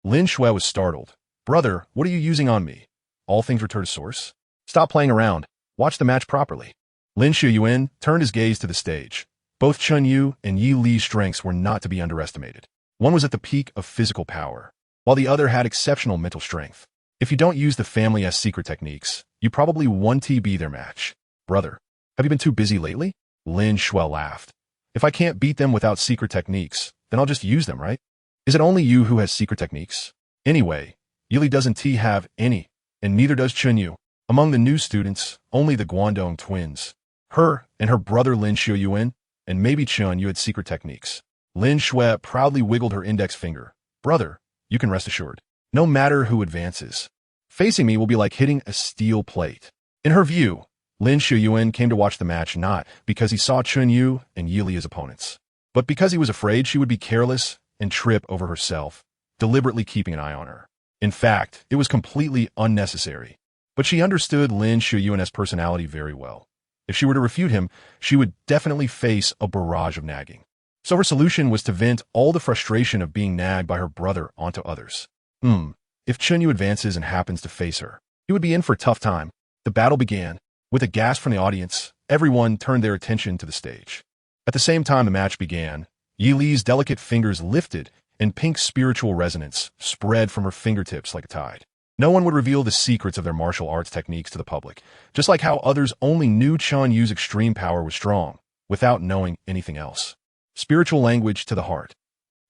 [SPEAKER 1] Lin Shui was startled. Brother, what are you using on me? All things return to source? Stop playing around. Watch the match properly. Lin Shuyuan turned his gaze to the stage. Both Chen Yu and Yi Li's strengths were not to be underestimated. One was at the peak of physical power, while the other had exceptional mental strength. If you don't use the family's secret techniques, you probably won't be their match. Brother, have you been too busy lately? Lin Shui laughed. If I can't beat them without secret techniques, then I'll just use them, right? Is it only you who has secret techniques? Anyway, Yili doesn't have any, and neither does Chen Yu. Among the new students, only the Guangdong twins, her and her brother Lin Shuyuan, and maybe Chen Yu had secret techniques. Lin Shui proudly wiggled her index finger. Brother, you can rest assured. No matter who advances, facing me will be like hitting a steel plate. In her view, Lin Shuyuan came to watch the match not because he saw Chen Yu and Yi Li as opponents, but because he was afraid she would be careless and trip over herself, deliberately keeping an eye on her. In fact, it was completely unnecessary. But she understood Lin Shuyuan's personality very well. If she were to refute him, she would definitely face a barrage of nagging. So her solution was to vent all the frustration of being nagged by her brother onto others. If Chen Yu advances and happens to face her, he would be in for a tough time. The battle began. With a gasp from the audience, everyone turned their attention to the stage. At the same time the match began, Yi Li's delicate fingers lifted and pink spiritual resonance spread from her fingertips like a tide. No one would reveal the secrets of their martial arts techniques to the public, just like how others only knew Chen Yu's extreme power was strong, without knowing anything else. Spiritual language to the heart.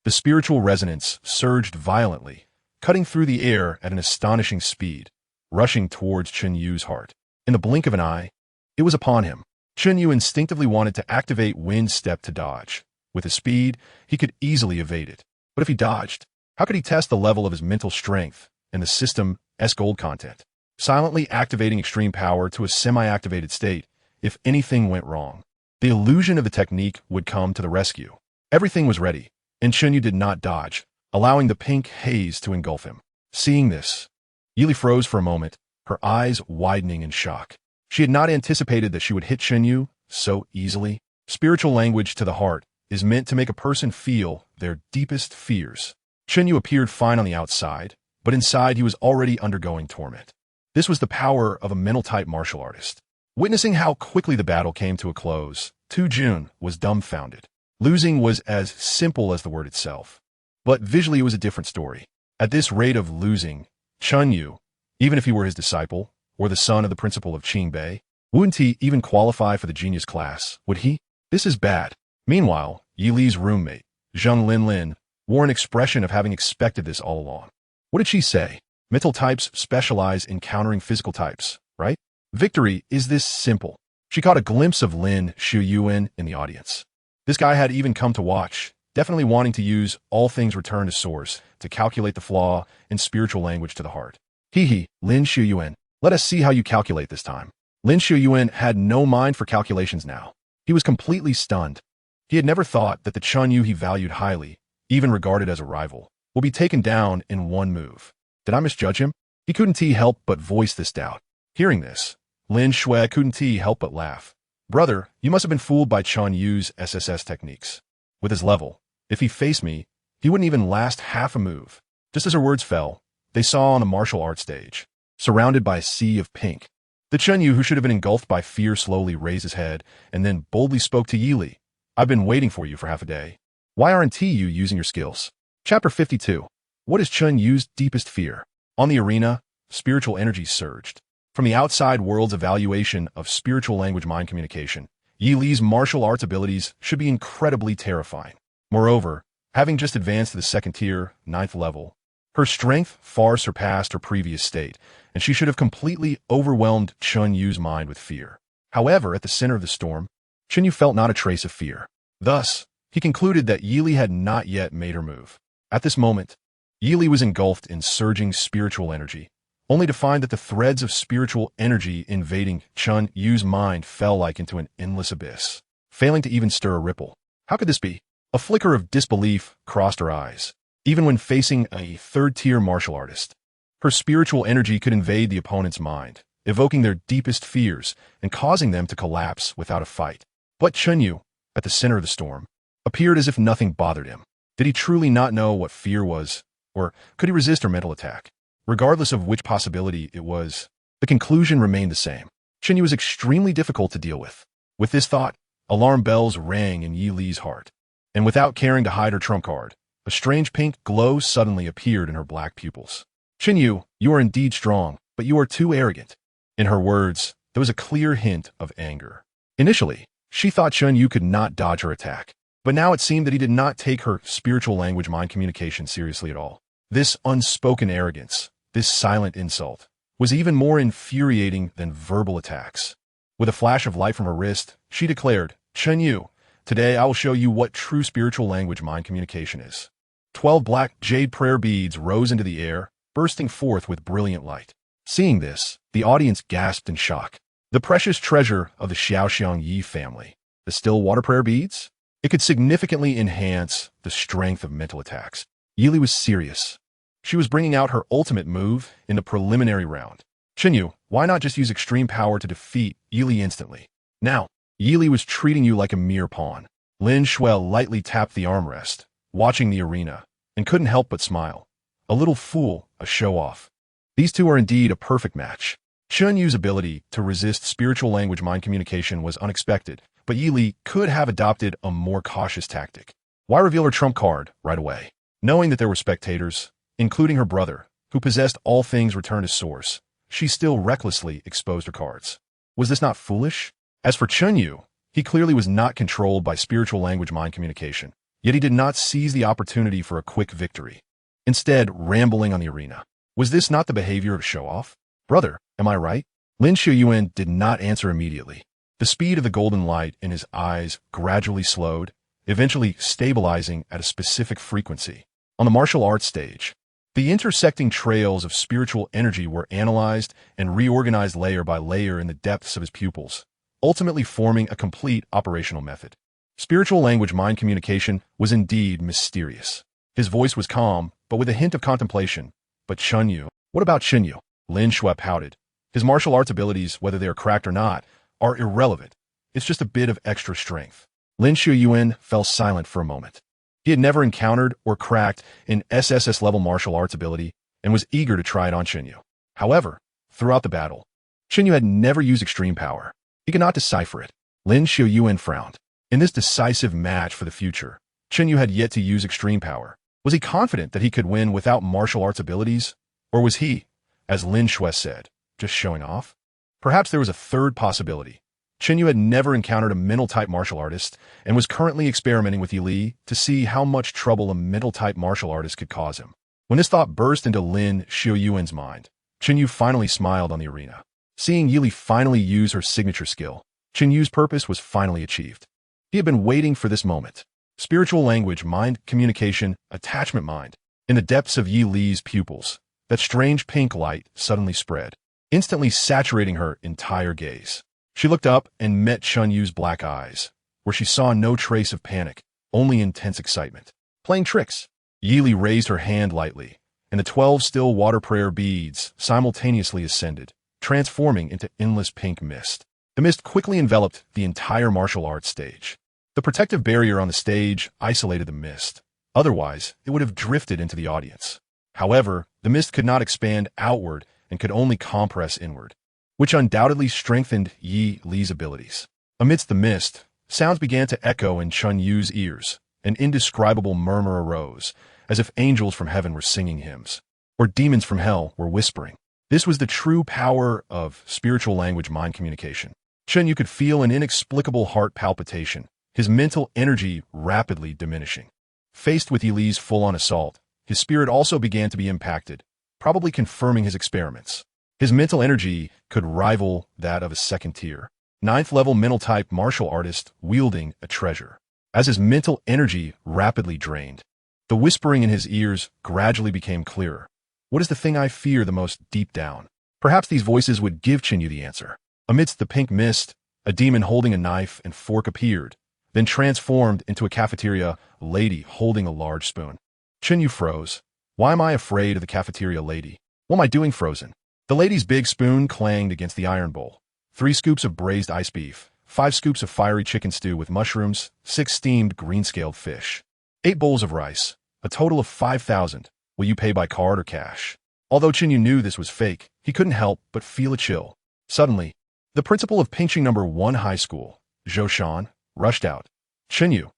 [SPEAKER 1] The spiritual resonance surged violently, cutting through the air at an astonishing speed, rushing towards Chen Yu's heart. In the blink of an eye, it was upon him. Chen Yu instinctively wanted to activate Wind Step to dodge. With his speed, he could easily evade it. But if he dodged, how could he test the level of his mental strength and the system's gold content? Silently activating extreme power to a semi-activated state if anything went wrong. The illusion of the technique would come to the rescue. Everything was ready, and Chen Yu did not dodge, allowing the pink haze to engulf him. Seeing this, Yi Li froze for a moment, her eyes widening in shock. She had not anticipated that she would hit Chen Yu so easily. Spiritual language to the heart is meant to make a person feel their deepest fears. Chen Yu appeared fine on the outside, but inside he was already undergoing torment. This was the power of a mental-type martial artist. Witnessing how quickly the battle came to a close, Tu Jun was dumbfounded. Losing was as simple as the word itself. But visually it was a different story. At this rate of losing, Chen Yu, even if he were his disciple, or the son of the principal of Qingbei, wouldn't he even qualify for the genius class, would he? This is bad. Meanwhile, Yi Li's roommate, Zheng Linlin, wore an expression of having expected this all along. What did she say? Mental types specialize in countering physical types, right? Victory is this simple. She caught a glimpse of Lin Shuyuan in the audience. This guy had even come to watch, definitely wanting to use all things return to source to calculate the flaw in spiritual language to the heart. Lin Shuyuan, let us see how you calculate this time. Lin Shuyuan had no mind for calculations now. He was completely stunned. He had never thought that the Chen Yu he valued highly, even regarded as a rival, will be taken down in one move. Did I misjudge him? He couldn't help but voice this doubt. Hearing this, Lin Shui couldn't help but laugh. Brother, you must have been fooled by Chen Yu's SSS techniques. with his level. If he faced me, he wouldn't even last half a move. Just as her words fell, they saw on the martial arts stage, surrounded by a sea of pink. The Chen Yu, who should have been engulfed by fear, slowly raised his head and then boldly spoke to Yi Li. I've been waiting for you for half a day. Why aren't you using your skills? Chapter 52. What is Chen Yu's deepest fear? On the arena, spiritual energy surged. From the outside world's evaluation of spiritual language mind communication, Yi Li's martial arts abilities should be incredibly terrifying. Moreover, having just advanced to the second tier, 9th level, her strength far surpassed her previous state, and she should have completely overwhelmed Chen Yu's mind with fear. However, at the center of the storm, Chen Yu felt not a trace of fear. Thus, he concluded that Yi Li had not yet made her move. At this moment, Yi Li was engulfed in surging spiritual energy, only to find that the threads of spiritual energy invading Chen Yu's mind fell like into an endless abyss, failing to even stir a ripple. How could this be? A flicker of disbelief crossed her eyes. Even when facing a third-tier martial artist, her spiritual energy could invade the opponent's mind, evoking their deepest fears and causing them to collapse without a fight. But Chen Yu, at the center of the storm, appeared as if nothing bothered him. Did he truly not know what fear was, or could he resist her mental attack? Regardless of which possibility it was, the conclusion remained the same. Chen Yu was extremely difficult to deal with. With this thought, alarm bells rang in Yi Li's heart, and without caring to hide her trump card, a strange pink glow suddenly appeared in her black pupils. Chen Yu, you are indeed strong, but you are too arrogant. In her words, there was a clear hint of anger. Initially, she thought Chen Yu could not dodge her attack, but now it seemed that he did not take her spiritual language mind communication seriously at all. This unspoken arrogance, this silent insult, was even more infuriating than verbal attacks. With a flash of light from her wrist, she declared, Chen Yu, today I will show you what true spiritual language mind communication is. 12 black jade prayer beads rose into the air, bursting forth with brilliant light. Seeing this, the audience gasped in shock. The precious treasure of the Xiaoxiang Yi family, the still water prayer beads? It could significantly enhance the strength of mental attacks. Yi Li was serious. She was bringing out her ultimate move in the preliminary round. Chen Yu, why not just use extreme power to defeat Yi Li instantly? Now, Yi Li was treating you like a mere pawn. Lin Shuel lightly tapped the armrest, watching the arena, and couldn't help but smile. A little fool, a show-off. These two are indeed a perfect match. Chen Yu's ability to resist spiritual language mind communication was unexpected, but Yi Li could have adopted a more cautious tactic. Why reveal her trump card right away? Knowing that there were spectators, including her brother, who possessed all things returned to source, she still recklessly exposed her cards. Was this not foolish? As for Chen Yu, he clearly was not controlled by spiritual language mind communication, yet he did not seize the opportunity for a quick victory. Instead, rambling on the arena. Was this not the behavior of a show-off? Brother, am I right? Lin Shuyan did not answer immediately. The speed of the golden light in his eyes gradually slowed, eventually stabilizing at a specific frequency. On the martial arts stage, the intersecting trails of spiritual energy were analyzed and reorganized layer by layer in the depths of his pupils, ultimately forming a complete operational method. Spiritual language mind communication was indeed mysterious. His voice was calm, but with a hint of contemplation. But Chen Yu, what about Chen Yu? Lin Shuai pouted. His martial arts abilities, whether they are cracked or not, are irrelevant. It's just a bit of extra strength. Lin Shuyan fell silent for a moment. He had never encountered or cracked an SSS-level martial arts ability and was eager to try it on Chen Yu. However, throughout the battle, Chen Yu had never used extreme power. He could not decipher it. Lin Shuyan frowned. In this decisive match for the future, Chen Yu had yet to use extreme power. Was he confident that he could win without martial arts abilities? Or was he, as Lin Shuai said, just showing off? Perhaps there was a third possibility. Chen Yu had never encountered a mental-type martial artist and was currently experimenting with Yi Li to see how much trouble a mental-type martial artist could cause him. When this thought burst into Lin Shuyan's mind, Chen Yu finally smiled on the arena. Seeing Yi Li finally use her signature skill, Chen Yu's purpose was finally achieved. He had been waiting for this moment. Spiritual language, mind, communication, attachment mind. In the depths of Yi Li's pupils, that strange pink light suddenly spread, instantly saturating her entire gaze. She looked up and met Chen Yu's black eyes, where she saw no trace of panic, only intense excitement. Playing tricks. Yi Li raised her hand lightly, and the 12 still water prayer beads simultaneously ascended, transforming into endless pink mist. The mist quickly enveloped the entire martial arts stage. The protective barrier on the stage isolated the mist. Otherwise, it would have drifted into the audience. However, the mist could not expand outward and could only compress inward, which undoubtedly strengthened Yi Li's abilities. Amidst the mist, sounds began to echo in Chen Yu's ears. An indescribable murmur arose, as if angels from heaven were singing hymns, or demons from hell were whispering. This was the true power of spiritual language mind communication. Chen Yu could feel an inexplicable heart palpitation, his mental energy rapidly diminishing. Faced with Yi Li's full-on assault, his spirit also began to be impacted, probably confirming his experiments. His mental energy could rival that of a second-tier, 9th-level mental-type martial artist wielding a treasure. As his mental energy rapidly drained, the whispering in his ears gradually became clearer. What is the thing I fear the most deep down? Perhaps these voices would give Chen Yu the answer. Amidst the pink mist, a demon holding a knife and fork appeared, then transformed into a cafeteria lady holding a large spoon. Chen Yu froze. Why am I afraid of the cafeteria lady? What am I doing frozen? The lady's big spoon clanged against the iron bowl. 3 scoops of braised ice beef, 5 scoops of fiery chicken stew with mushrooms, 6 steamed green-scaled fish, 8 bowls of rice, a total of 5,000. Will you pay by card or cash? Although Chen Yu knew this was fake, he couldn't help but feel a chill. Suddenly, the principal of Pingqing No. 1 High School, Zhou Shan, rushed out. Chen Yu,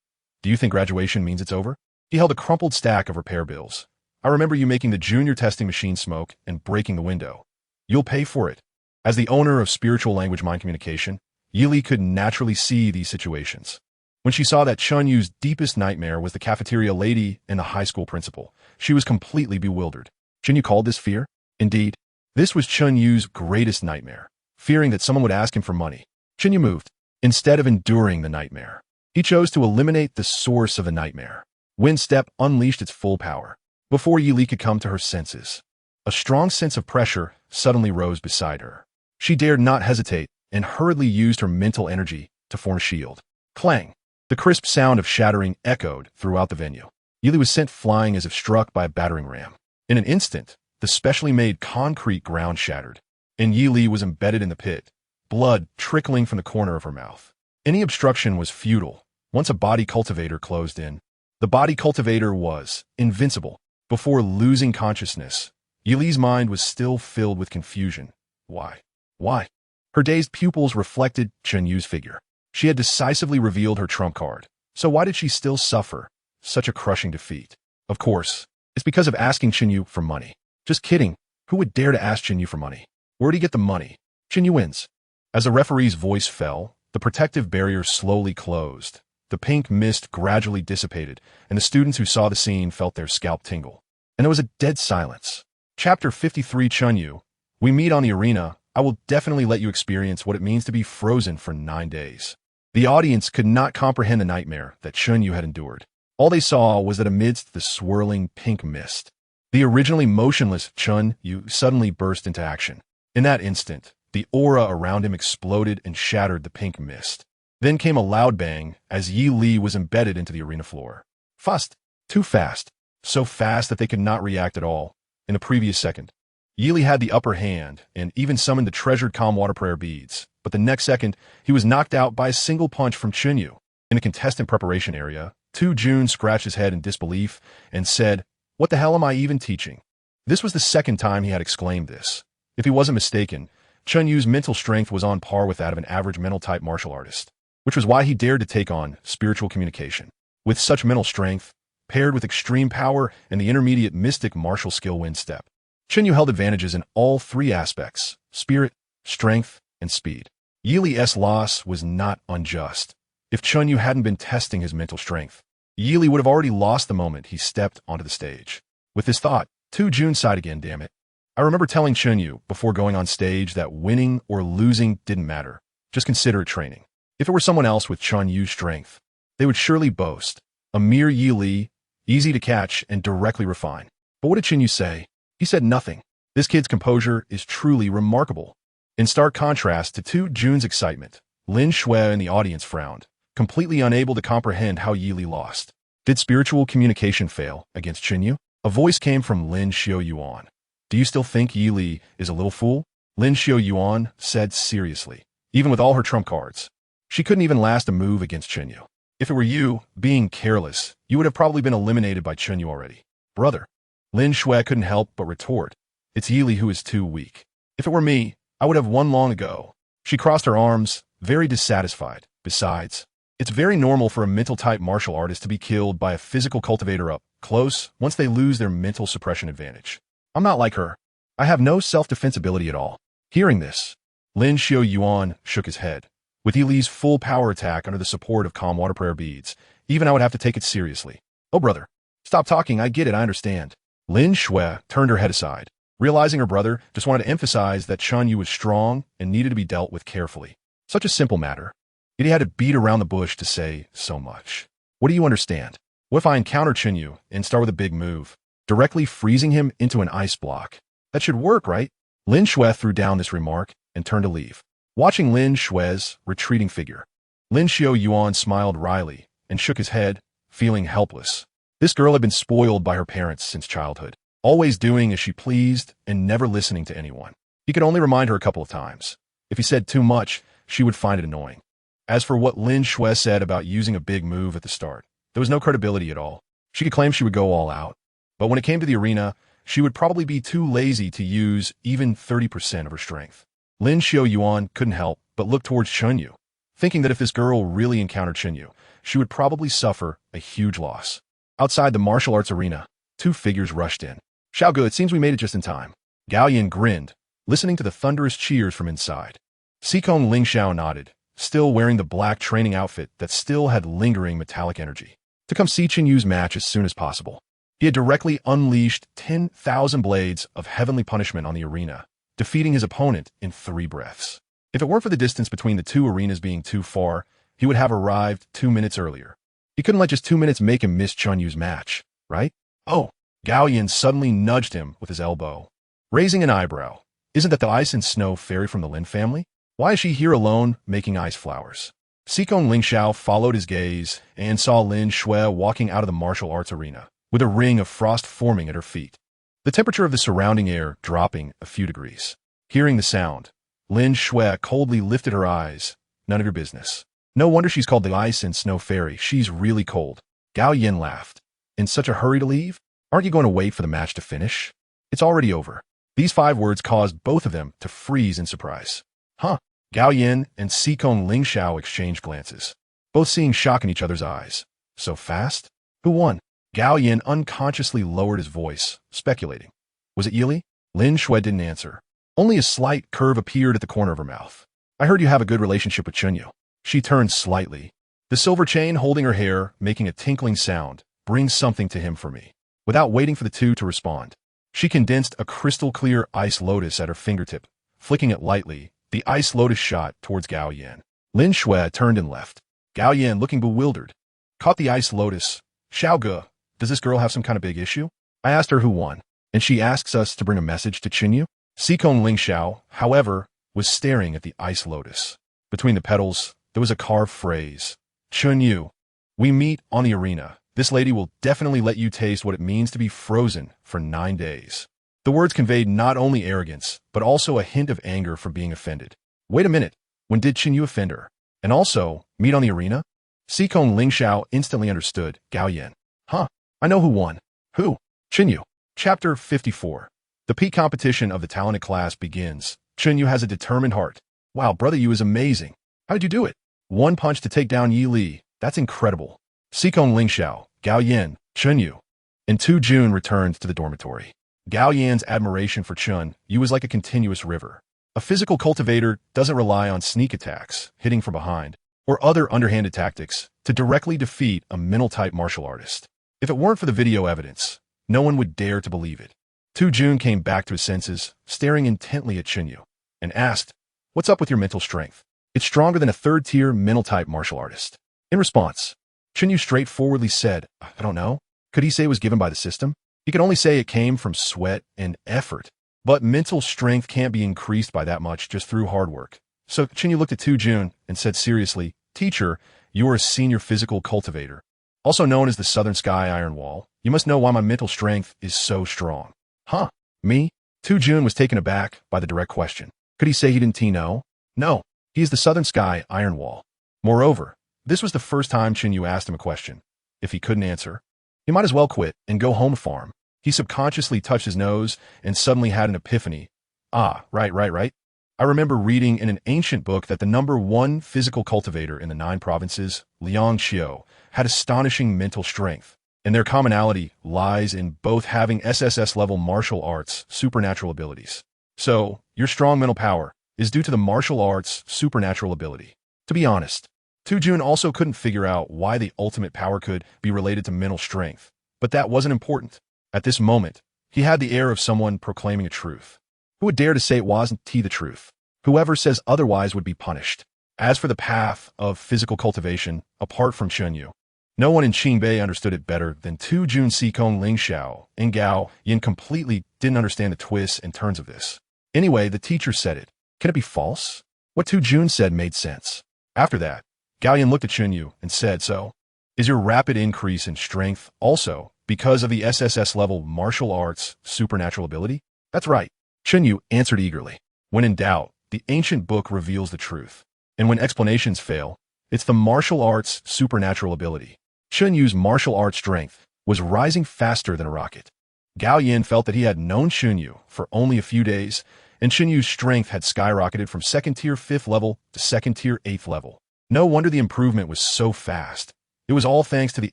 [SPEAKER 1] do you think graduation means it's over? He held a crumpled stack of repair bills. I remember you making the junior testing machine smoke and breaking the window. You'll pay for it. As the owner of spiritual language mind communication, Yi Li could naturally see these situations. When she saw that Chen Yu's deepest nightmare was the cafeteria lady and the high school principal, she was completely bewildered. Chen Yu called this fear? Indeed, this was Chen Yu's greatest nightmare, fearing that someone would ask him for money. Chen Yu moved. Instead of enduring the nightmare, he chose to eliminate the source of the nightmare. Wind Step unleashed its full power. Before Yi Li could come to her senses, a strong sense of pressure suddenly rose beside her. She dared not hesitate and hurriedly used her mental energy to form a shield. Clang! The crisp sound of shattering echoed throughout the venue. Yi Li was sent flying as if struck by a battering ram. In an instant, the specially made concrete ground shattered, and Yi Li was embedded in the pit, blood trickling from the corner of her mouth. Any obstruction was futile. Once a body cultivator closed in, the body cultivator was invincible. Before losing consciousness, Yi Li's mind was still filled with confusion. Why? Why? Her dazed pupils reflected Chen Yu's figure. She had decisively revealed her trump card. So why did she still suffer such a crushing defeat? Of course, it's because of asking Chen Yu for money. Just kidding. Who would dare to ask Chen Yu for money? Where'd he get the money? Chen Yu wins. As the referee's voice fell, the protective barrier slowly closed. The pink mist gradually dissipated, and the students who saw the scene felt their scalp tingle. And there was a dead silence. Chapter 53 Chen Yu. We meet on the arena. I will definitely let you experience what it means to be frozen for 9 days. The audience could not comprehend the nightmare that Chen Yu had endured. All they saw was that amidst the swirling pink mist, the originally motionless Chen Yu suddenly burst into action. In that instant, the aura around him exploded and shattered the pink mist. Then came a loud bang as Yi Li was embedded into the arena floor. Fast. Too fast. So fast that they could not react at all. In the previous second, Yi Li had the upper hand and even summoned the treasured calm water prayer beads. But the next second, he was knocked out by a single punch from Chen Yu. In the contestant preparation area, Tu Jun scratched his head in disbelief and said, "What the hell am I even teaching?" This was the second time he had exclaimed this. If he wasn't mistaken, Chen Yu's mental strength was on par with that of an average mental-type martial artist, which was why he dared to take on spiritual communication. With such mental strength, paired with extreme power and the intermediate mystic martial skill Wind Step, Chen Yu held advantages in all 3 aspects: spirit, strength, and speed. Yi Li's loss was not unjust. If Chen Yu hadn't been testing his mental strength, Yi Li would have already lost the moment he stepped onto the stage. With this thought, Tu Jun sighed again, damn it. I remember telling Chen Yu before going on stage that winning or losing didn't matter. Just consider it training. If it were someone else with Chen Yu's strength, they would surely boast. A mere Yi Li, easy to catch and directly refine. But what did Chen Yu say? He said nothing. This kid's composure is truly remarkable. In stark contrast to Tu Jun's excitement, Lin Shui in the audience frowned, completely unable to comprehend how Yi Li lost. Did spiritual communication fail against Chen Yu? A voice came from Lin Xiaoyuan. Do you still think Yi Li is a little fool? Lin Xiaoyuan said seriously. Even with all her trump cards, she couldn't even last a move against Chen Yu. If it were you, being careless, you would have probably been eliminated by Chen Yu already. Brother. Lin Shui couldn't help but retort. It's Yili who is too weak. If it were me, I would have won long ago. She crossed her arms, very dissatisfied. Besides, it's very normal for a mental-type martial artist to be killed by a physical cultivator up close once they lose their mental suppression advantage. I'm not like her. I have no self-defense ability at all. Hearing this, Lin Xiaoyuan shook his head. With Yili's full power attack under the support of calm water prayer beads, even I would have to take it seriously. Oh, brother. Stop talking, I get it, I understand. Lin Shui turned her head aside, realizing her brother just wanted to emphasize that Chen Yu was strong and needed to be dealt with carefully. Such a simple matter. Yet he had to beat around the bush to say so much. What do you understand? What if I encounter Chen Yu and start with a big move, directly freezing him into an ice block? That should work, right? Lin Shui threw down this remark and turned to leave. Watching Lin Shui's retreating figure, Lin Xiaoyuan smiled wryly and shook his head, feeling helpless. This girl had been spoiled by her parents since childhood, always doing as she pleased and never listening to anyone. He could only remind her a couple of times. If he said too much, she would find it annoying. As for what Lin Shui said about using a big move at the start, there was no credibility at all. She could claim she would go all out, but when it came to the arena, she would probably be too lazy to use even 30% of her strength. Lin Xiaoyuan couldn't help but look towards Chen Yu, thinking that if this girl really encountered Chen Yu, she would probably suffer a huge loss. Outside the martial arts arena, two figures rushed in. Xiaoge, it seems we made it just in time. Gao Yin grinned, listening to the thunderous cheers from inside. Sikong Lingxiao nodded, still wearing the black training outfit that still had lingering metallic energy, to come see Chen Yu's match as soon as possible. He had directly unleashed 10,000 blades of heavenly punishment on the arena, defeating his opponent in 3 breaths. If it weren't for the distance between the two arenas being too far, he would have arrived 2 minutes earlier. He couldn't let just 2 minutes make him miss Chen Yu's match, right? Oh, Gao Yin suddenly nudged him with his elbow, raising an eyebrow. Isn't that the ice and snow fairy from the Lin family? Why is she here alone making ice flowers? Sikong Lingxiao followed his gaze and saw Lin Shui walking out of the martial arts arena, with a ring of frost forming at her feet. The temperature of the surrounding air dropping a few degrees. Hearing the sound, Lin Shui coldly lifted her eyes. None of your business. No wonder she's called the Ice and Snow Fairy. She's really cold. Gao Yin laughed. In such a hurry to leave? Aren't you going to wait for the match to finish? It's already over. These 5 words caused both of them to freeze in surprise. Huh? Gao Yin and Sikong Lingxiao exchanged glances, both seeing shock in each other's eyes. So fast? Who won? Gao Yin unconsciously lowered his voice, speculating. Was it Yili? Lin Shui didn't answer. Only a slight curve appeared at the corner of her mouth. I heard you have a good relationship with Chen Yu. She turned slightly. The silver chain holding her hair, making a tinkling sound, brings something to him for me. Without waiting for the two to respond, she condensed a crystal-clear ice lotus at her fingertip, flicking it lightly. The ice lotus shot towards Gao Yin. Lin Shui turned and left. Gao Yin, looking bewildered, caught the ice lotus. Xiaoge, does this girl have some kind of big issue? I asked her who won, and she asks us to bring a message to Chen Yu. Sikong Lingxiao, however, was staring at the ice lotus. Between the petals, there was a carved phrase. Chen Yu, we meet on the arena. This lady will definitely let you taste what it means to be frozen for 9 days. The words conveyed not only arrogance, but also a hint of anger from being offended. Wait a minute, when did Chen Yu offend her? And also, meet on the arena? Sikong Lingxiao instantly understood. Gao Yin. Huh, I know who won. Who? Chen Yu. Chapter 54. The peak competition of the talented class begins. Chen Yu has a determined heart. Wow, Brother Yu is amazing. How did you do it? 1 punch to take down Yi Li. That's incredible. Sikong Lingxiao, Gao Yin, Chen Yu. And Tu Jun returned to the dormitory. Gao Yan's admiration for Chen Yu was like a continuous river. A physical cultivator doesn't rely on sneak attacks, hitting from behind, or other underhanded tactics to directly defeat a mental-type martial artist. If it weren't for the video evidence, no one would dare to believe it. Tu Jun came back to his senses, staring intently at Chen Yu, and asked, "What's up with your mental strength? It's stronger than a 3rd-tier mental-type martial artist." In response, Chen Yu straightforwardly said, "I don't know. Could he say it was given by the system? He could only say it came from sweat and effort. But mental strength can't be increased by that much just through hard work." So Chen Yu looked at Tu Jun and said seriously, "Teacher, you are a senior physical cultivator, also known as the Southern Sky Iron Wall. You must know why my mental strength is so strong." Huh? Me? Tu Jun was taken aback by the direct question. Could he say he didn't know? No, he is the Southern Sky Iron Wall. Moreover, This was the first time Chen Yu asked him a question. If he couldn't answer, he might as well quit and go home farm. He subconsciously touched his nose and suddenly had an epiphany. Ah, right. I remember reading in an ancient book that the #1 physical cultivator in the 9 provinces, Liang Xiao, had astonishing mental strength, and their commonality lies in both having SSS-level martial arts supernatural abilities. So, your strong mental power is due to the martial arts supernatural ability. To be honest, Tu-Jun also couldn't figure out why the ultimate power could be related to mental strength, but that wasn't important. At this moment, he had the air of someone proclaiming a truth. Who would dare to say it wasn't the truth? Whoever says otherwise would be punished. As for the path of physical cultivation, apart from Chen Yu, no one in Qingbei understood it better than Tu-Jun, Sikong Lingxiao, and Gao Yin completely didn't understand the twists and turns of this. Anyway, the teacher said it. Can it be false? What Tu-Jun said made sense. After that, Gao Yin looked at Chen Yu and said, so, is your rapid increase in strength also because of the SSS-level martial arts supernatural ability? That's right. Chen Yu answered eagerly. When in doubt, the ancient book reveals the truth. And when explanations fail, it's the martial arts supernatural ability. Chen Yu's martial arts strength was rising faster than a rocket. Gao Yin felt that he had known Chen Yu for only a few days, and Chen Yu's strength had skyrocketed from 2nd tier 5th level to 2nd tier 8th level. No wonder the improvement was so fast. It was all thanks to the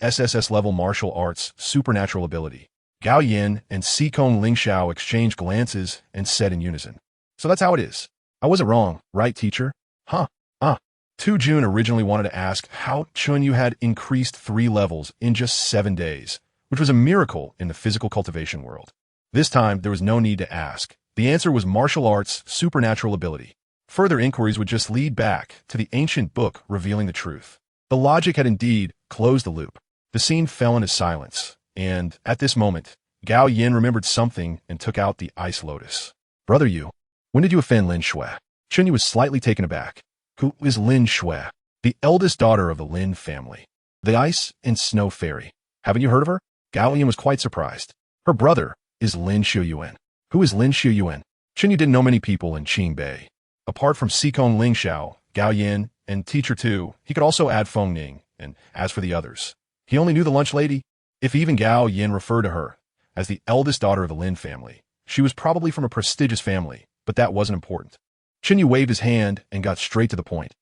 [SPEAKER 1] SSS-level martial arts supernatural ability. Gao Yin and Sikong Lingxiao exchanged glances and said in unison, so that's how it is. I wasn't wrong, right, teacher? Huh? Tu-Jun originally wanted to ask how Chen Yu had increased 3 levels in just 7 days, which was a miracle in the physical cultivation world. This time, there was no need to ask. The answer was martial arts supernatural ability. Further inquiries would just lead back to the ancient book revealing the truth. The logic had indeed closed the loop. The scene fell into silence, and at this moment, Gao Yin remembered something and took out the ice lotus. Brother Yu, when did you offend Lin Shui? Chen Yu was slightly taken aback. Who is Lin Shui? The eldest daughter of the Lin family. The ice and snow fairy. Haven't you heard of her? Gao Yin was quite surprised. Her brother is Lin Shuyuan. Who is Lin Shuyuan? Chen Yu didn't know many people in Qingbei. Apart from Sikong Lingxiao, Gao Yin, and Teacher 2, he could also add Feng Ning, and as for the others, he only knew the lunch lady. If even Gao Yin referred to her as the eldest daughter of the Lin family, she was probably from a prestigious family, but that wasn't important. Chen Yu waved his hand and got straight to the point.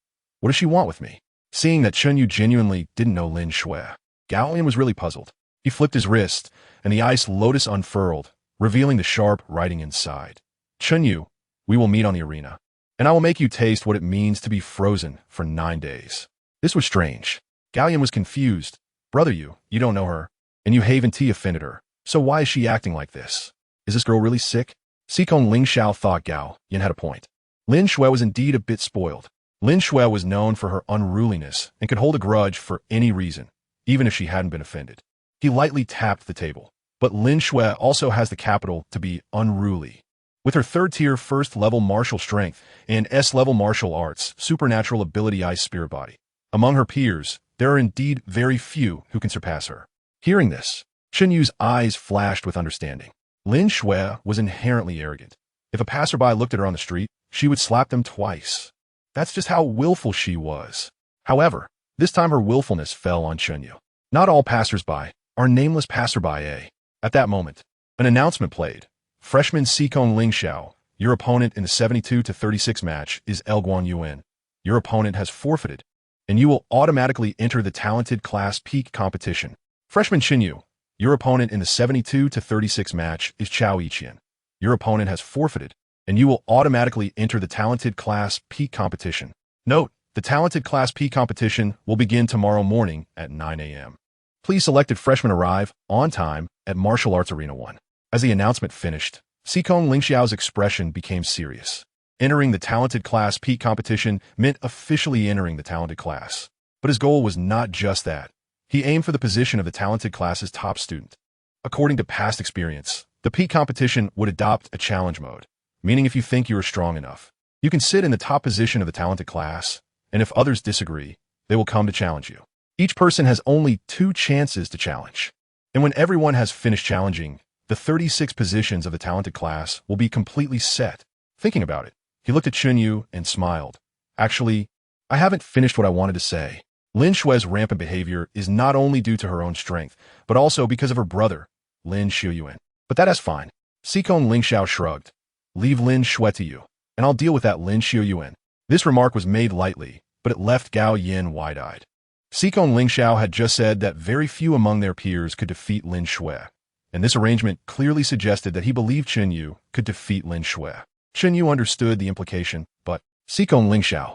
[SPEAKER 1] What does she want with me? Seeing that Chen Yu genuinely didn't know Lin Shui, Gao Yin was really puzzled. He flipped his wrist, and the ice lotus unfurled, revealing the sharp writing inside. Chen Yu, we will meet on the arena, and I will make you taste what it means to be frozen for 9 days. This was strange. Gao Yin was confused. Brother Yu, you don't know her, and you haven't offended her, so why is she acting like this? Is this girl really sick? Sikong Lingxiao thought Gao Yin had a point. Lin Shui was indeed a bit spoiled. Lin Shui was known for her unruliness and could hold a grudge for any reason, even if she hadn't been offended. He lightly tapped the table. But Lin Shui also has the capital to be unruly. With her 3rd tier 1st level martial strength and S-level martial arts supernatural ability ice spirit body, among her peers, there are indeed very few who can surpass her. Hearing this, Chen Yu's eyes flashed with understanding. Lin Shui was inherently arrogant. If a passerby looked at her on the street, she would slap them twice. That's just how willful she was. However, this time her willfulness fell on Chen Yu. Not all passersby are nameless passerby. At that moment, an announcement played. Freshman Sikong Lingxiao, your opponent in the 72-36 match is Elguan Yuan. Your opponent has forfeited, and you will automatically enter the talented class peak competition. Freshman Chen Yu, your opponent in the 72-36 match is Chao Yiqian. Your opponent has forfeited, and you will automatically enter the talented class peak competition. Note, the talented class peak competition will begin tomorrow morning at 9 a.m. Please selected freshmen arrive on time at Martial Arts Arena 1. As the announcement finished, Sikong Lingxiao's expression became serious. Entering the talented class peak competition meant officially entering the talented class. But his goal was not just that. He aimed for the position of the talented class's top student. According to past experience, the peak competition would adopt a challenge mode, meaning if you think you are strong enough, you can sit in the top position of the talented class, and if others disagree, they will come to challenge you. Each person has only 2 chances to challenge. And when everyone has finished challenging, the 36 positions of the talented class will be completely set. Thinking about it, he looked at Chen Yu and smiled. Actually, I haven't finished what I wanted to say. Lin Shue's rampant behavior is not only due to her own strength, but also because of her brother, Lin Shuyuan. But that is fine. Sikong Lingxiao shrugged. Leave Lin Shue to you, and I'll deal with that Lin Shuyuan. This remark was made lightly, but it left Gao Yin wide-eyed. Sikong Lingxiao had just said that very few among their peers could defeat Lin Shue, and this arrangement clearly suggested that he believed Chen Yu could defeat Lin Shue. Chen Yu understood the implication, but, Sikong Lingxiao,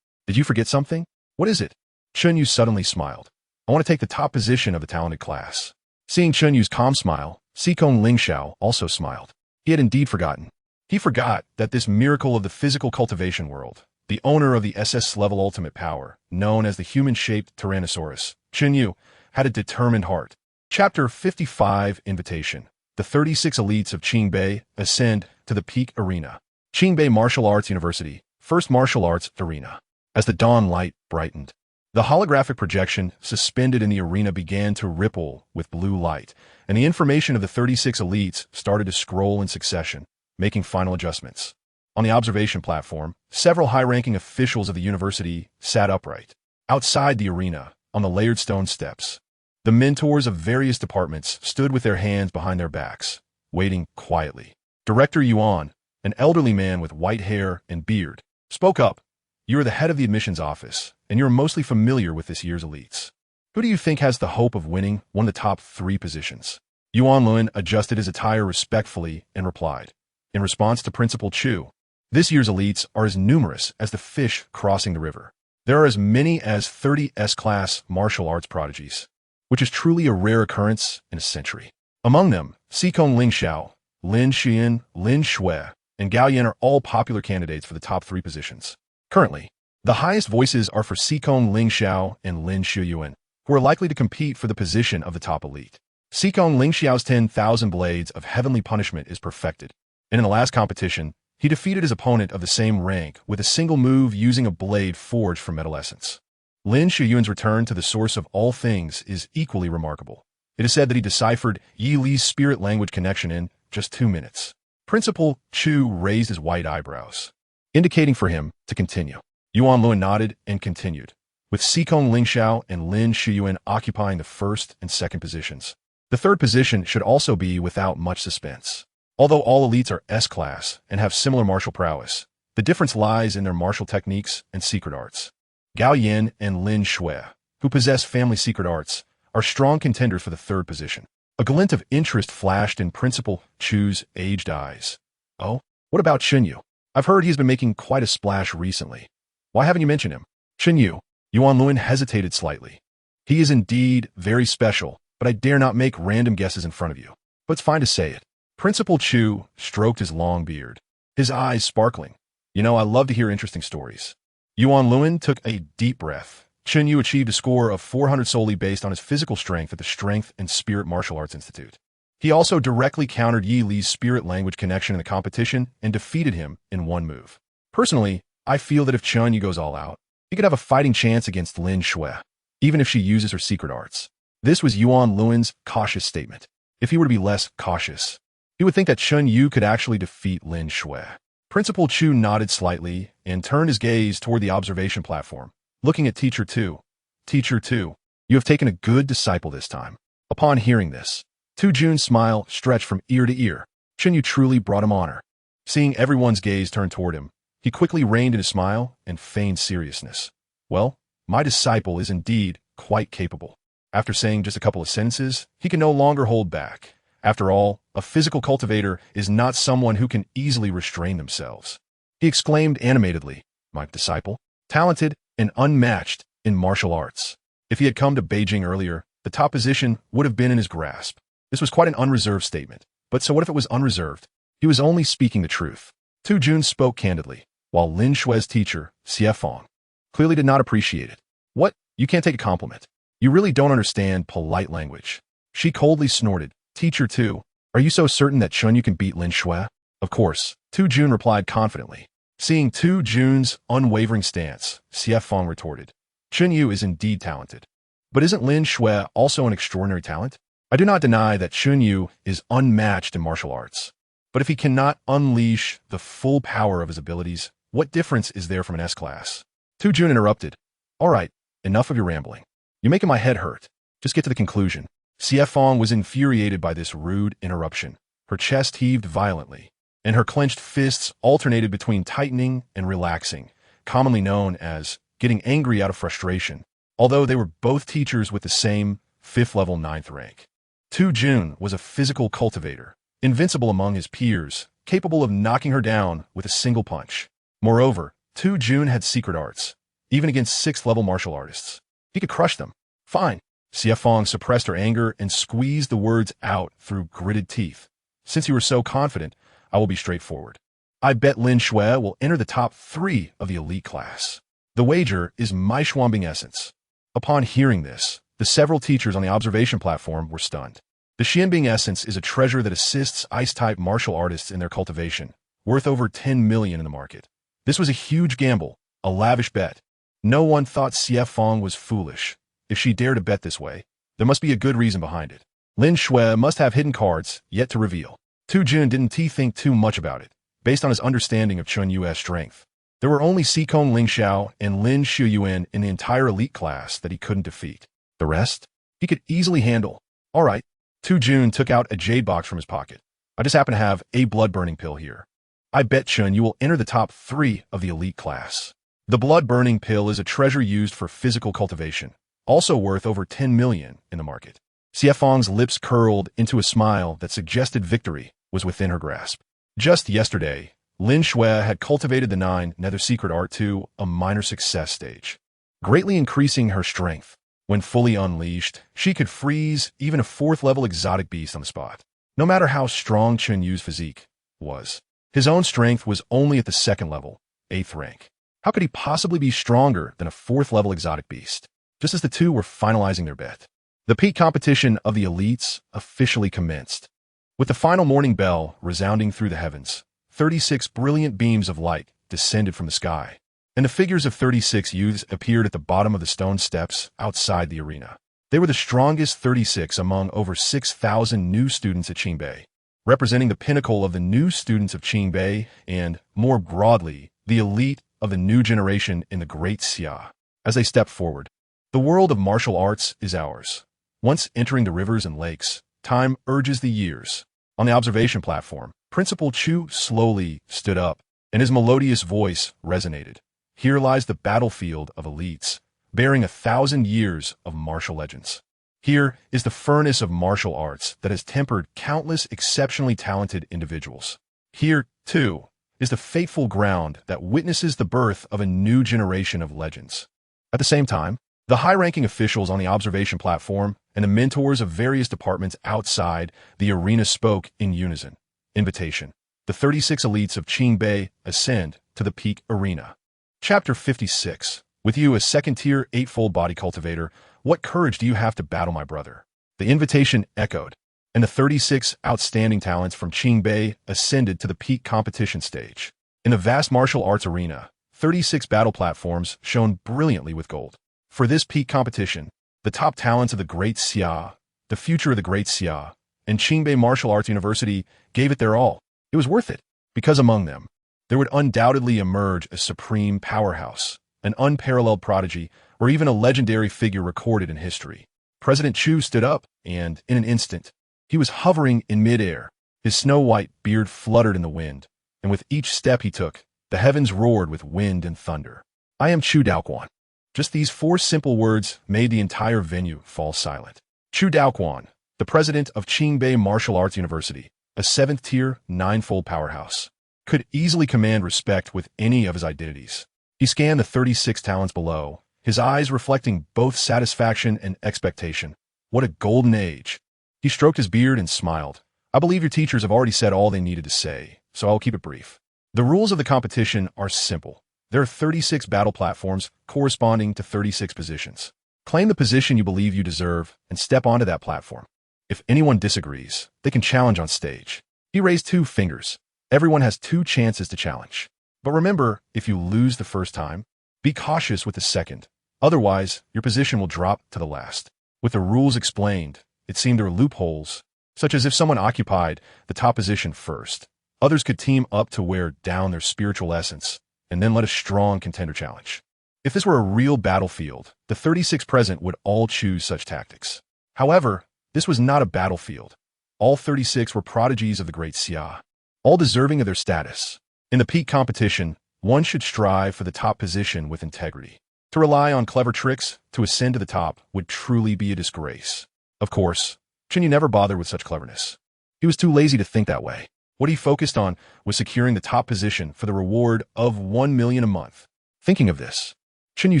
[SPEAKER 1] did you forget something? What is it? Chen Yu suddenly smiled. I want to take the top position of the talented class. Seeing Chen Yu's calm smile, Sikong Lingxiao also smiled. He had indeed forgotten. He forgot that this miracle of the physical cultivation world, the owner of the SS-level ultimate power, known as the human-shaped Tyrannosaurus, Chen Yu, had a determined heart. Chapter 55 Invitation. The 36 elites of Qingbei ascend to the peak arena. Qingbei Martial Arts University, first martial arts arena. As the dawn light brightened, the holographic projection suspended in the arena began to ripple with blue light, and the information of the 36 elites started to scroll in succession, making final adjustments. On the observation platform, several high-ranking officials of the university sat upright. Outside the arena, on the layered stone steps, the mentors of various departments stood with their hands behind their backs, waiting quietly. Director Yuan, an elderly man with white hair and beard, spoke up. You are the head of the admissions office, and you're mostly familiar with this year's elites. Who do you think has the hope of winning one of the top 3 positions? Yuan Lun adjusted his attire respectfully and replied. In response to Principal Chu, this year's elites are as numerous as the fish crossing the river. There are as many as 30 S-class martial arts prodigies, which is truly a rare occurrence in a century. Among them, Sikong Lingxiao, Lin Xian, Lin Shue, and Gao Yan are all popular candidates for the top 3 positions. Currently, the highest voices are for Sikong Lingxiao and Lin Shuyuan, who are likely to compete for the position of the top elite. Sikong Lingxiao's 10,000 blades of heavenly punishment is perfected, and in the last competition, he defeated his opponent of the same rank with a single move using a blade forged from metal essence. Lin Shuyuan's return to the source of all things is equally remarkable. It is said that he deciphered Yi Li's spirit language connection in just 2 minutes. Principal Chu raised his white eyebrows, indicating for him to continue. Yuan Lun nodded and continued, with Sikong Lingxiao and Lin Shuyuan occupying the first and second positions. The third position should also be without much suspense. Although all elites are S-class and have similar martial prowess, the difference lies in their martial techniques and secret arts. Gao Yin and Lin Shue, who possess family secret arts, are strong contenders for the third position. A glint of interest flashed in Principal Chu's aged eyes. Oh, what about Chen Yu? I've heard he's been making quite a splash recently. Why haven't you mentioned him? Chen Yu. Yuan Lun hesitated slightly. He is indeed very special, but I dare not make random guesses in front of you. But it's fine to say it. Principal Chu stroked his long beard, his eyes sparkling. You know, I love to hear interesting stories. Yuan Lun took a deep breath. Chen Yu achieved a score of 400 solely based on his physical strength at the Strength and Spirit Martial Arts Institute. He also directly countered Yi Li's spirit language connection in the competition and defeated him in 1 move. Personally, I feel that if Chen Yu goes all out, he could have a fighting chance against Lin Shue, even if she uses her secret arts. This was Yuan Lun's cautious statement. If he were to be less cautious, he would think that Chen Yu could actually defeat Lin Shue. Principal Chu nodded slightly and turned his gaze toward the observation platform, looking at Teacher 2. Teacher 2, you have taken a good disciple this time. Upon hearing this, Tu Jun's smile stretched from ear to ear. Chen Yu truly brought him honor. Seeing everyone's gaze turn toward him, he quickly reined in his smile and feigned seriousness. Well, my disciple is indeed quite capable. After saying just a couple of sentences, he can no longer hold back. After all, a physical cultivator is not someone who can easily restrain themselves. He exclaimed animatedly, my disciple, talented and unmatched in martial arts. If he had come to Beijing earlier, the top position would have been in his grasp. This was quite an unreserved statement. But so what if it was unreserved? He was only speaking the truth. Tu Jun spoke candidly, while Lin Shue's teacher, Xie Fong, clearly did not appreciate it. What? You can't take a compliment. You really don't understand polite language. She coldly snorted. Teacher 2, are you so certain that Chen Yu can beat Lin Shue? Of course, Tu Jun replied confidently. Seeing Tu Jun's unwavering stance, Xie Fong retorted. Chen Yu is indeed talented. But isn't Lin Shue also an extraordinary talent? I do not deny that Chen Yu is unmatched in martial arts. But if he cannot unleash the full power of his abilities, what difference is there from an S-class? Tu Jun interrupted. All right, enough of your rambling. You're making my head hurt. Just get to the conclusion. Xie Fong was infuriated by this rude interruption. Her chest heaved violently, and her clenched fists alternated between tightening and relaxing, commonly known as getting angry out of frustration, although they were both teachers with the same 5th level 9th rank. Tu Jun was a physical cultivator, invincible among his peers, capable of knocking her down with a single punch. Moreover, Tu Jun had secret arts, even against 6th level martial artists. He could crush them. Fine. Xie Fong suppressed her anger and squeezed the words out through gritted teeth. Since you were so confident, I will be straightforward. I bet Lin Shui will enter the top 3 of the elite class. The wager is my Xuanbing essence. Upon hearing this, the several teachers on the observation platform were stunned. The Xianbing essence is a treasure that assists ice-type martial artists in their cultivation, worth over 10 million in the market. This was a huge gamble, a lavish bet. No one thought Xie Fong was foolish. If she dared to bet this way, there must be a good reason behind it. Lin Shui must have hidden cards yet to reveal. Tu Jun didn't think too much about it, based on his understanding of Chen Yu's strength. There were only Xikong Lingxiao and Lin Shuyuan in the entire elite class that he couldn't defeat. The rest, he could easily handle. All right. Tu Jun took out a jade box from his pocket. I just happen to have a blood-burning pill here. I bet Chen Yu will enter the top 3 of the elite class. The blood-burning pill is a treasure used for physical cultivation, also worth over 10 million in the market. Xie Fong's lips curled into a smile that suggested victory was within her grasp. Just yesterday, Lin Shui had cultivated the 9 nether secret art to a minor success stage, greatly increasing her strength. When fully unleashed, she could freeze even a 4th level exotic beast on the spot. No matter how strong Chen Yu's physique was, his own strength was only at the 2nd level, 8th rank. How could he possibly be stronger than a 4th level exotic beast? Just as the two were finalizing their bet, the peak competition of the elites officially commenced. With the final morning bell resounding through the heavens, 36 brilliant beams of light descended from the sky, and the figures of 36 youths appeared at the bottom of the stone steps outside the arena. They were the strongest 36 among over 6,000 new students at Qingbei, representing the pinnacle of the new students of Qingbei and, more broadly, the elite of the new generation in the Great Xia. As they stepped forward, the world of martial arts is ours. Once entering the rivers and lakes, time urges the years. On the observation platform, Principal Chu slowly stood up, and his melodious voice resonated. Here lies the battlefield of elites, bearing 1,000 years of martial legends. Here is the furnace of martial arts that has tempered countless exceptionally talented individuals. Here, too, is the fateful ground that witnesses the birth of a new generation of legends. At the same time, the high-ranking officials on the observation platform and the mentors of various departments outside the arena spoke in unison. Invitation. The 36 elites of Qingbei ascend to the peak arena. Chapter 56. With you as 2nd-tier 8-fold body cultivator, what courage do you have to battle my brother? The invitation echoed, and the 36 outstanding talents from Qingbei ascended to the peak competition stage. In the vast martial arts arena, 36 battle platforms shone brilliantly with gold. For this peak competition, the top talents of the Great Xia, the future of the Great Xia, and Qingbei Martial Arts University gave it their all. It was worth it, because among them, there would undoubtedly emerge a supreme powerhouse, an unparalleled prodigy, or even a legendary figure recorded in history. President Chu stood up, and, in an instant, he was hovering in midair. His snow-white beard fluttered in the wind, and with each step he took, the heavens roared with wind and thunder. I am Chu Daoquan. Just these 4 simple words made the entire venue fall silent. Chu Daoquan, the president of Qingbei Martial Arts University, a 7th-tier, 9-fold powerhouse, could easily command respect with any of his identities. He scanned the 36 talents below, his eyes reflecting both satisfaction and expectation. What a golden age. He stroked his beard and smiled. I believe your teachers have already said all they needed to say, so I'll keep it brief. The rules of the competition are simple. There are 36 battle platforms corresponding to 36 positions. Claim the position you believe you deserve and step onto that platform. If anyone disagrees, they can challenge on stage. He raised 2 fingers. Everyone has 2 chances to challenge. But remember, if you lose the first time, be cautious with the second. Otherwise, your position will drop to the last. With the rules explained, it seemed there were loopholes, such as if someone occupied the top position first, others could team up to wear down their spiritual essence, and then let a strong contender challenge. If this were a real battlefield, the 36 present would all choose such tactics. However, this was not a battlefield. All 36 were prodigies of the great Xia, all deserving of their status. In the peak competition, one should strive for the top position with integrity. To rely on clever tricks to ascend to the top would truly be a disgrace. Of course, Chen Yu never bothered with such cleverness. He was too lazy to think that way. What he focused on was securing the top position for the reward of 1 million a month. Thinking of this, Chen Yu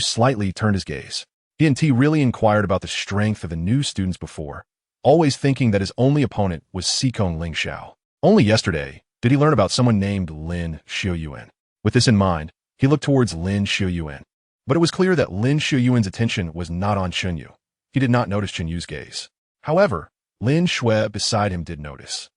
[SPEAKER 1] slightly turned his gaze. He and T really inquired about the strength of the new students before, always thinking that his only opponent was Sikong Lingxiao. Only yesterday did he learn about someone named Lin Xiuyuan. With this in mind, he looked towards Lin Xiuyuan. But it was clear that Lin Xiuyuan's attention was not on Chen Yu. He did not notice Chen Yu's gaze. However, Lin Shui beside him did notice.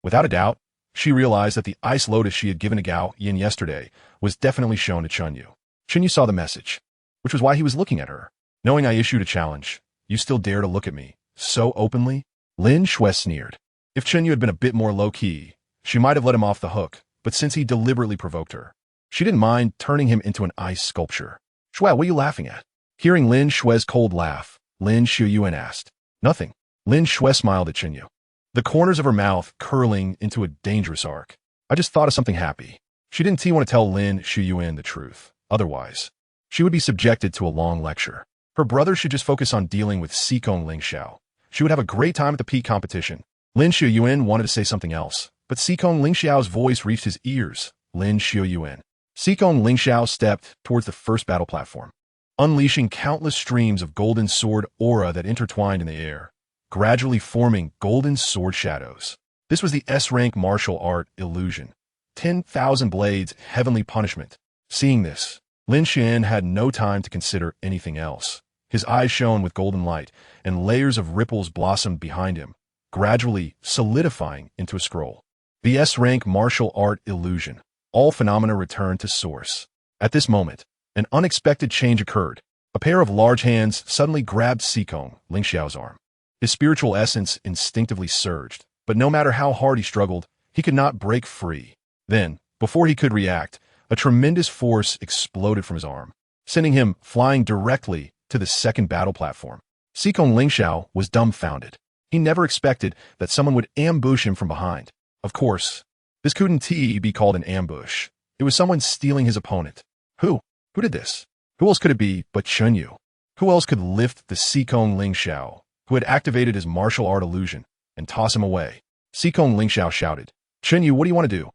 [SPEAKER 1] Without a doubt, she realized that the ice lotus she had given to Gao Yin yesterday was definitely shown to Chen Yu. Chen Yu saw the message, which was why he was looking at her. Knowing I issued a challenge, you still dare to look at me so openly? Lin Shui sneered. If Chen Yu had been a bit more low-key, she might have let him off the hook, but since he deliberately provoked her, she didn't mind turning him into an ice sculpture. Shui, what are you laughing at? Hearing Lin Shui's cold laugh, Lin Xiuyuan asked. Nothing. Lin Shui smiled at Chen Yu, the corners of her mouth curling into a dangerous arc. I just thought of something happy. She didn't want to tell Lin Xiuyuan the truth. Otherwise, she would be subjected to a long lecture. Her brother should just focus on dealing with Sikong Lingxiao. She would have a great time at the peak competition. Lin Xiuyuan wanted to say something else, but Sikong Lingxiao's voice reached his ears. Lin Xiuyuan. Sikong Lingxiao stepped towards the first battle platform, unleashing countless streams of golden sword aura that intertwined in the air, gradually forming golden sword shadows. This was the S-rank martial art illusion. 10,000 blades, heavenly punishment. Seeing this, Lin Xian had no time to consider anything else. His eyes shone with golden light, and layers of ripples blossomed behind him, gradually solidifying into a scroll. The S-rank martial art illusion. All phenomena returned to source. At this moment, an unexpected change occurred. A pair of large hands suddenly grabbed Sikong Lingxiao's arm. His spiritual essence instinctively surged, but no matter how hard he struggled, he could not break free. Then, before he could react, a tremendous force exploded from his arm, sending him flying directly to the second battle platform. Sikong Lingxiao was dumbfounded. He never expected that someone would ambush him from behind. Of course, this couldn't be called an ambush. It was someone stealing his opponent. Who? Who did this? Who else could it be but Chen Yu? Who else could lift the Sikong Lingxiao, who had activated his martial art illusion, and toss him away? Sikong Lingxiao shouted, Chen Yu, what do you want to do?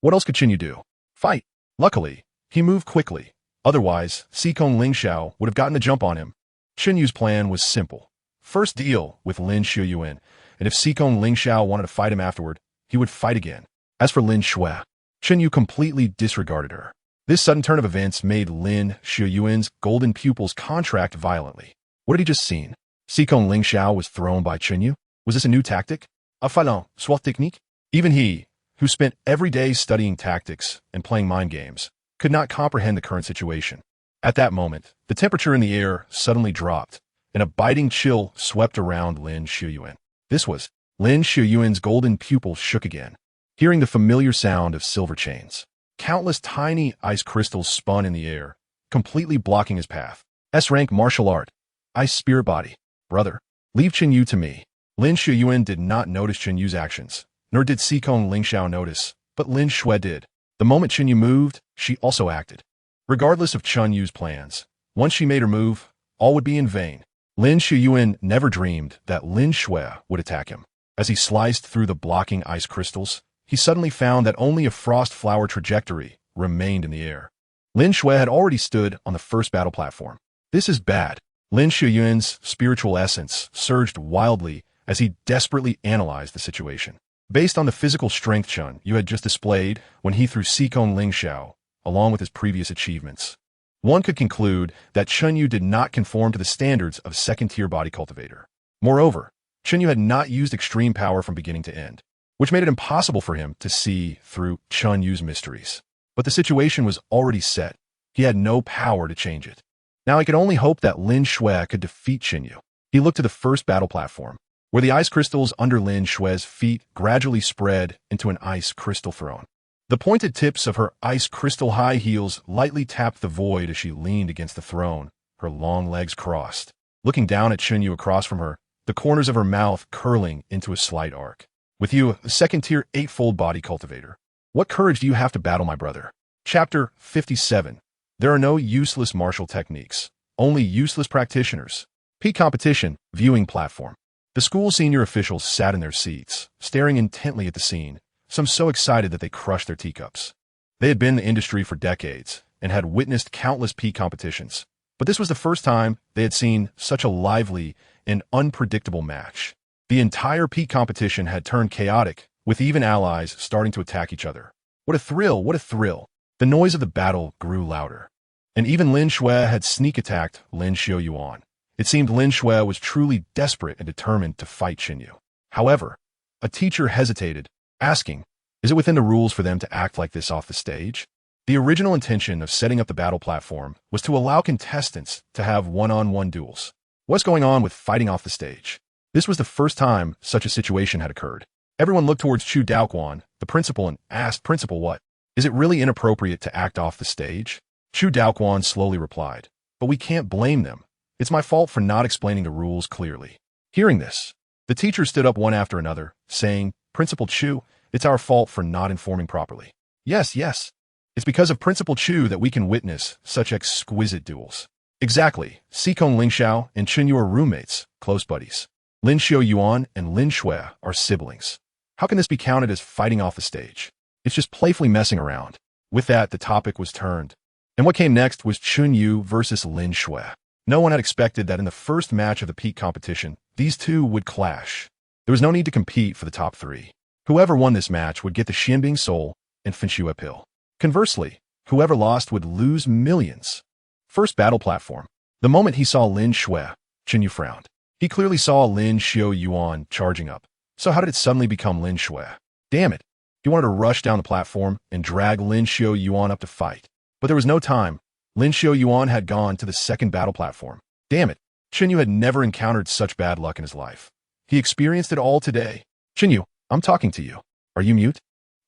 [SPEAKER 1] What else could Chen Yu do? Fight. Luckily, he moved quickly. Otherwise, Sikong Lingxiao would have gotten a jump on him. Chen Yu's plan was simple. First deal with Lin Xiuyuan, and if Sikong Lingxiao wanted to fight him afterward, he would fight again. As for Lin Shui, Chen Yu completely disregarded her. This sudden turn of events made Lin Xiuyuan's golden pupils contract violently. What had he just seen? Sikong Lingxiao was thrown by Chen Yu? Was this a new tactic? A falon, soit technique? Even he, who spent every day studying tactics and playing mind games, could not comprehend the current situation. At that moment, the temperature in the air suddenly dropped, and a biting chill swept around Lin Xiuyuan. This was Lin Xiuyuan's golden pupils shook again, hearing the familiar sound of silver chains. Countless tiny ice crystals spun in the air, completely blocking his path. S-rank martial art. Ice spirit body. Brother, leave Chen Yu to me. Lin Xiuyuan did not notice Chen Yu's actions, nor did Sikong Lingxiao notice, but Lin Shui did. The moment Chen Yu moved, she also acted. Regardless of Chen Yu's plans, once she made her move, all would be in vain. Lin Xiuyuan never dreamed that Lin Shui would attack him. As he sliced through the blocking ice crystals, he suddenly found that only a frost flower trajectory remained in the air. Lin Shui had already stood on the first battle platform. This is bad. Lin Xiuyuan's spiritual essence surged wildly as he desperately analyzed the situation. Based on the physical strength Chen Yu had just displayed when he threw Sikong Lingxiao, along with his previous achievements, one could conclude that Chen Yu did not conform to the standards of second-tier body cultivator. Moreover, Chen Yu had not used extreme power from beginning to end, which made it impossible for him to see through Chen Yu's mysteries. But the situation was already set. He had no power to change it. Now he could only hope that Lin Shui could defeat Chen Yu. He looked to the first battle platform, where the ice crystals under Lin Shui's feet gradually spread into an ice crystal throne. The pointed tips of her ice crystal high heels lightly tapped the void as she leaned against the throne, her long legs crossed. Looking down at Chen Yu across from her, the corners of her mouth curling into a slight arc. With you, a second-tier 8-fold body cultivator. What courage do you have to battle my brother? Chapter 57. There are no useless martial techniques, only useless practitioners. Peak competition, viewing platform. The school senior officials sat in their seats, staring intently at the scene, some so excited that they crushed their teacups. They had been in the industry for decades and had witnessed countless peak competitions, but this was the first time they had seen such a lively and unpredictable match. The entire peak competition had turned chaotic, with even allies starting to attack each other. What a thrill, what a thrill! The noise of the battle grew louder. And even Lin Shui had sneak-attacked Lin Xiaoyuan. It seemed Lin Shui was truly desperate and determined to fight Chen Yu. However, a teacher hesitated, asking, is it within the rules for them to act like this off the stage? The original intention of setting up the battle platform was to allow contestants to have one-on-one duels. What's going on with fighting off the stage? This was the first time such a situation had occurred. Everyone looked towards Chu Daoquan, the principal, and asked, Principal, what? Is it really inappropriate to act off the stage? Chu Daoquan slowly replied, but we can't blame them. It's my fault for not explaining the rules clearly. Hearing this, the teachers stood up one after another, saying, Principal Chu, it's our fault for not informing properly. Yes, yes. It's because of Principal Chu that we can witness such exquisite duels. Exactly. Xikong Lingxiao and Chen Yu are roommates, close buddies. Lin Xiaoyuan and Lin Shui are siblings. How can this be counted as fighting off the stage? It's just playfully messing around. With that, the topic was turned. And what came next was Chen Yu versus Lin Shui. No one had expected that in the first match of the peak competition, these two would clash. There was no need to compete for the top 3. Whoever won this match would get the Xianbing Soul and Fenxue pill. Conversely, whoever lost would lose millions. First battle platform. The moment he saw Lin Shui, Chen Yu frowned. He clearly saw Lin Xiaoyuan charging up. So how did it suddenly become Lin Shui? Damn it. He wanted to rush down the platform and drag Lin Xiaoyuan up to fight. But there was no time. Lin Xiaoyuan had gone to the second battle platform. Damn it. Chen Yu had never encountered such bad luck in his life. He experienced it all today. Chen Yu, I'm talking to you. Are you mute?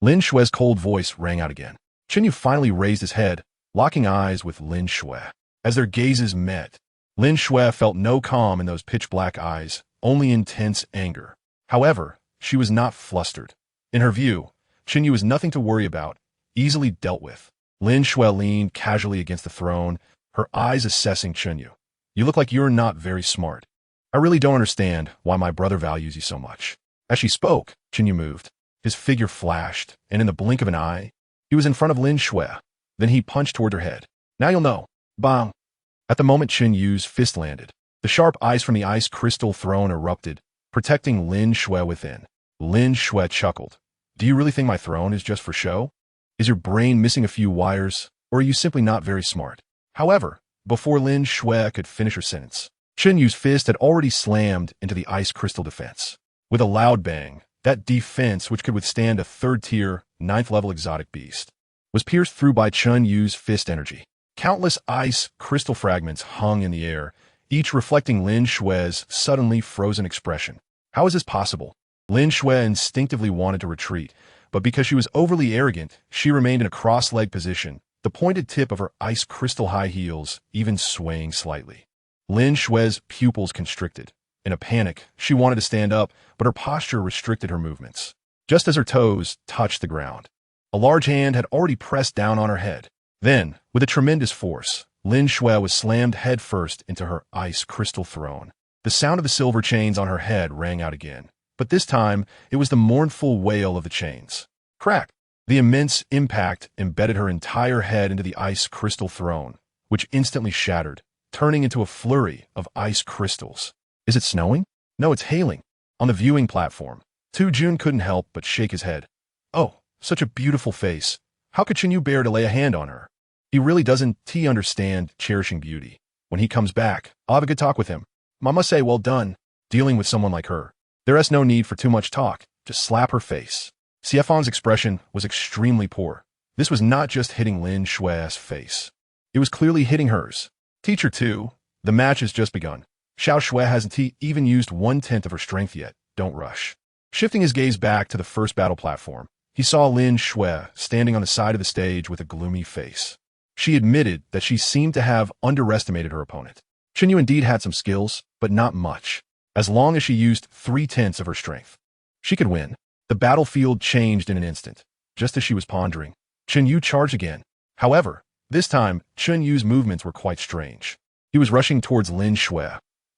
[SPEAKER 1] Lin Shui's cold voice rang out again. Chen Yu finally raised his head, locking eyes with Lin Shui. As their gazes met, Lin Shui felt no calm in those pitch-black eyes, only intense anger. However, she was not flustered. In her view, Chen Yu was nothing to worry about, easily dealt with. Lin Shui leaned casually against the throne, her eyes assessing Chen Yu. You look like you're not very smart. I really don't understand why my brother values you so much. As she spoke, Chen Yu moved. His figure flashed, and in the blink of an eye, he was in front of Lin Shui. Then he punched toward her head. Now you'll know. Bang! At the moment Chen Yu's fist landed, the sharp ice from the ice crystal throne erupted, protecting Lin Shui within. Lin Shui chuckled. Do you really think my throne is just for show? Is your brain missing a few wires, or are you simply not very smart? However, before Lin Shui could finish her sentence, Chen Yu's fist had already slammed into the ice crystal defense. With a loud bang, that defense, which could withstand a 3rd-tier, 9th-level exotic beast, was pierced through by Chen Yu's fist energy. Countless ice crystal fragments hung in the air, each reflecting Lin Shui's suddenly frozen expression. How is this possible? Lin Shui instinctively wanted to retreat, but because she was overly arrogant, she remained in a cross-legged position, the pointed tip of her ice crystal high heels even swaying slightly. Lin Shui's pupils constricted. In a panic, she wanted to stand up, but her posture restricted her movements. Just as her toes touched the ground, a large hand had already pressed down on her head. Then, with a tremendous force, Lin Shui was slammed headfirst into her ice crystal throne. The sound of the silver chains on her head rang out again, but this time it was the mournful wail of the chains. Crack! The immense impact embedded her entire head into the ice crystal throne, which instantly shattered, turning into a flurry of ice crystals. Is it snowing? No, it's hailing. On the viewing platform, Tu Jun couldn't help but shake his head. Oh, such a beautiful face. How could Chen Yu bear to lay a hand on her? He really doesn't understand cherishing beauty. When he comes back, I'll have a good talk with him. I must say, well done, dealing with someone like her. There is no need for too much talk. Just slap her face. Xiefan's expression was extremely poor. This was not just hitting Lin Shui's face. It was clearly hitting hers. Teacher 2, the match has just begun. Xiao Shui hasn't even used 1/10 of her strength yet. Don't rush. Shifting his gaze back to the first battle platform, He saw Lin Shui standing on the side of the stage with a gloomy face. She admitted that she seemed to have underestimated her opponent. Chen Yu indeed had some skills, but not much. As long as she used 3/10 of her strength, she could win. The battlefield changed in an instant. Just as she was pondering, Chen Yu charged again. However, this time, Chen Yu's movements were quite strange. He was rushing towards Lin Shui,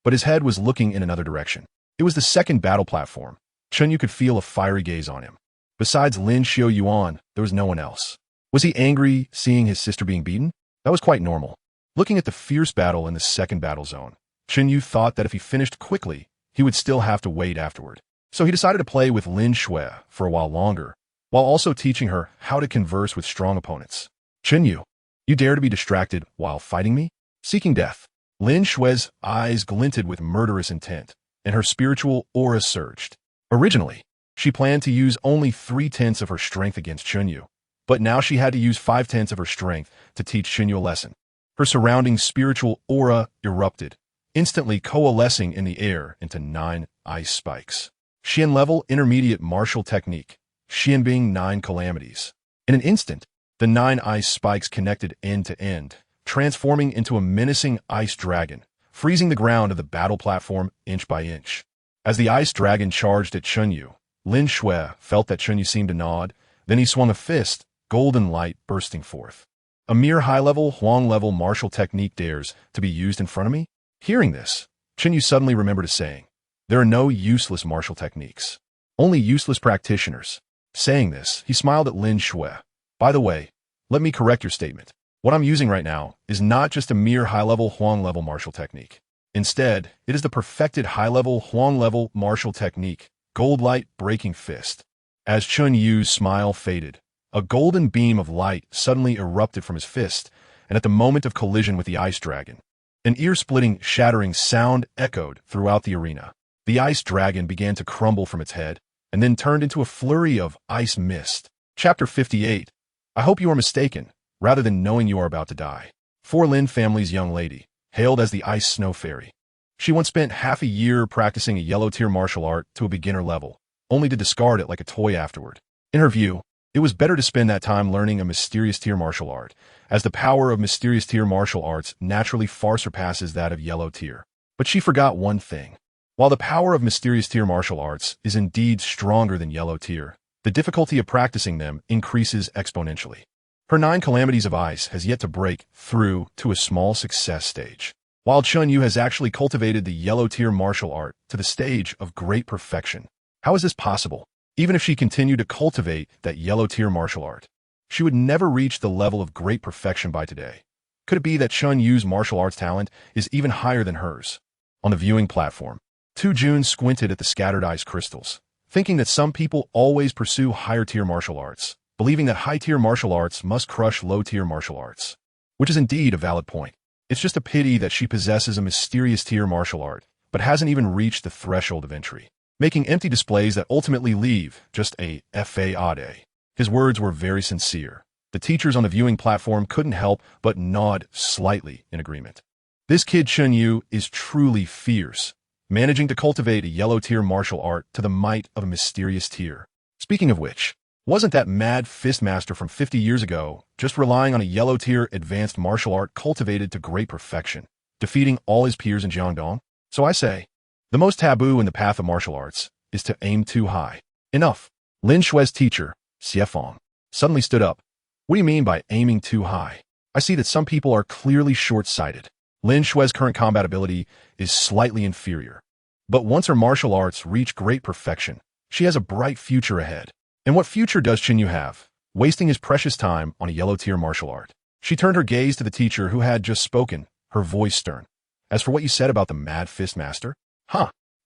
[SPEAKER 1] but his head was looking in another direction. It was the second battle platform. Chen Yu could feel a fiery gaze on him. Besides Lin Xiaoyuan, there was no one else. Was he angry seeing his sister being beaten? That was quite normal. Looking at the fierce battle in the second battle zone, Chen Yu thought that if he finished quickly, he would still have to wait afterward. So he decided to play with Lin Shui for a while longer, while also teaching her how to converse with strong opponents. Chen Yu, you dare to be distracted while fighting me? Seeking death. Lin Shui's eyes glinted with murderous intent, and her spiritual aura surged. Originally, she planned to use only 3/10 of her strength against Chen Yu, but now she had to use 5/10 of her strength to teach Chen Yu a lesson. Her surrounding spiritual aura erupted, instantly coalescing in the air into 9 ice spikes. Xian level intermediate martial technique, Xian being 9 calamities. In an instant, the 9 ice spikes connected end to end, transforming into a menacing ice dragon, freezing the ground of the battle platform inch by inch. As the ice dragon charged at Chen Yu, Lin Shui felt that Chen Yu seemed to nod, then he swung a fist, golden light bursting forth. A mere high-level, Huang-level martial technique dares to be used in front of me? Hearing this, Chen Yu suddenly remembered a saying. There are no useless martial techniques. Only useless practitioners. Saying this, he smiled at Lin Shui. By the way, let me correct your statement. What I'm using right now is not just a mere high-level Huang-level martial technique. Instead, it is the perfected high-level Huang-level martial technique, Gold Light Breaking Fist. As Chen Yu's smile faded, a golden beam of light suddenly erupted from his fist, and at the moment of collision with the ice dragon, an ear-splitting, shattering sound echoed throughout the arena. The ice dragon began to crumble from its head, and then turned into a flurry of ice mist. Chapter 58. I hope you are mistaken, rather than knowing you are about to die. For Lin family's young lady, hailed as the Ice Snow Fairy. She once spent half a year practicing a yellow-tier martial art to a beginner level, only to discard it like a toy afterward. In her view, it was better to spend that time learning a mysterious tier martial art, as the power of mysterious tier martial arts naturally far surpasses that of yellow tier. But she forgot one thing. While the power of mysterious tier martial arts is indeed stronger than yellow tier, the difficulty of practicing them increases exponentially. Her 9 calamities of ice has yet to break through to a small success stage, while Chen Yu has actually cultivated the yellow tier martial art to the stage of great perfection. How is this possible? Even if she continued to cultivate that yellow tier martial art, she would never reach the level of great perfection by today. Could it be that Chen Yu's martial arts talent is even higher than hers? On the viewing platform, Tu Jun squinted at the scattered ice crystals, thinking that some people always pursue higher tier martial arts, believing that high-tier martial arts must crush low-tier martial arts, which is indeed a valid point. It's just a pity that she possesses a mysterious tier martial art, but hasn't even reached the threshold of entry, making empty displays that ultimately leave just a fade. His words were very sincere. The teachers on the viewing platform couldn't help but nod slightly in agreement. This kid Chen Yu is truly fierce, managing to cultivate a yellow-tier martial art to the might of a mysterious tier. Speaking of which, wasn't that mad fist master from 50 years ago just relying on a yellow-tier advanced martial art cultivated to great perfection, defeating all his peers in Jiangdong? So I say, the most taboo in the path of martial arts is to aim too high. Enough. Lin Shui's teacher, Xiefeng, suddenly stood up. What do you mean by aiming too high? I see that some people are clearly short-sighted. Lin Shui's current combat ability is slightly inferior, but once her martial arts reach great perfection, she has a bright future ahead. And what future does Chen Yu have, wasting his precious time on a yellow-tier martial art? She turned her gaze to the teacher who had just spoken, her voice stern. As for what you said about the mad fist master,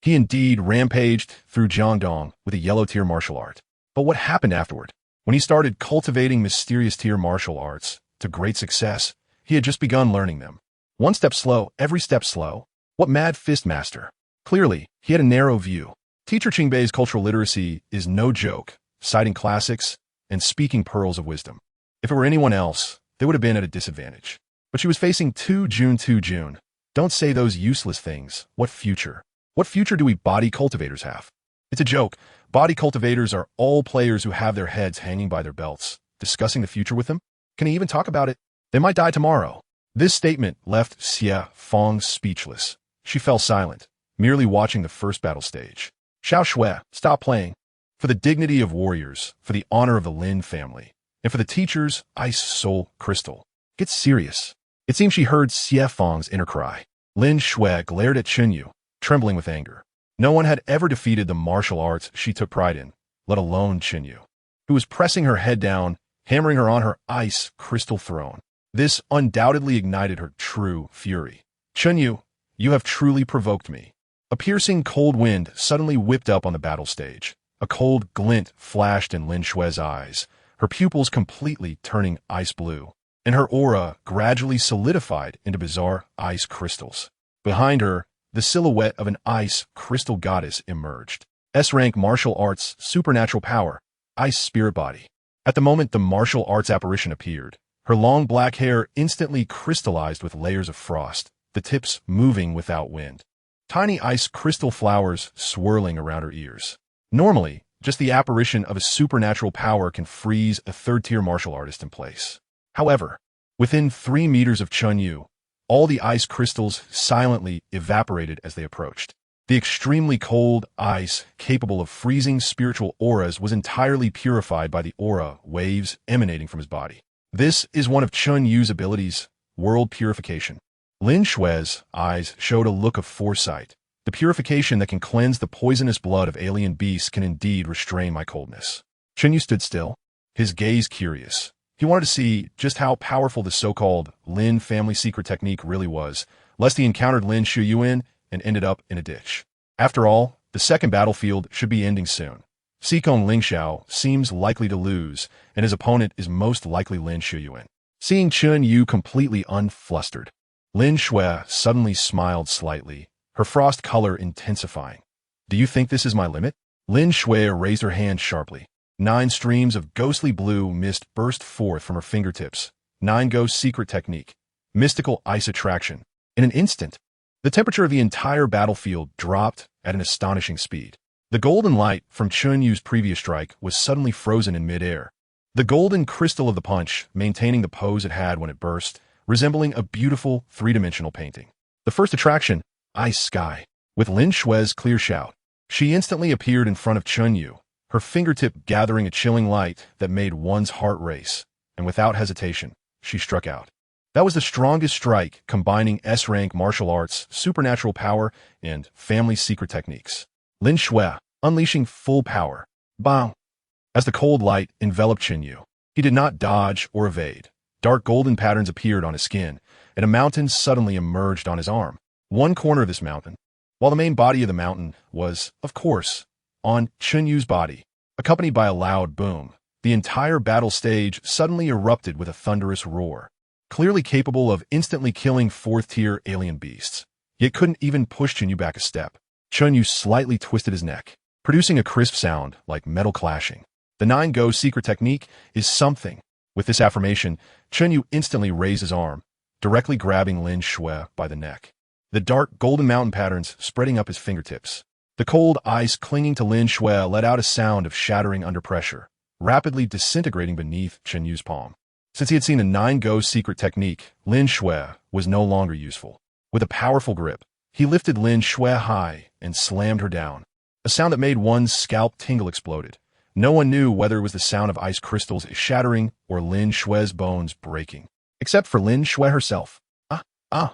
[SPEAKER 1] he indeed rampaged through Jiangdong with a yellow-tier martial art. But what happened afterward? When he started cultivating mysterious tier martial arts to great success, he had just begun learning them. One step slow, every step slow. What mad fist master? Clearly, he had a narrow view. Teacher Qingbei's cultural literacy is no joke, citing classics and speaking pearls of wisdom. If it were anyone else, they would have been at a disadvantage. But she was facing Tu Jun. Don't say those useless things. What future? What future do we body cultivators have? It's a joke. Body cultivators are all players who have their heads hanging by their belts. Discussing the future with them? Can he even talk about it? They might die tomorrow. This statement left Xie Fong speechless. She fell silent, merely watching the first battle stage. Xiao Shui, stop playing. For the dignity of warriors, for the honor of the Lin family, and for the teacher's ice soul crystal, get serious. It seemed she heard Xie Fong's inner cry. Lin Shui glared at Chen Yu, trembling with anger. No one had ever defeated the martial arts she took pride in, let alone Chen Yu, who was pressing her head down, hammering her on her ice crystal throne. This undoubtedly ignited her true fury. Chen Yu, you have truly provoked me. A piercing cold wind suddenly whipped up on the battle stage. A cold glint flashed in Lin Shui's eyes, her pupils completely turning ice blue, and her aura gradually solidified into bizarre ice crystals. Behind her, the silhouette of an ice crystal goddess emerged. S-rank martial arts, supernatural power, ice spirit body. At the moment the martial arts apparition appeared, her long black hair instantly crystallized with layers of frost, the tips moving without wind. Tiny ice crystal flowers swirling around her ears. Normally, just the apparition of a supernatural power can freeze a third-tier martial artist in place. However, within 3 meters of Chen Yu, all the ice crystals silently evaporated as they approached. The extremely cold ice capable of freezing spiritual auras was entirely purified by the aura waves emanating from his body. This is one of Chen Yu's abilities, world purification. Lin Shui's eyes showed a look of foresight. The purification that can cleanse the poisonous blood of alien beasts can indeed restrain my coldness. Chen Yu stood still, his gaze curious. He wanted to see just how powerful the so-called Lin family secret technique really was, lest he encountered Lin Shuyuan and ended up in a ditch. After all, the second battlefield should be ending soon. Xikong Lingxiao seems likely to lose, and his opponent is most likely Lin Shuyuan. Seeing Chen Yu completely unflustered, Lin Shui suddenly smiled slightly, her frost color intensifying. Do you think this is my limit? Lin Shui raised her hand sharply. 9 streams of ghostly blue mist burst forth from her fingertips. 9 Ghost secret technique. Mystical ice attraction. In an instant, the temperature of the entire battlefield dropped at an astonishing speed. The golden light from Chen Yu's previous strike was suddenly frozen in midair. The golden crystal of the punch maintaining the pose it had when it burst, resembling a beautiful 3-dimensional painting. The first attraction, ice sky. With Lin Shui's clear shout, she instantly appeared in front of Chen Yu, her fingertip gathering a chilling light that made one's heart race, and without hesitation, she struck out. That was the strongest strike combining S-rank martial arts, supernatural power, and family secret techniques. Lin Shui, unleashing full power. Bang! As the cold light enveloped Chen Yu, he did not dodge or evade. Dark golden patterns appeared on his skin, and a mountain suddenly emerged on his arm. One corner of this mountain, while the main body of the mountain was, of course, on Chen Yu's body. Accompanied by a loud boom, the entire battle stage suddenly erupted with a thunderous roar, clearly capable of instantly killing 4th-tier alien beasts. Yet couldn't even push Chen Yu back a step. Chen Yu slightly twisted his neck, producing a crisp sound like metal clashing. The 9-Go secret technique is something. With this affirmation, Chen Yu instantly raised his arm, directly grabbing Lin Shui by the neck. The dark golden mountain patterns spreading up his fingertips. The cold ice clinging to Lin Shui let out a sound of shattering under pressure, rapidly disintegrating beneath Chen Yu's palm. Since he had seen the 9-Go secret technique, Lin Shui was no longer useful. With a powerful grip, he lifted Lin Shui high and slammed her down. A sound that made one's scalp tingle exploded. No one knew whether it was the sound of ice crystals shattering or Lin Shui's bones breaking. Except for Lin Shui herself. Ah!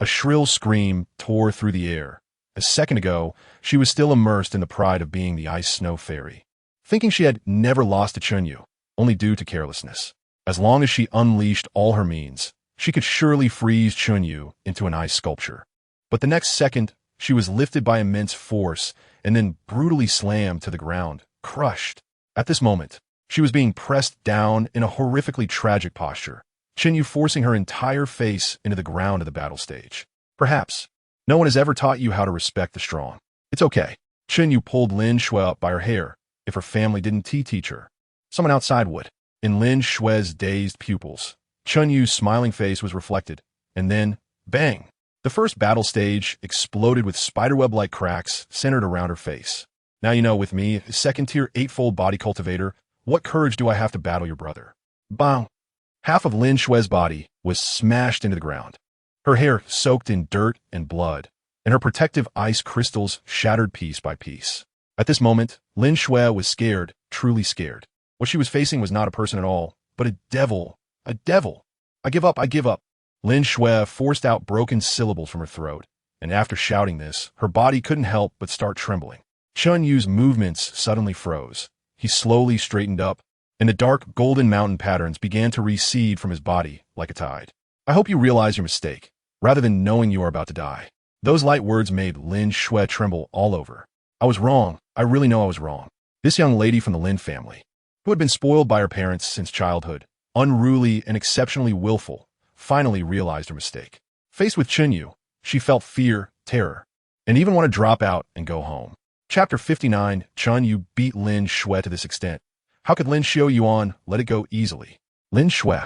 [SPEAKER 1] A shrill scream tore through the air. A second ago, she was still immersed in the pride of being the ice snow fairy, thinking she had never lost to Chen Yu, only due to carelessness. As long as she unleashed all her means, she could surely freeze Chen Yu into an ice sculpture. But the next second, she was lifted by immense force and then brutally slammed to the ground, crushed. At this moment, she was being pressed down in a horrifically tragic posture, Chen Yu forcing her entire face into the ground of the battle stage. Perhaps no one has ever taught you how to respect the strong. It's okay. Chen Yu pulled Lin Shui up by her hair. If her family didn't teach her, someone outside would. In Lin Shui's dazed pupils, Chen Yu's smiling face was reflected, and then, bang! The first battle stage exploded with spiderweb-like cracks centered around her face. Now you know with me, second-tier eightfold body cultivator, what courage do I have to battle your brother? Bang! Half of Lin Shue's body was smashed into the ground. Her hair soaked in dirt and blood, and her protective ice crystals shattered piece by piece. At this moment, Lin Shue was scared, truly scared. What she was facing was not a person at all, but a devil. A devil. I give up, I give up. Lin Shue forced out broken syllables from her throat, and after shouting this, her body couldn't help but start trembling. Chen Yu's movements suddenly froze. He slowly straightened up, and the dark golden mountain patterns began to recede from his body like a tide. I hope you realize your mistake, rather than knowing you are about to die. Those light words made Lin Shue tremble all over. I was wrong. I really know I was wrong. This young lady from the Lin family, who had been spoiled by her parents since childhood, unruly and exceptionally willful, finally realized her mistake. Faced with Chen Yu, she felt fear, terror, and even want to drop out and go home. Chapter 59, Chen Yu beat Lin Shue to this extent. How could Lin Shue Yuan let it go easily? Lin Shue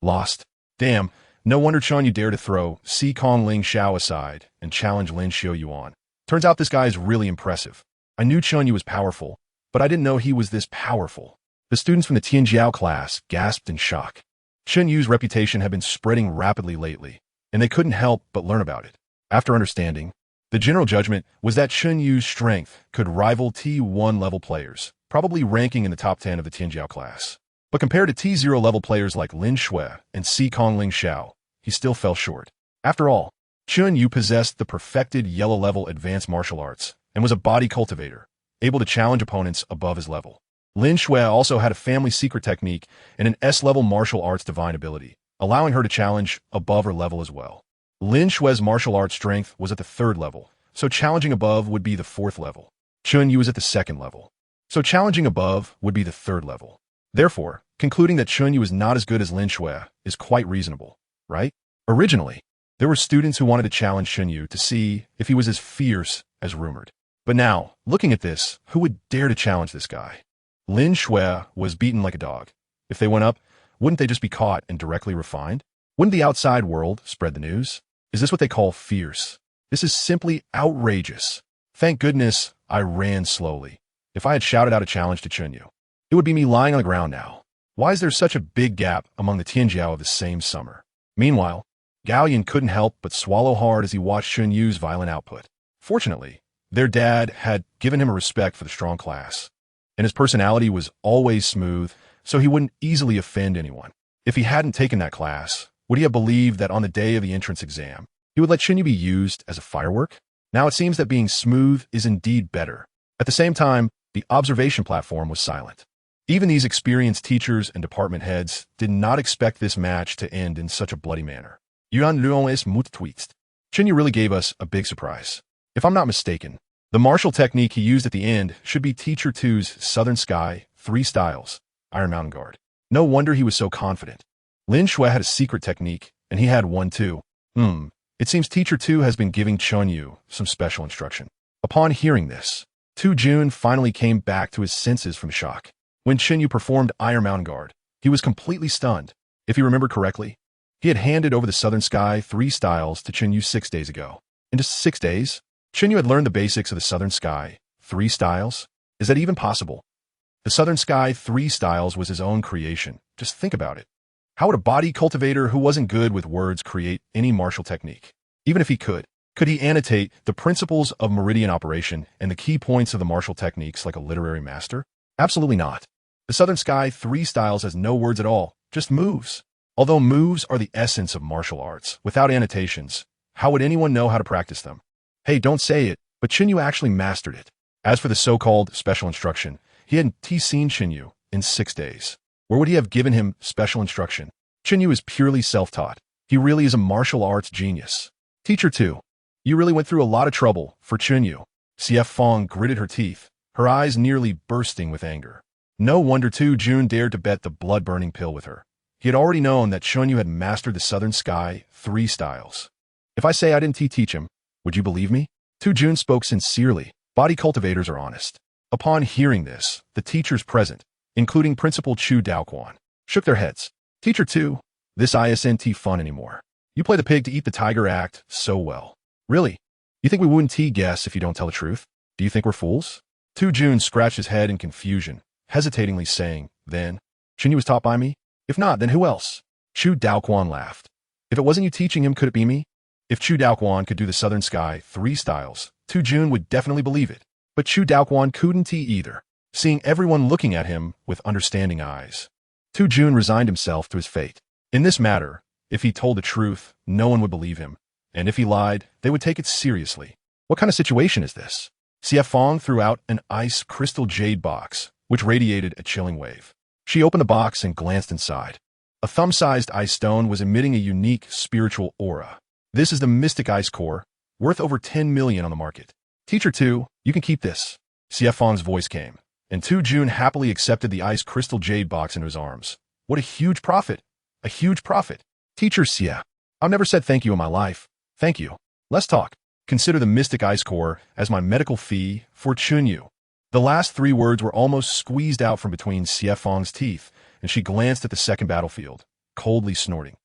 [SPEAKER 1] lost. Damn, no wonder Chen Yu dared to throw Si Kong Ling Xiao aside and challenge Lin Shue Yuan. Turns out this guy is really impressive. I knew Chen Yu was powerful, but I didn't know he was this powerful. The students from the Tianjiao class gasped in shock. Chen Yu's reputation had been spreading rapidly lately, and they couldn't help but learn about it. After understanding, the general judgment was that Chen Yu's strength could rival T1 level players, probably ranking in the top 10 of the Tianjiao class. But compared to T0 level players like Lin Shue and Si Kong Ling Xiao, he still fell short. After all, Chen Yu possessed the perfected yellow-level advanced martial arts and was a body cultivator, able to challenge opponents above his level. Lin Shue also had a family secret technique and an S-level martial arts divine ability, allowing her to challenge above her level as well. Lin Shue's martial arts strength was at the 3rd level, so challenging above would be the 4th level. Chen Yu was at the 2nd level, so challenging above would be the 3rd level. Therefore, concluding that Chen Yu is not as good as Lin Shue is quite reasonable, right? Originally, there were students who wanted to challenge Chen Yu to see if he was as fierce as rumored. But now, looking at this, who would dare to challenge this guy? Lin Shue was beaten like a dog. If they went up, wouldn't they just be caught and directly refined? Wouldn't the outside world spread the news? Is this what they call fierce? This is simply outrageous. Thank goodness I ran slowly. If I had shouted out a challenge to Chen Yu, it would be me lying on the ground now. Why is there such a big gap among the Tianjiao of the same summer? Meanwhile, Gao Yin couldn't help but swallow hard as he watched Chen Yu's violent output. Fortunately, their dad had given him a respect for the strong class, and his personality was always smooth, so he wouldn't easily offend anyone. If he hadn't taken that class, would he have believed that on the day of the entrance exam, he would let Chen Yu be used as a firework? Now it seems that being smooth is indeed better. At the same time, the observation platform was silent. Even these experienced teachers and department heads did not expect this match to end in such a bloody manner. Yuan Luon is mut tweets. Chen Yu really gave us a big surprise. If I'm not mistaken, the martial technique he used at the end should be Teacher 2's Southern Sky, 3 styles, Iron Mountain Guard. No wonder he was so confident. Lin Shue had a secret technique, and he had one too. It seems Teacher 2 has been giving Chen Yu some special instruction. Upon hearing this, Tu Jun finally came back to his senses from shock. When Chen Yu performed Iron Mountain Guard, he was completely stunned. If you remember correctly, he had handed over the Southern Sky 3 styles to Chen Yu 6 days ago. In just 6 days, Chen Yu had learned the basics of the Southern Sky 3 styles? Is that even possible? The Southern Sky 3 styles was his own creation. Just think about it. How would a body cultivator who wasn't good with words create any martial technique? Even if he could he annotate the principles of meridian operation and the key points of the martial techniques like a literary master? Absolutely not. The Southern Sky 3 styles has no words at all, just moves. Although moves are the essence of martial arts, without annotations, how would anyone know how to practice them? Hey, don't say it, but Chen Yu actually mastered it. As for the so-called special instruction, he hadn't seen Chen Yu in 6 days. Where would he have given him special instruction? Chen Yu is purely self-taught. He really is a martial arts genius. Teacher 2, you really went through a lot of trouble for Chen Yu. CF Fong gritted her teeth, her eyes nearly bursting with anger. No wonder Tu Jun dared to bet the blood-burning pill with her. He had already known that Chen Yu had mastered the Southern Sky 3 styles. If I say I didn't teach him, would you believe me? Tu Jun spoke sincerely. Body cultivators are honest. Upon hearing this, the teachers present, including Principal Chu Daoquan, shook their heads. Teacher 2, this isn't fun anymore. You play the pig to eat the tiger act so well. Really? You think we wouldn't guess if you don't tell the truth? Do you think we're fools? Tu Jun scratched his head in confusion, hesitatingly saying, then, Chen Yu was taught by me? If not, then who else? Chu Daoquan laughed. If it wasn't you teaching him, could it be me? If Chu Daoquan could do the Southern Sky 3 styles, Tu Jun would definitely believe it. But Chu Daoquan couldn't either, seeing everyone looking at him with understanding eyes. Tu Jun resigned himself to his fate. In this matter, if he told the truth, no one would believe him, and if he lied, they would take it seriously. What kind of situation is this? Xie Fong threw out an ice crystal jade box, which radiated a chilling wave. She opened the box and glanced inside. A thumb-sized ice stone was emitting a unique spiritual aura. This is the Mystic Ice Core, worth over 10 million on the market. Teacher 2, you can keep this. Xie Fong's voice came, and Tu Jun happily accepted the ice crystal jade box into his arms. What a huge profit! A huge profit. Teacher Xie, I've never said thank you in my life. Thank you. Let's talk. Consider the Mystic Ice Core as my medical fee for Chen Yu. The last 3 words were almost squeezed out from between Xie Fong's teeth, and she glanced at the second battlefield, coldly snorting.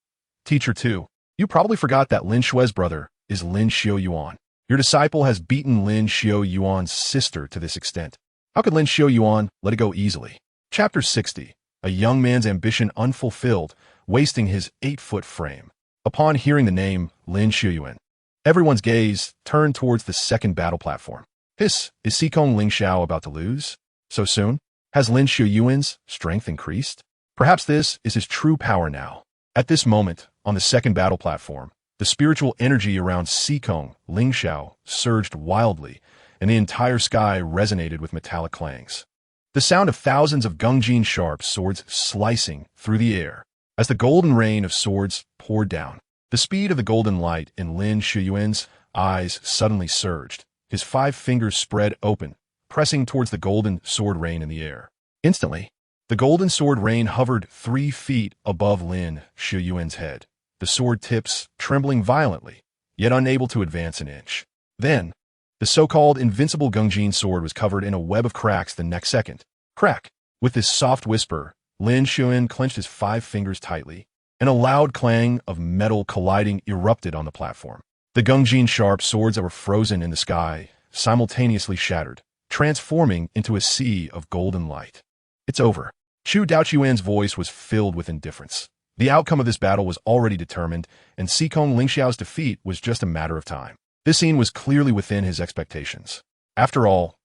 [SPEAKER 1] Teacher 2, you probably forgot that Lin Xue's brother is Lin Xiao Yuan. Your disciple has beaten Lin Xiao Yuan's sister to this extent. How could Lin Xiao Yuan let it go easily? Chapter 60. A young man's ambition unfulfilled, wasting his 8-foot frame. Upon hearing the name Lin Xiao Yuan, everyone's gaze turned towards the second battle platform. Is Xikong Ling Xiao about to lose? So soon? Has Lin Xiao Yuan's strength increased? Perhaps this is his true power now. At this moment, on the second battle platform, the spiritual energy around Xikong Ling Xiao surged wildly, and the entire sky resonated with metallic clangs. The sound of thousands of Gungjin sharp swords slicing through the air. As the golden rain of swords poured down, the speed of the golden light in Lin Shiyuan's eyes suddenly surged. His 5 fingers spread open, pressing towards the golden sword rain in the air. Instantly, the golden sword rain hovered 3 feet above Lin Shiyuan's head, the sword tips trembling violently, yet unable to advance an inch. Then, the so-called invincible Gungjin sword was covered in a web of cracks the next second. Crack! With this soft whisper, Lin Xiuan clenched his 5 fingers tightly, and a loud clang of metal colliding erupted on the platform. The Gungjin sharp swords that were frozen in the sky simultaneously shattered, transforming into a sea of golden light. It's over. Chu Daoquan's voice was filled with indifference. The outcome of this battle was already determined, and Xikong Lingxiao's defeat was just a matter of time. This scene was clearly within his expectations. After all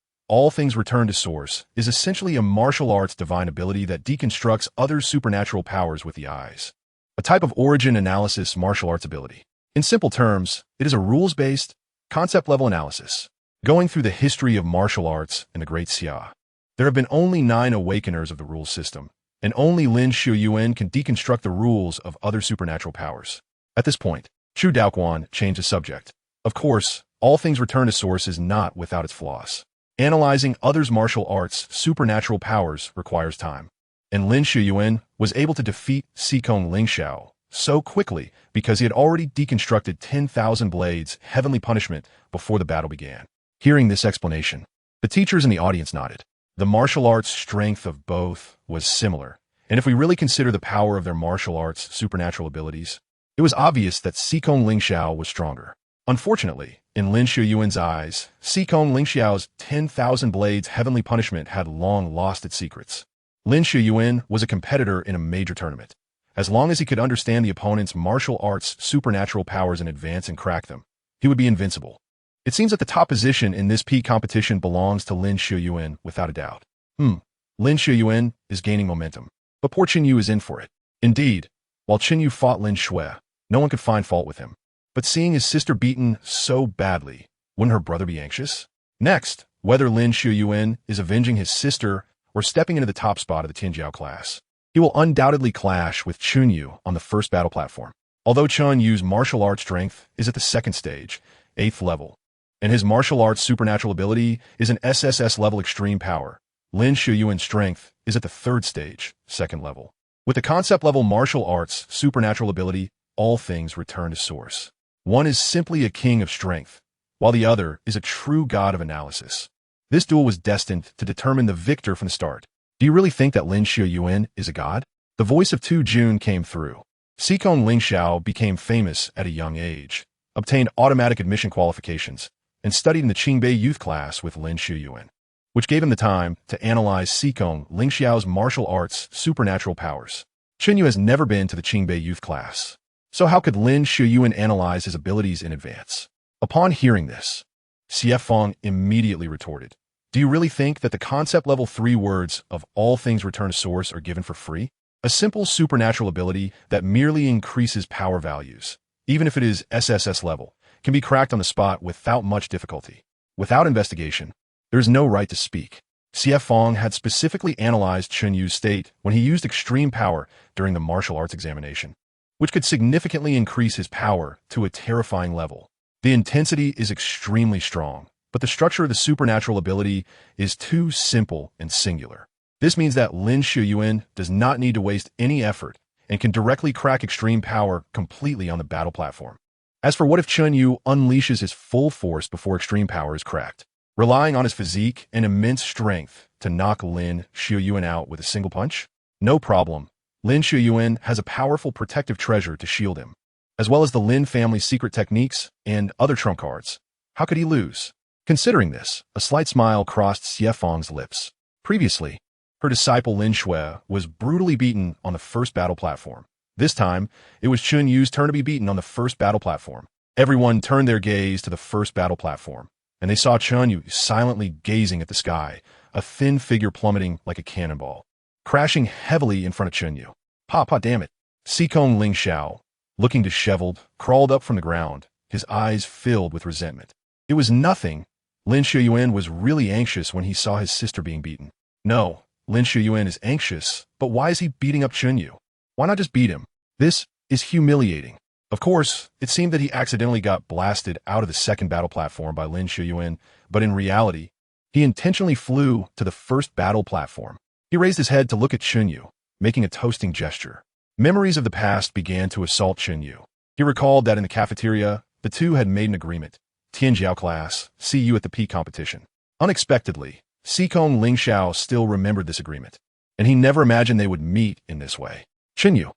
[SPEAKER 1] things return to source is essentially a martial arts divine ability that deconstructs other supernatural powers with the eyes. A type of origin analysis martial arts ability. In simple terms, it is a rules-based, concept-level analysis, going through the history of martial arts in the Great Xia. There have been only 9 awakeners of the rules system, and only Lin Shiyuan can deconstruct the rules of other supernatural powers. At this point, Chu Daoquan changed the subject. Of course, all things return to source is not without its flaws. Analyzing others' martial arts' supernatural powers requires time, and Lin Shiyuan was able to defeat Xikong Lingxiao so quickly because he had already deconstructed 10,000 blades heavenly punishment before the battle began. Hearing this explanation, the teachers in the audience nodded. The martial arts strength of both was similar, and if we really consider the power of their martial arts supernatural abilities, it was obvious that Xikong Lingxiao was stronger. Unfortunately, in Lin Shiyuan's eyes, Xikong Lingxiao's 10,000 blades heavenly punishment had long lost its secrets. Lin Shiyuan was a competitor in a major tournament. As long as he could understand the opponent's martial arts supernatural powers in advance and crack them, he would be invincible. It seems that the top position in this peak competition belongs to Lin Shiyuan without a doubt. Lin Shiyuan is gaining momentum, but poor Chen Yu is in for it. Indeed, while Chen Yu fought Lin Xue, no one could find fault with him. But seeing his sister beaten so badly, wouldn't her brother be anxious? Next, whether Lin Shiyuan is avenging his sister or stepping into the top spot of the Tinjiao class, he will undoubtedly clash with Chen Yu on the first battle platform. Although Chen Yu's martial arts strength is at the 2nd stage, 8th level, and his martial arts supernatural ability is an SSS level extreme power, Lin Shiyuan's strength is at the 3rd stage, 2nd level. With the concept level martial arts supernatural ability, all things return to source. One is simply a king of strength, while the other is a true god of analysis. This duel was destined to determine the victor from the start. Do you really think that Lin Shiyuan is a god? The voice of Tu Jun came through. Xikong Lingxiao became famous at a young age, obtained automatic admission qualifications, and studied in the Qingbei youth class with Lin Shiyuan. which gave him the time to analyze Sikong Lingxiao's martial arts supernatural powers. Chen Yu has never been to the Qingbei youth class, so how could Lin Shuyuan analyze his abilities in advance? Upon hearing this, Xie Feng immediately retorted, "Do you really think that the concept level 3 words of all things return to source are given for free? A simple supernatural ability that merely increases power values, even if it is SSS level, can be cracked on the spot without much difficulty. Without investigation, there is no right to speak." Xie Feng had specifically analyzed Chen Yu's state when he used extreme power during the martial arts examination, which could significantly increase his power to a terrifying level. The intensity is extremely strong, but the structure of the supernatural ability is too simple and singular. This means that Lin Shuyuan does not need to waste any effort and can directly crack extreme power completely on the battle platform. As for what if Chen Yu unleashes his full force before extreme power is cracked, relying on his physique and immense strength to knock Lin Shuyuan out with a single punch? No problem. Lin Shuyuan has a powerful protective treasure to shield him, as well as the Lin family's secret techniques and other trump cards. How could he lose? Considering this, a slight smile crossed Xie Feng's lips. Previously, her disciple Lin Shui was brutally beaten on the first battle platform. This time, it was Chen Yu's turn to be beaten on the first battle platform. Everyone turned their gaze to the first battle platform, and they saw Chen Yu silently gazing at the sky, a thin figure plummeting like a cannonball, crashing heavily in front of Chen Yu. Damn it. Sikong Lingxiao, looking disheveled, crawled up from the ground, his eyes filled with resentment. It was nothing. Lin Shuyuan was really anxious when he saw his sister being beaten. No, Lin Shuyuan is anxious, but why is he beating up Chen Yu? Why not just beat him? This is humiliating. Of course, it seemed that he accidentally got blasted out of the second battle platform by Lin Shuyuan, but in reality, he intentionally flew to the first battle platform. He raised his head to look at Chen Yu, making a toasting gesture. Memories of the past began to assault Chen Yu. He recalled that in the cafeteria, the two had made an agreement. Tianjiao class, see you at the P competition. Unexpectedly, Sikong Lingxiao still remembered this agreement, and he never imagined they would meet in this way. Chen Yu,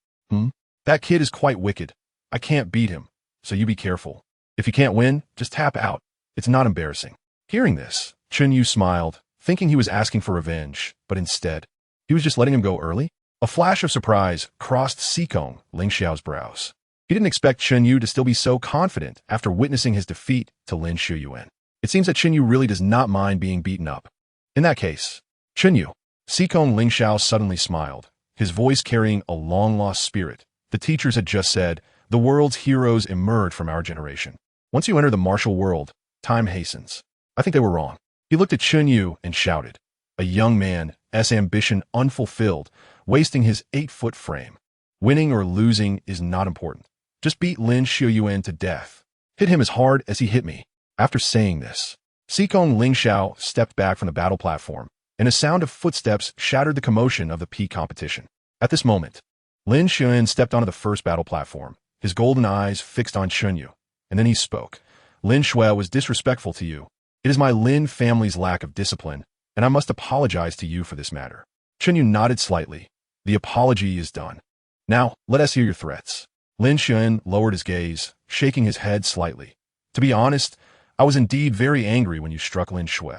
[SPEAKER 1] that kid is quite wicked. I can't beat him, so you be careful. If you can't win, just tap out. It's not embarrassing. Hearing this, Chen Yu smiled, thinking he was asking for revenge, but instead, he was just letting him go early. A flash of surprise crossed Sikong Lingxiao's brows. He didn't expect Chen Yu to still be so confident after witnessing his defeat to Lin Shuyuan. It seems that Chen Yu really does not mind being beaten up. In that case, Chen Yu. Sikong Lingxiao suddenly smiled, his voice carrying a long-lost spirit. The teachers had just said, the world's heroes emerge from our generation. Once you enter the martial world, time hastens. I think they were wrong. He looked at Chen Yu and shouted, a young man's ambition unfulfilled, wasting his 8-foot frame. Winning or losing is not important. Just beat Lin Shuyuan to death. Hit him as hard as he hit me. After saying this, Sikong Lingxiao stepped back from the battle platform, and a sound of footsteps shattered the commotion of the P competition. At this moment, Lin Shuyuan stepped onto the first battle platform, his golden eyes fixed on Chen Yu, and then he spoke. Lin Shui was disrespectful to you. It is my Lin family's lack of discipline, and I must apologize to you for this matter. Chen Yu nodded slightly. The apology is done. Now, let us hear your threats. Lin Shuyuan lowered his gaze, shaking his head slightly. To be honest, I was indeed very angry when you struck Lin Shui.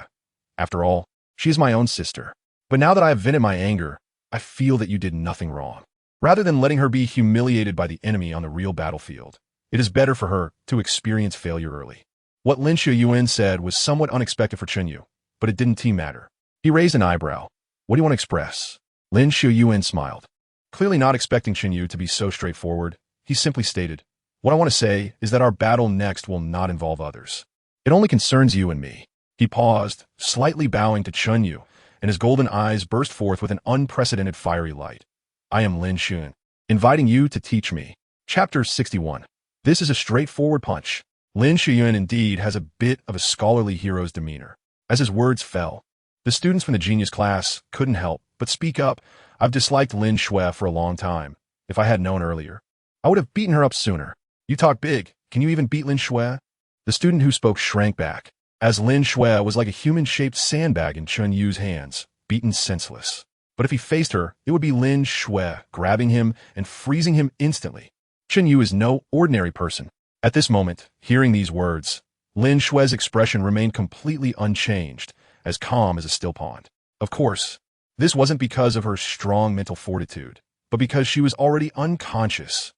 [SPEAKER 1] After all, she is my own sister. But now that I have vented my anger, I feel that you did nothing wrong. Rather than letting her be humiliated by the enemy on the real battlefield, it is better for her to experience failure early. What Lin Shuyuan said was somewhat unexpected for Chen Yu, but it didn't matter. He raised an eyebrow. What do you want to express? Lin Shuyuan smiled. Clearly not expecting Chen Yu to be so straightforward, he simply stated, what I want to say is that our battle next will not involve others. It only concerns you and me. He paused, slightly bowing to Chen Yu, and his golden eyes burst forth with an unprecedented fiery light. I am Lin Shuyuan, inviting you to teach me. Chapter 61. This is a straightforward punch. Lin Shuyuan indeed has a bit of a scholarly hero's demeanor. As his words fell, the students from the genius class couldn't help but speak up. I've disliked Lin Shui for a long time. If I had known earlier, I would have beaten her up sooner. You talk big. Can you even beat Lin Shui? The student who spoke shrank back, as Lin Shui was like a human-shaped sandbag in Chen Yu's hands, beaten senseless. But if he faced her, it would be Lin Shui grabbing him and freezing him instantly. Chen Yu is no ordinary person. At this moment, hearing these words, Lin Shui's expression remained completely unchanged, as calm as a still pond. Of course, this wasn't because of her strong mental fortitude, but because she was already unconscious.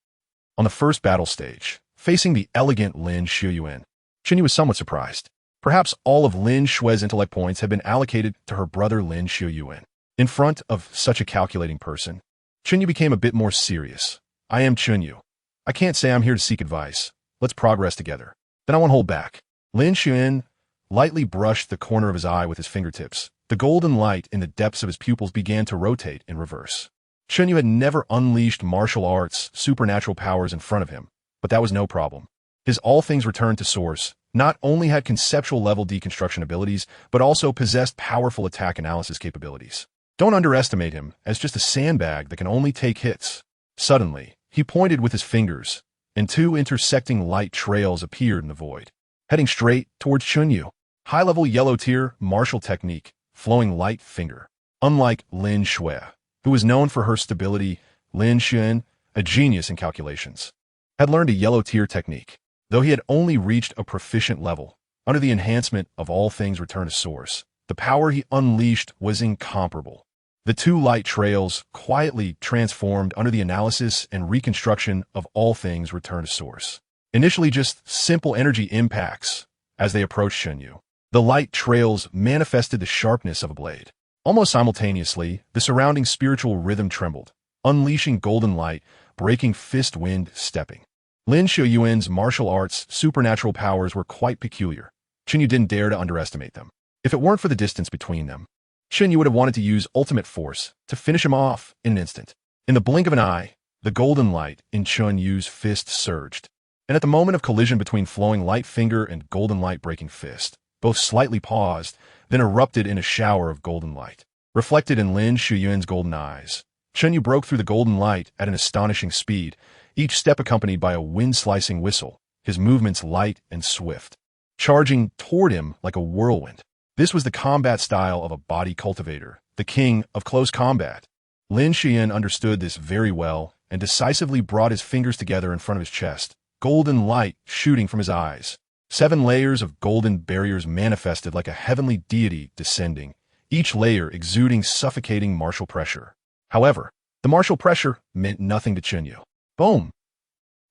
[SPEAKER 1] On the first battle stage, facing the elegant Lin Shuyuan, Chen Yu was somewhat surprised. Perhaps all of Lin Shui's intellect points had been allocated to her brother Lin Shuyuan. In front of such a calculating person, Chen Yu became a bit more serious. I am Chen Yu. I can't say I'm here to seek advice. Let's progress together. Then I won't hold back. Lin Shuyuan lightly brushed the corner of his eye with his fingertips. The golden light in the depths of his pupils began to rotate in reverse. Chen Yu had never unleashed martial arts, supernatural powers in front of him, but that was no problem. His all things returned to source not only had conceptual level deconstruction abilities, but also possessed powerful attack analysis capabilities. Don't underestimate him as just a sandbag that can only take hits. Suddenly, he pointed with his fingers, and two intersecting light trails appeared in the void, heading straight towards Chen Yu. High-level yellow-tier martial technique, flowing light finger. Unlike Lin Shui, who was known for her stability, Lin Shuyuan, a genius in calculations, had learned a yellow-tier technique. Though he had only reached a proficient level, under the enhancement of all things return to source, the power he unleashed was incomparable. The two light trails quietly transformed under the analysis and reconstruction of all things return to source. Initially just simple energy impacts as they approached Chen Yu. The light trails manifested the sharpness of a blade. Almost simultaneously, the surrounding spiritual rhythm trembled, unleashing golden light, breaking fist wind, stepping. Lin Shuyuan's martial arts, supernatural powers were quite peculiar. Chen Yu didn't dare to underestimate them. If it weren't for the distance between them, Chen Yu would have wanted to use ultimate force to finish him off in an instant. In the blink of an eye, the golden light in Chen Yu's fist surged. And at the moment of collision between flowing light finger and golden light breaking fist, both slightly paused, then erupted in a shower of golden light. Reflected in Lin Shuyuan's golden eyes, Chen Yu broke through the golden light at an astonishing speed, each step accompanied by a wind-slicing whistle, his movements light and swift, charging toward him like a whirlwind. This was the combat style of a body cultivator, the king of close combat. Lin Shuyuan understood this very well and decisively brought his fingers together in front of his chest, golden light shooting from his eyes. 7 layers of golden barriers manifested like a heavenly deity descending, each layer exuding suffocating martial pressure. However, the martial pressure meant nothing to Chen Yu. Boom!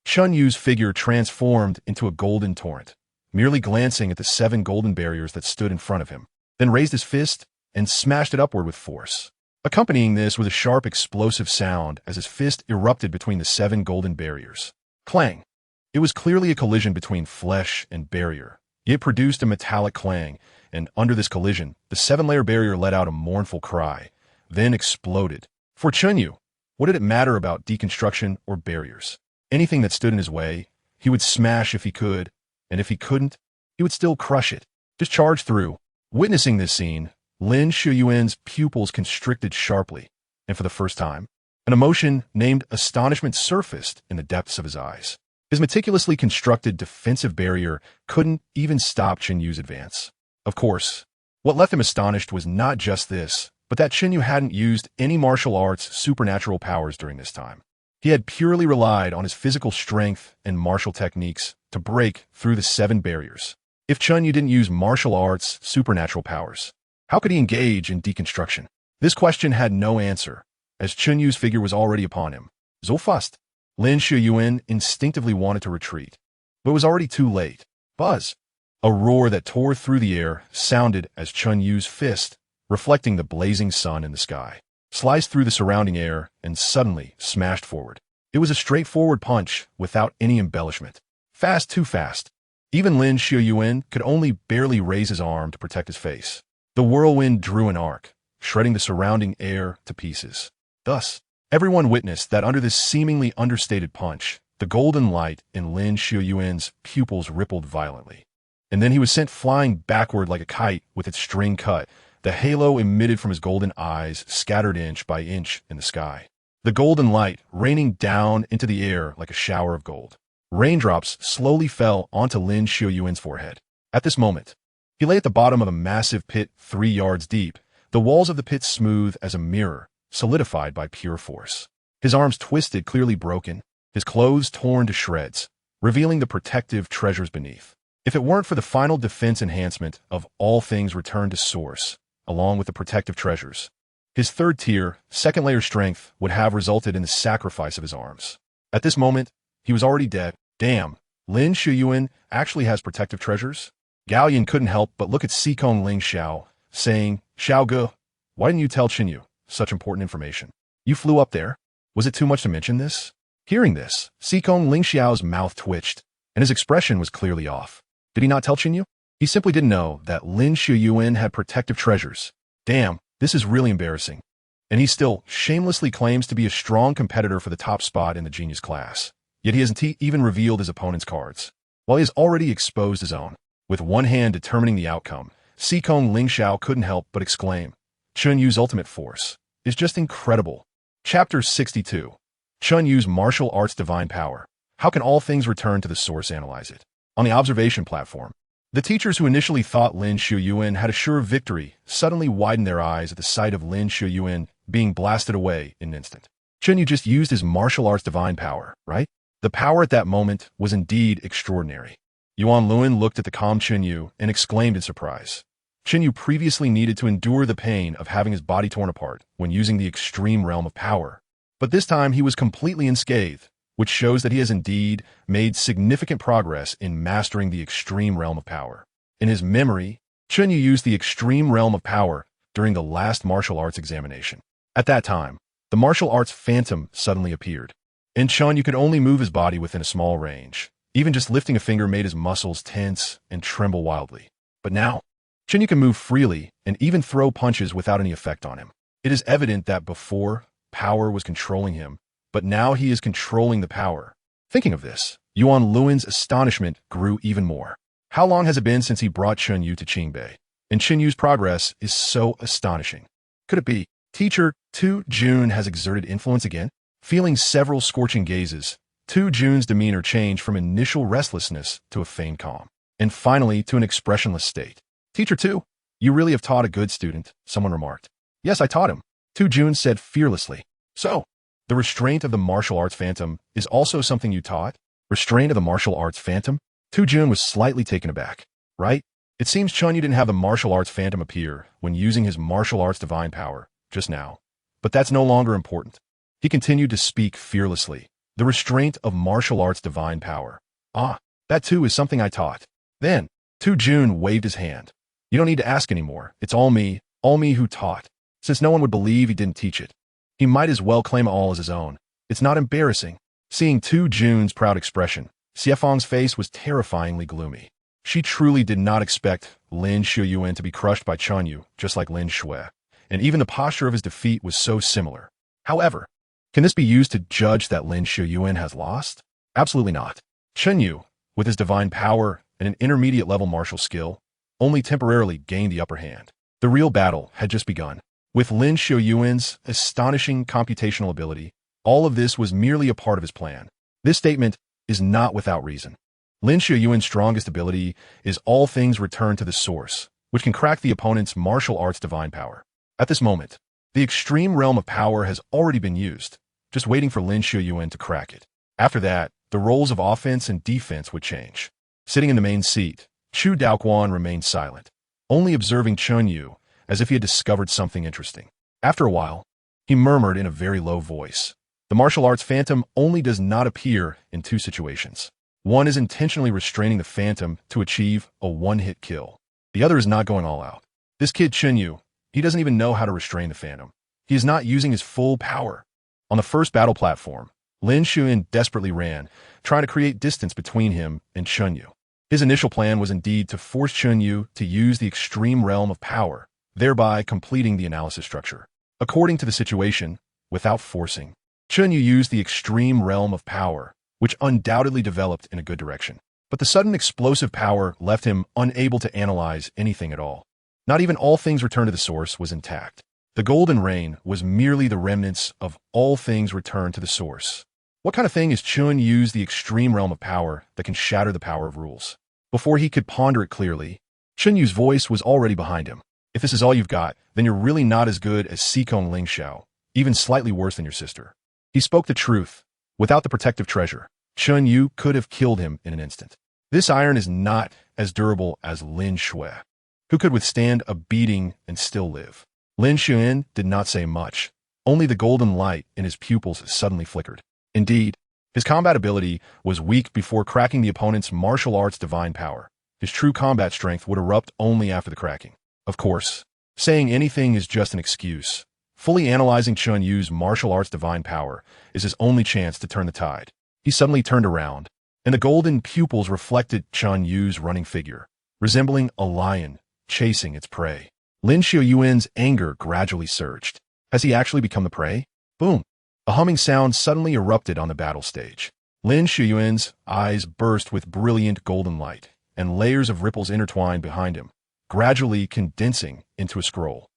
[SPEAKER 1] Chen Yu's figure transformed into a golden torrent, merely glancing at the 7 golden barriers that stood in front of him, then raised his fist and smashed it upward with force. Accompanying this was a sharp explosive sound as his fist erupted between the 7 golden barriers. Clang! It was clearly a collision between flesh and barrier. It produced a metallic clang, and under this collision, the 7-layer barrier let out a mournful cry, then exploded. For Chen Yu, what did it matter about deconstruction or barriers? Anything that stood in his way, he would smash if he could, and if he couldn't, he would still crush it. Just charge through. Witnessing this scene, Lin Shuyuan's pupils constricted sharply, and for the first time, an emotion named astonishment surfaced in the depths of his eyes. His meticulously constructed defensive barrier couldn't even stop Chen Yu's advance. Of course, what left him astonished was not just this, but that Chen Yu hadn't used any martial arts supernatural powers during this time. He had purely relied on his physical strength and martial techniques to break through the 7 barriers. If Chen Yu didn't use martial arts supernatural powers, how could he engage in deconstruction? This question had no answer, as Chen Yu's figure was already upon him. So fast. Lin Shuyuan instinctively wanted to retreat, but it was already too late. Buzz! A roar that tore through the air sounded as Chen Yu's fist, reflecting the blazing sun in the sky, sliced through the surrounding air and suddenly smashed forward. It was a straightforward punch without any embellishment. Fast, too fast. Even Lin Shuyuan could only barely raise his arm to protect his face. The whirlwind drew an arc, shredding the surrounding air to pieces. Thus, everyone witnessed that under this seemingly understated punch, the golden light in Lin Shuyuan's pupils rippled violently. And then he was sent flying backward like a kite with its string cut, the halo emitted from his golden eyes scattered inch by inch in the sky. The golden light raining down into the air like a shower of gold. Raindrops slowly fell onto Lin Shuyuan's forehead. At this moment, he lay at the bottom of a massive pit 3 yards deep, the walls of the pit smooth as a mirror, solidified by pure force. His arms twisted, clearly broken, his clothes torn to shreds, revealing the protective treasures beneath. If it weren't for the final defense enhancement of all things returned to source, along with the protective treasures, his third tier, second layer strength would have resulted in the sacrifice of his arms. At this moment, he was already dead. Damn, Lin Shuyuan actually has protective treasures? Gao Yin couldn't help but look at Sikong Ling Xiao, saying, Xiao Ge, why didn't you tell Chen Yu such important information? You flew up there? Was it too much to mention this? Hearing this, Sikong Ling Xiao's mouth twitched, and his expression was clearly off. Did he not tell Chen Yu? He simply didn't know that Lin Shuyuan had protective treasures. Damn, this is really embarrassing. And he still shamelessly claims to be a strong competitor for the top spot in the genius class. Yet he hasn't even revealed his opponent's cards, while he has already exposed his own. With one hand determining the outcome, Sikong Ling Xiao couldn't help but exclaim, Chen Yu's ultimate force is just incredible. Chapter 62. Chen Yu's martial arts divine power. How can all things return to the source? Analyze it. On the observation platform, the teachers who initially thought Lin Shuyuan had a sure victory suddenly widened their eyes at the sight of Lin Shuyuan being blasted away in an instant. Chen Yu just used his martial arts divine power, right? The power at that moment was indeed extraordinary. Yuan Luan looked at the calm Chen Yu and exclaimed in surprise. Chen Yu previously needed to endure the pain of having his body torn apart when using the extreme realm of power. But this time he was completely unscathed, which shows that he has indeed made significant progress in mastering the extreme realm of power. In his memory, Chen Yu used the extreme realm of power during the last martial arts examination. At that time, the martial arts phantom suddenly appeared. In Chen Yu could only move his body within a small range. Even just lifting a finger made his muscles tense and tremble wildly. But now, Chen Yu can move freely and even throw punches without any effect on him. It is evident that before, power was controlling him, but now he is controlling the power. Thinking of this, Yuan Luan's astonishment grew even more. How long has it been since he brought Chen Yu to Qingbei? And Chen Yu's progress is so astonishing. Could it be Teacher Tu Jun has exerted influence again? Feeling several scorching gazes, Tu Jun's demeanor changed from initial restlessness to a feigned calm, and finally to an expressionless state. Teacher Tu, you really have taught a good student, someone remarked. Yes, I taught him, Tu Jun said fearlessly. So, the restraint of the martial arts phantom is also something you taught? Restraint of the martial arts phantom? Tu Jun was slightly taken aback. Right? It seems Chen Yu didn't have the martial arts phantom appear when using his martial arts divine power just now. But that's no longer important. He continued to speak fearlessly. The restraint of martial arts divine power. Ah, that too is something I taught. Then, Tu Jun waved his hand. You don't need to ask anymore. It's all me who taught. Since no one would believe he didn't teach it, he might as well claim it all as his own. It's not embarrassing. Seeing Tu Jun's proud expression, Xiefang's face was terrifyingly gloomy. She truly did not expect Lin Shuyuan to be crushed by Chen Yu, just like Lin Shui, and even the posture of his defeat was so similar. However, can this be used to judge that Lin Shuyuan has lost? Absolutely not. Chen Yu, with his divine power and an intermediate level martial skill, only temporarily gained the upper hand. The real battle had just begun. With Lin Shuyuan's astonishing computational ability, all of this was merely a part of his plan. This statement is not without reason. Lin Shuyuan's strongest ability is all things return to the source, which can crack the opponent's martial arts divine power. At this moment, the extreme realm of power has already been used, just waiting for Lin Shuyuan to crack it. After that, the roles of offense and defense would change. Sitting in the main seat, Chu Daoquan remained silent, only observing Chen Yu as if he had discovered something interesting. After a while, he murmured in a very low voice, the martial arts phantom only does not appear in two situations. One is intentionally restraining the phantom to achieve a one-hit kill. The other is not going all out. This kid Chen Yu, he doesn't even know how to restrain the phantom. He is not using his full power. On the first battle platform, Lin Shuyuan desperately ran, trying to create distance between him and Chen Yu. His initial plan was indeed to force Chen Yu to use the extreme realm of power, thereby completing the analysis structure. According to the situation, without forcing, Chen Yu used the extreme realm of power, which undoubtedly developed in a good direction. But the sudden explosive power left him unable to analyze anything at all. Not even all things return to the source was intact. The golden rain was merely the remnants of all things return to the source. What kind of thing is Chen Yu's the extreme realm of power that can shatter the power of rules? Before he could ponder it clearly, Chen Yu's voice was already behind him. If this is all you've got, then you're really not as good as Sikong Ling Xiao, even slightly worse than your sister. He spoke the truth. Without the protective treasure, Chen Yu could have killed him in an instant. This iron is not as durable as Lin Shui, who could withstand a beating and still live. Lin Xuan did not say much. Only the golden light in his pupils suddenly flickered. Indeed, his combat ability was weak before cracking the opponent's martial arts divine power. His true combat strength would erupt only after the cracking. Of course, saying anything is just an excuse. Fully analyzing Chen Yu's martial arts divine power is his only chance to turn the tide. He suddenly turned around, and the golden pupils reflected Chen Yu's running figure, resembling a lion chasing its prey. Lin Xiuyuan's anger gradually surged. Has he actually become the prey? Boom! A humming sound suddenly erupted on the battle stage. Lin Xiuyuan's eyes burst with brilliant golden light, and layers of ripples intertwined behind him, gradually condensing into a scroll.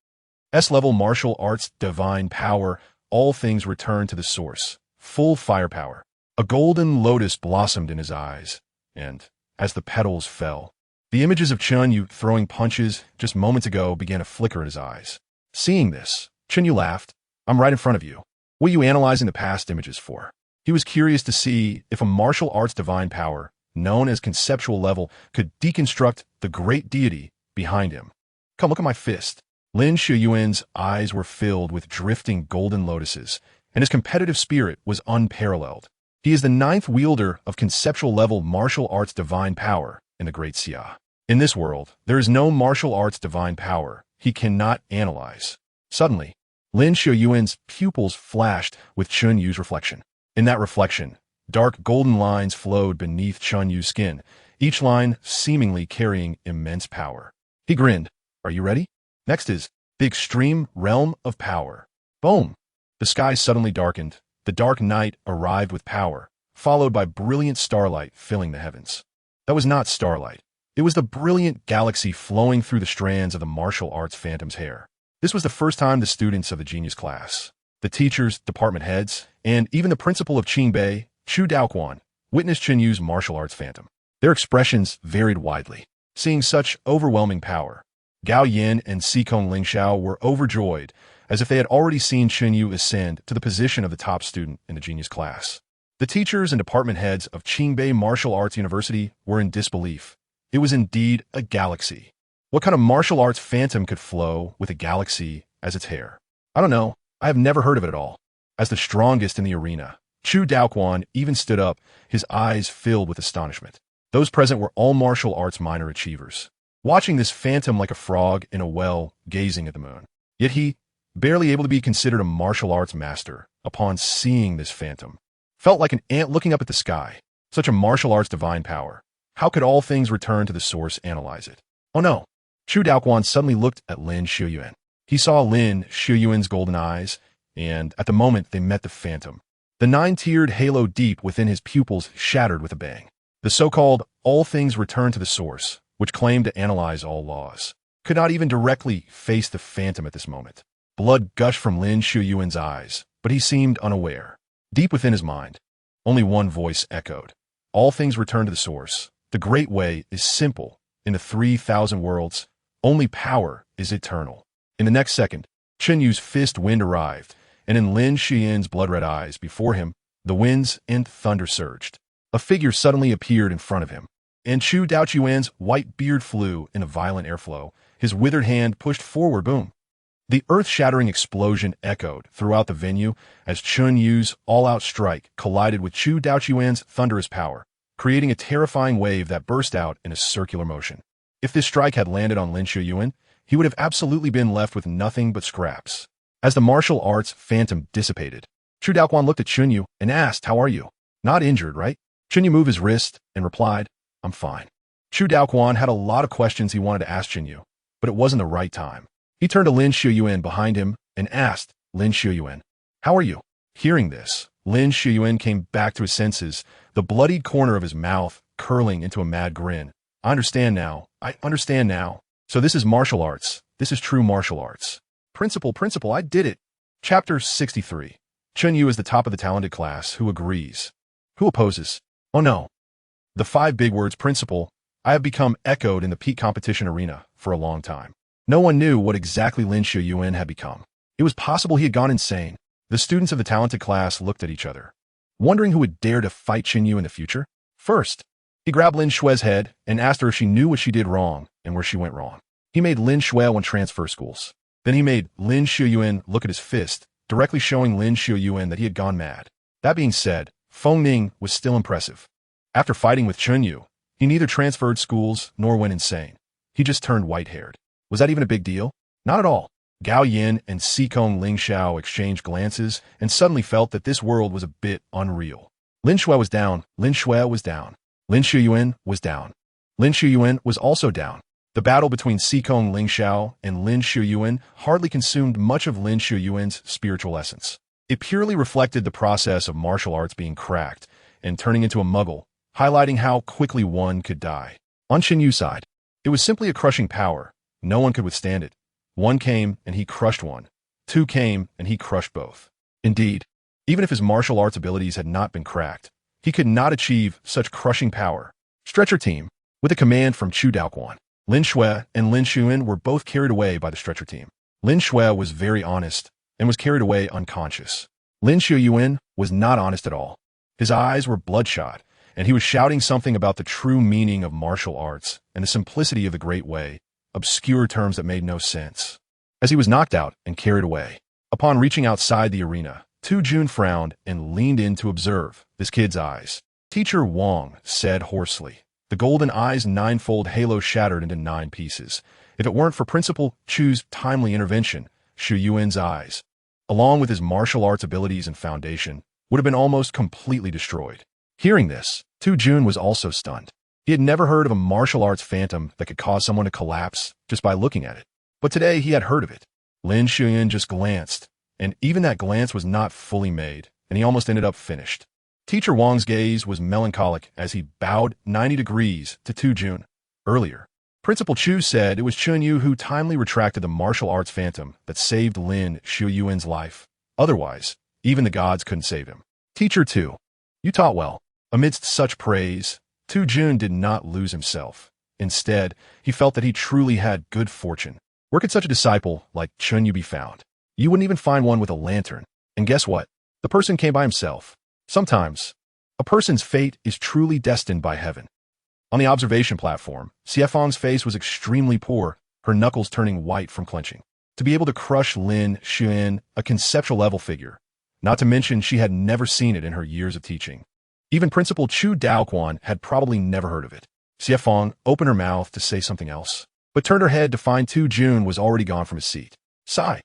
[SPEAKER 1] S-level martial arts divine power, all things return to the source, full firepower. A golden lotus blossomed in his eyes, and, as the petals fell, the images of Chen Yu throwing punches just moments ago began to flicker in his eyes. Seeing this, Chen Yu laughed. I'm right in front of you. What are you analyzing the past images for? He was curious to see if a martial arts divine power, known as conceptual level, could deconstruct the great deity behind him. Come look at my fist. Lin Xiuyuan's eyes were filled with drifting golden lotuses, and his competitive spirit was unparalleled. He is the 9th wielder of conceptual level martial arts divine power in the Great Xia. In this world, there is no martial arts divine power he cannot analyze. Suddenly, Lin Xiuyuan's pupils flashed with Chen Yu's reflection. In that reflection, dark golden lines flowed beneath Chen Yu's skin, each line seemingly carrying immense power. He grinned. Are you ready? Next is the extreme realm of power. Boom! The sky suddenly darkened. The dark night arrived with power, followed by brilliant starlight filling the heavens. That was not starlight. It was the brilliant galaxy flowing through the strands of the martial arts phantom's hair. This was the first time the students of the genius class, the teachers, department heads, and even the principal of Qingbei, Chu Daoquan, witnessed Chen Yu's martial arts phantom. Their expressions varied widely. Seeing such overwhelming power, Gao Yin and Xikong Lingxiao were overjoyed, as if they had already seen Chen Yu ascend to the position of the top student in the genius class. The teachers and department heads of Qingbei Martial Arts University were in disbelief. It was indeed a galaxy. What kind of martial arts phantom could flow with a galaxy as its hair? I don't know. I have never heard of it at all. As the strongest in the arena, Chu Daoquan even stood up, his eyes filled with astonishment. Those present were all martial arts minor achievers, watching this phantom like a frog in a well, gazing at the moon. Yet he, barely able to be considered a martial arts master, upon seeing this phantom, felt like an ant looking up at the sky. Such a martial arts divine power. How could all things return to the source analyze it? Oh no! Chu Daoquan suddenly looked at Lin Xiuyuan. He saw Lin Xiuyuan's golden eyes, and at the moment they met the phantom, the 9-tiered halo deep within his pupils shattered with a bang. The so-called all things return to the source, which claimed to analyze all laws, could not even directly face the phantom at this moment. Blood gushed from Lin Xiuyuan's eyes, but he seemed unaware. Deep within his mind, only one voice echoed. All things return to the source. The great way is simple. In the 3,000 worlds, only power is eternal. In the next second, Chen Yu's fist wind arrived, and in Lin Xiuyuan's blood-red eyes before him, the winds and thunder surged. A figure suddenly appeared in front of him, and Chu Daoquan's white beard flew in a violent airflow. His withered hand pushed forward, boom. The earth-shattering explosion echoed throughout the venue as Chen Yu's all-out strike collided with Chu Daoquan's thunderous power, creating a terrifying wave that burst out in a circular motion. If this strike had landed on Lin Xiuyuan, he would have absolutely been left with nothing but scraps. As the martial arts phantom dissipated, Chu Daoquan looked at Chen Yu and asked, "How are you? Not injured, right?" Chen Yu moved his wrist and replied, "I'm fine." Chu Daoquan had a lot of questions he wanted to ask Chen Yu, but it wasn't the right time. He turned to Lin Xiuyuan behind him and asked, "Lin Xiuyuan, how are you?" Hearing this, Lin Xiuyuan came back to his senses, the bloodied corner of his mouth curling into a mad grin. I understand now. So this is martial arts. This is true martial arts. Principal, I did it. Chapter 63. Chen Yu is the top of the talented class. Who agrees? Who opposes? Oh no. The 5 big words, principal, I have become echoed in the peak competition arena for a long time. No one knew what exactly Lin Xiuyuan had become. It was possible he had gone insane. The students of the talented class looked at each other, wondering who would dare to fight Chen Yu in the future. First, He grabbed Lin Shue's head and asked her if she knew what she did wrong and where she went wrong. He made Lin Shue want transfer schools. Then he made Lin Shuyuan look at his fist, directly showing Lin Shuyuan that he had gone mad. That being said, Feng Ning was still impressive. After fighting with Chen Yu, he neither transferred schools nor went insane. He just turned white-haired. Was that even a big deal? Not at all. Gao Yin and Sikong Lingxiao exchanged glances and suddenly felt that this world was a bit unreal. Lin Shue was down. Lin Shue was down. Lin Shuyuan was down. Lin Shuyuan was also down. The battle between Sikong Lingxiao and Lin Shuyuan hardly consumed much of Lin Shuyuan's spiritual essence. It purely reflected the process of martial arts being cracked and turning into a muggle, highlighting how quickly one could die. On Chen Yu's side, it was simply a crushing power. No one could withstand it. One came and he crushed one. Two came and he crushed both. Indeed, even if his martial arts abilities had not been cracked, he could not achieve such crushing power. Stretcher team, with a command from Chu Daoquan. Lin Shue and Lin Shuyuan were both carried away by the stretcher team. Lin Shue was very honest and was carried away unconscious. Lin Shuyuan was not honest at all. His eyes were bloodshot, and he was shouting something about the true meaning of martial arts and the simplicity of the Great Way, obscure terms that made no sense. As he was knocked out and carried away, upon reaching outside the arena, Tu Jun frowned and leaned in to observe this kid's eyes. Teacher Wang said hoarsely. The golden eye's ninefold halo shattered into 9 pieces. If it weren't for Principal Chu's timely intervention, Shu Yuan's eyes, along with his martial arts abilities and foundation, would have been almost completely destroyed. Hearing this, Tu Jun was also stunned. He had never heard of a martial arts phantom that could cause someone to collapse just by looking at it. But today he had heard of it. Lin Shuyuan just glanced, and even that glance was not fully made, and he almost ended up finished. Teacher Wang's gaze was melancholic as he bowed 90 degrees to Tu Jun. Earlier, Principal Chu said it was Chen Yu who timely retracted the martial arts phantom that saved Lin Shuyuan's life. Otherwise, even the gods couldn't save him. Teacher Tu, you taught well. Amidst such praise, Tu Jun did not lose himself. Instead, he felt that he truly had good fortune. Where could such a disciple like Chen Yu be found? You wouldn't even find one with a lantern. And guess what? The person came by himself. Sometimes, a person's fate is truly destined by heaven. On the observation platform, Xie Fang's face was extremely poor, her knuckles turning white from clenching. To be able to crush Lin Shuyuan, a conceptual level figure, not to mention she had never seen it in her years of teaching. Even Principal Chu Daoquan had probably never heard of it. Xie Fang opened her mouth to say something else, but turned her head to find Tu Jun was already gone from his seat. Sigh.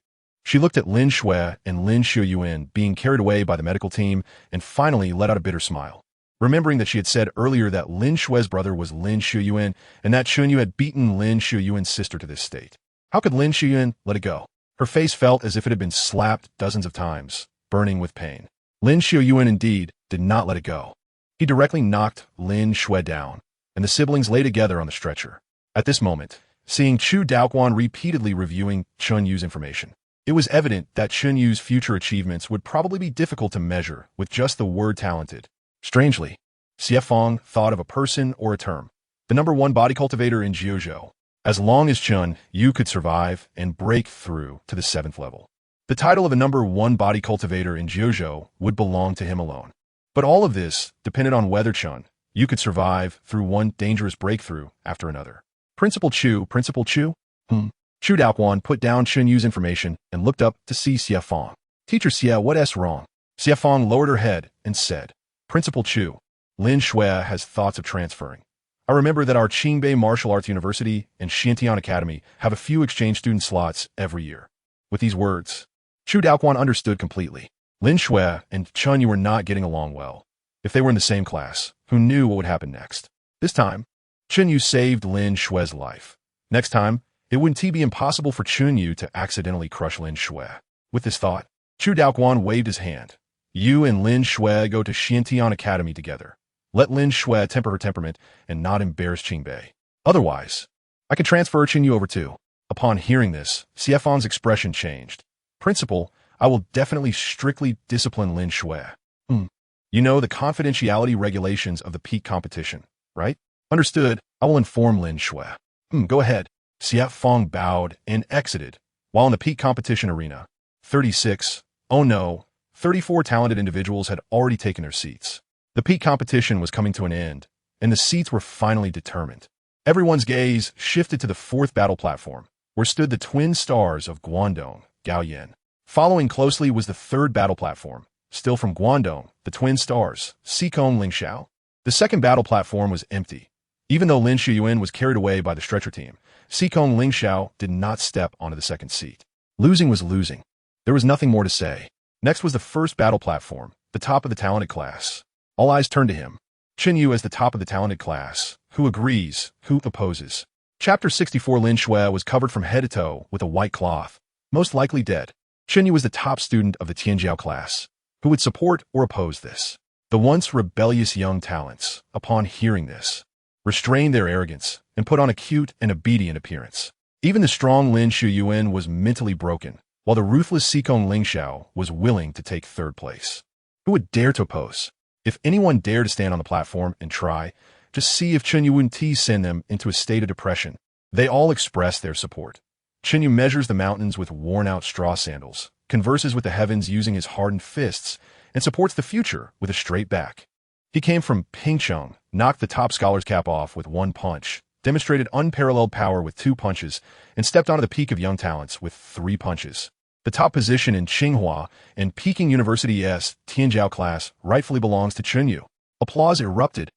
[SPEAKER 1] She looked at Lin Shue and Lin Shuyuan being carried away by the medical team and finally let out a bitter smile. Remembering that she had said earlier that Lin Shue's brother was Lin Shuyuan and that Chen Yu had beaten Lin Shuyuan's sister to this state. How could Lin Shuyuan let it go? Her face felt as if it had been slapped dozens of times, burning with pain. Lin Shuyuan indeed did not let it go. He directly knocked Lin Shue down, and the siblings lay together on the stretcher. At this moment, seeing Chu Daoquan repeatedly reviewing Chen Yu's information, it was evident that Chen Yu's future achievements would probably be difficult to measure with just the word talented. Strangely, Xie Fang thought of a person or a term, the #1 body cultivator in Jiuzhou. As long as Chen Yu could survive and break through to the 7th level, the title of a #1 body cultivator in Jiuzhou would belong to him alone. But all of this depended on whether Chen Yu could survive through one dangerous breakthrough after another. Principal Chu? Chu Daoquan put down Chen Yu's information and looked up to see Xie Fang. Teacher Xie, what's wrong? Xie Fang lowered her head and said, Principal Chu, Lin Shue has thoughts of transferring. I remember that our Qingbei Martial Arts University and Xiantian Academy have a few exchange student slots every year. With these words, Chu Daoquan understood completely. Lin Shue and Chen Yu were not getting along well. If they were in the same class, who knew what would happen next? This time, Chen Yu saved Lin Shue's life. Next time, it wouldn't be impossible for Chen Yu to accidentally crush Lin Shue. With this thought, Chu Daoquan waved his hand. You and Lin Shue go to Xiantian Academy together. Let Lin Shue temper her temperament and not embarrass Qingbei. Otherwise, I can transfer Chen Yu over too. Upon hearing this, Xie Fang's expression changed. Principal, I will definitely strictly discipline Lin Shue. You know the confidentiality regulations of the peak competition, right? Understood. I will inform Lin Shue. Go ahead. Xie Fang bowed and exited, while in the peak competition arena, 36, oh no, 34 talented individuals had already taken their seats. The peak competition was coming to an end, and the seats were finally determined. Everyone's gaze shifted to the fourth battle platform, where stood the twin stars of Guangdong, Gao Yan. Following closely was the third battle platform, still from Guangdong, the twin stars, Xikong Lingxiao. The second battle platform was empty. Even though Lin Shiyuan was carried away by the stretcher team, Xikong Lingxiao did not step onto the second seat. Losing was losing. There was nothing more to say. Next was the first battle platform, the top of the talented class. All eyes turned to him. Chen Yu as the top of the talented class. Who agrees? Who opposes? Chapter 64. Lin Shui was covered from head to toe with a white cloth, most likely dead. Chen Yu was the top student of the Tianjiao class. Who would support or oppose this? The once rebellious young talents, upon hearing this, restrained their arrogance and put on a cute and obedient appearance. Even the strong Lin Shiyuan was mentally broken, while the ruthless Xikong Lingxiao was willing to take third place. Who would dare to oppose? If anyone dared to stand on the platform and try, just see if Chen Yu wouldn't send them into a state of depression. They all expressed their support. Chen Yu measures the mountains with worn-out straw sandals, converses with the heavens using his hardened fists, and supports the future with a straight back. He came from Pingcheng, knocked the top scholar's cap off with one punch, demonstrated unparalleled power with 2 punches, and stepped onto the peak of young talents with 3 punches. The top position in Tsinghua and Peking University's Tianjiao class rightfully belongs to Chen Yu. Applause erupted.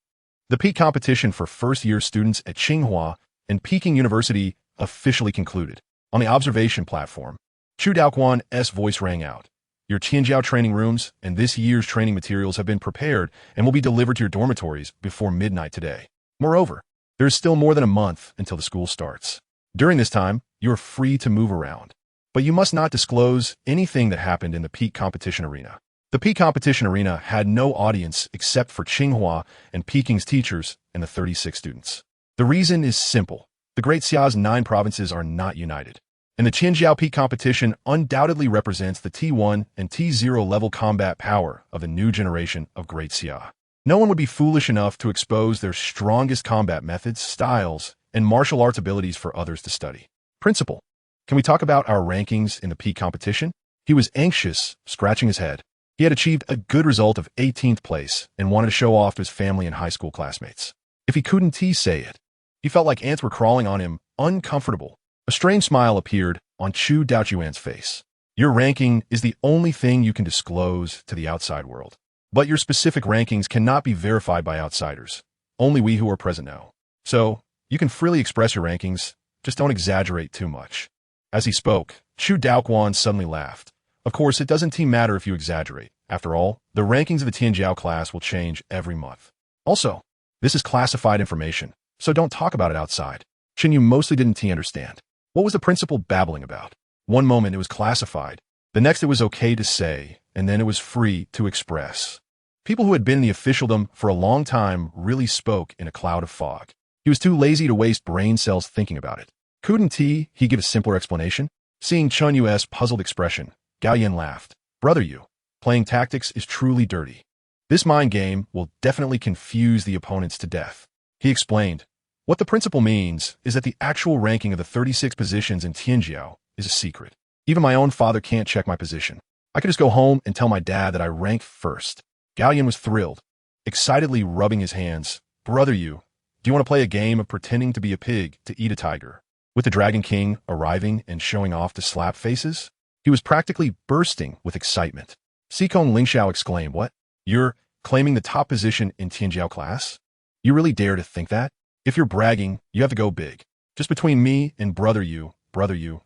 [SPEAKER 1] The peak competition for first-year students at Tsinghua and Peking University officially concluded. On the observation platform, Chu Daoquan's voice rang out. Your Tianjiao training rooms and this year's training materials have been prepared and will be delivered to your dormitories before midnight today. Moreover, there is still more than a month until the school starts. During this time, you are free to move around. But you must not disclose anything that happened in the peak competition arena. The peak competition arena had no audience except for Tsinghua and Peking's teachers and the 36 students. The reason is simple. The Great Xia's 9 provinces are not united. And the Tianjiao peak competition undoubtedly represents the T1 and T0 level combat power of the new generation of Great Xia. No one would be foolish enough to expose their strongest combat methods, styles, and martial arts abilities for others to study. Principal, can we talk about our rankings in the peak competition? He was anxious, scratching his head. He had achieved a good result of 18th place and wanted to show off to his family and high school classmates. If he couldn't say it, he felt like ants were crawling on him, uncomfortable. A strange smile appeared on Chu Daoquan's face. Your ranking is the only thing you can disclose to the outside world. But your specific rankings cannot be verified by outsiders. Only we who are present know. So, you can freely express your rankings, just don't exaggerate too much. As he spoke, Chu Daoquan suddenly laughed. Of course, it doesn't matter if you exaggerate. After all, the rankings of the Tianjiao class will change every month. Also, this is classified information, so don't talk about it outside. Chen Yu mostly didn't understand. What was the principal babbling about? One moment it was classified, the next it was okay to say, and then it was free to express. People who had been in the officialdom for a long time really spoke in a cloud of fog. He was too lazy to waste brain cells thinking about it. Couldn't he give a simpler explanation? Seeing Chen Yu's puzzled expression, Gao Yan laughed. Brother Yu, playing tactics is truly dirty. This mind game will definitely confuse the opponents to death. He explained. What the principal means is that the actual ranking of the 36 positions in Tianjiao is a secret. Even my own father can't check my position. I could just go home and tell my dad that I rank first. Gao Yan was thrilled, excitedly rubbing his hands. Brother Yu, do you want to play a game of pretending to be a pig to eat a tiger? With the Dragon King arriving and showing off to slap faces? He was practically bursting with excitement. Xikong Lingxiao exclaimed, what? You're claiming the top position in Tianjiao class? You really dare to think that? If you're bragging, you have to go big. Just between me and Brother Yu,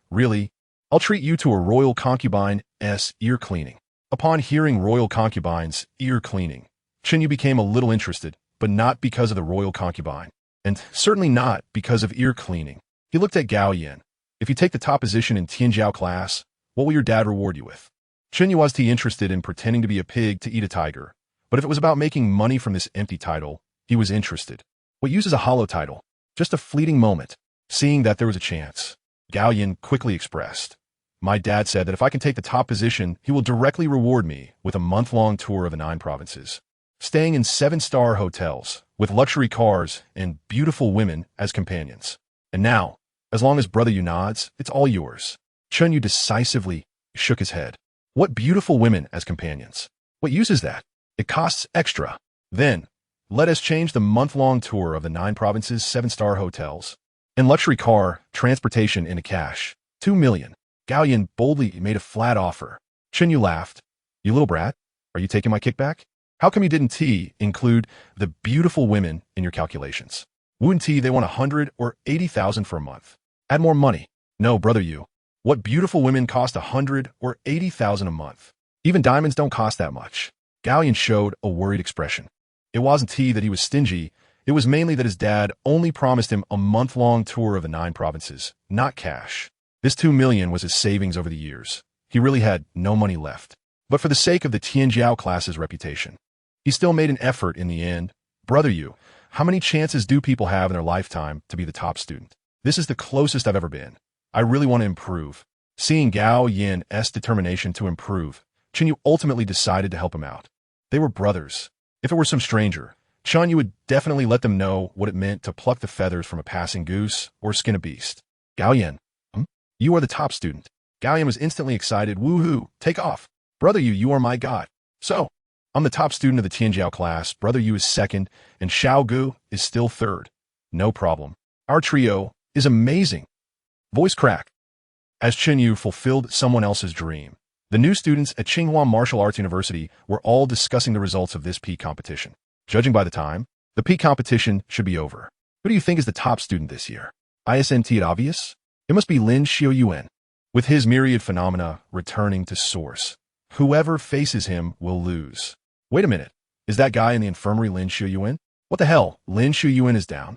[SPEAKER 1] really? I'll treat you to a royal concubine's ear cleaning. Upon hearing royal concubine's ear cleaning, Chen Yu became a little interested, but not because of the royal concubine, and certainly not because of ear cleaning. He looked at Gao Yan. If you take the top position in Tianjiao class, what will your dad reward you with? Chen Yu was interested in pretending to be a pig to eat a tiger, but if it was about making money from this empty title, he was interested. What use is a hollow title? Just a fleeting moment. Seeing that there was a chance, Gao Yan quickly expressed. My dad said that if I can take the top position, he will directly reward me with a month-long tour of the 9 provinces, staying in 7-star hotels, with luxury cars and beautiful women as companions. And now, as long as Brother Yu nods, it's all yours. Chen Yu decisively shook his head. What beautiful women as companions? What use is that? It costs extra. Then, let us change the month-long tour of the 9 provinces, 7-star hotels. In luxury car, transportation into cash. 2 million. Gao Yin boldly made a flat offer. Chen Yu laughed. You little brat, are you taking my kickback? How come you didn't include the beautiful women in your calculations? Wouldn't they want 100 or 80,000 for a month? Add more money. No, brother you. What beautiful women cost 100 or 80,000 a month? Even diamonds don't cost that much. Gao Yin showed a worried expression. It wasn't that he was stingy, it was mainly that his dad only promised him a month-long tour of the 9 provinces, not cash. This 2 million was his savings over the years. He really had no money left. But for the sake of the Tianjiao class's reputation, he still made an effort in the end. Brother you, how many chances do people have in their lifetime to be the top student? This is the closest I've ever been. I really want to improve. Seeing Gao Yin's determination to improve, Chen Yu ultimately decided to help him out. They were brothers. If it were some stranger, Chen Yu would definitely let them know what it meant to pluck the feathers from a passing goose or skin a beast. Gao Yin, you are the top student. Gao Yin was instantly excited. Woohoo, take off. Brother you are my god. So, I'm the top student of the Tianjiao class, Brother Yu is second, and Xiao Gu is still third. No problem. Our trio is amazing. Voice crack. As Chen Yu fulfilled someone else's dream, the new students at Tsinghua Martial Arts University were all discussing the results of this peak competition. Judging by the time, the peak competition should be over. Who do you think is the top student this year? Isn't it obvious? It must be Lin Xiaoyuan. With his myriad phenomena returning to source, whoever faces him will lose. Wait a minute. Is that guy in the infirmary Lin Xiaoyuan? What the hell? Lin Xiaoyuan is down?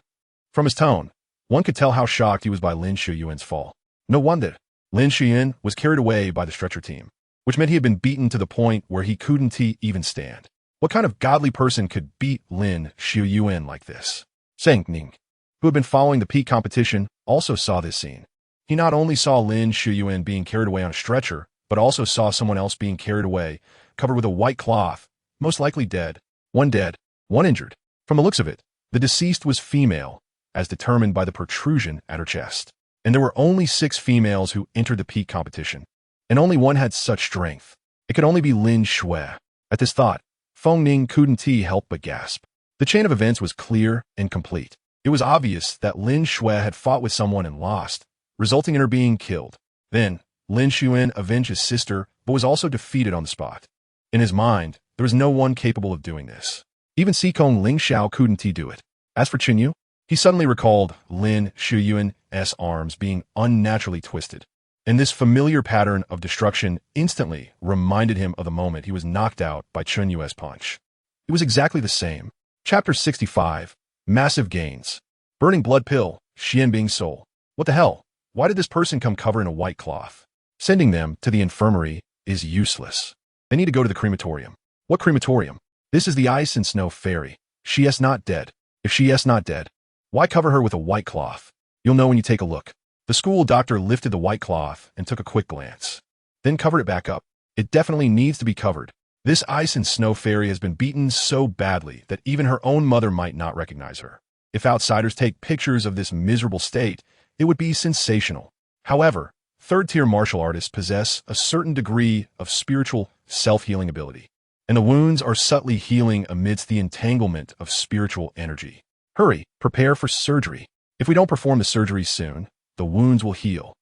[SPEAKER 1] From his tone, one could tell how shocked he was by Lin Xiaoyuan's fall. No wonder. Lin Xiaoyuan was carried away by the stretcher team, which meant he had been beaten to the point where he couldn't even stand. What kind of godly person could beat Lin Xiaoyuan like this? Zhang Ning, who had been following the peak competition, also saw this scene. He not only saw Lin Xiaoyuan being carried away on a stretcher, but also saw someone else being carried away, covered with a white cloth, most likely dead, one injured. From the looks of it, the deceased was female, as determined by the protrusion at her chest. And there were only 6 females who entered the peak competition, and only one had such strength. It could only be Lin Shui. At this thought, Feng Ning couldn't help but gasp. The chain of events was clear and complete. It was obvious that Lin Shui had fought with someone and lost, resulting in her being killed. Then, Lin Xuan avenged his sister, but was also defeated on the spot. In his mind, there was no one capable of doing this. Even Sikong Ling Xiao couldn't do it. As for Chen Yu, he suddenly recalled Lin Xiaoyuan's arms being unnaturally twisted. And this familiar pattern of destruction instantly reminded him of the moment he was knocked out by Chen Yu's punch. It was exactly the same. Chapter 65, Massive Gains. Burning blood pill, Xianbing soul. What the hell? Why did this person come covered in a white cloth? Sending them to the infirmary is useless. They need to go to the crematorium. What crematorium? This is the ice and snow fairy. She is not dead. If she is not dead, why cover her with a white cloth? You'll know when you take a look. The school doctor lifted the white cloth and took a quick glance, then covered it back up. It definitely needs to be covered. This ice and snow fairy has been beaten so badly that even her own mother might not recognize her. If outsiders take pictures of this miserable state, it would be sensational. However, third-tier martial artists possess a certain degree of spiritual self-healing ability, and the wounds are subtly healing amidst the entanglement of spiritual energy. Hurry, prepare for surgery. If we don't perform the surgery soon, the wounds will heal.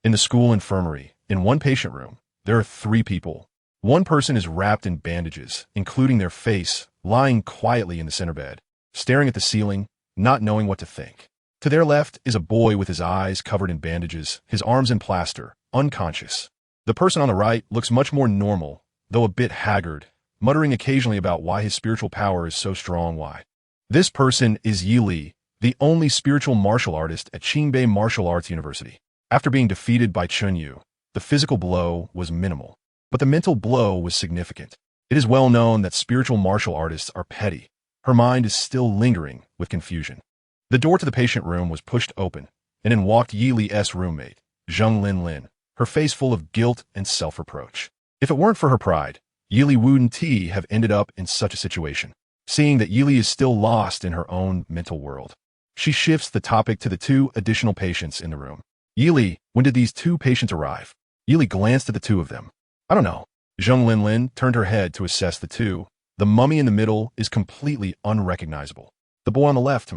[SPEAKER 1] In the school infirmary, in one patient room, there are 3 people. One person is wrapped in bandages, including their face, lying quietly in the center bed, staring at the ceiling, not knowing what to think. To their left is a boy with his eyes covered in bandages, his arms in plaster, unconscious. The person on the right looks much more normal, though a bit haggard, muttering occasionally about why his spiritual power is so strong. Why? This person is Yi Li, the only spiritual martial artist at Qingbei Martial Arts University. After being defeated by Chen Yu, the physical blow was minimal, but the mental blow was significant. It is well known that spiritual martial artists are petty. Her mind is still lingering with confusion. The door to the patient room was pushed open, and in walked Yi Li's roommate, Zheng Lin, her face full of guilt and self-reproach. If it weren't for her pride, Yi Li wouldn't have ended up in such a situation. Seeing that Yi Li is still lost in her own mental world, she shifts the topic to the 2 additional patients in the room. Yi Li, when did these 2 patients arrive? Yi Li glanced at the 2 of them. I don't know. Zheng Lin turned her head to assess the 2. The mummy in the middle is completely unrecognizable. The boy on the left,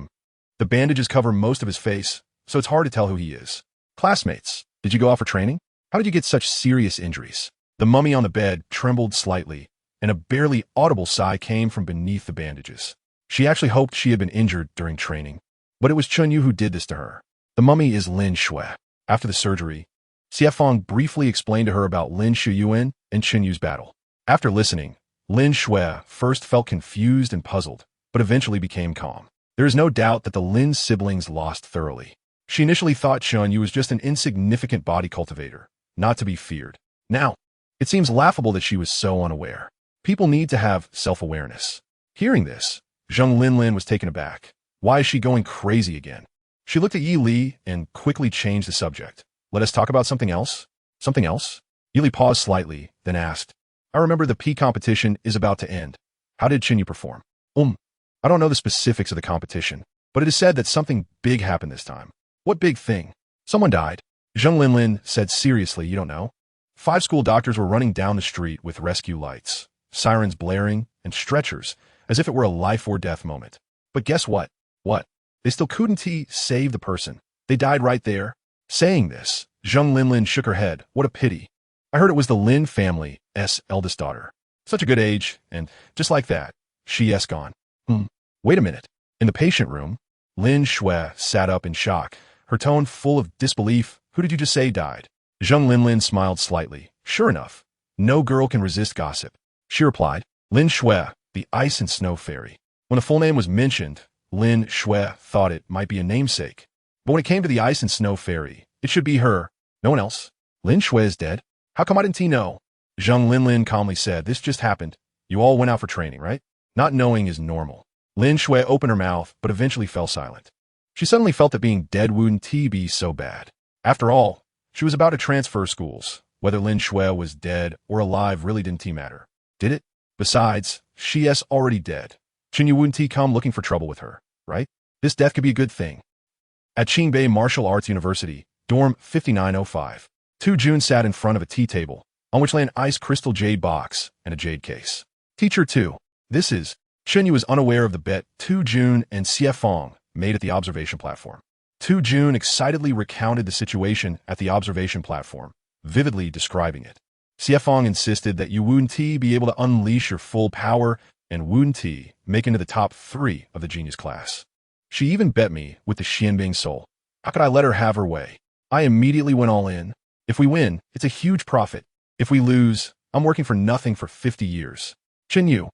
[SPEAKER 1] the bandages cover most of his face, so it's hard to tell who he is. Classmates, did you go out for training? How did you get such serious injuries? The mummy on the bed trembled slightly, and a barely audible sigh came from beneath the bandages. She actually hoped she had been injured during training, but it was Chen Yu who did this to her. The mummy is Lin Shui. After the surgery, Xie Feng briefly explained to her about Lin Shuyuan and Chen Yu's battle. After listening, Lin Shui first felt confused and puzzled, but eventually became calm. There is no doubt that the Lin siblings lost thoroughly. She initially thought Chen Yu was just an insignificant body cultivator, not to be feared. Now, it seems laughable that she was so unaware. People need to have self-awareness. Hearing this, Zheng Linlin was taken aback. Why is she going crazy again? She looked at Yi Li and quickly changed the subject. Let us talk about something else? Something else? Yi Li paused slightly, then asked, I remember the P competition is about to end. How did Chen Yu perform? I don't know the specifics of the competition, but it is said that something big happened this time. What big thing? Someone died. Zheng Linlin said seriously, you don't know? 5 school doctors were running down the street with rescue lights, sirens blaring, and stretchers, as if it were a life or death moment. But guess what? What? They still couldn't save the person. They died right there. Saying this, Zheng Linlin shook her head. What a pity. I heard it was the Lin family's eldest daughter. Such a good age, and just like that, she's gone. Wait a minute. In the patient room, Lin Shui sat up in shock, her tone full of disbelief. Who did you just say died? Zheng Linlin smiled slightly. Sure enough, no girl can resist gossip. She replied, Lin Shui, the ice and snow fairy. When the full name was mentioned, Lin Shui thought it might be a namesake. But when it came to the ice and snow fairy, it should be her. No one else. Lin Shui is dead? How come I didn't know? Zheng Linlin calmly said, this just happened. You all went out for training, right? Not knowing is normal. Lin Shui opened her mouth, but eventually fell silent. She suddenly felt that being dead wouldn't be so bad. After all, she was about to transfer schools. Whether Lin Shui was dead or alive really didn't matter. Did it? Besides, she's already dead. Chen Yu wouldn't come looking for trouble with her, right? This death could be a good thing. At Qingbei Martial Arts University, dorm 5905, 2 Jun sat in front of a tea table, on which lay an ice crystal jade box and a jade case. Teacher 2. This is. Chen Yu was unaware of the bet 2 Jun and Xie Feng made at the observation platform. 2 Jun excitedly recounted the situation at the observation platform, vividly describing it. Xie Feng insisted that you wouldn't be able to unleash your full power and wouldn't make into the top 3 of the genius class. She even bet me with the Xianbing soul. How could I let her have her way? I immediately went all in. If we win, it's a huge profit. If we lose, I'm working for nothing for 50 years. Chen Yu.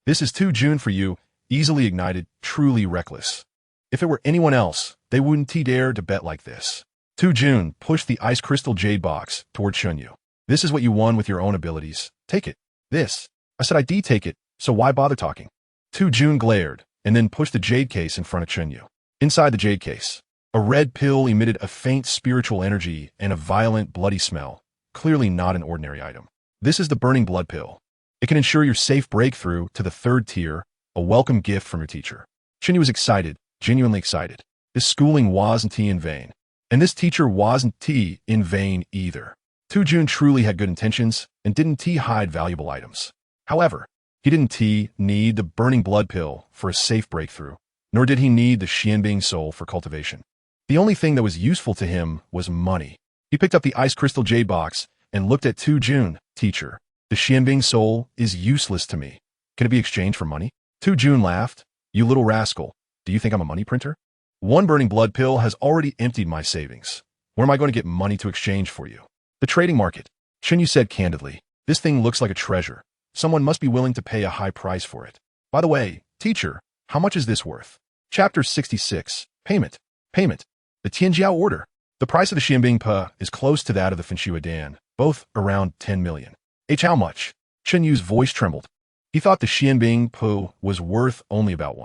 [SPEAKER 1] This is 2 Jun for you, easily ignited, truly reckless. If it were anyone else, they wouldn't dare to bet like this. 2 Jun pushed the ice crystal jade box toward Chen Yu. This is what you won with your own abilities. Take it. This. I said I'd take it, so why bother talking? 2 Jun glared, and then pushed the jade case in front of Chen Yu. Inside the jade case, a red pill emitted a faint spiritual energy and a violent, bloody smell, clearly not an ordinary item. This is the burning blood pill. It can ensure your safe breakthrough to the 3rd tier, a welcome gift from your teacher. Chen Yu was excited, genuinely excited. This schooling wasn't in vain. And this teacher wasn't in vain either. 2 Jun truly had good intentions and didn't hide valuable items. However, he didn't need the burning blood pill for a safe breakthrough, nor did he need the Xianbing soul for cultivation. The only thing that was useful to him was money. He picked up the ice crystal jade box and looked at 2 Jun. Teacher, the Xianbing soul is useless to me. Can it be exchanged for money? 2 Jun laughed. You little rascal. Do you think I'm a money printer? 1 burning blood pill has already emptied my savings. Where am I going to get money to exchange for you? The trading market. Chen Yu said candidly. This thing looks like a treasure. Someone must be willing to pay a high price for it. By the way, teacher, how much is this worth? Chapter 66. Payment. Payment. The Tianjiao order. The price of the Xianbing Pe is close to that of the Fenshua Dan, both around 10 million. How much? Chen Yu's voice trembled. He thought the Xianbing Pe was worth only about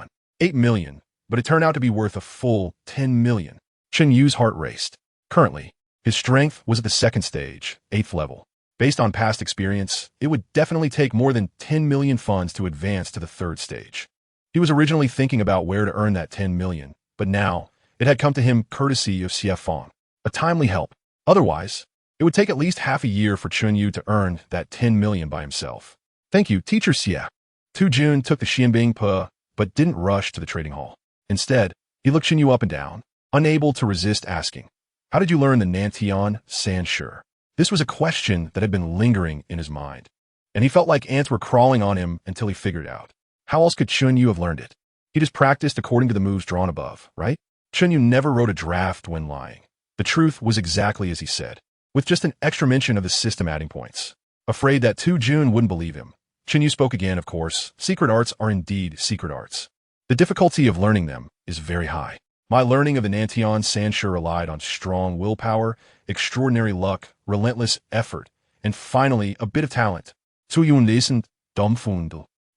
[SPEAKER 1] 8 million, but it turned out to be worth a full 10 million. Chen Yu's heart raced. Currently, his strength was at the 2nd stage, 8th level. Based on past experience, it would definitely take more than 10 million funds to advance to the 3rd stage. He was originally thinking about where to earn that 10 million, but now it had come to him courtesy of Xie Feng, a timely help. Otherwise, it would take at least half a year for Chen Yu to earn that 10 million by himself. Thank you, Teacher Xie. Tu Jun took the Xianbing Pe, but didn't rush to the trading hall. Instead, he looked Chen Yu up and down, unable to resist asking, "How did you learn the Nantian San Sure?" This was a question that had been lingering in his mind, and he felt like ants were crawling on him until he figured out. How else could Chen Yu have learned it? He just practiced according to the moves drawn above, right? Chen Yu never wrote a draft when lying. The truth was exactly as he said, with just an extra mention of the system adding points. Afraid that Tu Jun wouldn't believe him, Chen Yu spoke again, "Of course, secret arts are indeed secret arts. The difficulty of learning them is very high. My learning of the Nantian Sansure relied on strong willpower, extraordinary luck, relentless effort, and finally a bit of talent. He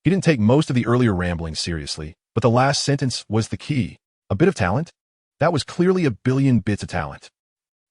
[SPEAKER 1] didn't take most of the earlier ramblings seriously, but the last sentence was the key. A bit of talent? That was clearly a billion bits of talent.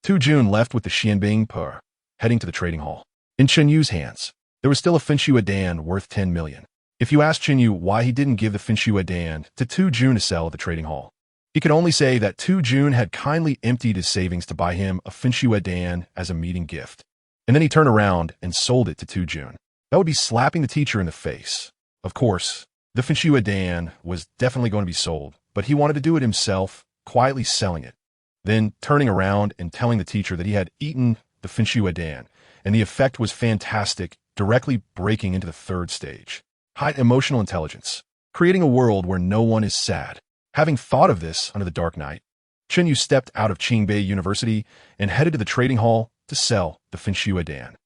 [SPEAKER 1] Tu Jun left with the Xianbing Pe, heading to the trading hall. In Chen Yu's hands, there was still a Finshue Dan worth 10 million. If you asked Chen Yu why he didn't give the Finshue Dan to Tu Jun to sell at the trading hall, he could only say that Tu Jun had kindly emptied his savings to buy him a Finshue Dan as a meeting gift. And then he turned around and sold it to Tu Jun. That would be slapping the teacher in the face. Of course, the Finshue Dan was definitely going to be sold, but he wanted to do it himself, quietly selling it. Then turning around and telling the teacher that he had eaten the Finshue Dan, and the effect was fantastic, directly breaking into the third stage. High emotional intelligence, creating a world where no one is sad. Having thought of this under the dark night, Chen Yu stepped out of Qingbei University and headed to the trading hall to sell the Finshue Dan.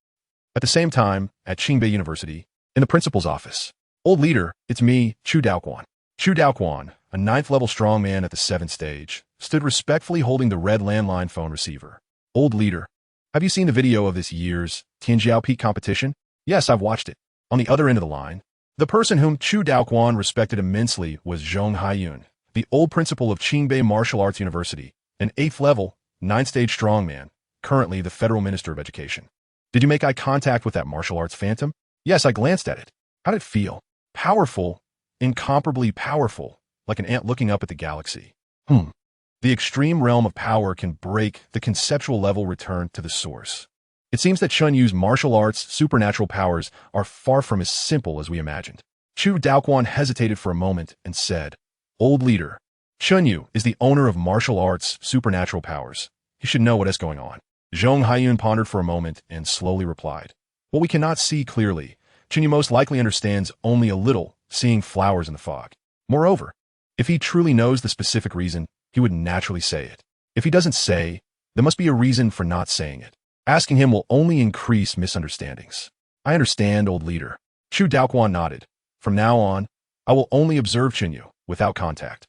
[SPEAKER 1] At the same time, at Qingbei University, in the principal's office, "Old leader, it's me, Chu Daoquan." Chu Daoquan, a 9th-level strongman at the 7th stage, stood respectfully holding the red landline phone receiver. "Old leader, have you seen the video of this year's Tianjiao Peak competition?" "Yes, I've watched it." On the other end of the line, the person whom Chu Daoquan respected immensely was Zhong Haiyun, the old principal of Qingbei Martial Arts University, an 8th-level, 9th-stage strongman, currently the Federal Minister of Education. "Did you make eye contact with that martial arts phantom?" "Yes, I glanced at it." "How'd it feel?" "Powerful, incomparably powerful, like an ant looking up at the galaxy." The extreme realm of power can break the conceptual level returned to the source. It seems that Chen Yu's martial arts supernatural powers are far from as simple as we imagined. Chu Daoquan hesitated for a moment and said, "Old leader, Chen Yu is the owner of martial arts supernatural powers. He should know what is going on." Zhong Haiyun pondered for a moment and slowly replied, "What we cannot see clearly, Chen Yu most likely understands only a little, seeing flowers in the fog. Moreover, if he truly knows the specific reason, he would naturally say it. If he doesn't say, there must be a reason for not saying it. Asking him will only increase misunderstandings." "I understand, old leader." Chu Daoquan nodded. "From now on, I will only observe Chen Yu, without contact."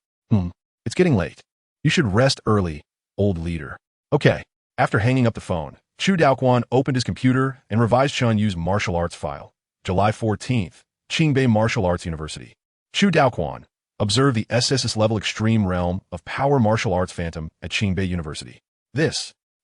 [SPEAKER 1] It's getting late. You should rest early, old leader." "Okay." After hanging up the phone, Chu Daoquan opened his computer and revised Chen Yu's martial arts file. July 14th, Qingbei Martial Arts University. Chu Daoquan observed the SSS level extreme realm of power martial arts phantom at Qingbei University.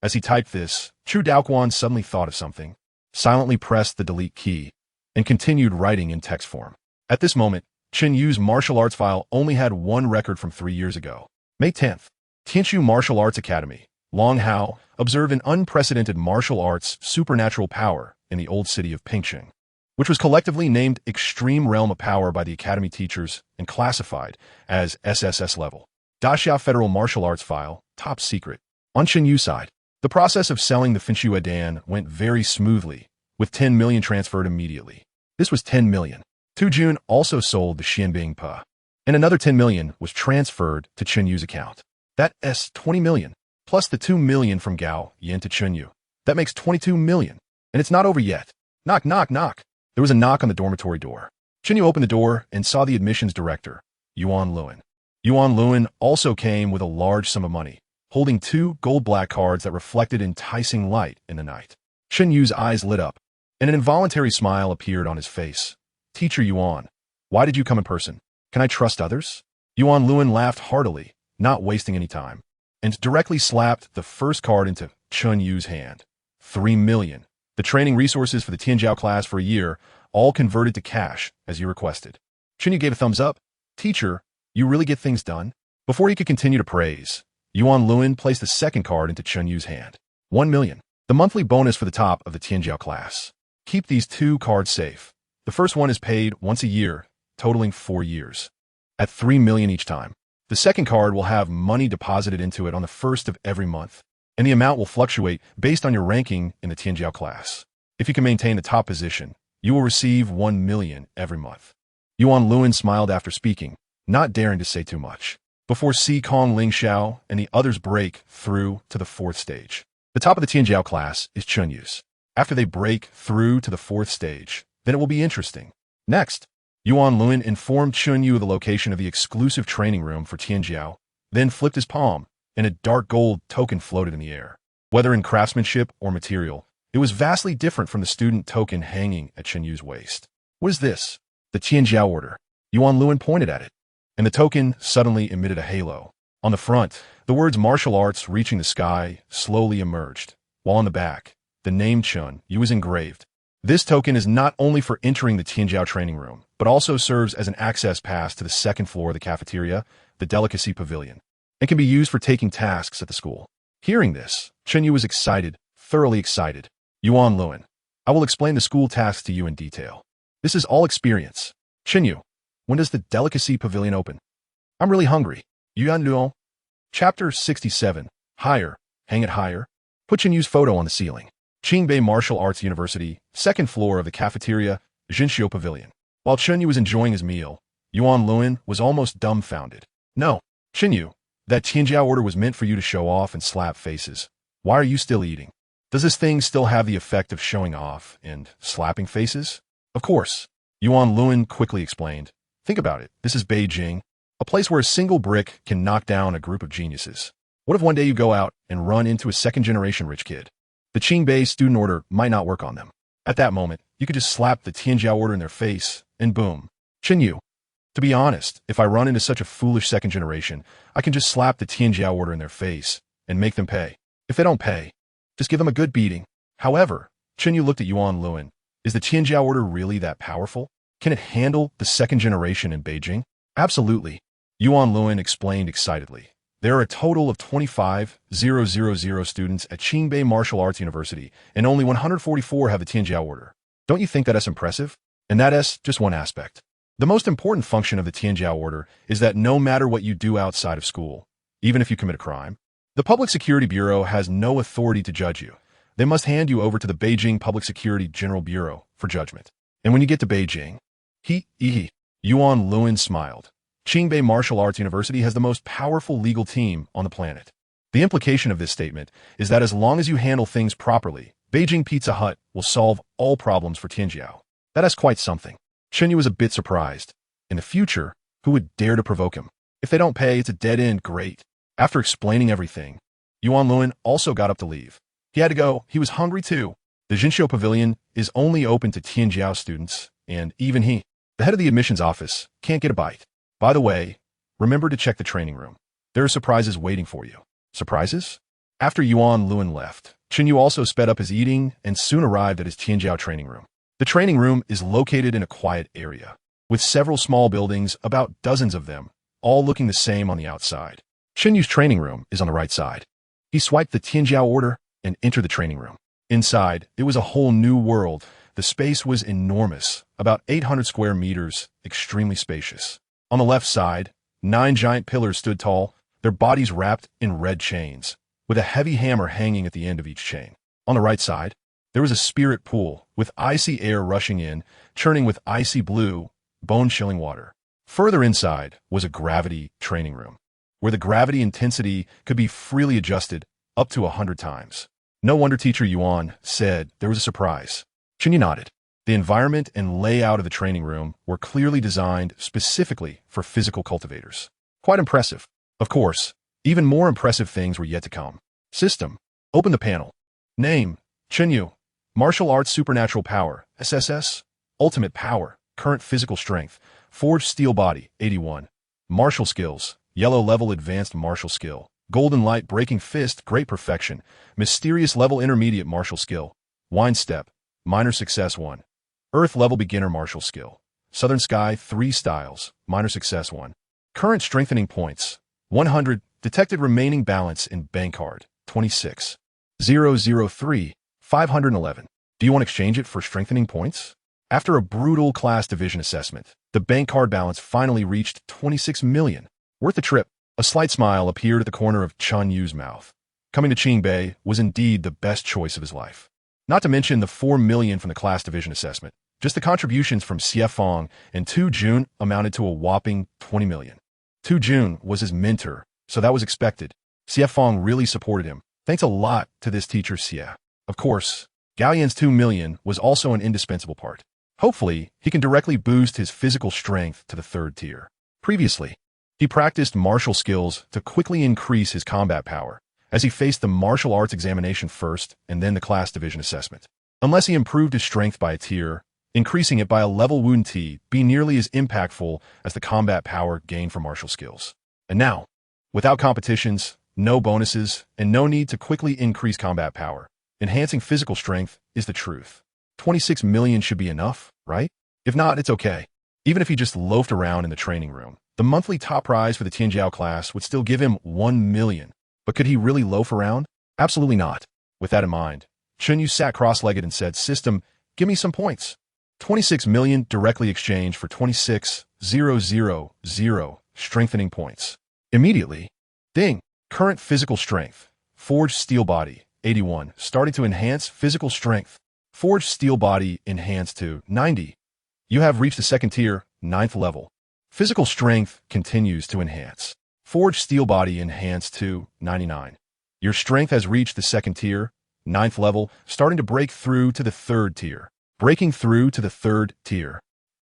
[SPEAKER 1] As he typed this, Chu Daoquan suddenly thought of something, silently pressed the delete key, and continued writing in text form. At this moment, Chen Yu's martial arts file only had one record from 3 years ago. May 10th, Tianshu Martial Arts Academy, Long Hao, observed an unprecedented martial arts supernatural power in the old city of Pingcheng, which was collectively named Extreme Realm of Power by the Academy teachers and classified as SSS level. Daxia Federal Martial Arts File, Top Secret. On Chen Yu's side, the process of selling the Finshue Dan went very smoothly, with 10 million transferred immediately. This was 10 million. Tu Jun also sold the Xianbing Pe, and another 10 million was transferred to Chen Yu's account. That's 20 million, plus the 2 million from Gao Yin to Chen Yu. That makes 22 million, and it's not over yet. Knock, knock, knock. There was a knock on the dormitory door. Chen Yu opened the door and saw the admissions director, Yuan Luan. Yuan Luan also came with a large sum of money, holding 2 gold-black cards that reflected enticing light in the night. Chen Yu's eyes lit up, and an involuntary smile appeared on his face. "Teacher Yuan, why did you come in person? Can I trust others?" Yuan Luan laughed heartily, not wasting any time, and directly slapped the first card into Chen Yu's hand. 3 million. The training resources for the Tianjiao class for a year, all converted to cash, as you requested. Chen Yu gave a thumbs up. "Teacher, you really get things done?" Before he could continue to praise, Yuan Luan placed the second card into Chen Yu's hand. 1 million. The monthly bonus for the top of the Tianjiao class. Keep these 2 cards safe. The first one is paid once a year, totaling 4 years, at 3 million each time. The second card will have money deposited into it on the first of every month, and the amount will fluctuate based on your ranking in the Tianjiao class. If you can maintain the top position, you will receive 1 million every month. Yuan Luan smiled after speaking, not daring to say too much, before Si Kong Ling Xiao and the others break through to the 4th stage. The top of the Tianjiao class is Chen Yu's. After they break through to the 4th stage, then it will be interesting. Next, Yuan Luan informed Chen Yu of the location of the exclusive training room for Tianjiao, then flipped his palm, and a dark gold token floated in the air. Whether in craftsmanship or material, it was vastly different from the student token hanging at Chen Yu's waist. What is this? The Tianjiao order. Yuan Luan pointed at it, and the token suddenly emitted a halo. On the front, the words martial arts reaching the sky slowly emerged, while on the back, the name Chen Yu was engraved. This token is not only for entering the Tianjiao training room, but also serves as an access pass to the 2nd floor of the cafeteria, the Delicacy Pavilion, and can be used for taking tasks at the school. Hearing this, Chen Yu was excited, thoroughly excited. Yuan Luan, I will explain the school tasks to you in detail. This is all experience. Chen Yu, when does the Delicacy Pavilion open? I'm really hungry. Yuan Luan. Chapter 67. Higher. Hang it higher. Put Chen Yu's photo on the ceiling. Qingbei Martial Arts University, 2nd floor of the cafeteria, Jinxiu Pavilion. While Chen Yu was enjoying his meal, Yuan Luan was almost dumbfounded. No, Chen Yu, that Tianjiao order was meant for you to show off and slap faces. Why are you still eating? Does this thing still have the effect of showing off and slapping faces? Of course. Yuan Luan quickly explained. Think about it. This is Beijing, a place where a single brick can knock down a group of geniuses. What if one day you go out and run into a 2nd-generation rich kid? The Qingbei student order might not work on them. At that moment, you could just slap the Tianjiao order in their face, and boom. Chen Yu. To be honest, if I run into such a foolish 2nd generation, I can just slap the Tianjiao order in their face and make them pay. If they don't pay, just give them a good beating. However, Chen Yu looked at Yuan Luan. Is the Tianjiao order really that powerful? Can it handle the 2nd generation in Beijing? Absolutely. Yuan Luan explained excitedly. There are a total of 25,000 students at Qingbei Martial Arts University, and only 144 have the Tianjiao order. Don't you think that's impressive? And that's just one aspect. The most important function of the Tianjiao order is that no matter what you do outside of school, even if you commit a crime, the Public Security Bureau has no authority to judge you. They must hand you over to the Beijing Public Security General Bureau for judgment. And when you get to Beijing, Yuan Luan smiled. Qingbei Martial Arts University has the most powerful legal team on the planet. The implication of this statement is that as long as you handle things properly, Beijing Pizza Hut will solve all problems for Tianjiao. That is quite something. Chen Yu was a bit surprised. In the future, who would dare to provoke him? If they don't pay, it's a dead end, great. After explaining everything, Yuan Luan also got up to leave. He had to go, he was hungry too. The Jinxiu Pavilion is only open to Tianjiao students, and even he, the head of the admissions office, can't get a bite. By the way, remember to check the training room. There are surprises waiting for you. Surprises? After Yuan Luan left, Chen Yu also sped up his eating and soon arrived at his Tianjiao training room. The training room is located in a quiet area, with several small buildings, about dozens of them, all looking the same on the outside. Chen Yu's training room is on the right side. He swiped the Tianjiao order and entered the training room. Inside, it was a whole new world. The space was enormous, about 800 square meters, extremely spacious. On the left side, 9 giant pillars stood tall, their bodies wrapped in red chains, with a heavy hammer hanging at the end of each chain. On the right side, there was a spirit pool, with icy air rushing in, churning with icy blue, bone-chilling water. Further inside was a gravity training room, where the gravity intensity could be freely adjusted up to 100 times. No wonder Teacher Yuan said there was a surprise. Chen Yu nodded. The environment and layout of the training room were clearly designed specifically for physical cultivators. Quite impressive. Of course, even more impressive things were yet to come. System. Open the panel. Name. Chen Yu. Martial Arts Supernatural Power, SSS. Ultimate Power, Current Physical Strength. Forged Steel Body, 81. Martial Skills. Yellow Level Advanced Martial Skill. Golden Light Breaking Fist, Great Perfection. Mysterious Level Intermediate Martial Skill. Wine Step. Minor Success 1. Earth Level Beginner Martial Skill. Southern Sky 3 Styles, Minor Success 1. Current Strengthening Points, 100. Detected Remaining Balance in Bank Card, 26. 003, 511. Do you want to exchange it for strengthening points? After a brutal class division assessment, The bank card balance finally reached 26 million. Worth the trip. A slight smile appeared at the corner of Chen Yu's mouth. Coming to Qingbei was indeed the best choice of his life. Not to mention the 4 million from the class division assessment. Just the contributions from Xie Feng and Tu Jun amounted to a whopping 20 million. Tu Jun was his mentor, so that was expected. Xie Feng really supported him. Thanks a lot to this teacher Xie. Of course, Gao Yan's 2 million was also an indispensable part. Hopefully, he can directly boost his physical strength to the 3rd tier. Previously, he practiced martial skills to quickly increase his combat power, as he faced the martial arts examination first and then the class division assessment. Unless he improved his strength by a tier, increasing it by a level wouldn't be nearly as impactful as the combat power gained from martial skills. And now, without competitions, no bonuses, and no need to quickly increase combat power, enhancing physical strength is the truth. 26 million should be enough, right? If not, it's okay. Even if he just loafed around in the training room, the monthly top prize for the Tianjiao class would still give him 1 million. But could he really loaf around? Absolutely not. With that in mind, Chen Yu sat cross-legged and said, "System, give me some points." 26 million directly exchanged for 26,000 strengthening points. Immediately, ding, current physical strength, forged steel body, 81, starting to enhance physical strength. Forged steel body enhanced to 90. You have reached the 2nd tier, 9th level. Physical strength continues to enhance. Forged steel body enhanced to 99. Your strength has reached the 2nd tier, 9th level, starting to break through to the 3rd tier. Breaking through to the 3rd tier.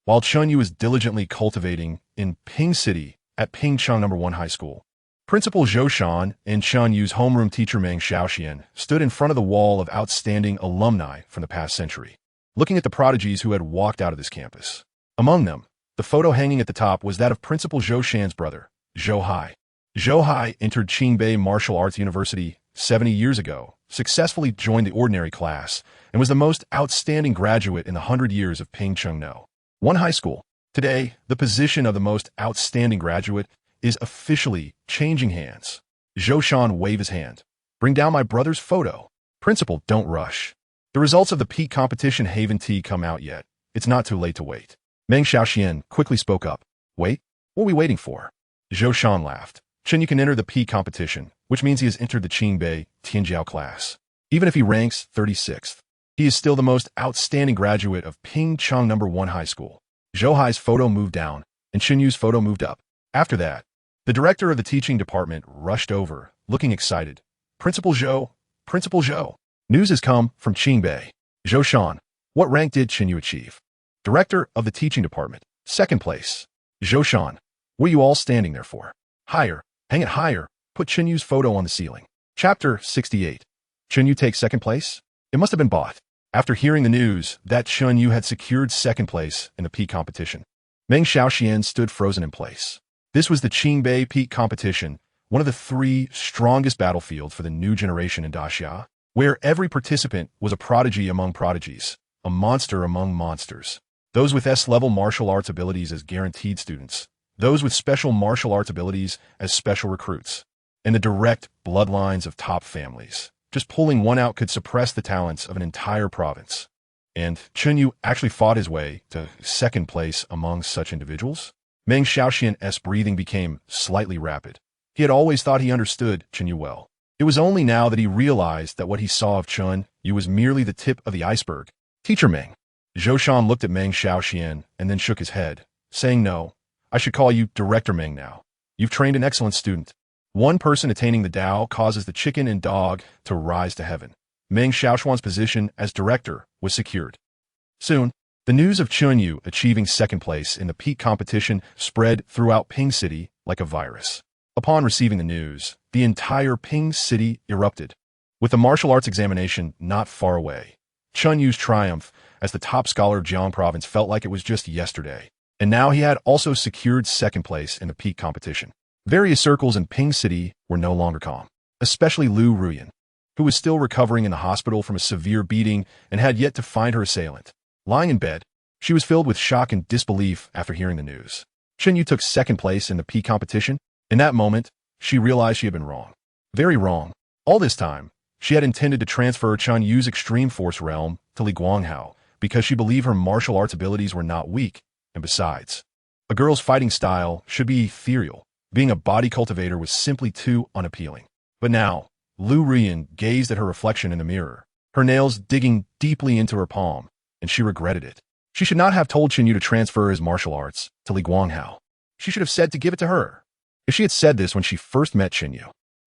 [SPEAKER 1] While Chen Yu is diligently cultivating in Ping City at Pingcheng No. 1 High School, Principal Zhou Shan and Chen Yu's homeroom teacher Meng Xiaoxian stood in front of the wall of outstanding alumni from the past century, looking at the prodigies who had walked out of this campus. Among them, the photo hanging at the top was that of Principal Zhou Shan's brother, Zhou Hai. Zhou Hai entered Qingbei Martial Arts University 70 years ago, successfully joined the ordinary class, and was the most outstanding graduate in the 100 years of Pingcheng No. 1 High School. Today, the position of the most outstanding graduate is officially changing hands. Zhou Shan waved his hand. "Bring down my brother's photo." "Principal, don't rush. The results of the peak competition haven't come out yet. It's not too late to wait." Meng Xiaoxian quickly spoke up. "Wait? What are we waiting for?" Zhou Shan laughed. "Chen Yu can enter the peak competition, which means he has entered the Qingbei Tianjiao class. Even if he ranks 36th, he is still the most outstanding graduate of Pingcheng No. 1 High School." Zhou Hai's photo moved down, and Chen Yu's photo moved up. After that, the director of the teaching department rushed over, looking excited. "Principal Zhou! Principal Zhou! News has come from Qingbei." "Zhou Shan, what rank did Chen Yu achieve?" "Director of the teaching department, 2nd place." "Zhou Shan, what are you all standing there for? Higher, hang it higher, put Chen Yu's photo on the ceiling." Chapter 68. Chen Yu takes 2nd place? It must have been bought. After hearing the news that Chen Yu had secured 2nd place in the peak competition, Meng Xiaoxian stood frozen in place. This was the Qingbei peak competition, one of the 3 strongest battlefields for the new generation in Daxia, where every participant was a prodigy among prodigies, a monster among monsters. Those with S-level martial arts abilities as guaranteed students, those with special martial arts abilities as special recruits, and the direct bloodlines of top families. Just pulling one out could suppress the talents of an entire province. And Chen Yu actually fought his way to 2nd place among such individuals? Meng Xiaoxian's breathing became slightly rapid. He had always thought he understood Chen Yu well. It was only now that he realized that what he saw of Chen Yu was merely the tip of the iceberg. "Teacher Meng." Zhou Shan looked at Meng Xiaoxian and then shook his head, saying, "No, I should call you Director Meng now. You've trained an excellent student. One person attaining the Tao causes the chicken and dog to rise to heaven." Meng Xiaoxian's position as director was secured. Soon, the news of Chen Yu achieving 2nd place in the peak competition spread throughout Ping City like a virus. Upon receiving the news, the entire Ping City erupted. With the martial arts examination not far away, Chen Yu's triumph as the top scholar of Jiang province felt like it was just yesterday. And now he had also secured 2nd place in the peak competition. Various circles in Ping City were no longer calm, especially Lu Ruyan, who was still recovering in the hospital from a severe beating and had yet to find her assailant. Lying in bed, she was filled with shock and disbelief after hearing the news. Chen Yu took 2nd place in the peak competition. In that moment, she realized she had been wrong. Very wrong. All this time, she had intended to transfer Chen Yu's extreme force realm to Li Guanghao because she believed her martial arts abilities were not weak, And besides, a girl's fighting style should be ethereal. Being a body cultivator was simply too unappealing. But now, Lu Ruyan gazed at her reflection in the mirror, her nails digging deeply into her palm, and she regretted it. She should not have told Chen Yu to transfer his martial arts to Li Guanghao. She should have said to give it to her. If she had said this when she first met Chen Yu,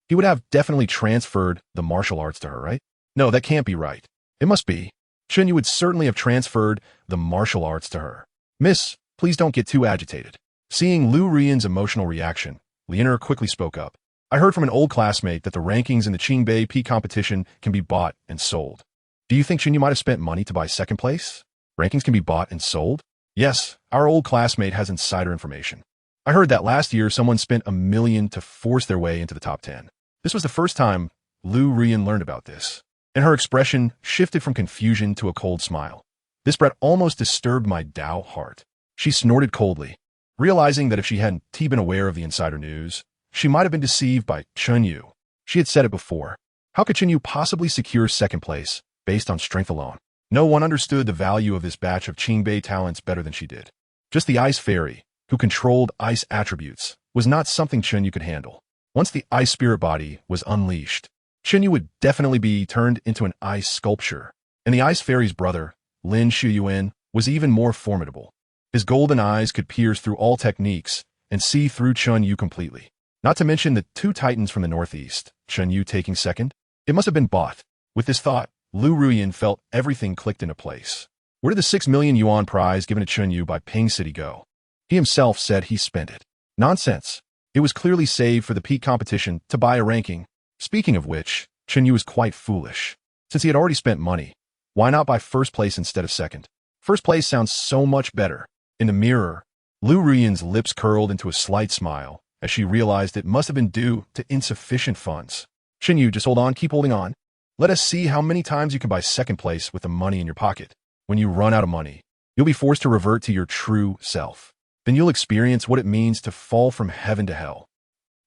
[SPEAKER 1] he would have definitely transferred the martial arts to her, right? No, that can't be right. It must be. Chen Yu would certainly have transferred the martial arts to her. Miss, please don't get too agitated. Seeing Lu Ruyan's emotional reaction, Lianer quickly spoke up. I heard from an old classmate that the rankings in the Qingbei Peak competition can be bought and sold. Do you think Chen Yu might have spent money to buy second place? Rankings can be bought and sold? Yes, our old classmate has insider information. I heard that last year someone spent $1 million to force their way into the top 10. This was the first time Lu Ruyan learned about this, and her expression shifted from confusion to a cold smile. This breath almost disturbed my Dao heart. She snorted coldly, realizing that if she hadn't been aware of the insider news, she might have been deceived by Chen Yu. She had said it before. How could Chen Yu possibly secure second place based on strength alone? No one understood the value of this batch of Qingbei talents better than she did. Just the Ice Fairy, who controlled ice attributes, was not something Chen Yu could handle. Once the ice spirit body was unleashed, Chen Yu would definitely be turned into an ice sculpture, and the Ice Fairy's brother, Lin Shuyuan, was even more formidable. His golden eyes could pierce through all techniques and see through Chen Yu completely. Not to mention the two titans from the northeast, Chen Yu taking second. It must have been bought. With this thought, Lu Ruyan felt everything clicked into place. Where did the 6 million yuan prize given to Chen Yu by Ping City go? He himself said he spent it. Nonsense. It was clearly saved for the peak competition to buy a ranking. Speaking of which, Chen Yu was quite foolish. Since he had already spent money, why not buy first place instead of second? First place sounds so much better. In the mirror, Lu Ruyan's lips curled into a slight smile as she realized it must have been due to insufficient funds. Chen Yu, just hold on, keep holding on. Let us see how many times you can buy second place with the money in your pocket. When you run out of money, you'll be forced to revert to your true self. Then you'll experience what it means to fall from heaven to hell.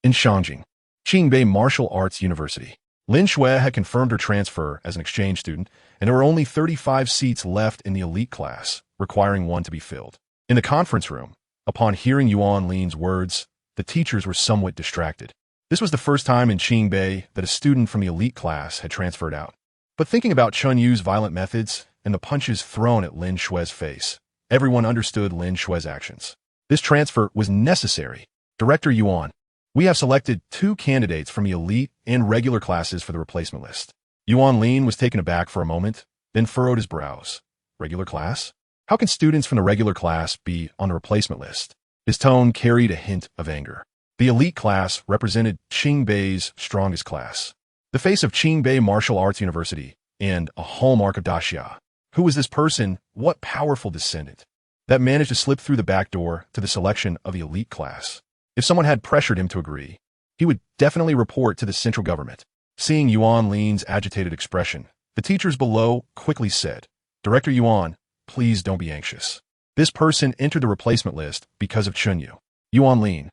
[SPEAKER 1] In Shangjing, Qingbei Martial Arts University, Lin Shui had confirmed her transfer as an exchange student, and there were only 35 seats left in the elite class, requiring one to be filled. In the conference room, upon hearing Yuan Lin's words, the teachers were somewhat distracted. This was the first time in Qingbei that a student from the elite class had transferred out. But thinking about Chen Yu's violent methods and the punches thrown at Lin Shui's face, everyone understood Lin Shui's actions. This transfer was necessary. Director Yuan, we have selected 2 candidates from the elite and regular classes for the replacement list. Yuan Lin was taken aback for a moment, then furrowed his brows. Regular class? How can students from the regular class be on the replacement list? His tone carried a hint of anger. The elite class represented Qingbei's strongest class, the face of Qingbei Martial Arts University, and a hallmark of Daxia. Who was this person? What powerful descendant that managed to slip through the back door to the selection of the elite class? If someone had pressured him to agree, he would definitely report to the central government. Seeing Yuan Lin's agitated expression, the teachers below quickly said, Director Yuan, please don't be anxious. This person entered the replacement list because of Chen Yu. Yuan Lin.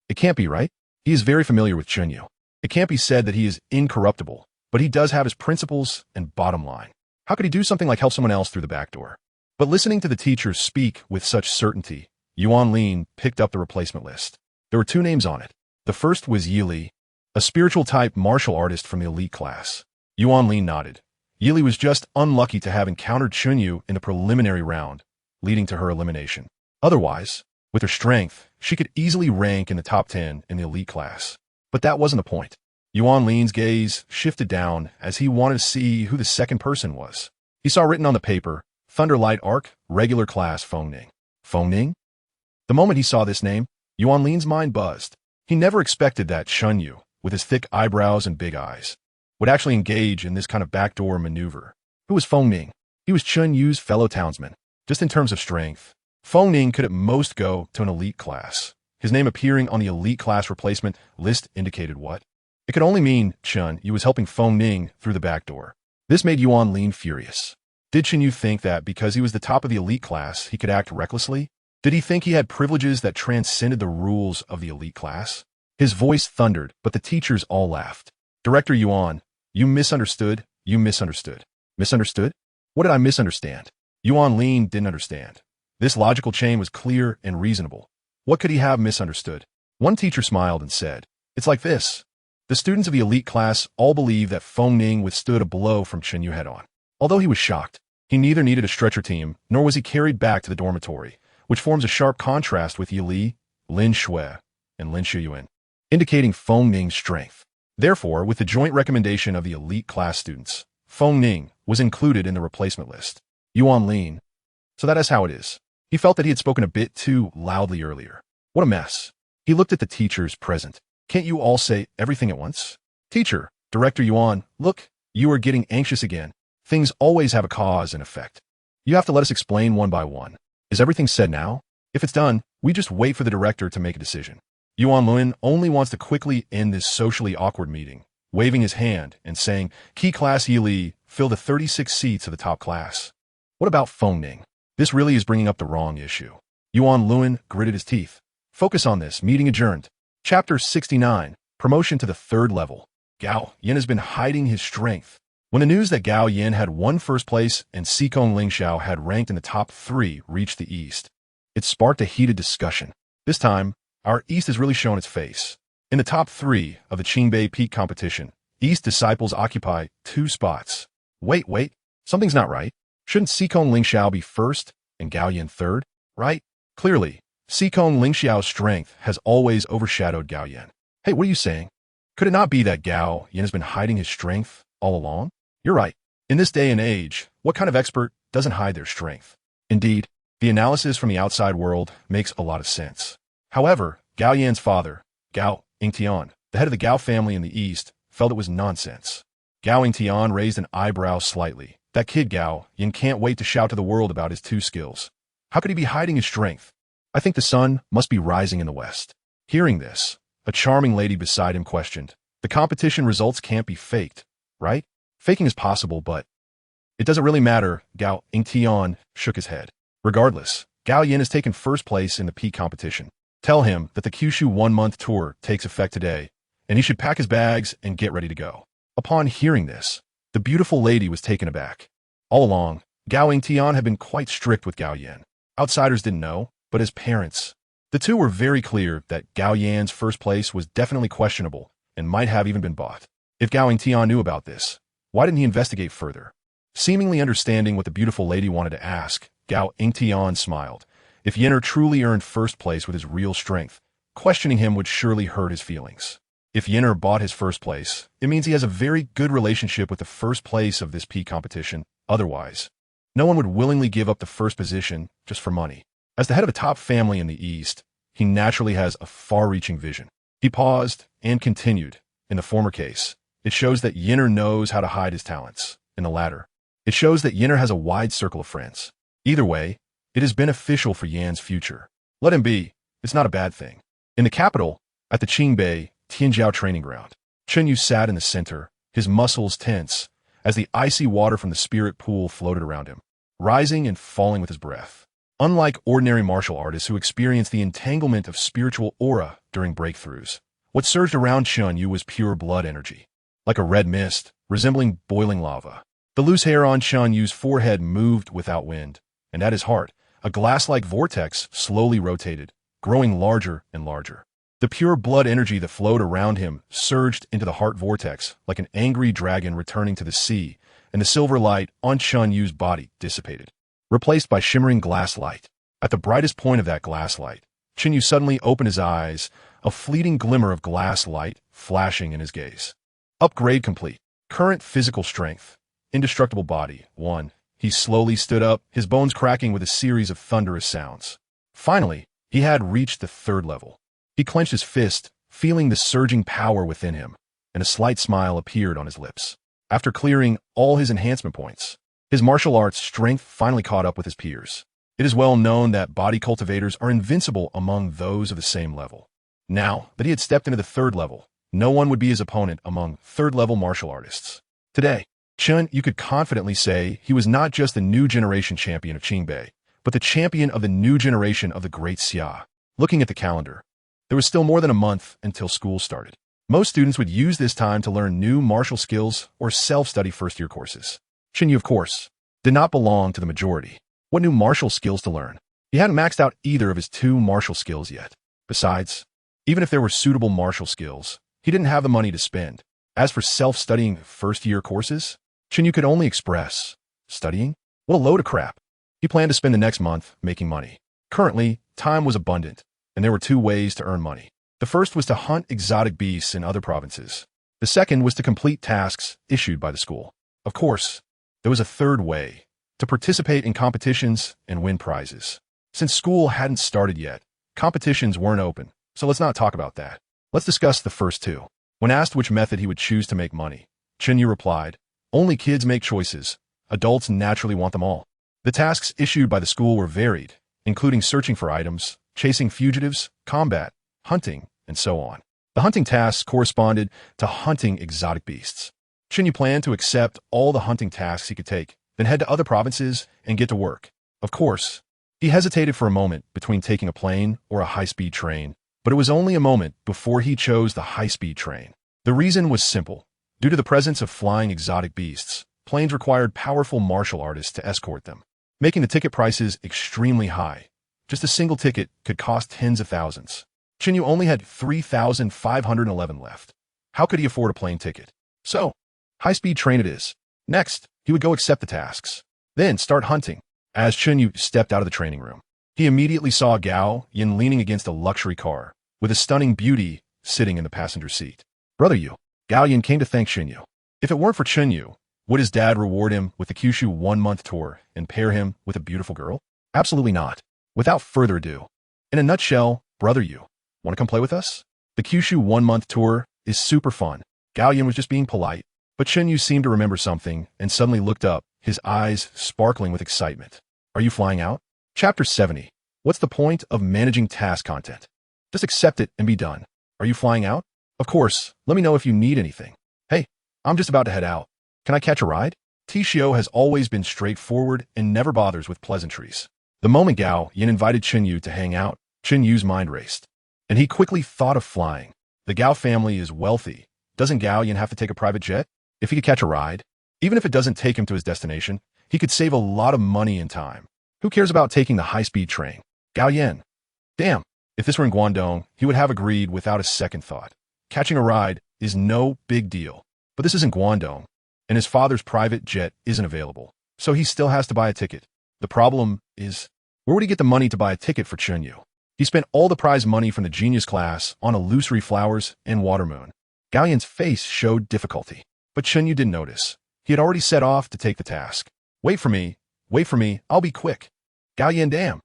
[SPEAKER 1] It can't be, right? He is very familiar with Chen Yu. It can't be said that he is incorruptible, but he does have his principles and bottom line. How could he do something like help someone else through the back door? But listening to the teachers speak with such certainty, Yuan Lin picked up the replacement list. There were 2 names on it. The first was Yi Li, a spiritual-type martial artist from the elite class. Yuan Lin nodded. Yi Li was just unlucky to have encountered Chen Yu in the preliminary round, leading to her elimination. Otherwise, with her strength, she could easily rank in the top 10 in the elite class. But that wasn't the point. Yuan Lin's gaze shifted down as he wanted to see who the second person was. He saw written on the paper, Thunderlight Arc, regular class Feng Ning. Feng Ning? The moment he saw this name, Yuan Lin's mind buzzed. He never expected that Chen Yu, with his thick eyebrows and big eyes, would actually engage in this kind of backdoor maneuver. Who was Feng Ning? He was Chen Yu's fellow townsman. Just in terms of strength, Feng Ning could at most go to an elite class. His name appearing on the elite class replacement list indicated what? It could only mean Chen Yu was helping Feng Ning through the back door. This made Yuan Lin furious. Did Chen Yu think that because he was the top of the elite class, he could act recklessly? Did he think he had privileges that transcended the rules of the elite class? His voice thundered, but the teachers all laughed. Director Yuan, you misunderstood. You misunderstood. Misunderstood? What did I misunderstand? Yuan Lin didn't understand. This logical chain was clear and reasonable. What could he have misunderstood? One teacher smiled and said, "It's like this. The students of the elite class all believe that Feng Ning withstood a blow from Chen Yu head-on. Although he was shocked, he neither needed a stretcher team, nor was he carried back to the dormitory, which forms a sharp contrast with Yi Li, Lin Shui, and Lin Shuyuan, indicating Feng Ning's strength. Therefore, with the joint recommendation of the elite class students, Feng Ning was included in the replacement list. Yuan Lin. So that is how it is. He felt that he had spoken a bit too loudly earlier. What a mess. He looked at the teachers present. Can't you all say everything at once? Teacher, Director Yuan, look, you are getting anxious again. Things always have a cause and effect. You have to let us explain one by one. Is everything said now? If it's done, we just wait for the director to make a decision. Yuan Lin only wants to quickly end this socially awkward meeting, waving his hand and saying, Key Class Yi Li, fill the 36 seats of the top class. What about Feng Ning? This really is bringing up the wrong issue. Yuan Lin gritted his teeth. Focus on this. Meeting adjourned. Chapter 69. Promotion to the third level. Gao Yin has been hiding his strength. When the news that Gao Yin had won first place and Xikong Lingxiao had ranked in the top 3 reached the East, it sparked a heated discussion. This time, our East has really shown its face. In the top 3 of the Qingbei Peak competition, East disciples occupy 2 spots. Wait, something's not right. Shouldn't Xikong Lingxiao be first and Gao Yin third, right? Clearly, Xikong Lingxiao's strength has always overshadowed Gao Yin. Hey, what are you saying? Could it not be that Gao Yin has been hiding his strength all along? You're right. In this day and age, what kind of expert doesn't hide their strength? Indeed, the analysis from the outside world makes a lot of sense. However, Gao Yan's father, Gao Yingtian, the head of the Gao family in the East, felt it was nonsense. Gao Yingtian raised an eyebrow slightly. That kid Gao Yin can't wait to shout to the world about his 2 skills. How could he be hiding his strength? I think the sun must be rising in the west. Hearing this, a charming lady beside him questioned, the competition results can't be faked, right? Faking is possible, but it doesn't really matter. Gao Yingtian shook his head. Regardless, Gao Yin has taken first place in the peak competition. Tell him that the Kyushu 1-month tour takes effect today, and he should pack his bags and get ready to go. Upon hearing this, the beautiful lady was taken aback. All along, Gao Yingtian had been quite strict with Gao Yin. Outsiders didn't know, but as parents, the two were very clear that Gao Yan's first place was definitely questionable and might have even been bought. If Gao Yingtian knew about this, why didn't he investigate further? Seemingly understanding what the beautiful lady wanted to ask, Gao Yingtian smiled. If Yinner truly earned first place with his real strength, questioning him would surely hurt his feelings. If Yinner bought his first place, it means he has a very good relationship with the first place of this peak competition. Otherwise, no one would willingly give up the first position just for money. As the head of a top family in the East, he naturally has a far-reaching vision. He paused and continued. In the former case, it shows that Yinner knows how to hide his talents. In the latter, it shows that Yinner has a wide circle of friends. Either way, it is beneficial for Yan's future. Let him be. It's not a bad thing. In the capital, at the Qingbei Tianjiao training ground, Chen Yu sat in the center, his muscles tense, as the icy water from the spirit pool floated around him, rising and falling with his breath. Unlike ordinary martial artists who experience the entanglement of spiritual aura during breakthroughs, what surged around Chen Yu was pure blood energy, like a red mist, resembling boiling lava. The loose hair on Chen Yu's forehead moved without wind, and at his heart, a glass-like vortex slowly rotated, growing larger and larger. The pure blood energy that flowed around him surged into the heart vortex like an angry dragon returning to the sea, and the silver light on Chen Yu's body dissipated, replaced by shimmering glass light. At the brightest point of that glass light, Chen Yu suddenly opened his eyes, a fleeting glimmer of glass light flashing in his gaze. Upgrade complete. Current physical strength. Indestructible body. 1. He slowly stood up, his bones cracking with a series of thunderous sounds. Finally, he had reached the 3rd level. He clenched his fist, feeling the surging power within him, and a slight smile appeared on his lips. After clearing all his enhancement points, his martial arts strength finally caught up with his peers. It is well known that body cultivators are invincible among those of the same level. Now that he had stepped into the 3rd level, no one would be his opponent among 3rd-level martial artists. Today, Chen Yu could confidently say he was not just the new generation champion of Qingbei, but the champion of the new generation of the Great Xia. Looking at the calendar, there was still more than a month until school started. Most students would use this time to learn new martial skills or self-study first-year courses. Chen Yu, of course, did not belong to the majority. What new martial skills to learn? He hadn't maxed out either of his 2 martial skills yet. Besides, even if there were suitable martial skills, he didn't have the money to spend. As for self-studying first-year courses, Chen Yu could only express, studying? What a load of crap. He planned to spend the next month making money. Currently, time was abundant, and there were 2 ways to earn money. The first was to hunt exotic beasts in other provinces. The second was to complete tasks issued by the school. Of course, there was a third way, to participate in competitions and win prizes. Since school hadn't started yet, competitions weren't open, so let's not talk about that. Let's discuss the first 2. When asked which method he would choose to make money, Chen Yu replied, "Only kids make choices. Adults naturally want them all." The tasks issued by the school were varied, including searching for items, chasing fugitives, combat, hunting, and so on. The hunting tasks corresponded to hunting exotic beasts. Chen Yu planned to accept all the hunting tasks he could take, then head to other provinces and get to work. Of course, he hesitated for a moment between taking a plane or a high-speed train, but it was only a moment before he chose the high-speed train. The reason was simple. Due to the presence of flying exotic beasts, planes required powerful martial artists to escort them, making the ticket prices extremely high. Just a single ticket could cost tens of thousands. Chen Yu only had 3,511 left. How could he afford a plane ticket? So, high-speed train it is. Next, he would go accept the tasks, then start hunting. As Chen Yu stepped out of the training room, he immediately saw Gao Yin leaning against a luxury car, with a stunning beauty sitting in the passenger seat. "Brother Yu." Gao Yin came to thank Chen Yu. If it weren't for Chen Yu, would his dad reward him with the Kyushu 1-month tour and pair him with a beautiful girl? Absolutely not. Without further ado, in a nutshell, Brother Yu, want to come play with us? The Kyushu 1-month tour is super fun. Gao Yin was just being polite, but Chen Yu seemed to remember something and suddenly looked up, his eyes sparkling with excitement. "Are you flying out?" Chapter 70. What's the point of managing task content? Just accept it and be done. Are you flying out? Of course, let me know if you need anything. Hey, I'm just about to head out. Can I catch a ride? Tishio has always been straightforward and never bothers with pleasantries. The moment Gao Yin invited Chen Yu to hang out, Chen Yu's mind raced, and he quickly thought of flying. The Gao family is wealthy. Doesn't Gao Yin have to take a private jet? If he could catch a ride, even if it doesn't take him to his destination, he could save a lot of money and time. Who cares about taking the high-speed train? Gao Yin. Damn, if this were in Guangdong, he would have agreed without a second thought. Catching a ride is no big deal. But this isn't Guangdong, and his father's private jet isn't available, so he still has to buy a ticket. The problem is, where would he get the money to buy a ticket for Chen Yu? He spent all the prize money from the genius class on illusory flowers and water moon. Gao Yin's face showed difficulty, but Chen Yu didn't notice. He had already set off to take the task. Wait for me, I'll be quick. Gao Yin, damn.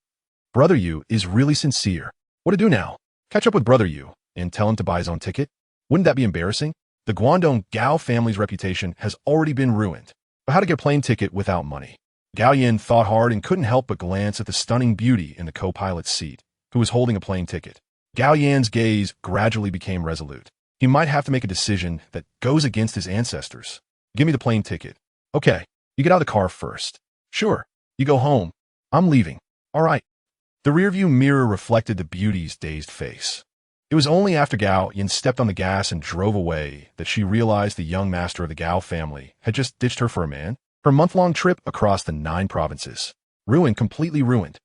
[SPEAKER 1] Brother Yu is really sincere. What to do now? Catch up with Brother Yu and tell him to buy his own ticket? Wouldn't that be embarrassing? The Guangdong Gao family's reputation has already been ruined. But how to get a plane ticket without money? Gao Yin thought hard and couldn't help but glance at the stunning beauty in the co-pilot's seat, who was holding a plane ticket. Gao Yin's gaze gradually became resolute. He might have to make a decision that goes against his ancestors. Give me the plane ticket. Okay, you get out of the car first. Sure, you go home. I'm leaving. All right. The rearview mirror reflected the beauty's dazed face. It was only after Gao Yin stepped on the gas and drove away that she realized the young master of the Gao family had just ditched her for a man. Her month-long trip across the 9 provinces. Ruined, completely ruined.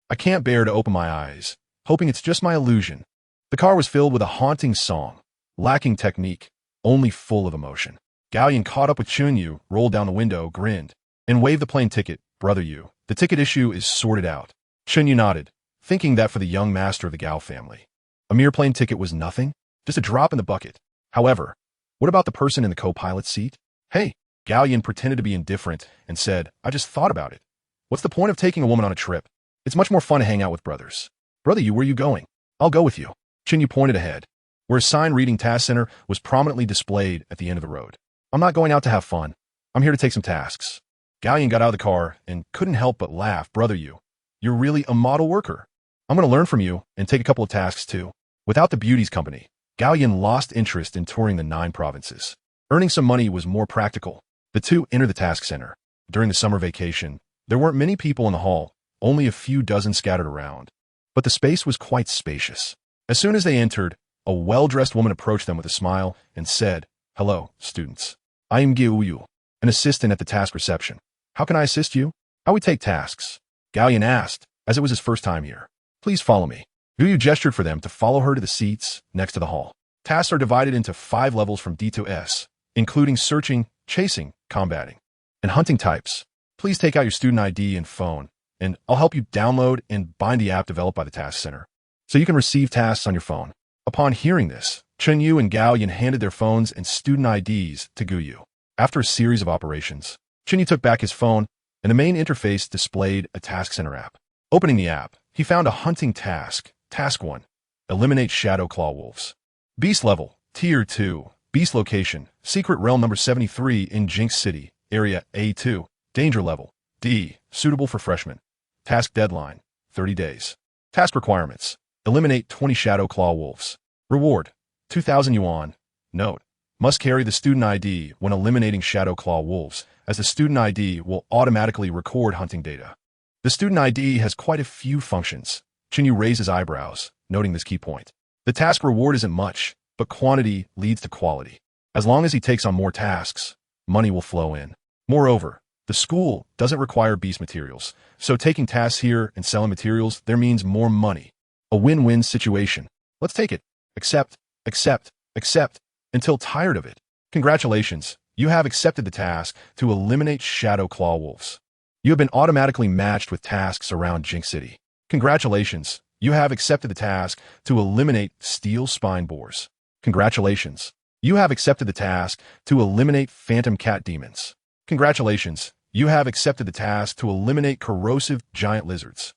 [SPEAKER 1] I can't bear to open my eyes, hoping it's just my illusion. The car was filled with a haunting song, lacking technique, only full of emotion. Gao Yin caught up with Chen Yu, rolled down the window, grinned, and waved the plane ticket. Brother Yu, the ticket issue is sorted out. Chen Yu nodded, thinking that for the young master of the Gao family, a mere plane ticket was nothing, just a drop in the bucket. However, what about the person in the co-pilot's seat? Hey, Gao Yin pretended to be indifferent and said, I just thought about it. What's the point of taking a woman on a trip? It's much more fun to hang out with brothers. Brother Yu, where are you going? I'll go with you. Chen Yu pointed ahead, where a sign reading Task Center was prominently displayed at the end of the road. I'm not going out to have fun. I'm here to take some tasks. Gao Yin got out of the car and couldn't help but laugh. Brother Yu, you're really a model worker. I'm going to learn from you and take a couple of tasks too. Without the beauty's company, Gao Yin lost interest in touring the 9 provinces. Earning some money was more practical. The two entered the task center. During the summer vacation, there weren't many people in the hall, only a few dozen scattered around. But the space was quite spacious. As soon as they entered, a well-dressed woman approached them with a smile and said, Hello, students. I am Gao Yu, an assistant at the task reception. How can I assist you? How we take tasks? Gao Yin asked, as it was his first time here. Please follow me. Gu Yu gestured for them to follow her to the seats next to the hall. Tasks are divided into 5 levels from D to S, including searching, chasing, combating, and hunting types. Please take out your student ID and phone, and I'll help you download and bind the app developed by the Task Center, so you can receive tasks on your phone. Upon hearing this, Chen Yu and Gao Yan handed their phones and student IDs to Gu Yu. After a series of operations, Chen Yu took back his phone, and the main interface displayed a Task Center app. Opening the app, he found a hunting task. Task 1. Eliminate Shadow Claw Wolves. Beast level, Tier 2. Beast location, Secret Realm number 73 in Jinx City, Area A2. Danger level, D. Suitable for freshmen. Task deadline, 30 days. Task requirements. Eliminate 20 Shadow Claw Wolves. Reward, 2,000 yuan. Note, must carry the student ID when eliminating Shadow Claw Wolves, as the student ID will automatically record hunting data. The student ID has quite a few functions. Chen Yu raised his eyebrows, noting this key point. The task reward isn't much, but quantity leads to quality. As long as he takes on more tasks, money will flow in. Moreover, the school doesn't require beast materials, so taking tasks here and selling materials there means more money. A win-win situation. Let's take it. Accept, accept, accept, until tired of it. Congratulations, you have accepted the task to eliminate Shadow Claw Wolves. You have been automatically matched with tasks around Jinx City. Congratulations, you have accepted the task to eliminate Steel Spine Boars. Congratulations, you have accepted the task to eliminate Phantom Cat Demons. Congratulations, you have accepted the task to eliminate Corrosive Giant Lizards.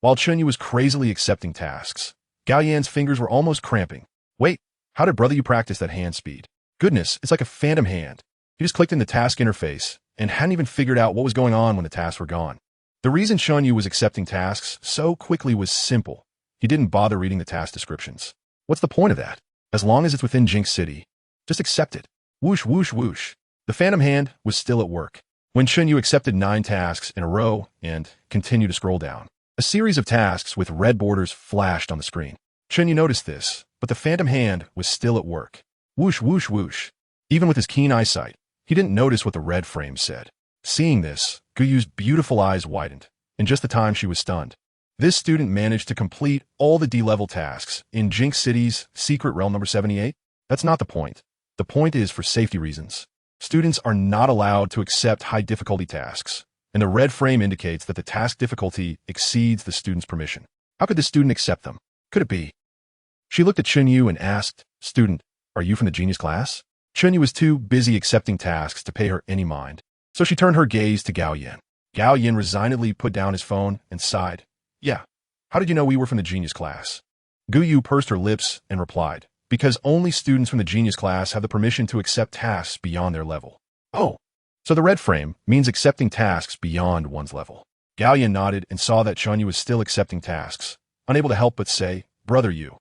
[SPEAKER 1] While Chen Yu was crazily accepting tasks, Gao Yan's fingers were almost cramping. Wait, how did brother you practice that hand speed? Goodness, it's like a phantom hand. He just clicked in the task interface and hadn't even figured out what was going on when the tasks were gone. The reason Chen Yu was accepting tasks so quickly was simple. He didn't bother reading the task descriptions. What's the point of that? As long as it's within Jinx City, just accept it. Whoosh, whoosh, whoosh. The phantom hand was still at work. When Chen Yu accepted 9 tasks in a row and continued to scroll down, a series of tasks with red borders flashed on the screen. Chen Yu noticed this, but the phantom hand was still at work. Whoosh, whoosh, whoosh. Even with his keen eyesight, he didn't notice what the red frame said. Seeing this, Gu Yu's beautiful eyes widened, in just the time she was stunned. This student managed to complete all the D-level tasks in Jinx City's Secret Realm number 78. That's not the point. The point is for safety reasons. Students are not allowed to accept high difficulty tasks, and the red frame indicates that the task difficulty exceeds the student's permission. How could the student accept them? Could it be? She looked at Chen Yu and asked, "Student, are you from the genius class?" Chen Yu was too busy accepting tasks to pay her any mind, so she turned her gaze to Gao Yan. Gao Yan resignedly put down his phone and sighed. "Yeah, how did you know we were from the genius class?" Gu Yu pursed her lips and replied, "Because only students from the genius class have the permission to accept tasks beyond their level." "Oh, so the red frame means accepting tasks beyond one's level." Gao Yan nodded and saw that Chen Yu was still accepting tasks, unable to help but say, Brother Yu,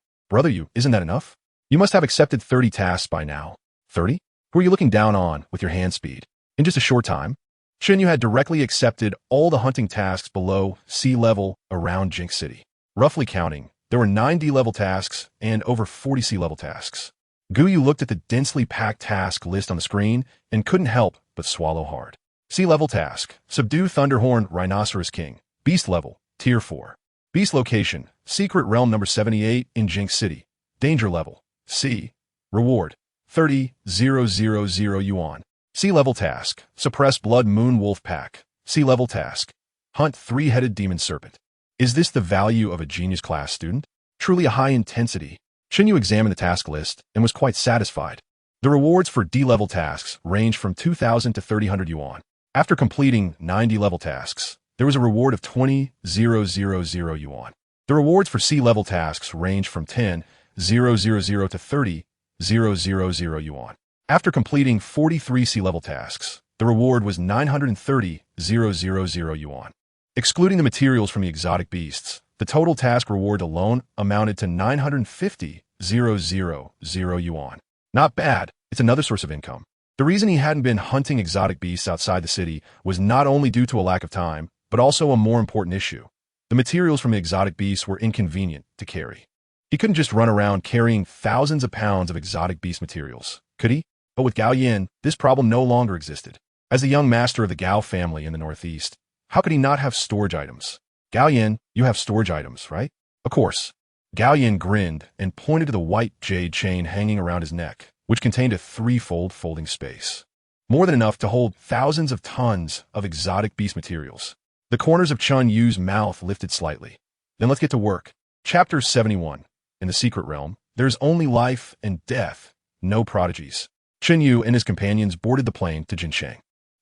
[SPEAKER 1] isn't that enough? You must have accepted 30 tasks by now." 30? Who are you looking down on with your hand speed? In just a short time, Chen Yu had directly accepted all the hunting tasks below sea level around Jinx City. Roughly counting, there were 9 D-level tasks and over 40 sea-level tasks. Gu Yu looked at the densely packed task list on the screen and couldn't help but swallow hard. Sea-level task, Subdue Thunderhorn Rhinoceros King. Beast level, Tier 4. Beast location, Secret Realm number 78 in Jinx City. Danger level, C. Reward, 30,000 yuan. Sea-level task, Suppress Blood Moon Wolf Pack. Sea-level task, Hunt 3-headed Demon Serpent. Is this the value of a genius class student? Truly a high intensity. Chen Yu examined the task list and was quite satisfied. The rewards for D-level tasks ranged from 2,000 to 3,000 yuan. After completing 9 D-level tasks, there was a reward of 20,000 yuan. The rewards for C-level tasks ranged from 10,000 to 30,000 yuan. After completing 43 C-level tasks, the reward was 930,000 yuan. Excluding the materials from the exotic beasts, the total task reward alone amounted to 950,000 yuan. Not bad. It's another source of income. The reason he hadn't been hunting exotic beasts outside the city was not only due to a lack of time, but also a more important issue. The materials from the exotic beasts were inconvenient to carry. He couldn't just run around carrying thousands of pounds of exotic beast materials, could he? But with Gao Yan, this problem no longer existed. As the young master of the Gao family in the northeast, how could he not have storage items? Gao Yin, you have storage items, right? Of course. Gao Yin grinned and pointed to the white jade chain hanging around his neck, which contained a threefold folding space. More than enough to hold thousands of tons of exotic beast materials. The corners of Chen Yu's mouth lifted slightly. Then let's get to work. Chapter 71. In the secret realm, there is only life and death, no prodigies. Chen Yu and his companions boarded the plane to Jincheng.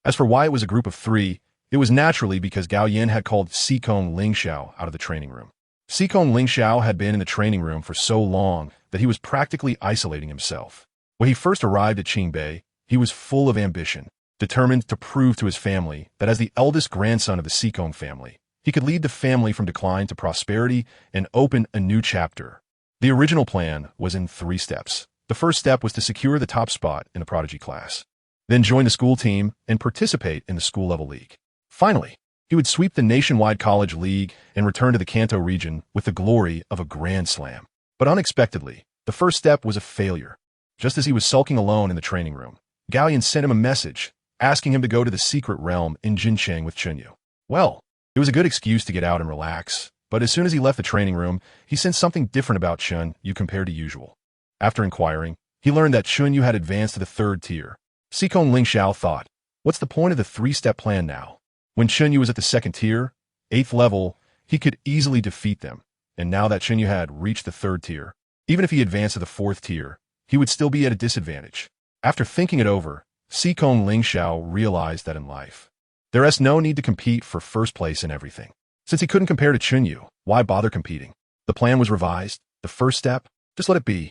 [SPEAKER 1] As for why it was a group of three, it was naturally because Gao Yin had called Xikong Lingxiao out of the training room. Xikong Lingxiao had been in the training room for so long that he was practically isolating himself. When he first arrived at Qingbei, he was full of ambition, determined to prove to his family that as the eldest grandson of the Xikong family, he could lead the family from decline to prosperity and open a new chapter. The original plan was in 3 steps. The first step was to secure the top spot in the prodigy class, then join the school team and participate in the school-level league. Finally, he would sweep the nationwide college league and return to the Kanto region with the glory of a grand slam. But unexpectedly, the first step was a failure. Just as he was sulking alone in the training room, Gao Yin sent him a message, asking him to go to the secret realm in Jincheng with Chen Yu. Well, it was a good excuse to get out and relax, but as soon as he left the training room, he sensed something different about Chen Yu compared to usual. After inquiring, he learned that Chen Yu had advanced to the 3rd tier. Xikong Lingxiao thought, what's the point of the 3-step plan now? When Chen Yu was at the 2nd tier, 8th level, he could easily defeat them, and now that Chen Yu had reached the 3rd tier, even if he advanced to the 4th tier, he would still be at a disadvantage. After thinking it over, Xikong Lingxiao realized that in life, there is no need to compete for first place in everything. Since he couldn't compare to Chen Yu, why bother competing? The plan was revised. The first step, just let it be.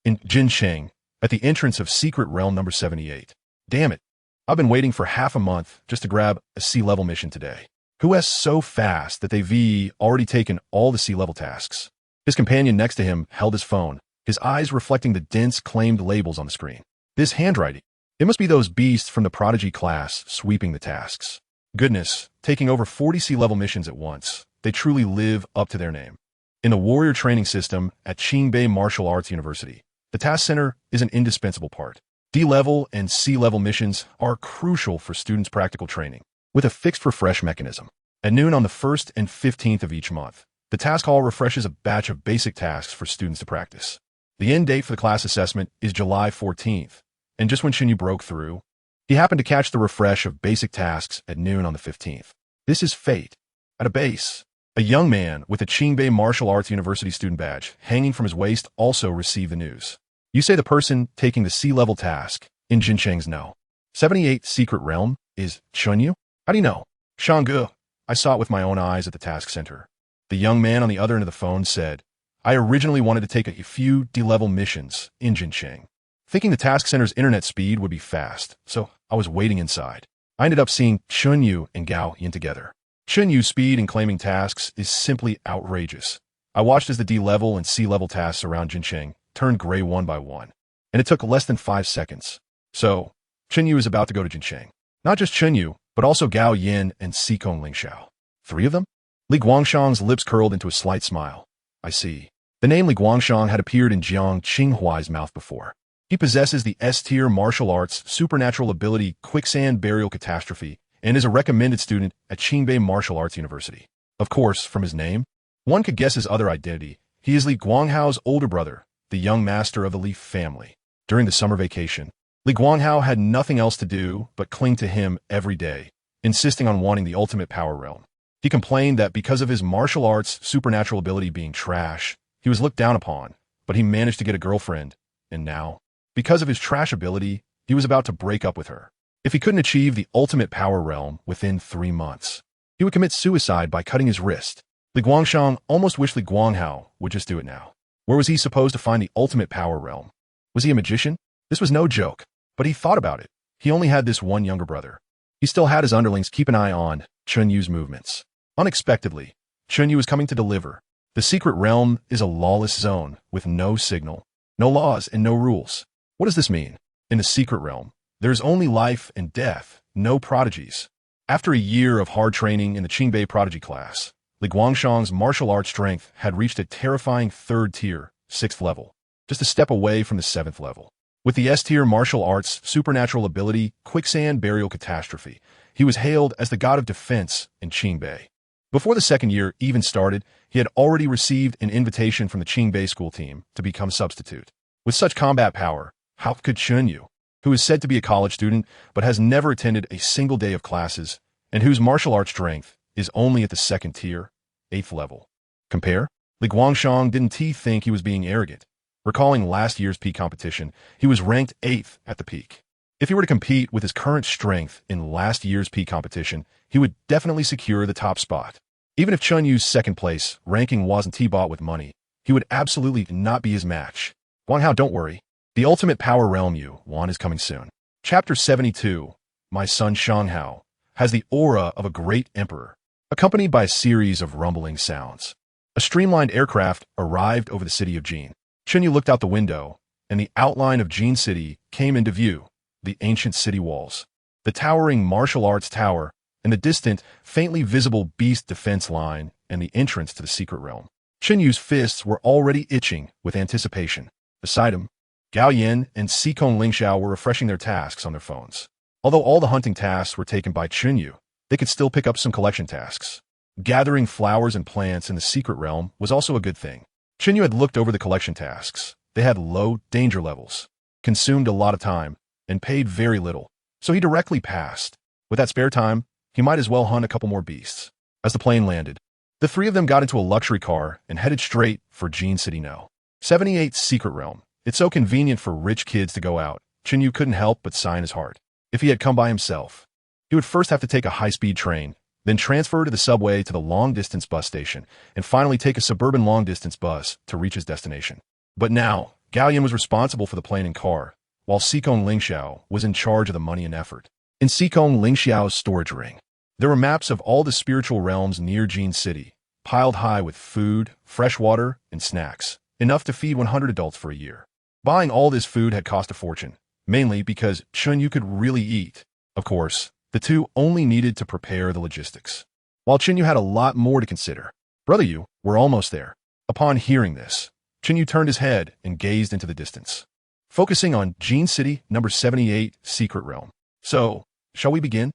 [SPEAKER 1] In Jincheng, at the entrance of Secret Realm number 78. Damn it. I've been waiting for half a month just to grab a C-level mission today. Who is so fast that they've already taken all the C-level tasks? His companion next to him held his phone, his eyes reflecting the dense claimed labels on the screen. This handwriting. It must be those beasts from the prodigy class sweeping the tasks. Goodness, taking over 40 C-level missions at once. They truly live up to their name. In the warrior training system at Qingbei Martial Arts University, the task center is an indispensable part. D-level and C-level missions are crucial for students' practical training, with a fixed refresh mechanism. At noon on the 1st and 15th of each month, the task hall refreshes a batch of basic tasks for students to practice. The end date for the class assessment is July 14th, and just when Chen Yu broke through, he happened to catch the refresh of basic tasks at noon on the 15th. This is fate. At a base, a young man with a Qingbei Martial Arts University student badge hanging from his waist also received the news. You say the person taking the C-level task in Jincheng's no. 78 Secret Realm is Chen Yu? How do you know? Shanggu, I saw it with my own eyes at the task center. The young man on the other end of the phone said, I originally wanted to take a few D-level missions in Jincheng, thinking the task center's internet speed would be fast, so I was waiting inside. I ended up seeing Chen Yu and Gao Yin together. Chen Yu's speed in claiming tasks is simply outrageous. I watched as the D-level and C-level tasks around Jincheng turned gray one by one, and it took less than 5 seconds. So, Chen Yu is about to go to Jincheng. Not just Chen Yu, but also Gao Yin and Xikong Lingxiao. 3 of them? Li Guangshang's lips curled into a slight smile. I see. The name Li Guangshang had appeared in Jiang Qinghuai's mouth before. He possesses the S-tier martial arts supernatural ability Quicksand Burial Catastrophe and is a recommended student at Qingbei Martial Arts University. Of course, from his name, one could guess his other identity. He is Li Guanghao's older brother, the young master of the Li family. During the summer vacation, Li Guanghao had nothing else to do but cling to him every day, insisting on wanting the ultimate power realm. He complained that because of his martial arts supernatural ability being trash, he was looked down upon, but he managed to get a girlfriend, and now, because of his trash ability, he was about to break up with her. If he couldn't achieve the ultimate power realm within 3 months, he would commit suicide by cutting his wrist. Li Guangshang almost wished Li Guanghao would just do it now. Where was he supposed to find the ultimate power realm? Was he a magician? This was no joke, but he thought about it. He only had this one younger brother. He still had his underlings keep an eye on Chen Yu's movements. Unexpectedly, Chen Yu was coming to deliver. The secret realm is a lawless zone with no signal, no laws, and no rules. What does this mean? In the secret realm, there is only life and death, no prodigies. After a year of hard training in the Qingbei prodigy class, Li Guangshang's martial arts strength had reached a terrifying 3rd tier, 6th level, just a step away from the 7th level. With the S-tier martial arts supernatural ability Quicksand Burial Catastrophe, he was hailed as the god of defense in Qingbei. Before the second year even started, he had already received an invitation from the Qingbei school team to become substitute. With such combat power, how could Chen Yu, who is said to be a college student but has never attended a single day of classes, and whose martial arts strength is only at the second tier, 8th level, compare? Li Guangshang didn't think he was being arrogant. Recalling last year's peak competition, he was ranked 8th at the peak. If he were to compete with his current strength in last year's peak competition, he would definitely secure the top spot. Even if Chen Yu's second place ranking wasn't T-bought with money, he would absolutely not be his match. Wang Hao, don't worry. The ultimate power realm Yu Wan is coming soon. Chapter 72, My Son Shang Hao, has the aura of a great emperor, accompanied by a series of rumbling sounds. A streamlined aircraft arrived over the city of Jin. Chen Yu looked out the window, and the outline of Jin City came into view, the ancient city walls, the towering martial arts tower, and the distant, faintly visible beast defense line and the entrance to the secret realm. Chen Yu's fists were already itching with anticipation. Beside him, Gao Yin and Sikong Lingxiao were refreshing their tasks on their phones. Although all the hunting tasks were taken by Chen Yu, they could still pick up some collection tasks. Gathering flowers and plants in the secret realm was also a good thing. Chen Yu had looked over the collection tasks. They had low danger levels, consumed a lot of time, and paid very little, so he directly passed. With that spare time, he might as well hunt a couple more beasts. As the plane landed, the three of them got into a luxury car and headed straight for Jin City No. 78's secret realm. It's so convenient for rich kids to go out. Chen Yu couldn't help but sigh in his heart. If he had come by himself, he would first have to take a high-speed train, then transfer to the subway to the long-distance bus station, and finally take a suburban long-distance bus to reach his destination. But now, Gao Yin was responsible for the plane and car, while Sikong Lingxiao was in charge of the money and effort. In Sikong Lingxiao's storage ring, there were maps of all the spiritual realms near Jin City, piled high with food, fresh water, and snacks, enough to feed 100 adults for a year. Buying all this food had cost a fortune, mainly because Chen Yu could really eat. Of course, the two only needed to prepare the logistics. While Chen Yu had a lot more to consider. Brother Yu, we're almost there. Upon hearing this, Chen Yu turned his head and gazed into the distance, focusing on Jin City No. 78 secret realm. So, shall we begin?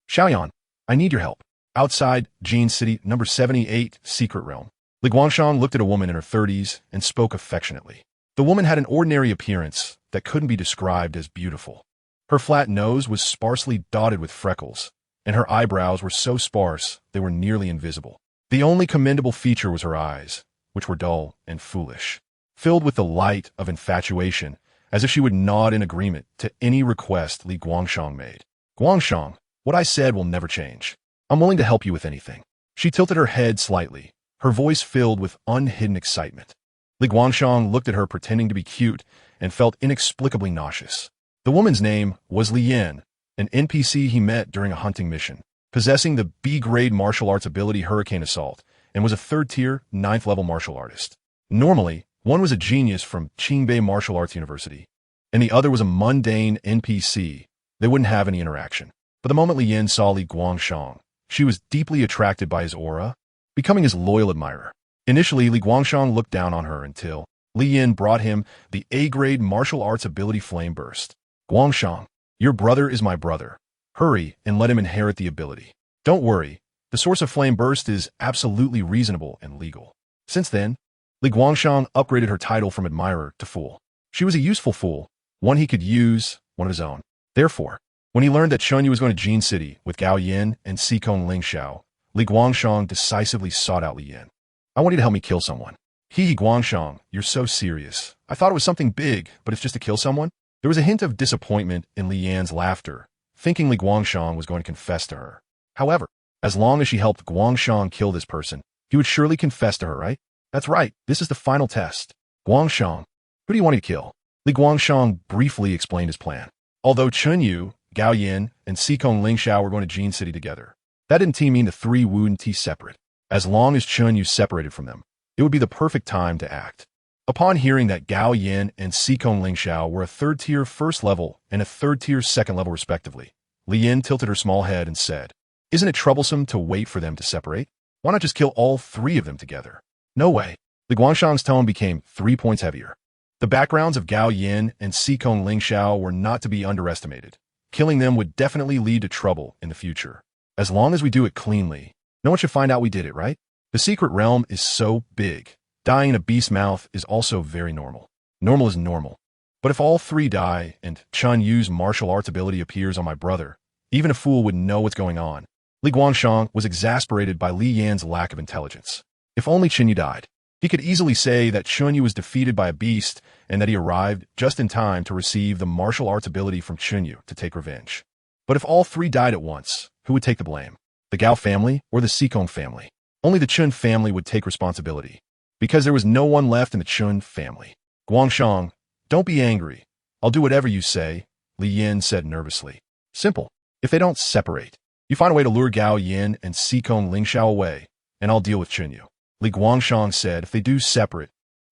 [SPEAKER 1] Xiaoyan, I need your help. Outside Jin City No. 78 secret realm, Li Guangshang looked at a woman in her 30s and spoke affectionately. The woman had an ordinary appearance that couldn't be described as beautiful. Her flat nose was sparsely dotted with freckles, and her eyebrows were so sparse they were nearly invisible. The only commendable feature was her eyes, which were dull and foolish, filled with the light of infatuation, as if she would nod in agreement to any request Li Guangshang made. Guangshang, what I said will never change. I'm willing to help you with anything. She tilted her head slightly, her voice filled with unhidden excitement. Li Guangshang looked at her pretending to be cute and felt inexplicably nauseous. The woman's name was Li Yan, an NPC he met during a hunting mission, possessing the B-grade martial arts ability Hurricane Assault, and was a third-tier, 9th-level martial artist. Normally, one was a genius from Qingbei Martial Arts University, and the other was a mundane NPC. They wouldn't have any interaction. But the moment Li Yan saw Li Guangshang, she was deeply attracted by his aura, becoming his loyal admirer. Initially, Li Guangshang looked down on her until Li Yan brought him the A-grade martial arts ability Flame Burst. Guangshang, your brother is my brother. Hurry and let him inherit the ability. Don't worry, the source of Flame Burst is absolutely reasonable and legal. Since then, Li Guangshang upgraded her title from admirer to fool. She was a useful fool, one he could use, one of his own. Therefore, when he learned that Chen Yu was going to Jin City with Gao Yin and Sikong Lingxiao, Li Guangshang decisively sought out Li Yan. I want you to help me kill someone. Guangshang, you're so serious. I thought it was something big, but it's just to kill someone? There was a hint of disappointment in Li Yan's laughter, thinking Li Guangshang was going to confess to her. However, as long as she helped Guangshang kill this person, he would surely confess to her, right? That's right, this is the final test. Guangshang, who do you want to kill? Li Guangshang briefly explained his plan. Although Chen Yu, Gao Yin, and Sikong Lingxiao were going to Jin City together, that didn't mean the three wouldn't be separate. As long as Chen Yu separated from them, it would be the perfect time to act. Upon hearing that Gao Yin and Sikong Lingxiao were a third-tier first level and a third-tier second level respectively, Li Yan tilted her small head and said, "Isn't it troublesome to wait for them to separate? Why not just kill all three of them together?" No way. Li Guangshang's tone became 3 points heavier. The backgrounds of Gao Yin and Sikong Lingxiao were not to be underestimated. Killing them would definitely lead to trouble in the future. As long as we do it cleanly, No one should find out we did it, right? The secret realm is so big. Dying in a beast's mouth is also very normal. Normal is normal. But if all three die and Chen Yu's martial arts ability appears on my brother, even a fool would know what's going on. Li Guangshang was exasperated by Li Yan's lack of intelligence. If only Chen Yu died. He could easily say that Chen Yu was defeated by a beast and that he arrived just in time to receive the martial arts ability from Chen Yu to take revenge. But if all three died at once, who would take the blame? The Gao family or the Xikong family? Only the Chun family would take responsibility, because there was no one left in the Chun family. Guangshang, don't be angry. I'll do whatever you say, Li Yin said nervously. Simple. If they don't separate, you find a way to lure Gao Yin and Xikong Lingxiao away, and I'll deal with Chen Yu. Li Guangshang said if they do separate,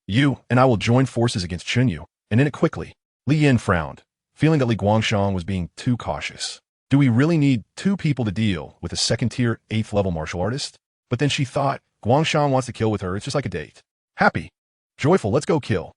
[SPEAKER 1] you and I will join forces against Chen Yu, and end it quickly. Li Yin frowned, feeling that Li Guangshang was being too cautious. Do we really need two people to deal with a second-tier, 8th-level martial artist? But then she thought, Guangshang wants to kill with her, it's just like a date. Happy. Joyful, let's go kill.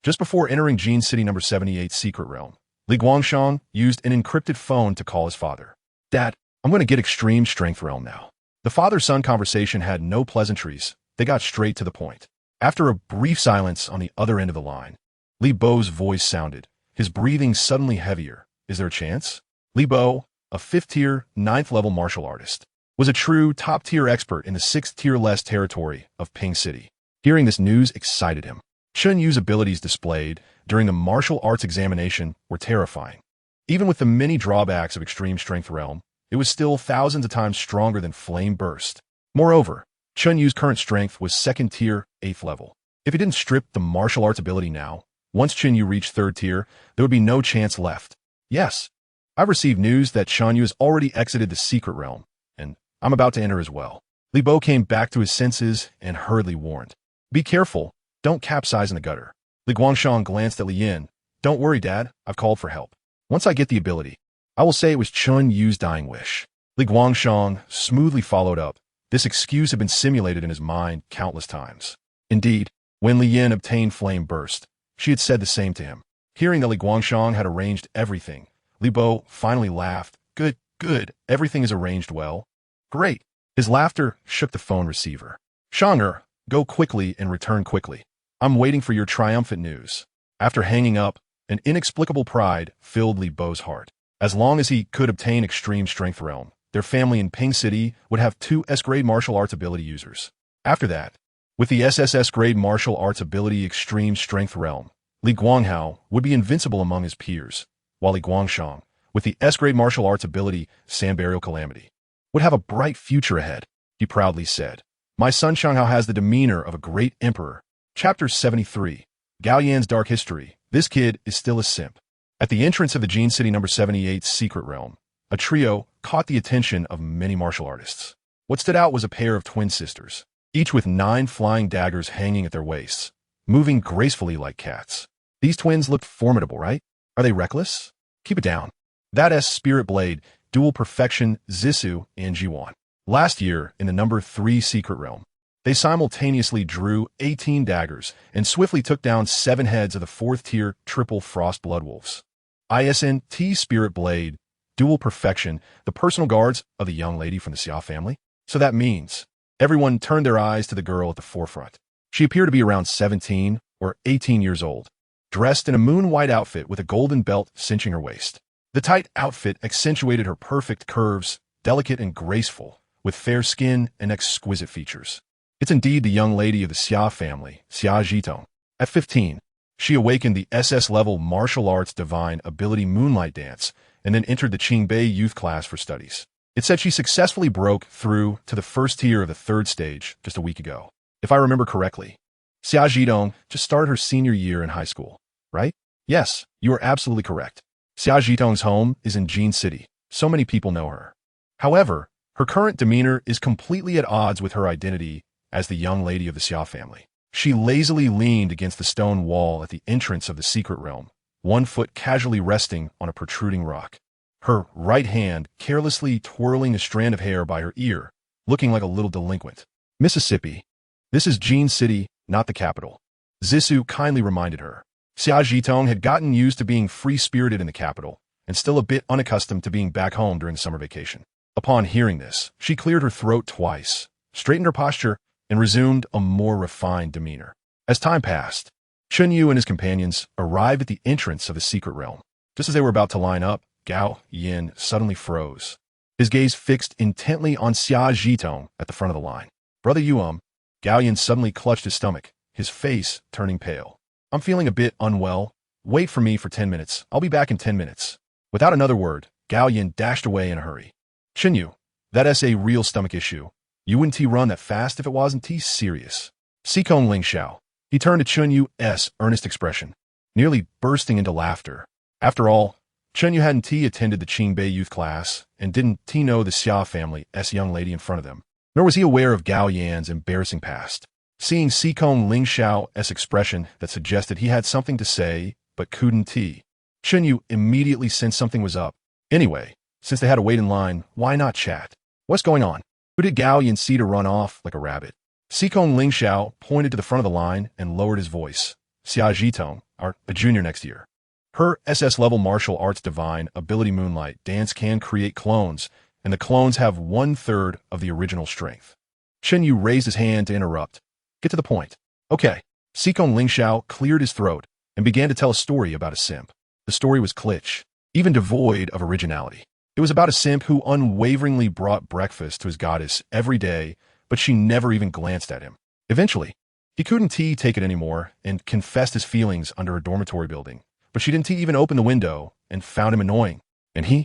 [SPEAKER 1] Just before entering Jin City number 78's secret realm, Li Guangshang used an encrypted phone to call his father. Dad, I'm going to get extreme strength realm now. The father-son conversation had no pleasantries. They got straight to the point. After a brief silence on the other end of the line, Li Bo's voice sounded, his breathing suddenly heavier. Is there a chance? Li Bo, a 5th-tier, 9th-level martial artist, was a true top-tier expert in the 6th-tier less territory of Ping City. Hearing this news excited him. Chen Yu's abilities displayed during the martial arts examination were terrifying. Even with the many drawbacks of extreme strength realm, it was still thousands of times stronger than Flame Burst. Moreover, Chen Yu's current strength was 2nd tier, 8th level. If he didn't strip the martial arts ability now, once Chen Yu reached 3rd tier, there would be no chance left. Yes, I've received news that Chen Yu has already exited the secret realm, and I'm about to enter as well. Li Bo came back to his senses and hurriedly warned. Be careful, don't capsize in the gutter. Li Guangshang glanced at Li Yin. Don't worry, Dad, I've called for help. Once I get the ability, I will say it was Chen Yu's dying wish. Li Guangshang smoothly followed up. This excuse had been simulated in his mind countless times. Indeed, when Li Yin obtained Flame Burst, she had said the same to him. Hearing that Li Guangshang had arranged everything, Li Bo finally laughed. Good, everything is arranged well. Great. His laughter shook the phone receiver. Shanger, go quickly and return quickly. I'm waiting for your triumphant news. After hanging up, an inexplicable pride filled Li Bo's heart. As long as he could obtain extreme strength realm, their family in Ping City would have 2 S-grade martial arts ability users. After that, with the SSS-grade martial arts ability extreme strength realm, Li Guanghao would be invincible among his peers, while Li Guangshang, with the S-grade martial arts ability Sandburial Calamity, would have a bright future ahead, he proudly said. My son Shanghao has the demeanor of a great emperor. Chapter 73. Gao Yan's Dark History. This kid is still a simp. At the entrance of the Jin City number 78's secret realm, a trio caught the attention of many martial artists. What stood out was a pair of twin sisters, each with 9 flying daggers hanging at their waists, moving gracefully like cats. These twins looked formidable, right? Are they reckless? Keep it down. That Spirit Blade, Dual Perfection, Zissou, and Jiwan. Last year, in the number 3 secret realm, they simultaneously drew 18 daggers and swiftly took down 7 heads of the 4th tier triple frost bloodwolves. ISNT Spirit Blade, Dual Perfection, the personal guards of the young lady from the Xia family. So that means everyone turned their eyes to the girl at the forefront. She appeared to be around 17 or 18 years old, dressed in a moon-white outfit with a golden belt cinching her waist. The tight outfit accentuated her perfect curves, delicate and graceful, with fair skin and exquisite features. It's indeed the young lady of the Xia family, Xia Zhitong. At 15, she awakened the SS-level martial arts divine ability Moonlight Dance and then entered the Qingbei youth class for studies. It said she successfully broke through to the 1st tier of the 3rd stage just a week ago. If I remember correctly, Xia Zhitong just started her senior year in high school, right? Yes, you are absolutely correct. Xia Zhitong's home is in Jin City. So many people know her. However, her current demeanor is completely at odds with her identity as the young lady of the Xia family. She lazily leaned against the stone wall at the entrance of the secret realm, one foot casually resting on a protruding rock. Her right hand carelessly twirling a strand of hair by her ear, looking like a little delinquent. Mississippi. This is Jin City, not the capital. Zissou kindly reminded her. Xia Zhitong had gotten used to being free-spirited in the capital, and still a bit unaccustomed to being back home during the summer vacation. Upon hearing this, she cleared her throat twice, straightened her posture, and resumed a more refined demeanor. As time passed, Chen Yu and his companions arrived at the entrance of the secret realm. Just as they were about to line up, Gao Yin suddenly froze, his gaze fixed intently on Xia Zhitong at the front of the line. Brother Yuum, Gao Yin suddenly clutched his stomach, his face turning pale. I'm feeling a bit unwell. Wait for me for 10 minutes. I'll be back in 10 minutes. Without another word, Gao Yin dashed away in a hurry. Chen Yu, that's a real stomach issue. You wouldn't run that fast if it wasn't serious. Sikong Ling Xiao. He turned to Chen Yu's earnest expression, nearly bursting into laughter. After all, Chen Yu hadn't attended the Qingbei youth class and didn't know the Xia family's young lady in front of them, nor was he aware of Gao Yan's embarrassing past. Seeing Sikong Ling Xiao's expression that suggested he had something to say but couldn't, Chen Yu immediately sensed something was up. Anyway, since they had to wait in line, why not chat? What's going on? Who did Gao Yan see to run off like a rabbit? Sikong Ling Xiao pointed to the front of the line and lowered his voice. Xia Zhitong, a junior next year. Her SS-level martial arts divine ability Moonlight Dance can create clones, and the clones have 1/3 of the original strength. Chen Yu raised his hand to interrupt. Get to the point. Okay. Sikong Ling Xiao cleared his throat and began to tell a story about a simp. The story was kitsch, even devoid of originality. It was about a simp who unwaveringly brought breakfast to his goddess every day, but she never even glanced at him. Eventually, he couldn't take it anymore and confessed his feelings under a dormitory building, but she didn't even open the window and found him annoying. And he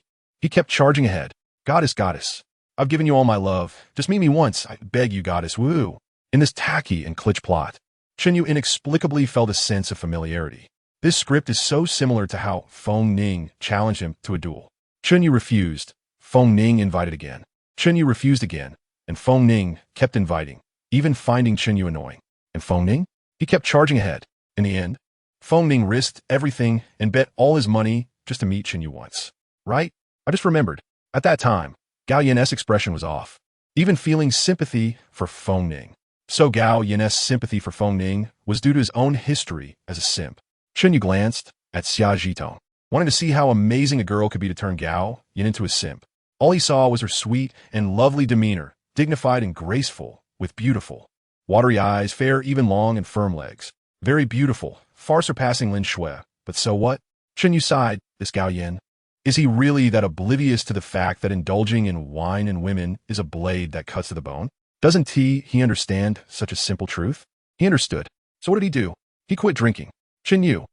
[SPEAKER 1] kept charging ahead. Goddess, I've given you all my love. Just meet me once, I beg you, goddess, woo. In this tacky and kitsch plot, Chen Yu inexplicably felt a sense of familiarity. This script is so similar to how Feng Ning challenged him to a duel. Chen Yu refused. Feng Ning invited again. Chen Yu refused again, and Feng Ning kept inviting, even finding Chen Yu annoying. And Feng Ning? He kept charging ahead. In the end, Feng Ning risked everything and bet all his money just to meet Chen Yu once. Right? I just remembered. At that time, Gao Yan's expression was off, even feeling sympathy for Feng Ning. So Gao Yan's sympathy for Feng Ning was due to his own history as a simp. Chen Yu glanced at Xia Zhitong, wanting to see how amazing a girl could be to turn Gao Yan into a simp. All he saw was her sweet and lovely demeanor, dignified and graceful, with beautiful, watery eyes, fair, even long and firm legs. Very beautiful, far surpassing Lin Shui. But so what? Chen Yu sighed. This Gao Yan. Is he really that oblivious to the fact that indulging in wine and women is a blade that cuts to the bone? Doesn't he understand such a simple truth? He understood. So what did he do? He quit drinking. Chen Yu.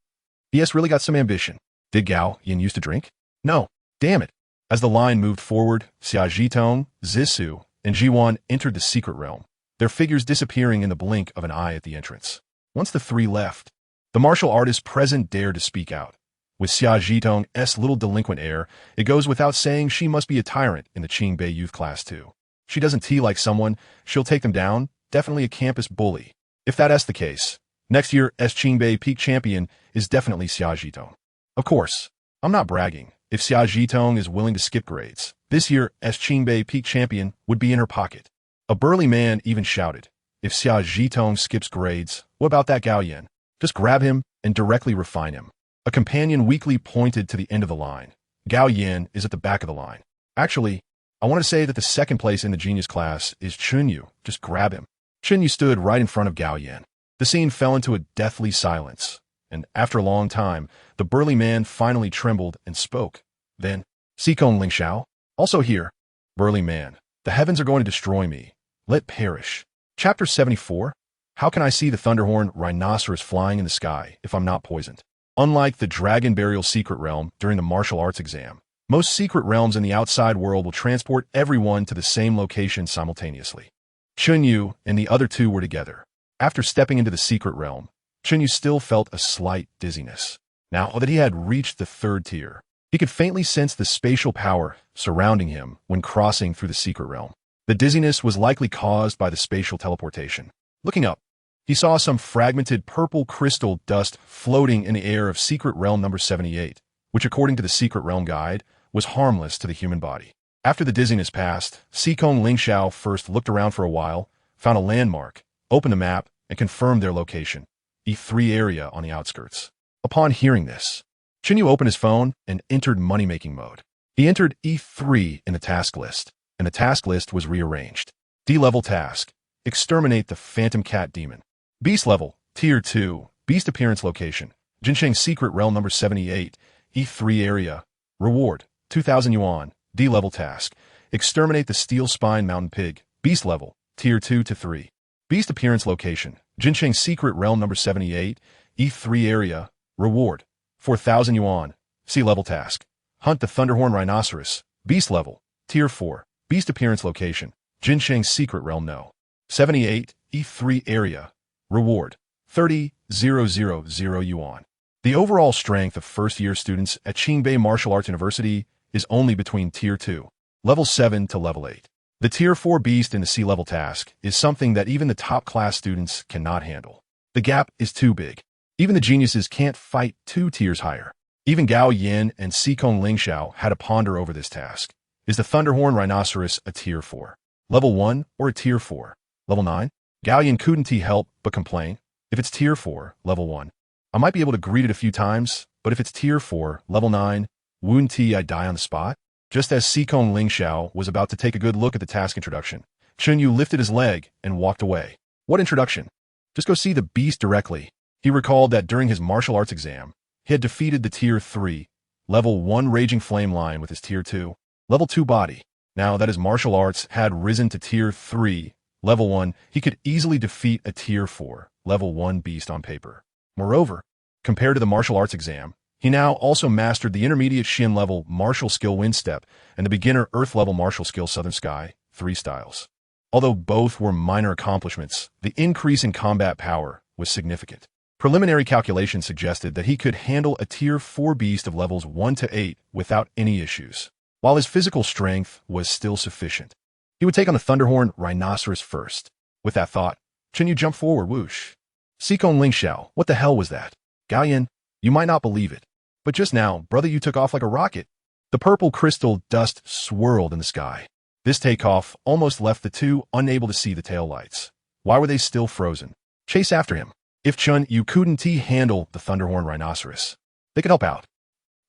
[SPEAKER 1] He really got some ambition. Did Gao Yan used to drink? No. Damn it. As the line moved forward, Xia Zhitong, Zissou, and Jiwan entered the secret realm, their figures disappearing in the blink of an eye at the entrance. Once the three left, the martial artist present dared to speak out. With Xia Zhitong's little delinquent air, it goes without saying she must be a tyrant in the Qingbei youth class too. She doesn't like someone, she'll take them down, definitely a campus bully. If that's the case, next year's Qingbei peak champion is definitely Xia Zhitong. Of course, I'm not bragging. If Xia Zhitong is willing to skip grades, this year's Qingbei peak champion would be in her pocket. A burly man even shouted, if Xia Zhitong skips grades, what about that Gao Yan? Just grab him and directly refine him. A companion weakly pointed to the end of the line. Gao Yan is at the back of the line. Actually, I want to say that the second place in the genius class is Chen Yu. Just grab him. Chen Yu stood right in front of Gao Yan. The scene fell into a deathly silence, and after a long time, the burly man finally trembled and spoke. Then, Sikong Ling Xiao, also here. Burly man, the heavens are going to destroy me. Let perish. Chapter 74. How can I see the thunderhorn rhinoceros flying in the sky if I'm not poisoned? Unlike the dragon burial secret realm during the martial arts exam, most secret realms in the outside world will transport everyone to the same location simultaneously. Chen Yu and the other two were together. After stepping into the secret realm, Chen Yu still felt a slight dizziness. Now that he had reached the 3rd tier, he could faintly sense the spatial power surrounding him when crossing through the secret realm. The dizziness was likely caused by the spatial teleportation. Looking up, he saw some fragmented purple crystal dust floating in the air of secret realm number 78, which according to the secret realm guide, was harmless to the human body. After the dizziness passed, Sikong Ling Xiao first looked around for a while, found a landmark, opened the map, and confirmed their location, E3 area on the outskirts. Upon hearing this, Chen Yu opened his phone and entered money-making mode. He entered E3 in the task list, and the task list was rearranged. D-level task: exterminate the Phantom Cat Demon. Beast level, Tier 2, Beast appearance location, Jincheng Secret Realm number 78, E3 area. Reward, 2,000 yuan. D-level task: exterminate the Steel Spine Mountain Pig. Beast level, Tier 2 to 3. Beast appearance location, Jincheng Secret Realm number 78, E3 area. Reward, 4,000 yuan. C-level task: hunt the Thunderhorn Rhinoceros. Beast level, Tier 4. Beast appearance location, Jincheng Secret Realm No. 78, E3 area. Reward, 30,000 yuan. The overall strength of first-year students at Qingbei Martial Arts University is only between Tier 2, Level 7 to Level 8. The Tier 4 Beast in the C-level task is something that even the top-class students cannot handle. The gap is too big. Even the geniuses can't fight 2 tiers higher. Even Gao Yin and Sikong Lingxiao had to ponder over this task. Is the Thunderhorn Rhinoceros a Tier 4, Level 1, or a Tier 4, Level 9? Gao Yin couldn't help but complain. If it's Tier 4, Level 1, I might be able to greet it a few times, but if it's Tier 4, Level 9, wouldn't I die on the spot? Just as Sikong Lingxiao was about to take a good look at the task introduction, Chen Yu lifted his leg and walked away. What introduction? Just go see the beast directly. He recalled that during his martial arts exam, he had defeated the Tier 3, Level 1 Raging Flame Lion with his Tier 2, Level 2 body. Now that his martial arts had risen to Tier 3, Level 1, he could easily defeat a Tier 4, Level 1 beast on paper. Moreover, compared to the martial arts exam, he now also mastered the intermediate Shin level martial skill Wind Step and the beginner Earth level martial skill Southern Sky, 3 styles. Although both were minor accomplishments, the increase in combat power was significant. Preliminary calculations suggested that he could handle a Tier 4 beast of levels 1 to 8 without any issues, while his physical strength was still sufficient. He would take on the Thunderhorn Rhinoceros first. With that thought, Chen Yu jumped forward, whoosh. Sikong Lingxiao, what the hell was that? Gao Yin, you might not believe it, but just now, brother, you took off like a rocket. The purple crystal dust swirled in the sky. This takeoff almost left the two unable to see the taillights. Why were they still frozen? Chase after him. If Chen Yu couldn't handle the Thunderhorn Rhinoceros, they could help out.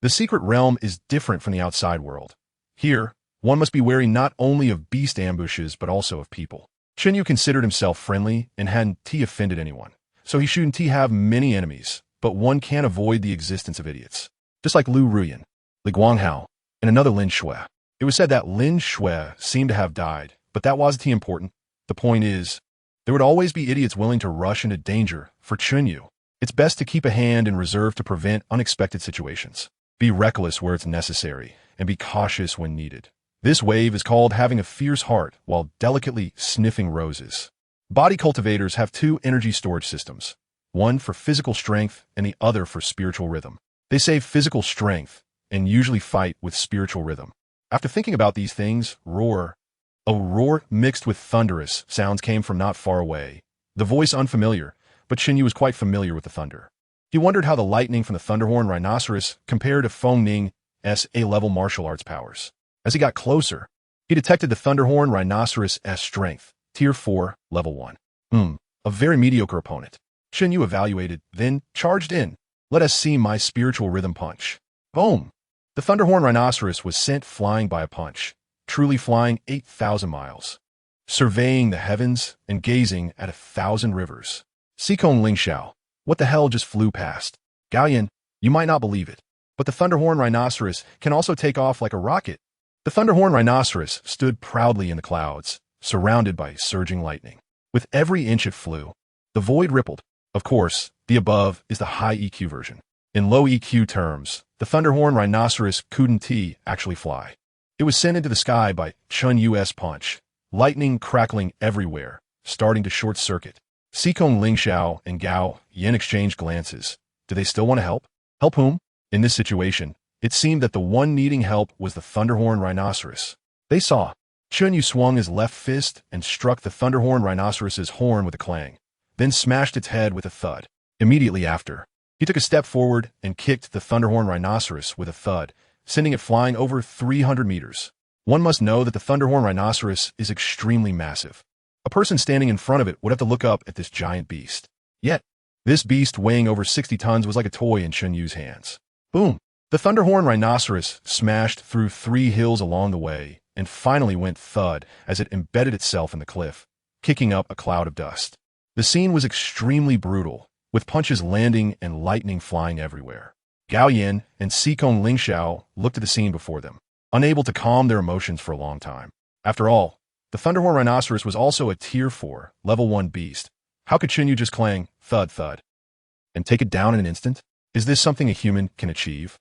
[SPEAKER 1] The secret realm is different from the outside world. Here, one must be wary not only of beast ambushes but also of people. Chen Yu considered himself friendly and hadn't offended anyone, so he shouldn't have many enemies, but one can't avoid the existence of idiots. Just like Lu Ruyan, Li Guanghao, and another Lin Shui. It was said that Lin Shui seemed to have died, but that wasn't important. The point is, there would always be idiots willing to rush into danger for Chen Yu. It's best to keep a hand in reserve to prevent unexpected situations. Be reckless where it's necessary, and be cautious when needed. This wave is called having a fierce heart while delicately sniffing roses. Body cultivators have 2 energy storage systems, one for physical strength and the other for spiritual rhythm. They save physical strength and usually fight with spiritual rhythm. After thinking about these things, a roar mixed with thunderous sounds came from not far away. The voice unfamiliar, but Chen Yu was quite familiar with the thunder. He wondered how the lightning from the Thunderhorn Rhinoceros compared to Feng Ning's A-level martial arts powers. As he got closer, he detected the Thunderhorn Rhinoceros' strength, Tier 4, Level 1. A very mediocre opponent. Chen Yu evaluated, then charged in. Let us see my spiritual rhythm punch. Boom! The Thunderhorn Rhinoceros was sent flying by a punch, truly flying 8,000 miles, surveying the heavens and gazing at 1,000 rivers. Sikong Lingxiao, what the hell just flew past? Gao Yin, you might not believe it, but the Thunderhorn Rhinoceros can also take off like a rocket. The Thunderhorn Rhinoceros stood proudly in the clouds, surrounded by surging lightning. With every inch it flew, the void rippled. Of course, the above is the high EQ version. In low EQ terms, the Thunderhorn Rhinoceros couldn't actually fly. It was sent into the sky by Chen Yu's punch, lightning crackling everywhere, starting to short-circuit. Sikong Lingxiao and Gao Yin exchanged glances. Did they still want to help? Help whom? In this situation, it seemed that the one needing help was the Thunderhorn Rhinoceros. They saw. Chen Yu swung his left fist and struck the Thunderhorn Rhinoceros's horn with a clang, then smashed its head with a thud. Immediately after, he took a step forward and kicked the Thunderhorn Rhinoceros with a thud, sending it flying over 300 meters. One must know that the Thunderhorn Rhinoceros is extremely massive. A person standing in front of it would have to look up at this giant beast. Yet, this beast weighing over 60 tons was like a toy in Chen Yu's hands. Boom! The Thunderhorn Rhinoceros smashed through 3 hills along the way, and finally went thud as it embedded itself in the cliff, kicking up a cloud of dust. The scene was extremely brutal, with punches landing and lightning flying everywhere. Gao Yin and Sikong Lingxiao looked at the scene before them, unable to calm their emotions for a long time. After all, the Thunderhorn Rhinoceros was also a Tier 4, Level 1 beast. How could Chen Yu just clang, thud thud, and take it down in an instant? Is this something a human can achieve?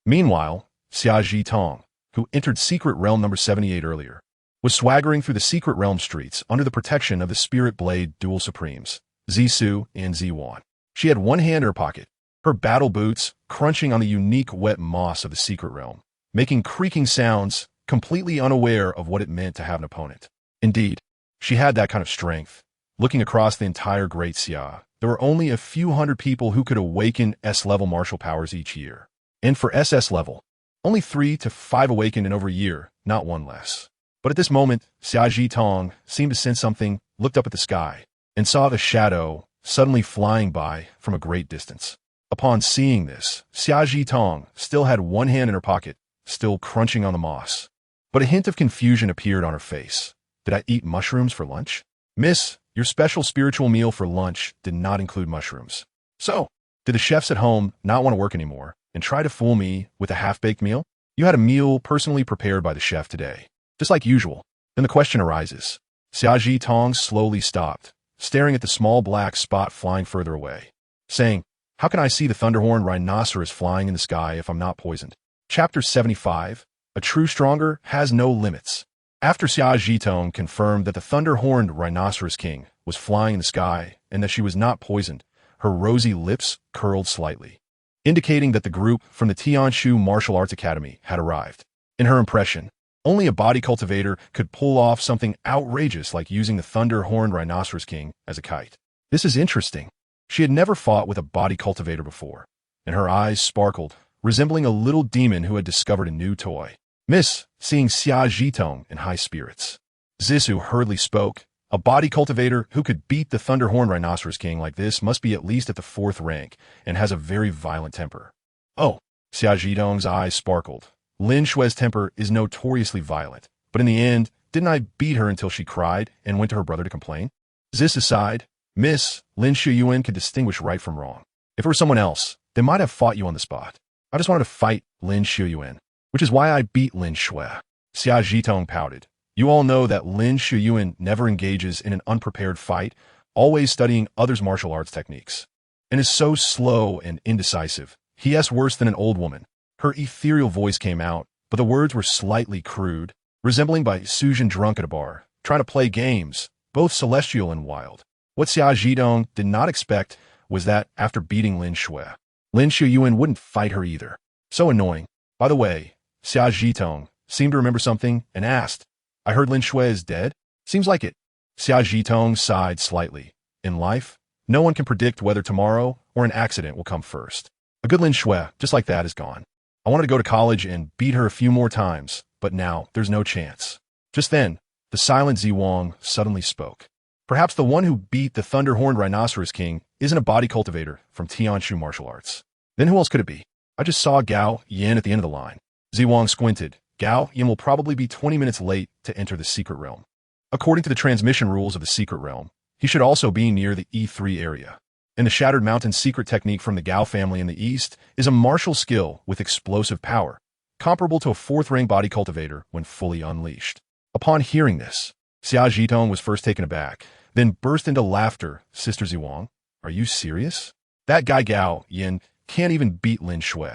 [SPEAKER 1] Meanwhile, Xia Zhitong, who entered Secret Realm number 78 earlier, was swaggering through the Secret Realm streets under the protection of the Spirit Blade Dual Supremes, Zisu and Ziwan. She had one hand in her pocket, her battle boots crunching on the unique wet moss of the Secret Realm, making creaking sounds, completely unaware of what it meant to have an opponent. Indeed, she had that kind of strength. Looking across the entire Great Xia, there were only a few hundred people who could awaken S-level martial powers each year. And for SS level, only 3 to 5 awakened in over a year, not one less. But at this moment, Xia Zhitong seemed to sense something, looked up at the sky, and saw the shadow suddenly flying by from a great distance. Upon seeing this, Xia Zhitong still had one hand in her pocket, still crunching on the moss. But a hint of confusion appeared on her face. Did I eat mushrooms for lunch? Miss, your special spiritual meal for lunch did not include mushrooms. So, did the chefs at home not want to work anymore and try to fool me with a half-baked meal? You had a meal personally prepared by the chef today, just like usual. Then the question arises. Xia Zhitong slowly stopped, staring at the small black spot flying further away, saying, how can I see the Thunderhorn Rhinoceros flying in the sky if I'm not poisoned? Chapter 75, A True Stronger Has No Limits. After Xia Zhitong confirmed that the Thunderhorned Rhinoceros King was flying in the sky and that she was not poisoned, her rosy lips curled slightly, indicating that the group from the Tianshu Martial Arts Academy had arrived. In her impression, only a body cultivator could pull off something outrageous like using the Thunderhorned Rhinoceros King as a kite. This is interesting. She had never fought with a body cultivator before, and her eyes sparkled, resembling a little demon who had discovered a new toy. Miss, seeing Xia Zhitong in high spirits, Zisu hurriedly spoke. A body cultivator who could beat the Thunderhorn Rhinoceros King like this must be at least at the 4th rank and has a very violent temper. Oh, Xia Zhitong's eyes sparkled. Lin Shui's temper is notoriously violent, but in the end, didn't I beat her until she cried and went to her brother to complain? Zisu sighed. Miss, Lin Shuyuan could distinguish right from wrong. If it were someone else, they might have fought you on the spot. I just wanted to fight Lin Shuyuan, which is why I beat Lin Shui. Xia Zhitong pouted. You all know that Lin Shuyuan never engages in an unprepared fight, always studying others' martial arts techniques, and is so slow and indecisive. He is worse than an old woman. Her ethereal voice came out, but the words were slightly crude, resembling by Suzhin drunk at a bar, trying to play games, both celestial and wild. What Xia Zhitong did not expect was that after beating Lin Shui, Lin Shuyuan wouldn't fight her either. So annoying. By the way, Xia Zhitong seemed to remember something and asked, I heard Lin Shui is dead? Seems like it. Xia Zhitong sighed slightly. In life, no one can predict whether tomorrow or an accident will come first. A good Lin Shui, just like that, is gone. I wanted to go to college and beat her a few more times, but now there's no chance. Just then, the silent Ziwang suddenly spoke. Perhaps the one who beat the Thunderhorned Rhinoceros King isn't a body cultivator from Tianshu Martial Arts. Then who else could it be? I just saw Gao Yin at the end of the line. Ziwang squinted. Gao Yin will probably be 20 minutes late to enter the Secret Realm. According to the transmission rules of the Secret Realm, he should also be near the E3 area. And the Shattered Mountain secret technique from the Gao family in the East is a martial skill with explosive power, comparable to a 4th-rank body cultivator when fully unleashed. Upon hearing this, Xia Zhitong was first taken aback, then burst into laughter. Sister Ziwang, are you serious? That guy Gao Yin can't even beat Lin Shui.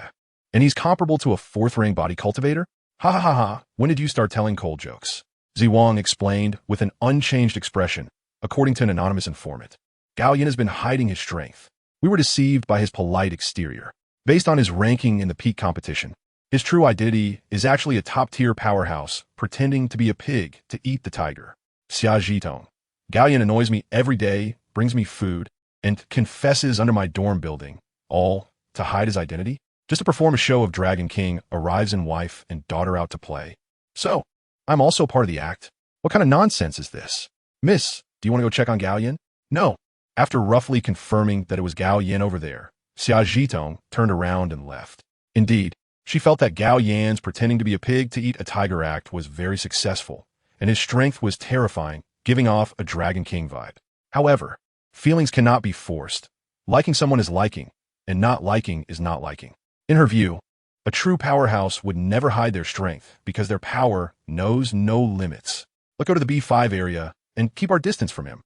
[SPEAKER 1] And he's comparable to a 4th-rank body cultivator? Ha ha ha ha, when did you start telling cold jokes? Ziwang explained with an unchanged expression, according to an anonymous informant. Gao Yin has been hiding his strength. We were deceived by his polite exterior. Based on his ranking in the peak competition, his true identity is actually a top-tier powerhouse pretending to be a pig to eat the tiger. Xia Zhitong. Gao Yin annoys me every day, brings me food, and confesses under my dorm building, all to hide his identity? Just to perform a show of Dragon King arrives in wife and daughter out to play. So, I'm also part of the act. What kind of nonsense is this? Miss, do you want to go check on Gao Yin? No. After roughly confirming that it was Gao Yin over there, Xia Zhitong turned around and left. Indeed, She felt that Gao Yan's pretending to be a pig to eat a tiger act was very successful, and his strength was terrifying, giving off a Dragon King vibe. However, feelings cannot be forced. Liking someone is liking, and not liking is not liking. In her view, a true powerhouse would never hide their strength because their power knows no limits. Let's go to the B5 area and keep our distance from him.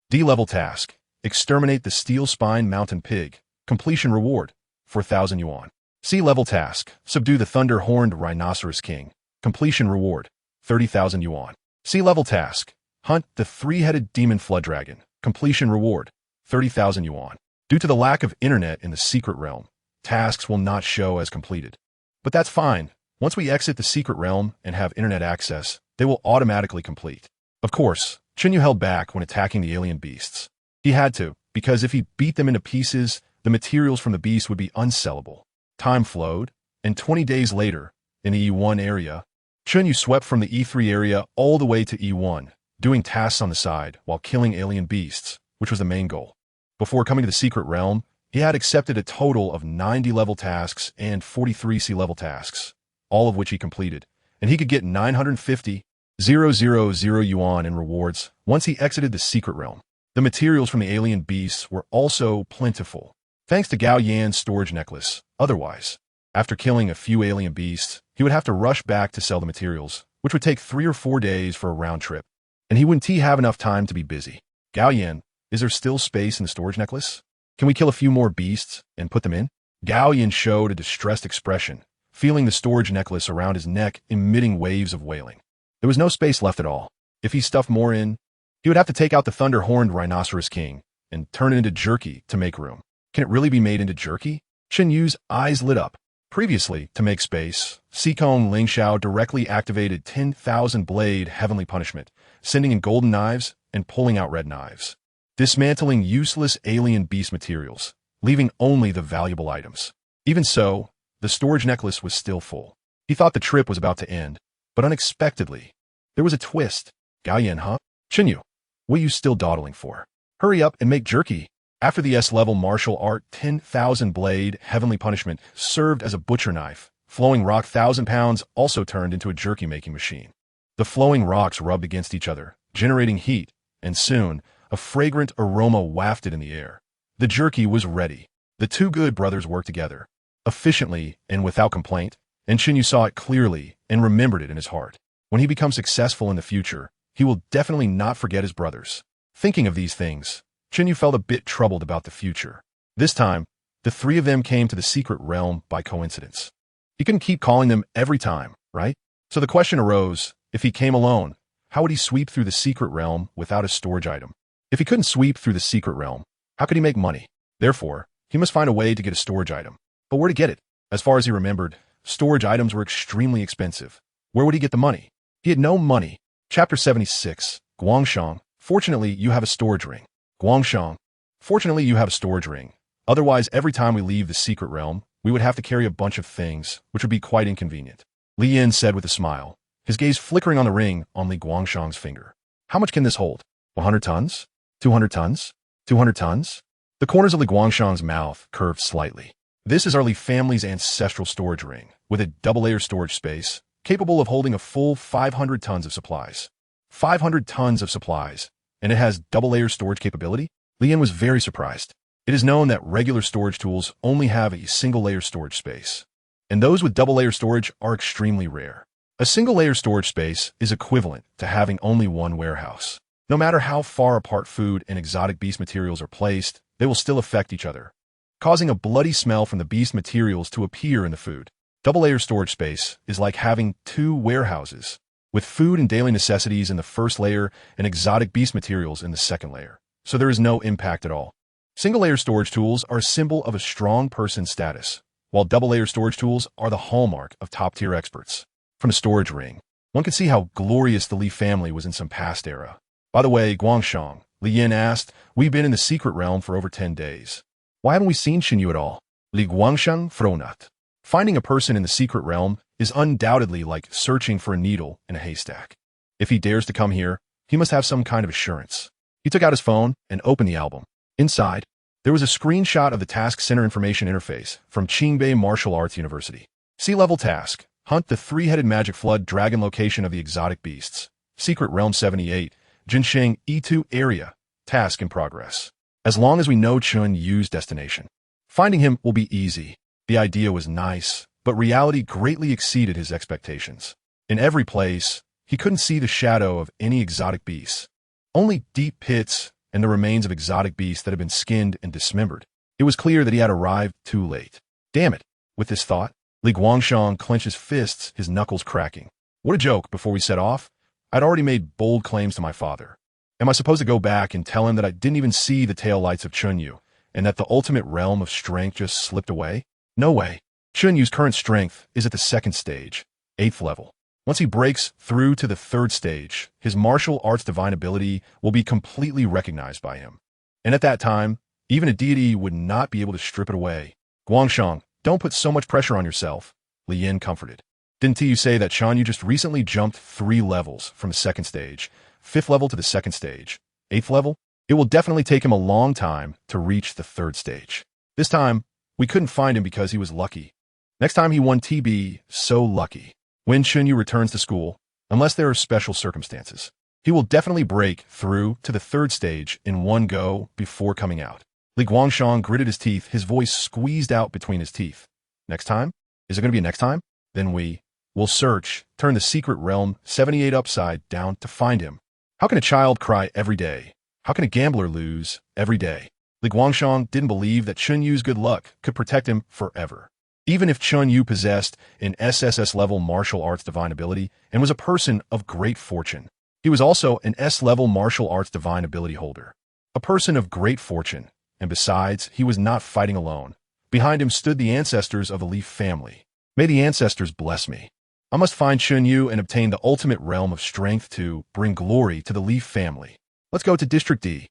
[SPEAKER 1] D-level task. Exterminate the steel spine mountain pig. Completion reward, 4,000 yuan. C-level task. Subdue the thunder-horned rhinoceros king. Completion reward, 30,000 yuan. C-level task. Hunt the three-headed demon flood dragon. Completion reward, 30,000 yuan. Due to the lack of internet in the secret realm, tasks will not show as completed. But that's fine. Once we exit the secret realm and have internet access, they will automatically complete. Of course, Chen Yu held back when attacking the alien beasts. He had to, because if he beat them into pieces, the materials from the beast would be unsellable. Time flowed, and 20 days later, in the E1 area, Chen Yu swept from the E3 area all the way to E1, doing tasks on the side while killing alien beasts, which was the main goal. Before coming to the secret realm, he had accepted a total of 90 level tasks and 43 C-level tasks, all of which he completed, and he could get 950,000 yuan in rewards once he exited the secret realm. The materials from the alien beasts were also plentiful, thanks to Gao Yan's storage necklace. Otherwise, after killing a few alien beasts, he would have to rush back to sell the materials, which would take 3 or 4 days for a round trip, and he wouldn't have enough time to be busy. Gao Yan, is there still space in the storage necklace? Can we kill a few more beasts and put them in? Gao Yan showed a distressed expression, feeling the storage necklace around his neck emitting waves of wailing. There was no space left at all. If he stuffed more in, he would have to take out the thunder-horned rhinoceros king and turn it into jerky to make room. Can it really be made into jerky? Chen Yu's eyes lit up. Previously, to make space, Sikong Lingxiao directly activated 10,000 blade heavenly punishment, sending in golden knives and pulling out red knives, dismantling useless alien beast materials, leaving only the valuable items. Even so, the storage necklace was still full. He thought the trip was about to end, but unexpectedly, there was a twist. Gao Yan, huh? Chen Yu, what are you still dawdling for? Hurry up and make jerky. After the S-level martial art, 10,000 blade heavenly punishment served as a butcher knife. Flowing rock 1,000 pounds also turned into a jerky-making machine. The flowing rocks rubbed against each other, generating heat, and soon, a fragrant aroma wafted in the air. The jerky was ready. The two good brothers worked together, efficiently and without complaint, and Chen Yu saw it clearly and remembered it in his heart. When he becomes successful in the future, he will definitely not forget his brothers. Thinking of these things, Chen Yu felt a bit troubled about the future. This time, the three of them came to the secret realm by coincidence. He couldn't keep calling them every time, right? So the question arose, if he came alone, how would he sweep through the secret realm without a storage item? If he couldn't sweep through the secret realm, how could he make money? Therefore, he must find a way to get a storage item. But where to get it? As far as he remembered, storage items were extremely expensive. Where would he get the money? He had no money. Chapter 76, Guangshang. Fortunately, you have a storage ring. Guangshang. Fortunately, you have a storage ring. Otherwise, every time we leave the secret realm, we would have to carry a bunch of things, which would be quite inconvenient. Li Yin said with a smile, his gaze flickering on the ring on Li Guangshang's finger. How much can this hold? 100 tons? 200 tons? 200 tons? The corners of Li Guangshang's mouth curved slightly. This is our Li family's ancestral storage ring, with a double-layer storage space, capable of holding a full 500 tons of supplies. 500 tons of supplies, and it has double-layer storage capability? Li Yin was very surprised. It is known that regular storage tools only have a single-layer storage space, and those with double-layer storage are extremely rare. A single-layer storage space is equivalent to having only one warehouse. No matter how far apart food and exotic beast materials are placed, they will still affect each other, causing a bloody smell from the beast materials to appear in the food. Double-layer storage space is like having two warehouses, with food and daily necessities in the first layer and exotic beast materials in the second layer, so there is no impact at all. Single-layer storage tools are a symbol of a strong person's status, while double-layer storage tools are the hallmark of top-tier experts. From the storage ring, one can see how glorious the Li family was in some past era. By the way, Guangshang, Li Yin asked, we've been in the secret realm for over 10 days. Why haven't we seen Chen Yu at all? Li Guangshang fronat. Finding a person in the secret realm is undoubtedly like searching for a needle in a haystack. If he dares to come here, he must have some kind of assurance. He took out his phone and opened the album. Inside, there was a screenshot of the Task Center Information Interface from Qingbei Martial Arts University. Sea-level task. Hunt the three-headed magic flood dragon location of the exotic beasts. Secret Realm 78. Jinsheng E2 area. Task in progress. As long as we know Chen Yu's destination, finding him will be easy. The idea was nice, but reality greatly exceeded his expectations. In every place, he couldn't see the shadow of any exotic beasts. Only deep pits and the remains of exotic beasts that had been skinned and dismembered. It was clear that he had arrived too late. Damn it! With this thought, Li Guangshang clenched his fists, his knuckles cracking. What a joke! Before we set off, I'd already made bold claims to my father. Am I supposed to go back and tell him that I didn't even see the tail lights of Chen Yu, and that the ultimate realm of strength just slipped away? No way. Chen Yu's current strength is at the second stage, 8th level. Once he breaks through to the third stage, his martial arts divine ability will be completely recognized by him. And at that time, even a deity would not be able to strip it away. Guangshang, don't put so much pressure on yourself, Li Yin comforted. Didn't you say that Chen Yu just recently jumped 3 levels from the second stage, 5th level to the second stage, 8th level? It will definitely take him a long time to reach the third stage. This time, we couldn't find him because he was lucky. Next time he won TB, so lucky. When Chen Yu returns to school, unless there are special circumstances, he will definitely break through to the third stage in one go before coming out. Li Guangshang gritted his teeth, his voice squeezed out between his teeth. Next time? Is it going to be next time? Then we will search, turn the secret realm 78 upside down to find him. How can a child cry every day? How can a gambler lose every day? Li Guangshang didn't believe that Chen Yu's good luck could protect him forever. Even if Chen Yu possessed an SSS-level martial arts divine ability and was a person of great fortune, he was also an S-level martial arts divine ability holder. A person of great fortune, and besides, he was not fighting alone. Behind him stood the ancestors of the Leaf family. May the ancestors bless me. I must find Chen Yu and obtain the ultimate realm of strength to bring glory to the Leaf family. Let's go to District D.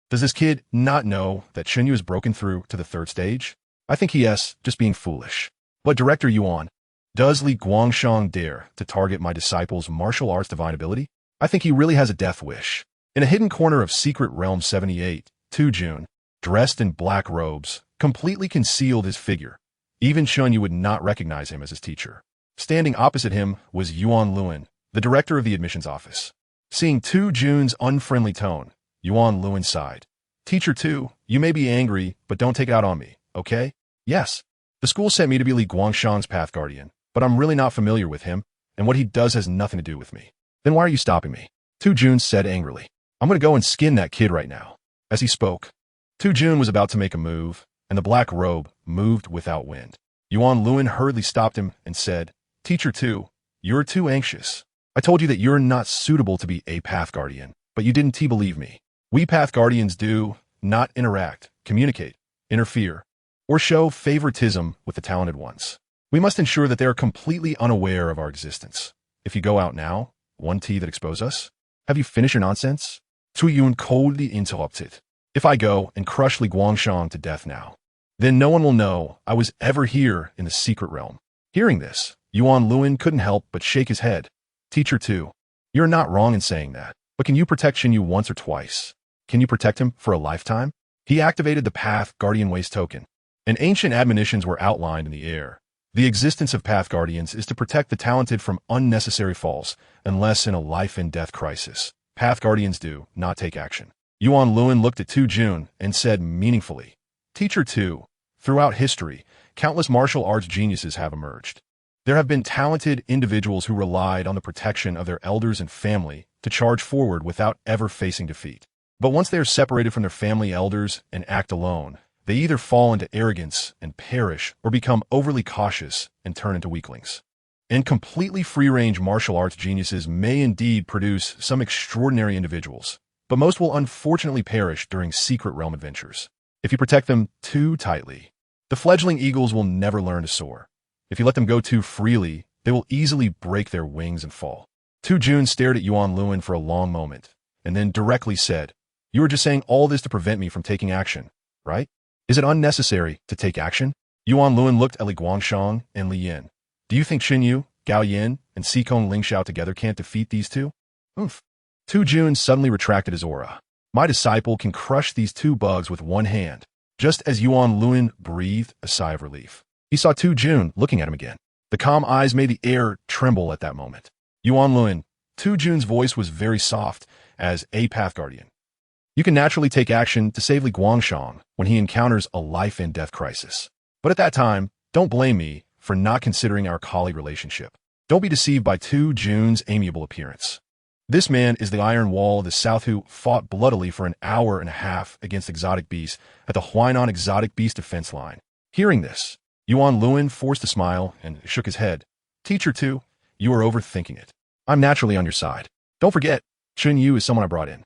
[SPEAKER 1] Does this kid not know that Chen Yu has broken through to the third stage? I think he is just being foolish. What direct are you on? Does Li Guangshang dare to target my disciple's martial arts divine ability? I think he really has a death wish. In a hidden corner of Secret Realm 78, Tu Jun, dressed in black robes, completely concealed his figure. Even Chen Yu would not recognize him as his teacher. Standing opposite him was Yuan Luan, the director of the admissions office. Seeing Tu Jun's unfriendly tone, Yuan Luan sighed. Teacher Tu, you may be angry, but don't take it out on me, okay? Yes. The school sent me to be Li Guangshang's path guardian, but I'm really not familiar with him, and what he does has nothing to do with me. Then why are you stopping me? Tu Jun said angrily. I'm going to go and skin that kid right now. As he spoke, Tu Jun was about to make a move, and the black robe moved without wind. Yuan Luan hurriedly stopped him and said, Teacher Tu, you're too anxious. I told you that you're not suitable to be a path guardian, but you didn't believe me. We path guardians do not interact, communicate, interfere, or show favoritism with the talented ones. We must ensure that they are completely unaware of our existence. If you go out now, one tea that expose us? Have you finished your nonsense? Tu Yun coldly interrupted. If I go and crush Li Guangshang to death now, then no one will know I was ever here in the secret realm. Hearing this, Yuan Luan couldn't help but shake his head. Teacher Tu, you're not wrong in saying that, but can you protect Chen Yu once or twice? Can you protect him for a lifetime? He activated the Path Guardian Waste token, and ancient admonitions were outlined in the air. The existence of Path Guardians is to protect the talented from unnecessary falls, unless in a life-and-death crisis. Path Guardians do not take action. Yuan Luan looked at Tu Jun and said meaningfully, Teacher Tu, throughout history, countless martial arts geniuses have emerged. There have been talented individuals who relied on the protection of their elders and family to charge forward without ever facing defeat. But once they are separated from their family elders and act alone, they either fall into arrogance and perish or become overly cautious and turn into weaklings. And completely free-range martial arts geniuses may indeed produce some extraordinary individuals, but most will unfortunately perish during secret realm adventures. If you protect them too tightly, the fledgling eagles will never learn to soar. If you let them go too freely, they will easily break their wings and fall. Tu Jun stared at Yuan Luan for a long moment, and then directly said, You were just saying all this to prevent me from taking action, right? Is it unnecessary to take action? Yuan Luan looked at Li Guangshang and Li Yin. Do you think Chen Yu, Gao Yin, and Xikong Lingxiao together can't defeat these two? Oof. Tu Jun suddenly retracted his aura. My disciple can crush these two bugs with one hand. Just as Yuan Luan breathed a sigh of relief, he saw Tu Jun looking at him again. The calm eyes made the air tremble at that moment. Yuan Lun, Tu Jun's voice was very soft as a path guardian. You can naturally take action to save Li Guangshang when he encounters a life and death crisis. But at that time, don't blame me for not considering our colleague relationship. Don't be deceived by Tu Jun's amiable appearance. This man is the Iron Wall of the South who fought bloodily for an hour and a half against exotic beasts at the Huainan exotic beast defense line. Hearing this, Yuan Lun forced a smile and shook his head. Teacher Tu, you are overthinking it. I'm naturally on your side. Don't forget, Chen Yu is someone I brought in.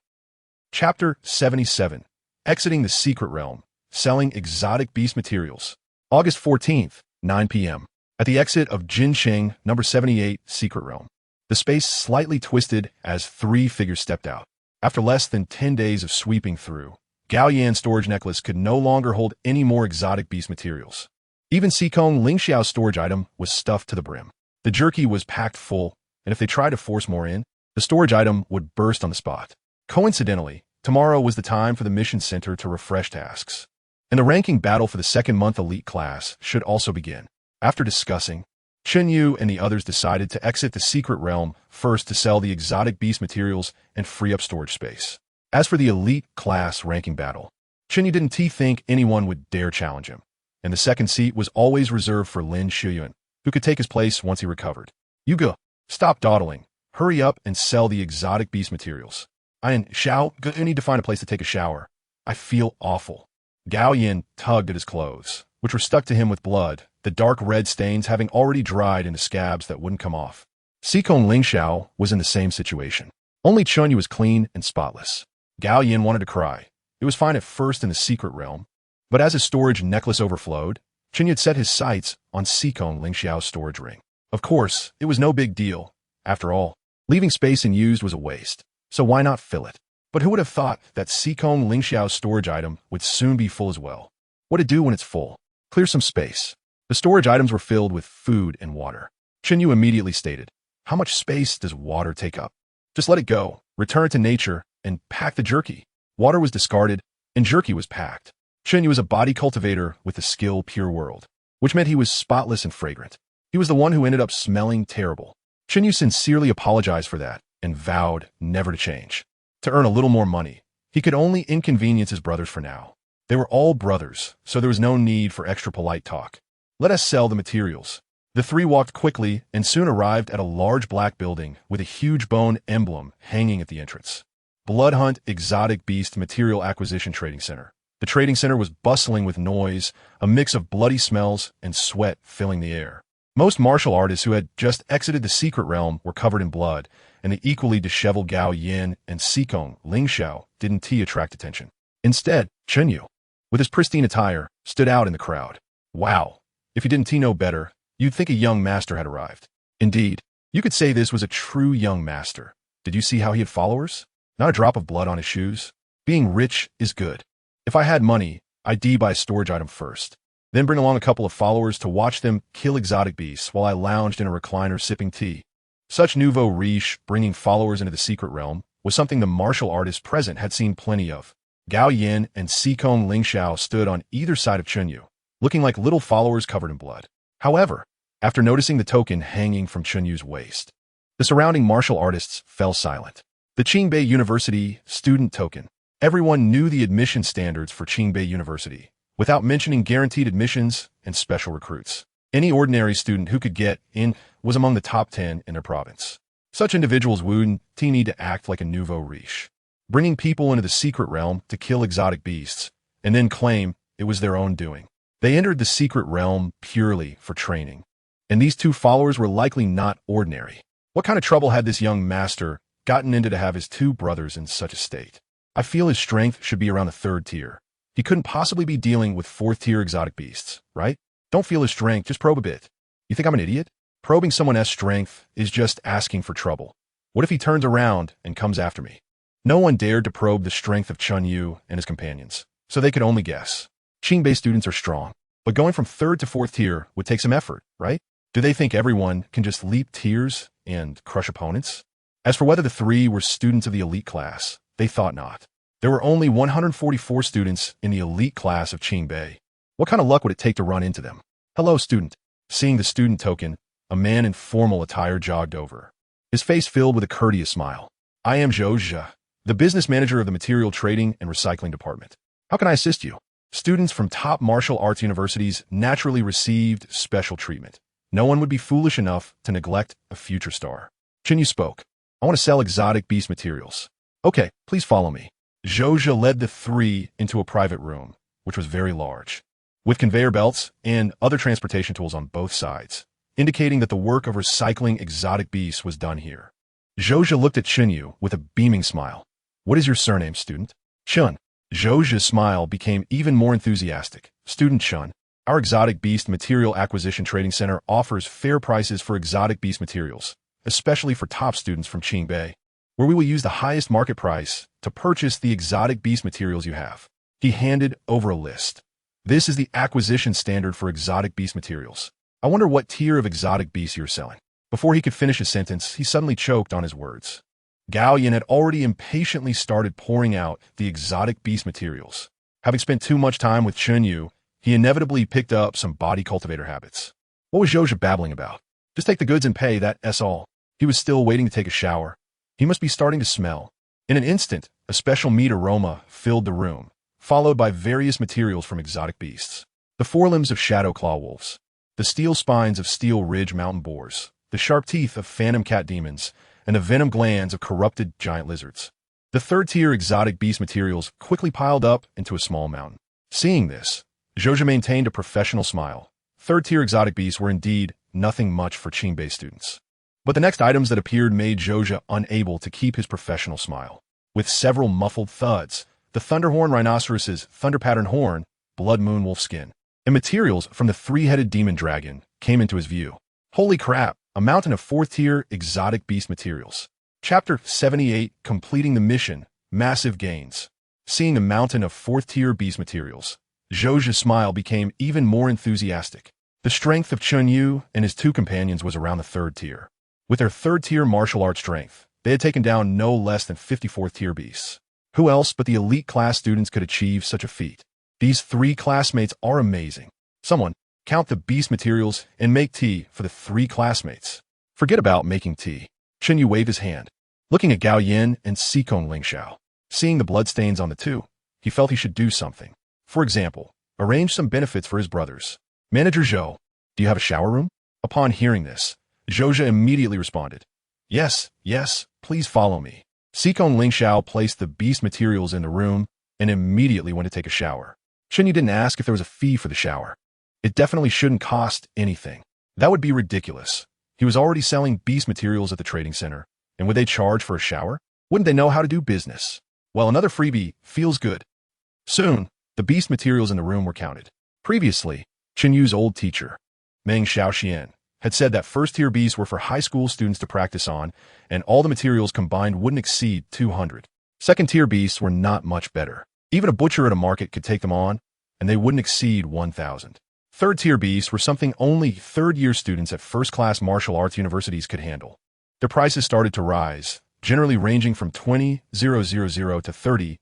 [SPEAKER 1] Chapter 77. Exiting the Secret Realm. Selling Exotic Beast Materials. August 14th, 9 p.m. At the exit of Jinsheng, number 78, Secret Realm. The space slightly twisted as three figures stepped out. After less than 10 days of sweeping through, Gao Yan's storage necklace could no longer hold any more exotic beast materials. Even Sikong Lingxiao's storage item was stuffed to the brim. The jerky was packed full, and if they tried to force more in, the storage item would burst on the spot. Coincidentally, tomorrow was the time for the mission center to refresh tasks. And the ranking battle for the second-month elite class should also begin. After discussing, Chen Yu and the others decided to exit the secret realm first to sell the exotic beast materials and free up storage space. As for the elite class ranking battle, Chen Yu didn't think anyone would dare challenge him, and the second seat was always reserved for Lin Shuyuan, who could take his place once he recovered. Yuga, stop dawdling. Hurry up and sell the exotic beast materials. I need to find a place to take a shower. I feel awful. Gao Yin tugged at his clothes, which were stuck to him with blood, the dark red stains having already dried into scabs that wouldn't come off. Sikong Lingxiao was in the same situation. Only Chen Yu was clean and spotless. Gao Yin wanted to cry. It was fine at first in the secret realm, but as his storage necklace overflowed, Chen Yu had set his sights on Sikong Lingxiao's storage ring. Of course, it was no big deal. After all, leaving space unused was a waste, so why not fill it? But who would have thought that Sikong Lingxiao's storage item would soon be full as well? What to do when it's full? Clear some space. The storage items were filled with food and water. Chen Yu immediately stated, how much space does water take up? Just let it go, return it to nature, and pack the jerky. Water was discarded, and jerky was packed. Chen Yu was a body cultivator with the skill pure world, which meant he was spotless and fragrant. He was the one who ended up smelling terrible. Chen Yu sincerely apologized for that and vowed never to change. To earn a little more money, he could only inconvenience his brothers for now. They were all brothers, so there was no need for extra polite talk. Let us sell the materials. The three walked quickly and soon arrived at a large black building with a huge bone emblem hanging at the entrance. Blood Hunt Exotic Beast Material Acquisition Trading Center. The trading center was bustling with noise, a mix of bloody smells and sweat filling the air. Most martial artists who had just exited the secret realm were covered in blood, and the equally disheveled Gao Yin and Sikong Lingxiao didn't attract attention. Instead, Chen Yu, with his pristine attire, stood out in the crowd. Wow, if you didn't know better, you'd think a young master had arrived. Indeed, you could say this was a true young master. Did you see how he had followers? Not a drop of blood on his shoes. Being rich is good. If I had money, I'd buy a storage item first, then bring along a couple of followers to watch them kill exotic beasts while I lounged in a recliner sipping tea. Such nouveau riche, bringing followers into the secret realm, was something the martial artists present had seen plenty of. Gao Yin and Sikong Lingxiao stood on either side of Chen Yu, looking like little followers covered in blood. However, after noticing the token hanging from Chen Yu's waist, the surrounding martial artists fell silent. The Qingbei University student token. Everyone knew the admission standards for Qingbei University, without mentioning guaranteed admissions and special recruits. Any ordinary student who could get in was among the top 10 in their province. Such individuals would need to act like a nouveau riche, bringing people into the secret realm to kill exotic beasts, and then claim it was their own doing. They entered the secret realm purely for training, and these two followers were likely not ordinary. What kind of trouble had this young master gotten into to have his two brothers in such a state? I feel his strength should be around the 3rd tier. He couldn't possibly be dealing with 4th tier exotic beasts, right? Don't feel his strength, just probe a bit. You think I'm an idiot? Probing someone else's strength is just asking for trouble. What if he turns around and comes after me? No one dared to probe the strength of Chen Yu and his companions, so they could only guess. Qingbei students are strong, but going from 3rd to 4th tier would take some effort, right? Do they think everyone can just leap tiers and crush opponents? As for whether the three were students of the elite class, they thought not. There were only 144 students in the elite class of Qingbei. What kind of luck would it take to run into them? Hello, student. Seeing the student token, a man in formal attire jogged over, his face filled with a courteous smile. "I am Zhou, the business manager of the Material Trading and Recycling Department. How can I assist you?" Students from top martial arts universities naturally received special treatment. No one would be foolish enough to neglect a future star. Chen Yu spoke. "I want to sell exotic beast materials." "Okay, please follow me." Zhou led the three into a private room, which was very large, with conveyor belts and other transportation tools on both sides, indicating that the work of recycling exotic beasts was done here. Zhou looked at Chen Yu with a beaming smile. "What is your surname, student?" "Chen." Zhou's smile became even more enthusiastic. "Student Chen, our Exotic Beast Material Acquisition Trading Center offers fair prices for exotic beast materials, especially for top students from Qingbei, where we will use the highest market price to purchase the exotic beast materials you have." He handed over a list. "This is the acquisition standard for exotic beast materials. I wonder what tier of exotic beasts you're selling." Before he could finish his sentence, he suddenly choked on his words. Gao Yan had already impatiently started pouring out the exotic beast materials. Having spent too much time with Chen Yu, he inevitably picked up some body cultivator habits. What was Zhou babbling about? Just take the goods and pay, that's all. He was still waiting to take a shower. He must be starting to smell. In an instant, a special meat aroma filled the room, followed by various materials from exotic beasts. The forelimbs of shadow claw wolves, the steel spines of steel ridge mountain boars, the sharp teeth of phantom cat demons, and the venom glands of corrupted giant lizards. The third-tier exotic beast materials quickly piled up into a small mountain. Seeing this, Zhou maintained a professional smile. Third-tier exotic beasts were indeed nothing much for Qingbei students. But the next items that appeared made Zhou unable to keep his professional smile. With several muffled thuds, the thunderhorn rhinoceros's thunder-pattern horn, blood moon wolf skin, and materials from the three-headed demon dragon came into his view. Holy crap! A mountain of fourth-tier exotic beast materials. Chapter 78, Completing the Mission, Massive Gains. Seeing a mountain of fourth-tier beast materials, Zhou's smile became even more enthusiastic. The strength of Chen Yu and his two companions was around the third tier. With their third-tier martial arts strength, they had taken down no less than 54th-tier beasts. Who else but the elite class students could achieve such a feat? These three classmates are amazing. Someone, count the beast materials and make tea for the three classmates. Forget about making tea. Chen Yu waved his hand, looking at Gao Yin and Xikong Lingxiao. Seeing the bloodstains on the two, he felt he should do something. For example, arrange some benefits for his brothers. Manager Zhou, do you have a shower room? Upon hearing this, Zhou immediately responded, Yes, please follow me. Xikong Lingxiao placed the beast materials in the room and immediately went to take a shower. Chen Yu didn't ask if there was a fee for the shower. It definitely shouldn't cost anything. That would be ridiculous. He was already selling beast materials at the trading center, and would they charge for a shower? Wouldn't they know how to do business? Well, another freebie feels good. Soon, the beast materials in the room were counted. Previously, Chen Yu's old teacher, Meng Xiaoxian, had said that first-tier beasts were for high school students to practice on, and all the materials combined wouldn't exceed 200. Second-tier beasts were not much better. Even a butcher at a market could take them on, and they wouldn't exceed 1,000. Third-tier beasts were something only third-year students at first-class martial arts universities could handle. Their prices started to rise, generally ranging from 20,000 to 30,000.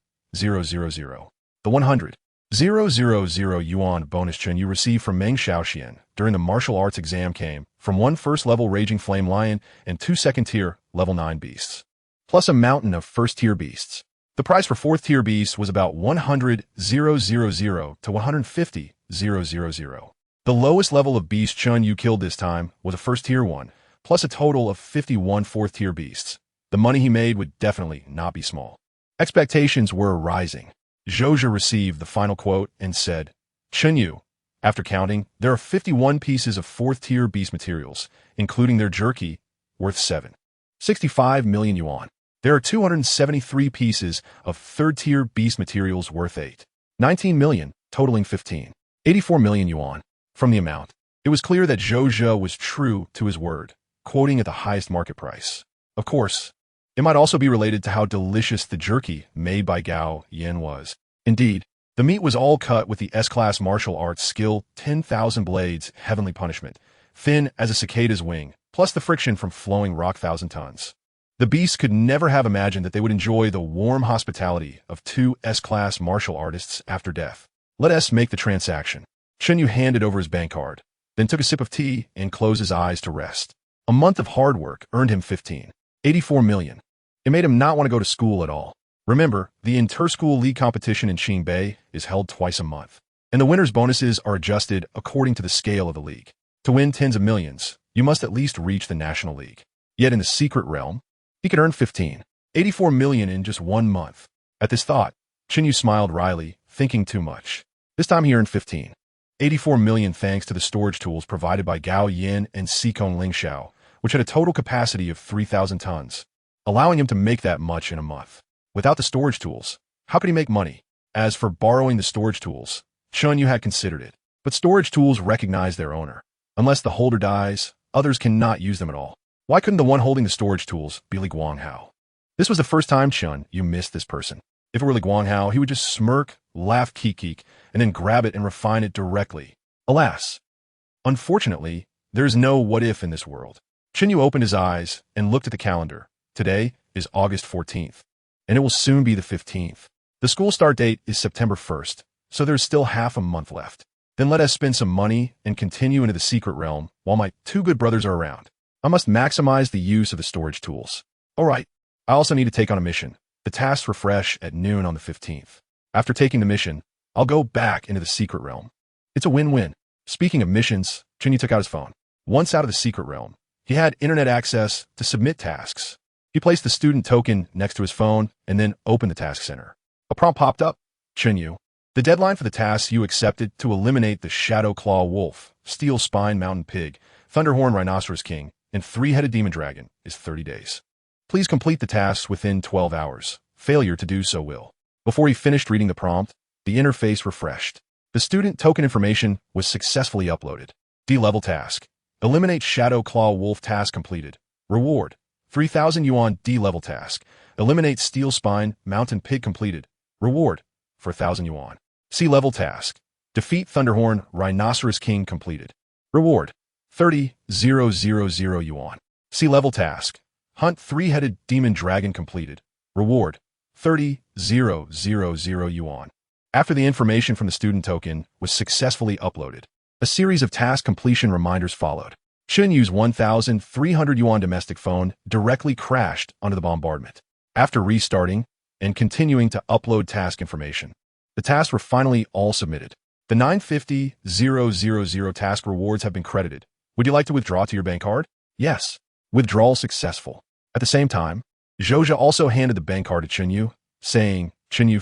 [SPEAKER 1] The 100,000 yuan bonus Chen Yu received from Meng Xiaoxian during the martial arts exam came from 1 first-level Raging Flame Lion and 2 second-tier level 9 beasts, plus a mountain of first-tier beasts. The price for fourth-tier beasts was about 100,000 to 150,000. The lowest level of beast Chen Yu killed this time was a first-tier one, plus a total of 51 fourth-tier beasts. The money he made would definitely not be small. Expectations were rising. Zhou received the final quote and said, Chen Yu, after counting, there are 51 pieces of fourth-tier beast materials, including their jerky, worth 65 million yuan. There are 273 pieces of third-tier beast materials worth 19 million, totaling 84 million yuan. From the amount, it was clear that Zhou was true to his word, quoting at the highest market price. Of course, it might also be related to how delicious the jerky made by Gao Yin was. Indeed, the meat was all cut with the S-class martial arts skill 10,000 blades heavenly punishment, thin as a cicada's wing, plus the friction from flowing rock 1,000 tons. The beasts could never have imagined that they would enjoy the warm hospitality of 2 S-class martial artists after death. Let us make the transaction. Chen Yu handed over his bank card. then took a sip of tea and closed his eyes to rest. A month of hard work earned him 84 million. It made him not want to go to school at all. Remember, the inter-school league competition in Qingbei is held twice a month, and the winners' bonuses are adjusted according to the scale of the league. To win tens of millions, you must at least reach the National League. Yet in the secret realm, he could earn 84 million in just 1 month. At this thought, Chen Yu smiled wryly, thinking too much. This time he earned 84 million thanks to the storage tools provided by Gao Yin and Xikong Lingxiao, which had a total capacity of 3,000 tons, allowing him to make that much in a month. Without the storage tools, how could he make money? As for borrowing the storage tools, Chen Yu had considered it, but storage tools recognize their owner. Unless the holder dies, others cannot use them at all. Why couldn't the one holding the storage tools be Li Guanghao? This was the first time Chen Yu missed this person. If it were Li Guanghao, he would just smirk, laugh keek, and then grab it and refine it directly. Alas! Unfortunately, there is no what if in this world. Chen Yu opened his eyes and looked at the calendar. Today is August 14th, and it will soon be the 15th. The school start date is September 1st, so there's still half a month left. Then let us spend some money and continue into the secret realm while my 2 good brothers are around. I must maximize the use of the storage tools. Alright, I also need to take on a mission. The tasks refresh at noon on the 15th. After taking the mission, I'll go back into the secret realm. It's a win-win. Speaking of missions, Chen Yu took out his phone. Once out of the secret realm, he had internet access to submit tasks. He placed the student token next to his phone and then opened the task center. A prompt popped up. Chen Yu, the deadline for the tasks you accepted to eliminate the Shadow Claw Wolf, Steel Spine Mountain Pig, Thunderhorn Rhinoceros King, and 3-headed Demon Dragon is 30 days. Please complete the tasks within 12 hours. Failure to do so will. Before he finished reading the prompt, the interface refreshed. The student token information was successfully uploaded. D-level task. Eliminate Shadow Claw Wolf task completed. Reward. 3,000 yuan D-level task. Eliminate Steel Spine Mountain Pig completed. Reward. 4,000 yuan. C-level task. Defeat Thunderhorn Rhinoceros King completed. Reward. 30,000 yuan. C-level task. Hunt 3-headed Demon Dragon completed. Reward. 30,000 yuan. After the information from the student token was successfully uploaded, a series of task completion reminders followed. Chen Yu's 1,300 yuan domestic phone directly crashed under the bombardment. After restarting and continuing to upload task information, the tasks were finally all submitted. The 950,000 task rewards have been credited. Would you like to withdraw to your bank card? Yes. Withdrawal successful. At the same time, Zhozha also handed the bank card to Chen Yu, saying, Chen Yu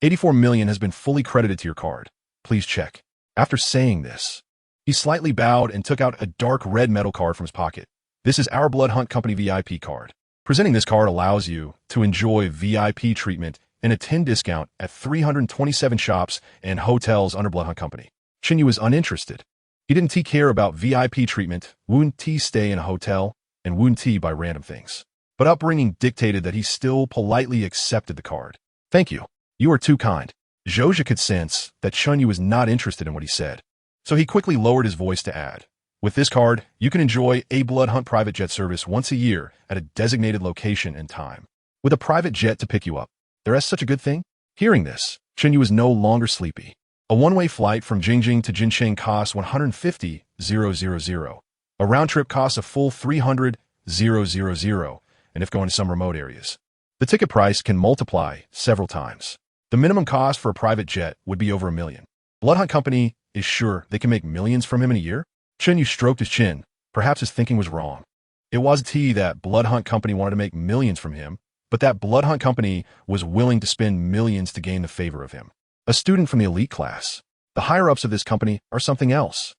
[SPEAKER 1] 84 million has been fully credited to your card. Please check. After saying this, he slightly bowed and took out a dark red metal card from his pocket. This is our Blood Hunt Company VIP card. Presenting this card allows you to enjoy VIP treatment and a 10 discount at 327 shops and hotels under Blood Hunt Company. Chen Yu was uninterested. He didn't care about VIP treatment, wouldn't stay in a hotel, and wouldn't buy random things. But upbringing dictated that he still politely accepted the card. Thank you. You are too kind. Zhozha could sense that Chen Yu was not interested in what he said, so he quickly lowered his voice to add, with this card, you can enjoy a Blood Hunt private jet service once a year at a designated location and time, with a private jet to pick you up. There is such a good thing? Hearing this, Chen Yu was no longer sleepy. A one-way flight from Jingjing to Jincheng costs 150,000. A round trip costs a full 300,000, and if going to some remote areas, the ticket price can multiply several times. The minimum cost for a private jet would be over $1 million. Blood Hunt Company is sure they can make millions from him in a year? Chen Yu stroked his chin. Perhaps his thinking was wrong. It wasn't that Blood Hunt Company wanted to make millions from him, but that Blood Hunt Company was willing to spend millions to gain the favor of him. A student from the elite class. The higher-ups of this company are something else.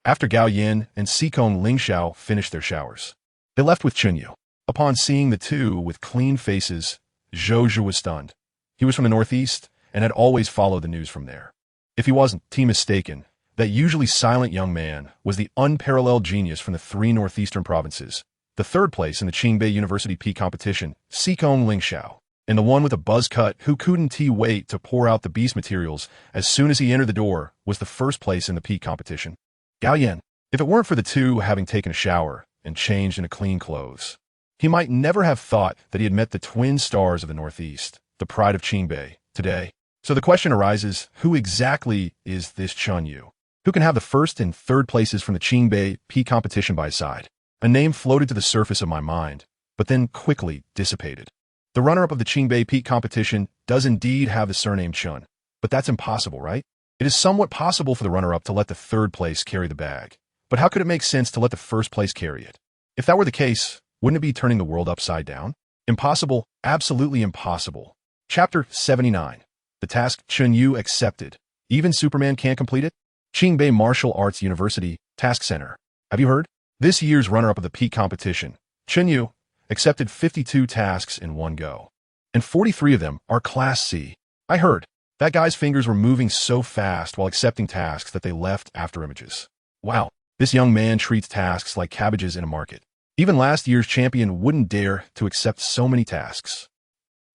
[SPEAKER 1] After Gao Yin and Xikong Lingxiao finished their showers, they left with Chen Yu. Upon seeing the two with clean faces, Zhozha was stunned. He was from the Northeast and had always followed the news from there. If he wasn't mistaken, that usually silent young man was the unparalleled genius from the 3 northeastern provinces, the 3rd place in the Qingbei University Peak competition, Xikong Lingxiao, and the one with a buzz cut who couldn't wait to pour out the beast materials as soon as he entered the door was the 1st place in the peak competition. Gao Yin, if it weren't for the two having taken a shower and changed into clean clothes, he might never have thought that he had met the twin stars of the Northeast, the pride of Qingbei, today. So the question arises, who exactly is this Chen Yu? Who can have the first and third places from the Qingbei Peak competition by his side? A name floated to the surface of my mind, but then quickly dissipated. The runner-up of the Qingbei Peak competition does indeed have the surname Chen, but that's impossible, right? It is somewhat possible for the runner-up to let the third place carry the bag, but how could it make sense to let the first place carry it? If that were the case, wouldn't it be turning the world upside down? Impossible, absolutely impossible. Chapter 79. The task Chen Yu accepted. Even Superman can't complete it? Qingbei Martial Arts University, Task Center. Have you heard? This year's runner-up of the Peak competition, Chen Yu, accepted 52 tasks in one go. And 43 of them are Class C. I heard. That guy's fingers were moving so fast while accepting tasks that they left after images. Wow, this young man treats tasks like cabbages in a market. Even last year's champion wouldn't dare to accept so many tasks.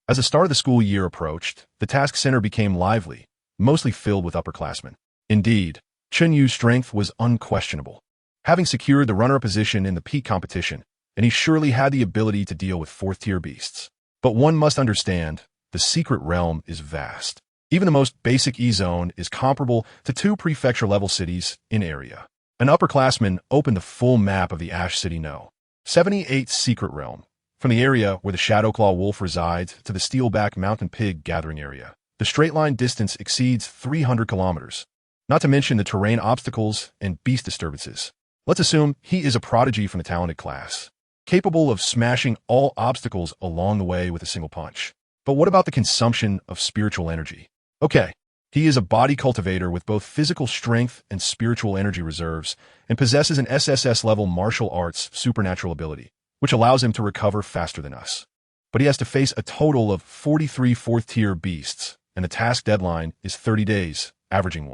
[SPEAKER 1] As the start of the school year approached, the task center became lively, mostly filled with upperclassmen. Indeed, Chen Yu's strength was unquestionable. Having secured the runner-up position in the Peak competition, and he surely had the ability to deal with fourth-tier beasts. But one must understand, the secret realm is vast. Even the most basic E-zone is comparable to 2 prefecture-level cities in area. An upperclassman opened the full map of the Ash City No. 78 secret realm, from the area where the Shadowclaw wolf resides to the Steelback mountain pig gathering area. The straight-line distance exceeds 300 kilometers, not to mention the terrain obstacles and beast disturbances. Let's assume he is a prodigy from the talented class, capable of smashing all obstacles along the way with a single punch. But what about the consumption of spiritual energy? Okay, he is a body cultivator with both physical strength and spiritual energy reserves, and possesses an SSS-level martial arts supernatural ability, which allows him to recover faster than us. But he has to face a total of 43 fourth-tier beasts, and the task deadline is 30 days, averaging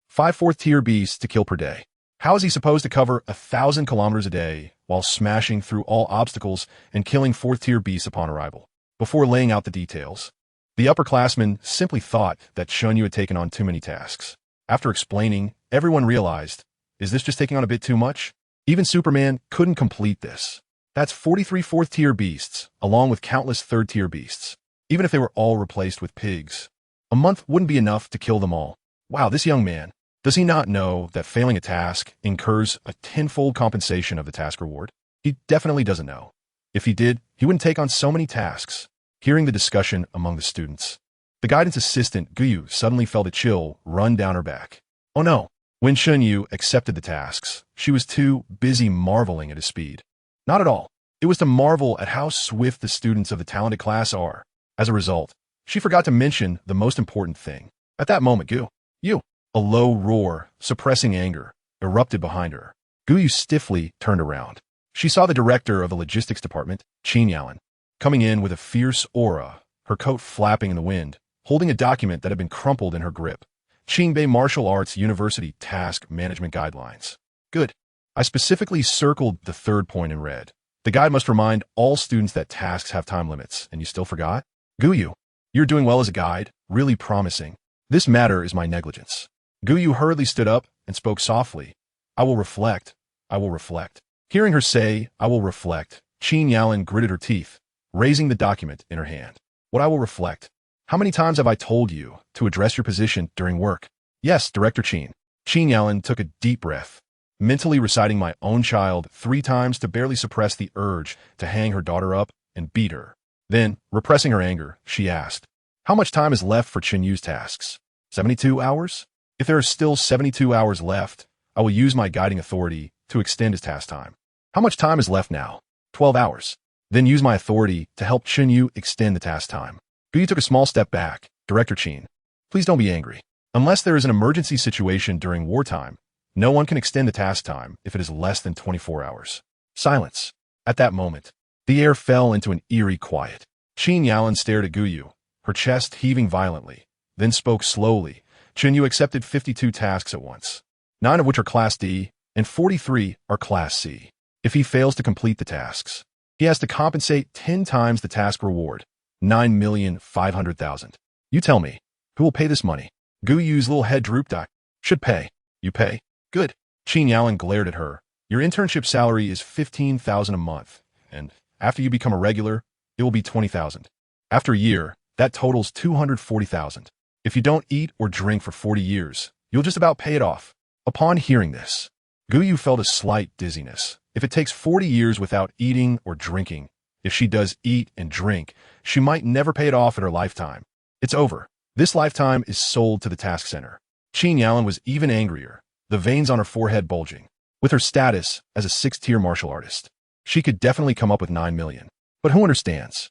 [SPEAKER 1] 5 fourth-tier beasts to kill per day. How is he supposed to cover 1,000 kilometers a day while smashing through all obstacles and killing fourth-tier beasts upon arrival? Before laying out the details, the upperclassmen simply thought that Chen Yu had taken on too many tasks. After explaining, everyone realized, is this just taking on a bit too much? Even Superman couldn't complete this. That's 43 fourth-tier beasts, along with countless third-tier beasts. Even if they were all replaced with pigs, a month wouldn't be enough to kill them all. Wow, this young man. Does he not know that failing a task incurs a tenfold compensation of the task reward? He definitely doesn't know. If he did, he wouldn't take on so many tasks. Hearing the discussion among the students, the guidance assistant, Guyu, suddenly felt a chill run down her back. Oh no. When Chen Yu accepted the tasks, she was too busy marveling at his speed. Not at all. It was to marvel at how swift the students of the talented class are. As a result, she forgot to mention the most important thing. At that moment, Guyu, a low roar, suppressing anger, erupted behind her. Guyu stiffly turned around. She saw the director of the logistics department, Chen Yu, coming in with a fierce aura, her coat flapping in the wind, holding a document that had been crumpled in her grip. Qingbei Martial Arts University Task Management Guidelines. Good. I specifically circled the third point in red. The guide must remind all students that tasks have time limits, and you still forgot? Guyu, you're doing well as a guide, really promising. This matter is my negligence. Guyu hurriedly stood up and spoke softly. I will reflect. I will reflect. Hearing her say, I will reflect, Chen Yu gritted her teeth, raising the document in her hand. What I will reflect? How many times have I told you to address your position during work? Yes, Director Chen. Chen Yu took a deep breath, mentally reciting my own child 3 times to barely suppress the urge to hang her daughter up and beat her. Then, repressing her anger, she asked, how much time is left for Chen Yu's tasks? 72 hours? If there are still 72 hours left, I will use my guiding authority to extend his task time. How much time is left now? 12 hours. Then use my authority to help Chen Yu extend the task time. Guyu took a small step back. Director Chen, please don't be angry. Unless there is an emergency situation during wartime, no one can extend the task time if it is less than 24 hours. Silence. At that moment, the air fell into an eerie quiet. Chen Yu stared at Guyu, her chest heaving violently, then spoke slowly. Chen Yu accepted 52 tasks at once, 9 of which are Class D, and 43 are Class C. If he fails to complete the tasks, he has to compensate 10 times the task reward, 9,500,000. You tell me, who will pay this money? Guyu's little head drooped. I should pay. You pay? Good. Chen Yu glared at her. Your internship salary is 15,000 a month, and after you become a regular, it will be 20,000. After a year, that totals 240,000. If you don't eat or drink for 40 years, you'll just about pay it off. Upon hearing this, Yu felt a slight dizziness. If it takes 40 years without eating or drinking, if she does eat and drink, she might never pay it off in her lifetime. It's over. This lifetime is sold to the task center. Chen Yalan was even angrier, the veins on her forehead bulging. With her status as a 6th-tier martial artist, she could definitely come up with 9 million. But who understands?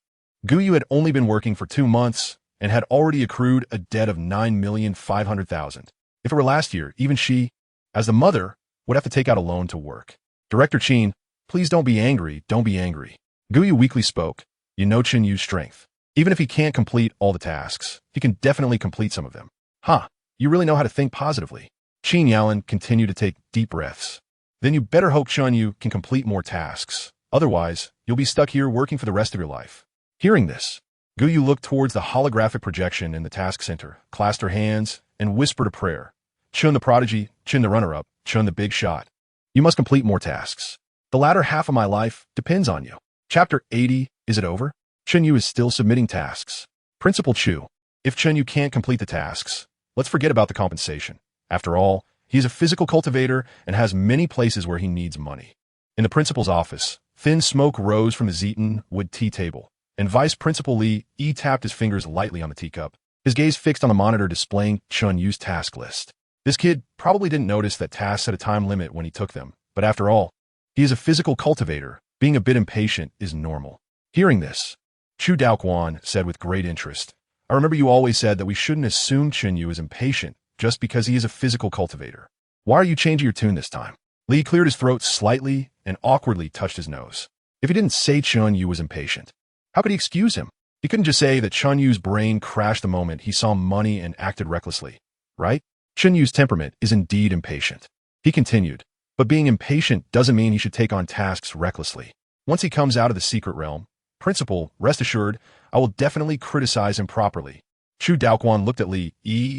[SPEAKER 1] Yu had only been working for 2 months and had already accrued a debt of 9,500,000. If it were last year, even she, as the mother, would have to take out a loan to work. Director Chen, please don't be angry, don't be angry. Yu weakly spoke. You know Chen Yu's strength. Even if he can't complete all the tasks, he can definitely complete some of them. Huh, you really know how to think positively. Chen Yalan continued to take deep breaths. Then you better hope Chen Yu can complete more tasks. Otherwise, you'll be stuck here working for the rest of your life. Hearing this, Yu looked towards the holographic projection in the task center, clasped her hands, and whispered a prayer. Chen the prodigy, Chen the runner-up, Chen the big shot. You must complete more tasks. The latter half of my life depends on you. Chapter 80, is it over? Chen Yu is still submitting tasks. Principal Chu, if Chen Yu can't complete the tasks, let's forget about the compensation. After all, he is a physical cultivator and has many places where he needs money. In the principal's office, thin smoke rose from the Zeton wood tea table, and Vice Principal Li tapped his fingers lightly on the teacup, his gaze fixed on the monitor displaying Chen Yu's task list. This kid probably didn't notice that tasks had a time limit when he took them, but after all, he is a physical cultivator. Being a bit impatient is normal. Hearing this, Chu Daoquan said with great interest, I remember you always said that we shouldn't assume Chen Yu is impatient just because he is a physical cultivator. Why are you changing your tune this time? Li cleared his throat slightly and awkwardly touched his nose. If he didn't say Chen Yu was impatient, how could he excuse him? He couldn't just say that Chen Yu's brain crashed the moment he saw money and acted recklessly, right? Chen Yu's temperament is indeed impatient. He continued, but being impatient doesn't mean he should take on tasks recklessly. Once he comes out of the secret realm, Principal, rest assured, I will definitely criticize him properly. Chu Daoquan looked at Li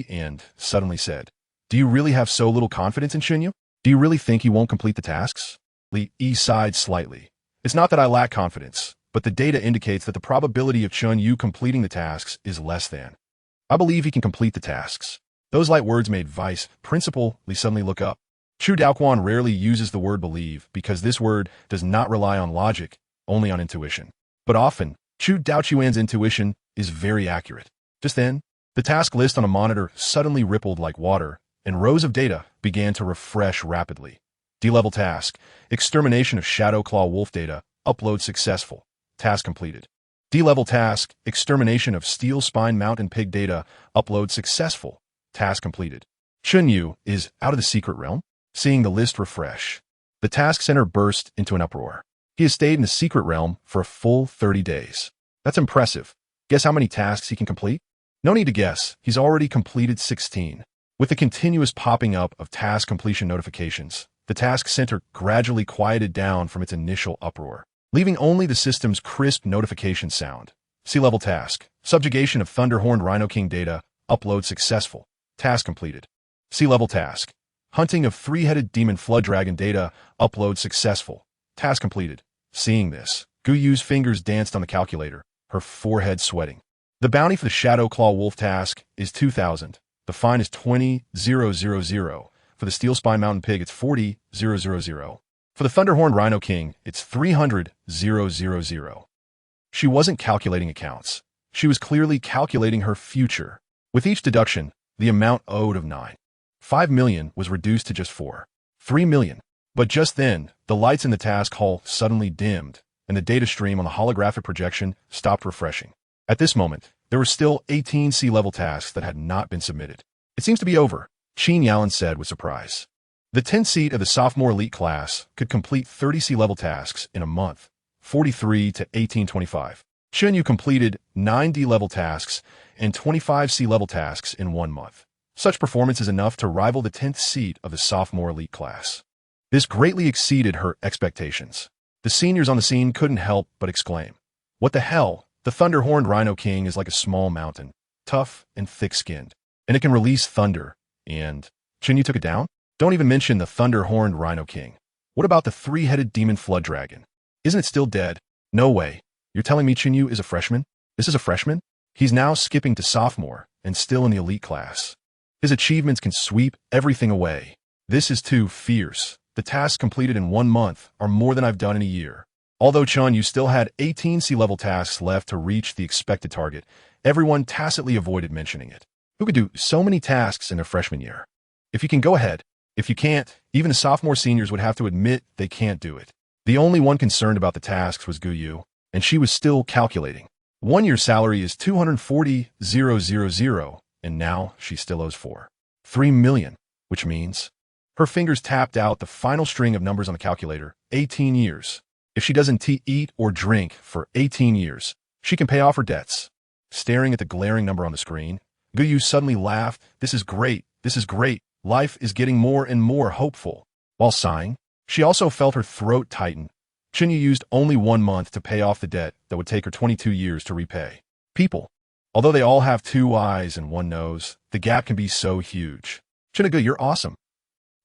[SPEAKER 1] and suddenly said, do you really have so little confidence in Chen Yu? Do you really think he won't complete the tasks? Li sighed slightly. It's not that I lack confidence, but the data indicates that the probability of Chen Yu completing the tasks is less than. I believe he can complete the tasks. Those light words made Vice Principal Li suddenly look up. Chu Daoquan rarely uses the word believe because this word does not rely on logic, only on intuition. But often, Chu Daoquan's intuition is very accurate. Just then, the task list on a monitor suddenly rippled like water, and rows of data began to refresh rapidly. D-level task, extermination of Shadow Claw Wolf data, upload successful. Task completed. D-level task, extermination of Steel Spine Mountain Pig data, upload successful. Task completed. Chen Yu is out of the secret realm. Seeing the list refresh, the task center burst into an uproar. He has stayed in the secret realm for a full 30 days. That's impressive. Guess how many tasks he can complete? No need to guess, he's already completed 16. With the continuous popping up of task completion notifications, the task center gradually quieted down from its initial uproar, leaving only the system's crisp notification sound. Sea-level task, subjugation of Thunderhorned Rhino King data, upload successful. Task completed. Sea-level task, hunting of three-headed demon flood dragon data, upload successful. Task completed. Seeing this, Yu's fingers danced on the calculator, her forehead sweating. The bounty for the Shadow Claw Wolf task is 2,000. The fine is 20,000. For the Steel Spine Mountain Pig, it's 40,000. For the Thunderhorned Rhino King, it's 300,000. She wasn't calculating accounts. She was clearly calculating her future. With each deduction, the amount owed of 5 million was reduced to just 3 million. But just then, the lights in the task hall suddenly dimmed, and the data stream on the holographic projection stopped refreshing. At this moment, there were still 18 sea-level tasks that had not been submitted. It seems to be over, Chen Yalan said with surprise. The 10th seat of the sophomore elite class could complete 30 sea-level tasks in a month, 43 to 1825. Chen Yu completed 9 D-level tasks and 25 sea-level tasks in 1 month. Such performance is enough to rival the 10th seat of the sophomore elite class. This greatly exceeded her expectations. The seniors on the scene couldn't help but exclaim, what the hell? The Thunderhorned Rhino King is like a small mountain, tough and thick-skinned, and it can release thunder. And Chen Yu took it down? Don't even mention the Thunderhorned Rhino King. What about the three-headed demon flood dragon? Isn't it still dead? No way. You're telling me Chen Yu is a freshman? This is a freshman? He's now skipping to sophomore and still in the elite class. His achievements can sweep everything away. This is too fierce. The tasks completed in 1 month are more than I've done in a year. Although Chen Yu still had 18 sea-level tasks left to reach the expected target, everyone tacitly avoided mentioning it. Who could do so many tasks in their freshman year? If you can, go ahead. If you can't, even the sophomore seniors would have to admit they can't do it. The only one concerned about the tasks was Gu Yu, and she was still calculating. 1 year's salary is 240,000, and now she still owes 3 million, which means her fingers tapped out the final string of numbers on the calculator, 18 years. If she doesn't eat or drink for 18 years, she can pay off her debts. Staring at the glaring number on the screen, Gu Yu suddenly laughed. This is great. This is great. Life is getting more and more hopeful. While sighing, she also felt her throat tighten. Chen Yu used only 1 month to pay off the debt that would take her 22 years to repay. People, although they all have 2 eyes and 1 nose, the gap can be so huge. Chen Yu, you're awesome.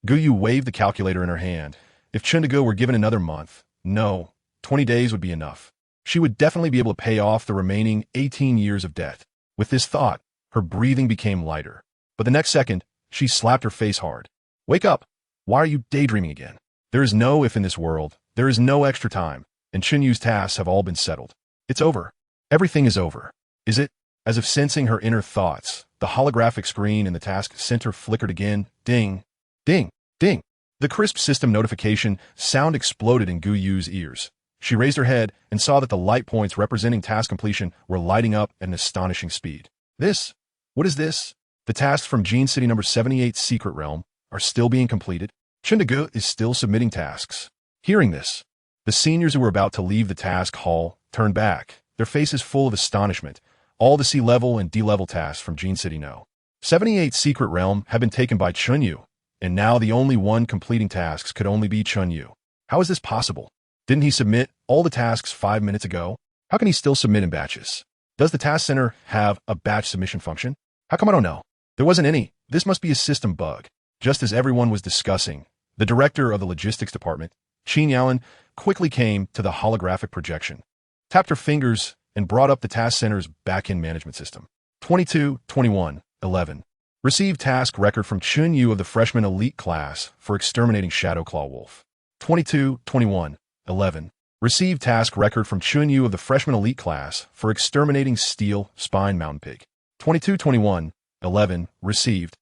[SPEAKER 1] Gu Yu waved the calculator in her hand. If Chen Yu were given another month, no, 20 days would be enough. She would definitely be able to pay off the remaining 18 years of debt. With this thought, her breathing became lighter. But the next second, she slapped her face hard. Wake up! Why are you daydreaming again? There is no if in this world. There is no extra time, and Chen Yu's tasks have all been settled. It's over. Everything is over. Is it? As if sensing her inner thoughts, the holographic screen in the task center flickered again. Ding! Ding! Ding! The crisp system notification sound exploded in Gu Yu's ears. She raised her head and saw that the light points representing task completion were lighting up at an astonishing speed. What is this? The tasks from Gene City number 78 Secret Realm are still being completed. Chen Yu is still submitting tasks. Hearing this, the seniors who were about to leave the task hall turned back, their faces full of astonishment. All the C-level and D-level tasks from Gene City No. 78 Secret Realm have been taken by Chen Yu, and now the only one completing tasks could only be Chen Yu. How is this possible? Didn't he submit all the tasks 5 minutes ago? How can he still submit in batches? Does the task center have a batch submission function? How come I don't know? There wasn't any. This must be a system bug. Just as everyone was discussing, the director of the logistics department, Qin Yalan, quickly came to the holographic projection, tapped her fingers, and brought up the task center's back-end management system. 22-21-11. Received task record from Chen Yu of the freshman elite class for exterminating Shadow Claw Wolf. 22-21-11. Received task record from Chen Yu of the freshman elite class for exterminating Steel Spine Mountain Pig. 22-21-11. Received.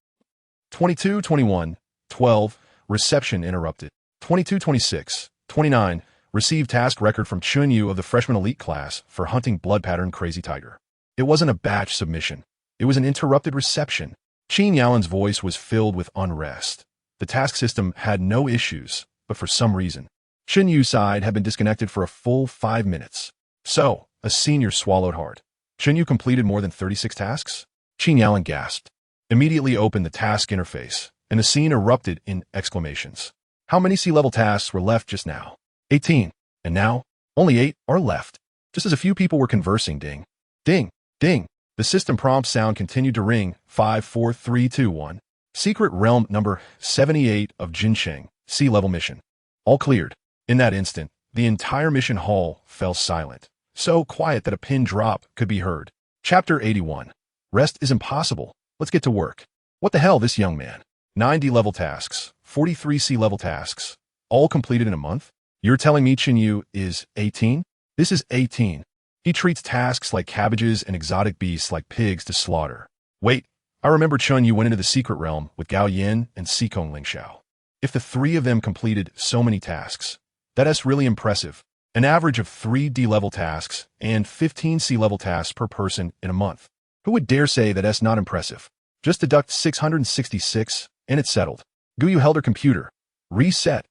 [SPEAKER 1] 22-21-12. Reception interrupted. 22-26-29. Received task record from Chen Yu of the freshman elite class for hunting blood pattern Crazy Tiger. It wasn't a batch submission. It was an interrupted reception. Qin Yaolin's voice was filled with unrest. The task system had no issues, but for some reason, Chen Yu's side had been disconnected for a full 5 minutes. So, a senior swallowed hard. Chen Yu completed more than 36 tasks? Qin Yaolin gasped. Immediately opened the task interface, and the scene erupted in exclamations. How many C-level tasks were left just now? 18. And now, only 8 are left. Just as a few people were conversing, ding. Ding. Ding. The system prompt sound continued to ring. 5, 4, 3, 2, 1. Secret Realm number 78 of Jinsheng, C-level mission. All cleared. In that instant, the entire mission hall fell silent. So quiet that a pin drop could be heard. Chapter 81. Rest is impossible. Let's get to work. What the hell, this young man? 9 D-level tasks, 43 C-level tasks, all completed in a month? You're telling me Chen Yu is 18? This is 18. He treats tasks like cabbages and exotic beasts like pigs to slaughter. Wait, I remember Chen Yu went into the Secret Realm with Gao Yin and Sikong Lingxiao. If the 3 of them completed so many tasks, that's really impressive. An average of 3 D-level tasks and 15 C-level tasks per person in a month. Who would dare say that's not impressive? Just deduct 666, and it's settled. Gu Yu held her computer. Reset.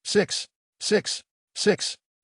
[SPEAKER 1] 6.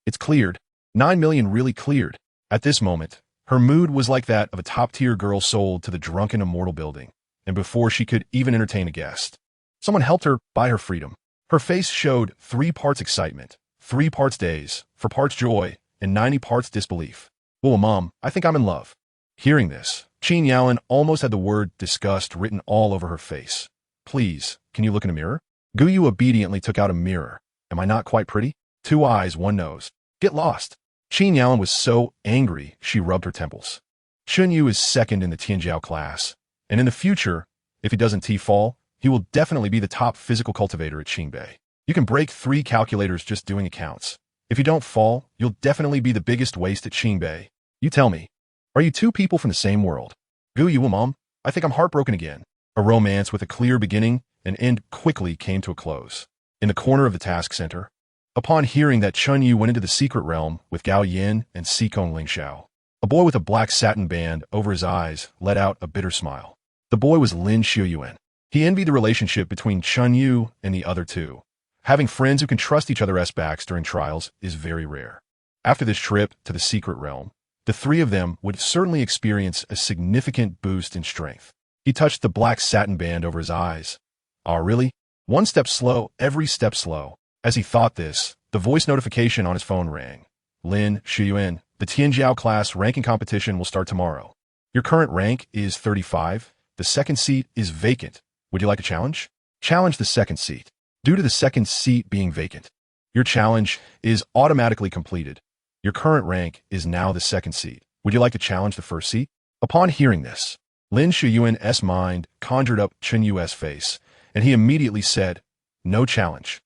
[SPEAKER 1] It's cleared. 9 million really cleared. At this moment, her mood was like that of a top-tier girl sold to the drunken immortal building, and before she could even entertain a guest, someone helped her buy her freedom. Her face showed 3 parts excitement, 3 parts daze, 4 parts joy, and 90 parts disbelief. Oh, Mom, I think I'm in love. Hearing this, Qin Yaolin almost had the word disgust written all over her face. Please, can you look in a mirror? Gu Yu obediently took out a mirror. Am I not quite pretty? 2 eyes, 1 nose. Get lost. Qin Yaolin was so angry, she rubbed her temples. Chen Yu is second in the Tianjiao class, and in the future, if he doesn't fall, he will definitely be the top physical cultivator at Qingbei. You can break 3 calculators just doing accounts. If you don't fall, you'll definitely be the biggest waste at Qingbei. You tell me, are you 2 people from the same world? Gu Yu, Mom, I think I'm heartbroken again. A romance with a clear beginning and end quickly came to a close. In the corner of the task center, upon hearing that Chen Yu went into the secret realm with Gao Yin and Xikong Lingxiao, a boy with a black satin band over his eyes let out a bitter smile. The boy was Lin Shuyuan. He envied the relationship between Chen Yu and the other 2. Having friends who can trust each other's backs during trials is very rare. After this trip to the secret realm, the 3 of them would certainly experience a significant boost in strength. He touched the black satin band over his eyes. Oh, really? 1 step slow, every step slow. As he thought this, the voice notification on his phone rang. Lin Shuyuan, the Tianjiao class ranking competition will start tomorrow. Your current rank is 35. The second seat is vacant. Would you like a challenge? Challenge the second seat. Due to the second seat being vacant, your challenge is automatically completed. Your current rank is now the second seat. Would you like to challenge the first seat? Upon hearing this, Lin Shuyuan's mind conjured up Chen Yu's face, and he immediately said, no challenge.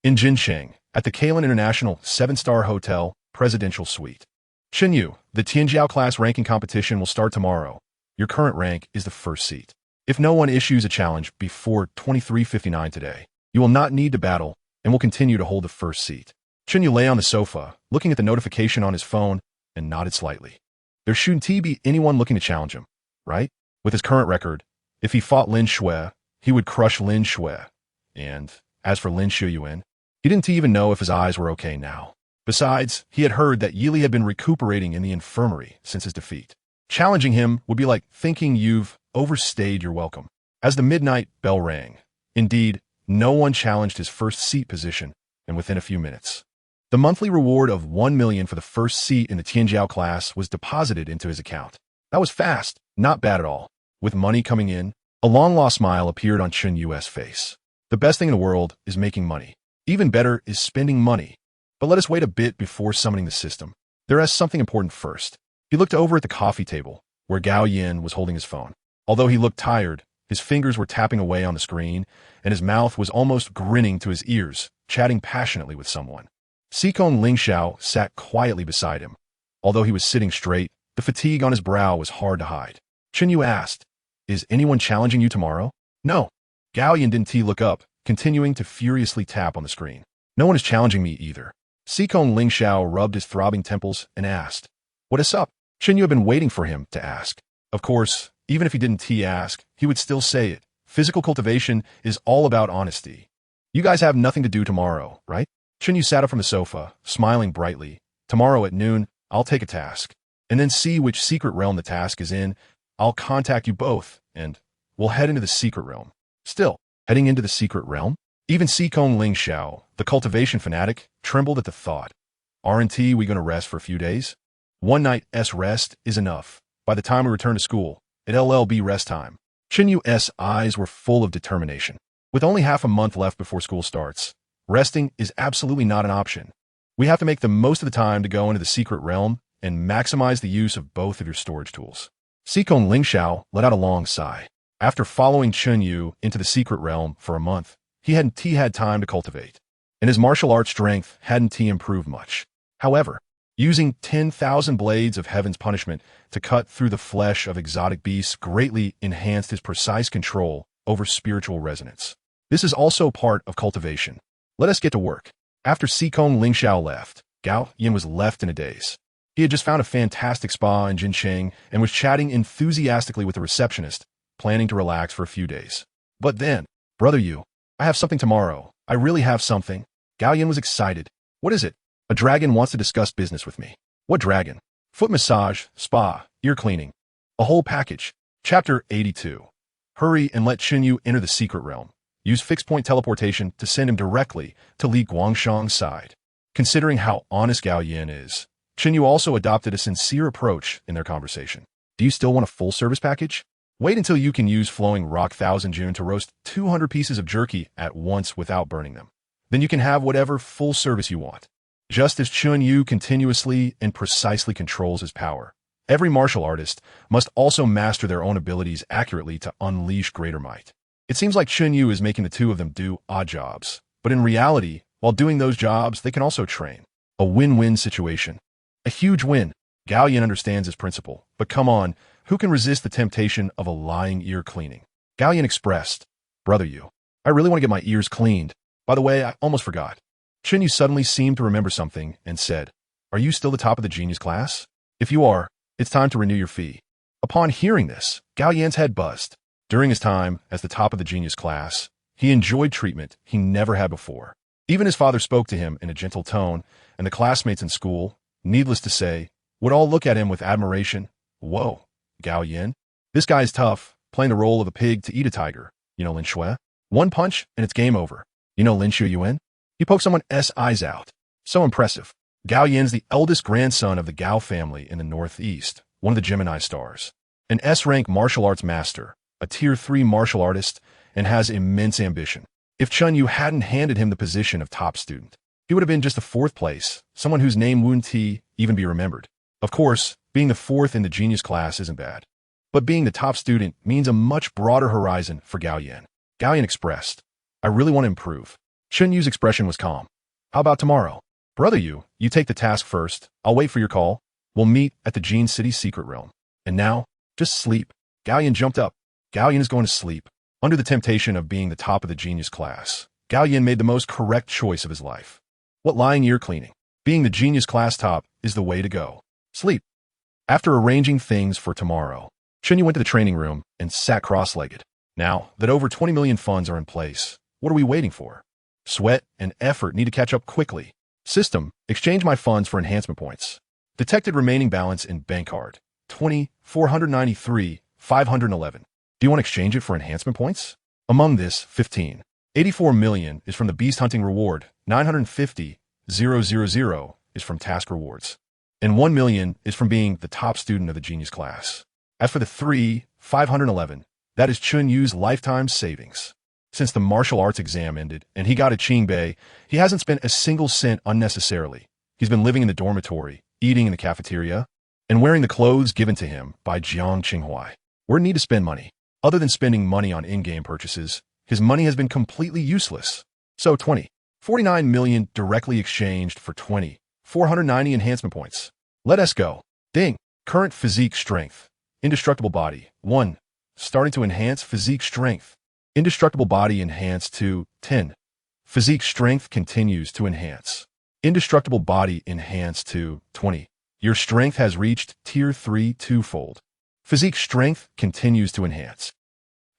[SPEAKER 1] In Jincheng, at the Kalen International 7-star Hotel, Presidential Suite. Chen Yu, the Tianjiao class ranking competition will start tomorrow. Your current rank is the first seat. If no one issues a challenge before 23:59 today, you will not need to battle and will continue to hold the first seat. Chen Yu lay on the sofa, looking at the notification on his phone, and nodded slightly. There shouldn't be anyone looking to challenge him, right? With his current record, if he fought Lin Shui, he would crush Lin Shui. And as for Lin Shuyuan, he didn't even know if his eyes were okay now. Besides, he had heard that Yili had been recuperating in the infirmary since his defeat. Challenging him would be like thinking you've overstayed your welcome. As the midnight bell rang, indeed, no one challenged his first seat position, and within a few minutes, the monthly reward of 1 million for the first seat in the Tianjiao class was deposited into his account. That was fast, not bad at all. With money coming in, a long-lost smile appeared on Chen Yu's face. The best thing in the world is making money. Even better is spending money. But let us wait a bit before summoning the system. There is something important first. He looked over at the coffee table, where Gao Yin was holding his phone. Although he looked tired, his fingers were tapping away on the screen, and his mouth was almost grinning to his ears, chatting passionately with someone. Xikong Lingxiao sat quietly beside him. Although he was sitting straight, the fatigue on his brow was hard to hide. Chen Yu asked, is anyone challenging you tomorrow? No. Gao Yin didn't look up, continuing to furiously tap on the screen. No one is challenging me either. Xikong Lingxiao rubbed his throbbing temples and asked, what is up? Chen Yu had been waiting for him to ask. Of course, even if he didn't ask, he would still say it. Physical cultivation is all about honesty. You guys have nothing to do tomorrow, right? Chen Yu sat up from the sofa, smiling brightly. Tomorrow at noon, I'll take a task, and then see which secret realm the task is in. I'll contact you both, and we'll head into the secret realm. Still, heading into the secret realm? Even Xikong Lingxiao, the cultivation fanatic, trembled at the thought. Aren't we going to rest for a few days? 1 night's rest is enough. By the time we return to school, it'll be rest time. Chen Yu's eyes were full of determination. With only half a month left before school starts, resting is absolutely not an option. We have to make the most of the time to go into the secret realm and maximize the use of both of your storage tools. Xikong Lingxiao let out a long sigh. After following Chen Yu into the secret realm for a month, he hadn't had time to cultivate, and his martial arts strength hadn't improved much. However, using 10,000 blades of heaven's punishment to cut through the flesh of exotic beasts greatly enhanced his precise control over spiritual resonance. This is also part of cultivation. Let us get to work. After Xikong Lingxiao left, Gao Yin was left in a daze. He had just found a fantastic spa in Jincheng and was chatting enthusiastically with the receptionist, planning to relax for a few days. But then, Brother Yu, I have something tomorrow. I really have something. Gao Yin was excited. What is it? A dragon wants to discuss business with me. What dragon? Foot massage, spa, ear cleaning. A whole package. Chapter 82. Hurry and let Chen Yu enter the secret realm. Use fixed-point teleportation to send him directly to Li Guangshang's side. Considering how honest Gao Yin is, Chen Yu also adopted a sincere approach in their conversation. Do you still want a full-service package? Wait until you can use flowing rock Thousand June to roast 200 pieces of jerky at once without burning them. Then you can have whatever full service you want. Just as Chen Yu continuously and precisely controls his power, every martial artist must also master their own abilities accurately to unleash greater might. It seems like Chen Yu is making the two of them do odd jobs, but in reality, while doing those jobs, they can also train. A win-win situation. A huge win. Gao Yan understands his principle, but come on, who can resist the temptation of a lying ear cleaning? Gao Yan expressed, "Brother Yu, I really want to get my ears cleaned. By the way, I almost forgot." Chen Yu suddenly seemed to remember something and said, "Are you still the top of the genius class? If you are, it's time to renew your fee." Upon hearing this, Gao Yan's head buzzed. During his time as the top of the genius class, he enjoyed treatment he never had before. Even his father spoke to him in a gentle tone, and the classmates in school, needless to say, would all look at him with admiration. Whoa, Gao Yan? This guy's tough, playing the role of a pig to eat a tiger. You know Lin Shui? One punch, and it's game over. You know Lin Shui Yuan? He poked someone's eyes out. So impressive. Gao Yan's the eldest grandson of the Gao family in the Northeast, one of the Gemini stars. An S-rank martial arts master, a Tier 3 martial artist, and has immense ambition. If Chen Yu hadn't handed him the position of top student, he would have been just a fourth place, someone whose name wouldn't even be remembered. Of course, being the fourth in the genius class isn't bad. But being the top student means a much broader horizon for Gao Yan. Gao Yan expressed, "I really want to improve." Chen Yu's expression was calm. "How about tomorrow? Brother Yu, you take the task first. I'll wait for your call. We'll meet at the Gene City secret realm. And now, just sleep." Gao Yan jumped up. Gao Yan is going to sleep. Under the temptation of being the top of the genius class, Gao Yan made the most correct choice of his life. What lying ear cleaning? Being the genius class top is the way to go. Sleep. After arranging things for tomorrow, Chen Yu went to the training room and sat cross-legged. Now that over 20 million funds are in place, what are we waiting for? Sweat and effort need to catch up quickly. System, exchange my funds for enhancement points. Detected remaining balance in bank card, 20,493,511. Do you want to exchange it for enhancement points? Among this, 84 million is from the beast hunting reward, 950,000 is from task rewards, and 1 million is from being the top student of the genius class. As for the 511, that is Chen Yu's lifetime savings. Since the martial arts exam ended and he got a Qingbei, he hasn't spent a single cent unnecessarily. He's been living in the dormitory, eating in the cafeteria, and wearing the clothes given to him by Jiang Qinghuai. Where need to spend money? Other than spending money on in-game purchases, his money has been completely useless. So 49 million directly exchanged for 490 enhancement points. Let us go. Ding. Current physique strength. Indestructible body, 1. Starting to enhance physique strength. Indestructible body enhanced to 10. Physique strength continues to enhance. Indestructible body enhanced to 20. Your strength has reached Tier 3 twofold. Physique strength continues to enhance.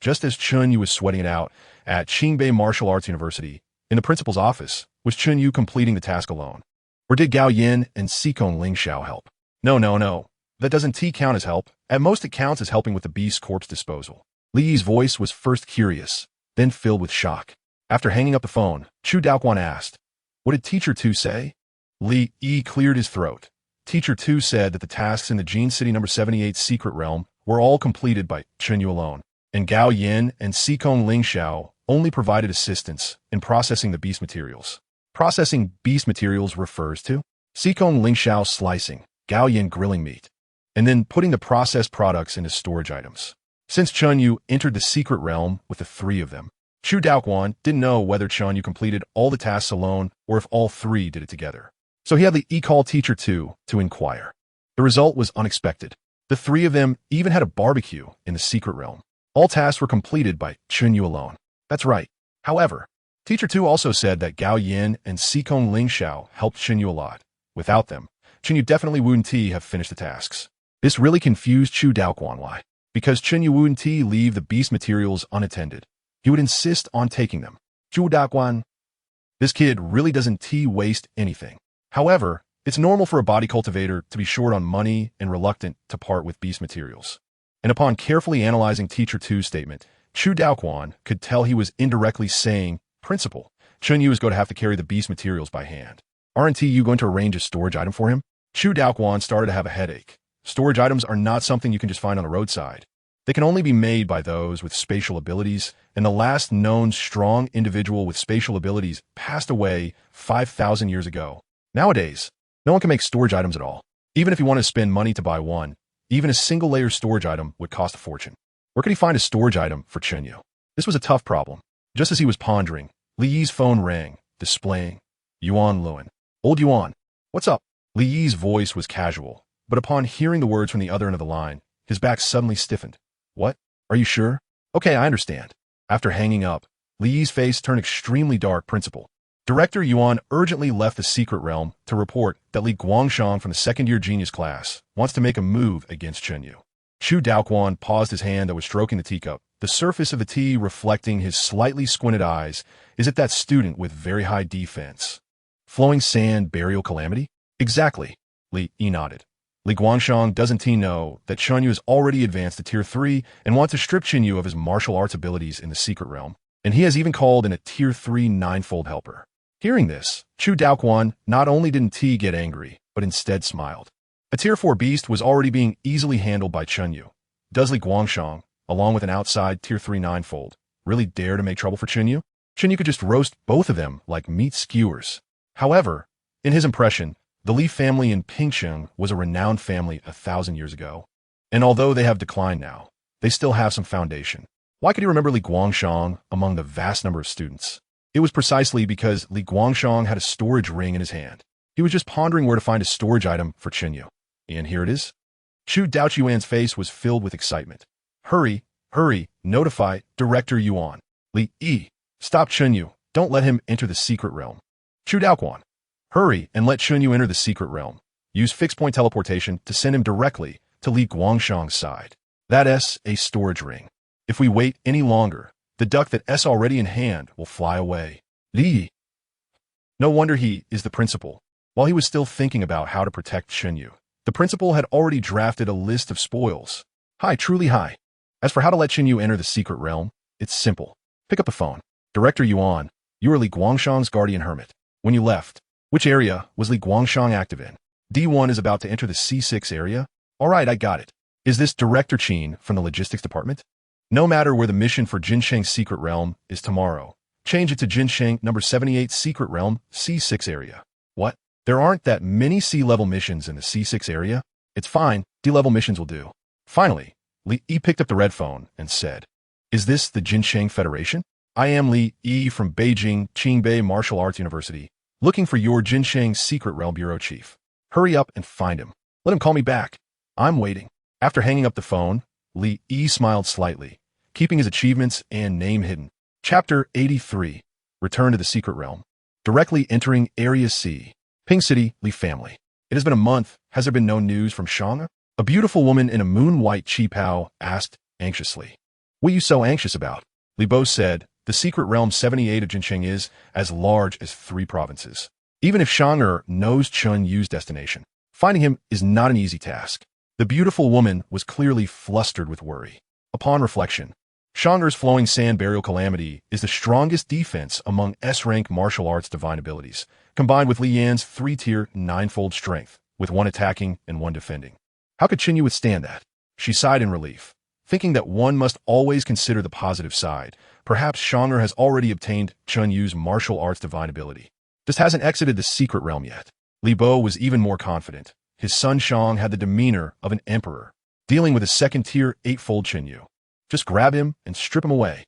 [SPEAKER 1] Just as Chen Yu was sweating it out at Qingbei Martial Arts University, in the principal's office, was Chen Yu completing the task alone? Or did Gao Yan and Sikong Lingxiao help? No. That doesn't count as help. At most it counts as helping with the beast's corpse disposal. Li Yi's voice was first curious, then filled with shock. After hanging up the phone, Chu Daoquan asked, "What did Teacher 2 say?" Li Yi cleared his throat. Teacher 2 said that the tasks in the Gene City No. 78 secret realm were all completed by Chen Yu alone, and Gao Yan and Sikong Lingxiao only provided assistance in processing the beast materials. Processing beast materials refers to Sikong Lingxiao slicing, Gao Yan grilling meat, and then putting the processed products into storage items. Since Chen Yu entered the secret realm with the three of them, Chu Daoquan didn't know whether Chen Yu completed all the tasks alone or if all three did it together. So he had Li Yi call Teacher 2 to inquire. The result was unexpected. The three of them even had a barbecue in the secret realm. All tasks were completed by Chen Yu alone. That's right. However, Teacher 2 also said that Gao Yan and Sikong Lingxiao helped Chen Yu a lot. Without them, Chen Yu definitely wouldn't have finished the tasks. This really confused Chu Daoquan. Why? Because Chen Yu wouldn't leave the beast materials unattended. He would insist on taking them. Chu Daoquan, this kid really doesn't waste anything. However, it's normal for a body cultivator to be short on money and reluctant to part with beast materials. And upon carefully analyzing Teacher 2's statement, Chu Daoquan could tell he was indirectly saying, "Principal, Chen Yu is going to have to carry the beast materials by hand. Aren't you going to arrange a storage item for him?" Chu Daoquan started to have a headache. Storage items are not something you can just find on the roadside. They can only be made by those with spatial abilities, and the last known strong individual with spatial abilities passed away 5,000 years ago. Nowadays, no one can make storage items at all. Even if you want to spend money to buy one, even a single layer storage item would cost a fortune. Where could he find a storage item for Chen Yu? This was a tough problem. Just as he was pondering, Li Yi's phone rang, displaying Yuan Luan. Old Yuan. What's up? Li Yi's voice was casual, but upon hearing the words from the other end of the line, his back suddenly stiffened. What? Are you sure? Okay, I understand. After hanging up, Li Yi's face turned extremely dark. Principal. Director Yuan urgently left the secret realm to report that Li Guangshang from the second-year genius class wants to make a move against Chen Yu. Chu Daoquan paused his hand that was stroking the teacup. The surface of the tea reflecting his slightly squinted eyes. Is it that student with very high defense? Flowing sand burial calamity? Exactly. Li Yi nodded. Li Guangshang doesn't he know that Chen Yu has already advanced to Tier 3 and wants to strip Chen Yu of his martial arts abilities in the secret realm, and he has even called in a Tier 3 ninefold helper. Hearing this, Chu Daoquan not only didn't he get angry, but instead smiled. A Tier 4 beast was already being easily handled by Chen Yu. Does Li Guangshang, along with an outside Tier 3 ninefold, really dare to make trouble for Chen Yu? Chen Yu could just roast both of them like meat skewers. However, in his impression, the Li family in Pingsheng was a renowned family 1,000 years ago. And although they have declined now, they still have some foundation. Why could he remember Li Guangshang among the vast number of students? It was precisely because Li Guangshang had a storage ring in his hand. He was just pondering where to find a storage item for Chen Yu. And here it is. Chu Daoquan's face was filled with excitement. Hurry, hurry, notify Director Yuan. Li Yi, stop Chen Yu. Don't let him enter the secret realm. Chu Daoquan, hurry and let Chen Yu enter the secret realm. Use fixed-point teleportation to send him directly to Li Guangshang's side. That's a storage ring. If we wait any longer, the duck that's already in hand will fly away. Li. No wonder he is the principal. While he was still thinking about how to protect Chen Yu, the principal had already drafted a list of spoils. Hi, truly hi. As for how to let Chen Yu enter the secret realm, it's simple. Pick up the phone. Director Yuan, you are Li Guangshang's guardian hermit. When you left, which area was Li Guangshang active in? D1 is about to enter the C6 area? All right, I got it. Is this Director Qin from the logistics department? No matter where the mission for Jinsheng's secret realm is tomorrow, change it to Jinsheng number 78 secret realm, C6 area. What? There aren't that many C-level missions in the C6 area? It's fine, D-level missions will do. Finally, Li Yi picked up the red phone and said, Is this the Jinsheng Federation? I am Li Yi from Beijing Qingbei Martial Arts University, looking for your Jinsheng Secret Realm Bureau Chief. Hurry up and find him. Let him call me back. I'm waiting. After hanging up the phone, Li Yi smiled slightly, keeping his achievements and name hidden. Chapter 83. Return to the Secret Realm. Directly entering Area C. Ping City, Li family. It has been a month. Has there been no news from Shanga? A beautiful woman in a moon-white qipao asked anxiously. What are you so anxious about? Li Bo said, the secret realm 78 of Jinsheng is as large as 3 provinces. Even if Shang'er knows Chen Yu's destination, finding him is not an easy task. The beautiful woman was clearly flustered with worry. Upon reflection, Shang'er's flowing sand burial calamity is the strongest defense among S-rank martial arts divine abilities, combined with Li Yan's 3-tier ninefold strength, with 1 attacking and 1 defending. How could Chen Yu withstand that? She sighed in relief, thinking that one must always consider the positive side. Perhaps Shang'er has already obtained Chen Yu's martial arts divine ability. Just hasn't exited the secret realm yet. Li Bo was even more confident. His son Shang had the demeanor of an emperor, dealing with a second-tier 8-fold Chen Yu. Just grab him and strip him away.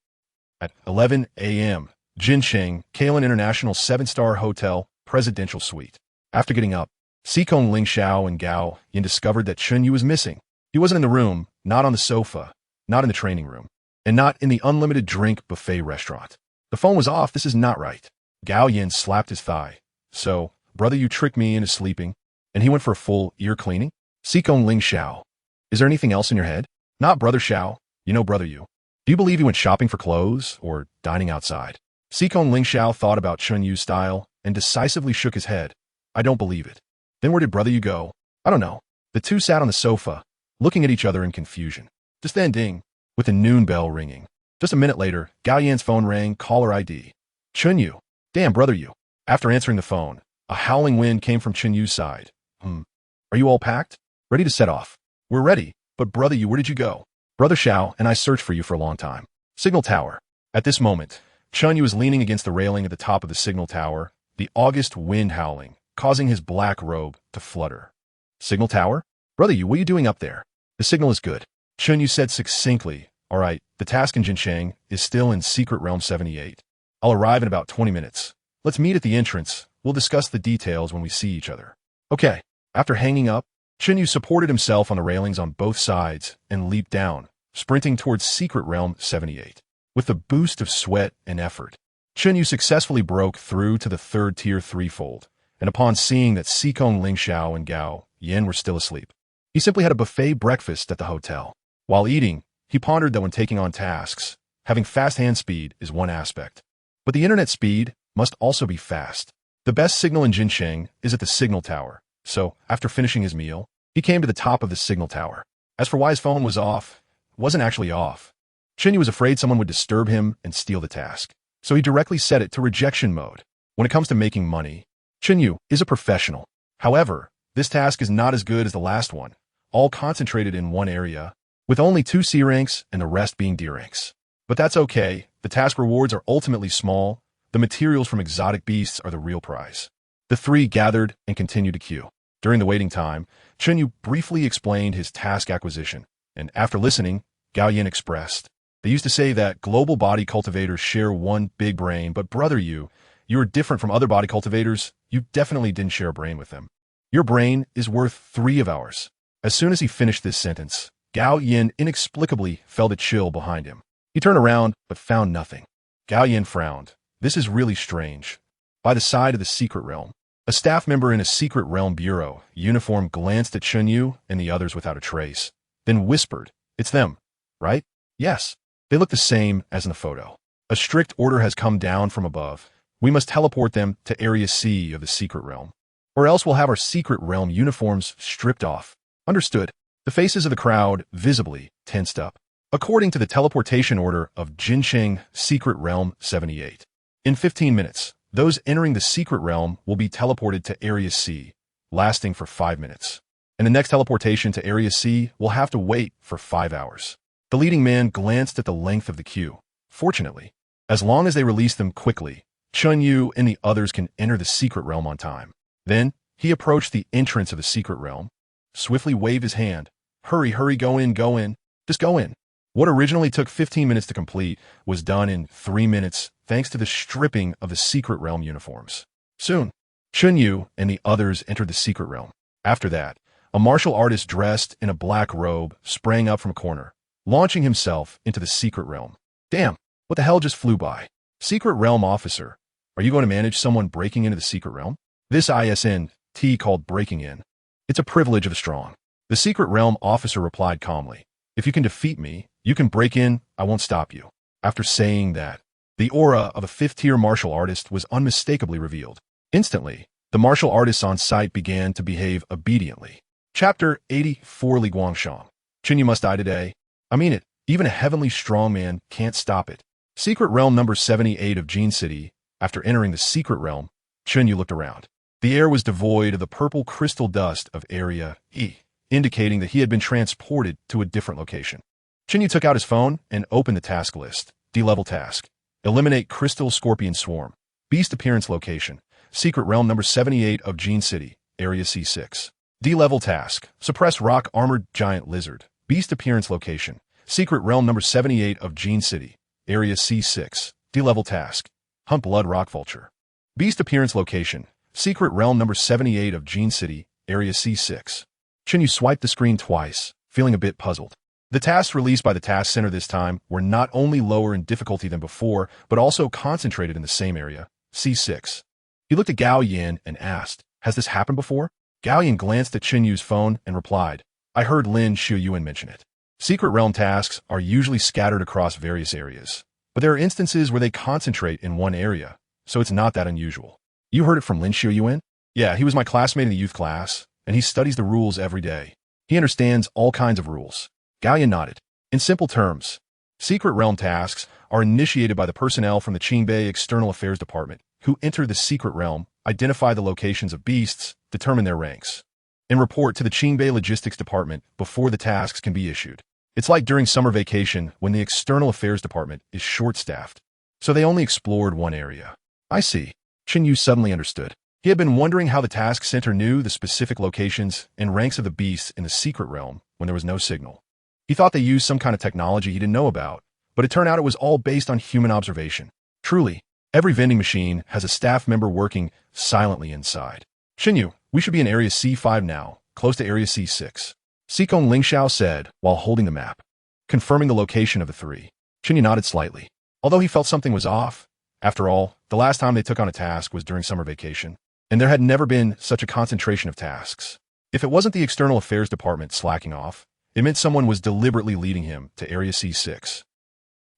[SPEAKER 1] At 11 a.m., Jinsheng, Kalen International 7-star Hotel, Presidential Suite. After getting up, Xikong Ling Xiao and Gao Yin discovered that Chen Yu was missing. He wasn't in the room, not on the sofa, not in the training room, and not in the unlimited drink buffet restaurant. The phone was off. This is not right. Gao Yin slapped his thigh. So, brother, you tricked me into sleeping, and he went for a full ear cleaning? Xikong Ling Xiao. Is there anything else in your head? Not brother Xiao. You know brother Yu. Do you believe he went shopping for clothes or dining outside? Xikong Ling Xiao thought about Chen Yu's style and decisively shook his head. I don't believe it. Then where did brother Yu go? I don't know. The two sat on the sofa, looking at each other in confusion. Just then ding, with the noon bell ringing. Just a minute later, Gao Yan's phone rang, caller ID. Chen Yu. Damn, brother Yu. After answering the phone, a howling wind came from Chen Yu's side. Are you all packed? Ready to set off? We're ready, but brother Yu, where did you go? Brother Xiao and I searched for you for a long time. Signal tower. At this moment, Chen Yu was leaning against the railing at the top of the signal tower, the August wind howling, causing his black robe to flutter. Signal tower? Brother Yu, what are you doing up there? The signal is good. Chen Yu said succinctly, Alright, the task in Jincheng is still in Secret Realm 78. I'll arrive in about 20 minutes. Let's meet at the entrance. We'll discuss the details when we see each other. Okay. After hanging up, Chen Yu supported himself on the railings on both sides and leaped down, sprinting towards Secret Realm 78. With the boost of sweat and effort, Chen Yu successfully broke through to the third tier threefold, and upon seeing that Xikong, Lingxiao, and Gao Yin were still asleep, he simply had a buffet breakfast at the hotel. While eating, he pondered that when taking on tasks, having fast hand speed is one aspect, but the internet speed must also be fast. The best signal in Jincheng is at the signal tower, so after finishing his meal, he came to the top of the signal tower. As for why his phone was off, it wasn't actually off. Chen Yu was afraid someone would disturb him and steal the task, so he directly set it to rejection mode. When it comes to making money, Chen Yu is a professional. However, this task is not as good as the last one, all concentrated in one area, with only 2 C ranks and the rest being D ranks. But that's okay, the task rewards are ultimately small, the materials from exotic beasts are the real prize. The three gathered and continued to queue. During the waiting time, Chen Yu briefly explained his task acquisition, and after listening, Gao Yin expressed, "They used to say that global body cultivators share one big brain, but brother you are different from other body cultivators. You definitely didn't share a brain with them. Your brain is worth 3 of ours." As soon as he finished this sentence, Gao Yin inexplicably felt a chill behind him. He turned around, but found nothing. Gao Yin frowned. This is really strange. By the side of the secret realm, a staff member in a secret realm bureau uniform glanced at Chen Yu and the others without a trace, then whispered, "It's them, right?" "Yes. They look the same as in the photo. A strict order has come down from above. We must teleport them to Area C of the secret realm, or else we'll have our secret realm uniforms stripped off." "Understood." The faces of the crowd visibly tensed up. According to the teleportation order of Jincheng Secret Realm 78, in 15 minutes, those entering the secret realm will be teleported to Area C, lasting for 5 minutes. And the next teleportation to Area C will have to wait for 5 hours. The leading man glanced at the length of the queue. Fortunately, as long as they release them quickly, Chen Yu and the others can enter the secret realm on time. Then, he approached the entrance of the secret realm, swiftly waved his hand. "Hurry, hurry, go in, just go in." What originally took 15 minutes to complete was done in 3 minutes thanks to the stripping of the secret realm uniforms. Soon, Chen Yu and the others entered the secret realm. After that, a martial artist dressed in a black robe sprang up from a corner, launching himself into the secret realm. "Damn, what the hell just flew by? Secret realm officer, are you going to manage someone breaking into the secret realm?" This ISNT called breaking in. It's a privilege of the strong. The secret realm officer replied calmly, "If you can defeat me, you can break in, I won't stop you." After saying that, the aura of a 5th-tier martial artist was unmistakably revealed. Instantly, the martial artists on site began to behave obediently. Chapter 84 Li Guangshang. Chen Yu must die today. I mean it, even a heavenly strong man can't stop it. Secret realm number 78 of Jin City. After entering the secret realm, Chen Yu looked around. The air was devoid of the purple crystal dust of Area E, indicating that he had been transported to a different location. Chen Yu took out his phone and opened the task list. D-level task. Eliminate Crystal Scorpion Swarm. Beast appearance location. Secret realm number 78 of Jin City, Area C6. D-level task. Suppress Rock Armored Giant Lizard. Beast appearance location. Secret realm number 78 of Jin City, Area C6. D-level task. Hunt Blood Rock Vulture. Beast appearance location. Secret realm number 78 of Jin City, Area C6. Chen Yu swiped the screen twice, feeling a bit puzzled. The tasks released by the task center this time were not only lower in difficulty than before, but also concentrated in the same area, C6. He looked at Gao Yin and asked, "Has this happened before?" Gao Yin glanced at Chen Yu's phone and replied, "I heard Lin Xiuyuan mention it. Secret realm tasks are usually scattered across various areas, but there are instances where they concentrate in one area, so it's not that unusual." "You heard it from Lin Xiuyuan?" "Yeah, he was my classmate in the youth class, and he studies the rules every day. He understands all kinds of rules." Gao Yin nodded. In simple terms, secret realm tasks are initiated by the personnel from the Qingbei External Affairs Department, who enter the secret realm, identify the locations of beasts, determine their ranks, and report to the Qingbei Logistics Department before the tasks can be issued. It's like during summer vacation when the External Affairs Department is short-staffed, so they only explored one area. "I see." Chen Yu suddenly understood. He had been wondering how the task center knew the specific locations and ranks of the beasts in the secret realm when there was no signal. He thought they used some kind of technology he didn't know about, but it turned out it was all based on human observation. Truly, every vending machine has a staff member working silently inside. Chen Yu, we should be in Area C5 now, close to Area C6. Sikong Lingxiao said while holding the map, confirming the location of the three. Chen Yu nodded slightly. Although he felt something was off, after all, the last time they took on a task was during summer vacation, and there had never been such a concentration of tasks. If it wasn't the External Affairs Department slacking off, it meant someone was deliberately leading him to Area C6.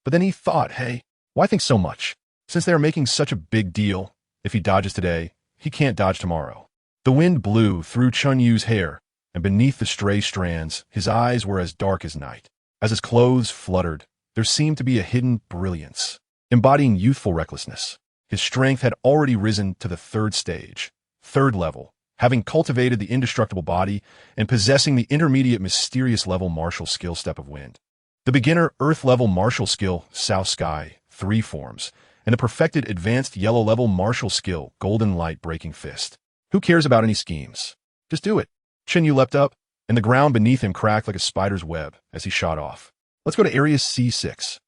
[SPEAKER 1] But then he thought, hey, why think so much? Since they are making such a big deal, if he dodges today, he can't dodge tomorrow. The wind blew through Chen Yu's hair, and beneath the stray strands, his eyes were as dark as night. As his clothes fluttered, there seemed to be a hidden brilliance, embodying youthful recklessness. His strength had already risen to the third stage, third level, having cultivated the indestructible body and possessing the intermediate mysterious level martial skill step of wind. The beginner earth level martial skill, South Sky, 3 forms, and the perfected advanced yellow level martial skill, Golden Light Breaking Fist. Who cares about any schemes? Just do it. Chen Yu leapt up, and the ground beneath him cracked like a spider's web as he shot off. Let's go to Area C6.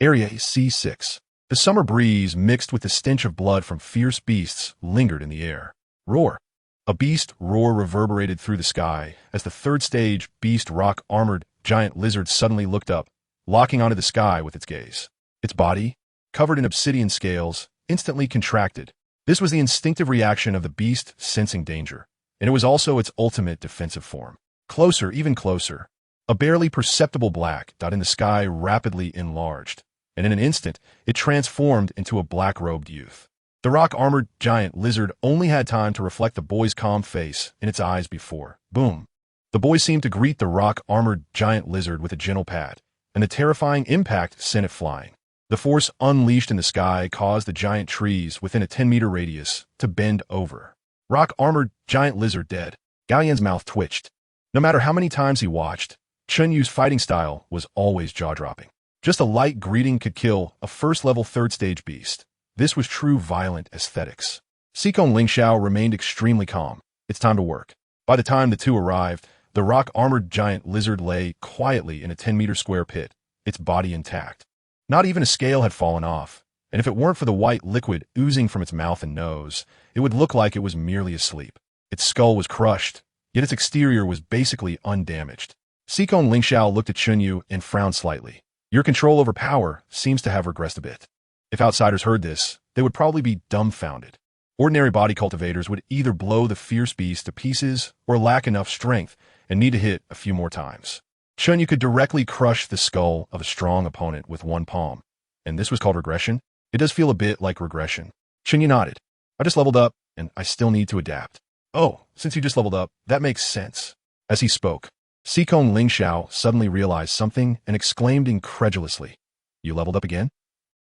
[SPEAKER 1] Area C6. The summer breeze mixed with the stench of blood from fierce beasts lingered in the air. Roar. A beast roar reverberated through the sky as the third stage beast rock-armored giant lizard suddenly looked up, locking onto the sky with its gaze. Its body, covered in obsidian scales, instantly contracted. This was the instinctive reaction of the beast sensing danger, and it was also its ultimate defensive form. Closer, even closer. A barely perceptible black dot in the sky rapidly enlarged, and in an instant, it transformed into a black-robed youth. The rock-armored giant lizard only had time to reflect the boy's calm face in its eyes before. Boom. The boy seemed to greet the rock-armored giant lizard with a gentle pat, and the terrifying impact sent it flying. The force unleashed in the sky caused the giant trees within a 10-meter radius to bend over. Rock-armored giant lizard dead. Gao Yan's mouth twitched. No matter how many times he watched, Chen Yu's fighting style was always jaw-dropping. Just a light greeting could kill a first-level third-stage beast. This was true violent aesthetics. Sikong Lingxiao remained extremely calm. It's time to work. By the time the two arrived, the rock-armored giant lizard lay quietly in a 10-meter square pit, its body intact. Not even a scale had fallen off, and if it weren't for the white liquid oozing from its mouth and nose, it would look like it was merely asleep. Its skull was crushed, yet its exterior was basically undamaged. Sikong Lingxiao looked at Chen Yu and frowned slightly. Your control over power seems to have regressed a bit. If outsiders heard this, they would probably be dumbfounded. Ordinary body cultivators would either blow the fierce beast to pieces or lack enough strength and need to hit a few more times. Chen Yu could directly crush the skull of a strong opponent with one palm. And this was called regression? It does feel a bit like regression. Chen Yu nodded. I just leveled up, and I still need to adapt. Oh, since you just leveled up, that makes sense. As he spoke, Sikong Lingxiao suddenly realized something and exclaimed incredulously. You leveled up again?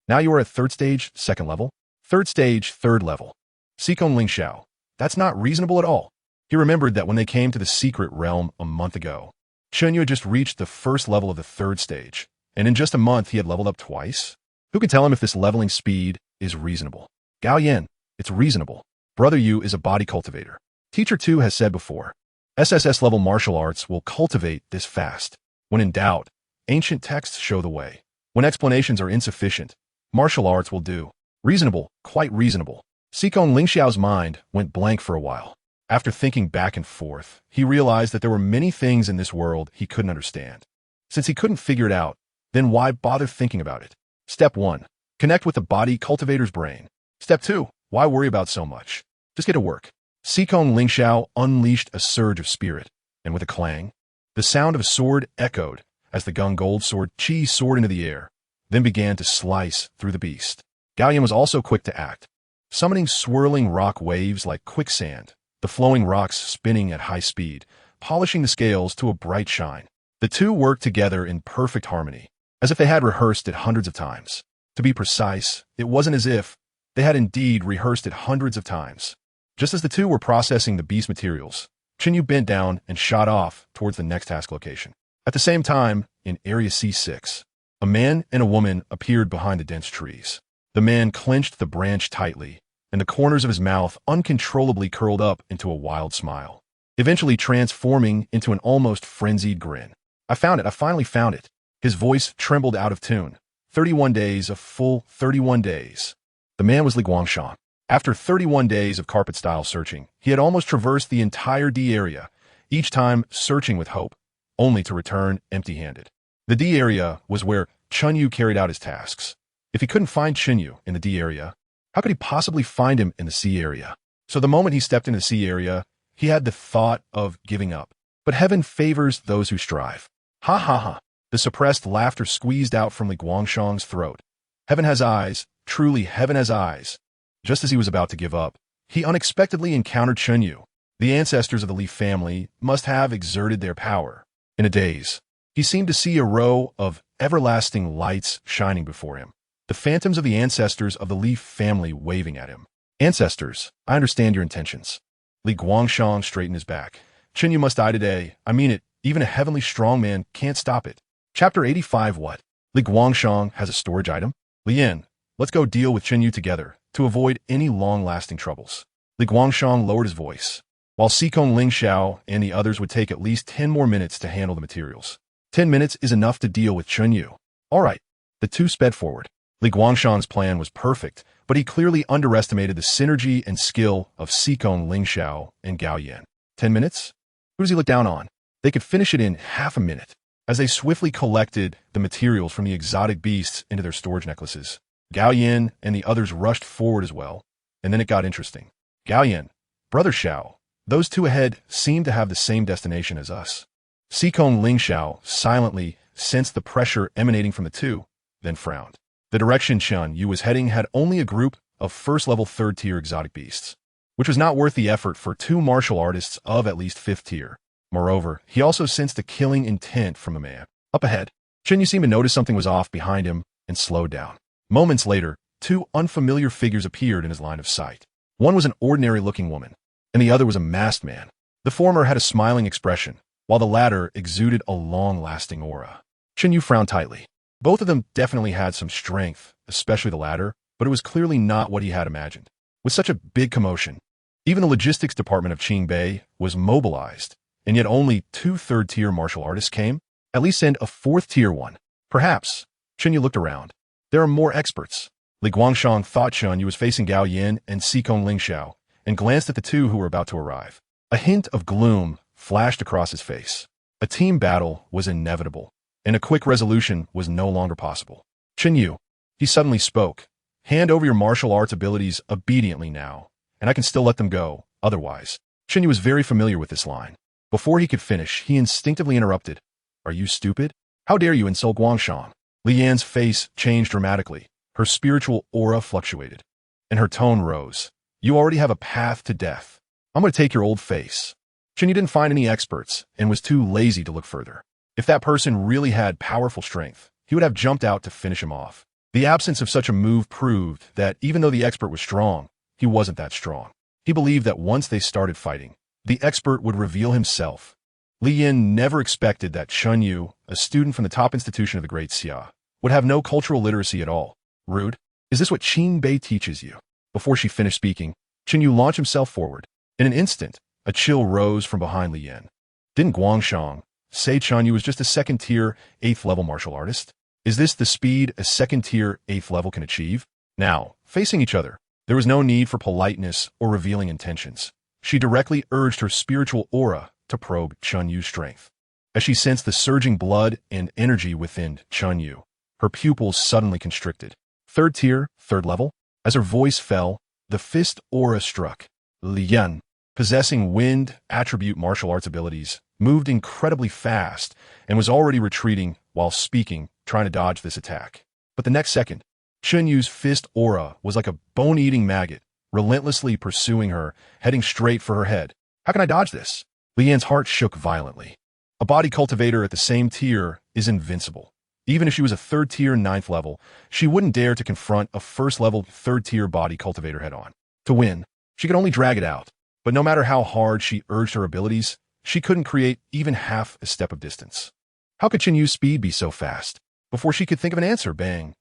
[SPEAKER 1] Now you are at third stage, second level? Third stage, third level. Sikong Lingxiao. That's not reasonable at all. He remembered that when they came to the secret realm a month ago, Chen Yu had just reached the first level of the third stage, and in just a month he had leveled up twice? Who can tell him if this leveling speed is reasonable? Gao Yan, it's reasonable. Brother Yu is a body cultivator. Teacher 2 has said before, SSS level martial arts will cultivate this fast. When in doubt, ancient texts show the way. When explanations are insufficient, martial arts will do. Reasonable, quite reasonable. Sikong Lingxiao's mind went blank for a while. After thinking back and forth, he realized that there were many things in this world he couldn't understand. Since he couldn't figure it out, then why bother thinking about it? Step 1. Connect with the body cultivator's brain. Step 2. Why worry about so much? Just get to work. Sikong Lingxiao unleashed a surge of spirit, and with a clang, the sound of a sword echoed as the Gung Gold Sword Chi soared into the air, then began to slice through the beast. Gao Yan was also quick to act, summoning swirling rock waves like quicksand, the flowing rocks spinning at high speed, polishing the scales to a bright shine. The two worked together in perfect harmony, as if they had rehearsed it hundreds of times. To be precise, it wasn't as if they had indeed rehearsed it hundreds of times. Just as the two were processing the beast materials, Chen Yu bent down and shot off towards the next task location. At the same time, in Area C6, a man and a woman appeared behind the dense trees. The man clenched the branch tightly, and the corners of his mouth uncontrollably curled up into a wild smile, eventually transforming into an almost frenzied grin. I found it. I finally found it. His voice trembled out of tune. 31 days, a full 31 days. The man was Li Guangshang. After 31 days of carpet-style searching, he had almost traversed the entire D area, each time searching with hope, only to return empty-handed. The D area was where Chen Yu carried out his tasks. If he couldn't find Chen Yu in the D area, how could he possibly find him in the C area? So the moment he stepped into the C area, he had the thought of giving up. But heaven favors those who strive. Ha ha ha. The suppressed laughter squeezed out from Li Guangshang's throat. Heaven has eyes. Truly, heaven has eyes. Just as he was about to give up, he unexpectedly encountered Chen Yu. The ancestors of the Li family must have exerted their power. In a daze, he seemed to see a row of everlasting lights shining before him. The phantoms of the ancestors of the Li family waving at him. Ancestors, I understand your intentions. Li Guangshang straightened his back. Chen Yu must die today. I mean it. Even a heavenly strong man can't stop it. Chapter 85. What? Li Guangshang has a storage item? Li Yan, let's go deal with Chen Yu together, to avoid any long-lasting troubles. Li Guangshang lowered his voice. While Xikong Lingxiao and the others would take at least 10 more minutes to handle the materials. 10 minutes is enough to deal with Chen Yu. All right. The two sped forward. Li Guangshang's plan was perfect, but he clearly underestimated the synergy and skill of Xikong Lingxiao and Gao Yan. 10 minutes? Who does he look down on? They could finish it in half a minute. As they swiftly collected the materials from the exotic beasts into their storage necklaces, Gao Yan and the others rushed forward as well, and then it got interesting. Gao Yan, Brother Xiao, those two ahead seem to have the same destination as us. Xikong Lingxiao silently sensed the pressure emanating from the two, then frowned. The direction Chen Yu was heading had only a group of first-level third-tier exotic beasts, which was not worth the effort for two martial artists of at least fifth tier. Moreover, he also sensed a killing intent from the man. Up ahead, Chen Yu seemed to notice something was off behind him and slowed down. Moments later, two unfamiliar figures appeared in his line of sight. One was an ordinary-looking woman, and the other was a masked man. The former had a smiling expression, while the latter exuded a long-lasting aura. Chen Yu frowned tightly. Both of them definitely had some strength, especially the latter, but it was clearly not what he had imagined. With such a big commotion, even the logistics department of Qingbei was mobilized, and yet only two third-tier martial artists came? At least send a fourth-tier one. Perhaps. Chen Yu looked around. There are more experts. Li Guangshang thought Chen Yu was facing Gao Yan and Xikong Lingxiao, and glanced at the two who were about to arrive. A hint of gloom flashed across his face. A team battle was inevitable, and a quick resolution was no longer possible. Chen Yu, he suddenly spoke. Hand over your martial arts abilities obediently now, and I can still let them go, otherwise. Chen Yu was very familiar with this line. Before he could finish, he instinctively interrupted. Are you stupid? How dare you insult Guangshang? Li Yan's face changed dramatically. Her spiritual aura fluctuated, and her tone rose. You already have a path to death. I'm going to take your old face. Chen Yu didn't find any experts and was too lazy to look further. If that person really had powerful strength, he would have jumped out to finish him off. The absence of such a move proved that even though the expert was strong, he wasn't that strong. He believed that once they started fighting, the expert would reveal himself. Li Yan never expected that Chen Yu, a student from the top institution of the Great Xia, would have no cultural literacy at all. Rude. Is this what Qingbei teaches you? Before she finished speaking, Chen Yu launched himself forward. In an instant, a chill rose from behind Li Yan. Didn't Guangshang say Chen Yu was just a second-tier, 8th-level martial artist? Is this the speed a second-tier, 8th level can achieve? Now, facing each other, there was no need for politeness or revealing intentions. She directly urged her spiritual aura to probe Chen Yu's strength. As she sensed the surging blood and energy within Chen Yu, her pupils suddenly constricted. Third tier, 3rd level? As her voice fell, the fist aura struck. Li Yan, possessing wind attribute martial arts abilities, moved incredibly fast and was already retreating while speaking, trying to dodge this attack. But the next second, Chen Yu's fist aura was like a bone-eating maggot, relentlessly pursuing her, heading straight for her head. How can I dodge this? Li Yan's heart shook violently. A body cultivator at the same tier is invincible. Even if she was a 3rd tier, 9th level, she wouldn't dare to confront a 1st level, 3rd tier body cultivator head-on. To win, she could only drag it out. But no matter how hard she urged her abilities, she couldn't create even half a step of distance. How could Chen Yu's speed be so fast? Before she could think of an answer, bang.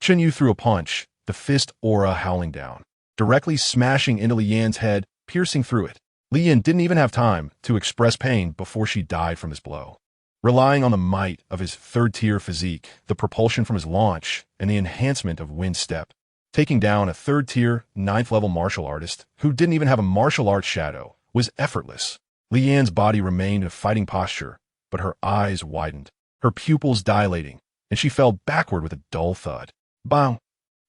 [SPEAKER 1] Chen Yu threw a punch, the fist aura howling down, directly smashing into Li Yan's head, piercing through it. Li Yan didn't even have time to express pain before she died from this blow. relying on the might of his third-tier physique, the propulsion from his launch, and the enhancement of wind step. Taking down a third-tier, ninth-level martial artist who didn't even have a martial arts shadow was effortless. Li Yan's body remained in a fighting posture, but her eyes widened, her pupils dilating, and she fell backward with a dull thud. Bang!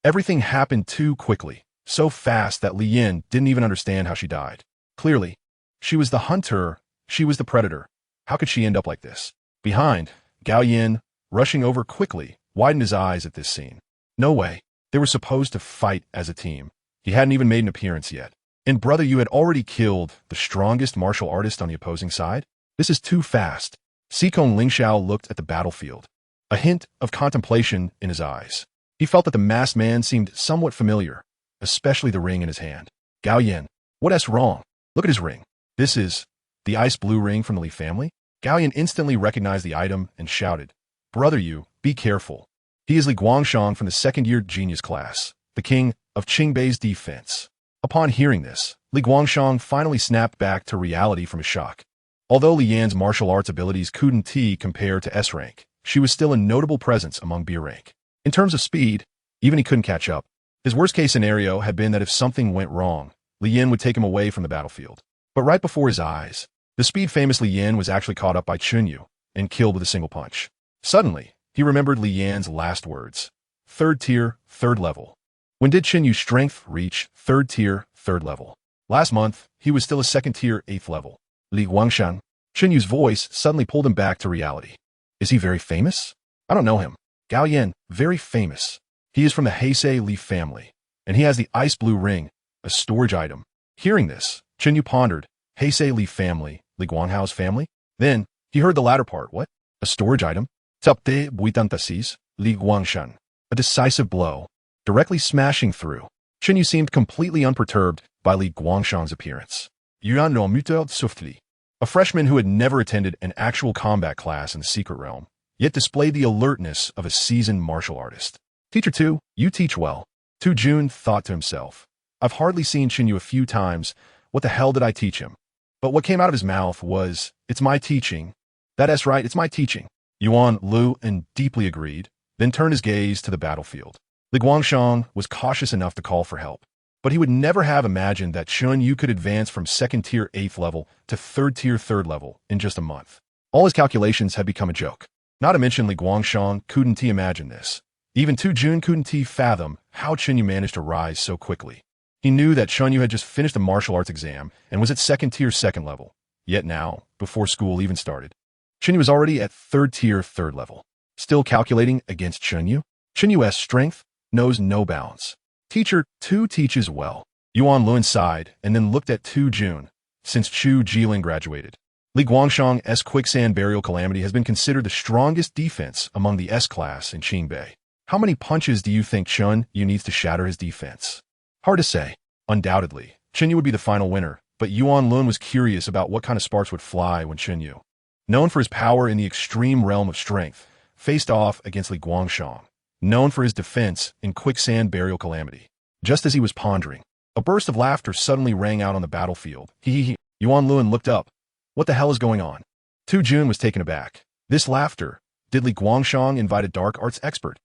[SPEAKER 1] Everything happened too quickly, so fast that Li Yan didn't even understand how she died. Clearly, she was the hunter, she was the predator. How could she end up like this? Behind, Gao Yin, rushing over quickly, widened his eyes at this scene. No way. They were supposed to fight as a team. He hadn't even made an appearance yet. And Brother Yu had already killed the strongest martial artist on the opposing side? This is too fast. Xikong Lingxiao looked at the battlefield, a hint of contemplation in his eyes. He felt that the masked man seemed somewhat familiar, especially the ring in his hand. Gao Yin, what's wrong? Look at his ring. This is the ice blue ring from the Li family? Gao Yin instantly recognized the item and shouted, Brother Yu, be careful. He is Li Guangshang from the second-year genius class, the king of Qingbei's defense. Upon hearing this, Li Guangshang finally snapped back to reality from his shock. Although Li Yan's martial arts abilities couldn't compare to S rank, she was still a notable presence among B rank. In terms of speed, even he couldn't catch up. His worst-case scenario had been that if something went wrong, Li Yan would take him away from the battlefield. But right before his eyes, the speed-famous Li Yan was actually caught up by Chen Yu and killed with a single punch. Suddenly, he remembered Li Yan's last words. Third tier, third level. When did Chen Yu's strength reach third tier, third level? Last month, he was still a second tier, eighth level. Li Guangshan. Chen Yu's voice suddenly pulled him back to reality. Is he very famous? I don't know him. Gao Yin, very famous. He is from the Heisei Li family, and he has the ice blue ring, a storage item. Hearing this, Chen Yu pondered, Heisei Li family, Li Guanghao's family? Then, he heard the latter part. What? A storage item? Tapte buitantasis, Li Guangshan. A decisive blow, directly smashing through. Chen Yu seemed completely unperturbed by Li Guangshang's appearance. Yuan no muto softly. A freshman who had never attended an actual combat class in the secret realm, yet displayed the alertness of a seasoned martial artist. Teacher 2, you teach well. Tu Jun thought to himself. I've hardly seen Chen Yu a few times. What the hell did I teach him? But what came out of his mouth was, it's my teaching. That's right, it's my teaching. Yuan Lu and deeply agreed, then turned his gaze to the battlefield. Li Guangshang was cautious enough to call for help, but he would never have imagined that Chen Yu could advance from second-tier 8th level to third-tier 3rd level in just a month. All his calculations had become a joke. Not to mention Li Guangshang couldn't imagine this. Even Tu Jun couldn't fathom how Chen Yu managed to rise so quickly. He knew that Chen Yu had just finished a martial arts exam and was at second-tier 2nd level. Yet now, before school even started, Chen Yu was already at third-tier 3rd level. Still calculating against Chen Yu? Chen Yu's strength knows no bounds. Teacher 2 teaches well. Yuan Luan sighed and then looked at Tu Jun. Since Chu Jilin graduated, Li Guangshang's quicksand burial calamity has been considered the strongest defense among the S class in Qingbei. How many punches do you think Chen Yu needs to shatter his defense? Hard to say. Undoubtedly, Chen Yu would be the final winner, but Yuan Lun was curious about what kind of sparks would fly when Chen Yu, known for his power in the extreme realm of strength, faced off against Li Guangshang, known for his defense in quicksand burial calamity. Just as he was pondering, a burst of laughter suddenly rang out on the battlefield. Yuan Lun looked up. What the hell is going on? Tu Jun was taken aback. This laughter. Did Li Guangshang invite a dark arts expert?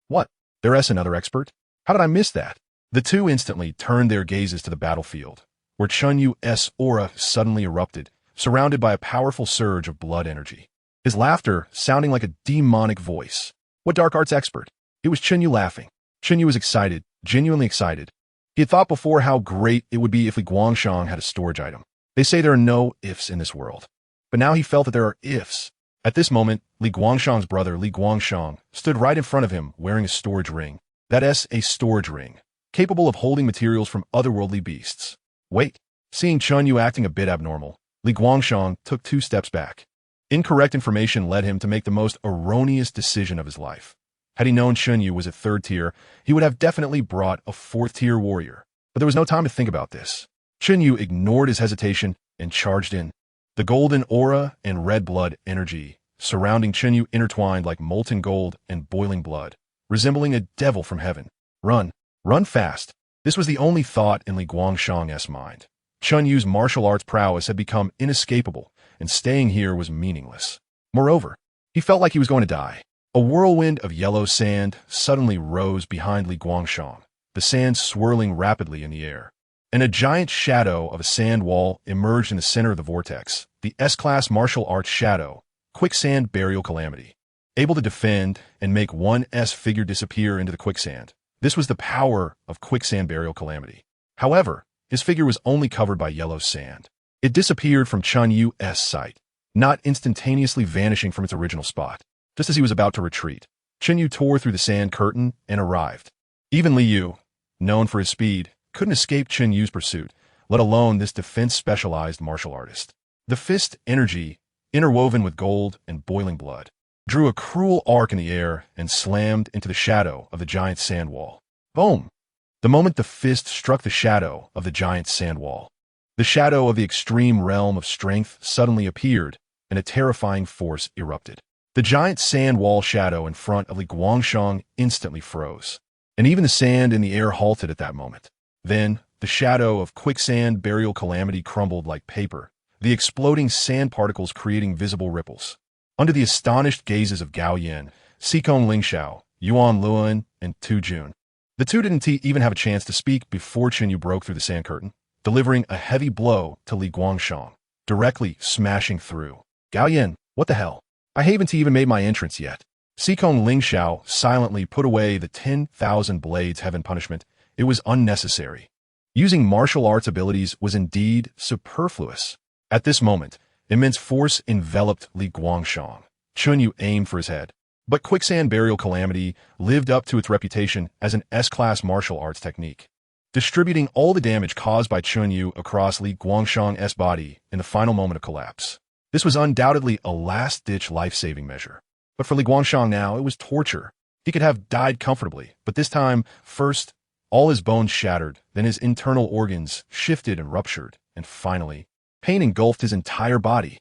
[SPEAKER 1] What? There's another expert? How did I miss that? The two instantly turned their gazes to the battlefield, where Chen Yu's aura suddenly erupted, surrounded by a powerful surge of blood energy. His laughter sounding like a demonic voice. What dark arts expert? It was Chen Yu laughing. Chen Yu was excited, genuinely excited. He had thought before how great it would be if Li Guangshang had a storage item. They say there are no ifs in this world. But now he felt that there are ifs. At this moment, Li Guangshang's brother, Li Guangshang, stood right in front of him wearing a storage ring. That's a storage ring, capable of holding materials from otherworldly beasts. Wait. Seeing Chen Yu acting a bit abnormal, Li Guangshang took 2 steps back. Incorrect information led him to make the most erroneous decision of his life. Had he known Chen Yu was at 3rd tier, he would have definitely brought a 4th tier warrior. But there was no time to think about this. Chen Yu ignored his hesitation and charged in. The golden aura and red blood energy surrounding Chen Yu intertwined like molten gold and boiling blood, resembling a devil from heaven. Run. Run fast. This was the only thought in Li Guangshang's mind. Chen Yu's martial arts prowess had become inescapable, and staying here was meaningless. Moreover, he felt like he was going to die. A whirlwind of yellow sand suddenly rose behind Li Guangshang, the sand swirling rapidly in the air. And a giant shadow of a sand wall emerged in the center of the vortex, the S-class martial arts shadow, Quicksand Burial Calamity. Able to defend and make one S figure disappear into the quicksand. This was the power of Quicksand Burial Calamity. However, his figure was only covered by yellow sand. It disappeared from Chen Yu's sight, not instantaneously vanishing from its original spot. Just as he was about to retreat, Chen Yu tore through the sand curtain and arrived. Even Li Yu, known for his speed, couldn't escape Chen Yu's pursuit, let alone this defense-specialized martial artist. The fist energy, interwoven with gold and boiling blood, drew a cruel arc in the air and slammed into the shadow of the giant sand wall. Boom! The moment the fist struck the shadow of the giant sand wall, the shadow of the extreme realm of strength suddenly appeared, and a terrifying force erupted. The giant sand wall shadow in front of Li Guangshang instantly froze, and even the sand in the air halted at that moment. Then, the shadow of Quicksand Burial Calamity crumbled like paper, the exploding sand particles creating visible ripples. Under the astonished gazes of Gao Yin, Xikong Lingxiao, Yuan Luan, and Tu Jun, the two didn't even have a chance to speak before Chen Yu broke through the sand curtain, delivering a heavy blow to Li Guangshang, directly smashing through. Gao Yin, what the hell? I haven't even made my entrance yet. Xikong Lingxiao silently put away the 10,000 blades heaven punishment. It was unnecessary. Using martial arts abilities was indeed superfluous. At this moment, immense force enveloped Li Guangshang. Chen Yu aimed for his head, but Quicksand Burial Calamity lived up to its reputation as an S-class martial arts technique, distributing all the damage caused by Chen Yu across Li Guangshang's body in the final moment of collapse. This was undoubtedly a last-ditch life-saving measure. But for Li Guangshang now, it was torture. He could have died comfortably, but this time, first, all his bones shattered, then his internal organs shifted and ruptured, and finally, pain engulfed his entire body.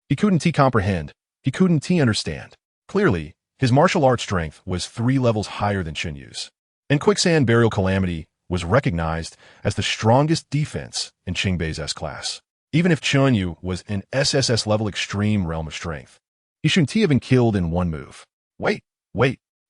[SPEAKER 1] He couldn't comprehend. He couldn't understand. Clearly, his martial arts strength was 3 levels higher than Chen Yu's. And Quicksand Burial Calamity was recognized as the strongest defense in Qingbei's S-class. Even if Chen Yu was an SSS level extreme realm of strength, he shouldn't have been killed in one move. Wait.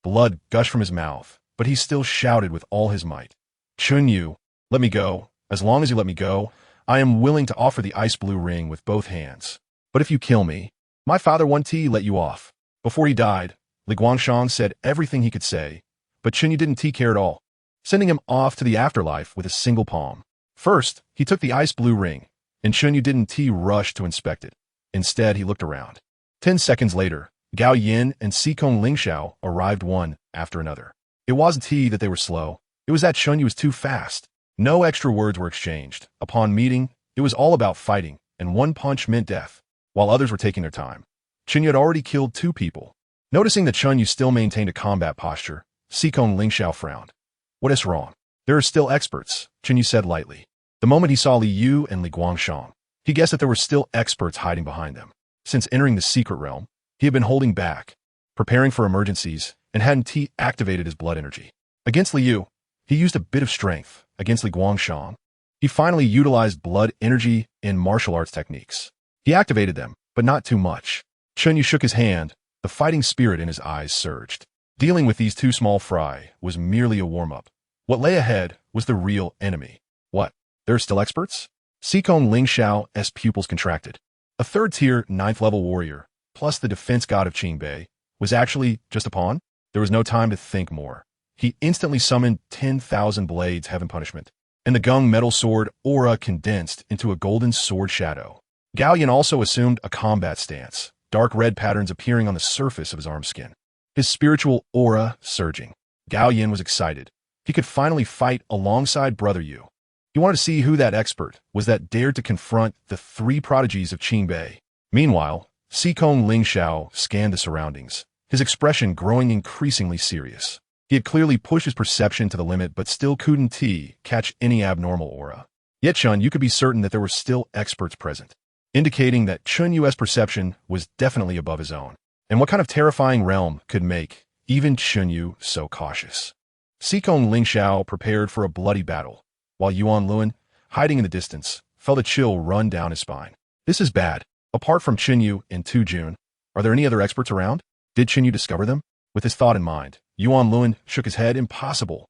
[SPEAKER 1] Blood gushed from his mouth, but he still shouted with all his might. Chen Yu, let me go. As long as you let me go, I am willing to offer the ice blue ring with both hands. But if you kill me, my father won't let you off. Before he died, Li Guangshang said everything he could say, but Chen Yu didn't care at all, sending him off to the afterlife with a single palm. First, he took the ice blue ring, and Chen Yu didn't rush to inspect it. Instead, he looked around. 10 seconds later, Gao Yin and Xikong Lingxiao arrived one after another. It wasn't that they were slow. It was that Chen Yu was too fast. No extra words were exchanged. Upon meeting, it was all about fighting, and one punch meant death, while others were taking their time. Chen Yu had already killed 2 people. Noticing that Chen Yu still maintained a combat posture, Xikong Lingxiao frowned. What is wrong? There are still experts, Chen Yu said lightly. The moment he saw Li Yu and Li Guangshang, he guessed that there were still experts hiding behind them. Since entering the secret realm, he had been holding back, preparing for emergencies, and hadn't activated his blood energy. Against Li Yu, he used a bit of strength. Against Li Guangshang, he finally utilized blood energy in martial arts techniques. He activated them, but not too much. Chen Yu shook his hand, the fighting spirit in his eyes surged. Dealing with these 2 small fry was merely a warm-up. What lay ahead was the real enemy. What? There are still experts? Xikong Lingxiao's pupils contracted. A 3rd-tier, 9th-level warrior, plus the defense god of Qingbei, was actually just a pawn? There was no time to think more. He instantly summoned 10,000 blades heaven punishment, and the Gung metal sword aura condensed into a golden sword shadow. Gao Yin also assumed a combat stance, dark red patterns appearing on the surface of his arm skin. His spiritual aura surging. Gao Yin was excited. He could finally fight alongside Brother Yu. He wanted to see who that expert was that dared to confront the 3 prodigies of Qingbei. Meanwhile, Xikong Lingxiao scanned the surroundings, his expression growing increasingly serious. He had clearly pushed his perception to the limit but still couldn't catch any abnormal aura. Yet Chen Yu could be certain that there were still experts present, indicating that Chen Yu's perception was definitely above his own. And what kind of terrifying realm could make even Chen Yu so cautious? Xikong Lingxiao prepared for a bloody battle, while Yuan Luan, hiding in the distance, felt a chill run down his spine. This is bad. Apart from Chen Yu and Tu Jun, are there any other experts around? Did Chen Yu discover them? With his thought in mind, Yuan Luan shook his head. Impossible.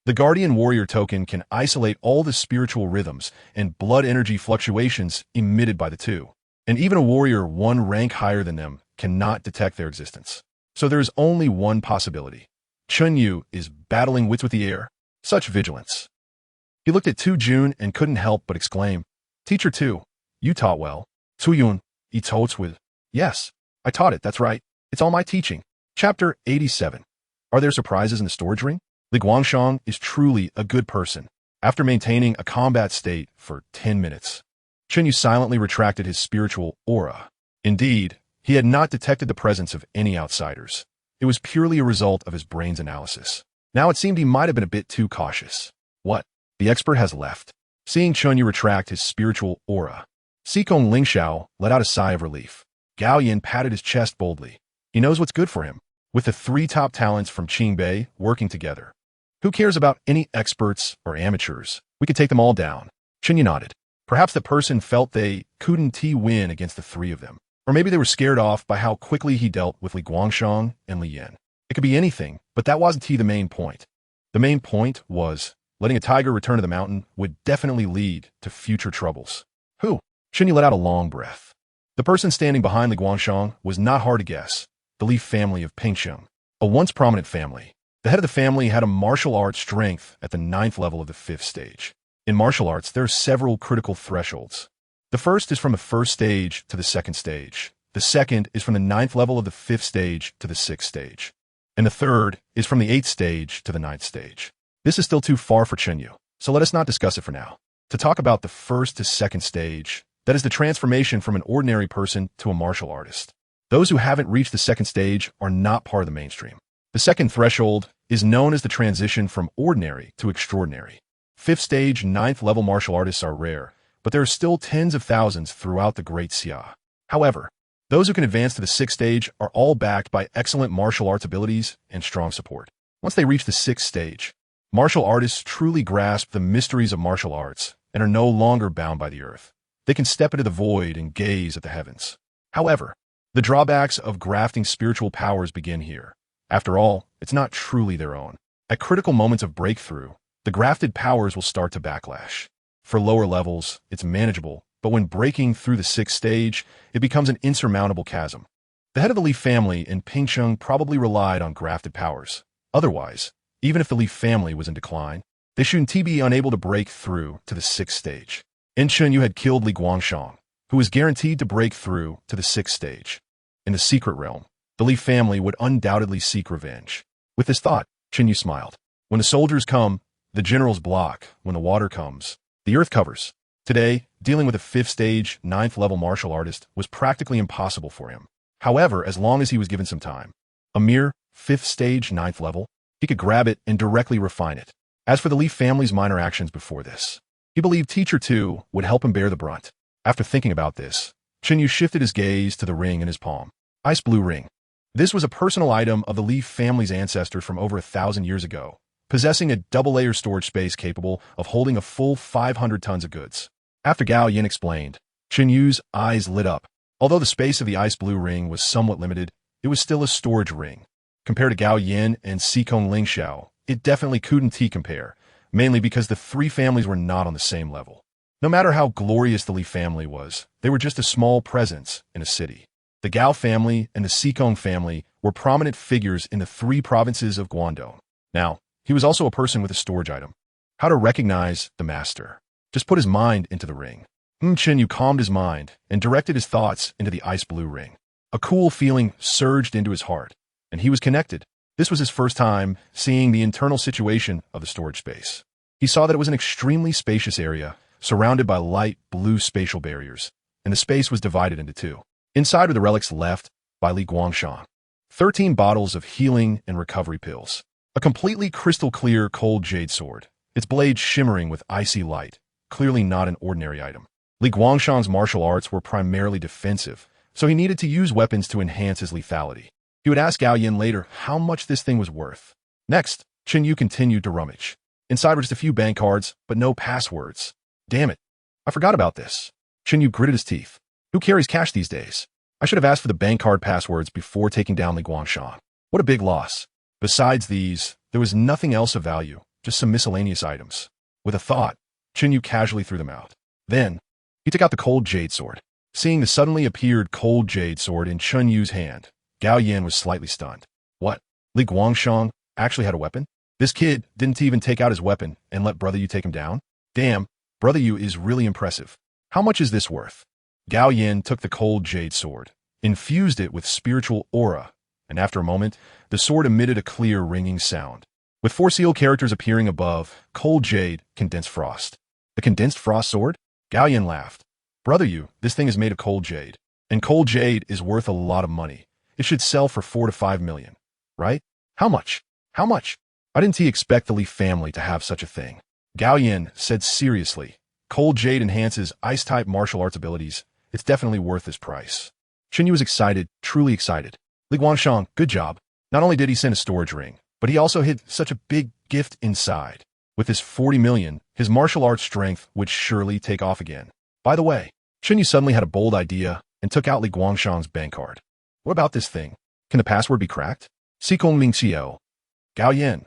[SPEAKER 1] The Guardian Warrior token can isolate all the spiritual rhythms and blood energy fluctuations emitted by the two, and even a warrior one rank higher than them cannot detect their existence. So there is only one possibility. Chen Yu is battling wits with the air. Such vigilance. He looked at Tu Jun and couldn't help but exclaim, Teacher Tu, you taught well. Tu Yun, he taught with. Yes, I taught it, that's right. It's all my teaching. Chapter 87. Are there surprises in the storage ring? Li Guangshang is truly a good person. After maintaining a combat state for 10 minutes, Chen Yu silently retracted his spiritual aura. Indeed, he had not detected the presence of any outsiders. It was purely a result of his brain's analysis. Now it seemed he might have been a bit too cautious. What? The expert has left. Seeing Chen Yu retract his spiritual aura, Xikong Lingxiao let out a sigh of relief. Gao Yin patted his chest boldly. He knows what's good for him. With the three top talents from Qingbei working together, who cares about any experts or amateurs? We could take them all down. Chen Yu nodded. Perhaps the person felt they couldn't win against the three of them. Or maybe they were scared off by how quickly he dealt with Li Guangshang and Li Yan. It could be anything, but that wasn't the main point. The main point was, letting a tiger return to the mountain would definitely lead to future troubles. Who? Chen Yu let out a long breath. The person standing behind Li Guangshang was not hard to guess. The Li family of Pingsheng, a once prominent family. The head of the family had a martial arts strength at the 9th level of the 5th stage. In martial arts, there are several critical thresholds. The first is from the 1st stage to the 2nd stage. The second is from the 9th level of the 5th stage to the 6th stage. And the third is from the 8th stage to the 9th stage. This is still too far for Chen Yu, so let us not discuss it for now. To talk about the 1st to 2nd stage, that is the transformation from an ordinary person to a martial artist. Those who haven't reached the 2nd stage are not part of the mainstream. The second threshold is known as the transition from ordinary to extraordinary. 5th stage, 9th level martial artists are rare, but there are still tens of thousands throughout the Great Xia. However, those who can advance to the 6th stage are all backed by excellent martial arts abilities and strong support. Once they reach the 6th stage, martial artists truly grasp the mysteries of martial arts and are no longer bound by the earth. They can step into the void and gaze at the heavens. However, the drawbacks of grafting spiritual powers begin here. After all, it's not truly their own. At critical moments of breakthrough, the grafted powers will start to backlash. For lower levels, it's manageable, but when breaking through the 6th stage, it becomes an insurmountable chasm. The head of the Li family in Pingsheng probably relied on grafted powers. Otherwise, even if the Li family was in decline, they shouldn't be unable to break through to the 6th stage. And Chen Yu had killed Li Guangshang, who was guaranteed to break through to the 6th stage. In the secret realm, the Li family would undoubtedly seek revenge. With this thought, Chen Yu smiled. When the soldiers come, the generals block. When the water comes, the earth covers. Today, dealing with a 5th stage, 9th level martial artist was practically impossible for him. However, as long as he was given some time, a mere 5th stage, 9th level, he could grab it and directly refine it. As for the Li family's minor actions before this, he believed Teacher Tu would help him bear the brunt. After thinking about this, Chen Yu shifted his gaze to the ring in his palm. Ice blue ring. This was a personal item of the Li family's ancestors from over 1,000 years ago, possessing a double-layer storage space capable of holding a full 500 tons of goods. After Gao Yin explained, Chen Yu's eyes lit up. Although the space of the ice blue ring was somewhat limited, it was still a storage ring. Compared to Gao Yin and Xikong Lingxiao, it definitely couldn't compare, mainly because the three families were not on the same level. No matter how glorious the Li family was, they were just a small presence in a city. The Gao family and the Xikong family were prominent figures in the 3 provinces of Guangdong. Now, he was also a person with a storage item. How to recognize the master. Just put his mind into the ring. Chen Yu calmed his mind and directed his thoughts into the ice blue ring. A cool feeling surged into his heart, and he was connected. This was his first time seeing the internal situation of the storage space. He saw that it was an extremely spacious area, surrounded by light blue spatial barriers, and the space was divided into 2. Inside were the relics left by Li Guangshang. 13 bottles of healing and recovery pills. A completely crystal clear cold jade sword, its blade shimmering with icy light, clearly not an ordinary item. Li Guangshang's martial arts were primarily defensive, so he needed to use weapons to enhance his lethality. He would ask Gao Yin later how much this thing was worth. Next, Chen Yu continued to rummage. Inside were just a few bank cards, but no passwords. Damn it, I forgot about this. Chen Yu gritted his teeth. Who carries cash these days? I should have asked for the bank card passwords before taking down Li Guangshang. What a big loss. Besides these, there was nothing else of value, just some miscellaneous items. With a thought, Chen Yu casually threw them out. Then, he took out the cold jade sword. Seeing the suddenly appeared cold jade sword in Chen Yu's hand, Gao Yan was slightly stunned. What? Li Guangshang actually had a weapon? This kid didn't even take out his weapon and let Brother Yu take him down? Damn, Brother Yu is really impressive. How much is this worth? Gao Yan took the cold jade sword, infused it with spiritual aura, and after a moment, the sword emitted a clear ringing sound. With 4 sealed characters appearing above, cold jade, condensed frost. The condensed frost sword? Gao Yan laughed. Brother Yu, this thing is made of cold jade, and cold jade is worth a lot of money. It should sell for 4 to 5 million, right? How much? How much? I didn't expect the Li family to have such a thing. Gao Yan said seriously, cold jade enhances ice-type martial arts abilities. It's definitely worth this price. Chen Yu was excited, truly excited. Li Guangshang, good job. Not only did he send a storage ring, but he also hid such a big gift inside. With his 40 million, his martial arts strength would surely take off again. By the way, Chen Yu suddenly had a bold idea and took out Li Guangshang's bank card. What about this thing? Can the password be cracked? Sikong Ming Xiao. Gao Yan.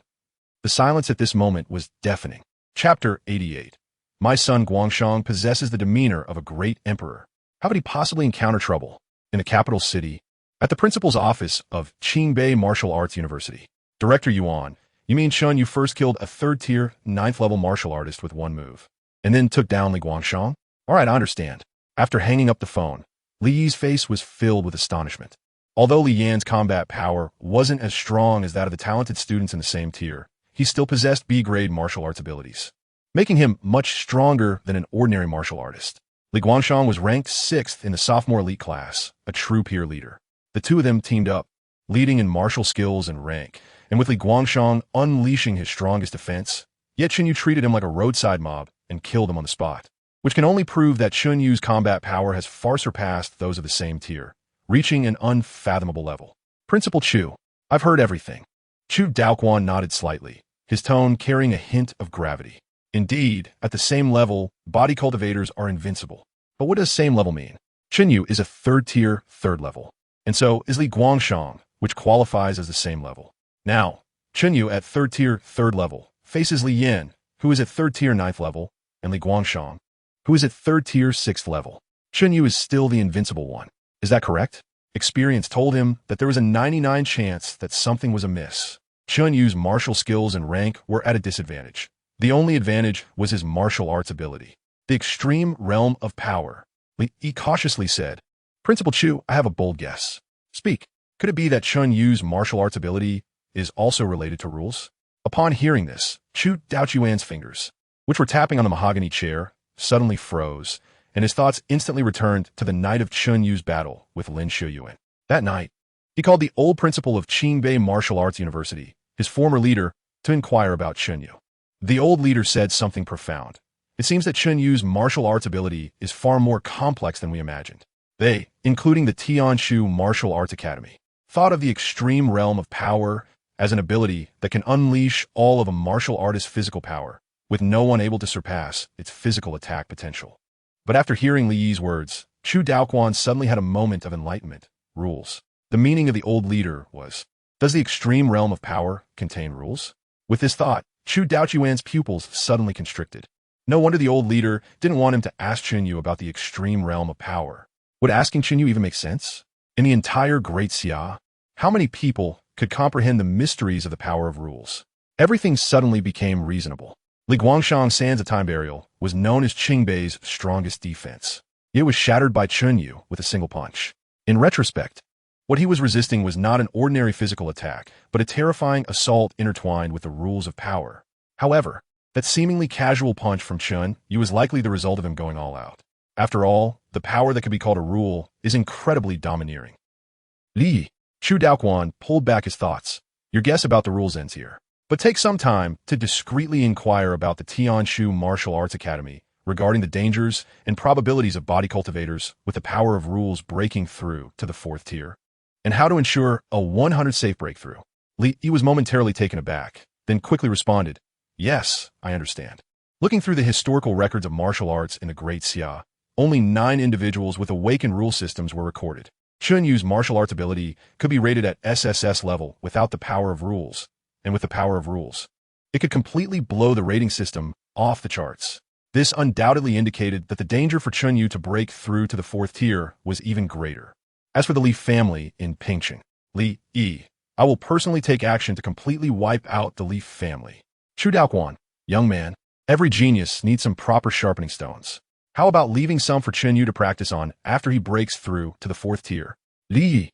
[SPEAKER 1] The silence at this moment was deafening. Chapter 88. My son Guangshang possesses the demeanor of a great emperor. How could he possibly encounter trouble? In the capital city, at the principal's office of Qingbei Martial Arts University. Director Yuan, you mean Chen Yu first killed a 3rd-tier, 9th-level martial artist with 1 move, and then took down Li Guangshang? All right, I understand. After hanging up the phone, Li Yi's face was filled with astonishment. Although Li Yan's combat power wasn't as strong as that of the talented students in the same tier, he still possessed B-grade martial arts abilities, making him much stronger than an ordinary martial artist. Li Guangshang was ranked 6th in the sophomore elite class, a true peer leader. The two of them teamed up, leading in martial skills and rank, and with Li Guangshang unleashing his strongest defense, yet Chen Yu treated him like a roadside mob and killed him on the spot, which can only prove that Chen Yu's combat power has far surpassed those of the same tier, reaching an unfathomable level. Principal Chu, I've heard everything. Chu Daoquan nodded slightly, his tone carrying a hint of gravity. Indeed, at the same level, body cultivators are invincible. But what does same level mean? Chen Yu is a 3rd tier, 3rd level, and so is Li Guangshang, which qualifies as the same level. Now, Chen Yu at 3rd tier, 3rd level, faces Li Yan, who is at 3rd tier, 9th level, and Li Guangshang, who is at 3rd tier, 6th level. Chen Yu is still the invincible one. Is that correct? Experience told him that there was a 99 chance that something was amiss. Chen Yu's martial skills and rank were at a disadvantage. The only advantage was his martial arts ability. The extreme realm of power. Li Yi cautiously said, Principal Chu, I have a bold guess. Speak. Could it be that Chen Yu's martial arts ability is also related to rules? Upon hearing this, Chu Daochuan's fingers, which were tapping on the mahogany chair, suddenly froze, and his thoughts instantly returned to the night of Chen Yu's battle with Lin Shuyuan. That night, he called the old principal of Qingbei Martial Arts University, his former leader, to inquire about Chen Yu. The old leader said something profound. It seems that Chen Yu's martial arts ability is far more complex than we imagined. They, including the Tianshu Martial Arts Academy, thought of the extreme realm of power as an ability that can unleash all of a martial artist's physical power, with no one able to surpass its physical attack potential. But after hearing Li Yi's words, Chu Daoquan suddenly had a moment of enlightenment. Rules. The meaning of the old leader was, does the extreme realm of power contain rules? With this thought, Chu Daochuan's pupils suddenly constricted. No wonder the old leader didn't want him to ask Chen Yu about the extreme realm of power. Would asking Chen Yu even make sense? In the entire Great Xia, how many people could comprehend the mysteries of the power of rules? Everything suddenly became reasonable. Li Guangshang Sands of Time Burial was known as Qingbei's strongest defense. It was shattered by Chen Yu with a single punch. In retrospect, what he was resisting was not an ordinary physical attack, but a terrifying assault intertwined with the rules of power. However, that seemingly casual punch from Chen Yu was likely the result of him going all out. After all, the power that could be called a rule is incredibly domineering. Li, Chu Daoquan pulled back his thoughts. Your guess about the rules ends here. But take some time to discreetly inquire about the Tianshu Martial Arts Academy regarding the dangers and probabilities of body cultivators with the power of rules breaking through to the 4th tier, and how to ensure a 100 safe breakthrough. Li was momentarily taken aback, then quickly responded, Yes, I understand. Looking through the historical records of martial arts in the Great Xia, only 9 individuals with awakened rule systems were recorded. Chen Yu's martial arts ability could be rated at SSS level without the power of rules, and with the power of rules, it could completely blow the rating system off the charts. This undoubtedly indicated that the danger for Chen Yu to break through to the 4th tier was even greater. As for the Li family in Pingcheng, Li Yi, I will personally take action to completely wipe out the Li family. Chu Daoquan, young man, every genius needs some proper sharpening stones. How about leaving some for Chen Yu to practice on after he breaks through to the 4th tier? Li Yi.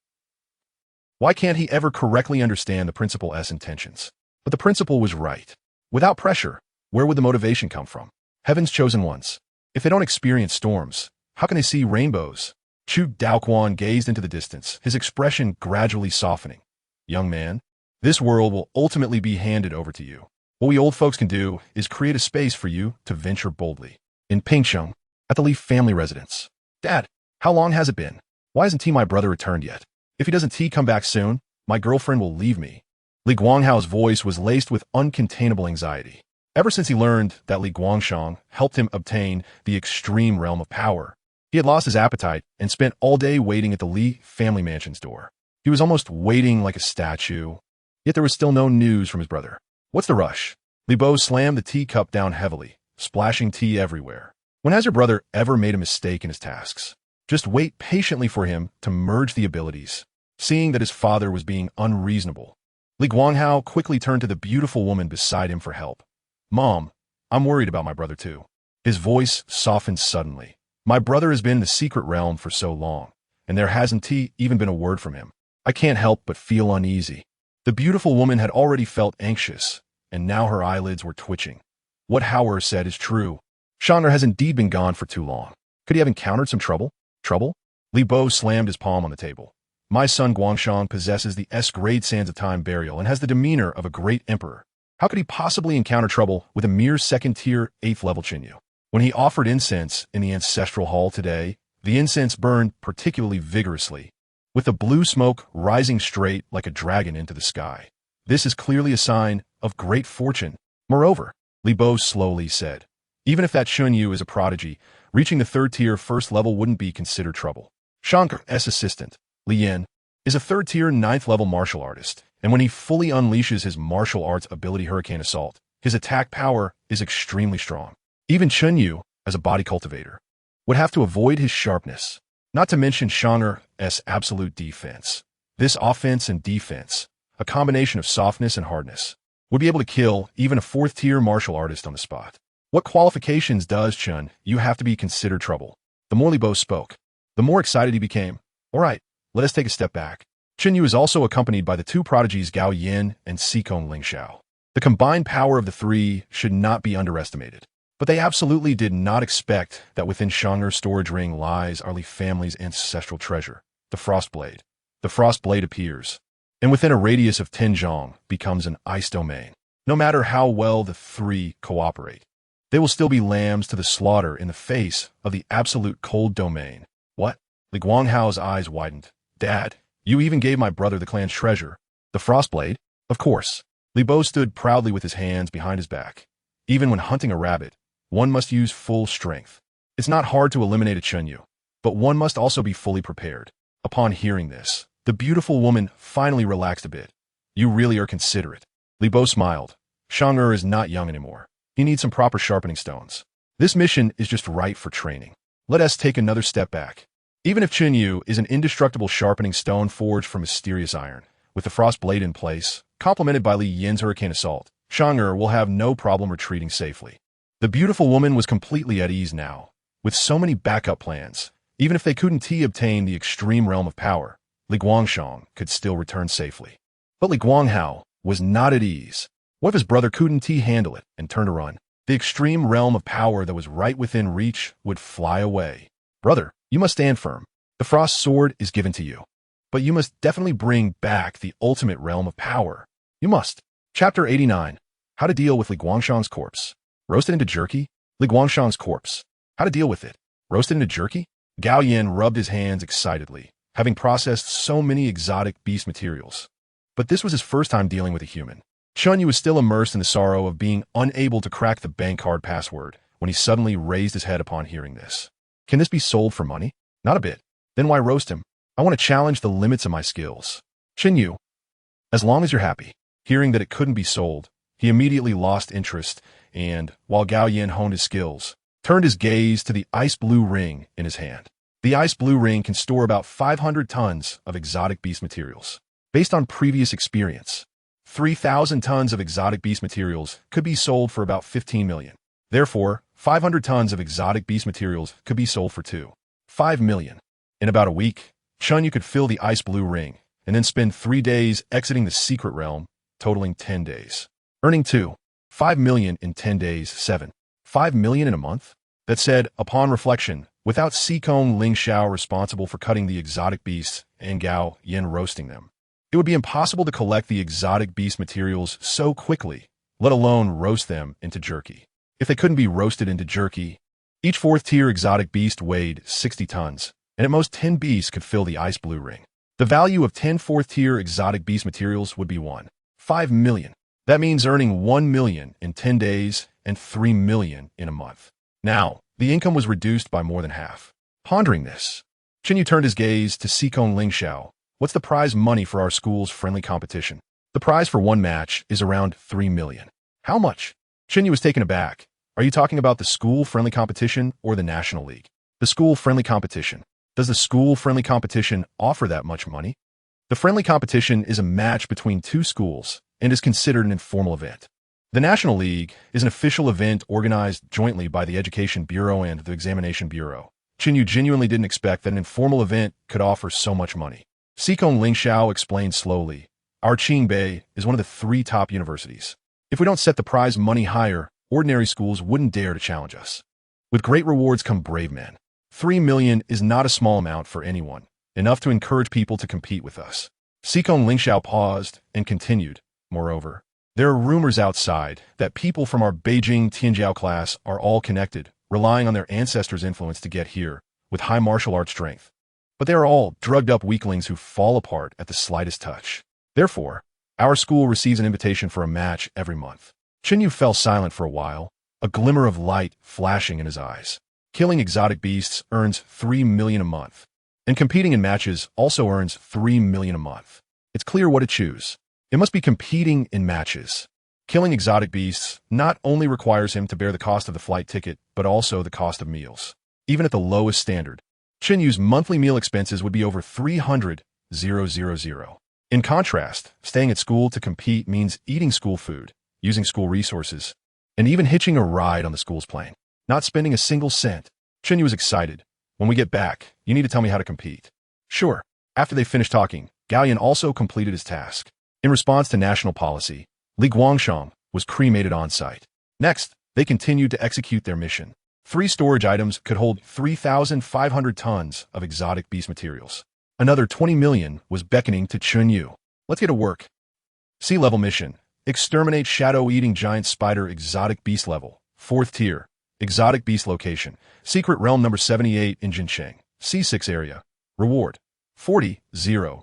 [SPEAKER 1] Why can't he ever correctly understand the principal's intentions? But the principal was right. Without pressure, where would the motivation come from? Heaven's chosen ones. If they don't experience storms, how can they see rainbows? Chu Daoquan gazed into the distance, his expression gradually softening. Young man, this world will ultimately be handed over to you. What we old folks can do is create a space for you to venture boldly. In Pingcheng, at the Li family residence. Dad, how long has it been? Why hasn't my brother returned yet? If he doesn't come back soon, my girlfriend will leave me. Li Guanghao's voice was laced with uncontainable anxiety. Ever since he learned that Li Guangshang helped him obtain the extreme realm of power, he had lost his appetite and spent all day waiting at the Li family mansion's door. He was almost waiting like a statue, yet there was still no news from his brother. What's the rush? Li Bo slammed the teacup down heavily, splashing tea everywhere. When has your brother ever made a mistake in his tasks? Just wait patiently for him to merge the abilities. Seeing that his father was being unreasonable, Li Guanghao quickly turned to the beautiful woman beside him for help. Mom, I'm worried about my brother too. His voice softened suddenly. My brother has been in the secret realm for so long, and there hasn't even been a word from him. I can't help but feel uneasy. The beautiful woman had already felt anxious, and now her eyelids were twitching. What Hauer said is true. Chandra has indeed been gone for too long. Could he have encountered some trouble? Trouble? Li Bo slammed his palm on the table. My son Guangshang possesses the S-grade sands of time burial and has the demeanor of a great emperor. How could he possibly encounter trouble with a mere 2nd-tier, 8th-level Chen Yu? When he offered incense in the ancestral hall today, the incense burned particularly vigorously, with the blue smoke rising straight like a dragon into the sky. This is clearly a sign of great fortune. Moreover, Li Bo slowly said, even if that Chen Yu is a prodigy, reaching the 3rd-tier 1st level wouldn't be considered trouble. Shankar's assistant, Li Yan, is a 3rd-tier 9th-level martial artist, and when he fully unleashes his martial arts ability Hurricane Assault, his attack power is extremely strong. Even Chen Yu, as a body cultivator, would have to avoid his sharpness, not to mention Shangar's absolute defense. This offense and defense, a combination of softness and hardness, would be able to kill even a 4th-tier martial artist on the spot. What qualifications does Chen Yu have to be considered trouble? The more Li Bo spoke, the more excited he became. All right, let us take a step back. Chen Yu is also accompanied by the 2 prodigies Gao Yin and Sikong Lingxiao. The combined power of the 3 should not be underestimated. But they absolutely did not expect that within Shangar's storage ring lies our Li family's ancestral treasure, the Frost Blade. The Frost Blade appears, and within a radius of 10 zhong becomes an ice domain. No matter how well the 3 cooperate, they will still be lambs to the slaughter in the face of the absolute cold domain. What? Li Guanghao's eyes widened. Dad, you even gave my brother the clan's treasure. The Frost Blade? Of course. Li Bo stood proudly with his hands behind his back. Even when hunting a rabbit, one must use full strength. It's not hard to eliminate a Chen Yu, but one must also be fully prepared. Upon hearing this, the beautiful woman finally relaxed a bit. You really are considerate. Li Bo smiled. Shangar is not young anymore. He needs some proper sharpening stones. This mission is just right for training. Let us take another step back. Even if Chen Yu is an indestructible sharpening stone forged from mysterious iron, with the Frost Blade in place, complemented by Li Yin's Hurricane Assault, Shangar will have no problem retreating safely. The beautiful woman was completely at ease now. With so many backup plans, even if they couldn't obtain the extreme realm of power, Li Guangshang could still return safely. But Li Guanghao was not at ease. What if his brother couldn't handle it and turn to run? The extreme realm of power that was right within reach would fly away. Brother, you must stand firm. The Frost Sword is given to you. But you must definitely bring back the ultimate realm of power. You must. Chapter 89. How to deal with Li Guangshang's corpse. Roasted into jerky? Li Guangshang's corpse. How to deal with it. Roasted into jerky? Gao Yin rubbed his hands excitedly, having processed so many exotic beast materials. But this was his first time dealing with a human. Chen Yu was still immersed in the sorrow of being unable to crack the bank card password when he suddenly raised his head upon hearing this. Can this be sold for money? Not a bit. Then why roast him? I want to challenge the limits of my skills. Chen Yu. As long as you're happy. Hearing that it couldn't be sold, he immediately lost interest and, while Gao Yin honed his skills, turned his gaze to the ice blue ring in his hand. The ice blue ring can store about 500 tons of exotic beast materials. Based on previous experience, 3,000 tons of exotic beast materials could be sold for about 15 million. Therefore, 500 tons of exotic beast materials could be sold for 5 million. In about a week, Chen Yu could fill the ice blue ring and then spend 3 days exiting the secret realm, totaling 10 days. Earning 5 million in 10 days, 5 million in a month? That said, upon reflection, without Xikong Ling Xiao responsible for cutting the exotic beasts and Gao Yin roasting them, it would be impossible to collect the exotic beast materials so quickly, let alone roast them into jerky. If they couldn't be roasted into jerky, each 4th-tier exotic beast weighed 60 tons, and at most 10 beasts could fill the ice blue ring. The value of 10 4th-tier exotic beast materials would be 5 million. That means earning 1 million in 10 days and 3 million in a month. Now, the income was reduced by more than half. Pondering this, Chen Yu turned his gaze to Xikong Ling Xiao. What's the prize money for our school's friendly competition? The prize for one match is around 3 million. How much? Chen Yu was taken aback. Are you talking about the school-friendly competition or the National League? The school-friendly competition. Does the school-friendly competition offer that much money? The friendly competition is a match between two schools and is considered an informal event. The National League is an official event organized jointly by the Education Bureau and the Examination Bureau. Chen Yu genuinely didn't expect that an informal event could offer so much money. Xikong Ling Xiao explained slowly, our Qingbei is one of the 3 top universities. If we don't set the prize money higher, ordinary schools wouldn't dare to challenge us. With great rewards come brave men. 3 million is not a small amount for anyone, enough to encourage people to compete with us. Xikong Ling Xiao paused and continued, moreover, there are rumors outside that people from our Beijing Tianjiao class are all connected, relying on their ancestors' influence to get here, with high martial arts strength. But they are all drugged-up weaklings who fall apart at the slightest touch. Therefore, our school receives an invitation for a match every month. Chen Yu fell silent for a while, a glimmer of light flashing in his eyes. Killing exotic beasts earns 3 million a month, and competing in matches also earns 3 million a month. It's clear what to choose. It must be competing in matches. Killing exotic beasts not only requires him to bear the cost of the flight ticket, but also the cost of meals. Even at the lowest standard, Chen Yu's monthly meal expenses would be over 300,000. In contrast, staying at school to compete means eating school food, using school resources, and even hitching a ride on the school's plane. Not spending a single cent. Chen Yu was excited. When we get back, you need to tell me how to compete. Sure. After they finished talking, Gao Yin also completed his task. In response to national policy, Li Guangsheng was cremated on site. Next, they continued to execute their mission. 3 storage items could hold 3,500 tons of exotic beast materials. Another 20 million was beckoning to Chen Yu. Let's get to work. Sea level mission. Exterminate shadow-eating giant spider exotic beast level. 4th tier. Exotic beast location. Secret realm number 78 in Jincheng. C6 area. Reward. 40,000.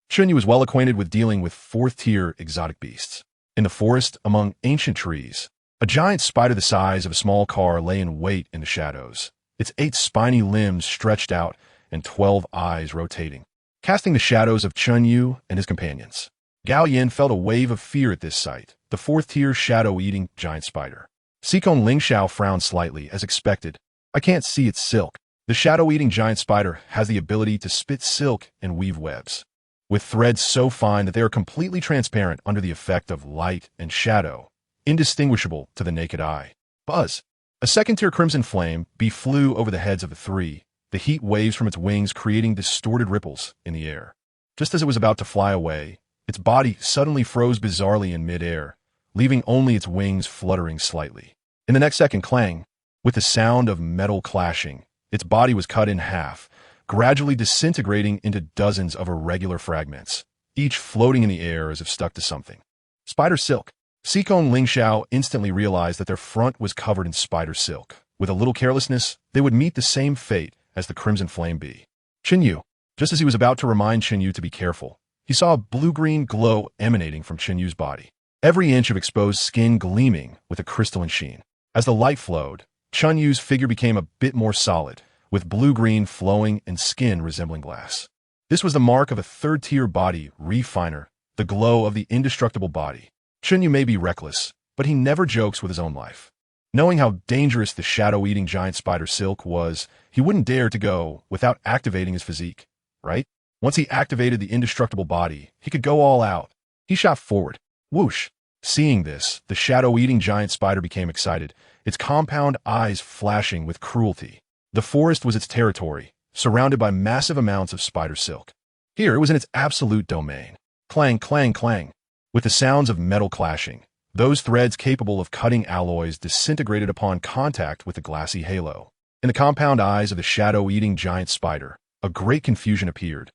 [SPEAKER 1] Chen Yu was well acquainted with dealing with 4th tier exotic beasts. In the forest, among ancient trees, a giant spider the size of a small car lay in wait in the shadows, its 8 spiny limbs stretched out and 12 eyes rotating, casting the shadows of Chen Yu and his companions. Gao Yin felt a wave of fear at this sight, the 4th tier shadow-eating giant spider. Xikong Ling Xiao frowned slightly, as expected. I can't see its silk. The shadow-eating giant spider has the ability to spit silk and weave webs, with threads so fine that they are completely transparent under the effect of light and shadow, indistinguishable to the naked eye. Buzz! A 2nd-tier crimson flame bee flew over the heads of the 3, the heat waves from its wings creating distorted ripples in the air. Just as it was about to fly away, its body suddenly froze bizarrely in mid-air, leaving only its wings fluttering slightly. In the next second, clang! With the sound of metal clashing, its body was cut in half, gradually disintegrating into dozens of irregular fragments, each floating in the air as if stuck to something. Spider silk. Xikong Ling Xiao instantly realized that their front was covered in spider silk. With a little carelessness, they would meet the same fate as the crimson flame bee. Chen Yu. Just as he was about to remind Chen Yu to be careful, he saw a blue-green glow emanating from Chen Yu's body, every inch of exposed skin gleaming with a crystalline sheen. As the light flowed, Chen Yu's figure became a bit more solid, with blue-green flowing and skin resembling glass. This was the mark of a third-tier body refiner, the glow of the indestructible body. Chen Yu may be reckless, but he never jokes with his own life. Knowing how dangerous the shadow-eating giant spider Silk was, he wouldn't dare to go without activating his physique, right? Once he activated the indestructible body, he could go all out. He shot forward. Whoosh! Seeing this, the shadow-eating giant spider became excited, its compound eyes flashing with cruelty. The forest was its territory, surrounded by massive amounts of spider silk. Here it was in its absolute domain. Clang, clang, clang. With the sounds of metal clashing, those threads capable of cutting alloys disintegrated upon contact with the glassy halo. In the compound eyes of the shadow-eating giant spider, a great confusion appeared.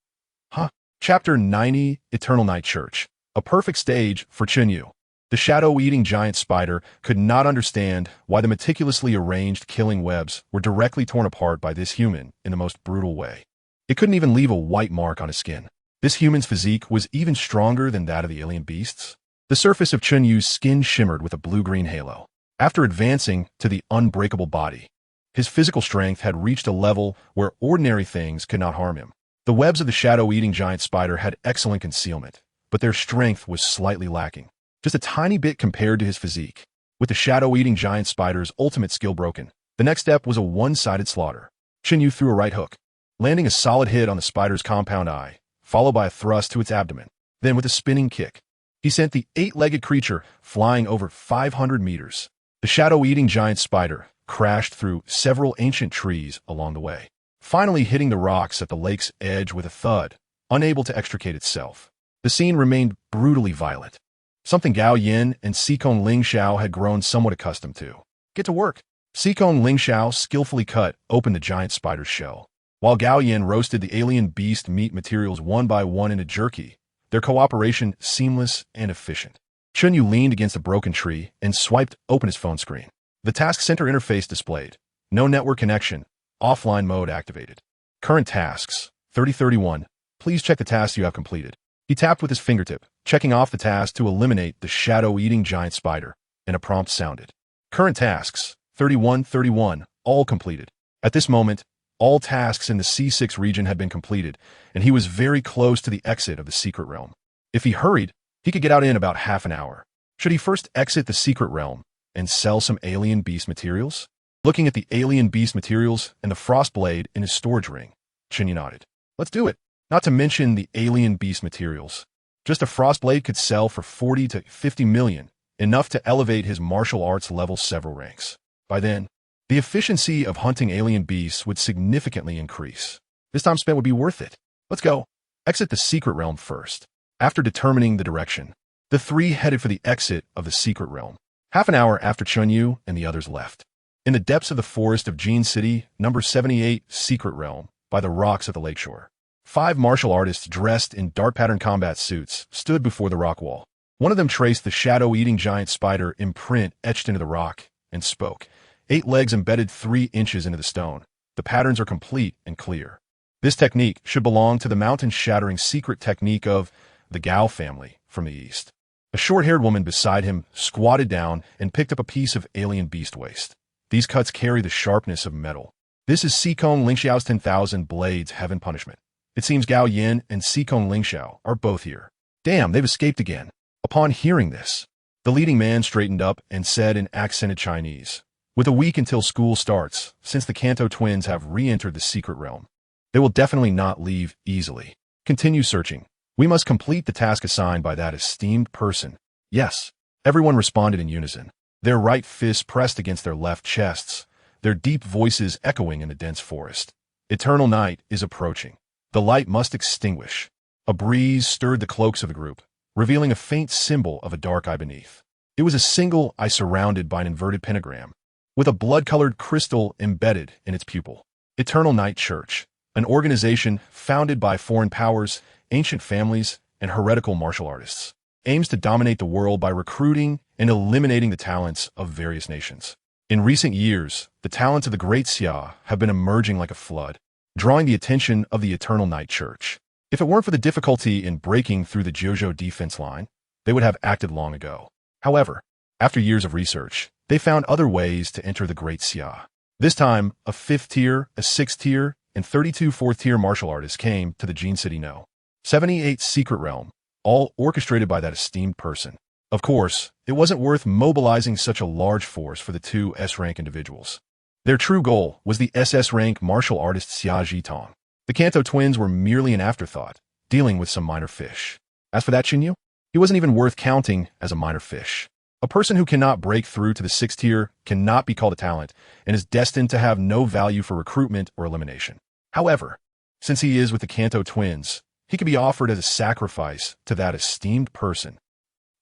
[SPEAKER 1] Huh? Chapter 90, Eternal Night Church. A perfect stage for Chen Yu. The shadow-eating giant spider could not understand why the meticulously arranged killing webs were directly torn apart by this human in the most brutal way. It couldn't even leave a white mark on his skin. This human's physique was even stronger than that of the alien beasts. The surface of Chen Yu's skin shimmered with a blue-green halo. After advancing to the unbreakable body, his physical strength had reached a level where ordinary things could not harm him. The webs of the shadow-eating giant spider had excellent concealment, but their strength was slightly lacking, just a tiny bit compared to his physique. With the shadow-eating giant spider's ultimate skill broken, the next step was a one-sided slaughter. Chen Yu threw a right hook, landing a solid hit on the spider's compound eye, followed by a thrust to its abdomen. Then with a spinning kick, he sent the eight-legged creature flying over 500 meters. The shadow-eating giant spider crashed through several ancient trees along the way, finally hitting the rocks at the lake's edge with a thud, unable to extricate itself. The scene remained brutally violent, something Gao Yin and Sikong Lingxiao had grown somewhat accustomed to. Get to work. Sikong Lingxiao skillfully cut open the giant spider's shell, while Gao Yin roasted the alien beast meat materials one by one in a jerky, their cooperation seamless and efficient. Chen Yu leaned against a broken tree and swiped open his phone screen. The task center interface displayed. No network connection. Offline mode activated. Current tasks. 3031. Please check the tasks you have completed. He tapped with his fingertip, checking off the task to eliminate the shadow-eating giant spider, and a prompt sounded. Current tasks. 3131. All completed. At this moment, all tasks in the C6 region had been completed, and he was very close to the exit of the secret realm. If he hurried, he could get out in about half an hour. Should he first exit the secret realm and sell some alien beast materials? Looking at the alien beast materials and the frost blade in his storage ring, Chen Yu nodded. Let's do it. Not to mention the alien beast materials. Just a frost blade could sell for 40 to 50 million, enough to elevate his martial arts level several ranks. By then, the efficiency of hunting alien beasts would significantly increase. This time spent would be worth it. Let's go. Exit the secret realm first. After determining the direction, the three headed for the exit of the secret realm. Half an hour after Chen Yu and the others left. In the depths of the forest of Jin City, number 78, secret realm, by the rocks of the lakeshore. 5 martial artists dressed in dark pattern combat suits stood before the rock wall. One of them traced the shadow-eating giant spider imprint etched into the rock and spoke. 8 legs embedded 3 inches into the stone. The patterns are complete and clear. This technique should belong to the mountain-shattering secret technique of the Gao family from the east. A short-haired woman beside him squatted down and picked up a piece of alien beast waste. These cuts carry the sharpness of metal. This is Sikong Lingxiao's 10,000 Blades Heaven Punishment. It seems Gao Yin and Sikong Lingxiao are both here. Damn, they've escaped again. Upon hearing this, the leading man straightened up and said in accented Chinese, with a week until school starts, since the Kanto twins have re-entered the secret realm, they will definitely not leave easily. Continue searching. We must complete the task assigned by that esteemed person. Yes. Everyone responded in unison, their right fists pressed against their left chests, their deep voices echoing in the dense forest. Eternal night is approaching. The light must extinguish. A breeze stirred the cloaks of the group, revealing a faint symbol of a dark eye beneath. It was a single eye surrounded by an inverted pentagram, with a blood-colored crystal embedded in its pupil. Eternal Night Church, an organization founded by foreign powers, ancient families, and heretical martial artists, aims to dominate the world by recruiting and eliminating the talents of various nations. In recent years, the talents of the Great Xia have been emerging like a flood, drawing the attention of the Eternal Night Church. If it weren't for the difficulty in breaking through the Jojo defense line, they would have acted long ago. However, after years of research, they found other ways to enter the Great Xia. This time, a 5th tier, a 6th tier, and 32 4th tier martial artists came to the Jin City No. 78 secret realm, all orchestrated by that esteemed person. Of course, it wasn't worth mobilizing such a large force for the two S-rank individuals. Their true goal was the SS-rank martial artist Xia Zhitong. The Kanto twins were merely an afterthought, dealing with some minor fish. As for that Chen Yu, he wasn't even worth counting as a minor fish. A person who cannot break through to the 6th tier cannot be called a talent and is destined to have no value for recruitment or elimination. However, since he is with the Kanto twins, he can be offered as a sacrifice to that esteemed person.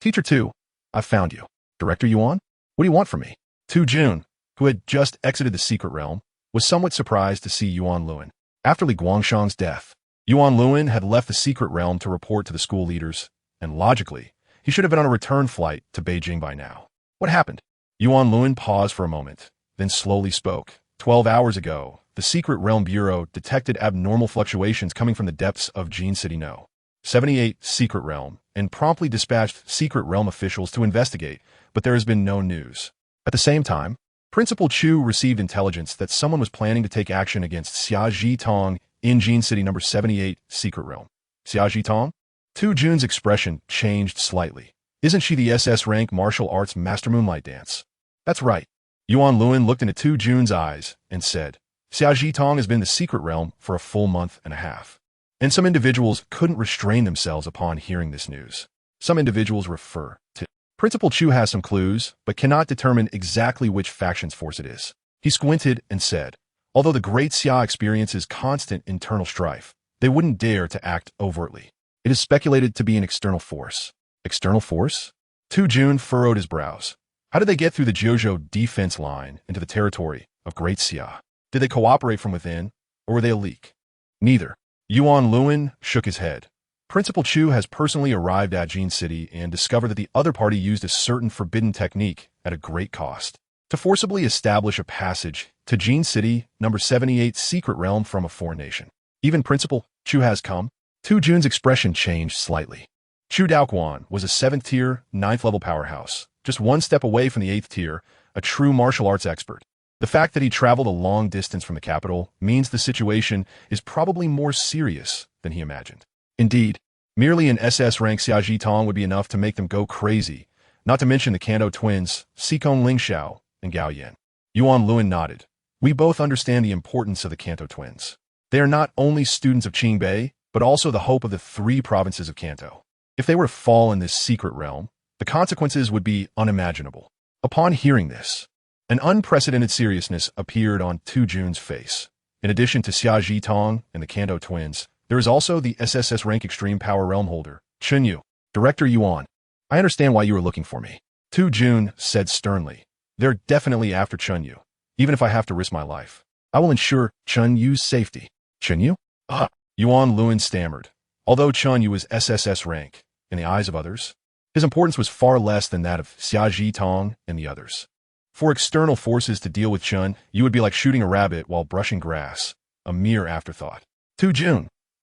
[SPEAKER 1] Teacher 2, I've found you. Director Yuan, what do you want from me? Tu Jun, who had just exited the secret realm, was somewhat surprised to see Yuan Luan. After Li Guangshang's death, Yuan Luan had left the secret realm to report to the school leaders, and logically, he should have been on a return flight to Beijing by now. What happened? Yuan Luan paused for a moment, then slowly spoke. 12 hours ago, the Secret Realm Bureau detected abnormal fluctuations coming from the depths of Jin City No. 78 Secret Realm and promptly dispatched Secret Realm officials to investigate, but there has been no news. At the same time, Principal Chu received intelligence that someone was planning to take action against Xia Zhitong in Jin City No. 78 Secret Realm. Xia Zhitong? Tu Jun's expression changed slightly. Isn't she the SS rank martial arts master Moonlight Dance? That's right. Yuan Luan looked into Tu Jun's eyes and said, Xia Zhitong has been in the secret realm for a full month and a half. And some individuals couldn't restrain themselves upon hearing this news. Some individuals refer to Principal Chu has some clues, but cannot determine exactly which faction's force it is. He squinted and said, although the Great Xia experiences constant internal strife, they wouldn't dare to act overtly. It is speculated to be an external force. External force? Tu Jun furrowed his brows. How did they get through the Jiuzhou defense line into the territory of Great Xia? Did they cooperate from within, or were they a leak? Neither. Yuan Luan shook his head. Principal Chu has personally arrived at Jin City and discovered that the other party used a certain forbidden technique at a great cost to forcibly establish a passage to Jin City No. 78 secret realm from a foreign nation. Even Principal Chu has come. Tu Jun's expression changed slightly. Chu Daoquan was a 7th tier, 9th level powerhouse, just one step away from the 8th tier, a true martial arts expert. The fact that he traveled a long distance from the capital means the situation is probably more serious than he imagined. Indeed, merely an SS rank Xia Zhitong would be enough to make them go crazy, not to mention the Kanto twins, Xikong Lingxiao and Gao Yan. Yuan Luan nodded. We both understand the importance of the Kanto twins. They are not only students of Qingbei, but also the hope of the 3 provinces of Kanto. If they were to fall in this secret realm, the consequences would be unimaginable. Upon hearing this, an unprecedented seriousness appeared on Tu Jun's face. In addition to Xia Zhitong and the Kanto twins, there is also the SSS rank extreme power realm holder, Chen Yu. Director Yuan, I understand why you are looking for me. Tu Jun said sternly. They're definitely after Chen Yu. Even if I have to risk my life, I will ensure Chen Yu's safety. Chen Yu? Yuan Luan stammered. Although Chen Yu was SSS rank, in the eyes of others, his importance was far less than that of Xia Zhitong and the others. For external forces to deal with Chen, you would be like shooting a rabbit while brushing grass, a mere afterthought. Tu Jun.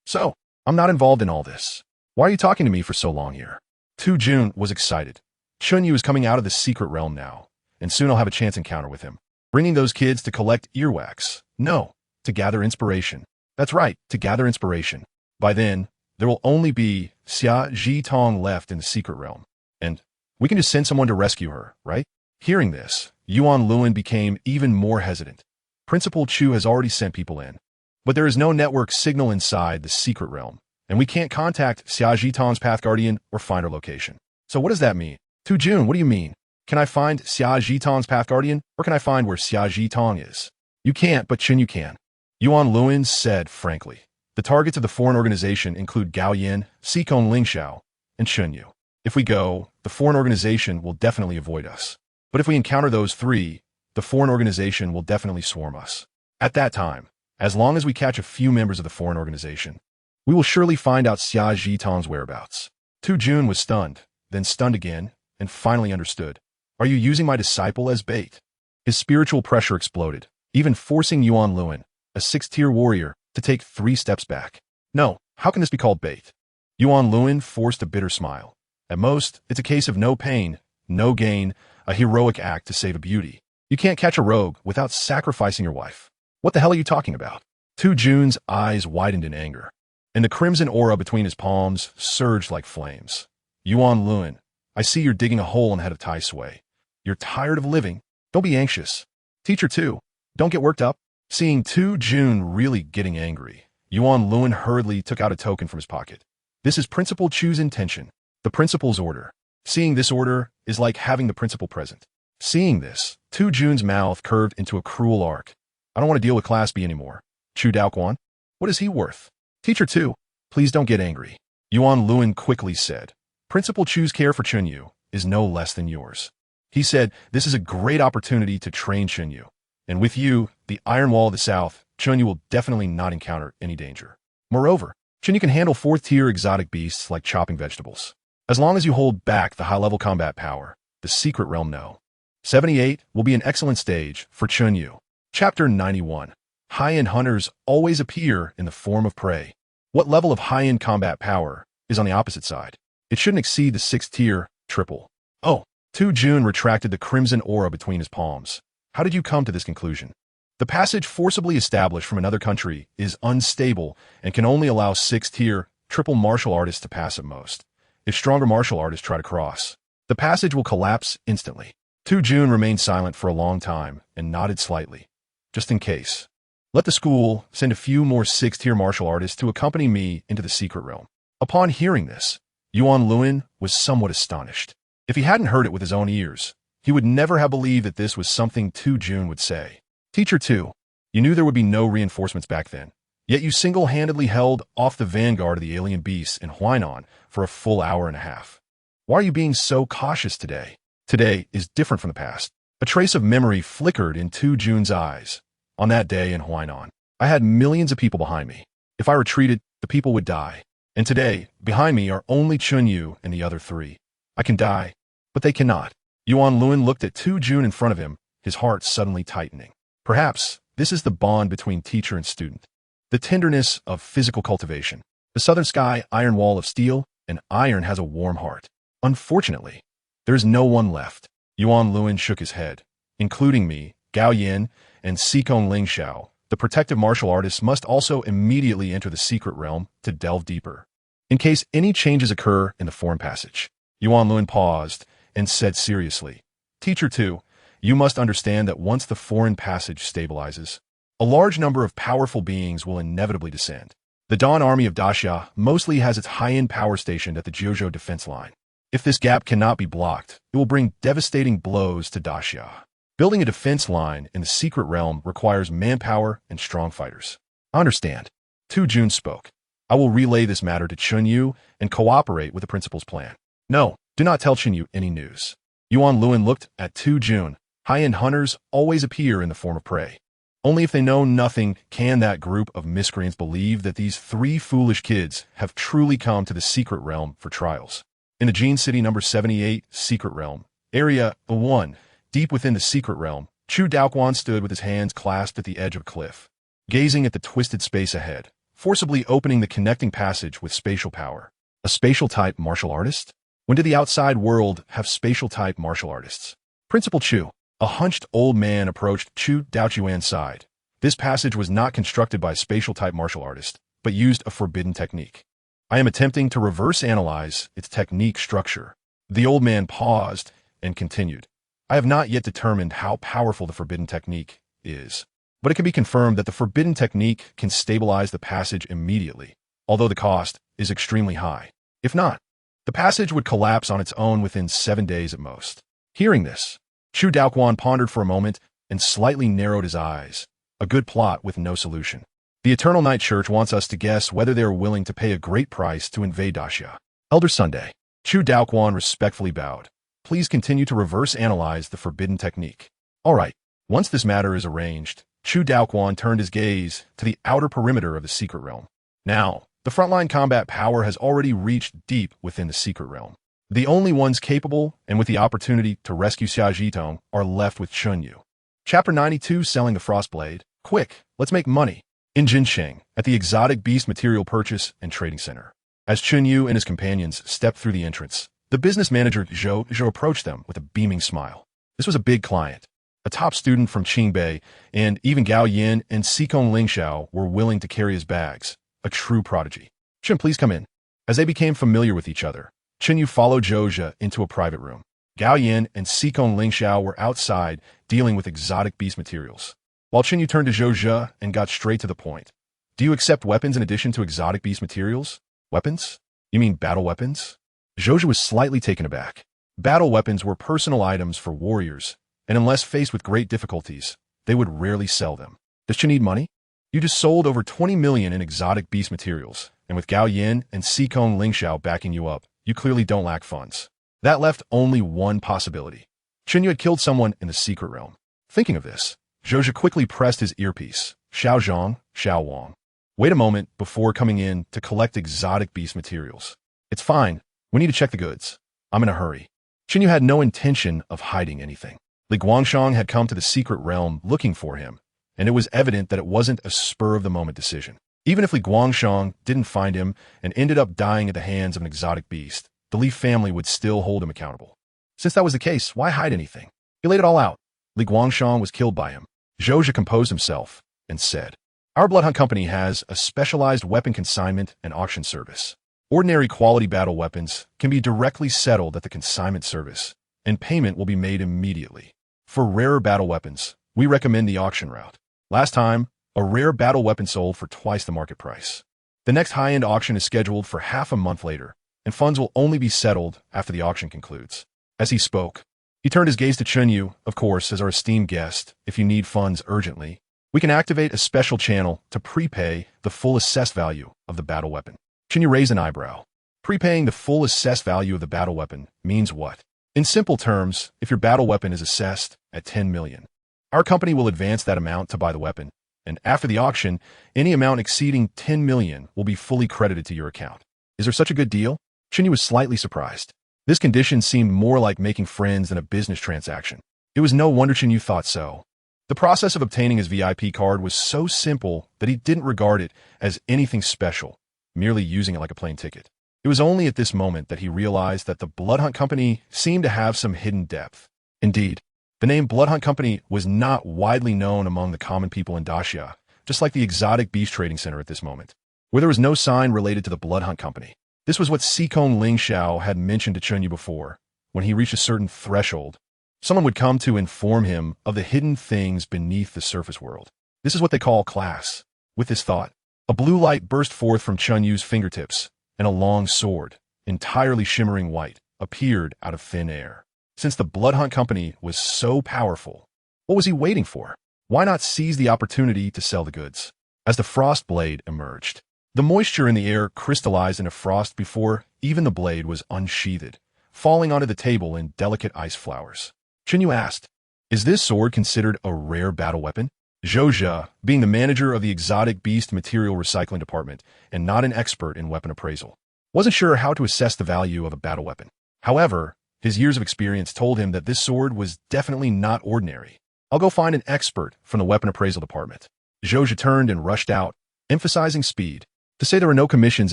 [SPEAKER 1] So, I'm not involved in all this. Why are you talking to me for so long here? Tu Jun was excited. Chen Yu is coming out of the secret realm now, and soon I'll have a chance encounter with him. Bringing those kids to collect earwax. No, to gather inspiration. That's right, to gather inspiration. By then, there will only be Xia Zhitong left in the secret realm. And we can just send someone to rescue her, right? Hearing this, Yuan Luan became even more hesitant. Principal Chu has already sent people in, but there is no network signal inside the secret realm, and we can't contact Xia Zhitong's Path Guardian or find her location. So what does that mean? Tu Jun, what do you mean? Can I find Xia Zhitong's Path Guardian, or can I find where Xia Zhitong is? You can't, but Chen Yu can. Yuan Luan said frankly. The targets of the foreign organization include Gao Yan, Xikong Lingxiao, and Chen Yu. If we go, the foreign organization will definitely avoid us. But if we encounter those 3, the foreign organization will definitely swarm us. At that time, as long as we catch a few members of the foreign organization, we will surely find out Xia Zhitong's whereabouts. Tu Jun was stunned, then stunned again, and finally understood. Are you using my disciple as bait? His spiritual pressure exploded, even forcing Yuan Luan, a 6th-tier warrior, to take 3 steps back. No, how can this be called bait? Yuan Luan forced a bitter smile. At most, it's a case of no pain, no gain, a heroic act to save a beauty. You can't catch a rogue without sacrificing your wife. What the hell are you talking about? Tu Jun's eyes widened in anger, and the crimson aura between his palms surged like flames. Yuan Luan, I see you're digging a hole in the head of Tai Sui. You're tired of living. Don't be anxious. Teacher 2, don't get worked up. Seeing Tu Jun really getting angry, Yuan Luan hurriedly took out a token from his pocket. This is Principal Chu's intention, the principal's order. Seeing this order is like having the principal present. Seeing this, Tu Jun's mouth curved into a cruel arc. I don't want to deal with Class B anymore. Chu Daoquan? What is he worth? Teacher 2, please don't get angry. Yuan Luan quickly said, Principal Chu's care for Chen Yu is no less than yours. He said, this is a great opportunity to train Chen Yu. And with you, the Iron Wall of the South, Chen Yu will definitely not encounter any danger. Moreover, Chen Yu can handle 4th-tier exotic beasts like chopping vegetables. As long as you hold back the high-level combat power, the secret realm no. 78 will be an excellent stage for Chen Yu. Chapter 91. High-end hunters always appear in the form of prey. What level of high-end combat power is on the opposite side? It shouldn't exceed the 6th-tier, triple. Oh, Tu Jun retracted the crimson aura between his palms. How did you come to this conclusion? The passage forcibly established from another country is unstable and can only allow 6th-tier, triple martial artists to pass at most. If stronger martial artists try to cross, the passage will collapse instantly. Tu Jun remained silent for a long time and nodded slightly. Just in case. Let the school send a few more 6th-tier martial artists to accompany me into the secret realm. Upon hearing this, Yuan Luan was somewhat astonished. If he hadn't heard it with his own ears, he would never have believed that this was something Tu Jun would say. Teacher 2, you knew there would be no reinforcements back then, yet you single-handedly held off the vanguard of the alien beasts in Huainan for a full hour and a half. Why are you being so cautious today? Today is different from the past. A trace of memory flickered in Tu Jun's eyes. On that day in Huainan, I had millions of people behind me. If I retreated, the people would die. And today, behind me are only Chen Yu and the other 3. I can die, but they cannot. Yuan Luan looked at Tu Jun in front of him, his heart suddenly tightening. Perhaps this is the bond between teacher and student. The tenderness of physical cultivation. The southern sky, iron wall of steel, and iron has a warm heart. Unfortunately, there is no one left. Yuan Luan shook his head. Including me, Gao Yin, and Sikong Lingxiao, the protective martial artists must also immediately enter the secret realm to delve deeper. In case any changes occur in the foreign passage. Yuan Luan paused and said seriously, Teacher 2, you must understand that once the foreign passage stabilizes, a large number of powerful beings will inevitably descend. The Dawn Army of Daxia mostly has its high-end power stationed at the Jiuzhou defense line. If this gap cannot be blocked, it will bring devastating blows to Daxia. Building a defense line in the secret realm requires manpower and strong fighters. I understand. Tu Jun spoke. I will relay this matter to Chen Yu and cooperate with the principal's plan. No, do not tell Chen Yu any news. Yuan Luan looked at Tu Jun. High-end hunters always appear in the form of prey. Only if they know nothing can that group of miscreants believe that these 3 foolish kids have truly come to the secret realm for trials. In the Jin City number 78, Secret Realm, Area 1, deep within the secret realm, Chu Daoquan stood with his hands clasped at the edge of a cliff, gazing at the twisted space ahead, forcibly opening the connecting passage with spatial power. A spatial-type martial artist? When did the outside world have spatial-type martial artists? Principal Chu. A hunched old man approached Chu Daoquan's side. This passage was not constructed by a spatial-type martial artist, but used a forbidden technique. I am attempting to reverse-analyze its technique structure. The old man paused and continued. I have not yet determined how powerful the forbidden technique is, but it can be confirmed that the forbidden technique can stabilize the passage immediately, although the cost is extremely high. If not, the passage would collapse on its own within 7 days at most. Hearing this, Chu Daoquan pondered for a moment and slightly narrowed his eyes. A good plot with no solution. The Eternal Night Church wants us to guess whether they are willing to pay a great price to invade Daxia. Elder Sunday. Chu Daoquan respectfully bowed. Please continue to reverse-analyze the forbidden technique. All right. Once this matter is arranged, Chu Daoquan turned his gaze to the outer perimeter of the secret realm. Now, the frontline combat power has already reached deep within the secret realm. The only ones capable and with the opportunity to rescue Xia Zhitong are left with Chen Yu. Chapter 92, Selling the Frostblade. Quick, let's make money. In Jinsheng, at the Exotic Beast Material Purchase and Trading Center. As Chen Yu and his companions stepped through the entrance, the business manager Zhou approached them with a beaming smile. This was a big client. A top student from Qingbei, and even Gao Yin and Xikong Lingxiao were willing to carry his bags. A true prodigy. Chen, please come in. As they became familiar with each other, Chen Yu followed Zhou into a private room. Gao Yin and Xikong Lingxiao were outside dealing with exotic beast materials, while Chen Yu turned to Zhou and got straight to the point. Do you accept weapons in addition to exotic beast materials? Weapons? You mean battle weapons? Zhou was slightly taken aback. Battle weapons were personal items for warriors, and unless faced with great difficulties, they would rarely sell them. Does Chen need money? You just sold over 20 million in exotic beast materials, and with Gao Yin and Xikong Lingxiao backing you up, you clearly don't lack funds. That left only one possibility. Chen Yu had killed someone in the secret realm. Thinking of this, Zhou quickly pressed his earpiece. Xiao Zhang, Xiao Wang. Wait a moment before coming in to collect exotic beast materials. It's fine. We need to check the goods. I'm in a hurry. Chen Yu had no intention of hiding anything. Li Guangshang had come to the secret realm looking for him, and it was evident that it wasn't a spur-of-the-moment decision. Even if Li Guangshang didn't find him and ended up dying at the hands of an exotic beast, the Li family would still hold him accountable. Since that was the case, why hide anything? He laid it all out. Li Guangshang was killed by him. Zhou composed himself and said, "Our Bloodhunt Company has a specialized weapon consignment and auction service. Ordinary quality battle weapons can be directly settled at the consignment service, and payment will be made immediately. For rarer battle weapons, we recommend the auction route. Last time, a rare battle weapon sold for twice the market price. The next high-end auction is scheduled for half a month later, and funds will only be settled after the auction concludes." As he spoke, he turned his gaze to Chen Yu. "Of course, as our esteemed guest, if you need funds urgently, we can activate a special channel to prepay the full assessed value of the battle weapon." Chen Yu raised an eyebrow. Prepaying the full assessed value of the battle weapon means what? In simple terms, if your battle weapon is assessed at 10 million, our company will advance that amount to buy the weapon, and after the auction, any amount exceeding 10 million will be fully credited to your account. Is there such a good deal? Chen Yu was slightly surprised. This condition seemed more like making friends than a business transaction. It was no wonder Chen Yu thought so. The process of obtaining his VIP card was so simple that he didn't regard it as anything special, merely using it like a plane ticket. It was only at this moment that he realized that the Bloodhunt Company seemed to have some hidden depth. Indeed, the name Bloodhunt Company was not widely known among the common people in Daxia, just like the exotic beast trading center at this moment, where there was no sign related to the Bloodhunt Company. This was what Xikong Lingxiao had mentioned to Chen Yu before. When he reached a certain threshold, someone would come to inform him of the hidden things beneath the surface world. This is what they call class. With this thought, a blue light burst forth from Chen Yu's fingertips, and a long sword, entirely shimmering white, appeared out of thin air. Since the Bloodhunt Company was so powerful, what was he waiting for? Why not seize the opportunity to sell the goods? As the frost blade emerged, the moisture in the air crystallized into frost before even the blade was unsheathed, falling onto the table in delicate ice flowers. Chen Yu asked, "Is this sword considered a rare battle weapon?" Zhou, being the manager of the exotic beast material recycling department and not an expert in weapon appraisal, wasn't sure how to assess the value of a battle weapon. However, his years of experience told him that this sword was definitely not ordinary. "I'll go find an expert from the weapon appraisal department." Zhou turned and rushed out, emphasizing speed. To say there were no commissions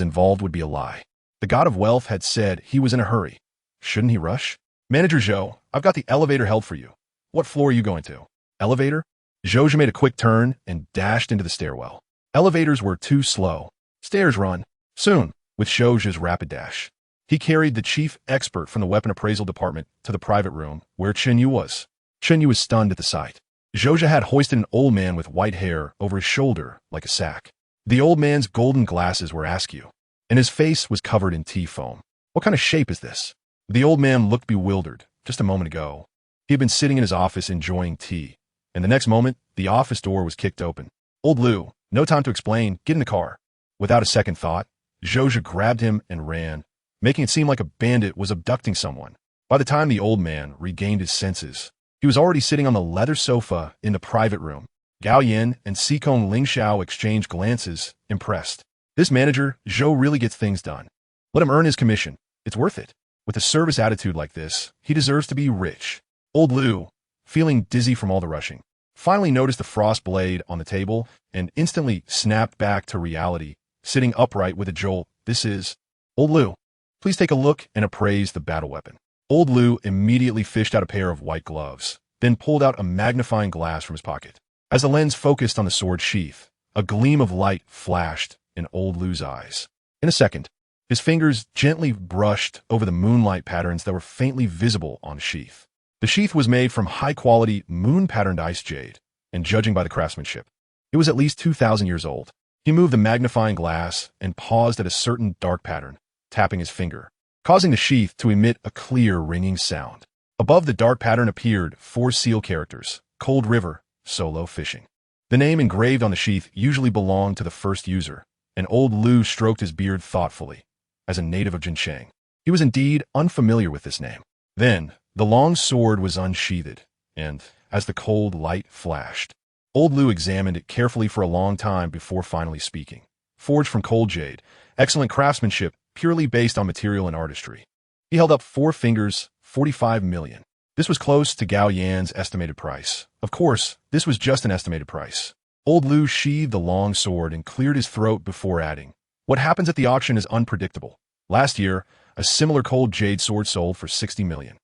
[SPEAKER 1] involved would be a lie. The god of wealth had said he was in a hurry. Shouldn't he rush? "Manager Zhou, I've got the elevator held for you. What floor are you going to?" "Elevator?" Zhou made a quick turn and dashed into the stairwell. Elevators were too slow. Stairs run. Soon, with Zhou's rapid dash, he carried the chief expert from the weapon appraisal department to the private room where Chen Yu was. Chen Yu was stunned at the sight. Zhou had hoisted an old man with white hair over his shoulder like a sack. The old man's golden glasses were askew, and his face was covered in tea foam. What kind of shape is this? The old man looked bewildered. Just a moment ago, he had been sitting in his office enjoying tea, and the next moment, the office door was kicked open. "Old Liu, no time to explain, get in the car." Without a second thought, Zhou grabbed him and ran, making it seem like a bandit was abducting someone. By the time the old man regained his senses, he was already sitting on the leather sofa in the private room. Gao Yin and Xikong Lingxiao exchanged glances, impressed. This manager, Zhou, really gets things done. Let him earn his commission. It's worth it. With a service attitude like this, he deserves to be rich. Old Liu, feeling dizzy from all the rushing, finally noticed the frost blade on the table and instantly snapped back to reality, sitting upright with a jolt. "This is..." "Old Liu, please take a look and appraise the battle weapon." Old Lu immediately fished out a pair of white gloves, then pulled out a magnifying glass from his pocket. As the lens focused on the sword sheath, a gleam of light flashed in Old Lu's eyes. In a second, his fingers gently brushed over the moonlight patterns that were faintly visible on the sheath. The sheath was made from high-quality, moon-patterned ice jade, and judging by the craftsmanship, it was at least 2,000 years old. He moved the magnifying glass and paused at a certain dark pattern, tapping his finger, causing the sheath to emit a clear, ringing sound. Above the dark pattern appeared 4 seal characters: Cold River, Solo Fishing. The name engraved on the sheath usually belonged to the first user, and Old Lu stroked his beard thoughtfully. As a native of Jincheng, he was indeed unfamiliar with this name. Then, the long sword was unsheathed, and, as the cold light flashed, Old Lu examined it carefully for a long time before finally speaking. Forged from cold jade, excellent craftsmanship purely based on material and artistry. He held up 4 fingers, 45 million. This was close to Gao Yan's estimated price. Of course, this was just an estimated price. Old Lu sheathed the long sword and cleared his throat before adding, "What happens at the auction is unpredictable. Last year, a similar cold jade sword sold for 60 million.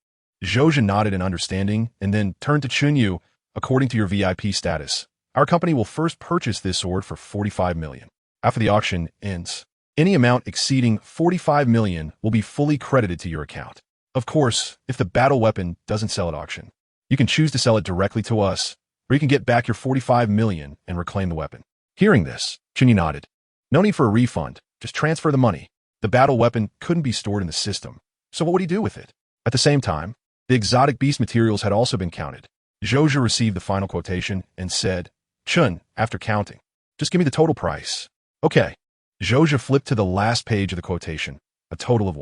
[SPEAKER 1] Zhozhen nodded in understanding and then turned to Chen Yu. According to your VIP status, our company will first purchase this sword for 45 million. After the auction ends, any amount exceeding 45 million will be fully credited to your account. Of course, if the battle weapon doesn't sell at auction, you can choose to sell it directly to us, or you can get back your 45 million and reclaim the weapon." Hearing this, Chen Yu nodded. No need for a refund, just transfer the money. The battle weapon couldn't be stored in the system, so what would he do with it? At the same time, the exotic beast materials had also been counted. Zhozhen received the final quotation and said, "Chun, after counting, just give me the total price." "Okay." Zhozhen flipped to the last page of the quotation, a total of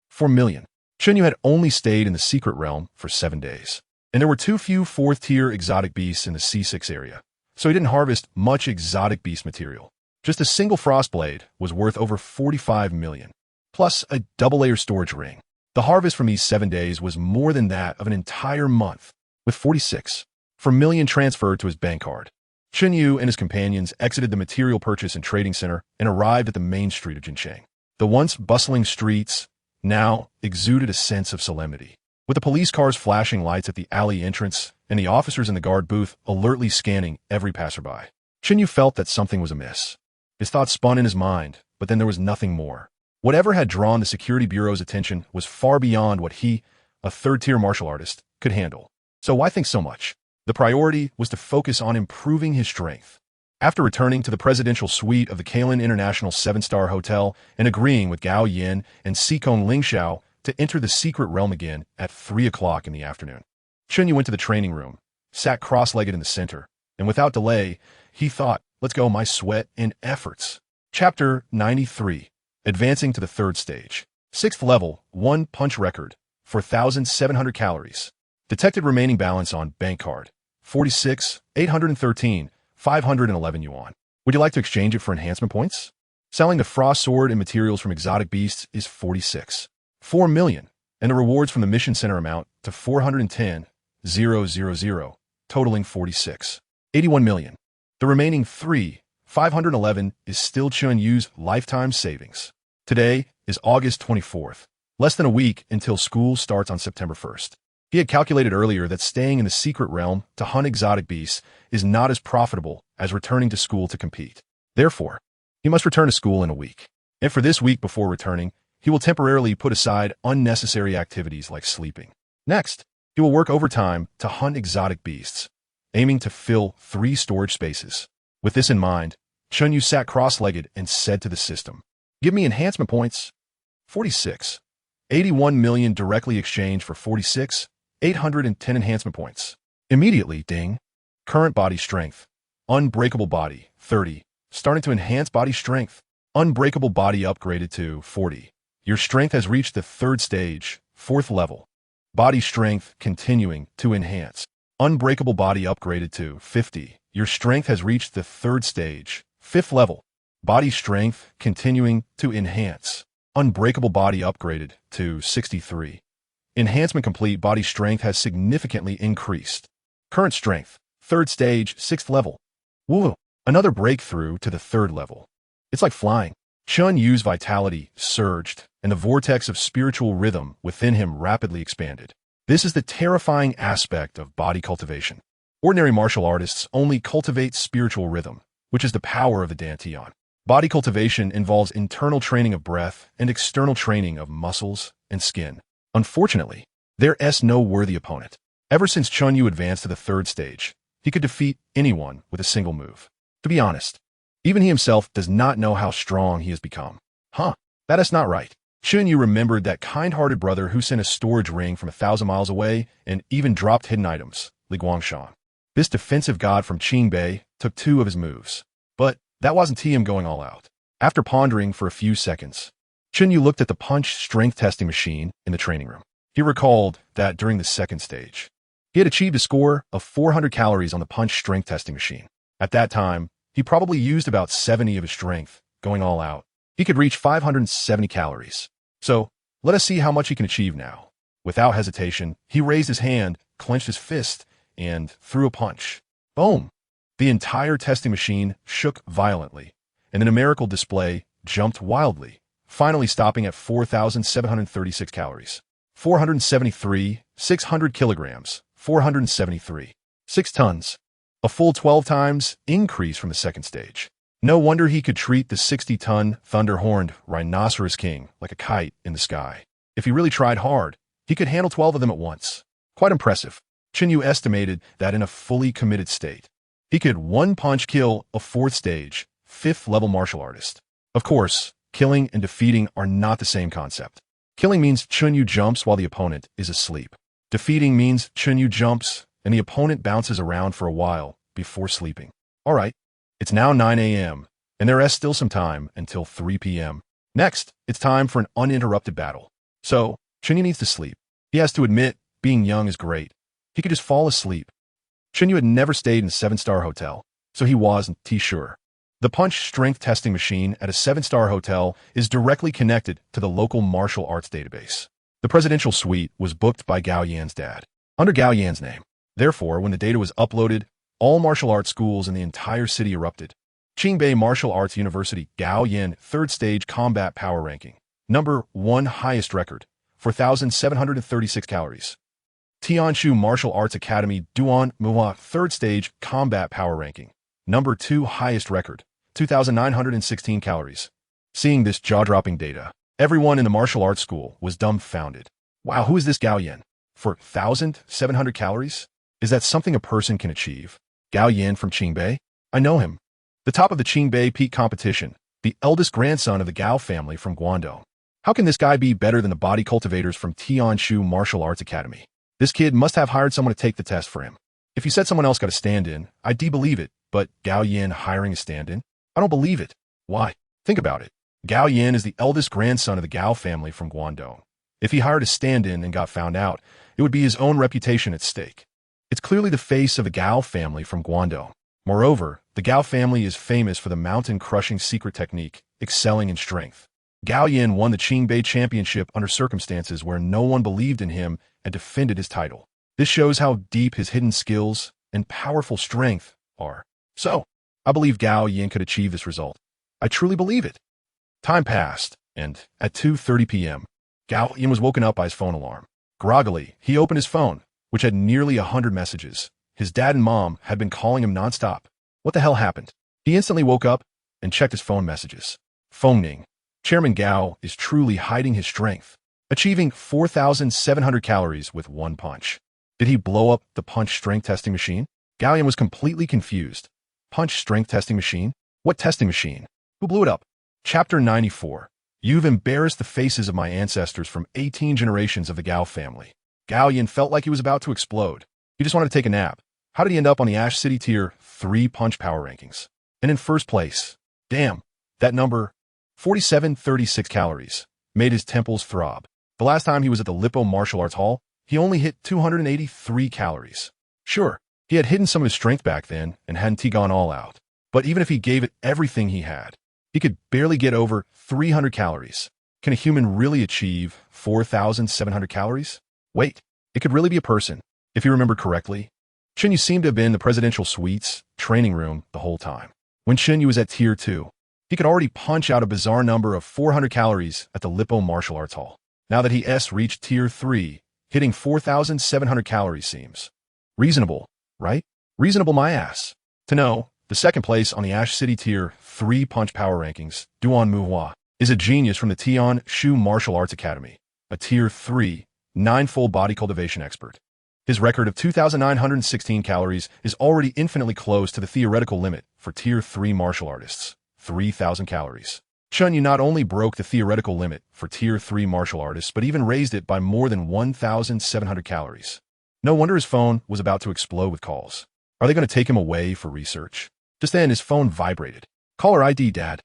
[SPEAKER 1] 4 million. Chen Yu had only stayed in the secret realm for 7 days, and there were too few 4th-tier exotic beasts in the C6 area, so he didn't harvest much exotic beast material. Just a single frost blade was worth over 45 million, plus a double-layer storage ring. The harvest from these 7 days was more than that of an entire month, with 46 million transferred to his bank card. Chen Yu and his companions exited the material purchase and trading center and arrived at the main street of Jincheng. The once bustling streets now exuded a sense of solemnity, with the police cars flashing lights at the alley entrance and the officers in the guard booth alertly scanning every passerby. Chen Yu felt that something was amiss. His thoughts spun in his mind, but then there was nothing more. Whatever had drawn the security bureau's attention was far beyond what he, a 3rd-tier martial artist, could handle. So why think so much? The priority was to focus on improving his strength. After returning to the presidential suite of the Kalen International 7-star Hotel and agreeing with Gao Yan and Sikong Lingxiao to enter the secret realm again at 3 o'clock in the afternoon, Chen Yu went to the training room, sat cross-legged in the center, and without delay, he thought, "Let's go, my sweat and efforts." Chapter 93. Advancing to the 3rd stage. 6th level, 1 punch record, 4,700 calories. Detected remaining balance on bank card, 46,813, 511 yuan. Would you like to exchange it for enhancement points? Selling the frost sword and materials from exotic beasts is 4 million, and the rewards from the mission center amount to 410,000, totaling 81 million. The remaining 511 is still Chen Yu's lifetime savings. Today is August 24th, less than a week until school starts on September 1st. He had calculated earlier that staying in the secret realm to hunt exotic beasts is not as profitable as returning to school to compete. Therefore, he must return to school in a week. And for this week before returning, he will temporarily put aside unnecessary activities like sleeping. Next, he will work overtime to hunt exotic beasts, aiming to fill 3 storage spaces. With this in mind, Chen Yu sat cross-legged and said to the system, "Give me enhancement points." 81 million directly exchanged for 810 enhancement points. Immediately, ding. Current body strength. Unbreakable body, 30. Starting to enhance body strength. Unbreakable body upgraded to 40. Your strength has reached the 3rd stage, 4th level. Body strength continuing to enhance. Unbreakable body upgraded to 50. Your strength has reached the 3rd stage, 5th level. Body strength continuing to enhance. Unbreakable body upgraded to 63. Enhancement complete. Body strength has significantly increased. Current strength, 3rd stage, 6th level. Woo! Another breakthrough to the 3rd level. It's like flying. Chen Yu's vitality surged, and the vortex of spiritual rhythm within him rapidly expanded. This is the terrifying aspect of body cultivation. Ordinary martial artists only cultivate spiritual rhythm, which is the power of the dantian. Body cultivation involves internal training of breath and external training of muscles and skin. Unfortunately, there is no worthy opponent. Ever since Chen Yu advanced to the third stage, he could defeat anyone with a single move. To be honest, even he himself does not know how strong he has become. That is not right. Chen Yu remembered that kind-hearted brother who sent a storage ring from 1,000 miles away and even dropped hidden items, Li Guangshan. This defensive god from Qingbei took 2 of his moves. But that wasn't him going all out. After pondering for a few seconds, Chen Yu looked at the punch strength testing machine in the training room. He recalled that during the second stage, he had achieved a score of 400 calories on the punch strength testing machine. At that time, he probably used about 70 of his strength, going all out. He could reach 570 calories. So, let us see how much he can achieve now. Without hesitation, he raised his hand, clenched his fist, and threw a punch. Boom! The entire testing machine shook violently, and the numerical display jumped wildly, finally stopping at 4,736 calories. 473, 600 kilograms, 473. 6 tons. A full 12 times increase from the second stage. No wonder he could treat the 60-ton thunder-horned rhinoceros king like a kite in the sky. If he really tried hard, he could handle 12 of them at once. Quite impressive. Chen Yu estimated that in a fully committed state, he could one-punch kill a 4th stage, 5th-level martial artist. Of course, killing and defeating are not the same concept. Killing means Chen Yu jumps while the opponent is asleep. Defeating means Chen Yu jumps and the opponent bounces around for a while before sleeping. All right, it's now 9 a.m., and there is still some time until 3 p.m. Next, it's time for an uninterrupted battle. So, Chen Yu needs to sleep. He has to admit, being young is great. He could just fall asleep. Chen Yu had never stayed in a 7-star hotel, so he wasn't sure. The punch strength testing machine at a 7-star hotel is directly connected to the local martial arts database. The presidential suite was booked by Gao Yan's dad, under Gao Yan's name. Therefore, when the data was uploaded, all martial arts schools in the entire city erupted. Qingbei Martial Arts University Gao Yan 3rd Stage Combat Power Ranking. Number 1 highest record, 4,736 calories. Tianshu Martial Arts Academy Duan Muwa 3rd Stage Combat Power Ranking. Number 2 highest record, 2,916 calories. Seeing this jaw-dropping data, everyone in the martial arts school was dumbfounded. Wow, who is this Gao Yan? For 1,700 calories? Is that something a person can achieve? Gao Yan from Qingbei? I know him. The top of the Qingbei Peak competition, the eldest grandson of the Gao family from Guangdong. How can this guy be better than the body cultivators from Tianshu Martial Arts Academy? This kid must have hired someone to take the test for him. If you said someone else got a stand-in, I'd believe it, but Gao Yan hiring a stand-in? I don't believe it. Why? Think about it. Gao Yan is the eldest grandson of the Gao family from Guangdong. If he hired a stand-in and got found out, it would be his own reputation at stake. It's clearly the face of the Gao family from Guangdong. Moreover, the Gao family is famous for the mountain-crushing secret technique, excelling in strength. Gao Yan won the Qingbei Championship under circumstances where no one believed in him and defended his title. This shows how deep his hidden skills and powerful strength are. So, I believe Gao Yan could achieve this result. I truly believe it. Time passed, and at 2:30 p.m., Gao Yan was woken up by his phone alarm. Groggily, he opened his phone, which had nearly 100 messages. His dad and mom had been calling him nonstop. What the hell happened? He instantly woke up and checked his phone messages. Phoning. Chairman Gao is truly hiding his strength, achieving 4,700 calories with one punch. Did he blow up the punch strength testing machine? Gao Yan was completely confused. Punch strength testing machine? What testing machine? Who blew it up? Chapter 94. You've embarrassed the faces of my ancestors from 18 generations of the Gao family. Gao Yan felt like he was about to explode. He just wanted to take a nap. How did he end up on the Ash City Tier 3 punch power rankings? And in first place. Damn, that number, 4,736 calories, made his temples throb. The last time he was at the Lippo Martial Arts Hall, he only hit 283 calories. Sure, he had hidden some of his strength back then and hadn't gone all out. But even if he gave it everything he had, he could barely get over 300 calories. Can a human really achieve 4,700 calories? Wait, it could really be a person. If you remember correctly, Chen Yu seemed to have been in the presidential suite's training room the whole time. When Chen Yu was at Tier 2, He could already punch out a bizarre number of 400 calories at the Lipo Martial Arts Hall. Now that he reached Tier 3, hitting 4,700 calories seems reasonable, right? Reasonable my ass. To know, the second place on the Ash City Tier 3 punch power rankings, Duan Muhua, is a genius from the Tian Shu Martial Arts Academy, a Tier 3, 9-fold body cultivation expert. His record of 2,916 calories is already infinitely close to the theoretical limit for Tier 3 martial artists, 3,000 calories. Chen Yu not only broke the theoretical limit for Tier 3 martial artists, but even raised it by more than 1,700 calories. No wonder his phone was about to explode with calls. Are they going to take him away for research? Just then, his phone vibrated. Caller ID, Dad.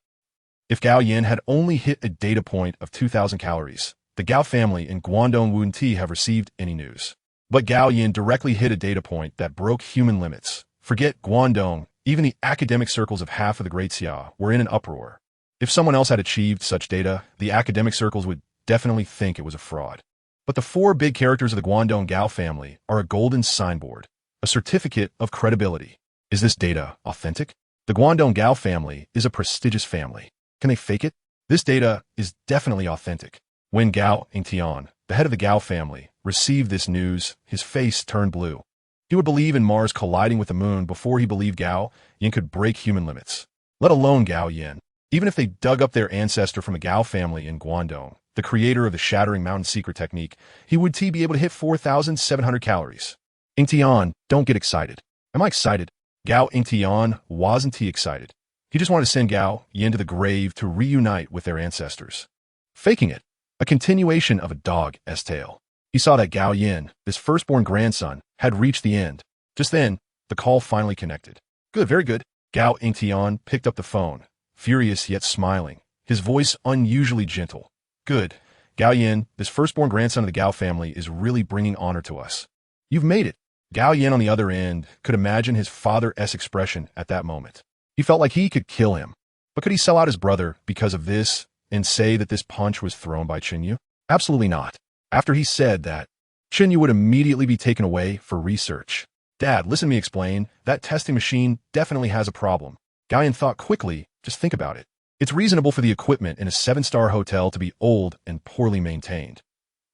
[SPEAKER 1] If Gao Yin had only hit a data point of 2,000 calories, the Gao family in Guangdong wouldn't have received any news. But Gao Yin directly hit a data point that broke human limits. Forget Guangdong, even the academic circles of half of the Great Xia were in an uproar. If someone else had achieved such data, the academic circles would definitely think it was a fraud. But the four big characters of the Guangdong Gao family are a golden signboard, a certificate of credibility. Is this data authentic? The Guangdong Gao family is a prestigious family. Can they fake it? This data is definitely authentic. When Gao Yingtian, the head of the Gao family, received this news, his face turned blue. He would believe in Mars colliding with the moon before he believed Gao Yin could break human limits, let alone Gao Yin. Even if they dug up their ancestor from a Gao family in Guangdong, the creator of the Shattering Mountain Secret technique, he would be able to hit 4,700 calories. Yingtian, don't get excited. Am I excited? Gao Yingtian wasn't excited. He just wanted to send Gao Yin to the grave to reunite with their ancestors. Faking it. A continuation of a dog's tale. He saw that Gao Yin, his firstborn grandson, had reached the end. Just then, the call finally connected. Good, very good. Gao Yingtian picked up the phone, furious yet smiling, his voice unusually gentle. Good. Gao Yin, this firstborn grandson of the Gao family, is really bringing honor to us. You've made it. Gao Yin on the other end could imagine his father's expression at that moment. He felt like he could kill him. But could he sell out his brother because of this and say that this punch was thrown by Chen Yu? Absolutely not. After he said that, Chen Yu would immediately be taken away for research. Dad, listen to me explain. That testing machine definitely has a problem. Gao Yin thought quickly. Just think about it. It's reasonable for the equipment in a 7-star hotel to be old and poorly maintained.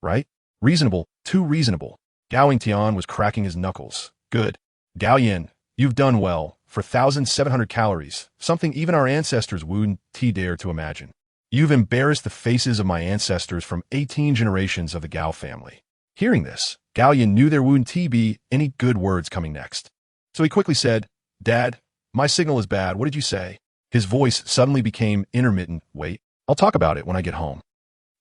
[SPEAKER 1] Right? Reasonable. Too reasonable. Gao Yingtian was cracking his knuckles. Good. Gao Yin, you've done well. For 1,700 calories, something even our ancestors wouldn't dare to imagine. You've embarrassed the faces of my ancestors from 18 generations of the Gao family. Hearing this, Gao Yin knew there wouldn't be any good words coming next. So he quickly said, Dad, my signal is bad. What did you say? His voice suddenly became intermittent. Wait, I'll talk about it when I get home.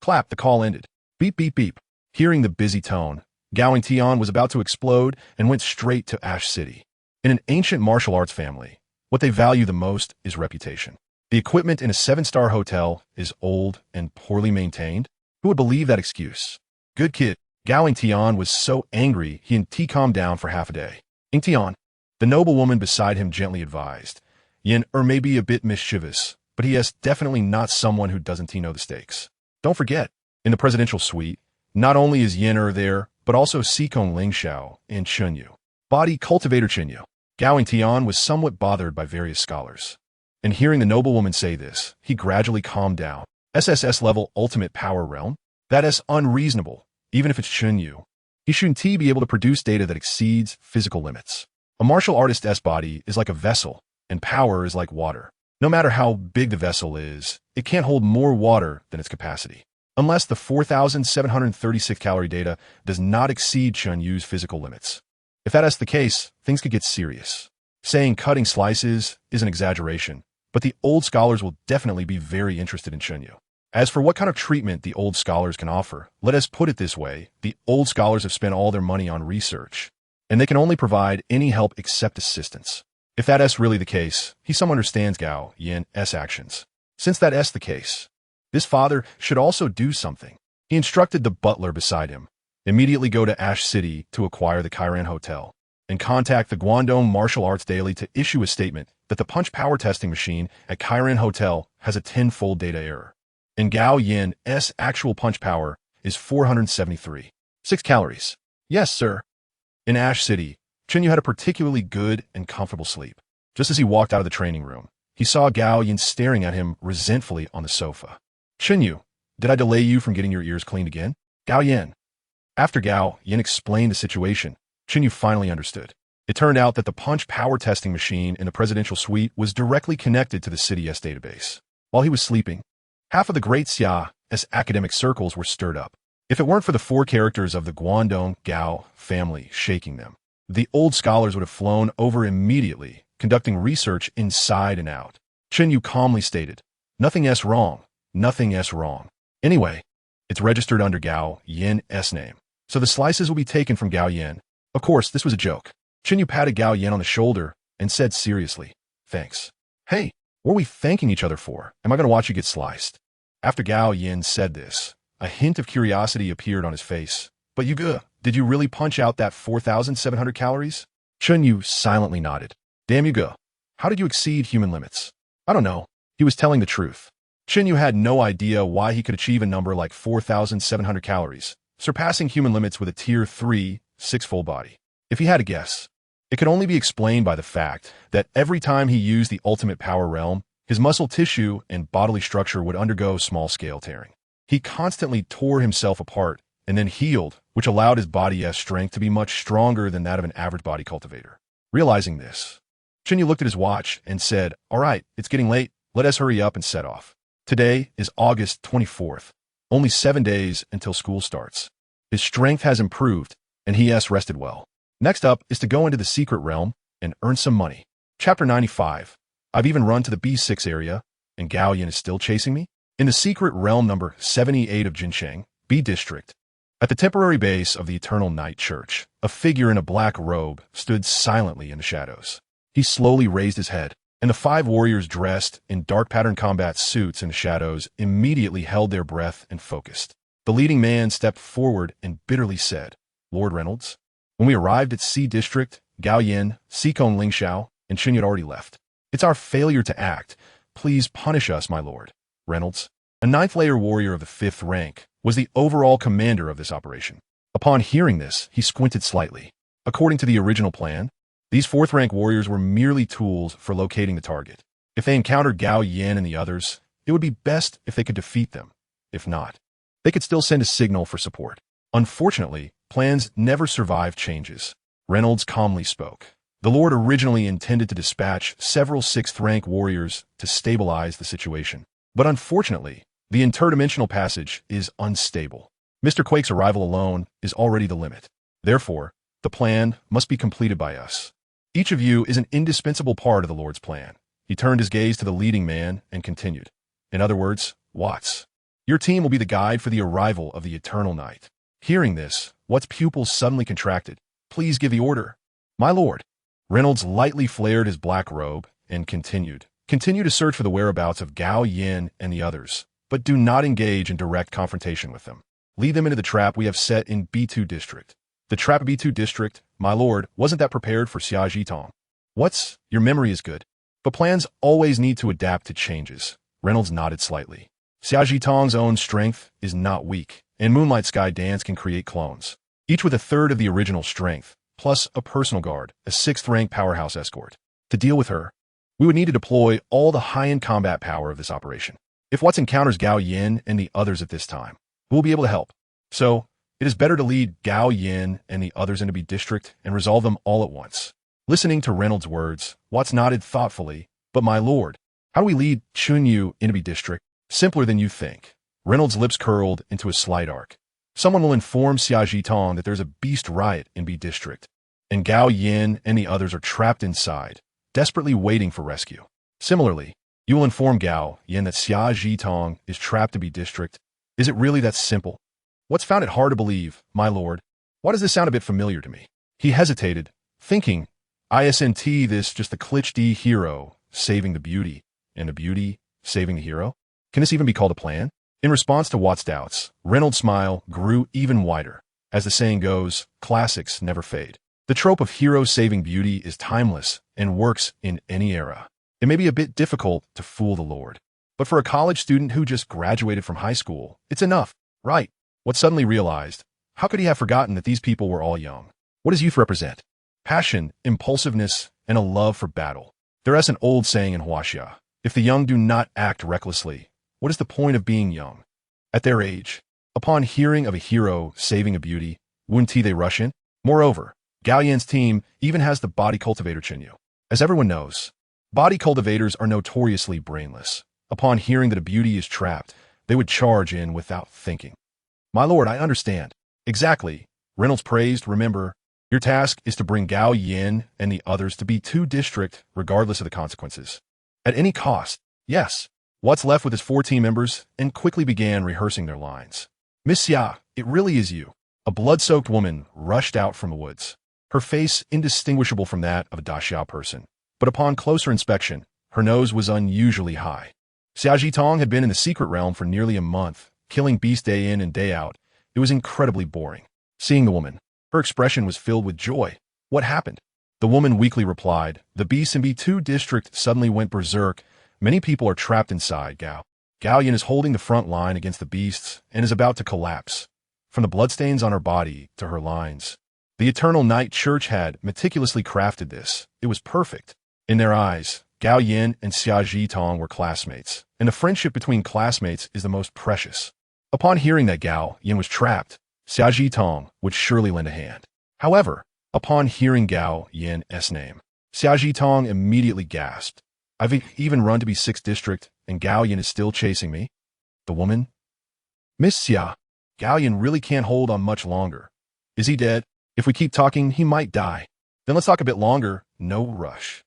[SPEAKER 1] Clap, the call ended. Beep, beep, beep. Hearing the busy tone, Gao Yingtian was about to explode and went straight to Ash City. In an ancient martial arts family, what they value the most is reputation. The equipment in a 7-star hotel is old and poorly maintained. Who would believe that excuse? Good kid. Gao Yingtian was so angry he calmed down for half a day. Yingtian, the noblewoman beside him gently advised. Yin may be a bit mischievous, but he is definitely not someone who doesn't know the stakes. Don't forget, in the presidential suite, not only is Yin there, but also Sikong Lingxiao and Chen Yu. Body cultivator Chen Yu. Gao Yingtian was somewhat bothered by various scholars. And hearing the noblewoman say this, he gradually calmed down. SSS level ultimate power realm? That is unreasonable, even if it's Chen Yu. He shouldn't be able to produce data that exceeds physical limits. A martial artist's body is like a vessel, and power is like water. No matter how big the vessel is, it can't hold more water than its capacity. Unless the 4,736 calorie data does not exceed Chen Yu's physical limits. If that is the case, things could get serious. Saying cutting slices is an exaggeration, but the old scholars will definitely be very interested in Chen Yu. As for what kind of treatment the old scholars can offer, let us put it this way, the old scholars have spent all their money on research, and they can only provide any help except assistance. If that is really the case, he some understands Gao Yin's actions. Since that is the case, this father should also do something. He instructed the butler beside him, immediately go to Ash City to acquire the Kairan Hotel, and contact the Guangdong Martial Arts Daily to issue a statement that the punch power testing machine at Kairan Hotel has a 10-fold data error. And Gao Yin's actual punch power is 473. 6 calories. Yes, sir. In Ash City, Chen Yu had a particularly good and comfortable sleep. Just as he walked out of the training room, He saw Gao Yin staring at him resentfully on the sofa. Chen Yu, did I delay you from getting your ears cleaned again? Gao Yin. After Gao Yin explained the situation, Chen Yu finally understood. It turned out that the punch power testing machine in the presidential suite was directly connected to the City S database. While he was sleeping, half of the great Xia-S academic circles were stirred up. If it weren't for the 4 characters of the Guangdong Gao family shaking them, the old scholars would have flown over immediately, conducting research inside and out. Chen Yu calmly stated, "Nothing S wrong, nothing S wrong. Anyway, it's registered under Gao Yin's name, so the slices will be taken from Gao Yin." Of course, this was a joke. Chen Yu patted Gao Yin on the shoulder and said seriously, "Thanks." "Hey, what are we thanking each other for? Am I going to watch you get sliced?" After Gao Yin said this, a hint of curiosity appeared on his face. "But Yuge, did you really punch out that 4,700 calories?" Chen Yu silently nodded. "Damn Yuge, how did you exceed human limits?" "I don't know." He was telling the truth. Chen Yu had no idea why he could achieve a number like 4,700 calories, surpassing human limits with a tier 3, 6 full body. If he had a guess, it could only be explained by the fact that every time he used the ultimate power realm, his muscle tissue and bodily structure would undergo small-scale tearing. He constantly tore himself apart and then healed, which allowed his body's strength to be much stronger than that of an average body cultivator. Realizing this, Chen Yu looked at his watch and said, "All right, it's getting late. Let us hurry up and set off. Today is August 24th, only 7 days until school starts." His strength has improved, and he has rested well. Next up is to go into the secret realm and earn some money. Chapter 95. I've even run to the B6 area, and Gao Yin is still chasing me? In the secret realm number 78 of Jinsheng, B District, at the temporary base of the Eternal Night Church, a figure in a black robe stood silently in the shadows. He slowly raised his head, and the 5 warriors dressed in dark pattern combat suits in the shadows immediately held their breath and focused. The leading man stepped forward and bitterly said, "Lord Reynolds." When we arrived at C District, Gao Yin, Xikong Lingxiao, and Chen Yu had already left. "It's our failure to act. Please punish us, my lord." Reynolds, a 9th layer warrior of the 5th rank, was the overall commander of this operation. Upon hearing this, he squinted slightly. According to the original plan, these 4th rank warriors were merely tools for locating the target. If they encountered Gao Yin and the others, it would be best if they could defeat them. If not, they could still send a signal for support. Unfortunately, plans never survive changes. Reynolds calmly spoke. The Lord originally intended to dispatch several 6th rank warriors to stabilize the situation. But unfortunately, the interdimensional passage is unstable. Mr. Quake's arrival alone is already the limit. Therefore, the plan must be completed by us. Each of you is an indispensable part of the Lord's plan. He turned his gaze to the leading man and continued. In other words, Watts, your team will be the guide for the arrival of the Eternal Night. Hearing this, Watts' pupils suddenly contracted. "Please give the order." "My lord." Reynolds lightly flared his black robe and continued. "Continue to search for the whereabouts of Gao Yin and the others, but do not engage in direct confrontation with them. Lead them into the trap we have set in B2 District." "The trap B2 District, my lord, wasn't that prepared for Xia Zhitong?" "What's? Your memory is good. But plans always need to adapt to changes." Reynolds nodded slightly. "Xia Zhitong's own strength is not weak, and Moonlight Sky Dance can create clones, each with a third of the original strength, plus a personal guard, a 6th rank powerhouse escort. To deal with her, we would need to deploy all the high-end combat power of this operation. If Watts encounters Gao Yin and the others at this time, we'll be able to help. So, it is better to lead Gao Yin and the others into B District and resolve them all at once." Listening to Reynolds' words, Watts nodded thoughtfully. "But my lord, how do we lead Chen Yu into B District?" "Simpler than you think." Reynolds' lips curled into a slight arc. "Someone will inform Xia Zhitong that there's a beast riot in B District, and Gao Yin and the others are trapped inside, desperately waiting for rescue. Similarly, you will inform Gao Yin that Xia Zhitong is trapped in B District. Is it really that simple?" Watts found it hard to believe. "My lord, why does this sound a bit familiar to me?" He hesitated, thinking, isn't this just the Clich D hero saving the beauty, and the beauty saving the hero? Can this even be called a plan? In response to Watts' doubts, Reynolds' smile grew even wider. As the saying goes, classics never fade. The trope of hero saving beauty is timeless and works in any era. It may be a bit difficult to fool the Lord, but for a college student who just graduated from high school, it's enough, right? Watts suddenly realized, how could he have forgotten that these people were all young? What does youth represent? Passion, impulsiveness, and a love for battle. There is an old saying in Huaxia, If the young do not act recklessly, what is the point of being young? At their age, upon hearing of a hero saving a beauty, wouldn't they rush in? Moreover, Gao Yan's team even has the body cultivator Chen Yu. As everyone knows, body cultivators are notoriously brainless. Upon hearing that a beauty is trapped, they would charge in without thinking. My lord, I understand. Exactly. Reynolds praised, remember, your task is to bring Gao Yan and the others to B2 district regardless of the consequences. At any cost, yes. What's left with his 4 team members and quickly began rehearsing their lines. Miss Xia, it really is you. A blood-soaked woman rushed out from the woods, her face indistinguishable from that of a Daxiao person. But upon closer inspection, her nose was unusually high. Xia Tong had been in the secret realm for nearly a month, killing beasts day in and day out. It was incredibly boring. Seeing the woman, her expression was filled with joy. What happened? The woman weakly replied, the beasts in B2 district suddenly went berserk. Many people are trapped inside Gao. Gao Yan is holding the front line against the beasts and is about to collapse. From the bloodstains on her body to her lines, the Eternal Night Church had meticulously crafted this. It was perfect. In their eyes, Gao Yan and Xia Tong were classmates, and the friendship between classmates is the most precious. Upon hearing that Gao Yan was trapped, Xia Tong would surely lend a hand. However, upon hearing Gao Yan's name, Xia Tong immediately gasped. I've even run to B6 district, and Gao Yan is still chasing me? The woman? Miss Xia, Gao Yan really can't hold on much longer. Is he dead? If we keep talking, he might die. Then let's talk a bit longer. No rush.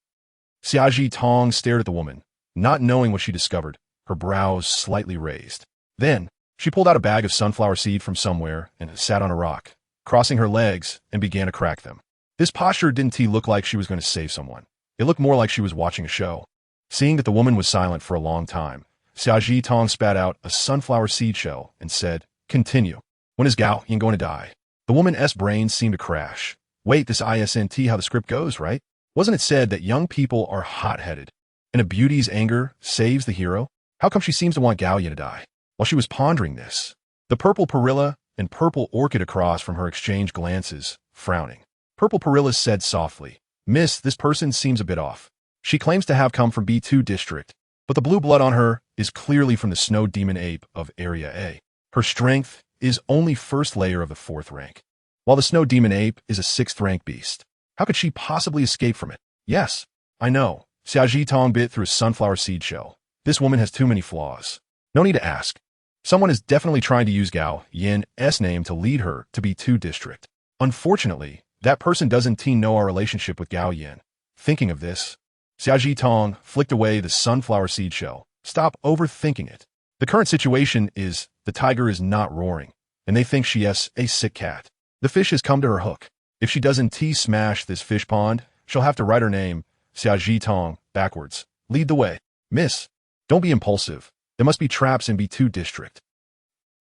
[SPEAKER 1] Xia Tong stared at the woman, not knowing what she discovered, her brows slightly raised. Then, she pulled out a bag of sunflower seed from somewhere and sat on a rock, crossing her legs, and began to crack them. This posture didn't look like she was going to save someone. It looked more like she was watching a show. Seeing that the woman was silent for a long time, Xia Tong spat out a sunflower seed shell and said, continue. When is Gao Yan going to die? The woman's brains seemed to crash. Wait, this isn't how the script goes, right? Wasn't it said that young people are hot-headed, and a beauty's anger saves the hero? How come she seems to want Gao Yan to die? While she was pondering this, the purple Perilla and purple orchid across from her exchanged glances, frowning. Purple Perilla said softly, Miss, this person seems a bit off. She claims to have come from B2 district, but the blue blood on her is clearly from the snow demon ape of Area A. Her strength is only first layer of the 4th rank, while the snow demon ape is a 6th rank beast. How could she possibly escape from it? Yes, I know. Xia Tong bit through a sunflower seed shell. This woman has too many flaws. No need to ask. Someone is definitely trying to use Gao Yan's name to lead her to B2 district. Unfortunately, that person doesn't know our relationship with Gao Yan. Thinking of this, Xia Tong flicked away the sunflower seed shell. Stop overthinking it. The current situation is the tiger is not roaring, and they think she is a sick cat. The fish has come to her hook. If she doesn't smash this fish pond, she'll have to write her name, Xia Tong, backwards. Lead the way. Miss, don't be impulsive. There must be traps in B2 district.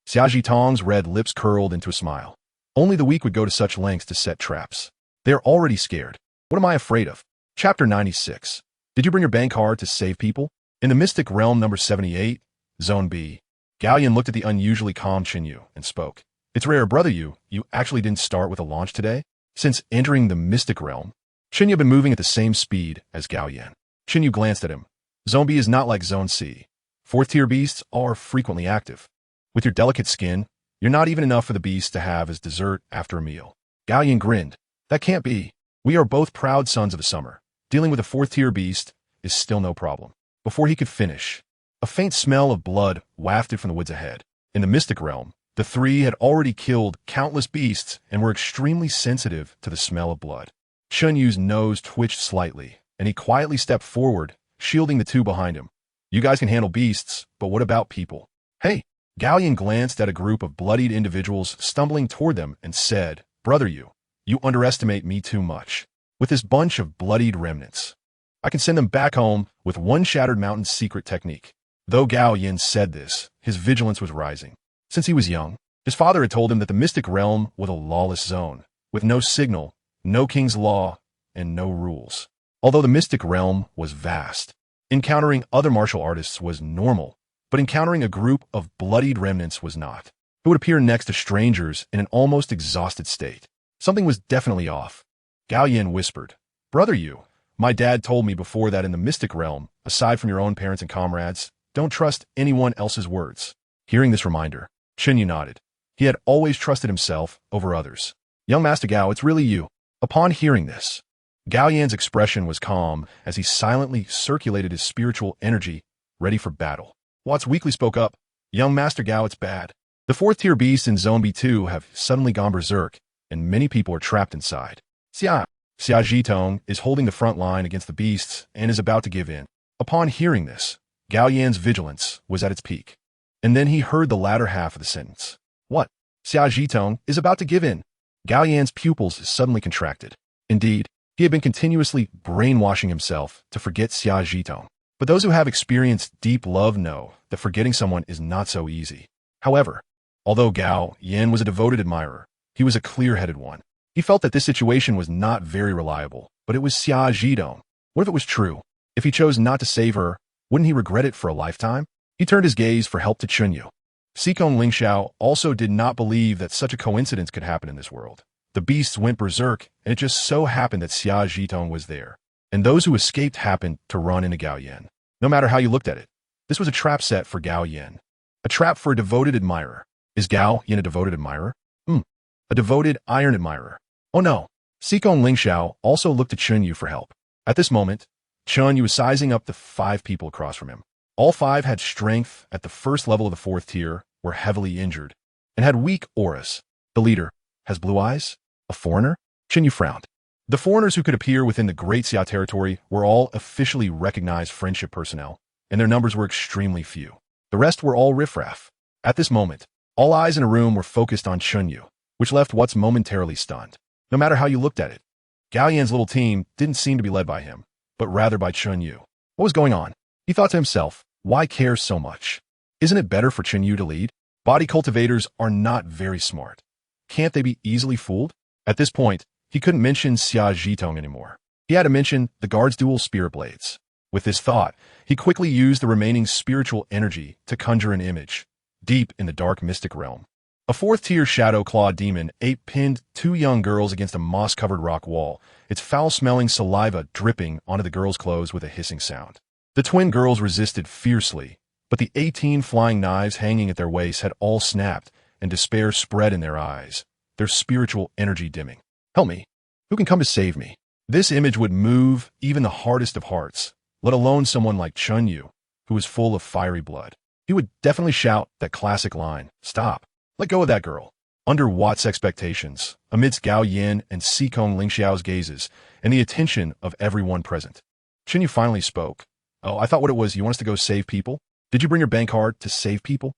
[SPEAKER 1] Xia Tong's red lips curled into a smile. Only the weak would go to such lengths to set traps. They're already scared. What am I afraid of? Chapter 96. Did you bring your bank card to save people? In the Mystic Realm number 78, Zone B, Gao Yan looked at the unusually calm Chen Yu and spoke. It's rare, brother you actually didn't start with a launch today? Since entering the Mystic Realm, Chen Yu had been moving at the same speed as Gao Yan. Chen Yu glanced at him. Zone B is not like Zone C. 4th-tier beasts are frequently active. With your delicate skin, you're not even enough for the beast to have as dessert after a meal. Gao Yan grinned. That can't be. We are both proud sons of the summer. Dealing with a 4th-tier beast is still no problem. Before he could finish, a faint smell of blood wafted from the woods ahead. In the Mystic Realm, the 3 had already killed countless beasts and were extremely sensitive to the smell of blood. Chen Yu's nose twitched slightly, and he quietly stepped forward, shielding the 2 behind him. You guys can handle beasts, but what about people? Hey! Gao Yan glanced at a group of bloodied individuals stumbling toward them and said, Brother you underestimate me too much. With this bunch of bloodied remnants, I can send them back home with one Shattered Mountain's secret technique. Though Gao Yan said this, his vigilance was rising. Since he was young, his father had told him that the Mystic Realm was a lawless zone, with no signal, no king's law, and no rules. Although the Mystic Realm was vast, encountering other martial artists was normal, but encountering a group of bloodied remnants was not. Who would appear next to strangers in an almost exhausted state? Something was definitely off. Gao Yan whispered, Brother you, My dad told me before that in the mystic realm, aside from your own parents and comrades, don't trust anyone else's words. Hearing this reminder, Chen Yu nodded. He had always trusted himself over others. Young Master Gao, it's really you. Upon hearing this, Gao Yan's expression was calm as he silently circulated his spiritual energy, ready for battle. Watts weakly spoke up. Young Master Gao, it's bad. The 4th-tier beasts in Zone B2 have suddenly gone berserk, and many people are trapped inside. Xia Jitong is holding the front line against the beasts and is about to give in. Upon hearing this, Gao Yan's vigilance was at its peak. And then he heard the latter half of the sentence. What? Xia Jitong is about to give in. Gao Yan's pupils suddenly contracted. Indeed, he had been continuously brainwashing himself to forget Xia Jitong. But those who have experienced deep love know that forgetting someone is not so easy. However, although Gao Yan was a devoted admirer, he was a clear-headed one. He felt that this situation was not very reliable, but it was Xia Jitong. What if it was true? If he chose not to save her, wouldn't he regret it for a lifetime? He turned his gaze for help to Chen Yu. Sikong Lingxiao also did not believe that such a coincidence could happen in this world. The beasts went berserk, and it just so happened that Xia Jitong was there. And those who escaped happened to run into Gao Yan. No matter how you looked at it, this was a trap set for Gao Yan. A trap for a devoted admirer. Is Gao Yan a devoted admirer? A devoted iron admirer. Oh no. Sikong Lingxiao also looked to Chen Yu for help. At this moment, Chen Yu was sizing up the 5 people across from him. All 5 had strength at the first level of the 4th tier, were heavily injured, and had weak auras. The leader has blue eyes? A foreigner? Chen Yu frowned. The foreigners who could appear within the Great Xia territory were all officially recognized friendship personnel, and their numbers were extremely few. The rest were all riffraff. At this moment, all eyes in a room were focused on Chen Yu, which left Watts momentarily stunned. No matter how you looked at it, Gao Yan's little team didn't seem to be led by him, but rather by Chen Yu. What was going on? He thought to himself, why care so much? Isn't it better for Chen Yu to lead? Body cultivators are not very smart. Can't they be easily fooled? At this point, he couldn't mention Xia Jitong anymore. He had to mention the guard's dual spirit blades. With this thought, he quickly used the remaining spiritual energy to conjure an image, deep in the dark mystic realm. A 4th-tier shadow-clawed demon ape pinned 2 young girls against a moss-covered rock wall, its foul-smelling saliva dripping onto the girls' clothes with a hissing sound. The twin girls resisted fiercely, but the 18 flying knives hanging at their waists had all snapped, and despair spread in their eyes, their spiritual energy dimming. Help me. Who can come to save me? This image would move even the hardest of hearts, let alone someone like Chen Yu, who was full of fiery blood. He would definitely shout that classic line, "Stop. Let go of that girl." Under Watts' expectations, amidst Gao Yan and Sikong Lingxiao's gazes, and the attention of everyone present, Chen Yu finally spoke. Oh, I thought what it was, you want us to go save people? Did you bring your bank card to save people?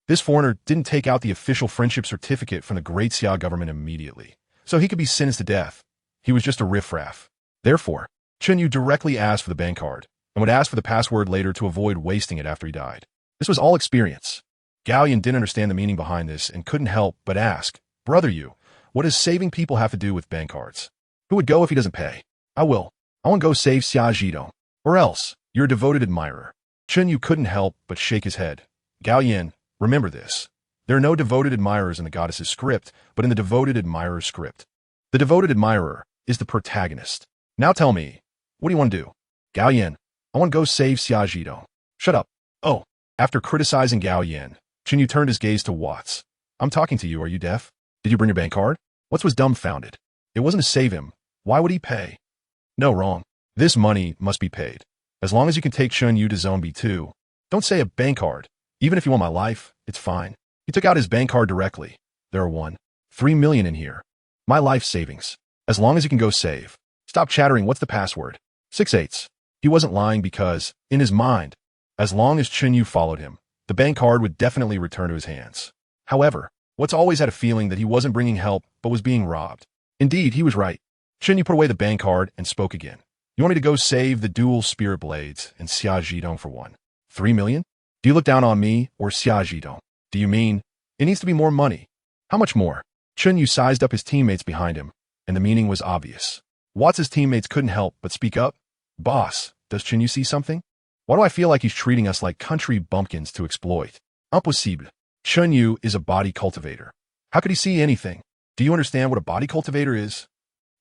[SPEAKER 1] This foreigner didn't take out the official friendship certificate from the Great Xia government immediately, so he could be sentenced to death. He was just a riffraff. Therefore, Chen Yu directly asked for the bank card, and would ask for the password later to avoid wasting it after he died. This was all experience. Gao Yan didn't understand the meaning behind this and couldn't help but ask, "Brother Yu, what does saving people have to do with bank cards? Who would go if he doesn't pay?" "I will. I want to go save Xia Jitong. Or else, you're a devoted admirer." Chen Yu couldn't help but shake his head. Gao Yan, remember this. There are no devoted admirers in the goddess's script, but in the devoted admirer's script. The devoted admirer is the protagonist. Now tell me, what do you want to do? Gao Yan, I want to go save Xia Jitong. Shut up. Oh. After criticizing Gao Yan, Chen Yu turned his gaze to Watts. I'm talking to you, are you deaf? Did you bring your bank card? Watts was dumbfounded. It wasn't to save him. Why would he pay? No, wrong. This money must be paid. As long as you can take Chen Yu to Zone B2. Don't say a bank card. Even if you want my life, it's fine. He took out his bank card directly. There are 3 million in here. My life savings. As long as you can go save. Stop chattering, what's the password? 6/8. He wasn't lying because, in his mind, as long as Chen Yu followed him, the bank card would definitely return to his hands. However, Watts always had a feeling that he wasn't bringing help, but was being robbed. Indeed, he was right. Chen Yu put away the bank card and spoke again. You want me to go save the dual spirit blades and Xia Jitong for 3 million? Do you look down on me or Xia Jitong? Do you mean, it needs to be more money? How much more? Chen Yu sized up his teammates behind him, and the meaning was obvious. Watts' teammates couldn't help but speak up. Boss, does Chen Yu see something? Why do I feel like he's treating us like country bumpkins to exploit? Impossible. Chen Yu is a body cultivator. How could he see anything? Do you understand what a body cultivator is?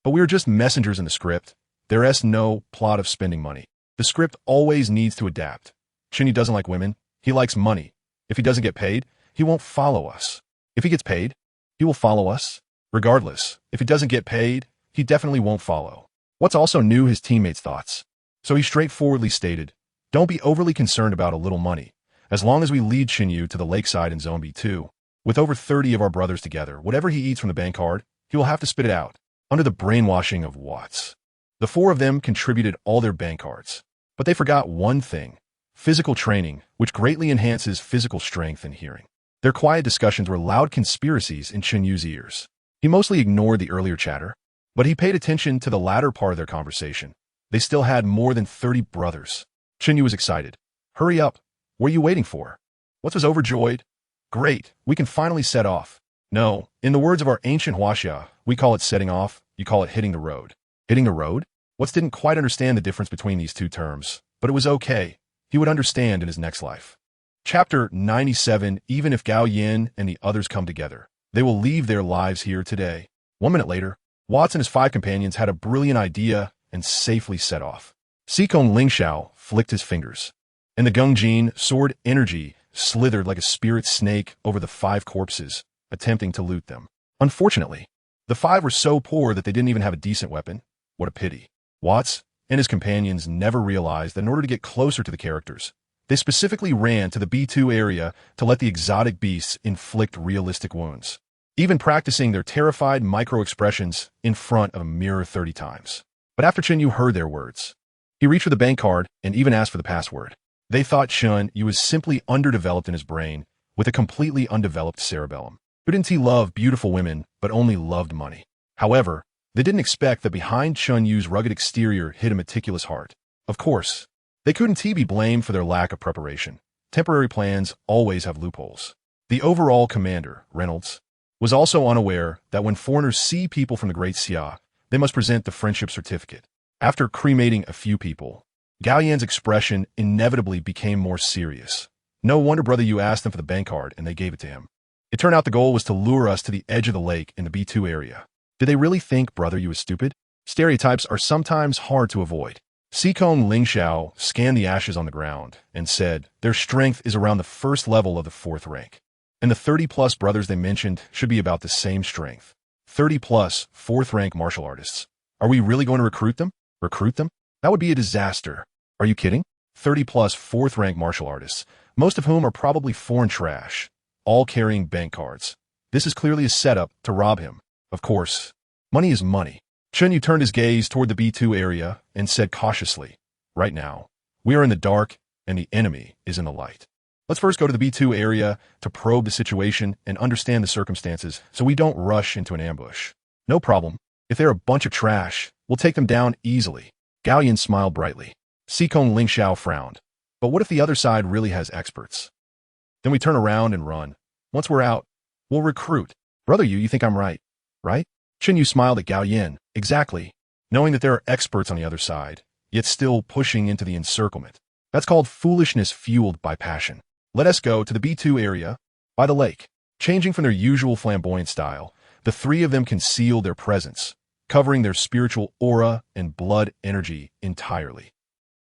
[SPEAKER 1] But we are just messengers in the script. There's no plot of spending money. The script always needs to adapt. Chen Yu doesn't like women. He likes money. If he doesn't get paid, he won't follow us. If he gets paid, he will follow us. Regardless, if he doesn't get paid, he definitely won't follow. What's also new, his teammates' thoughts. So he straightforwardly stated, don't be overly concerned about a little money. As long as we lead Chen Yu to the lakeside in Zone B2, with over 30 of our brothers together, whatever he eats from the bank card, he will have to spit it out. Under the brainwashing of Watts. The 4 of them contributed all their bank cards. But they forgot one thing. Physical training, which greatly enhances physical strength and hearing. Their quiet discussions were loud conspiracies in Chen Yu's ears. He mostly ignored the earlier chatter, but he paid attention to the latter part of their conversation. They still had more than 30 brothers. Chen Yu was excited. Hurry up. What are you waiting for? Watts was overjoyed. Great, we can finally set off. No, in the words of our ancient Huaxia, we call it setting off, you call it hitting the road. Hitting the road? Watts didn't quite understand the difference between these two terms, but it was okay. He would understand in his next life. Chapter 97. Even if Gao Yin and the others come together, they will leave their lives here today. 1 minute later, Watts and his 5 companions had a brilliant idea and safely set off. Sikong Lingxiao flicked his fingers, and the Gungjin sword energy slithered like a spirit snake over the 5 corpses, attempting to loot them. Unfortunately, the 5 were so poor that they didn't even have a decent weapon. What a pity. Watts and his companions never realized that in order to get closer to the characters, they specifically ran to the B2 area to let the exotic beasts inflict realistic wounds, even practicing their terrified micro-expressions in front of a mirror 30 times. But after Chen Yu heard their words, he reached for the bank card and even asked for the password. They thought Chen Yu was simply underdeveloped in his brain with a completely undeveloped cerebellum. Couldn't he love beautiful women, but only loved money? However, they didn't expect that behind Chen Yu's rugged exterior hid a meticulous heart. Of course, they couldn't be blamed for their lack of preparation. Temporary plans always have loopholes. The overall commander, Reynolds, was also unaware that when foreigners see people from the Great Xia, they must present the friendship certificate. After cremating a few people, Gao Yan's expression inevitably became more serious. No wonder Brother Yu asked them for the bank card and they gave it to him. It turned out the goal was to lure us to the edge of the lake in the B2 area. Did they really think Brother Yu was stupid? Stereotypes are sometimes hard to avoid. Sikong Lingxiao scanned the ashes on the ground and said their strength is around the first level of the 4th rank. And the 30-plus brothers they mentioned should be about the same strength. 30-plus 4th rank martial artists. Are we really going to recruit them? Recruit them? That would be a disaster. Are you kidding? 30-plus 4th rank martial artists, most of whom are probably foreign trash, all carrying bank cards. This is clearly a setup to rob him. Of course, money is money. Chen Yu turned his gaze toward the B2 area and said cautiously, right now, we are in the dark and the enemy is in the light. Let's first go to the B2 area to probe the situation and understand the circumstances so we don't rush into an ambush. No problem. If they're a bunch of trash, we'll take them down easily. Gao Yin smiled brightly. Sikong Lingxiao frowned. But what if the other side really has experts? Then we turn around and run. Once we're out, we'll recruit. Brother Yu, you think I'm right? Right? Chen Yu smiled at Gao Yin. Exactly. Knowing that there are experts on the other side, yet still pushing into the encirclement. That's called foolishness fueled by passion. Let us go to the B2 area, by the lake. Changing from their usual flamboyant style, the 3 of them concealed their presence, covering their spiritual aura and blood energy entirely.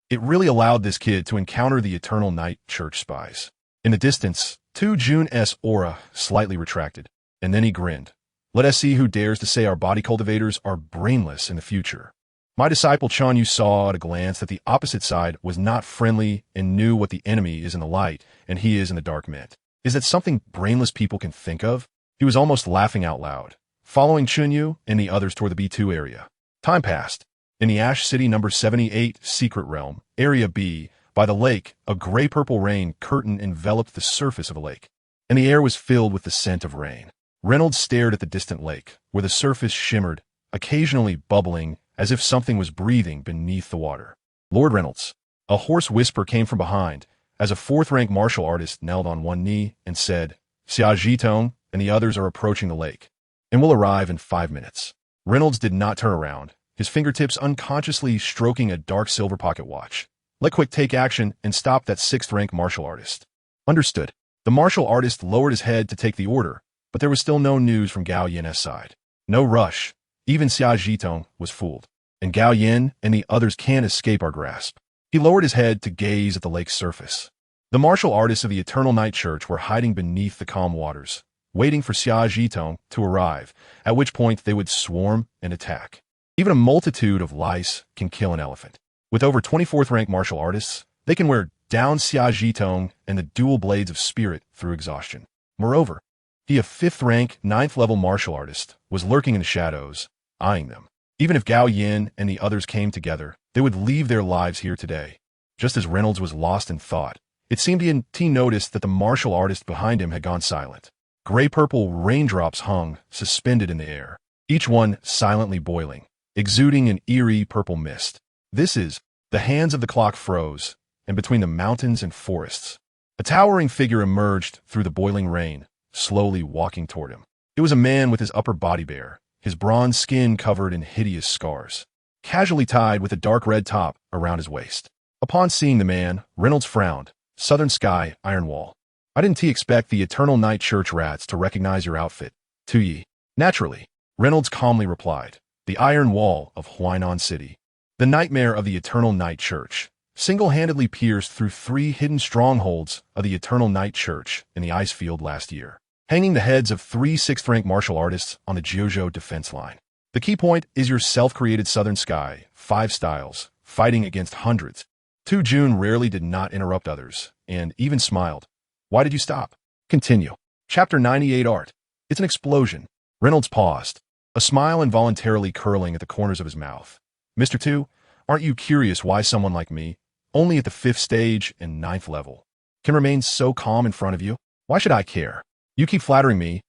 [SPEAKER 1] It really allowed this kid to encounter the eternal night church spies. In the distance, 2 Jun's aura slightly retracted, and then he grinned. Let us see who dares to say our body cultivators are brainless in the future. My disciple Chen Yu saw at a glance that the opposite side was not friendly and knew what the enemy is in the light and he is in the dark meant. Is that something brainless people can think of? He was almost laughing out loud, following Chen Yu and the others toward the B2 area. Time passed. In the Ash City number 78 Secret Realm, Area B, by the lake, a gray-purple rain curtain enveloped the surface of the lake, and the air was filled with the scent of rain. Reynolds stared at the distant lake, where the surface shimmered, occasionally bubbling as if something was breathing beneath the water. Lord Reynolds. A hoarse whisper came from behind, as a 4th rank martial artist knelt on one knee and said, Xia Jitong and the others are approaching the lake, and will arrive in 5 minutes. Reynolds did not turn around, his fingertips unconsciously stroking a dark silver pocket watch. Let quick take action and stop that 6th rank martial artist. Understood. The martial artist lowered his head to take the order, but there was still no news from Gao Yin's side. No rush. Even Xia Jitong was fooled. and Gao Yin and the others can't escape our grasp. He lowered his head to gaze at the lake's surface. The martial artists of the Eternal Night Church were hiding beneath the calm waters, waiting for Xia Zhitong to arrive, at which point they would swarm and attack. Even a multitude of lice can kill an elephant. With over 24th rank martial artists, they can wear down Xia Zhitong and the dual blades of spirit through exhaustion. Moreover, he, a 5th rank, 9th level martial artist, was lurking in the shadows, eyeing them. Even if Gao Yin and the others came together, they would leave their lives here today. Just as Reynolds was lost in thought, it seemed he noticed that the martial artist behind him had gone silent. Gray-purple raindrops hung, suspended in the air, each one silently boiling, exuding an eerie purple mist. The hands of the clock froze, and between the mountains and forests, a towering figure emerged through the boiling rain, slowly walking toward him. It was a man with his upper body bare, his bronze skin covered in hideous scars, casually tied with a dark red top around his waist. Upon seeing the man, Reynolds frowned. Southern Sky, Iron Wall. I didn't expect the Eternal Night Church rats to recognize your outfit, Tuyi. Naturally, Reynolds calmly replied. The Iron Wall of Huainan City. The nightmare of the Eternal Night Church single-handedly pierced through 3 hidden strongholds of the Eternal Night Church in the ice field last year, hanging the heads of 3 6th-rank martial artists on the Jiuzhou defense line. The key point is your self-created Southern Sky, 5 styles, fighting against hundreds. Tu Jun rarely did not interrupt others, and even smiled. Why did you stop? Continue. Chapter 98 Art. It's an explosion. Reynolds paused, a smile involuntarily curling at the corners of his mouth. Mr. Tu, aren't you curious why someone like me, only at the 5th stage and 9th level, can remain so calm in front of you? Why should I care? You keep flattering me.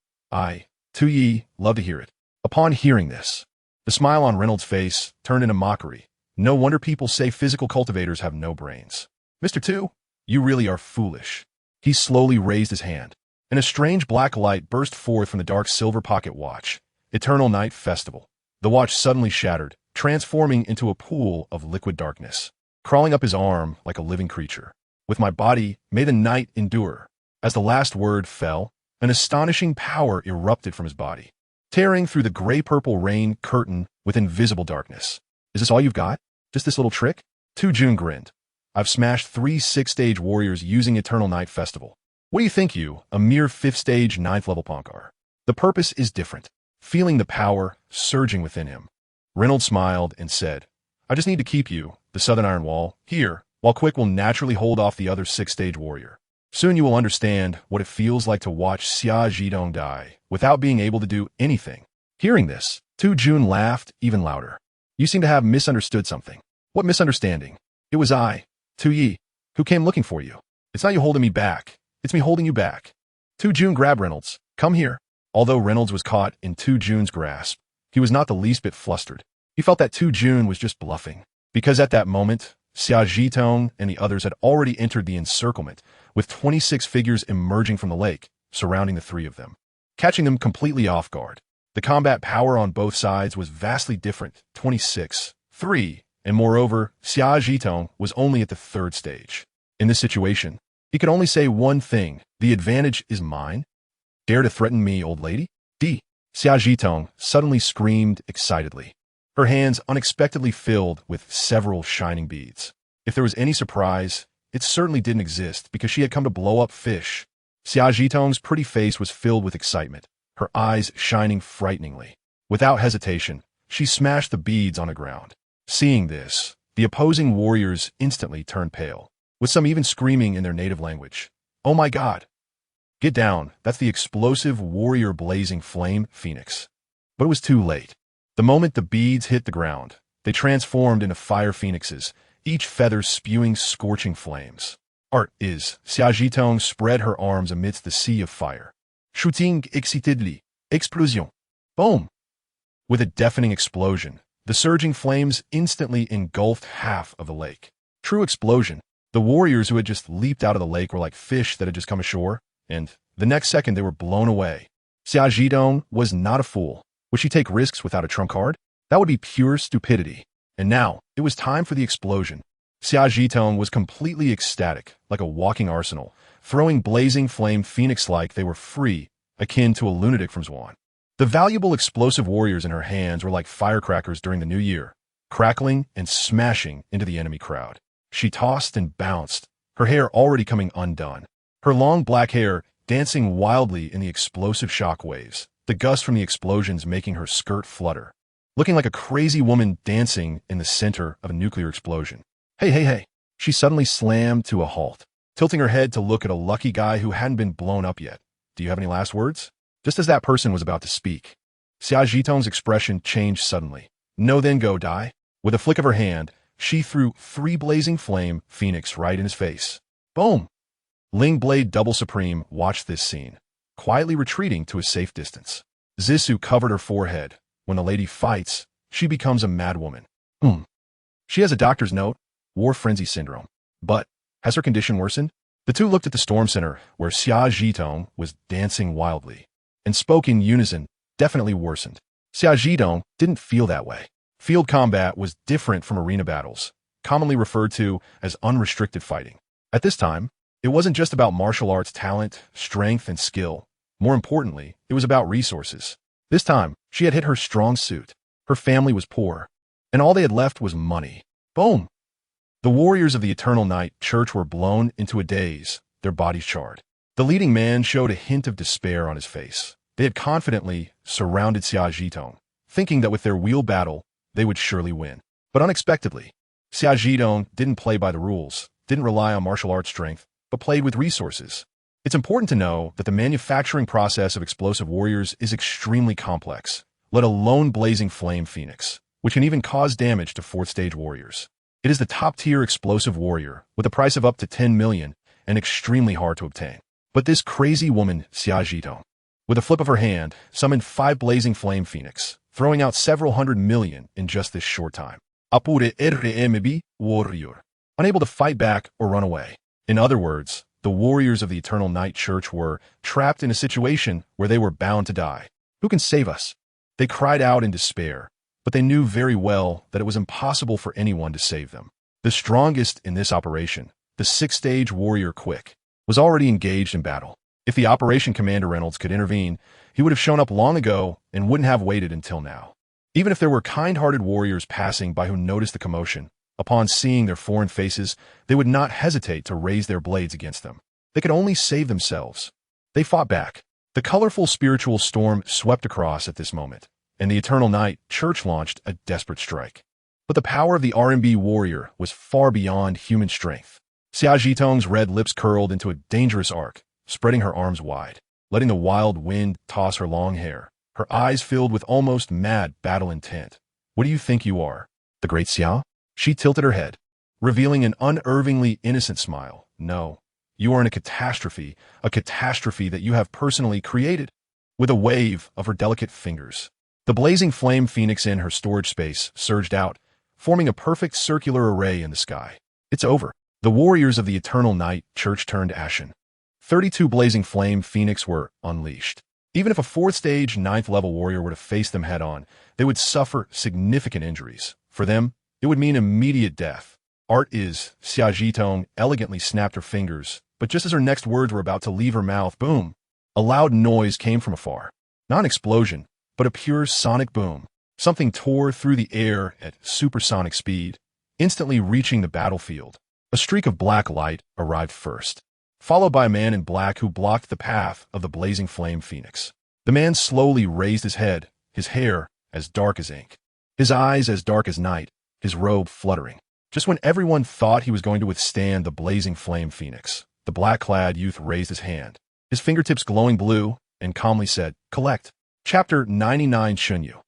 [SPEAKER 1] Tu Yi, love to hear it. Upon hearing this, the smile on Reynolds' face turned into mockery. No wonder people say physical cultivators have no brains. Mr. Tu, you really are foolish. He slowly raised his hand, and a strange black light burst forth from the dark silver pocket watch. Eternal Night Festival. The watch suddenly shattered, transforming into a pool of liquid darkness, crawling up his arm like a living creature. With my body, may the night endure. As the last word fell, an astonishing power erupted from his body, tearing through the gray-purple rain curtain with invisible darkness. Is this all you've got? Just this little trick? Tu Jun grinned. I've smashed 3 6th-stage warriors using Eternal Night Festival. What do you think, you, a mere 5th-stage 9th level Ponkar? The purpose is different. Feeling the power surging within him, Reynolds smiled and said, I just need to keep you, the Southern Iron Wall, here, while Quick will naturally hold off the other 6th-stage warrior. Soon you will understand what it feels like to watch Xia Zhidong die without being able to do anything. Hearing this, Tu Jun laughed even louder. You seem to have misunderstood something. What misunderstanding? It was I, Tu Yi, who came looking for you. It's not you holding me back. It's me holding you back. Tu Jun grabbed Reynolds. Come here. Although Reynolds was caught in Tu Jun's grasp, he was not the least bit flustered. He felt that Tu Jun was just bluffing, because at that moment, Xia Zhitong and the others had already entered the encirclement, with 26 figures emerging from the lake, surrounding the 3 of them, catching them completely off guard. The combat power on both sides was vastly different, 26, 3, and moreover, Xia Zhitong was only at the 3rd stage. In this situation, he could only say one thing, the advantage is mine. Dare to threaten me, old lady? Xia Zhitong suddenly screamed excitedly, her hands unexpectedly filled with several shining beads. If there was any surprise, it certainly didn't exist because she had come to blow up fish. Xia Zhitong's pretty face was filled with excitement, her eyes shining frighteningly. Without hesitation, she smashed the beads on the ground. Seeing this, the opposing warriors instantly turned pale, with some even screaming in their native language. Oh my God! Get down, that's the explosive warrior blazing flame phoenix. But it was too late. The moment the beads hit the ground, they transformed into fire phoenixes, each feather spewing scorching flames. Art is, Xia Zhitong spread her arms amidst the sea of fire. Shooting excitedly. Explosion. Boom! With a deafening explosion, the surging flames instantly engulfed half of the lake. True explosion. The warriors who had just leaped out of the lake were like fish that had just come ashore, and the next second they were blown away. Xia Zhidong was not a fool. Would she take risks without a trump card? That would be pure stupidity. And now, it was time for the explosion. Xia Zhitong was completely ecstatic, like a walking arsenal, throwing blazing flame phoenix-like they were free, akin to a lunatic from Zwan. The valuable explosive warriors in her hands were like firecrackers during the new year. crackling and smashing into the enemy crowd. She tossed and bounced, her hair already coming undone. Her long black hair dancing wildly in the explosive shock waves, the gust from the explosions making her skirt flutter. Looking like a crazy woman dancing in the center of a nuclear explosion. Hey, hey, hey. She suddenly slammed to a halt, tilting her head to look at a lucky guy who hadn't been blown up yet. Do you have any last words? Just as that person was about to speak, Xia Zhitong's expression changed suddenly. No, then go die. With a flick of her hand, she threw 3 blazing flame phoenix right in his face. Boom! Ling Blade Double Supreme watched this scene, quietly retreating to a safe distance. Zissou covered her forehead. When the lady fights, she becomes a madwoman. She has a doctor's note, war frenzy syndrome. But has her condition worsened? The two looked at the storm center, where Xia Zhitong was dancing wildly, and spoke in unison. Definitely worsened. Xia Zhitong didn't feel that way. Field combat was different from arena battles, commonly referred to as unrestricted fighting. At this time, it wasn't just about martial arts talent, strength, and skill. More importantly, it was about resources. This time, she had hit her strong suit. Her family was poor, and all they had left was money. Boom! The warriors of the Eternal Night Church were blown into a daze, their bodies charred. The leading man showed a hint of despair on his face. They had confidently surrounded Xia Zhitong, thinking that with their wheel battle, they would surely win. But unexpectedly, Xia Zhitong didn't play by the rules, didn't rely on martial arts strength, but played with resources. It's important to know that the manufacturing process of explosive warriors is extremely complex, let alone blazing flame phoenix, which can even cause damage to 4th stage warriors. It is the top-tier explosive warrior, with a price of up to 10 million, and extremely hard to obtain. But this crazy woman, Xia Zhitong, with a flip of her hand, summoned 5 blazing flame phoenix, throwing out several hundred million in just this short time. Apure RMB warrior. Unable to fight back or run away. In other words, the warriors of the Eternal Night Church were trapped in a situation where they were bound to die. Who can save us? They cried out in despair, but they knew very well that it was impossible for anyone to save them. The strongest in this operation, the 6th-stage warrior Quick, was already engaged in battle. If the Operation Commander Reynolds could intervene, he would have shown up long ago and wouldn't have waited until now. Even if there were kind-hearted warriors passing by who noticed the commotion, upon seeing their foreign faces, they would not hesitate to raise their blades against them. They could only save themselves. They fought back. The colorful spiritual storm swept across at this moment, and the Eternal Night Church launched a desperate strike. But the power of the RMB warrior was far beyond human strength. Xia Zhitong's red lips curled into a dangerous arc, spreading her arms wide, letting the wild wind toss her long hair, her eyes filled with almost mad battle intent. What do you think you are? The great Xia? She tilted her head, revealing an unervingly innocent smile. No, you are in a catastrophe that you have personally created. With a wave of her delicate fingers, the blazing flame phoenix in her storage space surged out, forming a perfect circular array in the sky. It's over. The warriors of the Eternal Night Church turned ashen. 32 blazing flame phoenix were unleashed. Even if a 4th-stage, 9th-level warrior were to face them head-on, they would suffer significant injuries. For them, it would mean immediate death. Art is, Xia Zhitong elegantly snapped her fingers, but just as her next words were about to leave her mouth, boom! A loud noise came from afar. Not an explosion, but a pure sonic boom. Something tore through the air at supersonic speed, instantly reaching the battlefield. A streak of black light arrived first, followed by a man in black who blocked the path of the blazing flame phoenix. The man slowly raised his head, his hair as dark as ink, his eyes as dark as night, his robe fluttering. Just when everyone thought he was going to withstand the blazing flame phoenix, the black-clad youth raised his hand, his fingertips glowing blue, and calmly said, "Collect." Chapter 99 Chen Yu.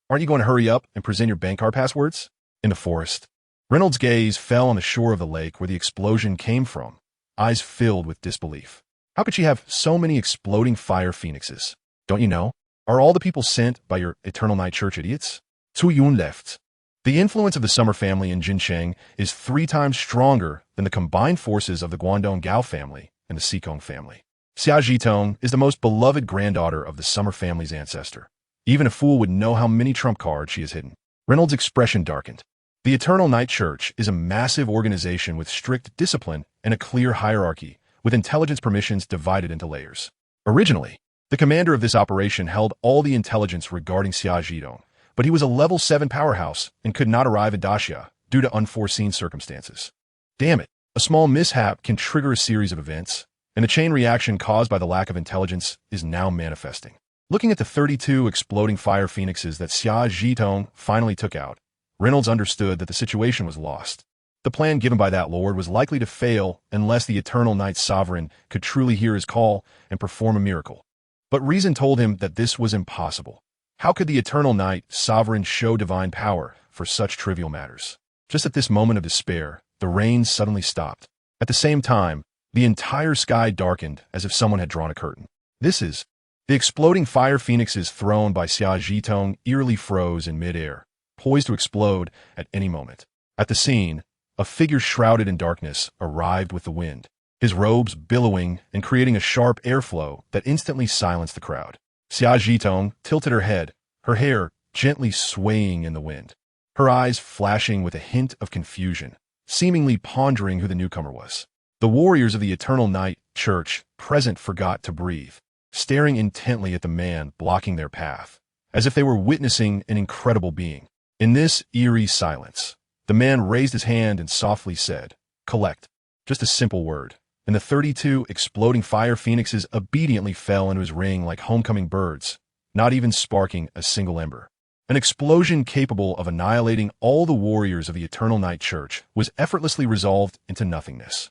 [SPEAKER 1] Aren't you going to hurry up and present your bank card passwords? In the forest, Reynolds' gaze fell on the shore of the lake where the explosion came from, eyes filled with disbelief. How could she have so many exploding fire phoenixes? Don't you know? Are all the people sent by your Eternal Night Church idiots? Tu Yun left. The influence of the Summer family in Jincheng is 3 times stronger than the combined forces of the Guangdong Gao family and the Xikong family. Xia Zhitong is the most beloved granddaughter of the Summer family's ancestor. Even a fool would know how many trump cards she has hidden. Reynolds' expression darkened. The Eternal Night Church is a massive organization with strict discipline and a clear hierarchy, with intelligence permissions divided into layers. Originally, the commander of this operation held all the intelligence regarding Xia Zhitong, but he was a level 7 powerhouse and could not arrive at Dacia due to unforeseen circumstances. Damn it, a small mishap can trigger a series of events, and the chain reaction caused by the lack of intelligence is now manifesting. Looking at the 32 exploding fire phoenixes that Xia Zhitong finally took out, Reynolds understood that the situation was lost. The plan given by that lord was likely to fail unless the Eternal Knight Sovereign could truly hear his call and perform a miracle. But reason told him that this was impossible. How could the Eternal Knight Sovereign show divine power for such trivial matters? Just at this moment of despair, the rain suddenly stopped. At the same time, the entire sky darkened as if someone had drawn a curtain. The exploding fire phoenixes thrown by Xia Zhitong eerily froze in midair, poised to explode at any moment. At the scene, a figure shrouded in darkness arrived with the wind, his robes billowing and creating a sharp airflow that instantly silenced the crowd. Xia Zhitong tilted her head, her hair gently swaying in the wind, her eyes flashing with a hint of confusion, seemingly pondering who the newcomer was. The warriors of the Eternal Knight Church present forgot to breathe, staring intently at the man blocking their path, as if they were witnessing an incredible being. In this eerie silence, the man raised his hand and softly said, "Collect." Just a simple word, and the 32 exploding fire phoenixes obediently fell into his ring like homecoming birds, not even sparking a single ember. An explosion capable of annihilating all the warriors of the Eternal Knight Church was effortlessly resolved into nothingness.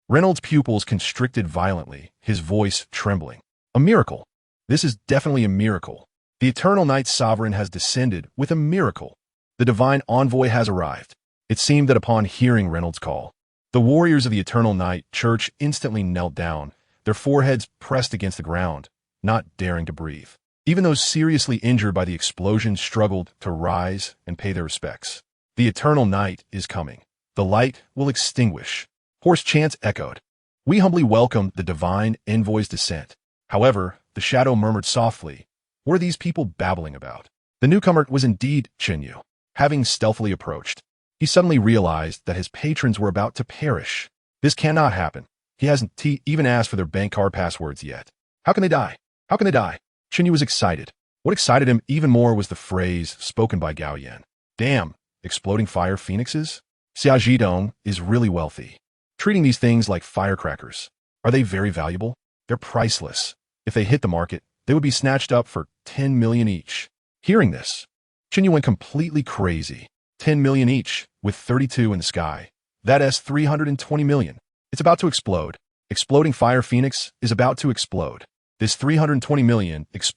[SPEAKER 1] Reynolds' pupils constricted violently, his voice trembling. A miracle. This is definitely a miracle. The Eternal Knight Sovereign has descended with a miracle. The divine envoy has arrived. It seemed that upon hearing Reynolds' call, the warriors of the Eternal Knight Church instantly knelt down, their foreheads pressed against the ground, not daring to breathe. Even those seriously injured by the explosion struggled to rise and pay their respects. The Eternal Night is coming. The light will extinguish. Hoarse chants echoed. We humbly welcome the divine envoy's descent. However, the shadow murmured softly, what are these people babbling about? The newcomer was indeed Chen Yu. Having stealthily approached, he suddenly realized that his patrons were about to perish. This cannot happen. He hasn't even asked for their bank card passwords yet. How can they die? How can they die? Chen Yu was excited. What excited him even more was the phrase spoken by Gao Yan. Damn, exploding fire phoenixes? Xia Zhitong is really wealthy, treating these things like firecrackers. Are they very valuable? They're priceless. If they hit the market, they would be snatched up for 10 million each. Hearing this, Chen Yu went completely crazy. 10 million each, with 32 in the sky. That's 320 million. It's about to explode. Exploding fire phoenix is about to explode. This 320 million